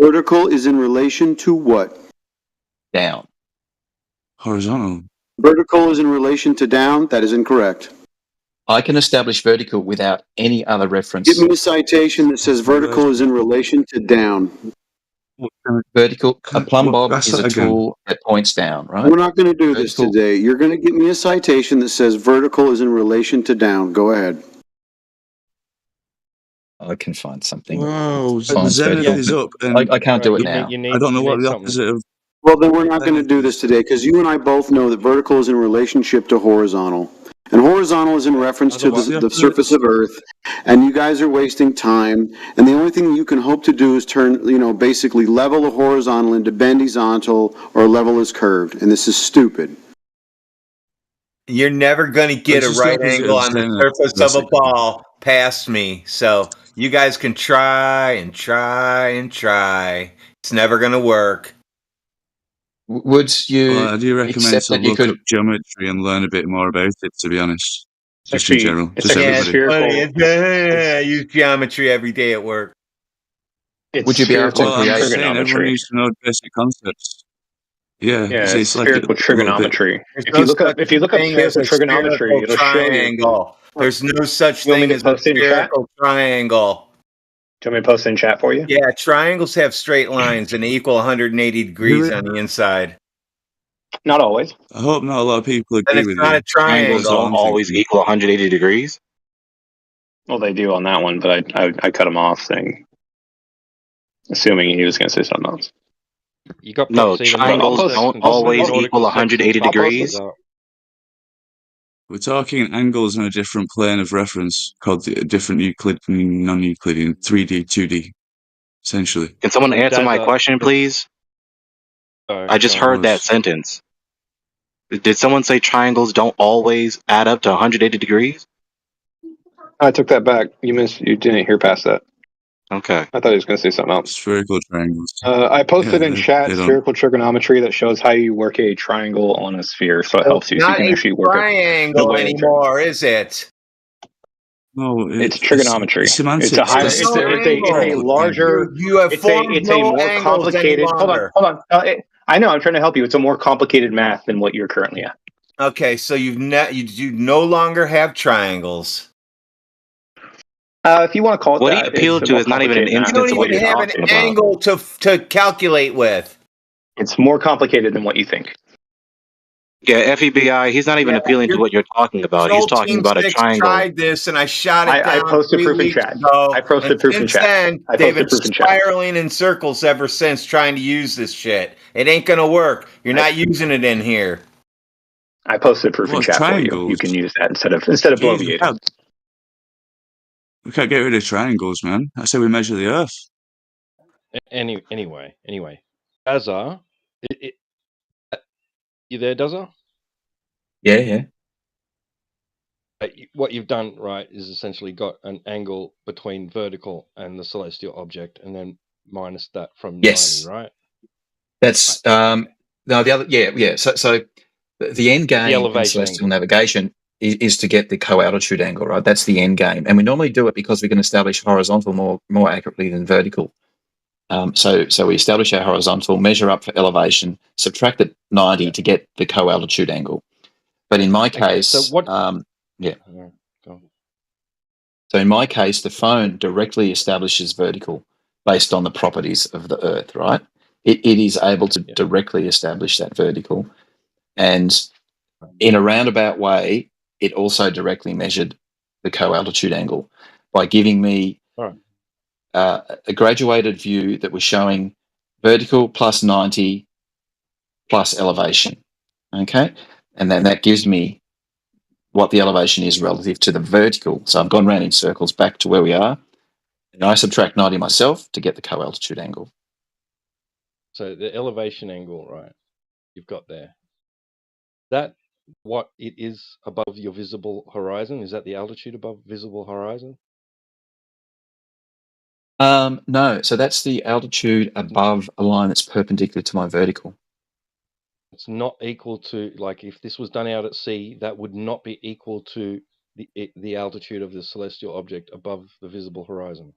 Vertical is in relation to what? Down. Horizontal. Vertical is in relation to down? That is incorrect. I can establish vertical without any other reference. Give me a citation that says vertical is in relation to down. Vertical, a plumb bob is a tool that points down, right? We're not going to do this today. You're going to give me a citation that says vertical is in relation to down. Go ahead. I can find something. Whoa, Zenith is up. I can't do it now. I don't know what the opposite of. Well, then we're not going to do this today because you and I both know that vertical is in relationship to horizontal. And horizontal is in reference to the surface of Earth, and you guys are wasting time. And the only thing you can hope to do is turn, basically level a horizontal into bendizontal or level is curved. And this is stupid. You're never going to get a right angle on the surface of a ball past me. So you guys can try and try and try. It's never going to work. Would you? Well, I do recommend to look up geometry and learn a bit more about it. To be honest, just in general, just everybody. I use geometry every day at work. Would you be able to Well, I'm create just saying everyone needs to know basic concepts. Yeah, Yeah, so it's it's like spherical a little bit. trigonometry. There's If no you look up such thing as spherical a trigonometry, spherical it'll show you. triangle. There's no such You want me thing to as a post it in chat? spherical triangle. Do you want me to post it in chat for you? Yeah, triangles have straight lines and they equal 180 degrees on the inside. Not always. I hope not a lot of people Then agree it's with not you. a triangle. Triangles don't always equal 180 degrees. Well, they do on that one, but I cut him off, assuming he was going to say something else. You got No, see the triangles nautical don't section, always nautical equal 180 section degrees. up. We're talking angles on a different plane of reference called the different Euclidean, non-Euclidean, 3D, 2D, essentially. Can someone answer my That's question, please? I just heard that sentence. Did someone say triangles don't always add up to 180 degrees? I took that back. You didn't hear past that. Okay. I thought he was going to say something else. Spherical triangles. I posted Yeah, in chat they don't. spherical trigonometry that shows how you work a triangle on a sphere, so it helps you. So you Not can a actually work triangle anymore, is it? No, it's trigonometry. semantics. It's a higher. It's a larger. You have formed It's a no more angles complicated. any Hold longer. on. I know. I'm trying to help you. It's a more complicated math than what you're currently at. Okay, so you no longer have triangles. If you want to call it what that, he appealed to is not even an You instance don't of what even you're have talking an about. angle to calculate with. It's more complicated than what you think. Yeah, FEBI, he's not even appealing to what you're talking about. He's talking about a triangle. Tried this, and I shot it down. I posted 3 proof in weeks chat. ago, I posted and proof in since chat. then, I they've posted been proof in chat. spiraling in circles ever since, trying to use this shit. It ain't gonna work. You're not using it in here. I posted proof in chat for you. You can use that instead of bloviating. We can't get rid of triangles, man. I say we measure the Earth. Anyway. Dazza, you there, Dazza? Yeah. What you've done, right, is essentially got an angle between vertical and the celestial object, and then minus that from 90, right? That's no the other. Yeah. So the end game in celestial navigation is to get the co-altitude angle, right? That's the end game, and we normally do it because we can establish horizontal more accurately than vertical. So we establish our horizontal, measure up for elevation, subtract it 90 to get the co-altitude angle. But in my case, so what? So in my case, the phone directly establishes vertical based on the properties of the Earth, right? It is able to directly establish that vertical, and in a roundabout way, it also directly measured the co-altitude angle by giving me a graduated view that was showing vertical plus 90 plus elevation. Okay. And then that gives me what the elevation is relative to the vertical. So I've gone round in circles back to where we are. And I subtract 90 myself to get the co-altitude angle. So the elevation angle, right, you've got there. That what it is above your visible horizon? Is that the altitude above visible horizon? No, so that's the altitude above a line that's perpendicular to my vertical. It's not equal to, like, if this was done out at sea, that would not be equal to the altitude of the celestial object above the visible horizon.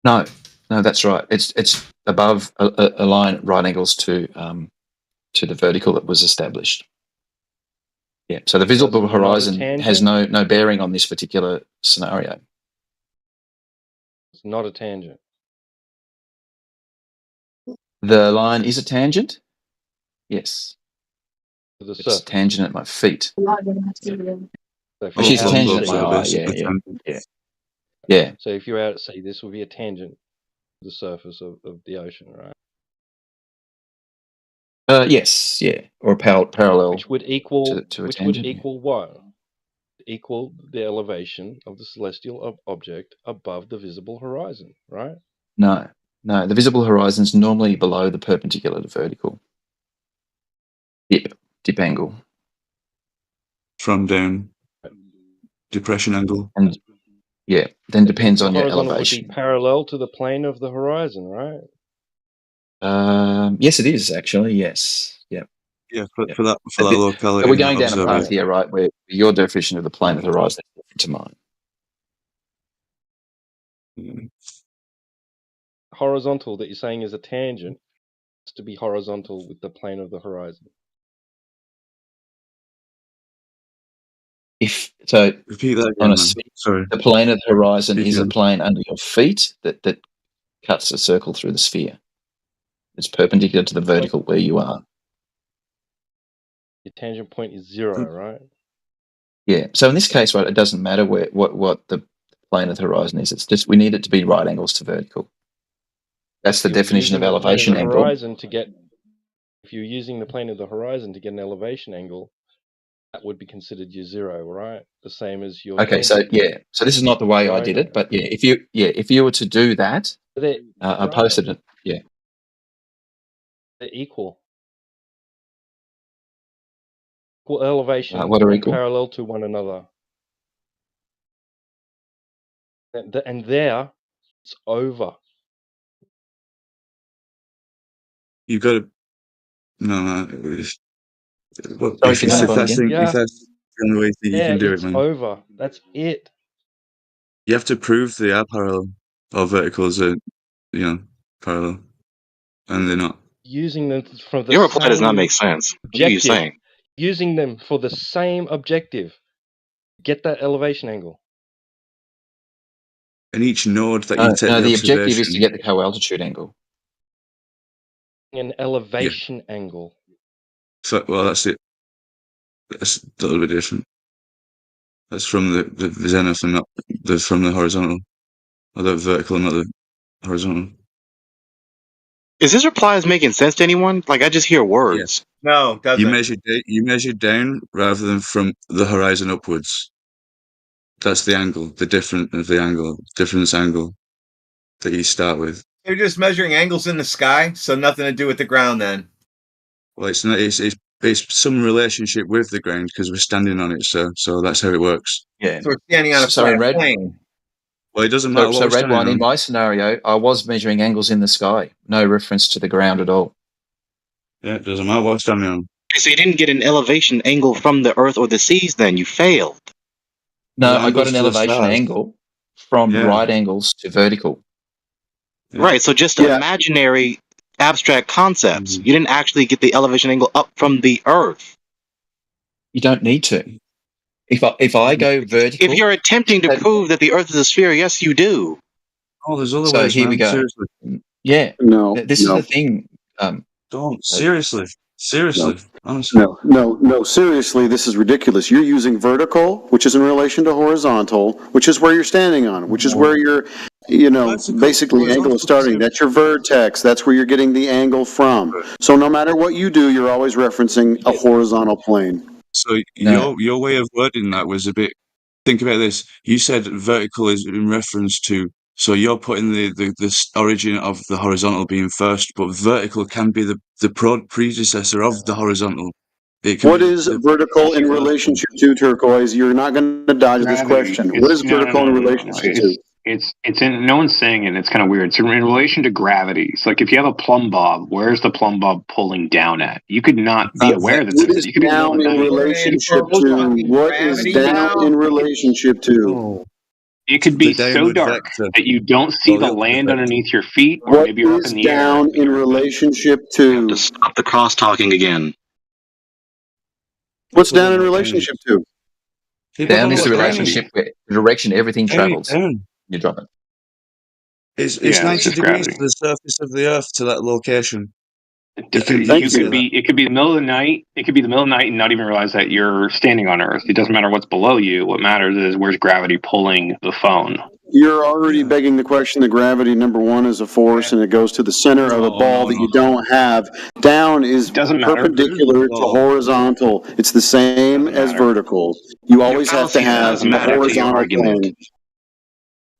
No, that's right. It's above a line at right angles to the vertical that was established. Yeah, so the visible horizon has no bearing on this particular scenario. It's not a tangent. The line is a tangent? Yes. It's a tangent at my feet. So She's a tangent at my eye, yeah. So if you're out at sea, this will be a tangent to the surface of the ocean, right? Yes, yeah. Or parallel. Which would equal to a tangent, would equal what? Equal the elevation of the celestial object above the visible horizon, right? No. The visible horizon is normally below the perpendicular to vertical. Dip angle. From down. Depression angle. And yeah, then depends on your horizontal elevation. Would be parallel to the plane of the horizon, right? Yes, it is actually. Yes. Yeah. Yeah, for that locality. But we're going down a path here, right, where your definition of the plane of the horizon is different to mine. horizontal that you're saying is a tangent has to be horizontal with the plane of the horizon. If so, Repeat that on again, a man. Sorry. the plane of the horizon Speak is a again. plane under your feet that cuts a circle through the sphere. It's perpendicular to the vertical where you are. Your tangent point is 0, right? Yeah. So in this case, right, it doesn't matter what the plane of the horizon is. It's just we need it to be right angles to vertical. That's the If you're definition of using the plane elevation the angle. horizon to get, if you're using the plane of the horizon to get an elevation angle, that would be considered your 0, right? The same as your. Okay, so yeah, so this is not the way I did it, but yeah, if you were to do that, I posted it. Yeah, they're equal. Equal elevation what are equal? parallel to one another. And there, it's over. You've got to. No. Well, Sorry, if can you say that again? if that's the only way that you can do it, It's man. over. That's it. You have to prove they are parallel or verticals are, parallel, and they're not. Using them for the Your reply does not same make sense. What are you objective. saying? Using them for the same objective. Get that elevation angle. And each node that you take the objective observation. is to get the co-altitude angle. An elevation angle. So, well, that's it. That's a little bit different. That's from the zenith and not from the horizontal, or the vertical and not the horizontal. Is his replies making sense to anyone? Like, I just hear words. No, doesn't. You measure down rather than from the horizon upwards. That's the angle, the difference angle that you start with. You're just measuring angles in the sky, so nothing to do with the ground then. Well, it's not. It's some relationship with the ground because we're standing on it. So that's how it works. Yeah. So we're standing on a So in flat red, plane. Well, it doesn't matter. So red one, in my scenario, I was measuring angles in the sky, no reference to the ground at all. Yeah, it doesn't matter what I'm standing on. So you didn't get an elevation angle from the earth or the seas then? You failed. No, I got an elevation angle from right angles to vertical. Yeah. Right, so just imaginary abstract concepts. You didn't actually get the elevation angle up from the earth. You don't need to. If I go vertical... If you're attempting to prove that the earth is a sphere, yes, you do. Oh, there's other ways, So here we go. Seriously. Yeah. No. This is the thing. Don't. Seriously. Honestly. No, seriously, this is ridiculous. You're using vertical, which is in relation to horizontal, which is where you're standing on, which is where you're, basically angle is starting. That's your vertex. That's where you're getting the angle from. So no matter what you do, you're always referencing a horizontal plane. So your way of wording that was a bit. Think about this. You said vertical is in reference to. So you're putting the origin of the horizontal being first, but vertical can be the predecessor of the horizontal. What is vertical in relationship to, Turquoise? You're not going to dodge this question. What is vertical in relationship to? It's in. No one's saying it. It's kind of weird. It's in relation to gravity. It's like if you have a plumb bob, where's the plumb bob pulling down at? You could not be aware that What is down in relationship to? What is down in relationship to? It could be so dark that you don't see the land underneath your feet, or maybe you're up in the air. What is down in relationship to? Stop the cross talking again. What's down in relationship to? Down is the relationship, the direction everything travels. You drop it. It's 90 degrees to the surface of the Earth to that location. It could be the middle of the night. It could be the middle of the night and not even realize that you're standing on Earth. It doesn't matter what's below you. What matters is where's gravity pulling the phone. You're already begging the question that gravity, number one, is a force, and it goes to the center of a ball that you don't have. Down is perpendicular to horizontal. It's the same as vertical. You always have to have a horizontal plane.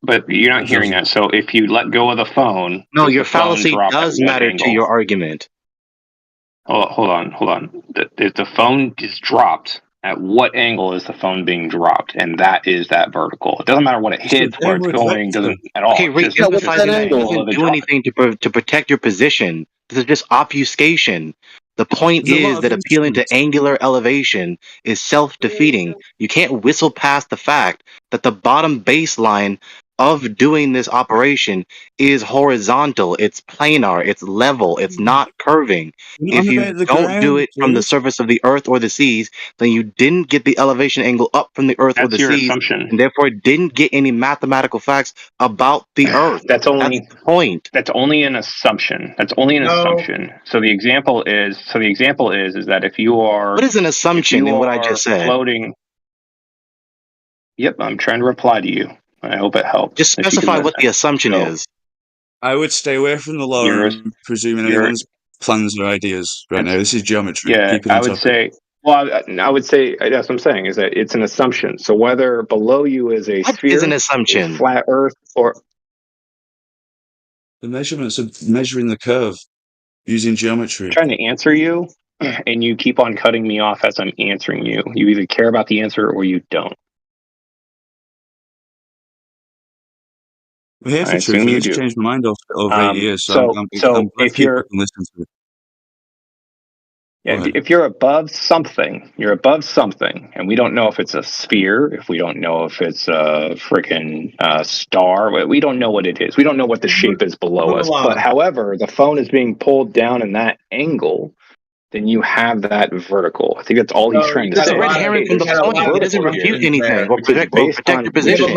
But you're not hearing that. So if you let go of the phone... No, your fallacy does matter to your argument. Oh, hold on. If the phone is dropped, at what angle is the phone being dropped? And that is that vertical. It doesn't matter what it hits, where it's going, doesn't at all. Okay, re-emphasizing doesn't do anything to protect your position. This is just obfuscation. The point is that appealing to angular elevation is self-defeating. You can't whistle past the fact that the bottom baseline of doing this operation is horizontal. It's planar. It's level. It's not curving. We're If not you about the don't do ground, it from the dude. surface of the Earth or the seas, then you didn't get the elevation angle up from the Earth or That's the your seas, assumption. and therefore didn't get any mathematical facts about the Earth. That's only the point. That's only an assumption. That's only an assumption. So the example is that if you are What is an assumption in what I just said? floating. Yep, I'm trying to reply to you. I hope it helps. Just specify what the assumption is. I would stay away from the law and presuming anyone's plans or ideas right now. This is geometry. Yeah, Keep it on I would topic. say. Well, I would say that's what I'm saying is that it's an assumption. So whether below you is a sphere, is an assumption? a flat Earth, or The measurements of measuring the curve using geometry. I'm trying to answer you, and you keep on cutting me off as I'm answering you. You either care about the answer or you don't. We're here for I truth. assume you I've do. changed my mind over 8 years, so So I'm glad if people you're can listen to it. Yeah, if you're above something, and we don't know if it's a sphere, if we don't know if it's a freaking star, we don't know what it is. We don't know what the shape is below us. But however, the phone is being pulled down in that angle, then you have that vertical. I think that's all he's trying to That's say. a red herring from the point. It doesn't refute anything or protect your position.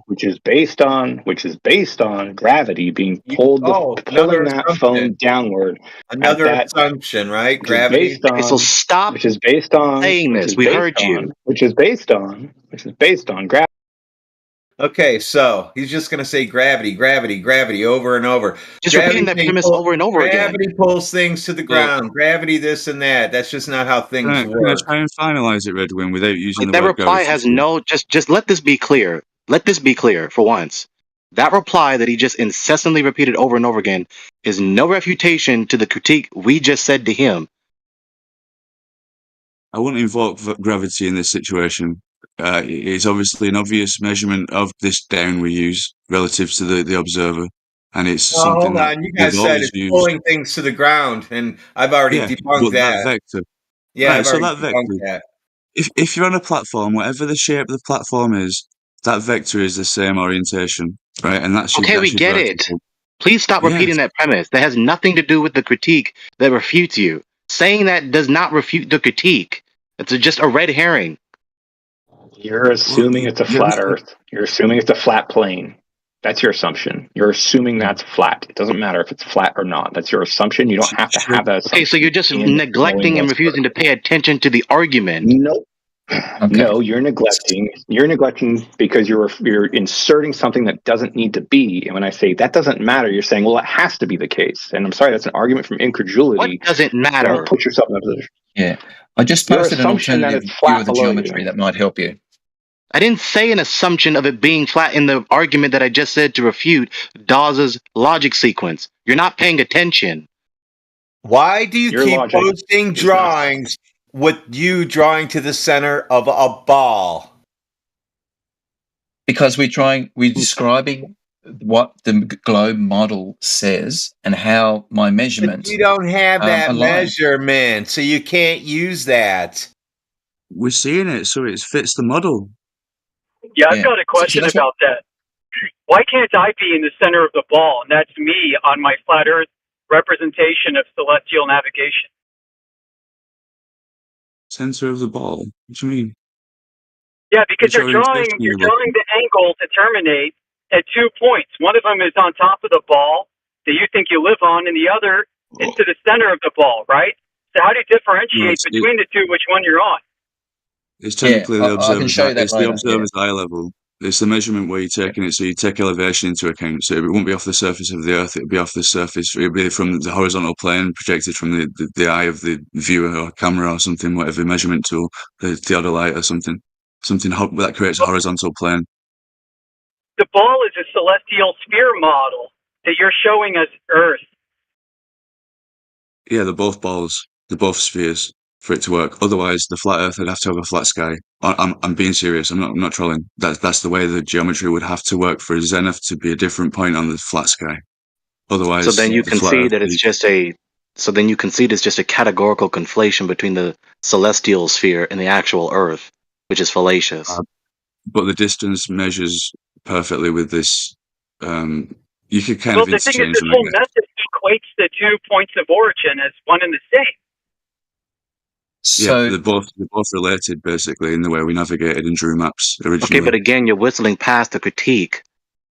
Which is based on gravity being pulled, pulling that phone downward. Another assumption, right? Gravity. Okay, so stop Which is based on saying this. We heard you. Which is based on gravity. Okay, so he's just going to say gravity, gravity, gravity over and over. Just repeating that premise over and over again. Gravity pulls things to the ground. Gravity, this and that. That's just not how things work. Can I try and finalize it, Redwin, without using the that word reply gravity? has no. Just let this be clear. Let this be clear for once. That reply that he just incessantly repeated over and over again is no refutation to the critique we just said to him. I wouldn't invoke gravity in this situation. It's obviously an obvious measurement of this down we use relative to the observer, and it's something hold on. You guys said it's pulling things to the ground, and I've already debunked that. Vector. Yeah, right, I've already debunked vector. that. If you're on a platform, whatever the shape of the platform is, that vector is the same orientation, right? And that's okay. We get it. Please stop repeating that premise. That has nothing to do with the critique that refutes you. Saying that does not refute the critique. It's just a red herring. You're assuming it's a flat Earth. You're assuming it's a flat plane. That's your assumption. You're assuming that's flat. It doesn't matter if it's flat or not. That's your assumption. You don't have to have that assumption. Okay, so you're just neglecting and refusing to pay attention to the argument. Nope. Okay. No, you're neglecting. You're neglecting because you're inserting something that doesn't need to be. And when I say that doesn't matter, you're saying, well, it has to be the case. And I'm sorry, that's an argument from incredulity. What doesn't matter? Don't put yourself in that position. Yeah, I just posted an alternative view of the geometry that might help you. I didn't say an assumption of it being flat in the argument that I just said to refute Dawes's logic sequence. You're not paying attention. Why do you keep posting drawings with you drawing to the center of a ball? Because we're describing what the globe model says and how my measurements. But you don't have that measurement, so you can't use that. We're seeing it, so it fits the model. Yeah, I've got a question about that. Why can't I be in the center of the ball? And that's me on my flat Earth representation of celestial navigation. Center of the ball? What do you mean? Yeah, because you're drawing the angle to terminate at 2 points. One of them is on top of the ball that you think you live on, and the other is to the center of the ball, right? So how do you differentiate between the two, which one you're on? It's technically the observer's eye level. It's the measurement where you're taking it, so you take elevation into account. So it won't be off the surface of the Earth, it'll be off the surface, it'll be from the horizontal plane, projected from the eye of the viewer or camera or something, whatever measurement tool, the theodolite or something that creates a horizontal plane. The ball is a celestial sphere model that you're showing us Earth. Yeah, they're both balls. They're both spheres for it to work. Otherwise, the flat Earth would have to have a flat sky. I'm being serious. I'm not trolling. That's the way the geometry would have to work for zenith to be a different point on the flat sky. Otherwise, so then you concede that it's just a. So then you concede it's just a categorical conflation between the celestial sphere and the actual Earth, which is fallacious. but the distance measures perfectly with this. You could kind of the thing is, interchange this them. whole method equates the 2 points of origin as one and the same. Yeah, they're both related basically in the way we navigated and drew maps originally. Okay, but again, you're whistling past the critique.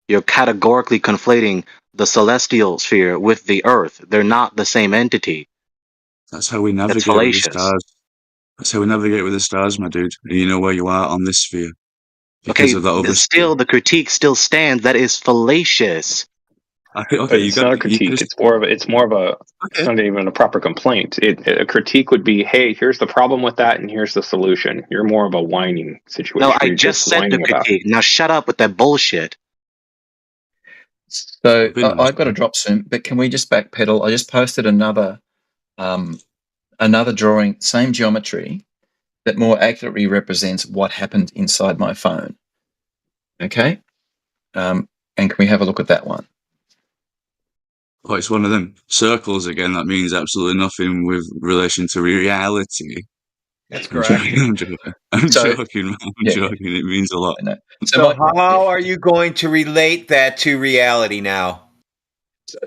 You're categorically conflating the celestial sphere with the Earth. They're not the same entity. That's how we navigate with the stars. That's how we navigate with the stars, my dude. And you know where you are on this sphere. Because of that other still, the critique still stands. That is fallacious. Okay, it's not a critique. It's more of a. It's not even a proper complaint. A critique would be, hey, here's the problem with that, and here's the solution. You're more of a whining situation. No, I just said the critique. Now shut up with that bullshit. So I've got to drop soon, but can we just backpedal? I just posted another drawing, same geometry, that more accurately represents what happened inside my phone. Okay, and can we have a look at that one? Oh, it's one of them circles again. That means absolutely nothing with relation to reality. That's correct. I'm joking, man. I'm joking. It means a lot. So how are you going to relate that to reality now?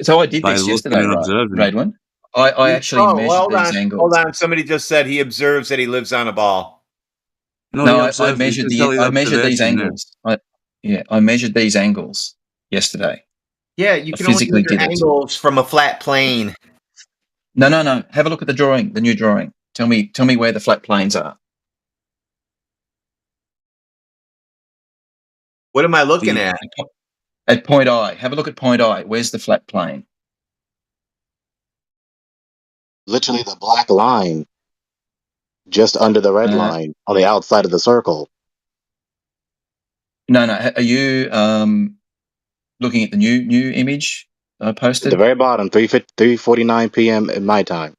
So I did this yesterday, Radwin. I actually measured these angles. Hold on. Somebody just said he observes that he lives on a ball. No, I measured these angles. I measured these angles yesterday. Yeah, you can only measure angles from a flat plane. No. Have a look at the drawing, the new drawing. Tell me where the flat planes are. What am I looking at? At point I. Have a look at point I. Where's the flat plane? Literally the black line, just under the red line on the outside of the circle. No. Are you looking at the new image I posted? At the very bottom, 3:49 p.m. in my time.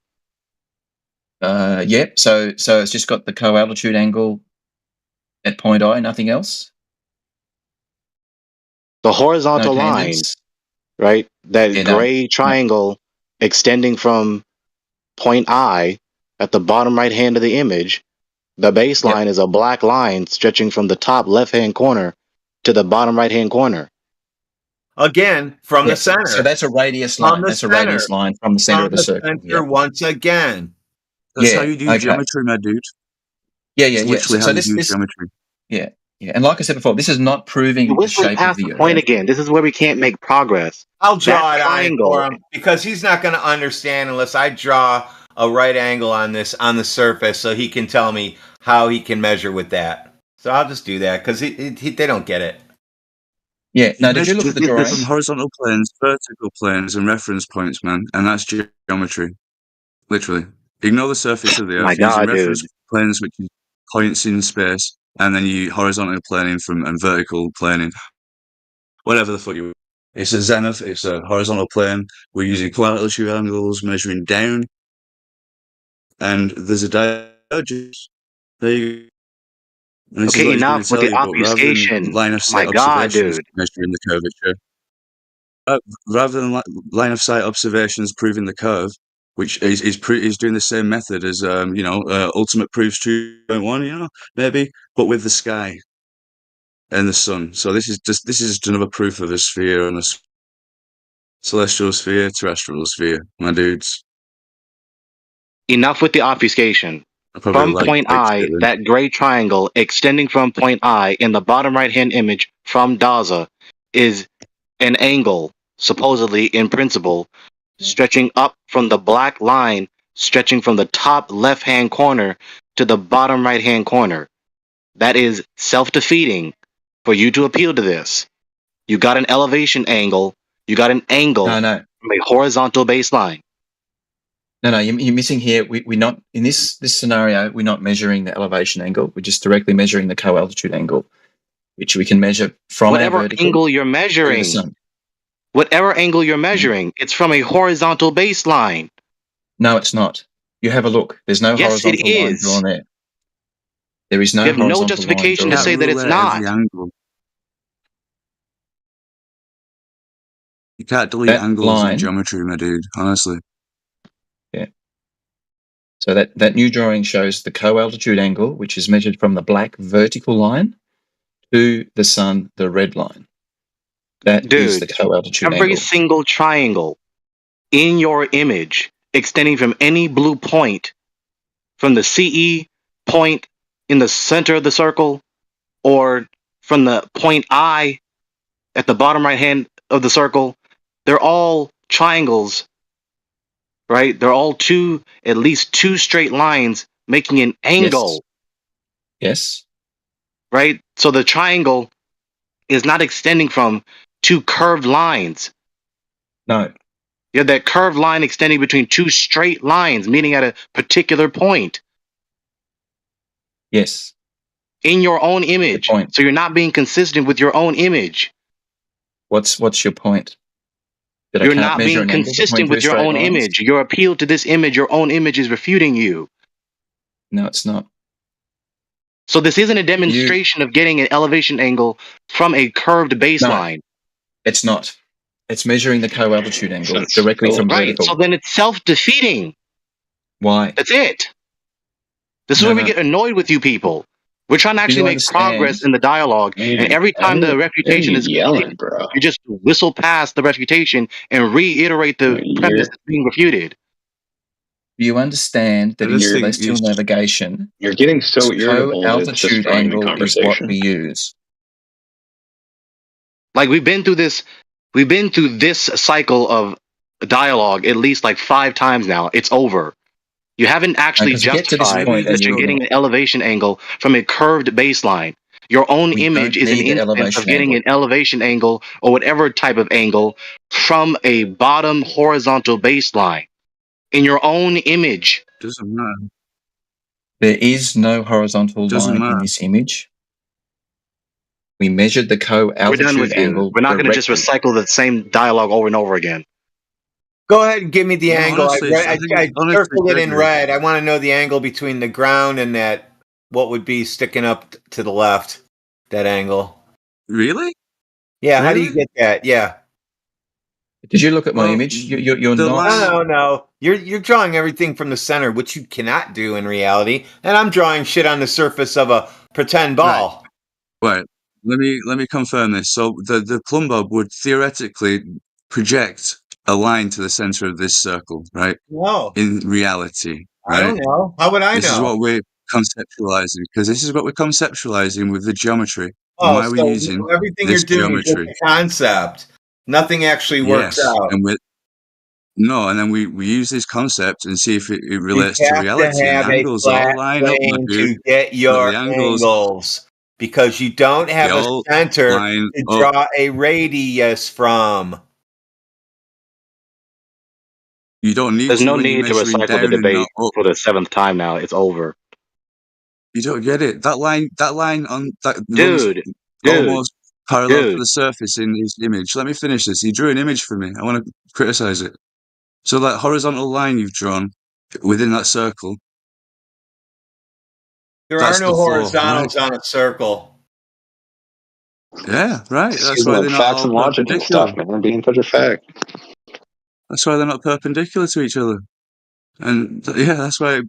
Yep. So it's just got the co-altitude angle at point I, nothing else? The horizontal line, right? That gray triangle extending from point I at the bottom right hand of the image. The baseline is a black line stretching from the top left-hand corner to the bottom right-hand corner. Again, from the center. So that's a radius line. That's a radius line from the center of the circle. Once again. That's how you do geometry, my dude. Yeah. Literally how you do geometry. Yeah. And like I said before, this is not proving the shape of the Earth. Point again. This is where we can't make progress. I'll draw it on for him because he's not going to understand unless I draw a right angle on the surface, so he can tell me how he can measure with that. So I'll just do that because they don't get it. Yeah. Now, did you look at the drawing? From horizontal planes, vertical planes, and reference points, man, and that's geometry. Literally, ignore the surface of the Earth. Using reference planes, which is points in space, and then you horizontal planing and vertical planing. Whatever the fuck you. It's a zenith. It's a horizontal plane. We're using co-altitude angles, measuring down, and there's a divergence. There you go. Okay, enough with the obfuscation. My God, dude. Measuring the curvature. Rather than line of sight observations proving the curve, which is doing the same method as ultimate proofs 2.1, maybe, but with the sky and the sun. So this is just another proof of a sphere and a celestial sphere, terrestrial sphere, my dudes. Enough with the obfuscation. From point I, that gray triangle extending from point I in the bottom right-hand image from Daza is an angle, supposedly in principle, stretching up from the black line, stretching from the top left-hand corner to the bottom right-hand corner. That is self-defeating for you to appeal to this. You got an elevation angle. You got an angle from a horizontal baseline. No, you're missing here. We're not in this scenario. We're not measuring the elevation angle. We're just directly measuring the co-altitude angle, which we can measure from whatever angle you're measuring. Whatever angle you're measuring, it's from a horizontal baseline. No, it's not. You have a look. There's no horizontal line drawn there. There is no. You have no justification to say that it's not. You can't delete angles in geometry, my dude. Honestly. Yeah. So that new drawing shows the co-altitude angle, which is measured from the black vertical line to the sun, the red line. That is the co-altitude every angle. single triangle in your image extending from any blue point from the CE point in the center of the circle or from the point I at the bottom right hand of the circle, they're all triangles, right? They're all at least two straight lines making an angle. Yes. Right? So the triangle is not extending from two curved lines. No. You have that curved line extending between two straight lines, meeting at a particular point. Yes. In your own image. So you're not being consistent with your own image. What's your point? That You're not being consistent with your own image. Your appeal to this image, your own image is refuting you. No, it's not. So this isn't a demonstration of getting an elevation angle from a curved baseline. No, it's not. It's measuring the co-altitude angle directly from vertical. So then it's self-defeating. Why? That's it. This is where we get annoyed with you people. We're trying to actually make progress in the dialogue, and every time the refutation is yelling, bro, you just whistle past the refutation and reiterate the premise that's being refuted. You understand that in celestial navigation, you're getting so irritable. Co-altitude angle is what we use. Like we've been through this cycle of dialogue at least like 5 times now. It's over. You haven't actually justified that you're getting an elevation angle from a curved baseline. Your own image is an instance of getting an elevation angle or whatever type of angle from a bottom horizontal baseline. In your own image. Doesn't matter. There is no horizontal line in this image. We measured the co-altitude angle. We're not going to just recycle the same dialogue over and over again. Go ahead and give me the angle. Honestly, I circled it in red. I want to know the angle between the ground and that, what would be sticking up to the left, that angle. Really? Yeah, how do you get that? Yeah. Did you look at my image? You're not. No. You're drawing everything from the center, which you cannot do in reality. And I'm drawing shit on the surface of a pretend ball. Right. Let me confirm this. So the plumb bob would theoretically project a line to the center of this circle, right? No. In reality, right? I don't know. How would I know? This is what we're conceptualizing, because this is what we're conceptualizing with the geometry. Oh, why are we using everything this you're doing geometry? is just a concept. Nothing actually works out. And then we use this concept and see if it relates to reality. You have to have a flat plane to get your angles, because you don't have a center to draw a radius from. You don't need. There's no need to recycle the debate for the 7th time now. It's over. You don't get it. That line on that dude, almost parallel to the surface in his image. Let me finish this. He drew an image for me. I want to criticize it. So that horizontal line you've drawn within that circle. There are no horizontals on a circle. Yeah, right. That's why they're not facts and logic and stuff, man. Being such a fact. That's why they're not perpendicular to each other. And yeah, that's why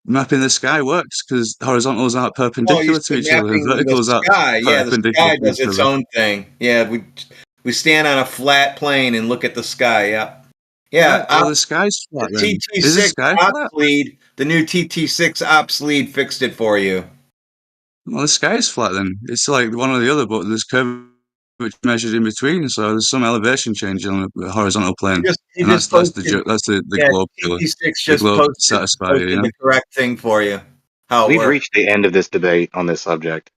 mapping the sky works, because horizontals aren't perpendicular to each other. And verticals aren't perpendicular. Yeah, the sky does its own thing. Yeah, we stand on a flat plane and look at the sky. Yeah. Yeah, well, the sky's flat. The TT6 ops lead, the new TT6 ops lead fixed it for you. Well, the sky's flat then. It's like one or the other, but there's curve which measured in between, so there's some elevation change on the horizontal plane. That's the globe killer. TT6 just posted the correct thing for you. We've reached the end of this debate on this subject.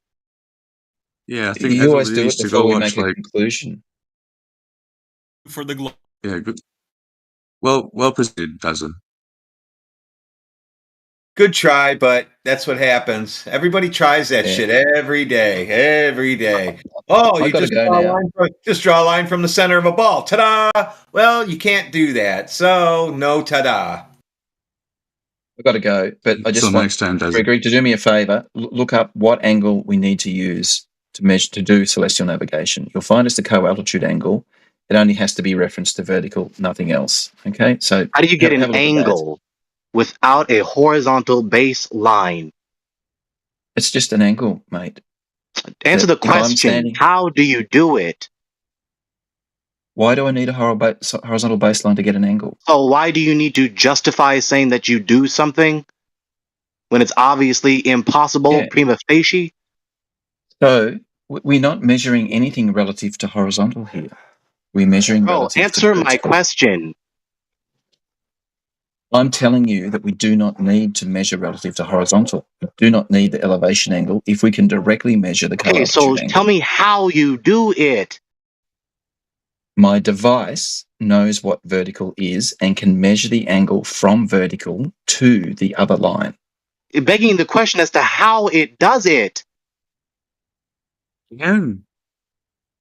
Yeah, I think you always do needs it to before go we watch make a conclusion. For the globe. Yeah, good. Well presented, Dazza. Good try, but that's what happens. Everybody tries that shit every day. Every day. Oh, you just draw a line from the center of a ball. Ta-da! Well, you can't do that. So, no ta-da. I've got to go, but I just want Gregory to do me a favor. Look up what angle we need to use to measure to do celestial navigation. You'll find it's the co-altitude angle. It only has to be referenced to vertical, nothing else. Okay, so how do you get an angle without a horizontal baseline? It's just an angle, mate. Answer the question. How do you do it? Why do I need a horizontal baseline to get an angle? So why do you need to justify saying that you do something when it's obviously impossible prima facie? So we're not measuring anything relative to horizontal here. We're measuring relative answer to my question. I'm telling you that we do not need to measure relative to horizontal. We do not need the elevation angle if we can directly measure the color so angle. Tell me how you do it. My device knows what vertical is and can measure the angle from vertical to the other line. Begging the question as to how it does it.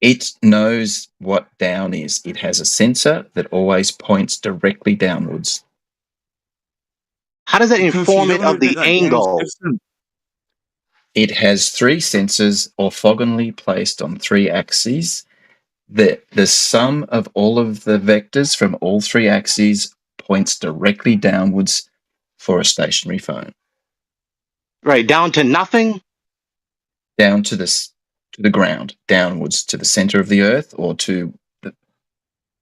It knows what down is. It has a sensor that always points directly downwards. How does that inform it of the angle? It has 3 sensors orthogonally placed on 3 axes. The sum of all of the vectors from all 3 axes points directly downwards for a stationary phone. Right, down to nothing? Down to the ground, downwards to the center of the earth or to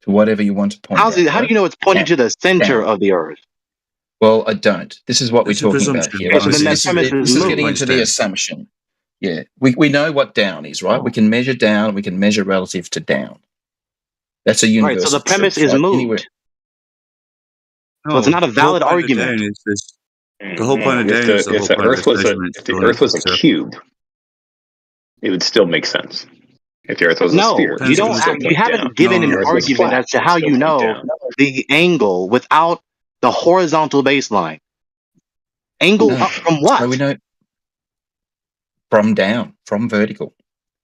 whatever you want to point How do you know it's pointing to the center of the earth? Well, I don't. This is what we're talking about here. This is getting into the assumption. Yeah, we know what down is, right? We can measure down. We can measure relative to down. That's a universal. Right, so the premise is moot. So it's not a valid argument. The whole point of down is if the Earth was a cube, it would still make sense. If the Earth was a sphere, you haven't given an argument as to how you know the angle without the horizontal baseline. Angle up from what? So we know from down, from vertical.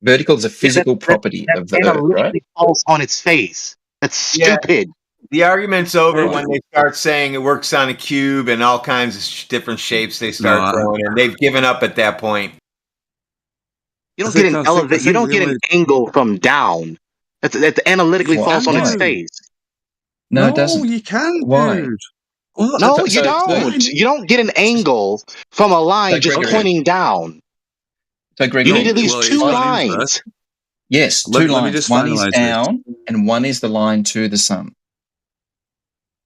Vertical is a physical property of the Earth, right? False on its face. That's stupid. The argument's over when they start saying it works on a cube and all kinds of different shapes they start throwing in. They've given up at that point. You don't get an elevate. You don't get an angle from down. That's analytically false on its face. No, it doesn't. You can. Why? Dude. No, you don't. You don't get an angle from a line just pointing down. So, Gregory, you need at least 2 lines. Yes, 2 lines. One is down, and one is the line to the sun.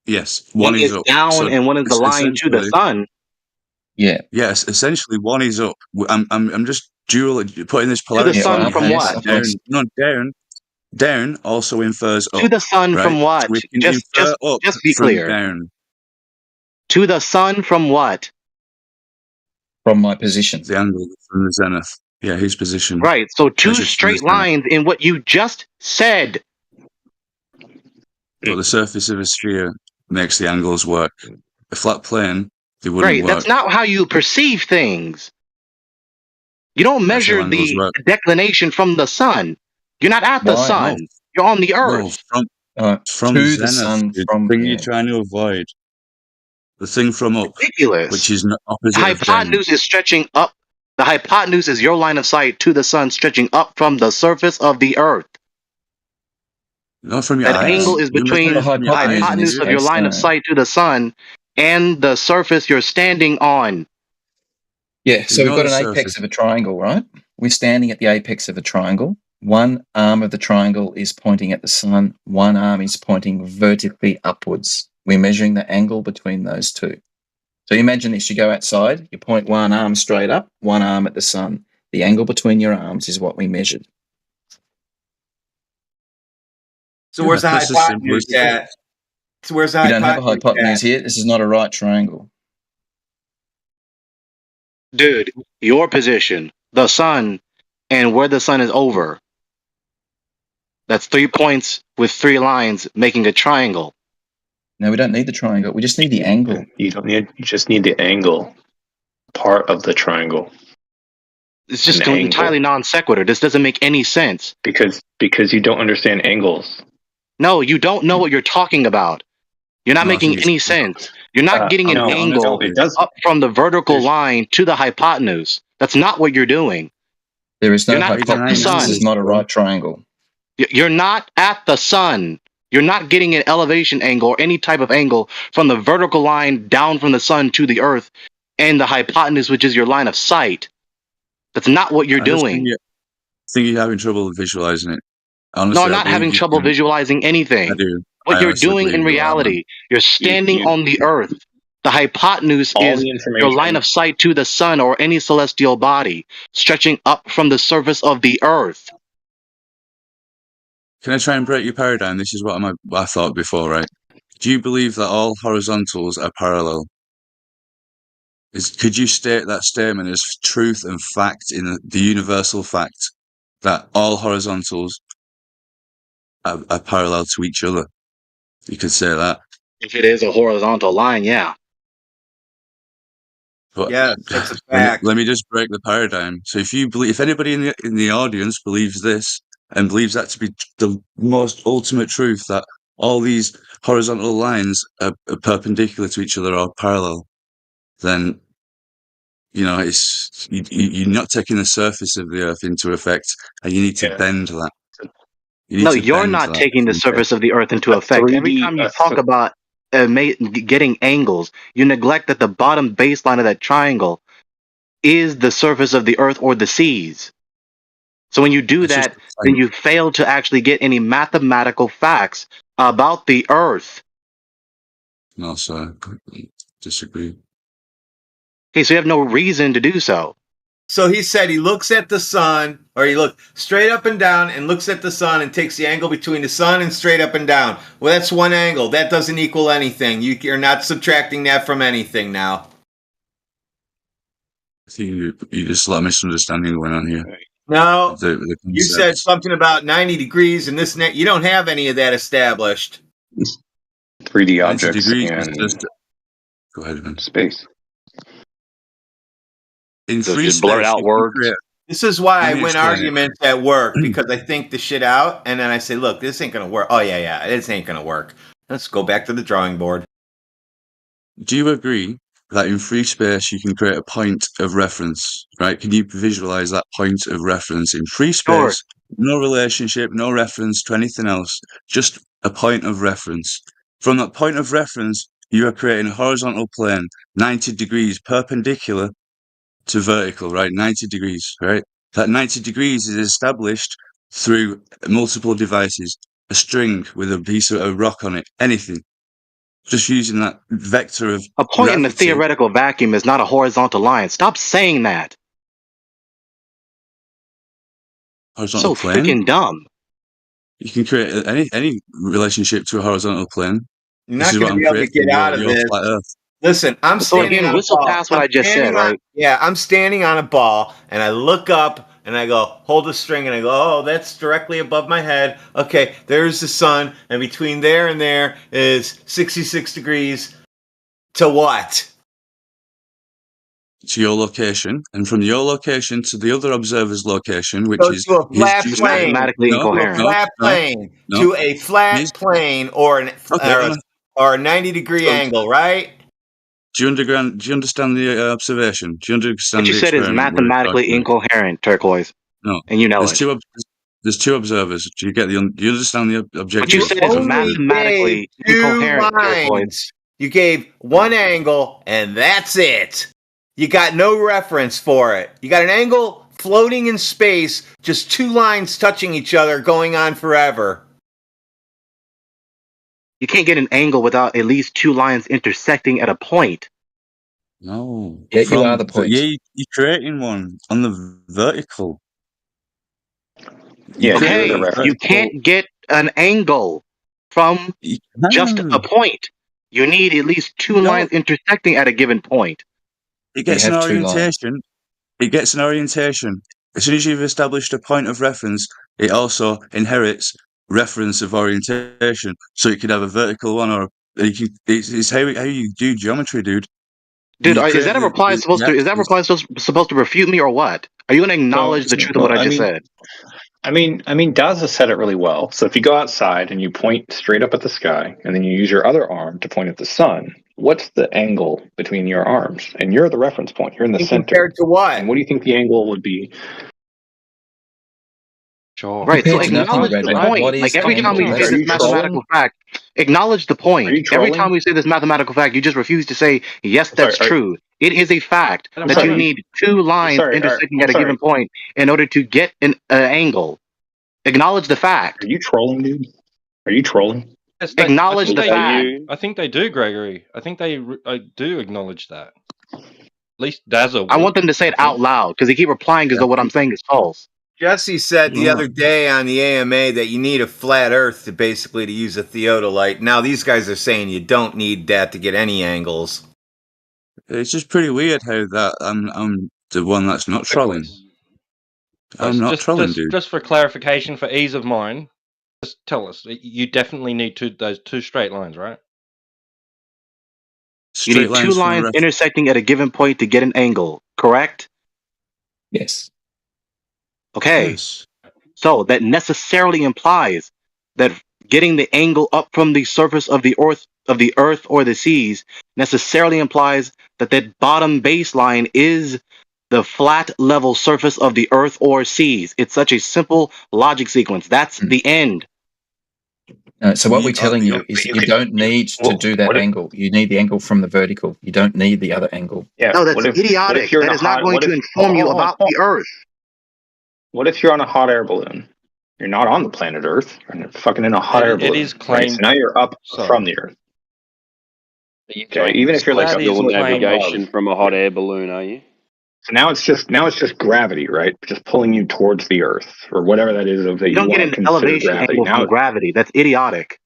Yes, one is up. Down, and one is the line to the sun. Yeah. Yes, essentially one is up. I'm just putting this polarity. To the sun from what? Down. No, down. Down also infers up. To the sun from what? So just be clear. Down. To the sun from what? From my position. The angle from the zenith. Yeah, his position. Right. So 2 straight lines in what you just said. But the surface of a sphere makes the angles work. A flat plane, they wouldn't work. That's not how you perceive things. You don't measure the declination from the sun. You're not at the sun. No. You're on the earth. No, from to zenith, the sun. From thing you're trying to avoid. The thing from up. Ridiculous. Which is opposite. The hypotenuse is stretching up. The hypotenuse is your line of sight to the sun, stretching up from the surface of the earth. Not from your eyes. That angle is between the hypotenuse of your line of sight to the sun and the surface you're standing on. Yeah, so we've got an apex of a triangle, right? We're standing at the apex of a triangle. One arm of the triangle is pointing at the sun. One arm is pointing vertically upwards. We're measuring the angle between those 2. So imagine this, you go outside, you point one arm straight up, one arm at the sun. The angle between your arms is what we measured. So where's the hypotenuse at? So where's the hypotenuse? You don't have a hypotenuse here. This is not a right triangle. Dude, your position, the sun, and where the sun is over. That's 3 points with 3 lines making a triangle. No, we don't need the triangle. We just need the angle. You just need the angle part of the triangle. It's just entirely non sequitur. This doesn't make any sense. Because you don't understand angles. No, you don't know what you're talking about. You're not making any sense. You're not getting an angle up from the vertical line to the hypotenuse. That's not what you're doing. There is no hypotenuse. This is not a right triangle. You're not at the sun. You're not getting an elevation angle or any type of angle from the vertical line down from the sun to the earth and the hypotenuse, which is your line of sight. That's not what you're doing. think you're having trouble visualizing it. Honestly, No, I'm not having trouble visualizing anything. I do. What I you're honestly doing in believe you are, man. reality, you're standing on the earth. The hypotenuse All is the your information. line of sight to the sun or any celestial body, stretching up from the surface of the earth. Can I try and break your paradigm? This is what I thought before, right? Do you believe that all horizontals are parallel? Could you state that statement as truth and fact in the universal fact that all horizontals are parallel to each other? You could say that. If it is a horizontal line, yeah. But Yeah, that's a fact. let me just break the paradigm. So if anybody in the audience believes this and believes that to be the most ultimate truth, that all these horizontal lines are perpendicular to each other or parallel, then you're not taking the surface of the Earth into effect, and you need to bend that. No, you're not taking the surface of the earth into effect. Every time you talk about getting angles, you neglect that the bottom baseline of that triangle is the surface of the earth or the seas. So when you do that, then you fail to actually get any mathematical facts about the earth. No, sir. Disagree. Okay, so you have no reason to do so. So he said he looks at the sun, or he looked straight up and down and looks at the sun and takes the angle between the sun and straight up and down. Well, that's one angle. That doesn't equal anything. You're not subtracting that from anything now. I think you just let misunderstanding going on here. No, The you said something about 90 degrees and this and that. You don't have any of that established. 3D objects degrees and go ahead, man. Space. In So free just blurt space, out you can words. create- This is why I Let me win explain it. arguments at work, because I think the shit out, and then I say, look, this ain't going to work. Oh, yeah, this ain't going to work. Let's go back to the drawing board. Do you agree that in free space you can create a point of reference, right? Can you visualize that point of reference in free Sure. space? No relationship, no reference to anything else, just a point of reference. From that point of reference, you are creating a horizontal plane, 90 degrees perpendicular to vertical, right? 90 degrees, right? That 90 degrees is established through multiple devices, a string with a piece of a rock on it, anything. Just using that vector of A point in the gravity. theoretical vacuum is not a horizontal line. Stop saying that. Horizontal So plane. freaking dumb. You can create any relationship to a horizontal plane. You're This not is going what to be I'm able to creating. get out of Your this. flat Earth. Listen, I'm So standing again, on a whistle ball. past what I just said, right? Yeah, I'm standing on a ball, and I look up, and I go, hold the string, and I go, oh, that's directly above my head. Okay, there's the sun, and between there and there is 66 degrees to what? To your location, and from your location to the other observer's location, which So is to a flat his plane, mathematically to a incoherent. flat plane, no. to a flat plane, or a 90-degree angle, right? Do you understand the observation? Do you understand What you the said is experiment? we're mathematically talking about? incoherent, Turquoise. No, And you know there's it. there's two observers. Do you get do you understand the objective? What you said is Only mathematically gave two incoherent, Turquoise. lines. You gave one angle, and that's it. You got no reference for it. You got an angle floating in space, just two lines touching each other, going on forever. You can't get an angle without at least two lines intersecting at a point. No. Yeah, you are the point. Yeah, you're creating one on the vertical. Yeah, Okay, you can't get an angle from just a point. You need at least two lines intersecting at a given point. It gets an orientation. It gets an orientation. As soon as you've established a point of reference, it also inherits reference of orientation. So you could have a vertical one, or it's how you do geometry, dude. Dude, is that a reply supposed to refute me or what? Are you going to acknowledge the truth of what I just said? I mean, Daz has said it really well. So if you go outside and you point straight up at the sky, and then you use your other arm to point at the sun, what's the angle between your arms? And you're the reference point. You're in the center. Compared to what? And what do you think the angle would be? Sure. Right. So Compared to nothing, acknowledge the Red, what point. is Like the every time angle? we say That's this mathematical fact, acknowledge the point. Every time we say this mathematical fact, you just refuse to say, yes, that's true. It is a fact that you need two lines intersecting at a given point in order to get an angle. Acknowledge the fact. Are you trolling, dude? Are you trolling? Yes, Acknowledge the fact. I think they do, Gregory. I think they do acknowledge that. At least Dazza would. I want them to say it out loud because they keep replying as though what I'm saying is false. Jesse said the other day on the AMA that you need a flat Earth to basically to use a theodolite. Now these guys are saying you don't need that to get any angles. It's just pretty weird how that I'm the one that's not trolling. I'm not trolling, dude. Just for clarification, for ease of mind, just tell us. You definitely need those two straight lines, right? You need two lines intersecting at a given point to get an angle, correct? Yes. Okay. Yes. So that necessarily implies that getting the angle up from the surface of the earth or the seas necessarily implies that that bottom baseline is the flat level surface of the earth or seas. It's such a simple logic sequence. That's the end. So what we're telling you is that you don't need to do that angle. You need the angle from the vertical. You don't need the other angle. Yeah. No, that's idiotic. That is not going to inform you about the Earth. What if you're on a hot air balloon? You're not on the planet Earth. You're fucking in a hot air balloon. It is claimed. Right? So now you're up from the Earth. Okay, even if you're like doing navigation from a hot air balloon, are you? So now it's just gravity, right? Just pulling you towards the Earth or whatever that is that you don't get an elevation angle from gravity. That's idiotic.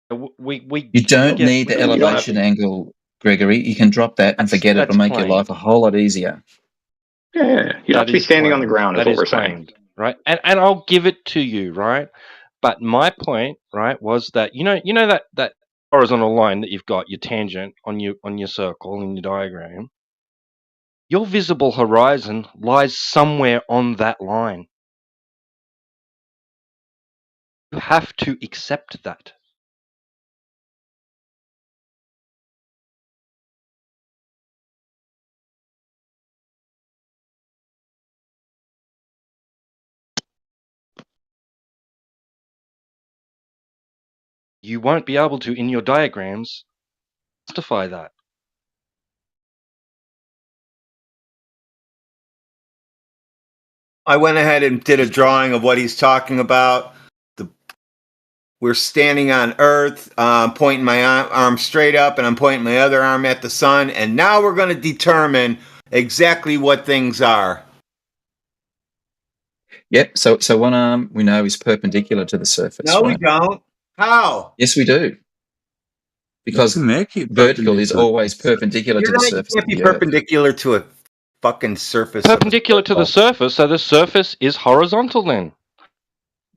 You don't need the elevation angle, Gregory. You can drop that and forget it. It'll make your life a whole lot easier. Yeah. You have to be standing on the ground is what we're saying. Right? And I'll give it to you, right? But my point, right, was that you know that horizontal line that you've got, your tangent on your circle in your diagram. Your visible horizon lies somewhere on that line. You have to accept that. You won't be able to, in your diagrams, justify that. I went ahead and did a drawing of what he's talking about. We're standing on Earth, pointing my arm straight up, and I'm pointing my other arm at the sun. And now we're going to determine exactly what things are. Yep. So one arm we know is perpendicular to the surface. No, we don't. How? Yes, we do. Because vertical is always perpendicular to the surface. You can't be perpendicular to a fucking surface. Perpendicular to the surface, so the surface is horizontal then.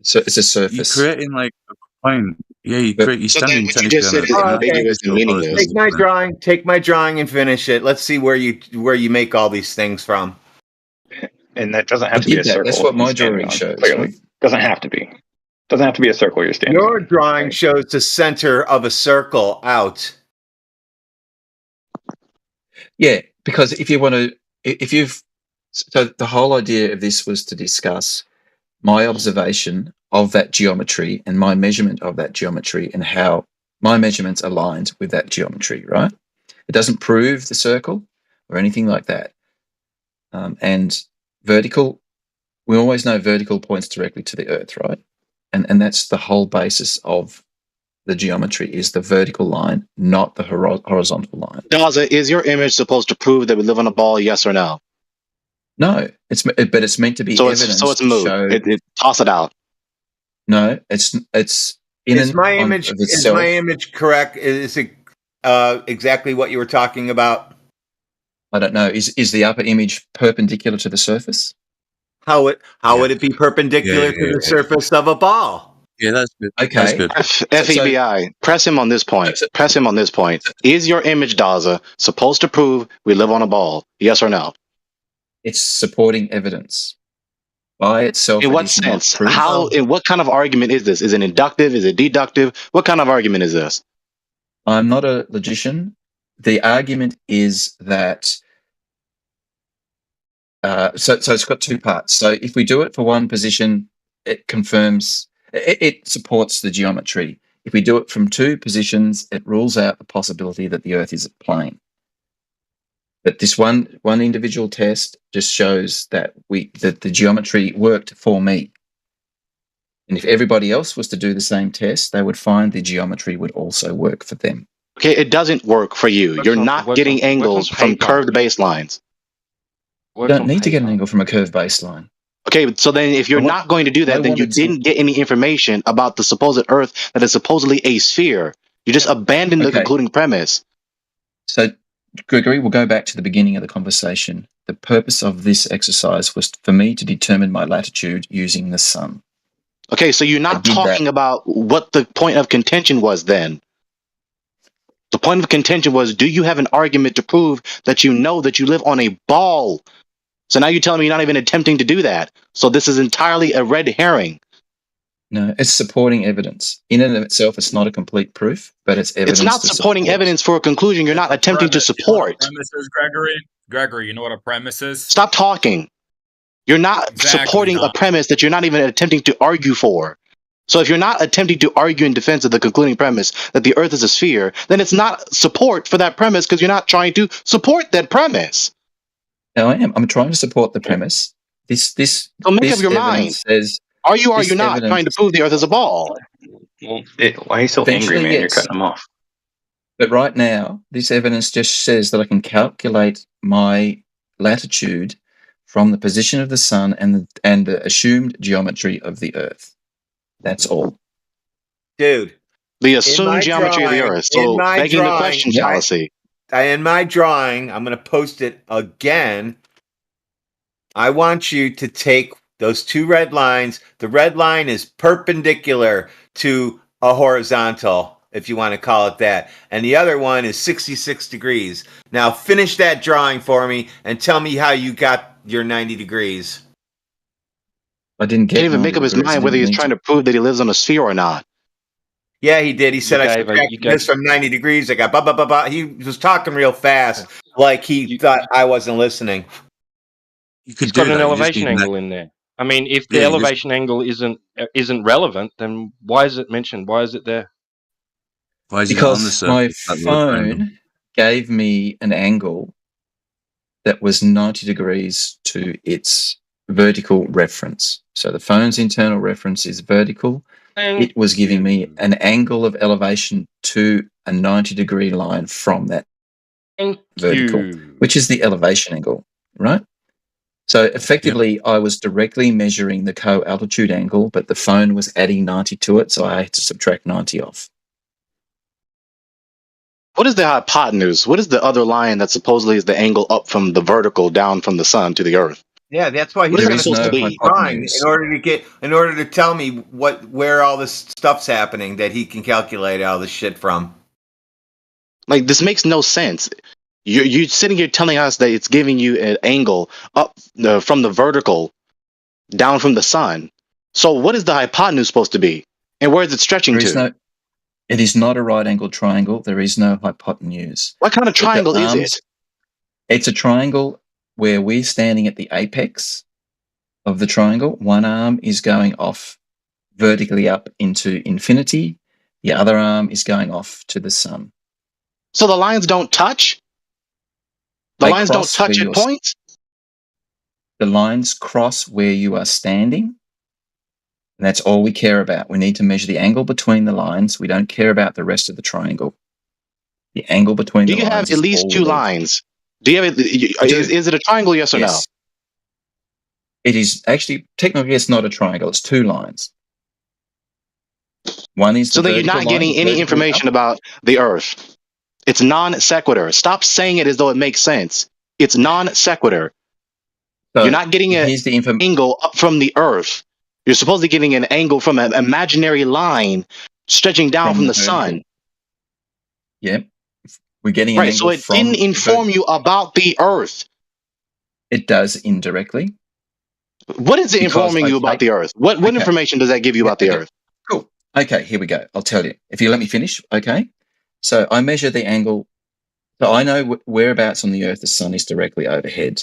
So it's a surface. You're creating like a plane. Yeah, you're standing technically on it. Take my drawing and finish it. Let's see where you make all these things from. And that doesn't have to be a circle. That's what my drawing shows. Clearly. Doesn't have to be. Doesn't have to be a circle you're standing Your drawing shows the center of a circle out. Yeah, because so the whole idea of this was to discuss my observation of that geometry and my measurement of that geometry and how my measurements aligned with that geometry, right? It doesn't prove the circle or anything like that. And vertical, we always know vertical points directly to the Earth, right? And that's the whole basis of the geometry is the vertical line, not the horizontal line. Daza, is your image supposed to prove that we live on a ball, yes or no? No, but it's meant to be evidence. So it's moot. Toss it out. No, it's Is my image correct? Is it exactly what you were talking about? I don't know. Is the upper image perpendicular to the surface? How would it be perpendicular to the surface of a ball? Yeah, that's good. Okay. That's good. FEBI, press him on this point. Press him on this point. Is your image, Daza, supposed to prove we live on a ball? Yes or no? It's supporting evidence. By itself. In what sense? How? In what kind of argument is this? Is it inductive? Is it deductive? What kind of argument is this? I'm not a logician. The argument is that. So it's got two parts. So if we do it for one position, it confirms, it supports the geometry. If we do it from two positions, it rules out the possibility that the Earth is a plane. But this one individual test just shows that the geometry worked for me. And if everybody else was to do the same test, they would find the geometry would also work for them. Okay, it doesn't work for you. You're not getting angles from curved baselines. You don't need to get an angle from a curved baseline. Okay, so then if you're not going to do that, then you didn't get any information about the supposed Earth that is supposedly a sphere. You just abandoned the concluding premise. So, Gregory, we'll go back to the beginning of the conversation. The purpose of this exercise was for me to determine my latitude using the sun. Okay, so you're not talking about what the point of contention was then. The point of contention was, do you have an argument to prove that you know that you live on a ball? So now you're telling me you're not even attempting to do that. So this is entirely a red herring. No, it's supporting evidence. In and of itself, it's not a complete proof, but it's evidence. It's not supporting evidence for a conclusion you're not attempting to support. Premise is, Gregory? Gregory, you know what a premise is? Stop talking. You're not supporting a premise that you're not even attempting to argue for. So if you're not attempting to argue in defense of the concluding premise that the Earth is a sphere, then it's not support for that premise because you're not trying to support that premise. No, I am. I'm trying to support the premise. So make up your mind. Are you or are you not trying to prove the Earth is a ball? Why are you so angry, man? You're cutting him off. But right now, this evidence just says that I can calculate my latitude from the position of the sun and the assumed geometry of the Earth. That's all. Dude. The assumed geometry of the Earth. So begging the question fallacy. In my drawing, I'm going to post it again. I want you to take those two red lines. The red line is perpendicular to a horizontal, if you want to call it that. And the other one is 66 degrees. Now finish that drawing for me and tell me how you got your 90 degrees. I didn't get He didn't even make up his mind whether he's trying to prove that he lives on a sphere or not. Yeah, he did. He said, I subtracted this from 90 degrees. I got blah, blah, blah, blah. He was talking real fast, like he thought I wasn't listening. He's got an elevation angle in there. I mean, if the elevation angle isn't relevant, then why is it mentioned? Why is it there? Because my phone gave me an angle that was 90 degrees to its vertical reference. So the phone's internal reference is vertical. It was giving me an angle of elevation to a 90-degree line from that vertical, which is the elevation angle, right? So effectively, I was directly measuring the co-altitude angle, but the phone was adding 90 to it, so I had to subtract 90 off. What is the hypotenuse? What is the other line that supposedly is the angle up from the vertical down from the sun to the Earth? Yeah, that's why he's supposed to be drawing in order to tell me where all this stuff's happening that he can calculate all this shit from. Like, this makes no sense. You're sitting here telling us that it's giving you an angle up from the vertical down from the sun. So what is the hypotenuse supposed to be? And where is it stretching to? It is not a right-angled triangle. There is no hypotenuse. What kind of triangle is it? It's a triangle where we're standing at the apex of the triangle. One arm is going off vertically up into infinity. The other arm is going off to the sun. So the lines don't touch? The lines don't touch at points? The lines cross where you are standing. And that's all we care about. We need to measure the angle between the lines. We don't care about the rest of the triangle. The angle between the lines. Do you have at least two lines? Do you have is it a triangle, yes or no? It is actually, technically, it's not a triangle. It's two lines. One is so then you're not getting any information about the Earth. It's non sequitur. Stop saying it as though it makes sense. It's non sequitur. So you're not getting an angle up from the Earth. You're supposedly getting an angle from an imaginary line stretching down from the sun. Yep. We're getting right, so it didn't inform you about the Earth. It does indirectly. What is it informing you about the Earth? What information does that give you about the Earth? Cool. Okay, here we go. I'll tell you. If you let me finish, okay? So I measure the angle. So I know whereabouts on the Earth the sun is directly overhead.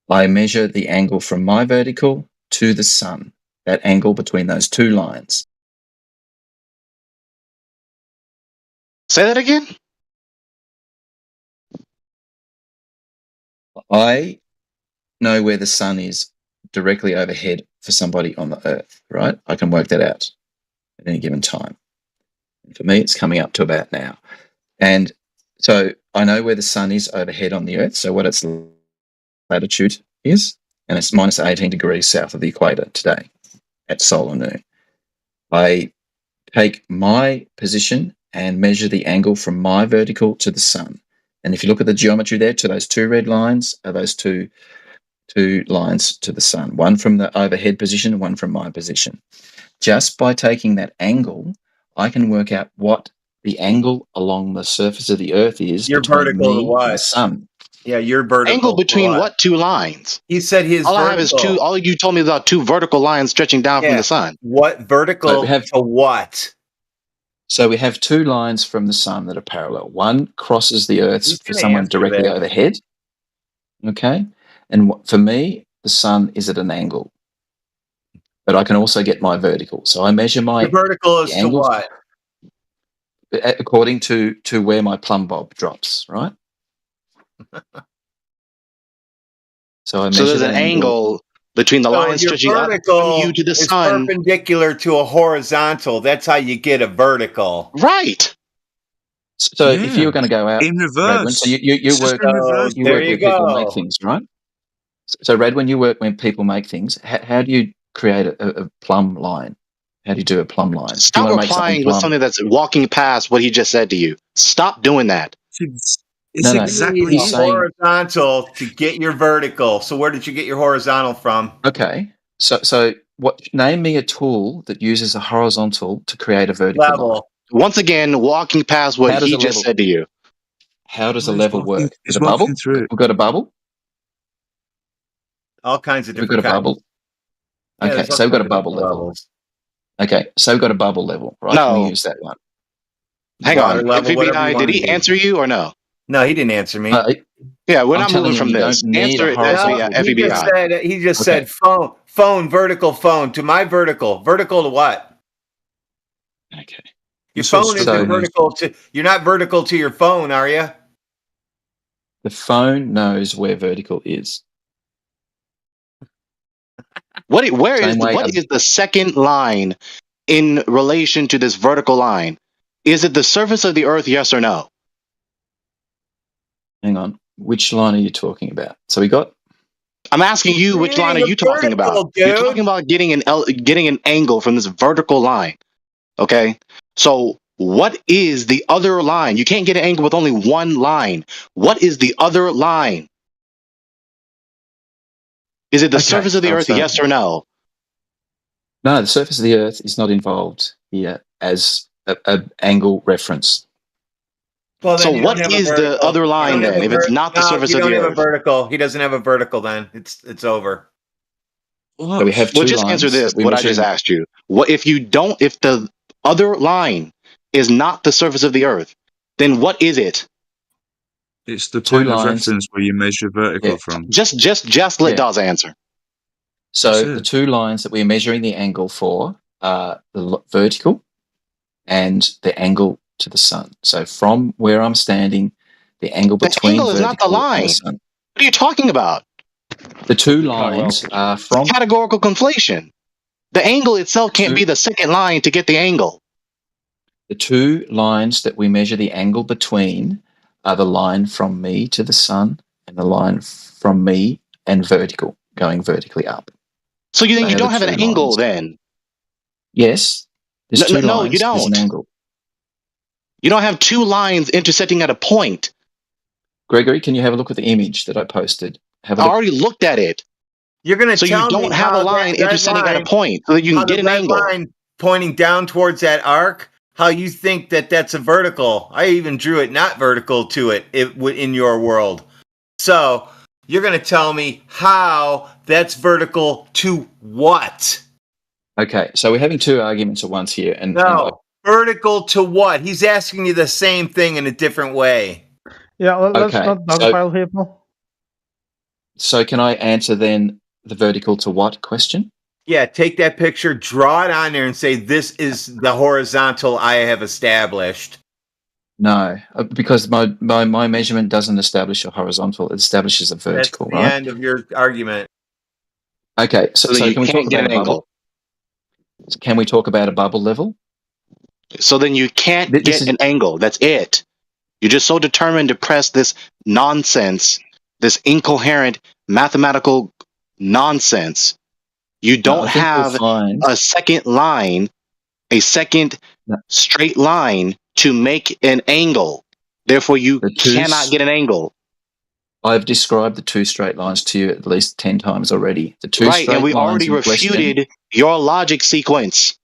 I measure the angle from my vertical to the sun. that angle between those two lines. Say that again? I know where the sun is directly overhead for somebody on the Earth, right? I can work that out at any given time. And for me, it's coming up to about now. And so I know where the sun is overhead on the Earth, so what its latitude is, and it's minus 18 degrees south of the equator today at solar noon. I take my position and measure the angle from my vertical to the sun. And if you look at the geometry there, to those two red lines are those two lines to the sun, one from the overhead position and one from my position. Just by taking that angle, I can work out what the angle along the surface of the Earth is Your between vertical me to what? and the sun. Yeah, your vertical. Angle between what two lines? He said his all vertical. I have is two. All you told me about two vertical lines stretching down from the sun. What vertical we have, to what? So we have two lines from the sun that are parallel. One crosses the Earth for someone directly overhead. Okay. And for me, the sun is at an angle. But I can also get my vertical. So I measure my Your vertical is to what? According to where my plumb bob drops, right? So I measure there's an angle between the lines stretching up from you to the sun. Is perpendicular to a horizontal. That's how you get a vertical. Right. So if you were going to go out in reverse, Redwin, so you work where people make things, right? So Redwin, you work when people make things. How do you create a plumb line? How do you do a plumb line? Stop replying with something that's walking past what he just said to you. Stop doing that. It's exactly horizontal to get your vertical. So where did you get your horizontal from? Okay. So name me a tool that uses a horizontal to create a vertical line. Once again, walking past what he just said to you. How does a level work? He's a bubble? Through. We've got a bubble? All kinds of different We've got a bubble. Okay, so we've got a bubble level. Okay, so we've got a bubble level, right? No. Can we use that one? Hang on. FBI, did he answer you or no? No, he didn't answer me. Yeah, we're not moving from this. Answer FBI. He just said phone, vertical phone to my vertical. Vertical to what? Okay. Your phone isn't vertical to. You're not vertical to your phone, are you? The phone knows where vertical is. What is the second line in relation to this vertical line? Is it the surface of the Earth? Yes or no? Hang on. Which line are you talking about? So we got. I'm asking you, which line are you talking about? Dude. You're talking about getting an angle from this vertical line. Okay. So what is the other line? You can't get an angle with only one line. What is the other line? Is it the surface of the Earth? Yes or no? No, the surface of the Earth is not involved here as an angle reference. Well, so what is the other line then? If it's not the surface of the Earth, vertical. He doesn't have a vertical. Then it's over. So we have two just lines answer this. What I just asked you. What if you don't? If the other line is not the surface of the Earth, then what is it? It's the point of reference where you measure vertical from. Just let Dawes answer. So the two lines that we're measuring the angle for are the vertical and the angle to the sun. So from where I'm standing, the angle between the angle is not the line. And the sun. What are you talking about? The two lines are from categorical conflation. The angle itself can't be the second line to get the angle. The two lines that we measure the angle between are the line from me to the sun and the line from me and vertical, going vertically up. So you think you don't have an angle then? Yes. No, you don't. There's an angle. You don't have two lines intersecting at a point. Gregory, can you have a look at the image that I posted? I already looked at it. You're going to tell me you don't have a line intersecting at a point so that you can get an angle. Line pointing down towards that arc, how you think that's a vertical. I even drew it not vertical to it in your world. So you're going to tell me how that's vertical to what? Okay, so we're having two arguments at once here. Vertical to what? He's asking you the same thing in a different way. Yeah, let's not dogpile people. So can I answer then the vertical to what question? Yeah, take that picture, draw it on there, and say, this is the horizontal I have established. No, because my measurement doesn't establish a horizontal; it establishes a vertical. That's the right? end of your argument. Okay, so you can we can't talk get about an a bubble? angle. Can we talk about a bubble level? So then you can't This get is- an angle. That's it. You're just so determined to press this nonsense, this incoherent mathematical nonsense. You don't I think you'll have find- a second line, a second straight line to make an angle. Therefore, you cannot get an angle. I've described the two straight lines to you at least 10 times already. The two Right, straight and we lines already in question- refuted your logic sequence.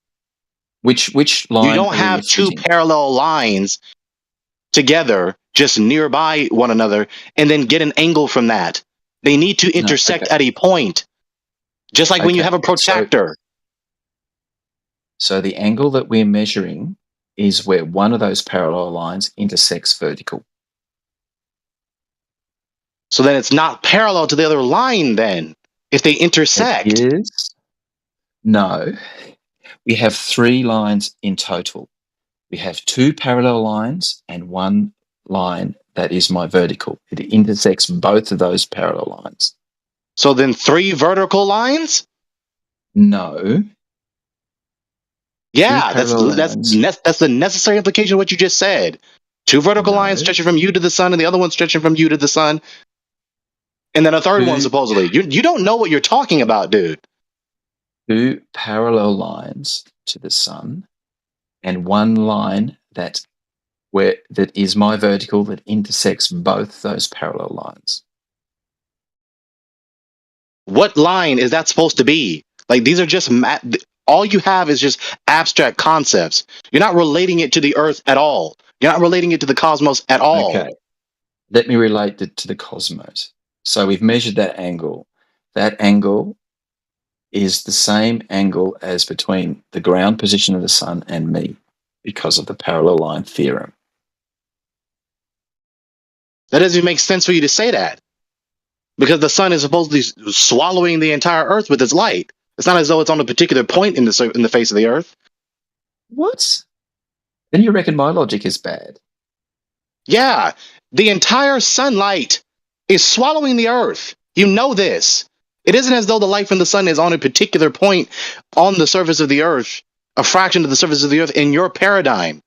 Which line? You don't are we have two refuting? parallel lines together, just nearby one another, and then get an angle from that. They need to intersect at a point, just like when you Okay, have a protractor. So the angle that we're measuring is where one of those parallel lines intersects vertical. So then it's not parallel to the other line then, if they intersect. It is. No. We have 3 lines in total. We have 2 parallel lines and 1 line that is my vertical. It intersects both of those parallel lines. So then 3 vertical lines? No. Yeah, that's the necessary implication of what you just said. 2 vertical lines stretching from you to the sun, and the other one stretching from you to the sun. And then a third one, supposedly. You don't know what you're talking about, dude. 2 parallel lines to the sun and 1 line that is my vertical that intersects both those parallel lines. What line is that supposed to be? Like, these are just all you have is just abstract concepts. You're not relating it to the earth at all. You're not relating it to the cosmos at all. Okay. Let me relate it to the cosmos. So we've measured that angle. That angle is the same angle as between the ground position of the sun and me because of the parallel line theorem. That doesn't even make sense for you to say that. Because the sun is supposedly swallowing the entire earth with its light. It's not as though it's on a particular point in the face of the earth. What? Then you reckon my logic is bad? Yeah, the entire sunlight is swallowing the earth. You know this. It isn't as though the light from the sun is on a particular point on the surface of the earth, a fraction of the surface of the earth in your paradigm.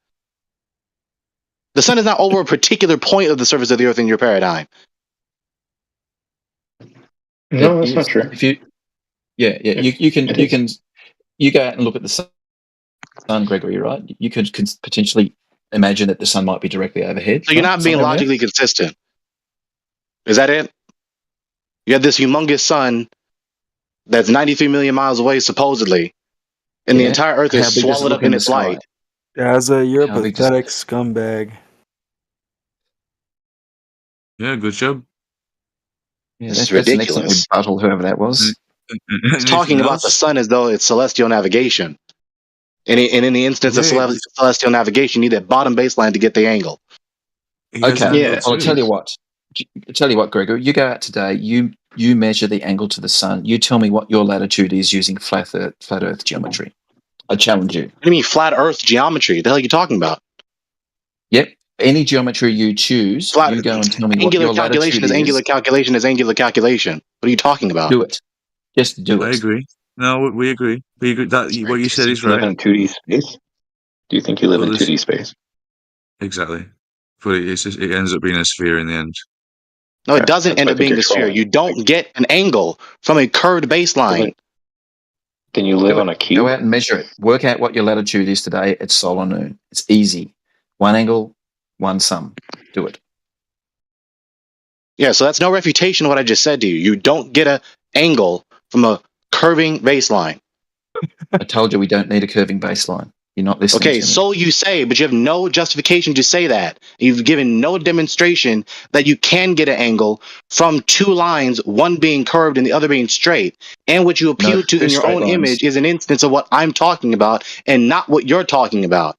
The sun is not over a particular point of the surface of the earth in your paradigm. No, that's not true. If you go out and look at the sun, Gregory, right? You could potentially imagine that the sun might be directly overhead. So you're not being logically consistent. Is that it? You have this humongous sun that's 93 million miles away, supposedly, and the entire earth is swallowed up in its light. Gaza, you're a pathetic scumbag. Yeah, good job. Yeah, This is that's an ridiculous. excellent rebuttal, whoever that was. It's talking about the sun as though it's celestial navigation. And in the instance of celestial navigation, you need that bottom baseline to get the angle. Okay, well, I'll tell you what, Gregor. You go out today. You measure the angle to the sun. You tell me what your latitude is using flat Earth geometry. I challenge you. What do you mean flat Earth geometry? The hell are you talking about? Yep. Any geometry you choose, you go and tell me what your latitude is. Angular calculation is angular calculation. What are you talking about? Do it. Just do it. I agree. No, we agree. We agree. That what you said is right. Live in 2D space? Do you think you live in 2D space? Exactly. But it ends up being a sphere in the end. No, it doesn't end up being a sphere. You don't get an angle from a curved baseline. Then you live on a cube. Go out and measure it. Work out what your latitude is today at solar noon. It's easy. One angle, one sum. Do it. Yeah, so that's no refutation of what I just said to you. You don't get an angle from a curving baseline. I told you we don't need a curving baseline. You're not listening to Okay, me. so you say, but you have no justification to say that. You've given no demonstration that you can get an angle from 2 lines, one being curved and the other being straight. And what you appeal to in your own image is an instance of what I'm talking about and not what you're talking about.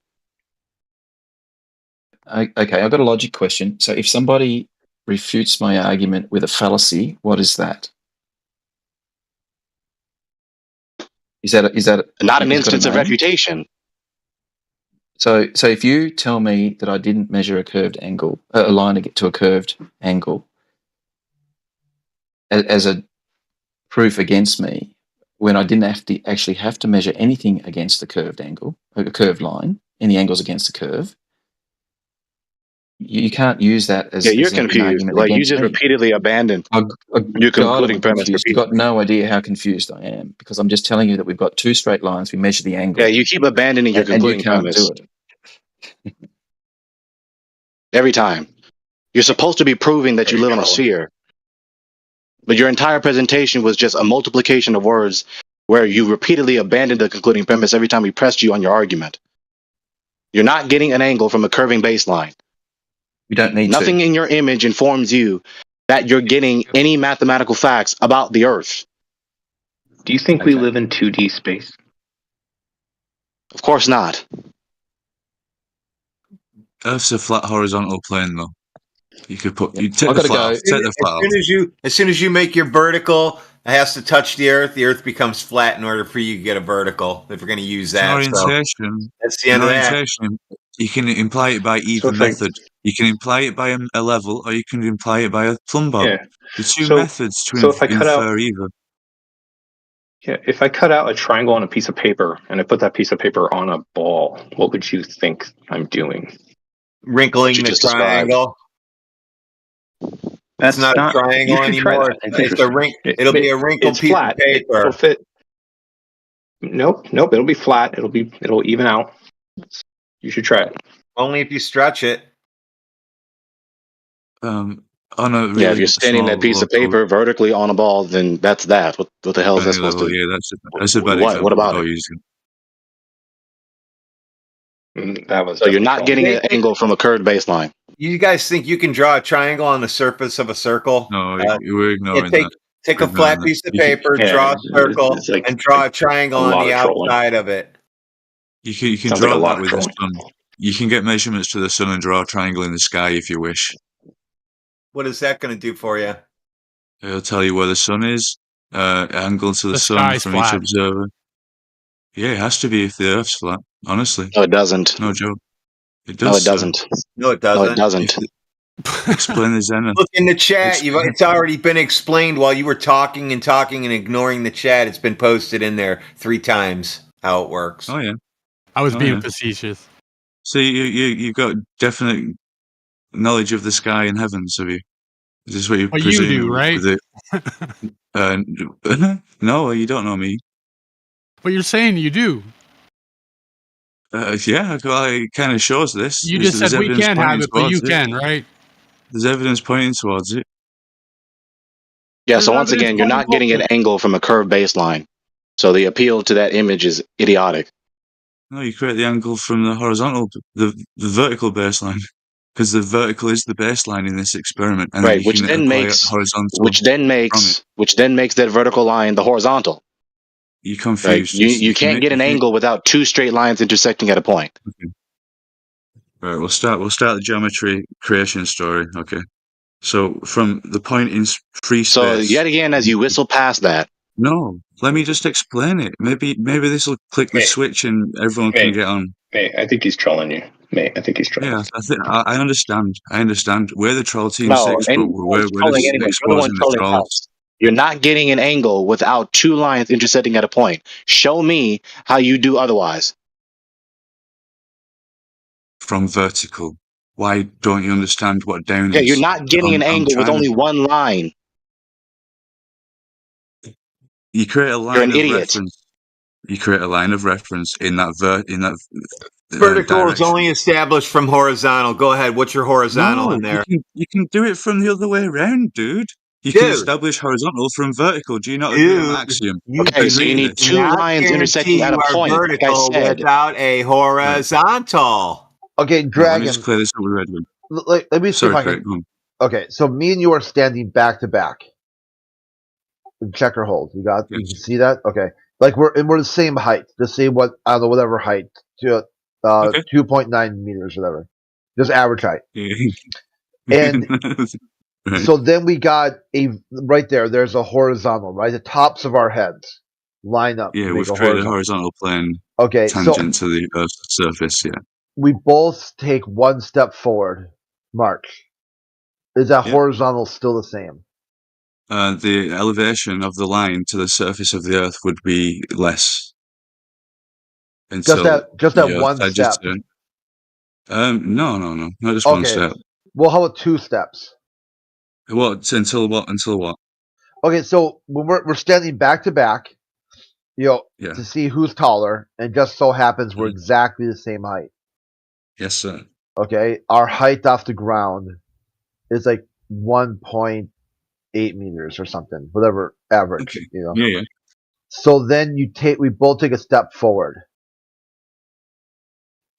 Okay, I've got a logic question. So if somebody refutes my argument with a fallacy, what is that? Is that not an instance of refutation? So if you tell me that I didn't measure a curved angle, a line to get to a curved angle, as a proof against me, when I didn't actually have to measure anything against the curved angle, a curved line, any angles against the curve, you can't use that as you're as an confused. argument Like you against just me. repeatedly abandoned your concluding premise. You've got no idea how confused I am, because I'm just telling you that we've got two straight lines. We measure the angle. Yeah, you keep abandoning your concluding premise. Do it. Every time. You're supposed to be proving that you live on a sphere. But your entire presentation was just a multiplication of words where you repeatedly abandoned the concluding premise every time we pressed you on your argument. You're not getting an angle from a curving baseline. You don't need Nothing in your image informs you that you're getting any mathematical facts about the Earth. Do you think we live in 2D space? Of course not. Earth's a flat horizontal plane, though. You could take the flat off. Take the flat off. As soon as you make your vertical, it has to touch the Earth becomes flat in order for you to get a vertical. If we're going to use that, Orientation. That's the end of that. You can imply it by either method. You can imply it by a level, or you can imply it by a plumb bob. Yeah. The two methods to infer either. Yeah, if I cut out a triangle on a piece of paper and I put that piece of paper on a ball, what would you think I'm doing? Wrinkling the triangle. That's not a triangle anymore. It's a it'll be a wrinkled piece of paper. It'll fit. Nope. It'll be flat. It'll even out. You should try it. Only if you stretch it. If you're standing that piece of paper vertically on a ball, then that's that. What the hell is that supposed to do? Yeah, that's a bad example. What about it? So you're not getting an angle from a curved baseline. You guys think you can draw a triangle on the surface of a circle? No, we're ignoring that. Take a flat piece of paper, draw a circle, and draw a triangle on the outside of it. You can draw that with the sun. You can get measurements to the sun and draw a triangle in the sky if you wish. What is that going to do for you? It'll tell you where the sun is, angle to the sun from each observer. Yeah, it has to be if the Earth's flat, honestly. No, it doesn't. No joke. It does. No, it doesn't. No, it doesn't. No, it doesn't. Explain the Zenith. Look in the chat. It's already been explained while you were talking and ignoring the chat. It's been posted in there 3 times how it works. Oh, yeah. I was being facetious. So you've got definite knowledge of the sky and heavens, have you? Is this what you presume? You do, right? No, you don't know me. But you're saying you do. Yeah, well, it kind of shows this. You just said we can't have it, but you can, right? There's evidence pointing towards it. Yeah, so once again, you're not getting an angle from a curved baseline. So the appeal to that image is idiotic. No, you create the angle from the horizontal, the vertical baseline, because the vertical is the baseline in this experiment, and right, which then makes that vertical line the horizontal. You're confused. Right? You can't get an angle without 2 straight lines intersecting at a point. Okay. Right, we'll start the geometry creation story. Okay, so from the point in free space. So yet again, as you whistle past that. No, let me just explain it. Maybe this will click the switch and everyone can get on. I think he's trolling you. I think he's trolling. Yeah, I understand. We're the troll team 6, but we're just exposing the trolls. You're not getting an angle without 2 lines intersecting at a point. Show me how you do otherwise. From vertical. Why don't you understand what down is? Yeah, you're not getting an angle with only 1 line. You create a line of reference. You create a line of reference in that vertical direction. is only established from horizontal. Go ahead. What's your horizontal in there? You can do it from the other way around, dude. You can establish horizontal from vertical. Do you not agree on that axiom? Okay, so you need 2 lines intersecting at a point. Vertical like I said. without a horizontal. Okay, Dragon. Let me just clear this up with Redwood. Let me see if I can. Okay, so me and you are standing back to back. Check or hold. You can see that? Okay. Like we're the same height. The same whatever height. 2.9 meters, whatever. Just average height. And so then we got right there. There's a horizontal, right? The tops of our heads. line up. Yeah, we've created a horizontal plane tangent to the Earth's surface, yeah. We both take one step forward. Mark. Is that horizontal still the same? The elevation of the line to the surface of the Earth would be less. Just that one step. No, not just one step. Well, how about 2 steps? Until what? Okay, so when we're standing back to back, to see who's taller, and just so happens we're exactly the same height. Yes, sir. Okay, our height off the ground is like 1.8 meters or something, whatever average. Yeah. So then we both take a step forward.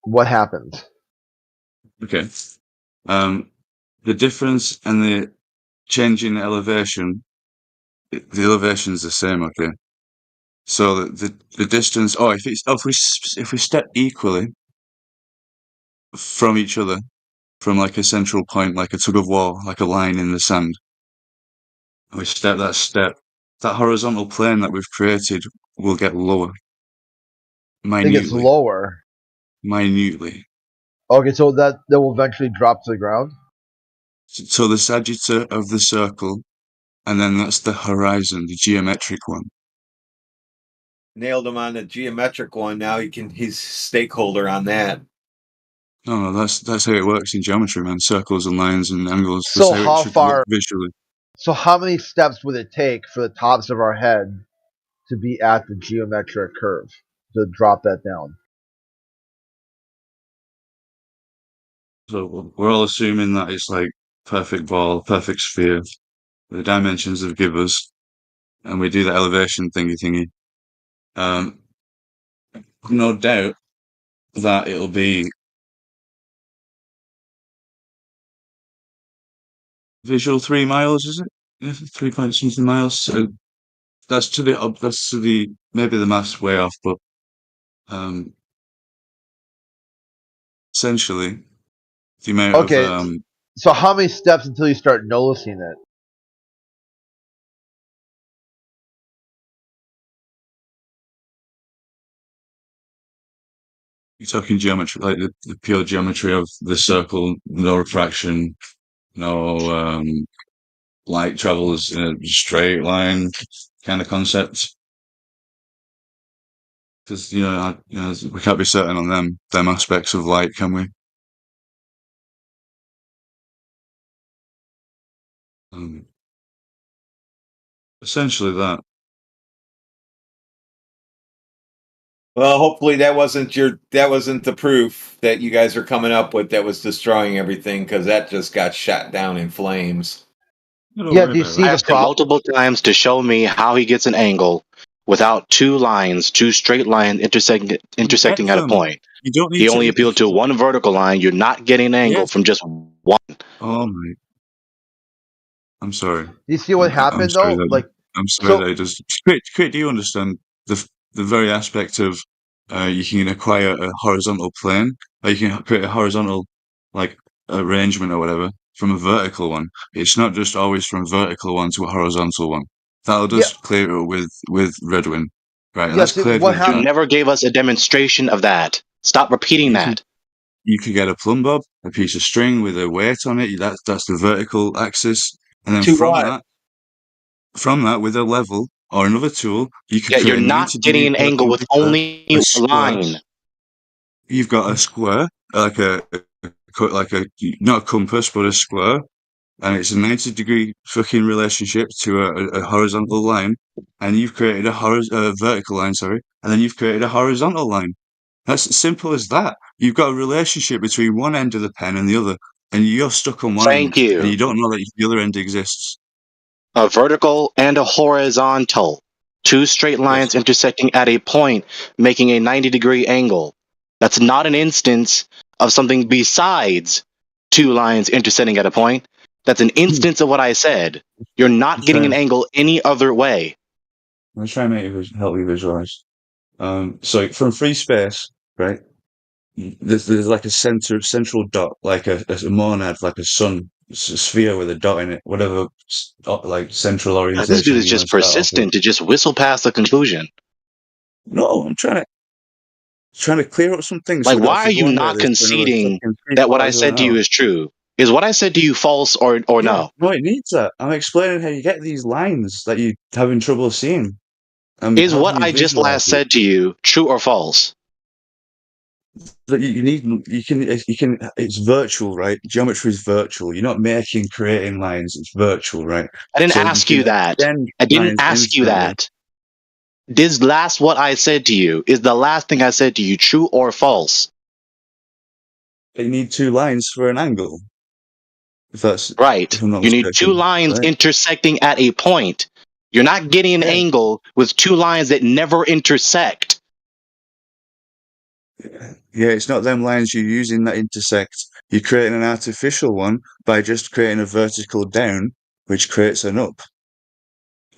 What happens? Okay. The difference and the change in elevation, the elevation is the same. Okay. So the distance. If we step equally from each other, from like a central point, like a tug of war, like a line in the sand, and we step, that horizontal plane that we've created will get lower. Minutely. It gets lower. Minutely. Okay, so that will eventually drop to the ground? So the sagitta of the circle, and then that's the horizon, the geometric one. Nailed him on the geometric one. Now he's stakeholder on that. No, that's how it works in geometry, man. Circles and lines and angles. So how far visually? So how many steps would it take for the tops of our head to be at the geometric curve to drop that down? So we're all assuming that it's like perfect ball, perfect sphere, the dimensions they give us, and we do the elevation thingy. No doubt that it'll be visual 3 miles, is it? Yeah, 3 point something miles. So that's to the maybe the math's way off, but essentially the amount of so how many steps until you start noticing it? You're talking geometry, like the pure geometry of the circle, no refraction, no light travels in a straight line kind of concept. Because we can't be certain on them aspects of light, can we? Essentially that. Well, hopefully that wasn't the proof that you guys are coming up with that was destroying everything, because that just got shot down in flames. Yeah, do you see I asked him multiple times to show me how he gets an angle without 2 straight lines intersecting at a point. He only appealed to one vertical line. You're not getting an angle from just one. Oh my! I'm sorry. Do you see what happened though? I'm sorry that it does. Crit, do you understand the very aspect of you can acquire a horizontal plane, or you can create a horizontal arrangement or whatever from a vertical one. It's not just always from a vertical one to a horizontal one. That'll just clear it with Redwin, right? And that's cleared. You never gave us a demonstration of that. Stop repeating that. You could get a plumb bob, a piece of string with a weight on it. That's the vertical axis, and then from that, with a level or another tool, you could. You're not getting an angle with only a line. You've got a square, like a not a compass, but a square, and it's a 90-degree fucking relationship to a horizontal line, and you've created a vertical line, and then you've created a horizontal line. That's as simple as that. You've got a relationship between one end of the pen and the other, and you're stuck on one end, and you don't know that the other end exists. A vertical and a horizontal. 2 straight lines intersecting at a point, making a 90-degree angle. That's not an instance of something besides 2 lines intersecting at a point. That's an instance of what I said. You're not getting an angle any other way. I'm trying to help you visualize. So from free space, right? There's like a central dot, like a monad, like a sun, a sphere with a dot in it, whatever, like central orientation. This dude is just persistent to just whistle past the conclusion. No, I'm trying to clear up some things. Like, so why are you not conceding that what I said to you is true? Is what I said to you false or no? No, it needs that. I'm explaining how you get these lines that you're having trouble seeing. Is what I just last said to you true or false? That it's virtual, right? Geometry is virtual. You're not creating lines. It's virtual, right? I didn't ask you that. I didn't ask you that. This last what I said to you is the last thing I said to you true or false? You need two lines for an angle. If that's right. You need two lines intersecting at a point. You're not getting an angle with two lines that never intersect. Yeah, it's not them lines you're using that intersect. You're creating an artificial one by just creating a vertical down, which creates an up.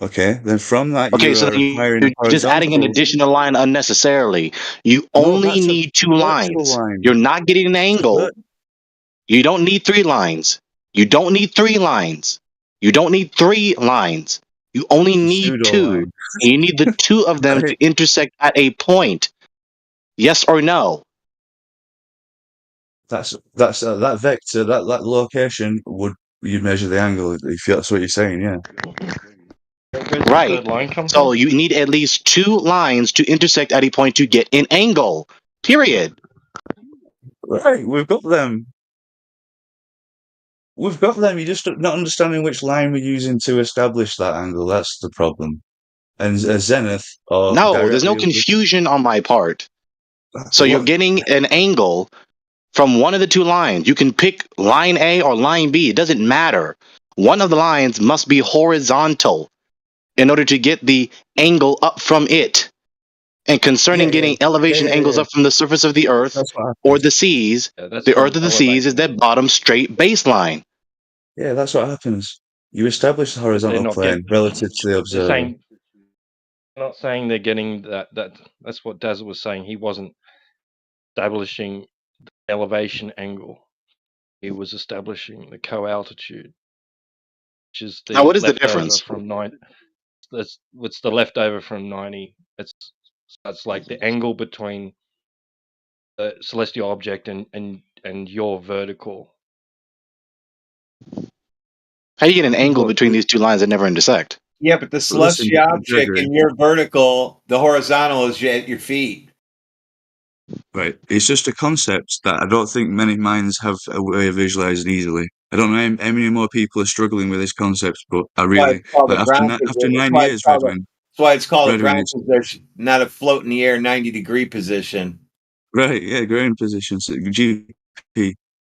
Okay, then from that, so you're just adding an additional line unnecessarily. You only need two lines. You're not getting an angle. You don't need three lines. You don't need three lines. You don't need three lines. You only need two. And you need the two of them to intersect at a point. Yes or no? That's that vector, that location you'd measure the angle if that's what you're saying, yeah. Right. So you need at least two lines to intersect at a point to get an angle. Period. Right, we've got them. You're just not understanding which line we're using to establish that angle. That's the problem. And a zenith. No, there's no confusion on my part. So you're getting an angle from one of the two lines. You can pick line A or line B. It doesn't matter. One of the lines must be horizontal in order to get the angle up from it. And concerning getting elevation angles up from the surface of the earth or the seas, the earth or the seas is that bottom straight baseline. Yeah, that's what happens. You establish the horizontal plane relative to the observer. I'm not saying they're getting that. That's what Daz was saying. He wasn't establishing the elevation angle. He was establishing the co-altitude, which is the now, what is the difference from 90? What's the leftover from 90? It's like the angle between the celestial object and your vertical. How do you get an angle between these two lines that never intersect? Yeah, but the celestial object and your vertical, the horizontal is at your feet. Right. It's just a concept that I don't think many minds have a way of visualizing easily. I don't know how many more people are struggling with this concept, but I really, after 9 years, Redwin. That's why it's called a ground position, not a float in the air 90-degree position. Right, yeah, ground position, so GP,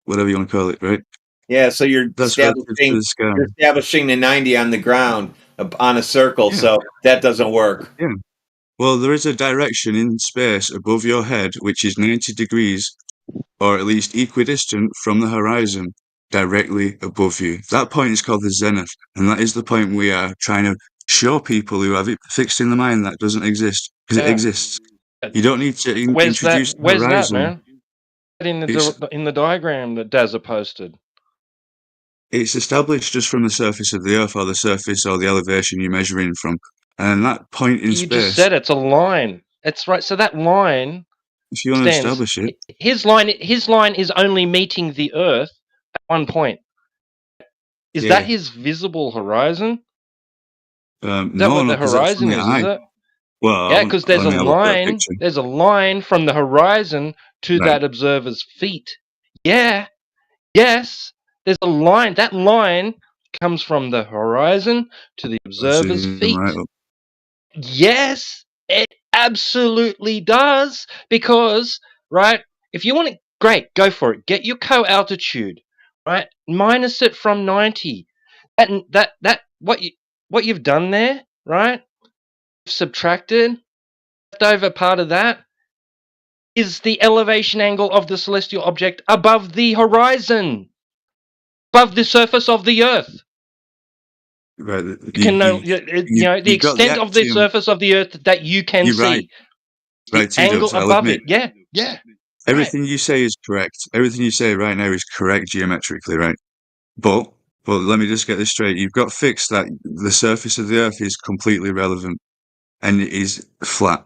whatever you want to call it, right? Yeah, so you're establishing the 90 on the ground on a circle, so that doesn't work. Yeah. Well, there is a direction in space above your head which is 90 degrees, or at least equidistant from the horizon, directly above you. That point is called the zenith, and that is the point we are trying to show people who have it fixed in the mind that doesn't exist, because it exists. You don't need to introduce the horizon. Where's that, man? In the diagram that Dazza posted. It's established just from the surface of the Earth, or the surface or the elevation you're measuring from. And that point in space... You just said it's a line. It's right. So that line... If you want to establish it... His line is only meeting the Earth at one point. Is that his visible horizon? Is that what the horizon is it? Well, yeah, because there's a line. There's a line from the horizon to that observer's feet. Yeah. Yes. There's a line. That line comes from the horizon to the observer's feet. Right. Yes, it absolutely does. Because, right, if you want it, great, go for it. Get your co-altitude, right? Minus it from 90. What you've done there, right? Subtracted, left over part of that is the elevation angle of the celestial object above the horizon. Above the surface of the Earth. Right. The extent of the surface of the Earth that you can see. Right. Right. Angle above it. Yeah. Everything you say is correct. Everything you say right now is correct geometrically, right? But let me just get this straight. You've got fixed that the surface of the Earth is completely relevant and it is flat.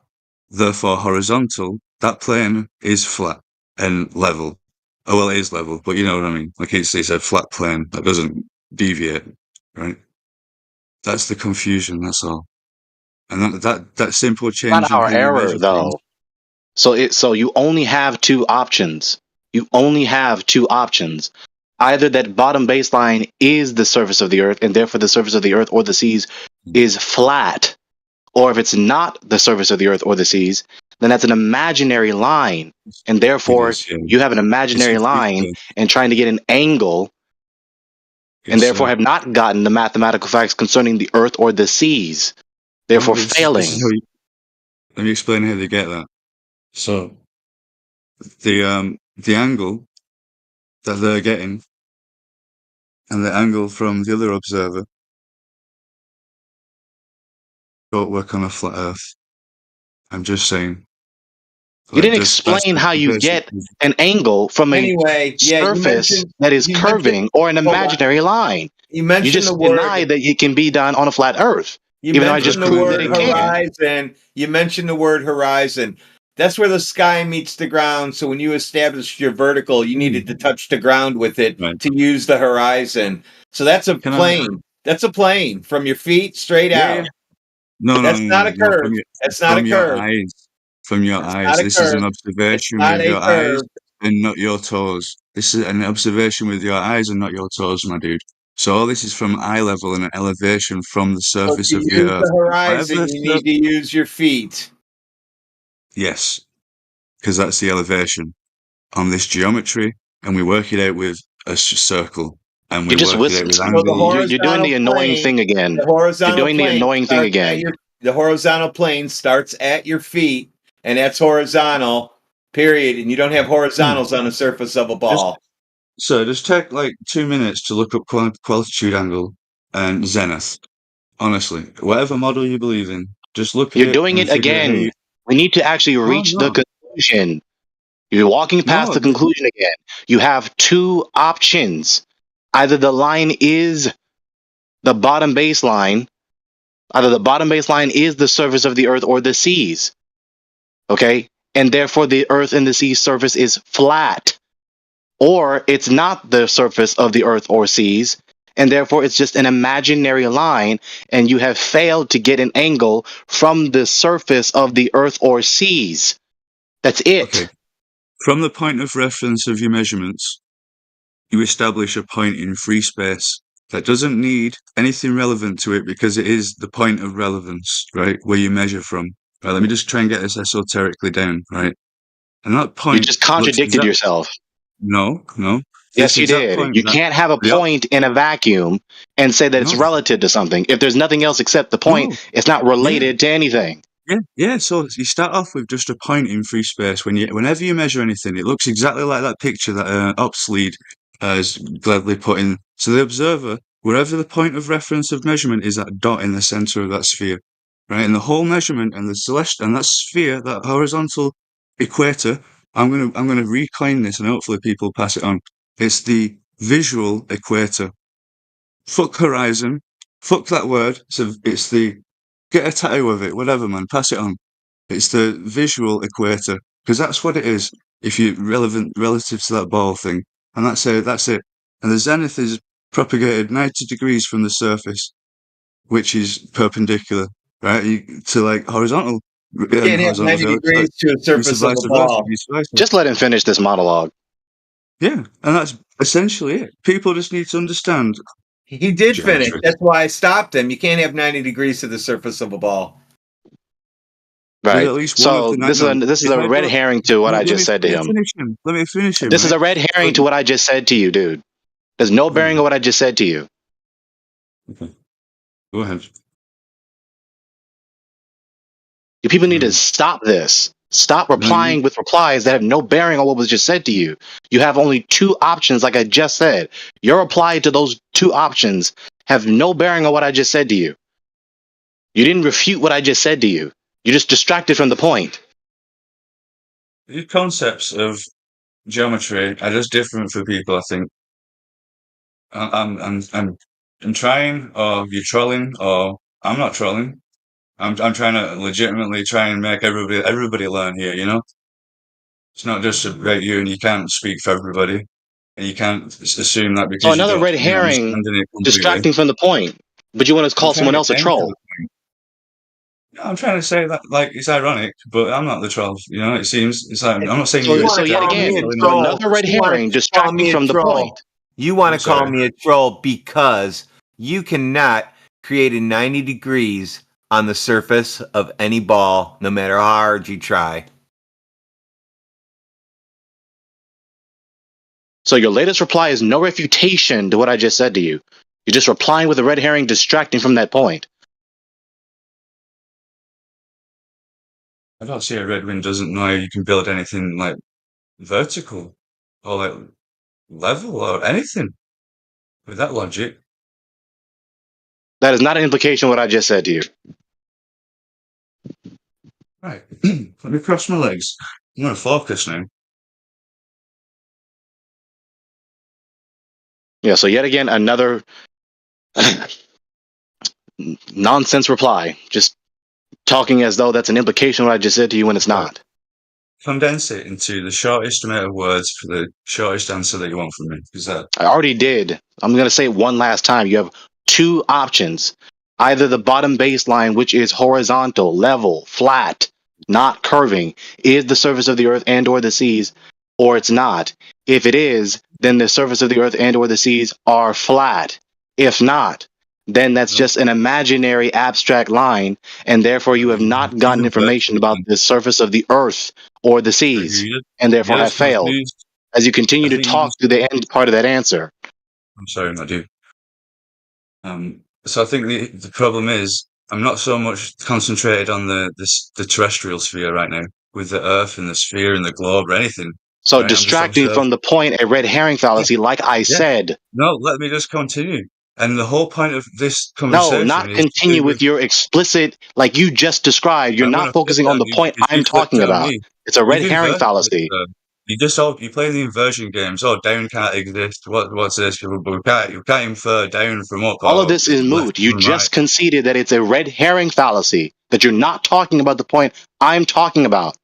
Therefore, horizontal, that plane is flat and level. Oh, well, it is level, but you know what I mean. Like it's a flat plane that doesn't deviate, right? That's the confusion, that's all. And that simple change Not in our how you measure error, though. So you only have two options. You only have two options. Either that bottom baseline is the surface of the Earth, and therefore the surface of the Earth or the seas is flat. Or if it's not the surface of the Earth or the seas, then that's an imaginary line. And therefore, you have an imaginary line and trying to get an angle, and therefore have not gotten the mathematical facts concerning the Earth or the seas. Therefore, failing. Let me explain how they get that. So, the angle that they're getting and the angle from the other observer don't work on a flat Earth. I'm just saying. You didn't explain how you get an angle from a surface that is curving or an imaginary line. You just denied that it can be done on a flat Earth. You mentioned the word horizon. You mentioned the word horizon. That's where the sky meets the ground. So when you established your vertical, you needed to touch the ground with it to use the horizon. So that's a plane. That's a plane from your feet straight out. No, that's not a curve. That's not a curve. From your eyes. This is an observation with your eyes and not your toes. This is an observation with your eyes and not your toes, my dude. So all this is from eye level and an elevation from the surface of the Earth. The horizon, you need to use your feet. Yes, because that's the elevation on this geometry, and we work it out with a circle. And we you just work it out with angles. You're doing the annoying thing again. You're doing the annoying thing again. The horizontal plane starts at your feet, and that's horizontal, period. And you don't have horizontals on the surface of a ball. Just take like 2 minutes to look up qualitude angle and zenith. Honestly, whatever model you believe in, just look at it. You're doing it again. We need to actually reach the conclusion. You're walking past the conclusion again. You have two options. Either the line is the bottom baseline, either the bottom baseline is the surface of the Earth or the seas. Okay? And therefore the Earth and the sea surface is flat. Or it's not the surface of the Earth or seas, and therefore it's just an imaginary line, and you have failed to get an angle from the surface of the Earth or seas. That's it. Okay. From the point of reference of your measurements, you establish a point in free space that doesn't need anything relevant to it because it is the point of relevance, right, where you measure from. Right, let me just try and get this esoterically down, right? And that point... You just contradicted yourself. No. Yes, you did. You can't have a point in a vacuum and say that it's relative to something. If there's nothing else except the point, it's not related to anything. Yeah. So you start off with just a point in free space. Whenever you measure anything, it looks exactly like that picture that Opslead has gladly put in. So the observer, wherever the point of reference of measurement is, that dot in the center of that sphere, right? And the whole measurement and the celestial and that sphere, that horizontal equator. I'm gonna reclaim this, and hopefully people pass it on. It's the visual equator. Fuck horizon. Fuck that word. So it's the... Get a tattoo of it, whatever, man. Pass it on. It's the visual equator. Because that's what it is, if you're relative to that ball thing. And that's it. And the zenith is propagated 90 degrees from the surface, which is perpendicular, right? To like horizontal. You can't have 90 degrees to a surface of a ball. Just let him finish this monologue. Yeah, and that's essentially it. People just need to understand. He did finish. That's why I stopped him. You can't have 90 degrees to the surface of a ball. Right. So this is a red herring to what I just said to him. Let me finish him. This is a red herring to what I just said to you, dude. There's no bearing on what I just said to you. Okay. Go ahead. You people need to stop this. Stop replying with replies that have no bearing on what was just said to you. You have only two options, like I just said. Your reply to those two options have no bearing on what I just said to you. You didn't refute what I just said to you. You're just distracted from the point. The concepts of geometry are just different for people, I think. I'm trying, or you're trolling, or I'm not trolling. I'm trying to legitimately try and make everybody learn here. You know, it's not just about you, and you can't speak for everybody, and you can't assume that because So another red you're herring understanding it completely. distracting from the point. But you want to call someone else a troll. I'm trying to say that, like, it's ironic, but I'm not the troll. You know, it seems it's like I'm not saying you. So yet again, another red herring distracting from the point. You want to call me a troll because you cannot create a 90 degrees on the surface of any ball, no matter how hard you try. So your latest reply is no refutation to what I just said to you. You're just replying with a red herring distracting from that point. I don't see a red wing doesn't know you can build anything like vertical or like level or anything with that logic. That is not an implication of what I just said to you. Right. Let me cross my legs. I'm going to focus now. Yeah, so yet again, another nonsense reply. Just talking as though that's an implication of what I just said to you when it's not. Condense it into the shortest amount of words for the shortest answer that you want from me. Is that? I already did. I'm going to say it one last time. You have two options. Either the bottom baseline, which is horizontal, level, flat, not curving, is the surface of the earth and or the seas, or it's not. If it is, then the surface of the earth and or the seas are flat. If not, then that's just an imaginary abstract line, and therefore you have not gotten information about the surface of the earth or the seas, and therefore have failed, as you continue to talk through the end part of that answer. I'm sorry, I do. So I think the problem is I'm not so much concentrated on the terrestrial sphere right now, with the Earth and the sphere and the globe or anything. So right? distracting from the point, a red herring fallacy, like I said. No, let me just continue. And the whole point of this conversation is not continue with your explicit, like you just described. You're not focusing on the point I'm talking about. It's a red herring fallacy. You play the inversion games. Oh, down can't exist. What's this? You can't infer down from up. All of this is moot. You just conceded that it's a red herring fallacy, that you're not talking about the point I'm talking about.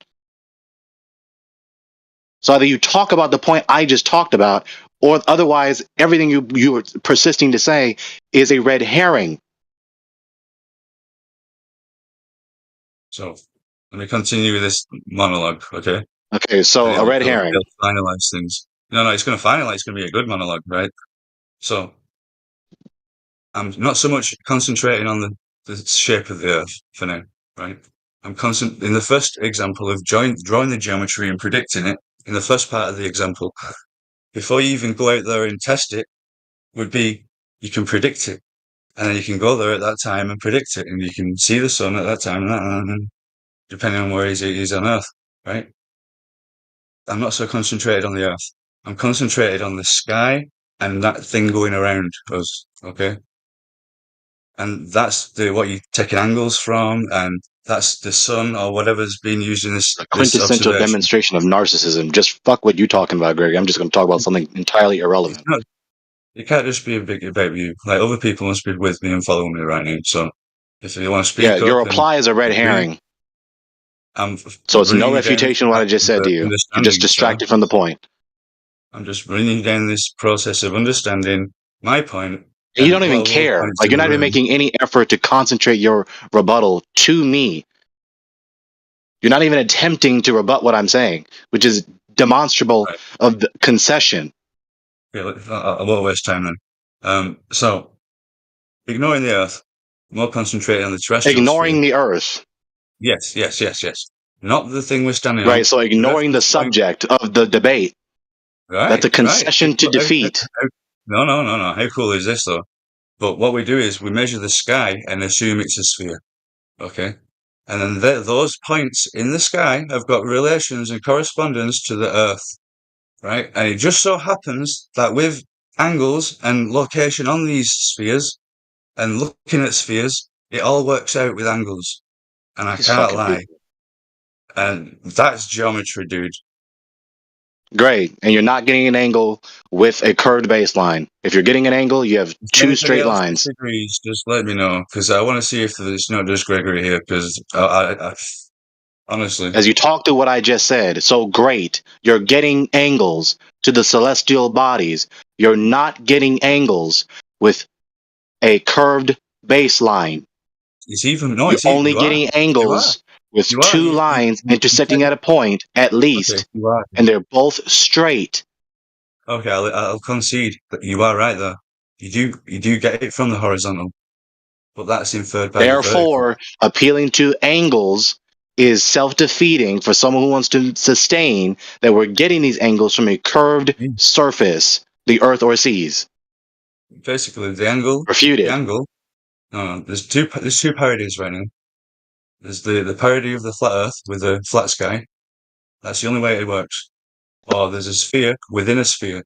So either you talk about the point I just talked about, or otherwise everything you are persisting to say is a red herring. So let me continue with this monologue, okay? Okay, so a red herring. Finalize things. No, it's going to finalize. It's going to be a good monologue, right? So I'm not so much concentrating on the shape of the Earth for now, right? I'm in the first example of drawing the geometry and predicting it. In the first part of the example, before you even go out there and test it, would be you can predict it, and then you can go there at that time and predict it, and you can see the sun at that time, and depending on where he's on Earth, right? I'm not so concentrated on the Earth. I'm concentrated on the sky and that thing going around us, okay? And that's what you're taking angles from, and that's the sun or whatever's being used in this. A quintessential demonstration of narcissism. Just fuck what you're talking about, Greg. I'm just going to talk about something entirely irrelevant. No, it can't just be a big about you. Like, other people must be with me and following me right now. So if you want to speak, your reply is a red herring. So it's no refutation of what I just said to you. You're just distracted from the point. I'm just bringing down this process of understanding my point. And you don't even care. Like, you're not even making any effort to concentrate your rebuttal to me. You're not even attempting to rebut what I'm saying, which is demonstrable of the concession. Yeah, I won't waste time then. So, ignoring the Earth, more concentrating on the terrestrial Ignoring sphere. the Earth. Yes. Not the thing we're standing on. Right, so ignoring the subject of the debate. Right. That's a concession to defeat. No. How cool is this, though? But what we do is we measure the sky and assume it's a sphere. Okay? And then those points in the sky have got relations and correspondence to the Earth. Right? And it just so happens that with angles and location on these spheres and looking at spheres, it all works out with angles. And I can't lie. And that's geometry, dude. Great. And you're not getting an angle with a curved baseline. If you're getting an angle, you have two straight lines. Disagrees, just let me know, because I want to see if it's not just Gregory here, because I honestly. As you talk through what I just said, so great. You're getting angles to the celestial bodies. You're not getting angles with a curved baseline. You're only getting angles with two lines intersecting at a point, at least, and they're both straight. Okay, I'll concede that you are right there. You do get it from the horizontal, but that's inferred by Therefore, appealing to angles is self-defeating for someone who wants to sustain that we're getting these angles from a curved surface, the earth or seas. Basically, the angle. Refuted. The angle. No, there's two parodies right now. There's the parody of the flat Earth with a flat sky. That's the only way it works. Or there's a sphere within a sphere,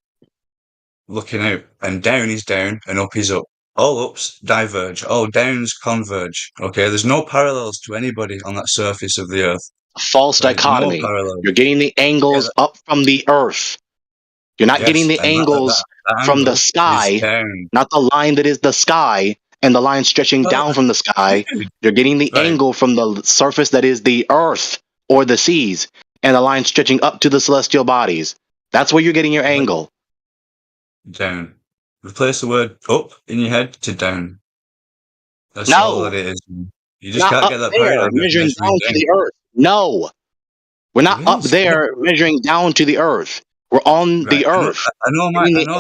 looking out, and down is down and up is up. All ups diverge, all downs converge. Okay, there's no parallels to anybody on that surface of the Earth. False dichotomy. You're getting the angles up from the Earth. You're not getting the angles from the sky, not the line that is the sky and the line stretching down from the sky. You're getting the angle from the surface that is the Earth or the seas and the line stretching up to the celestial bodies. That's where you're getting your angle. Down. Replace the word up in your head to down. That's all that it is. You just can't get that paradigm. Measuring down to the Earth. No. We're not up there measuring down to the Earth. We're on the Earth. I know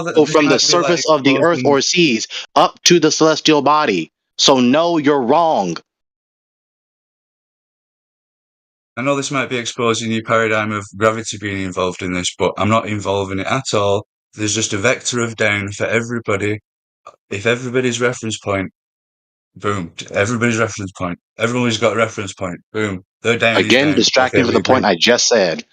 that from the surface of the Earth or seas up to the celestial body. So no, you're wrong. I know this might be exposing your paradigm of gravity being involved in this, but I'm not involving it at all. There's just a vector of down for everybody. If everybody's reference point, boom, everybody's reference point. Everybody's got a reference point, boom. They're down. Again, distracting from the point I just said.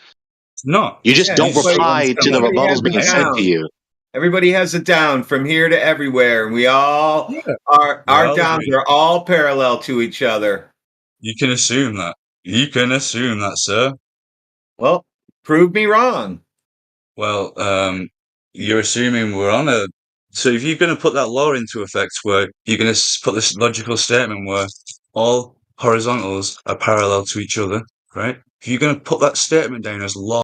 No. You just don't reply to the rebuttals being said to you. Everybody has a down from here to everywhere. We all our downs are all parallel to each other. You can assume that. You can assume that, sir. Well, prove me wrong. Well, you're assuming we're on a. So if you're going to put that law into effect, where you're going to put this logical statement where all horizontals are parallel to each other, right? If you're going to put that statement down as law.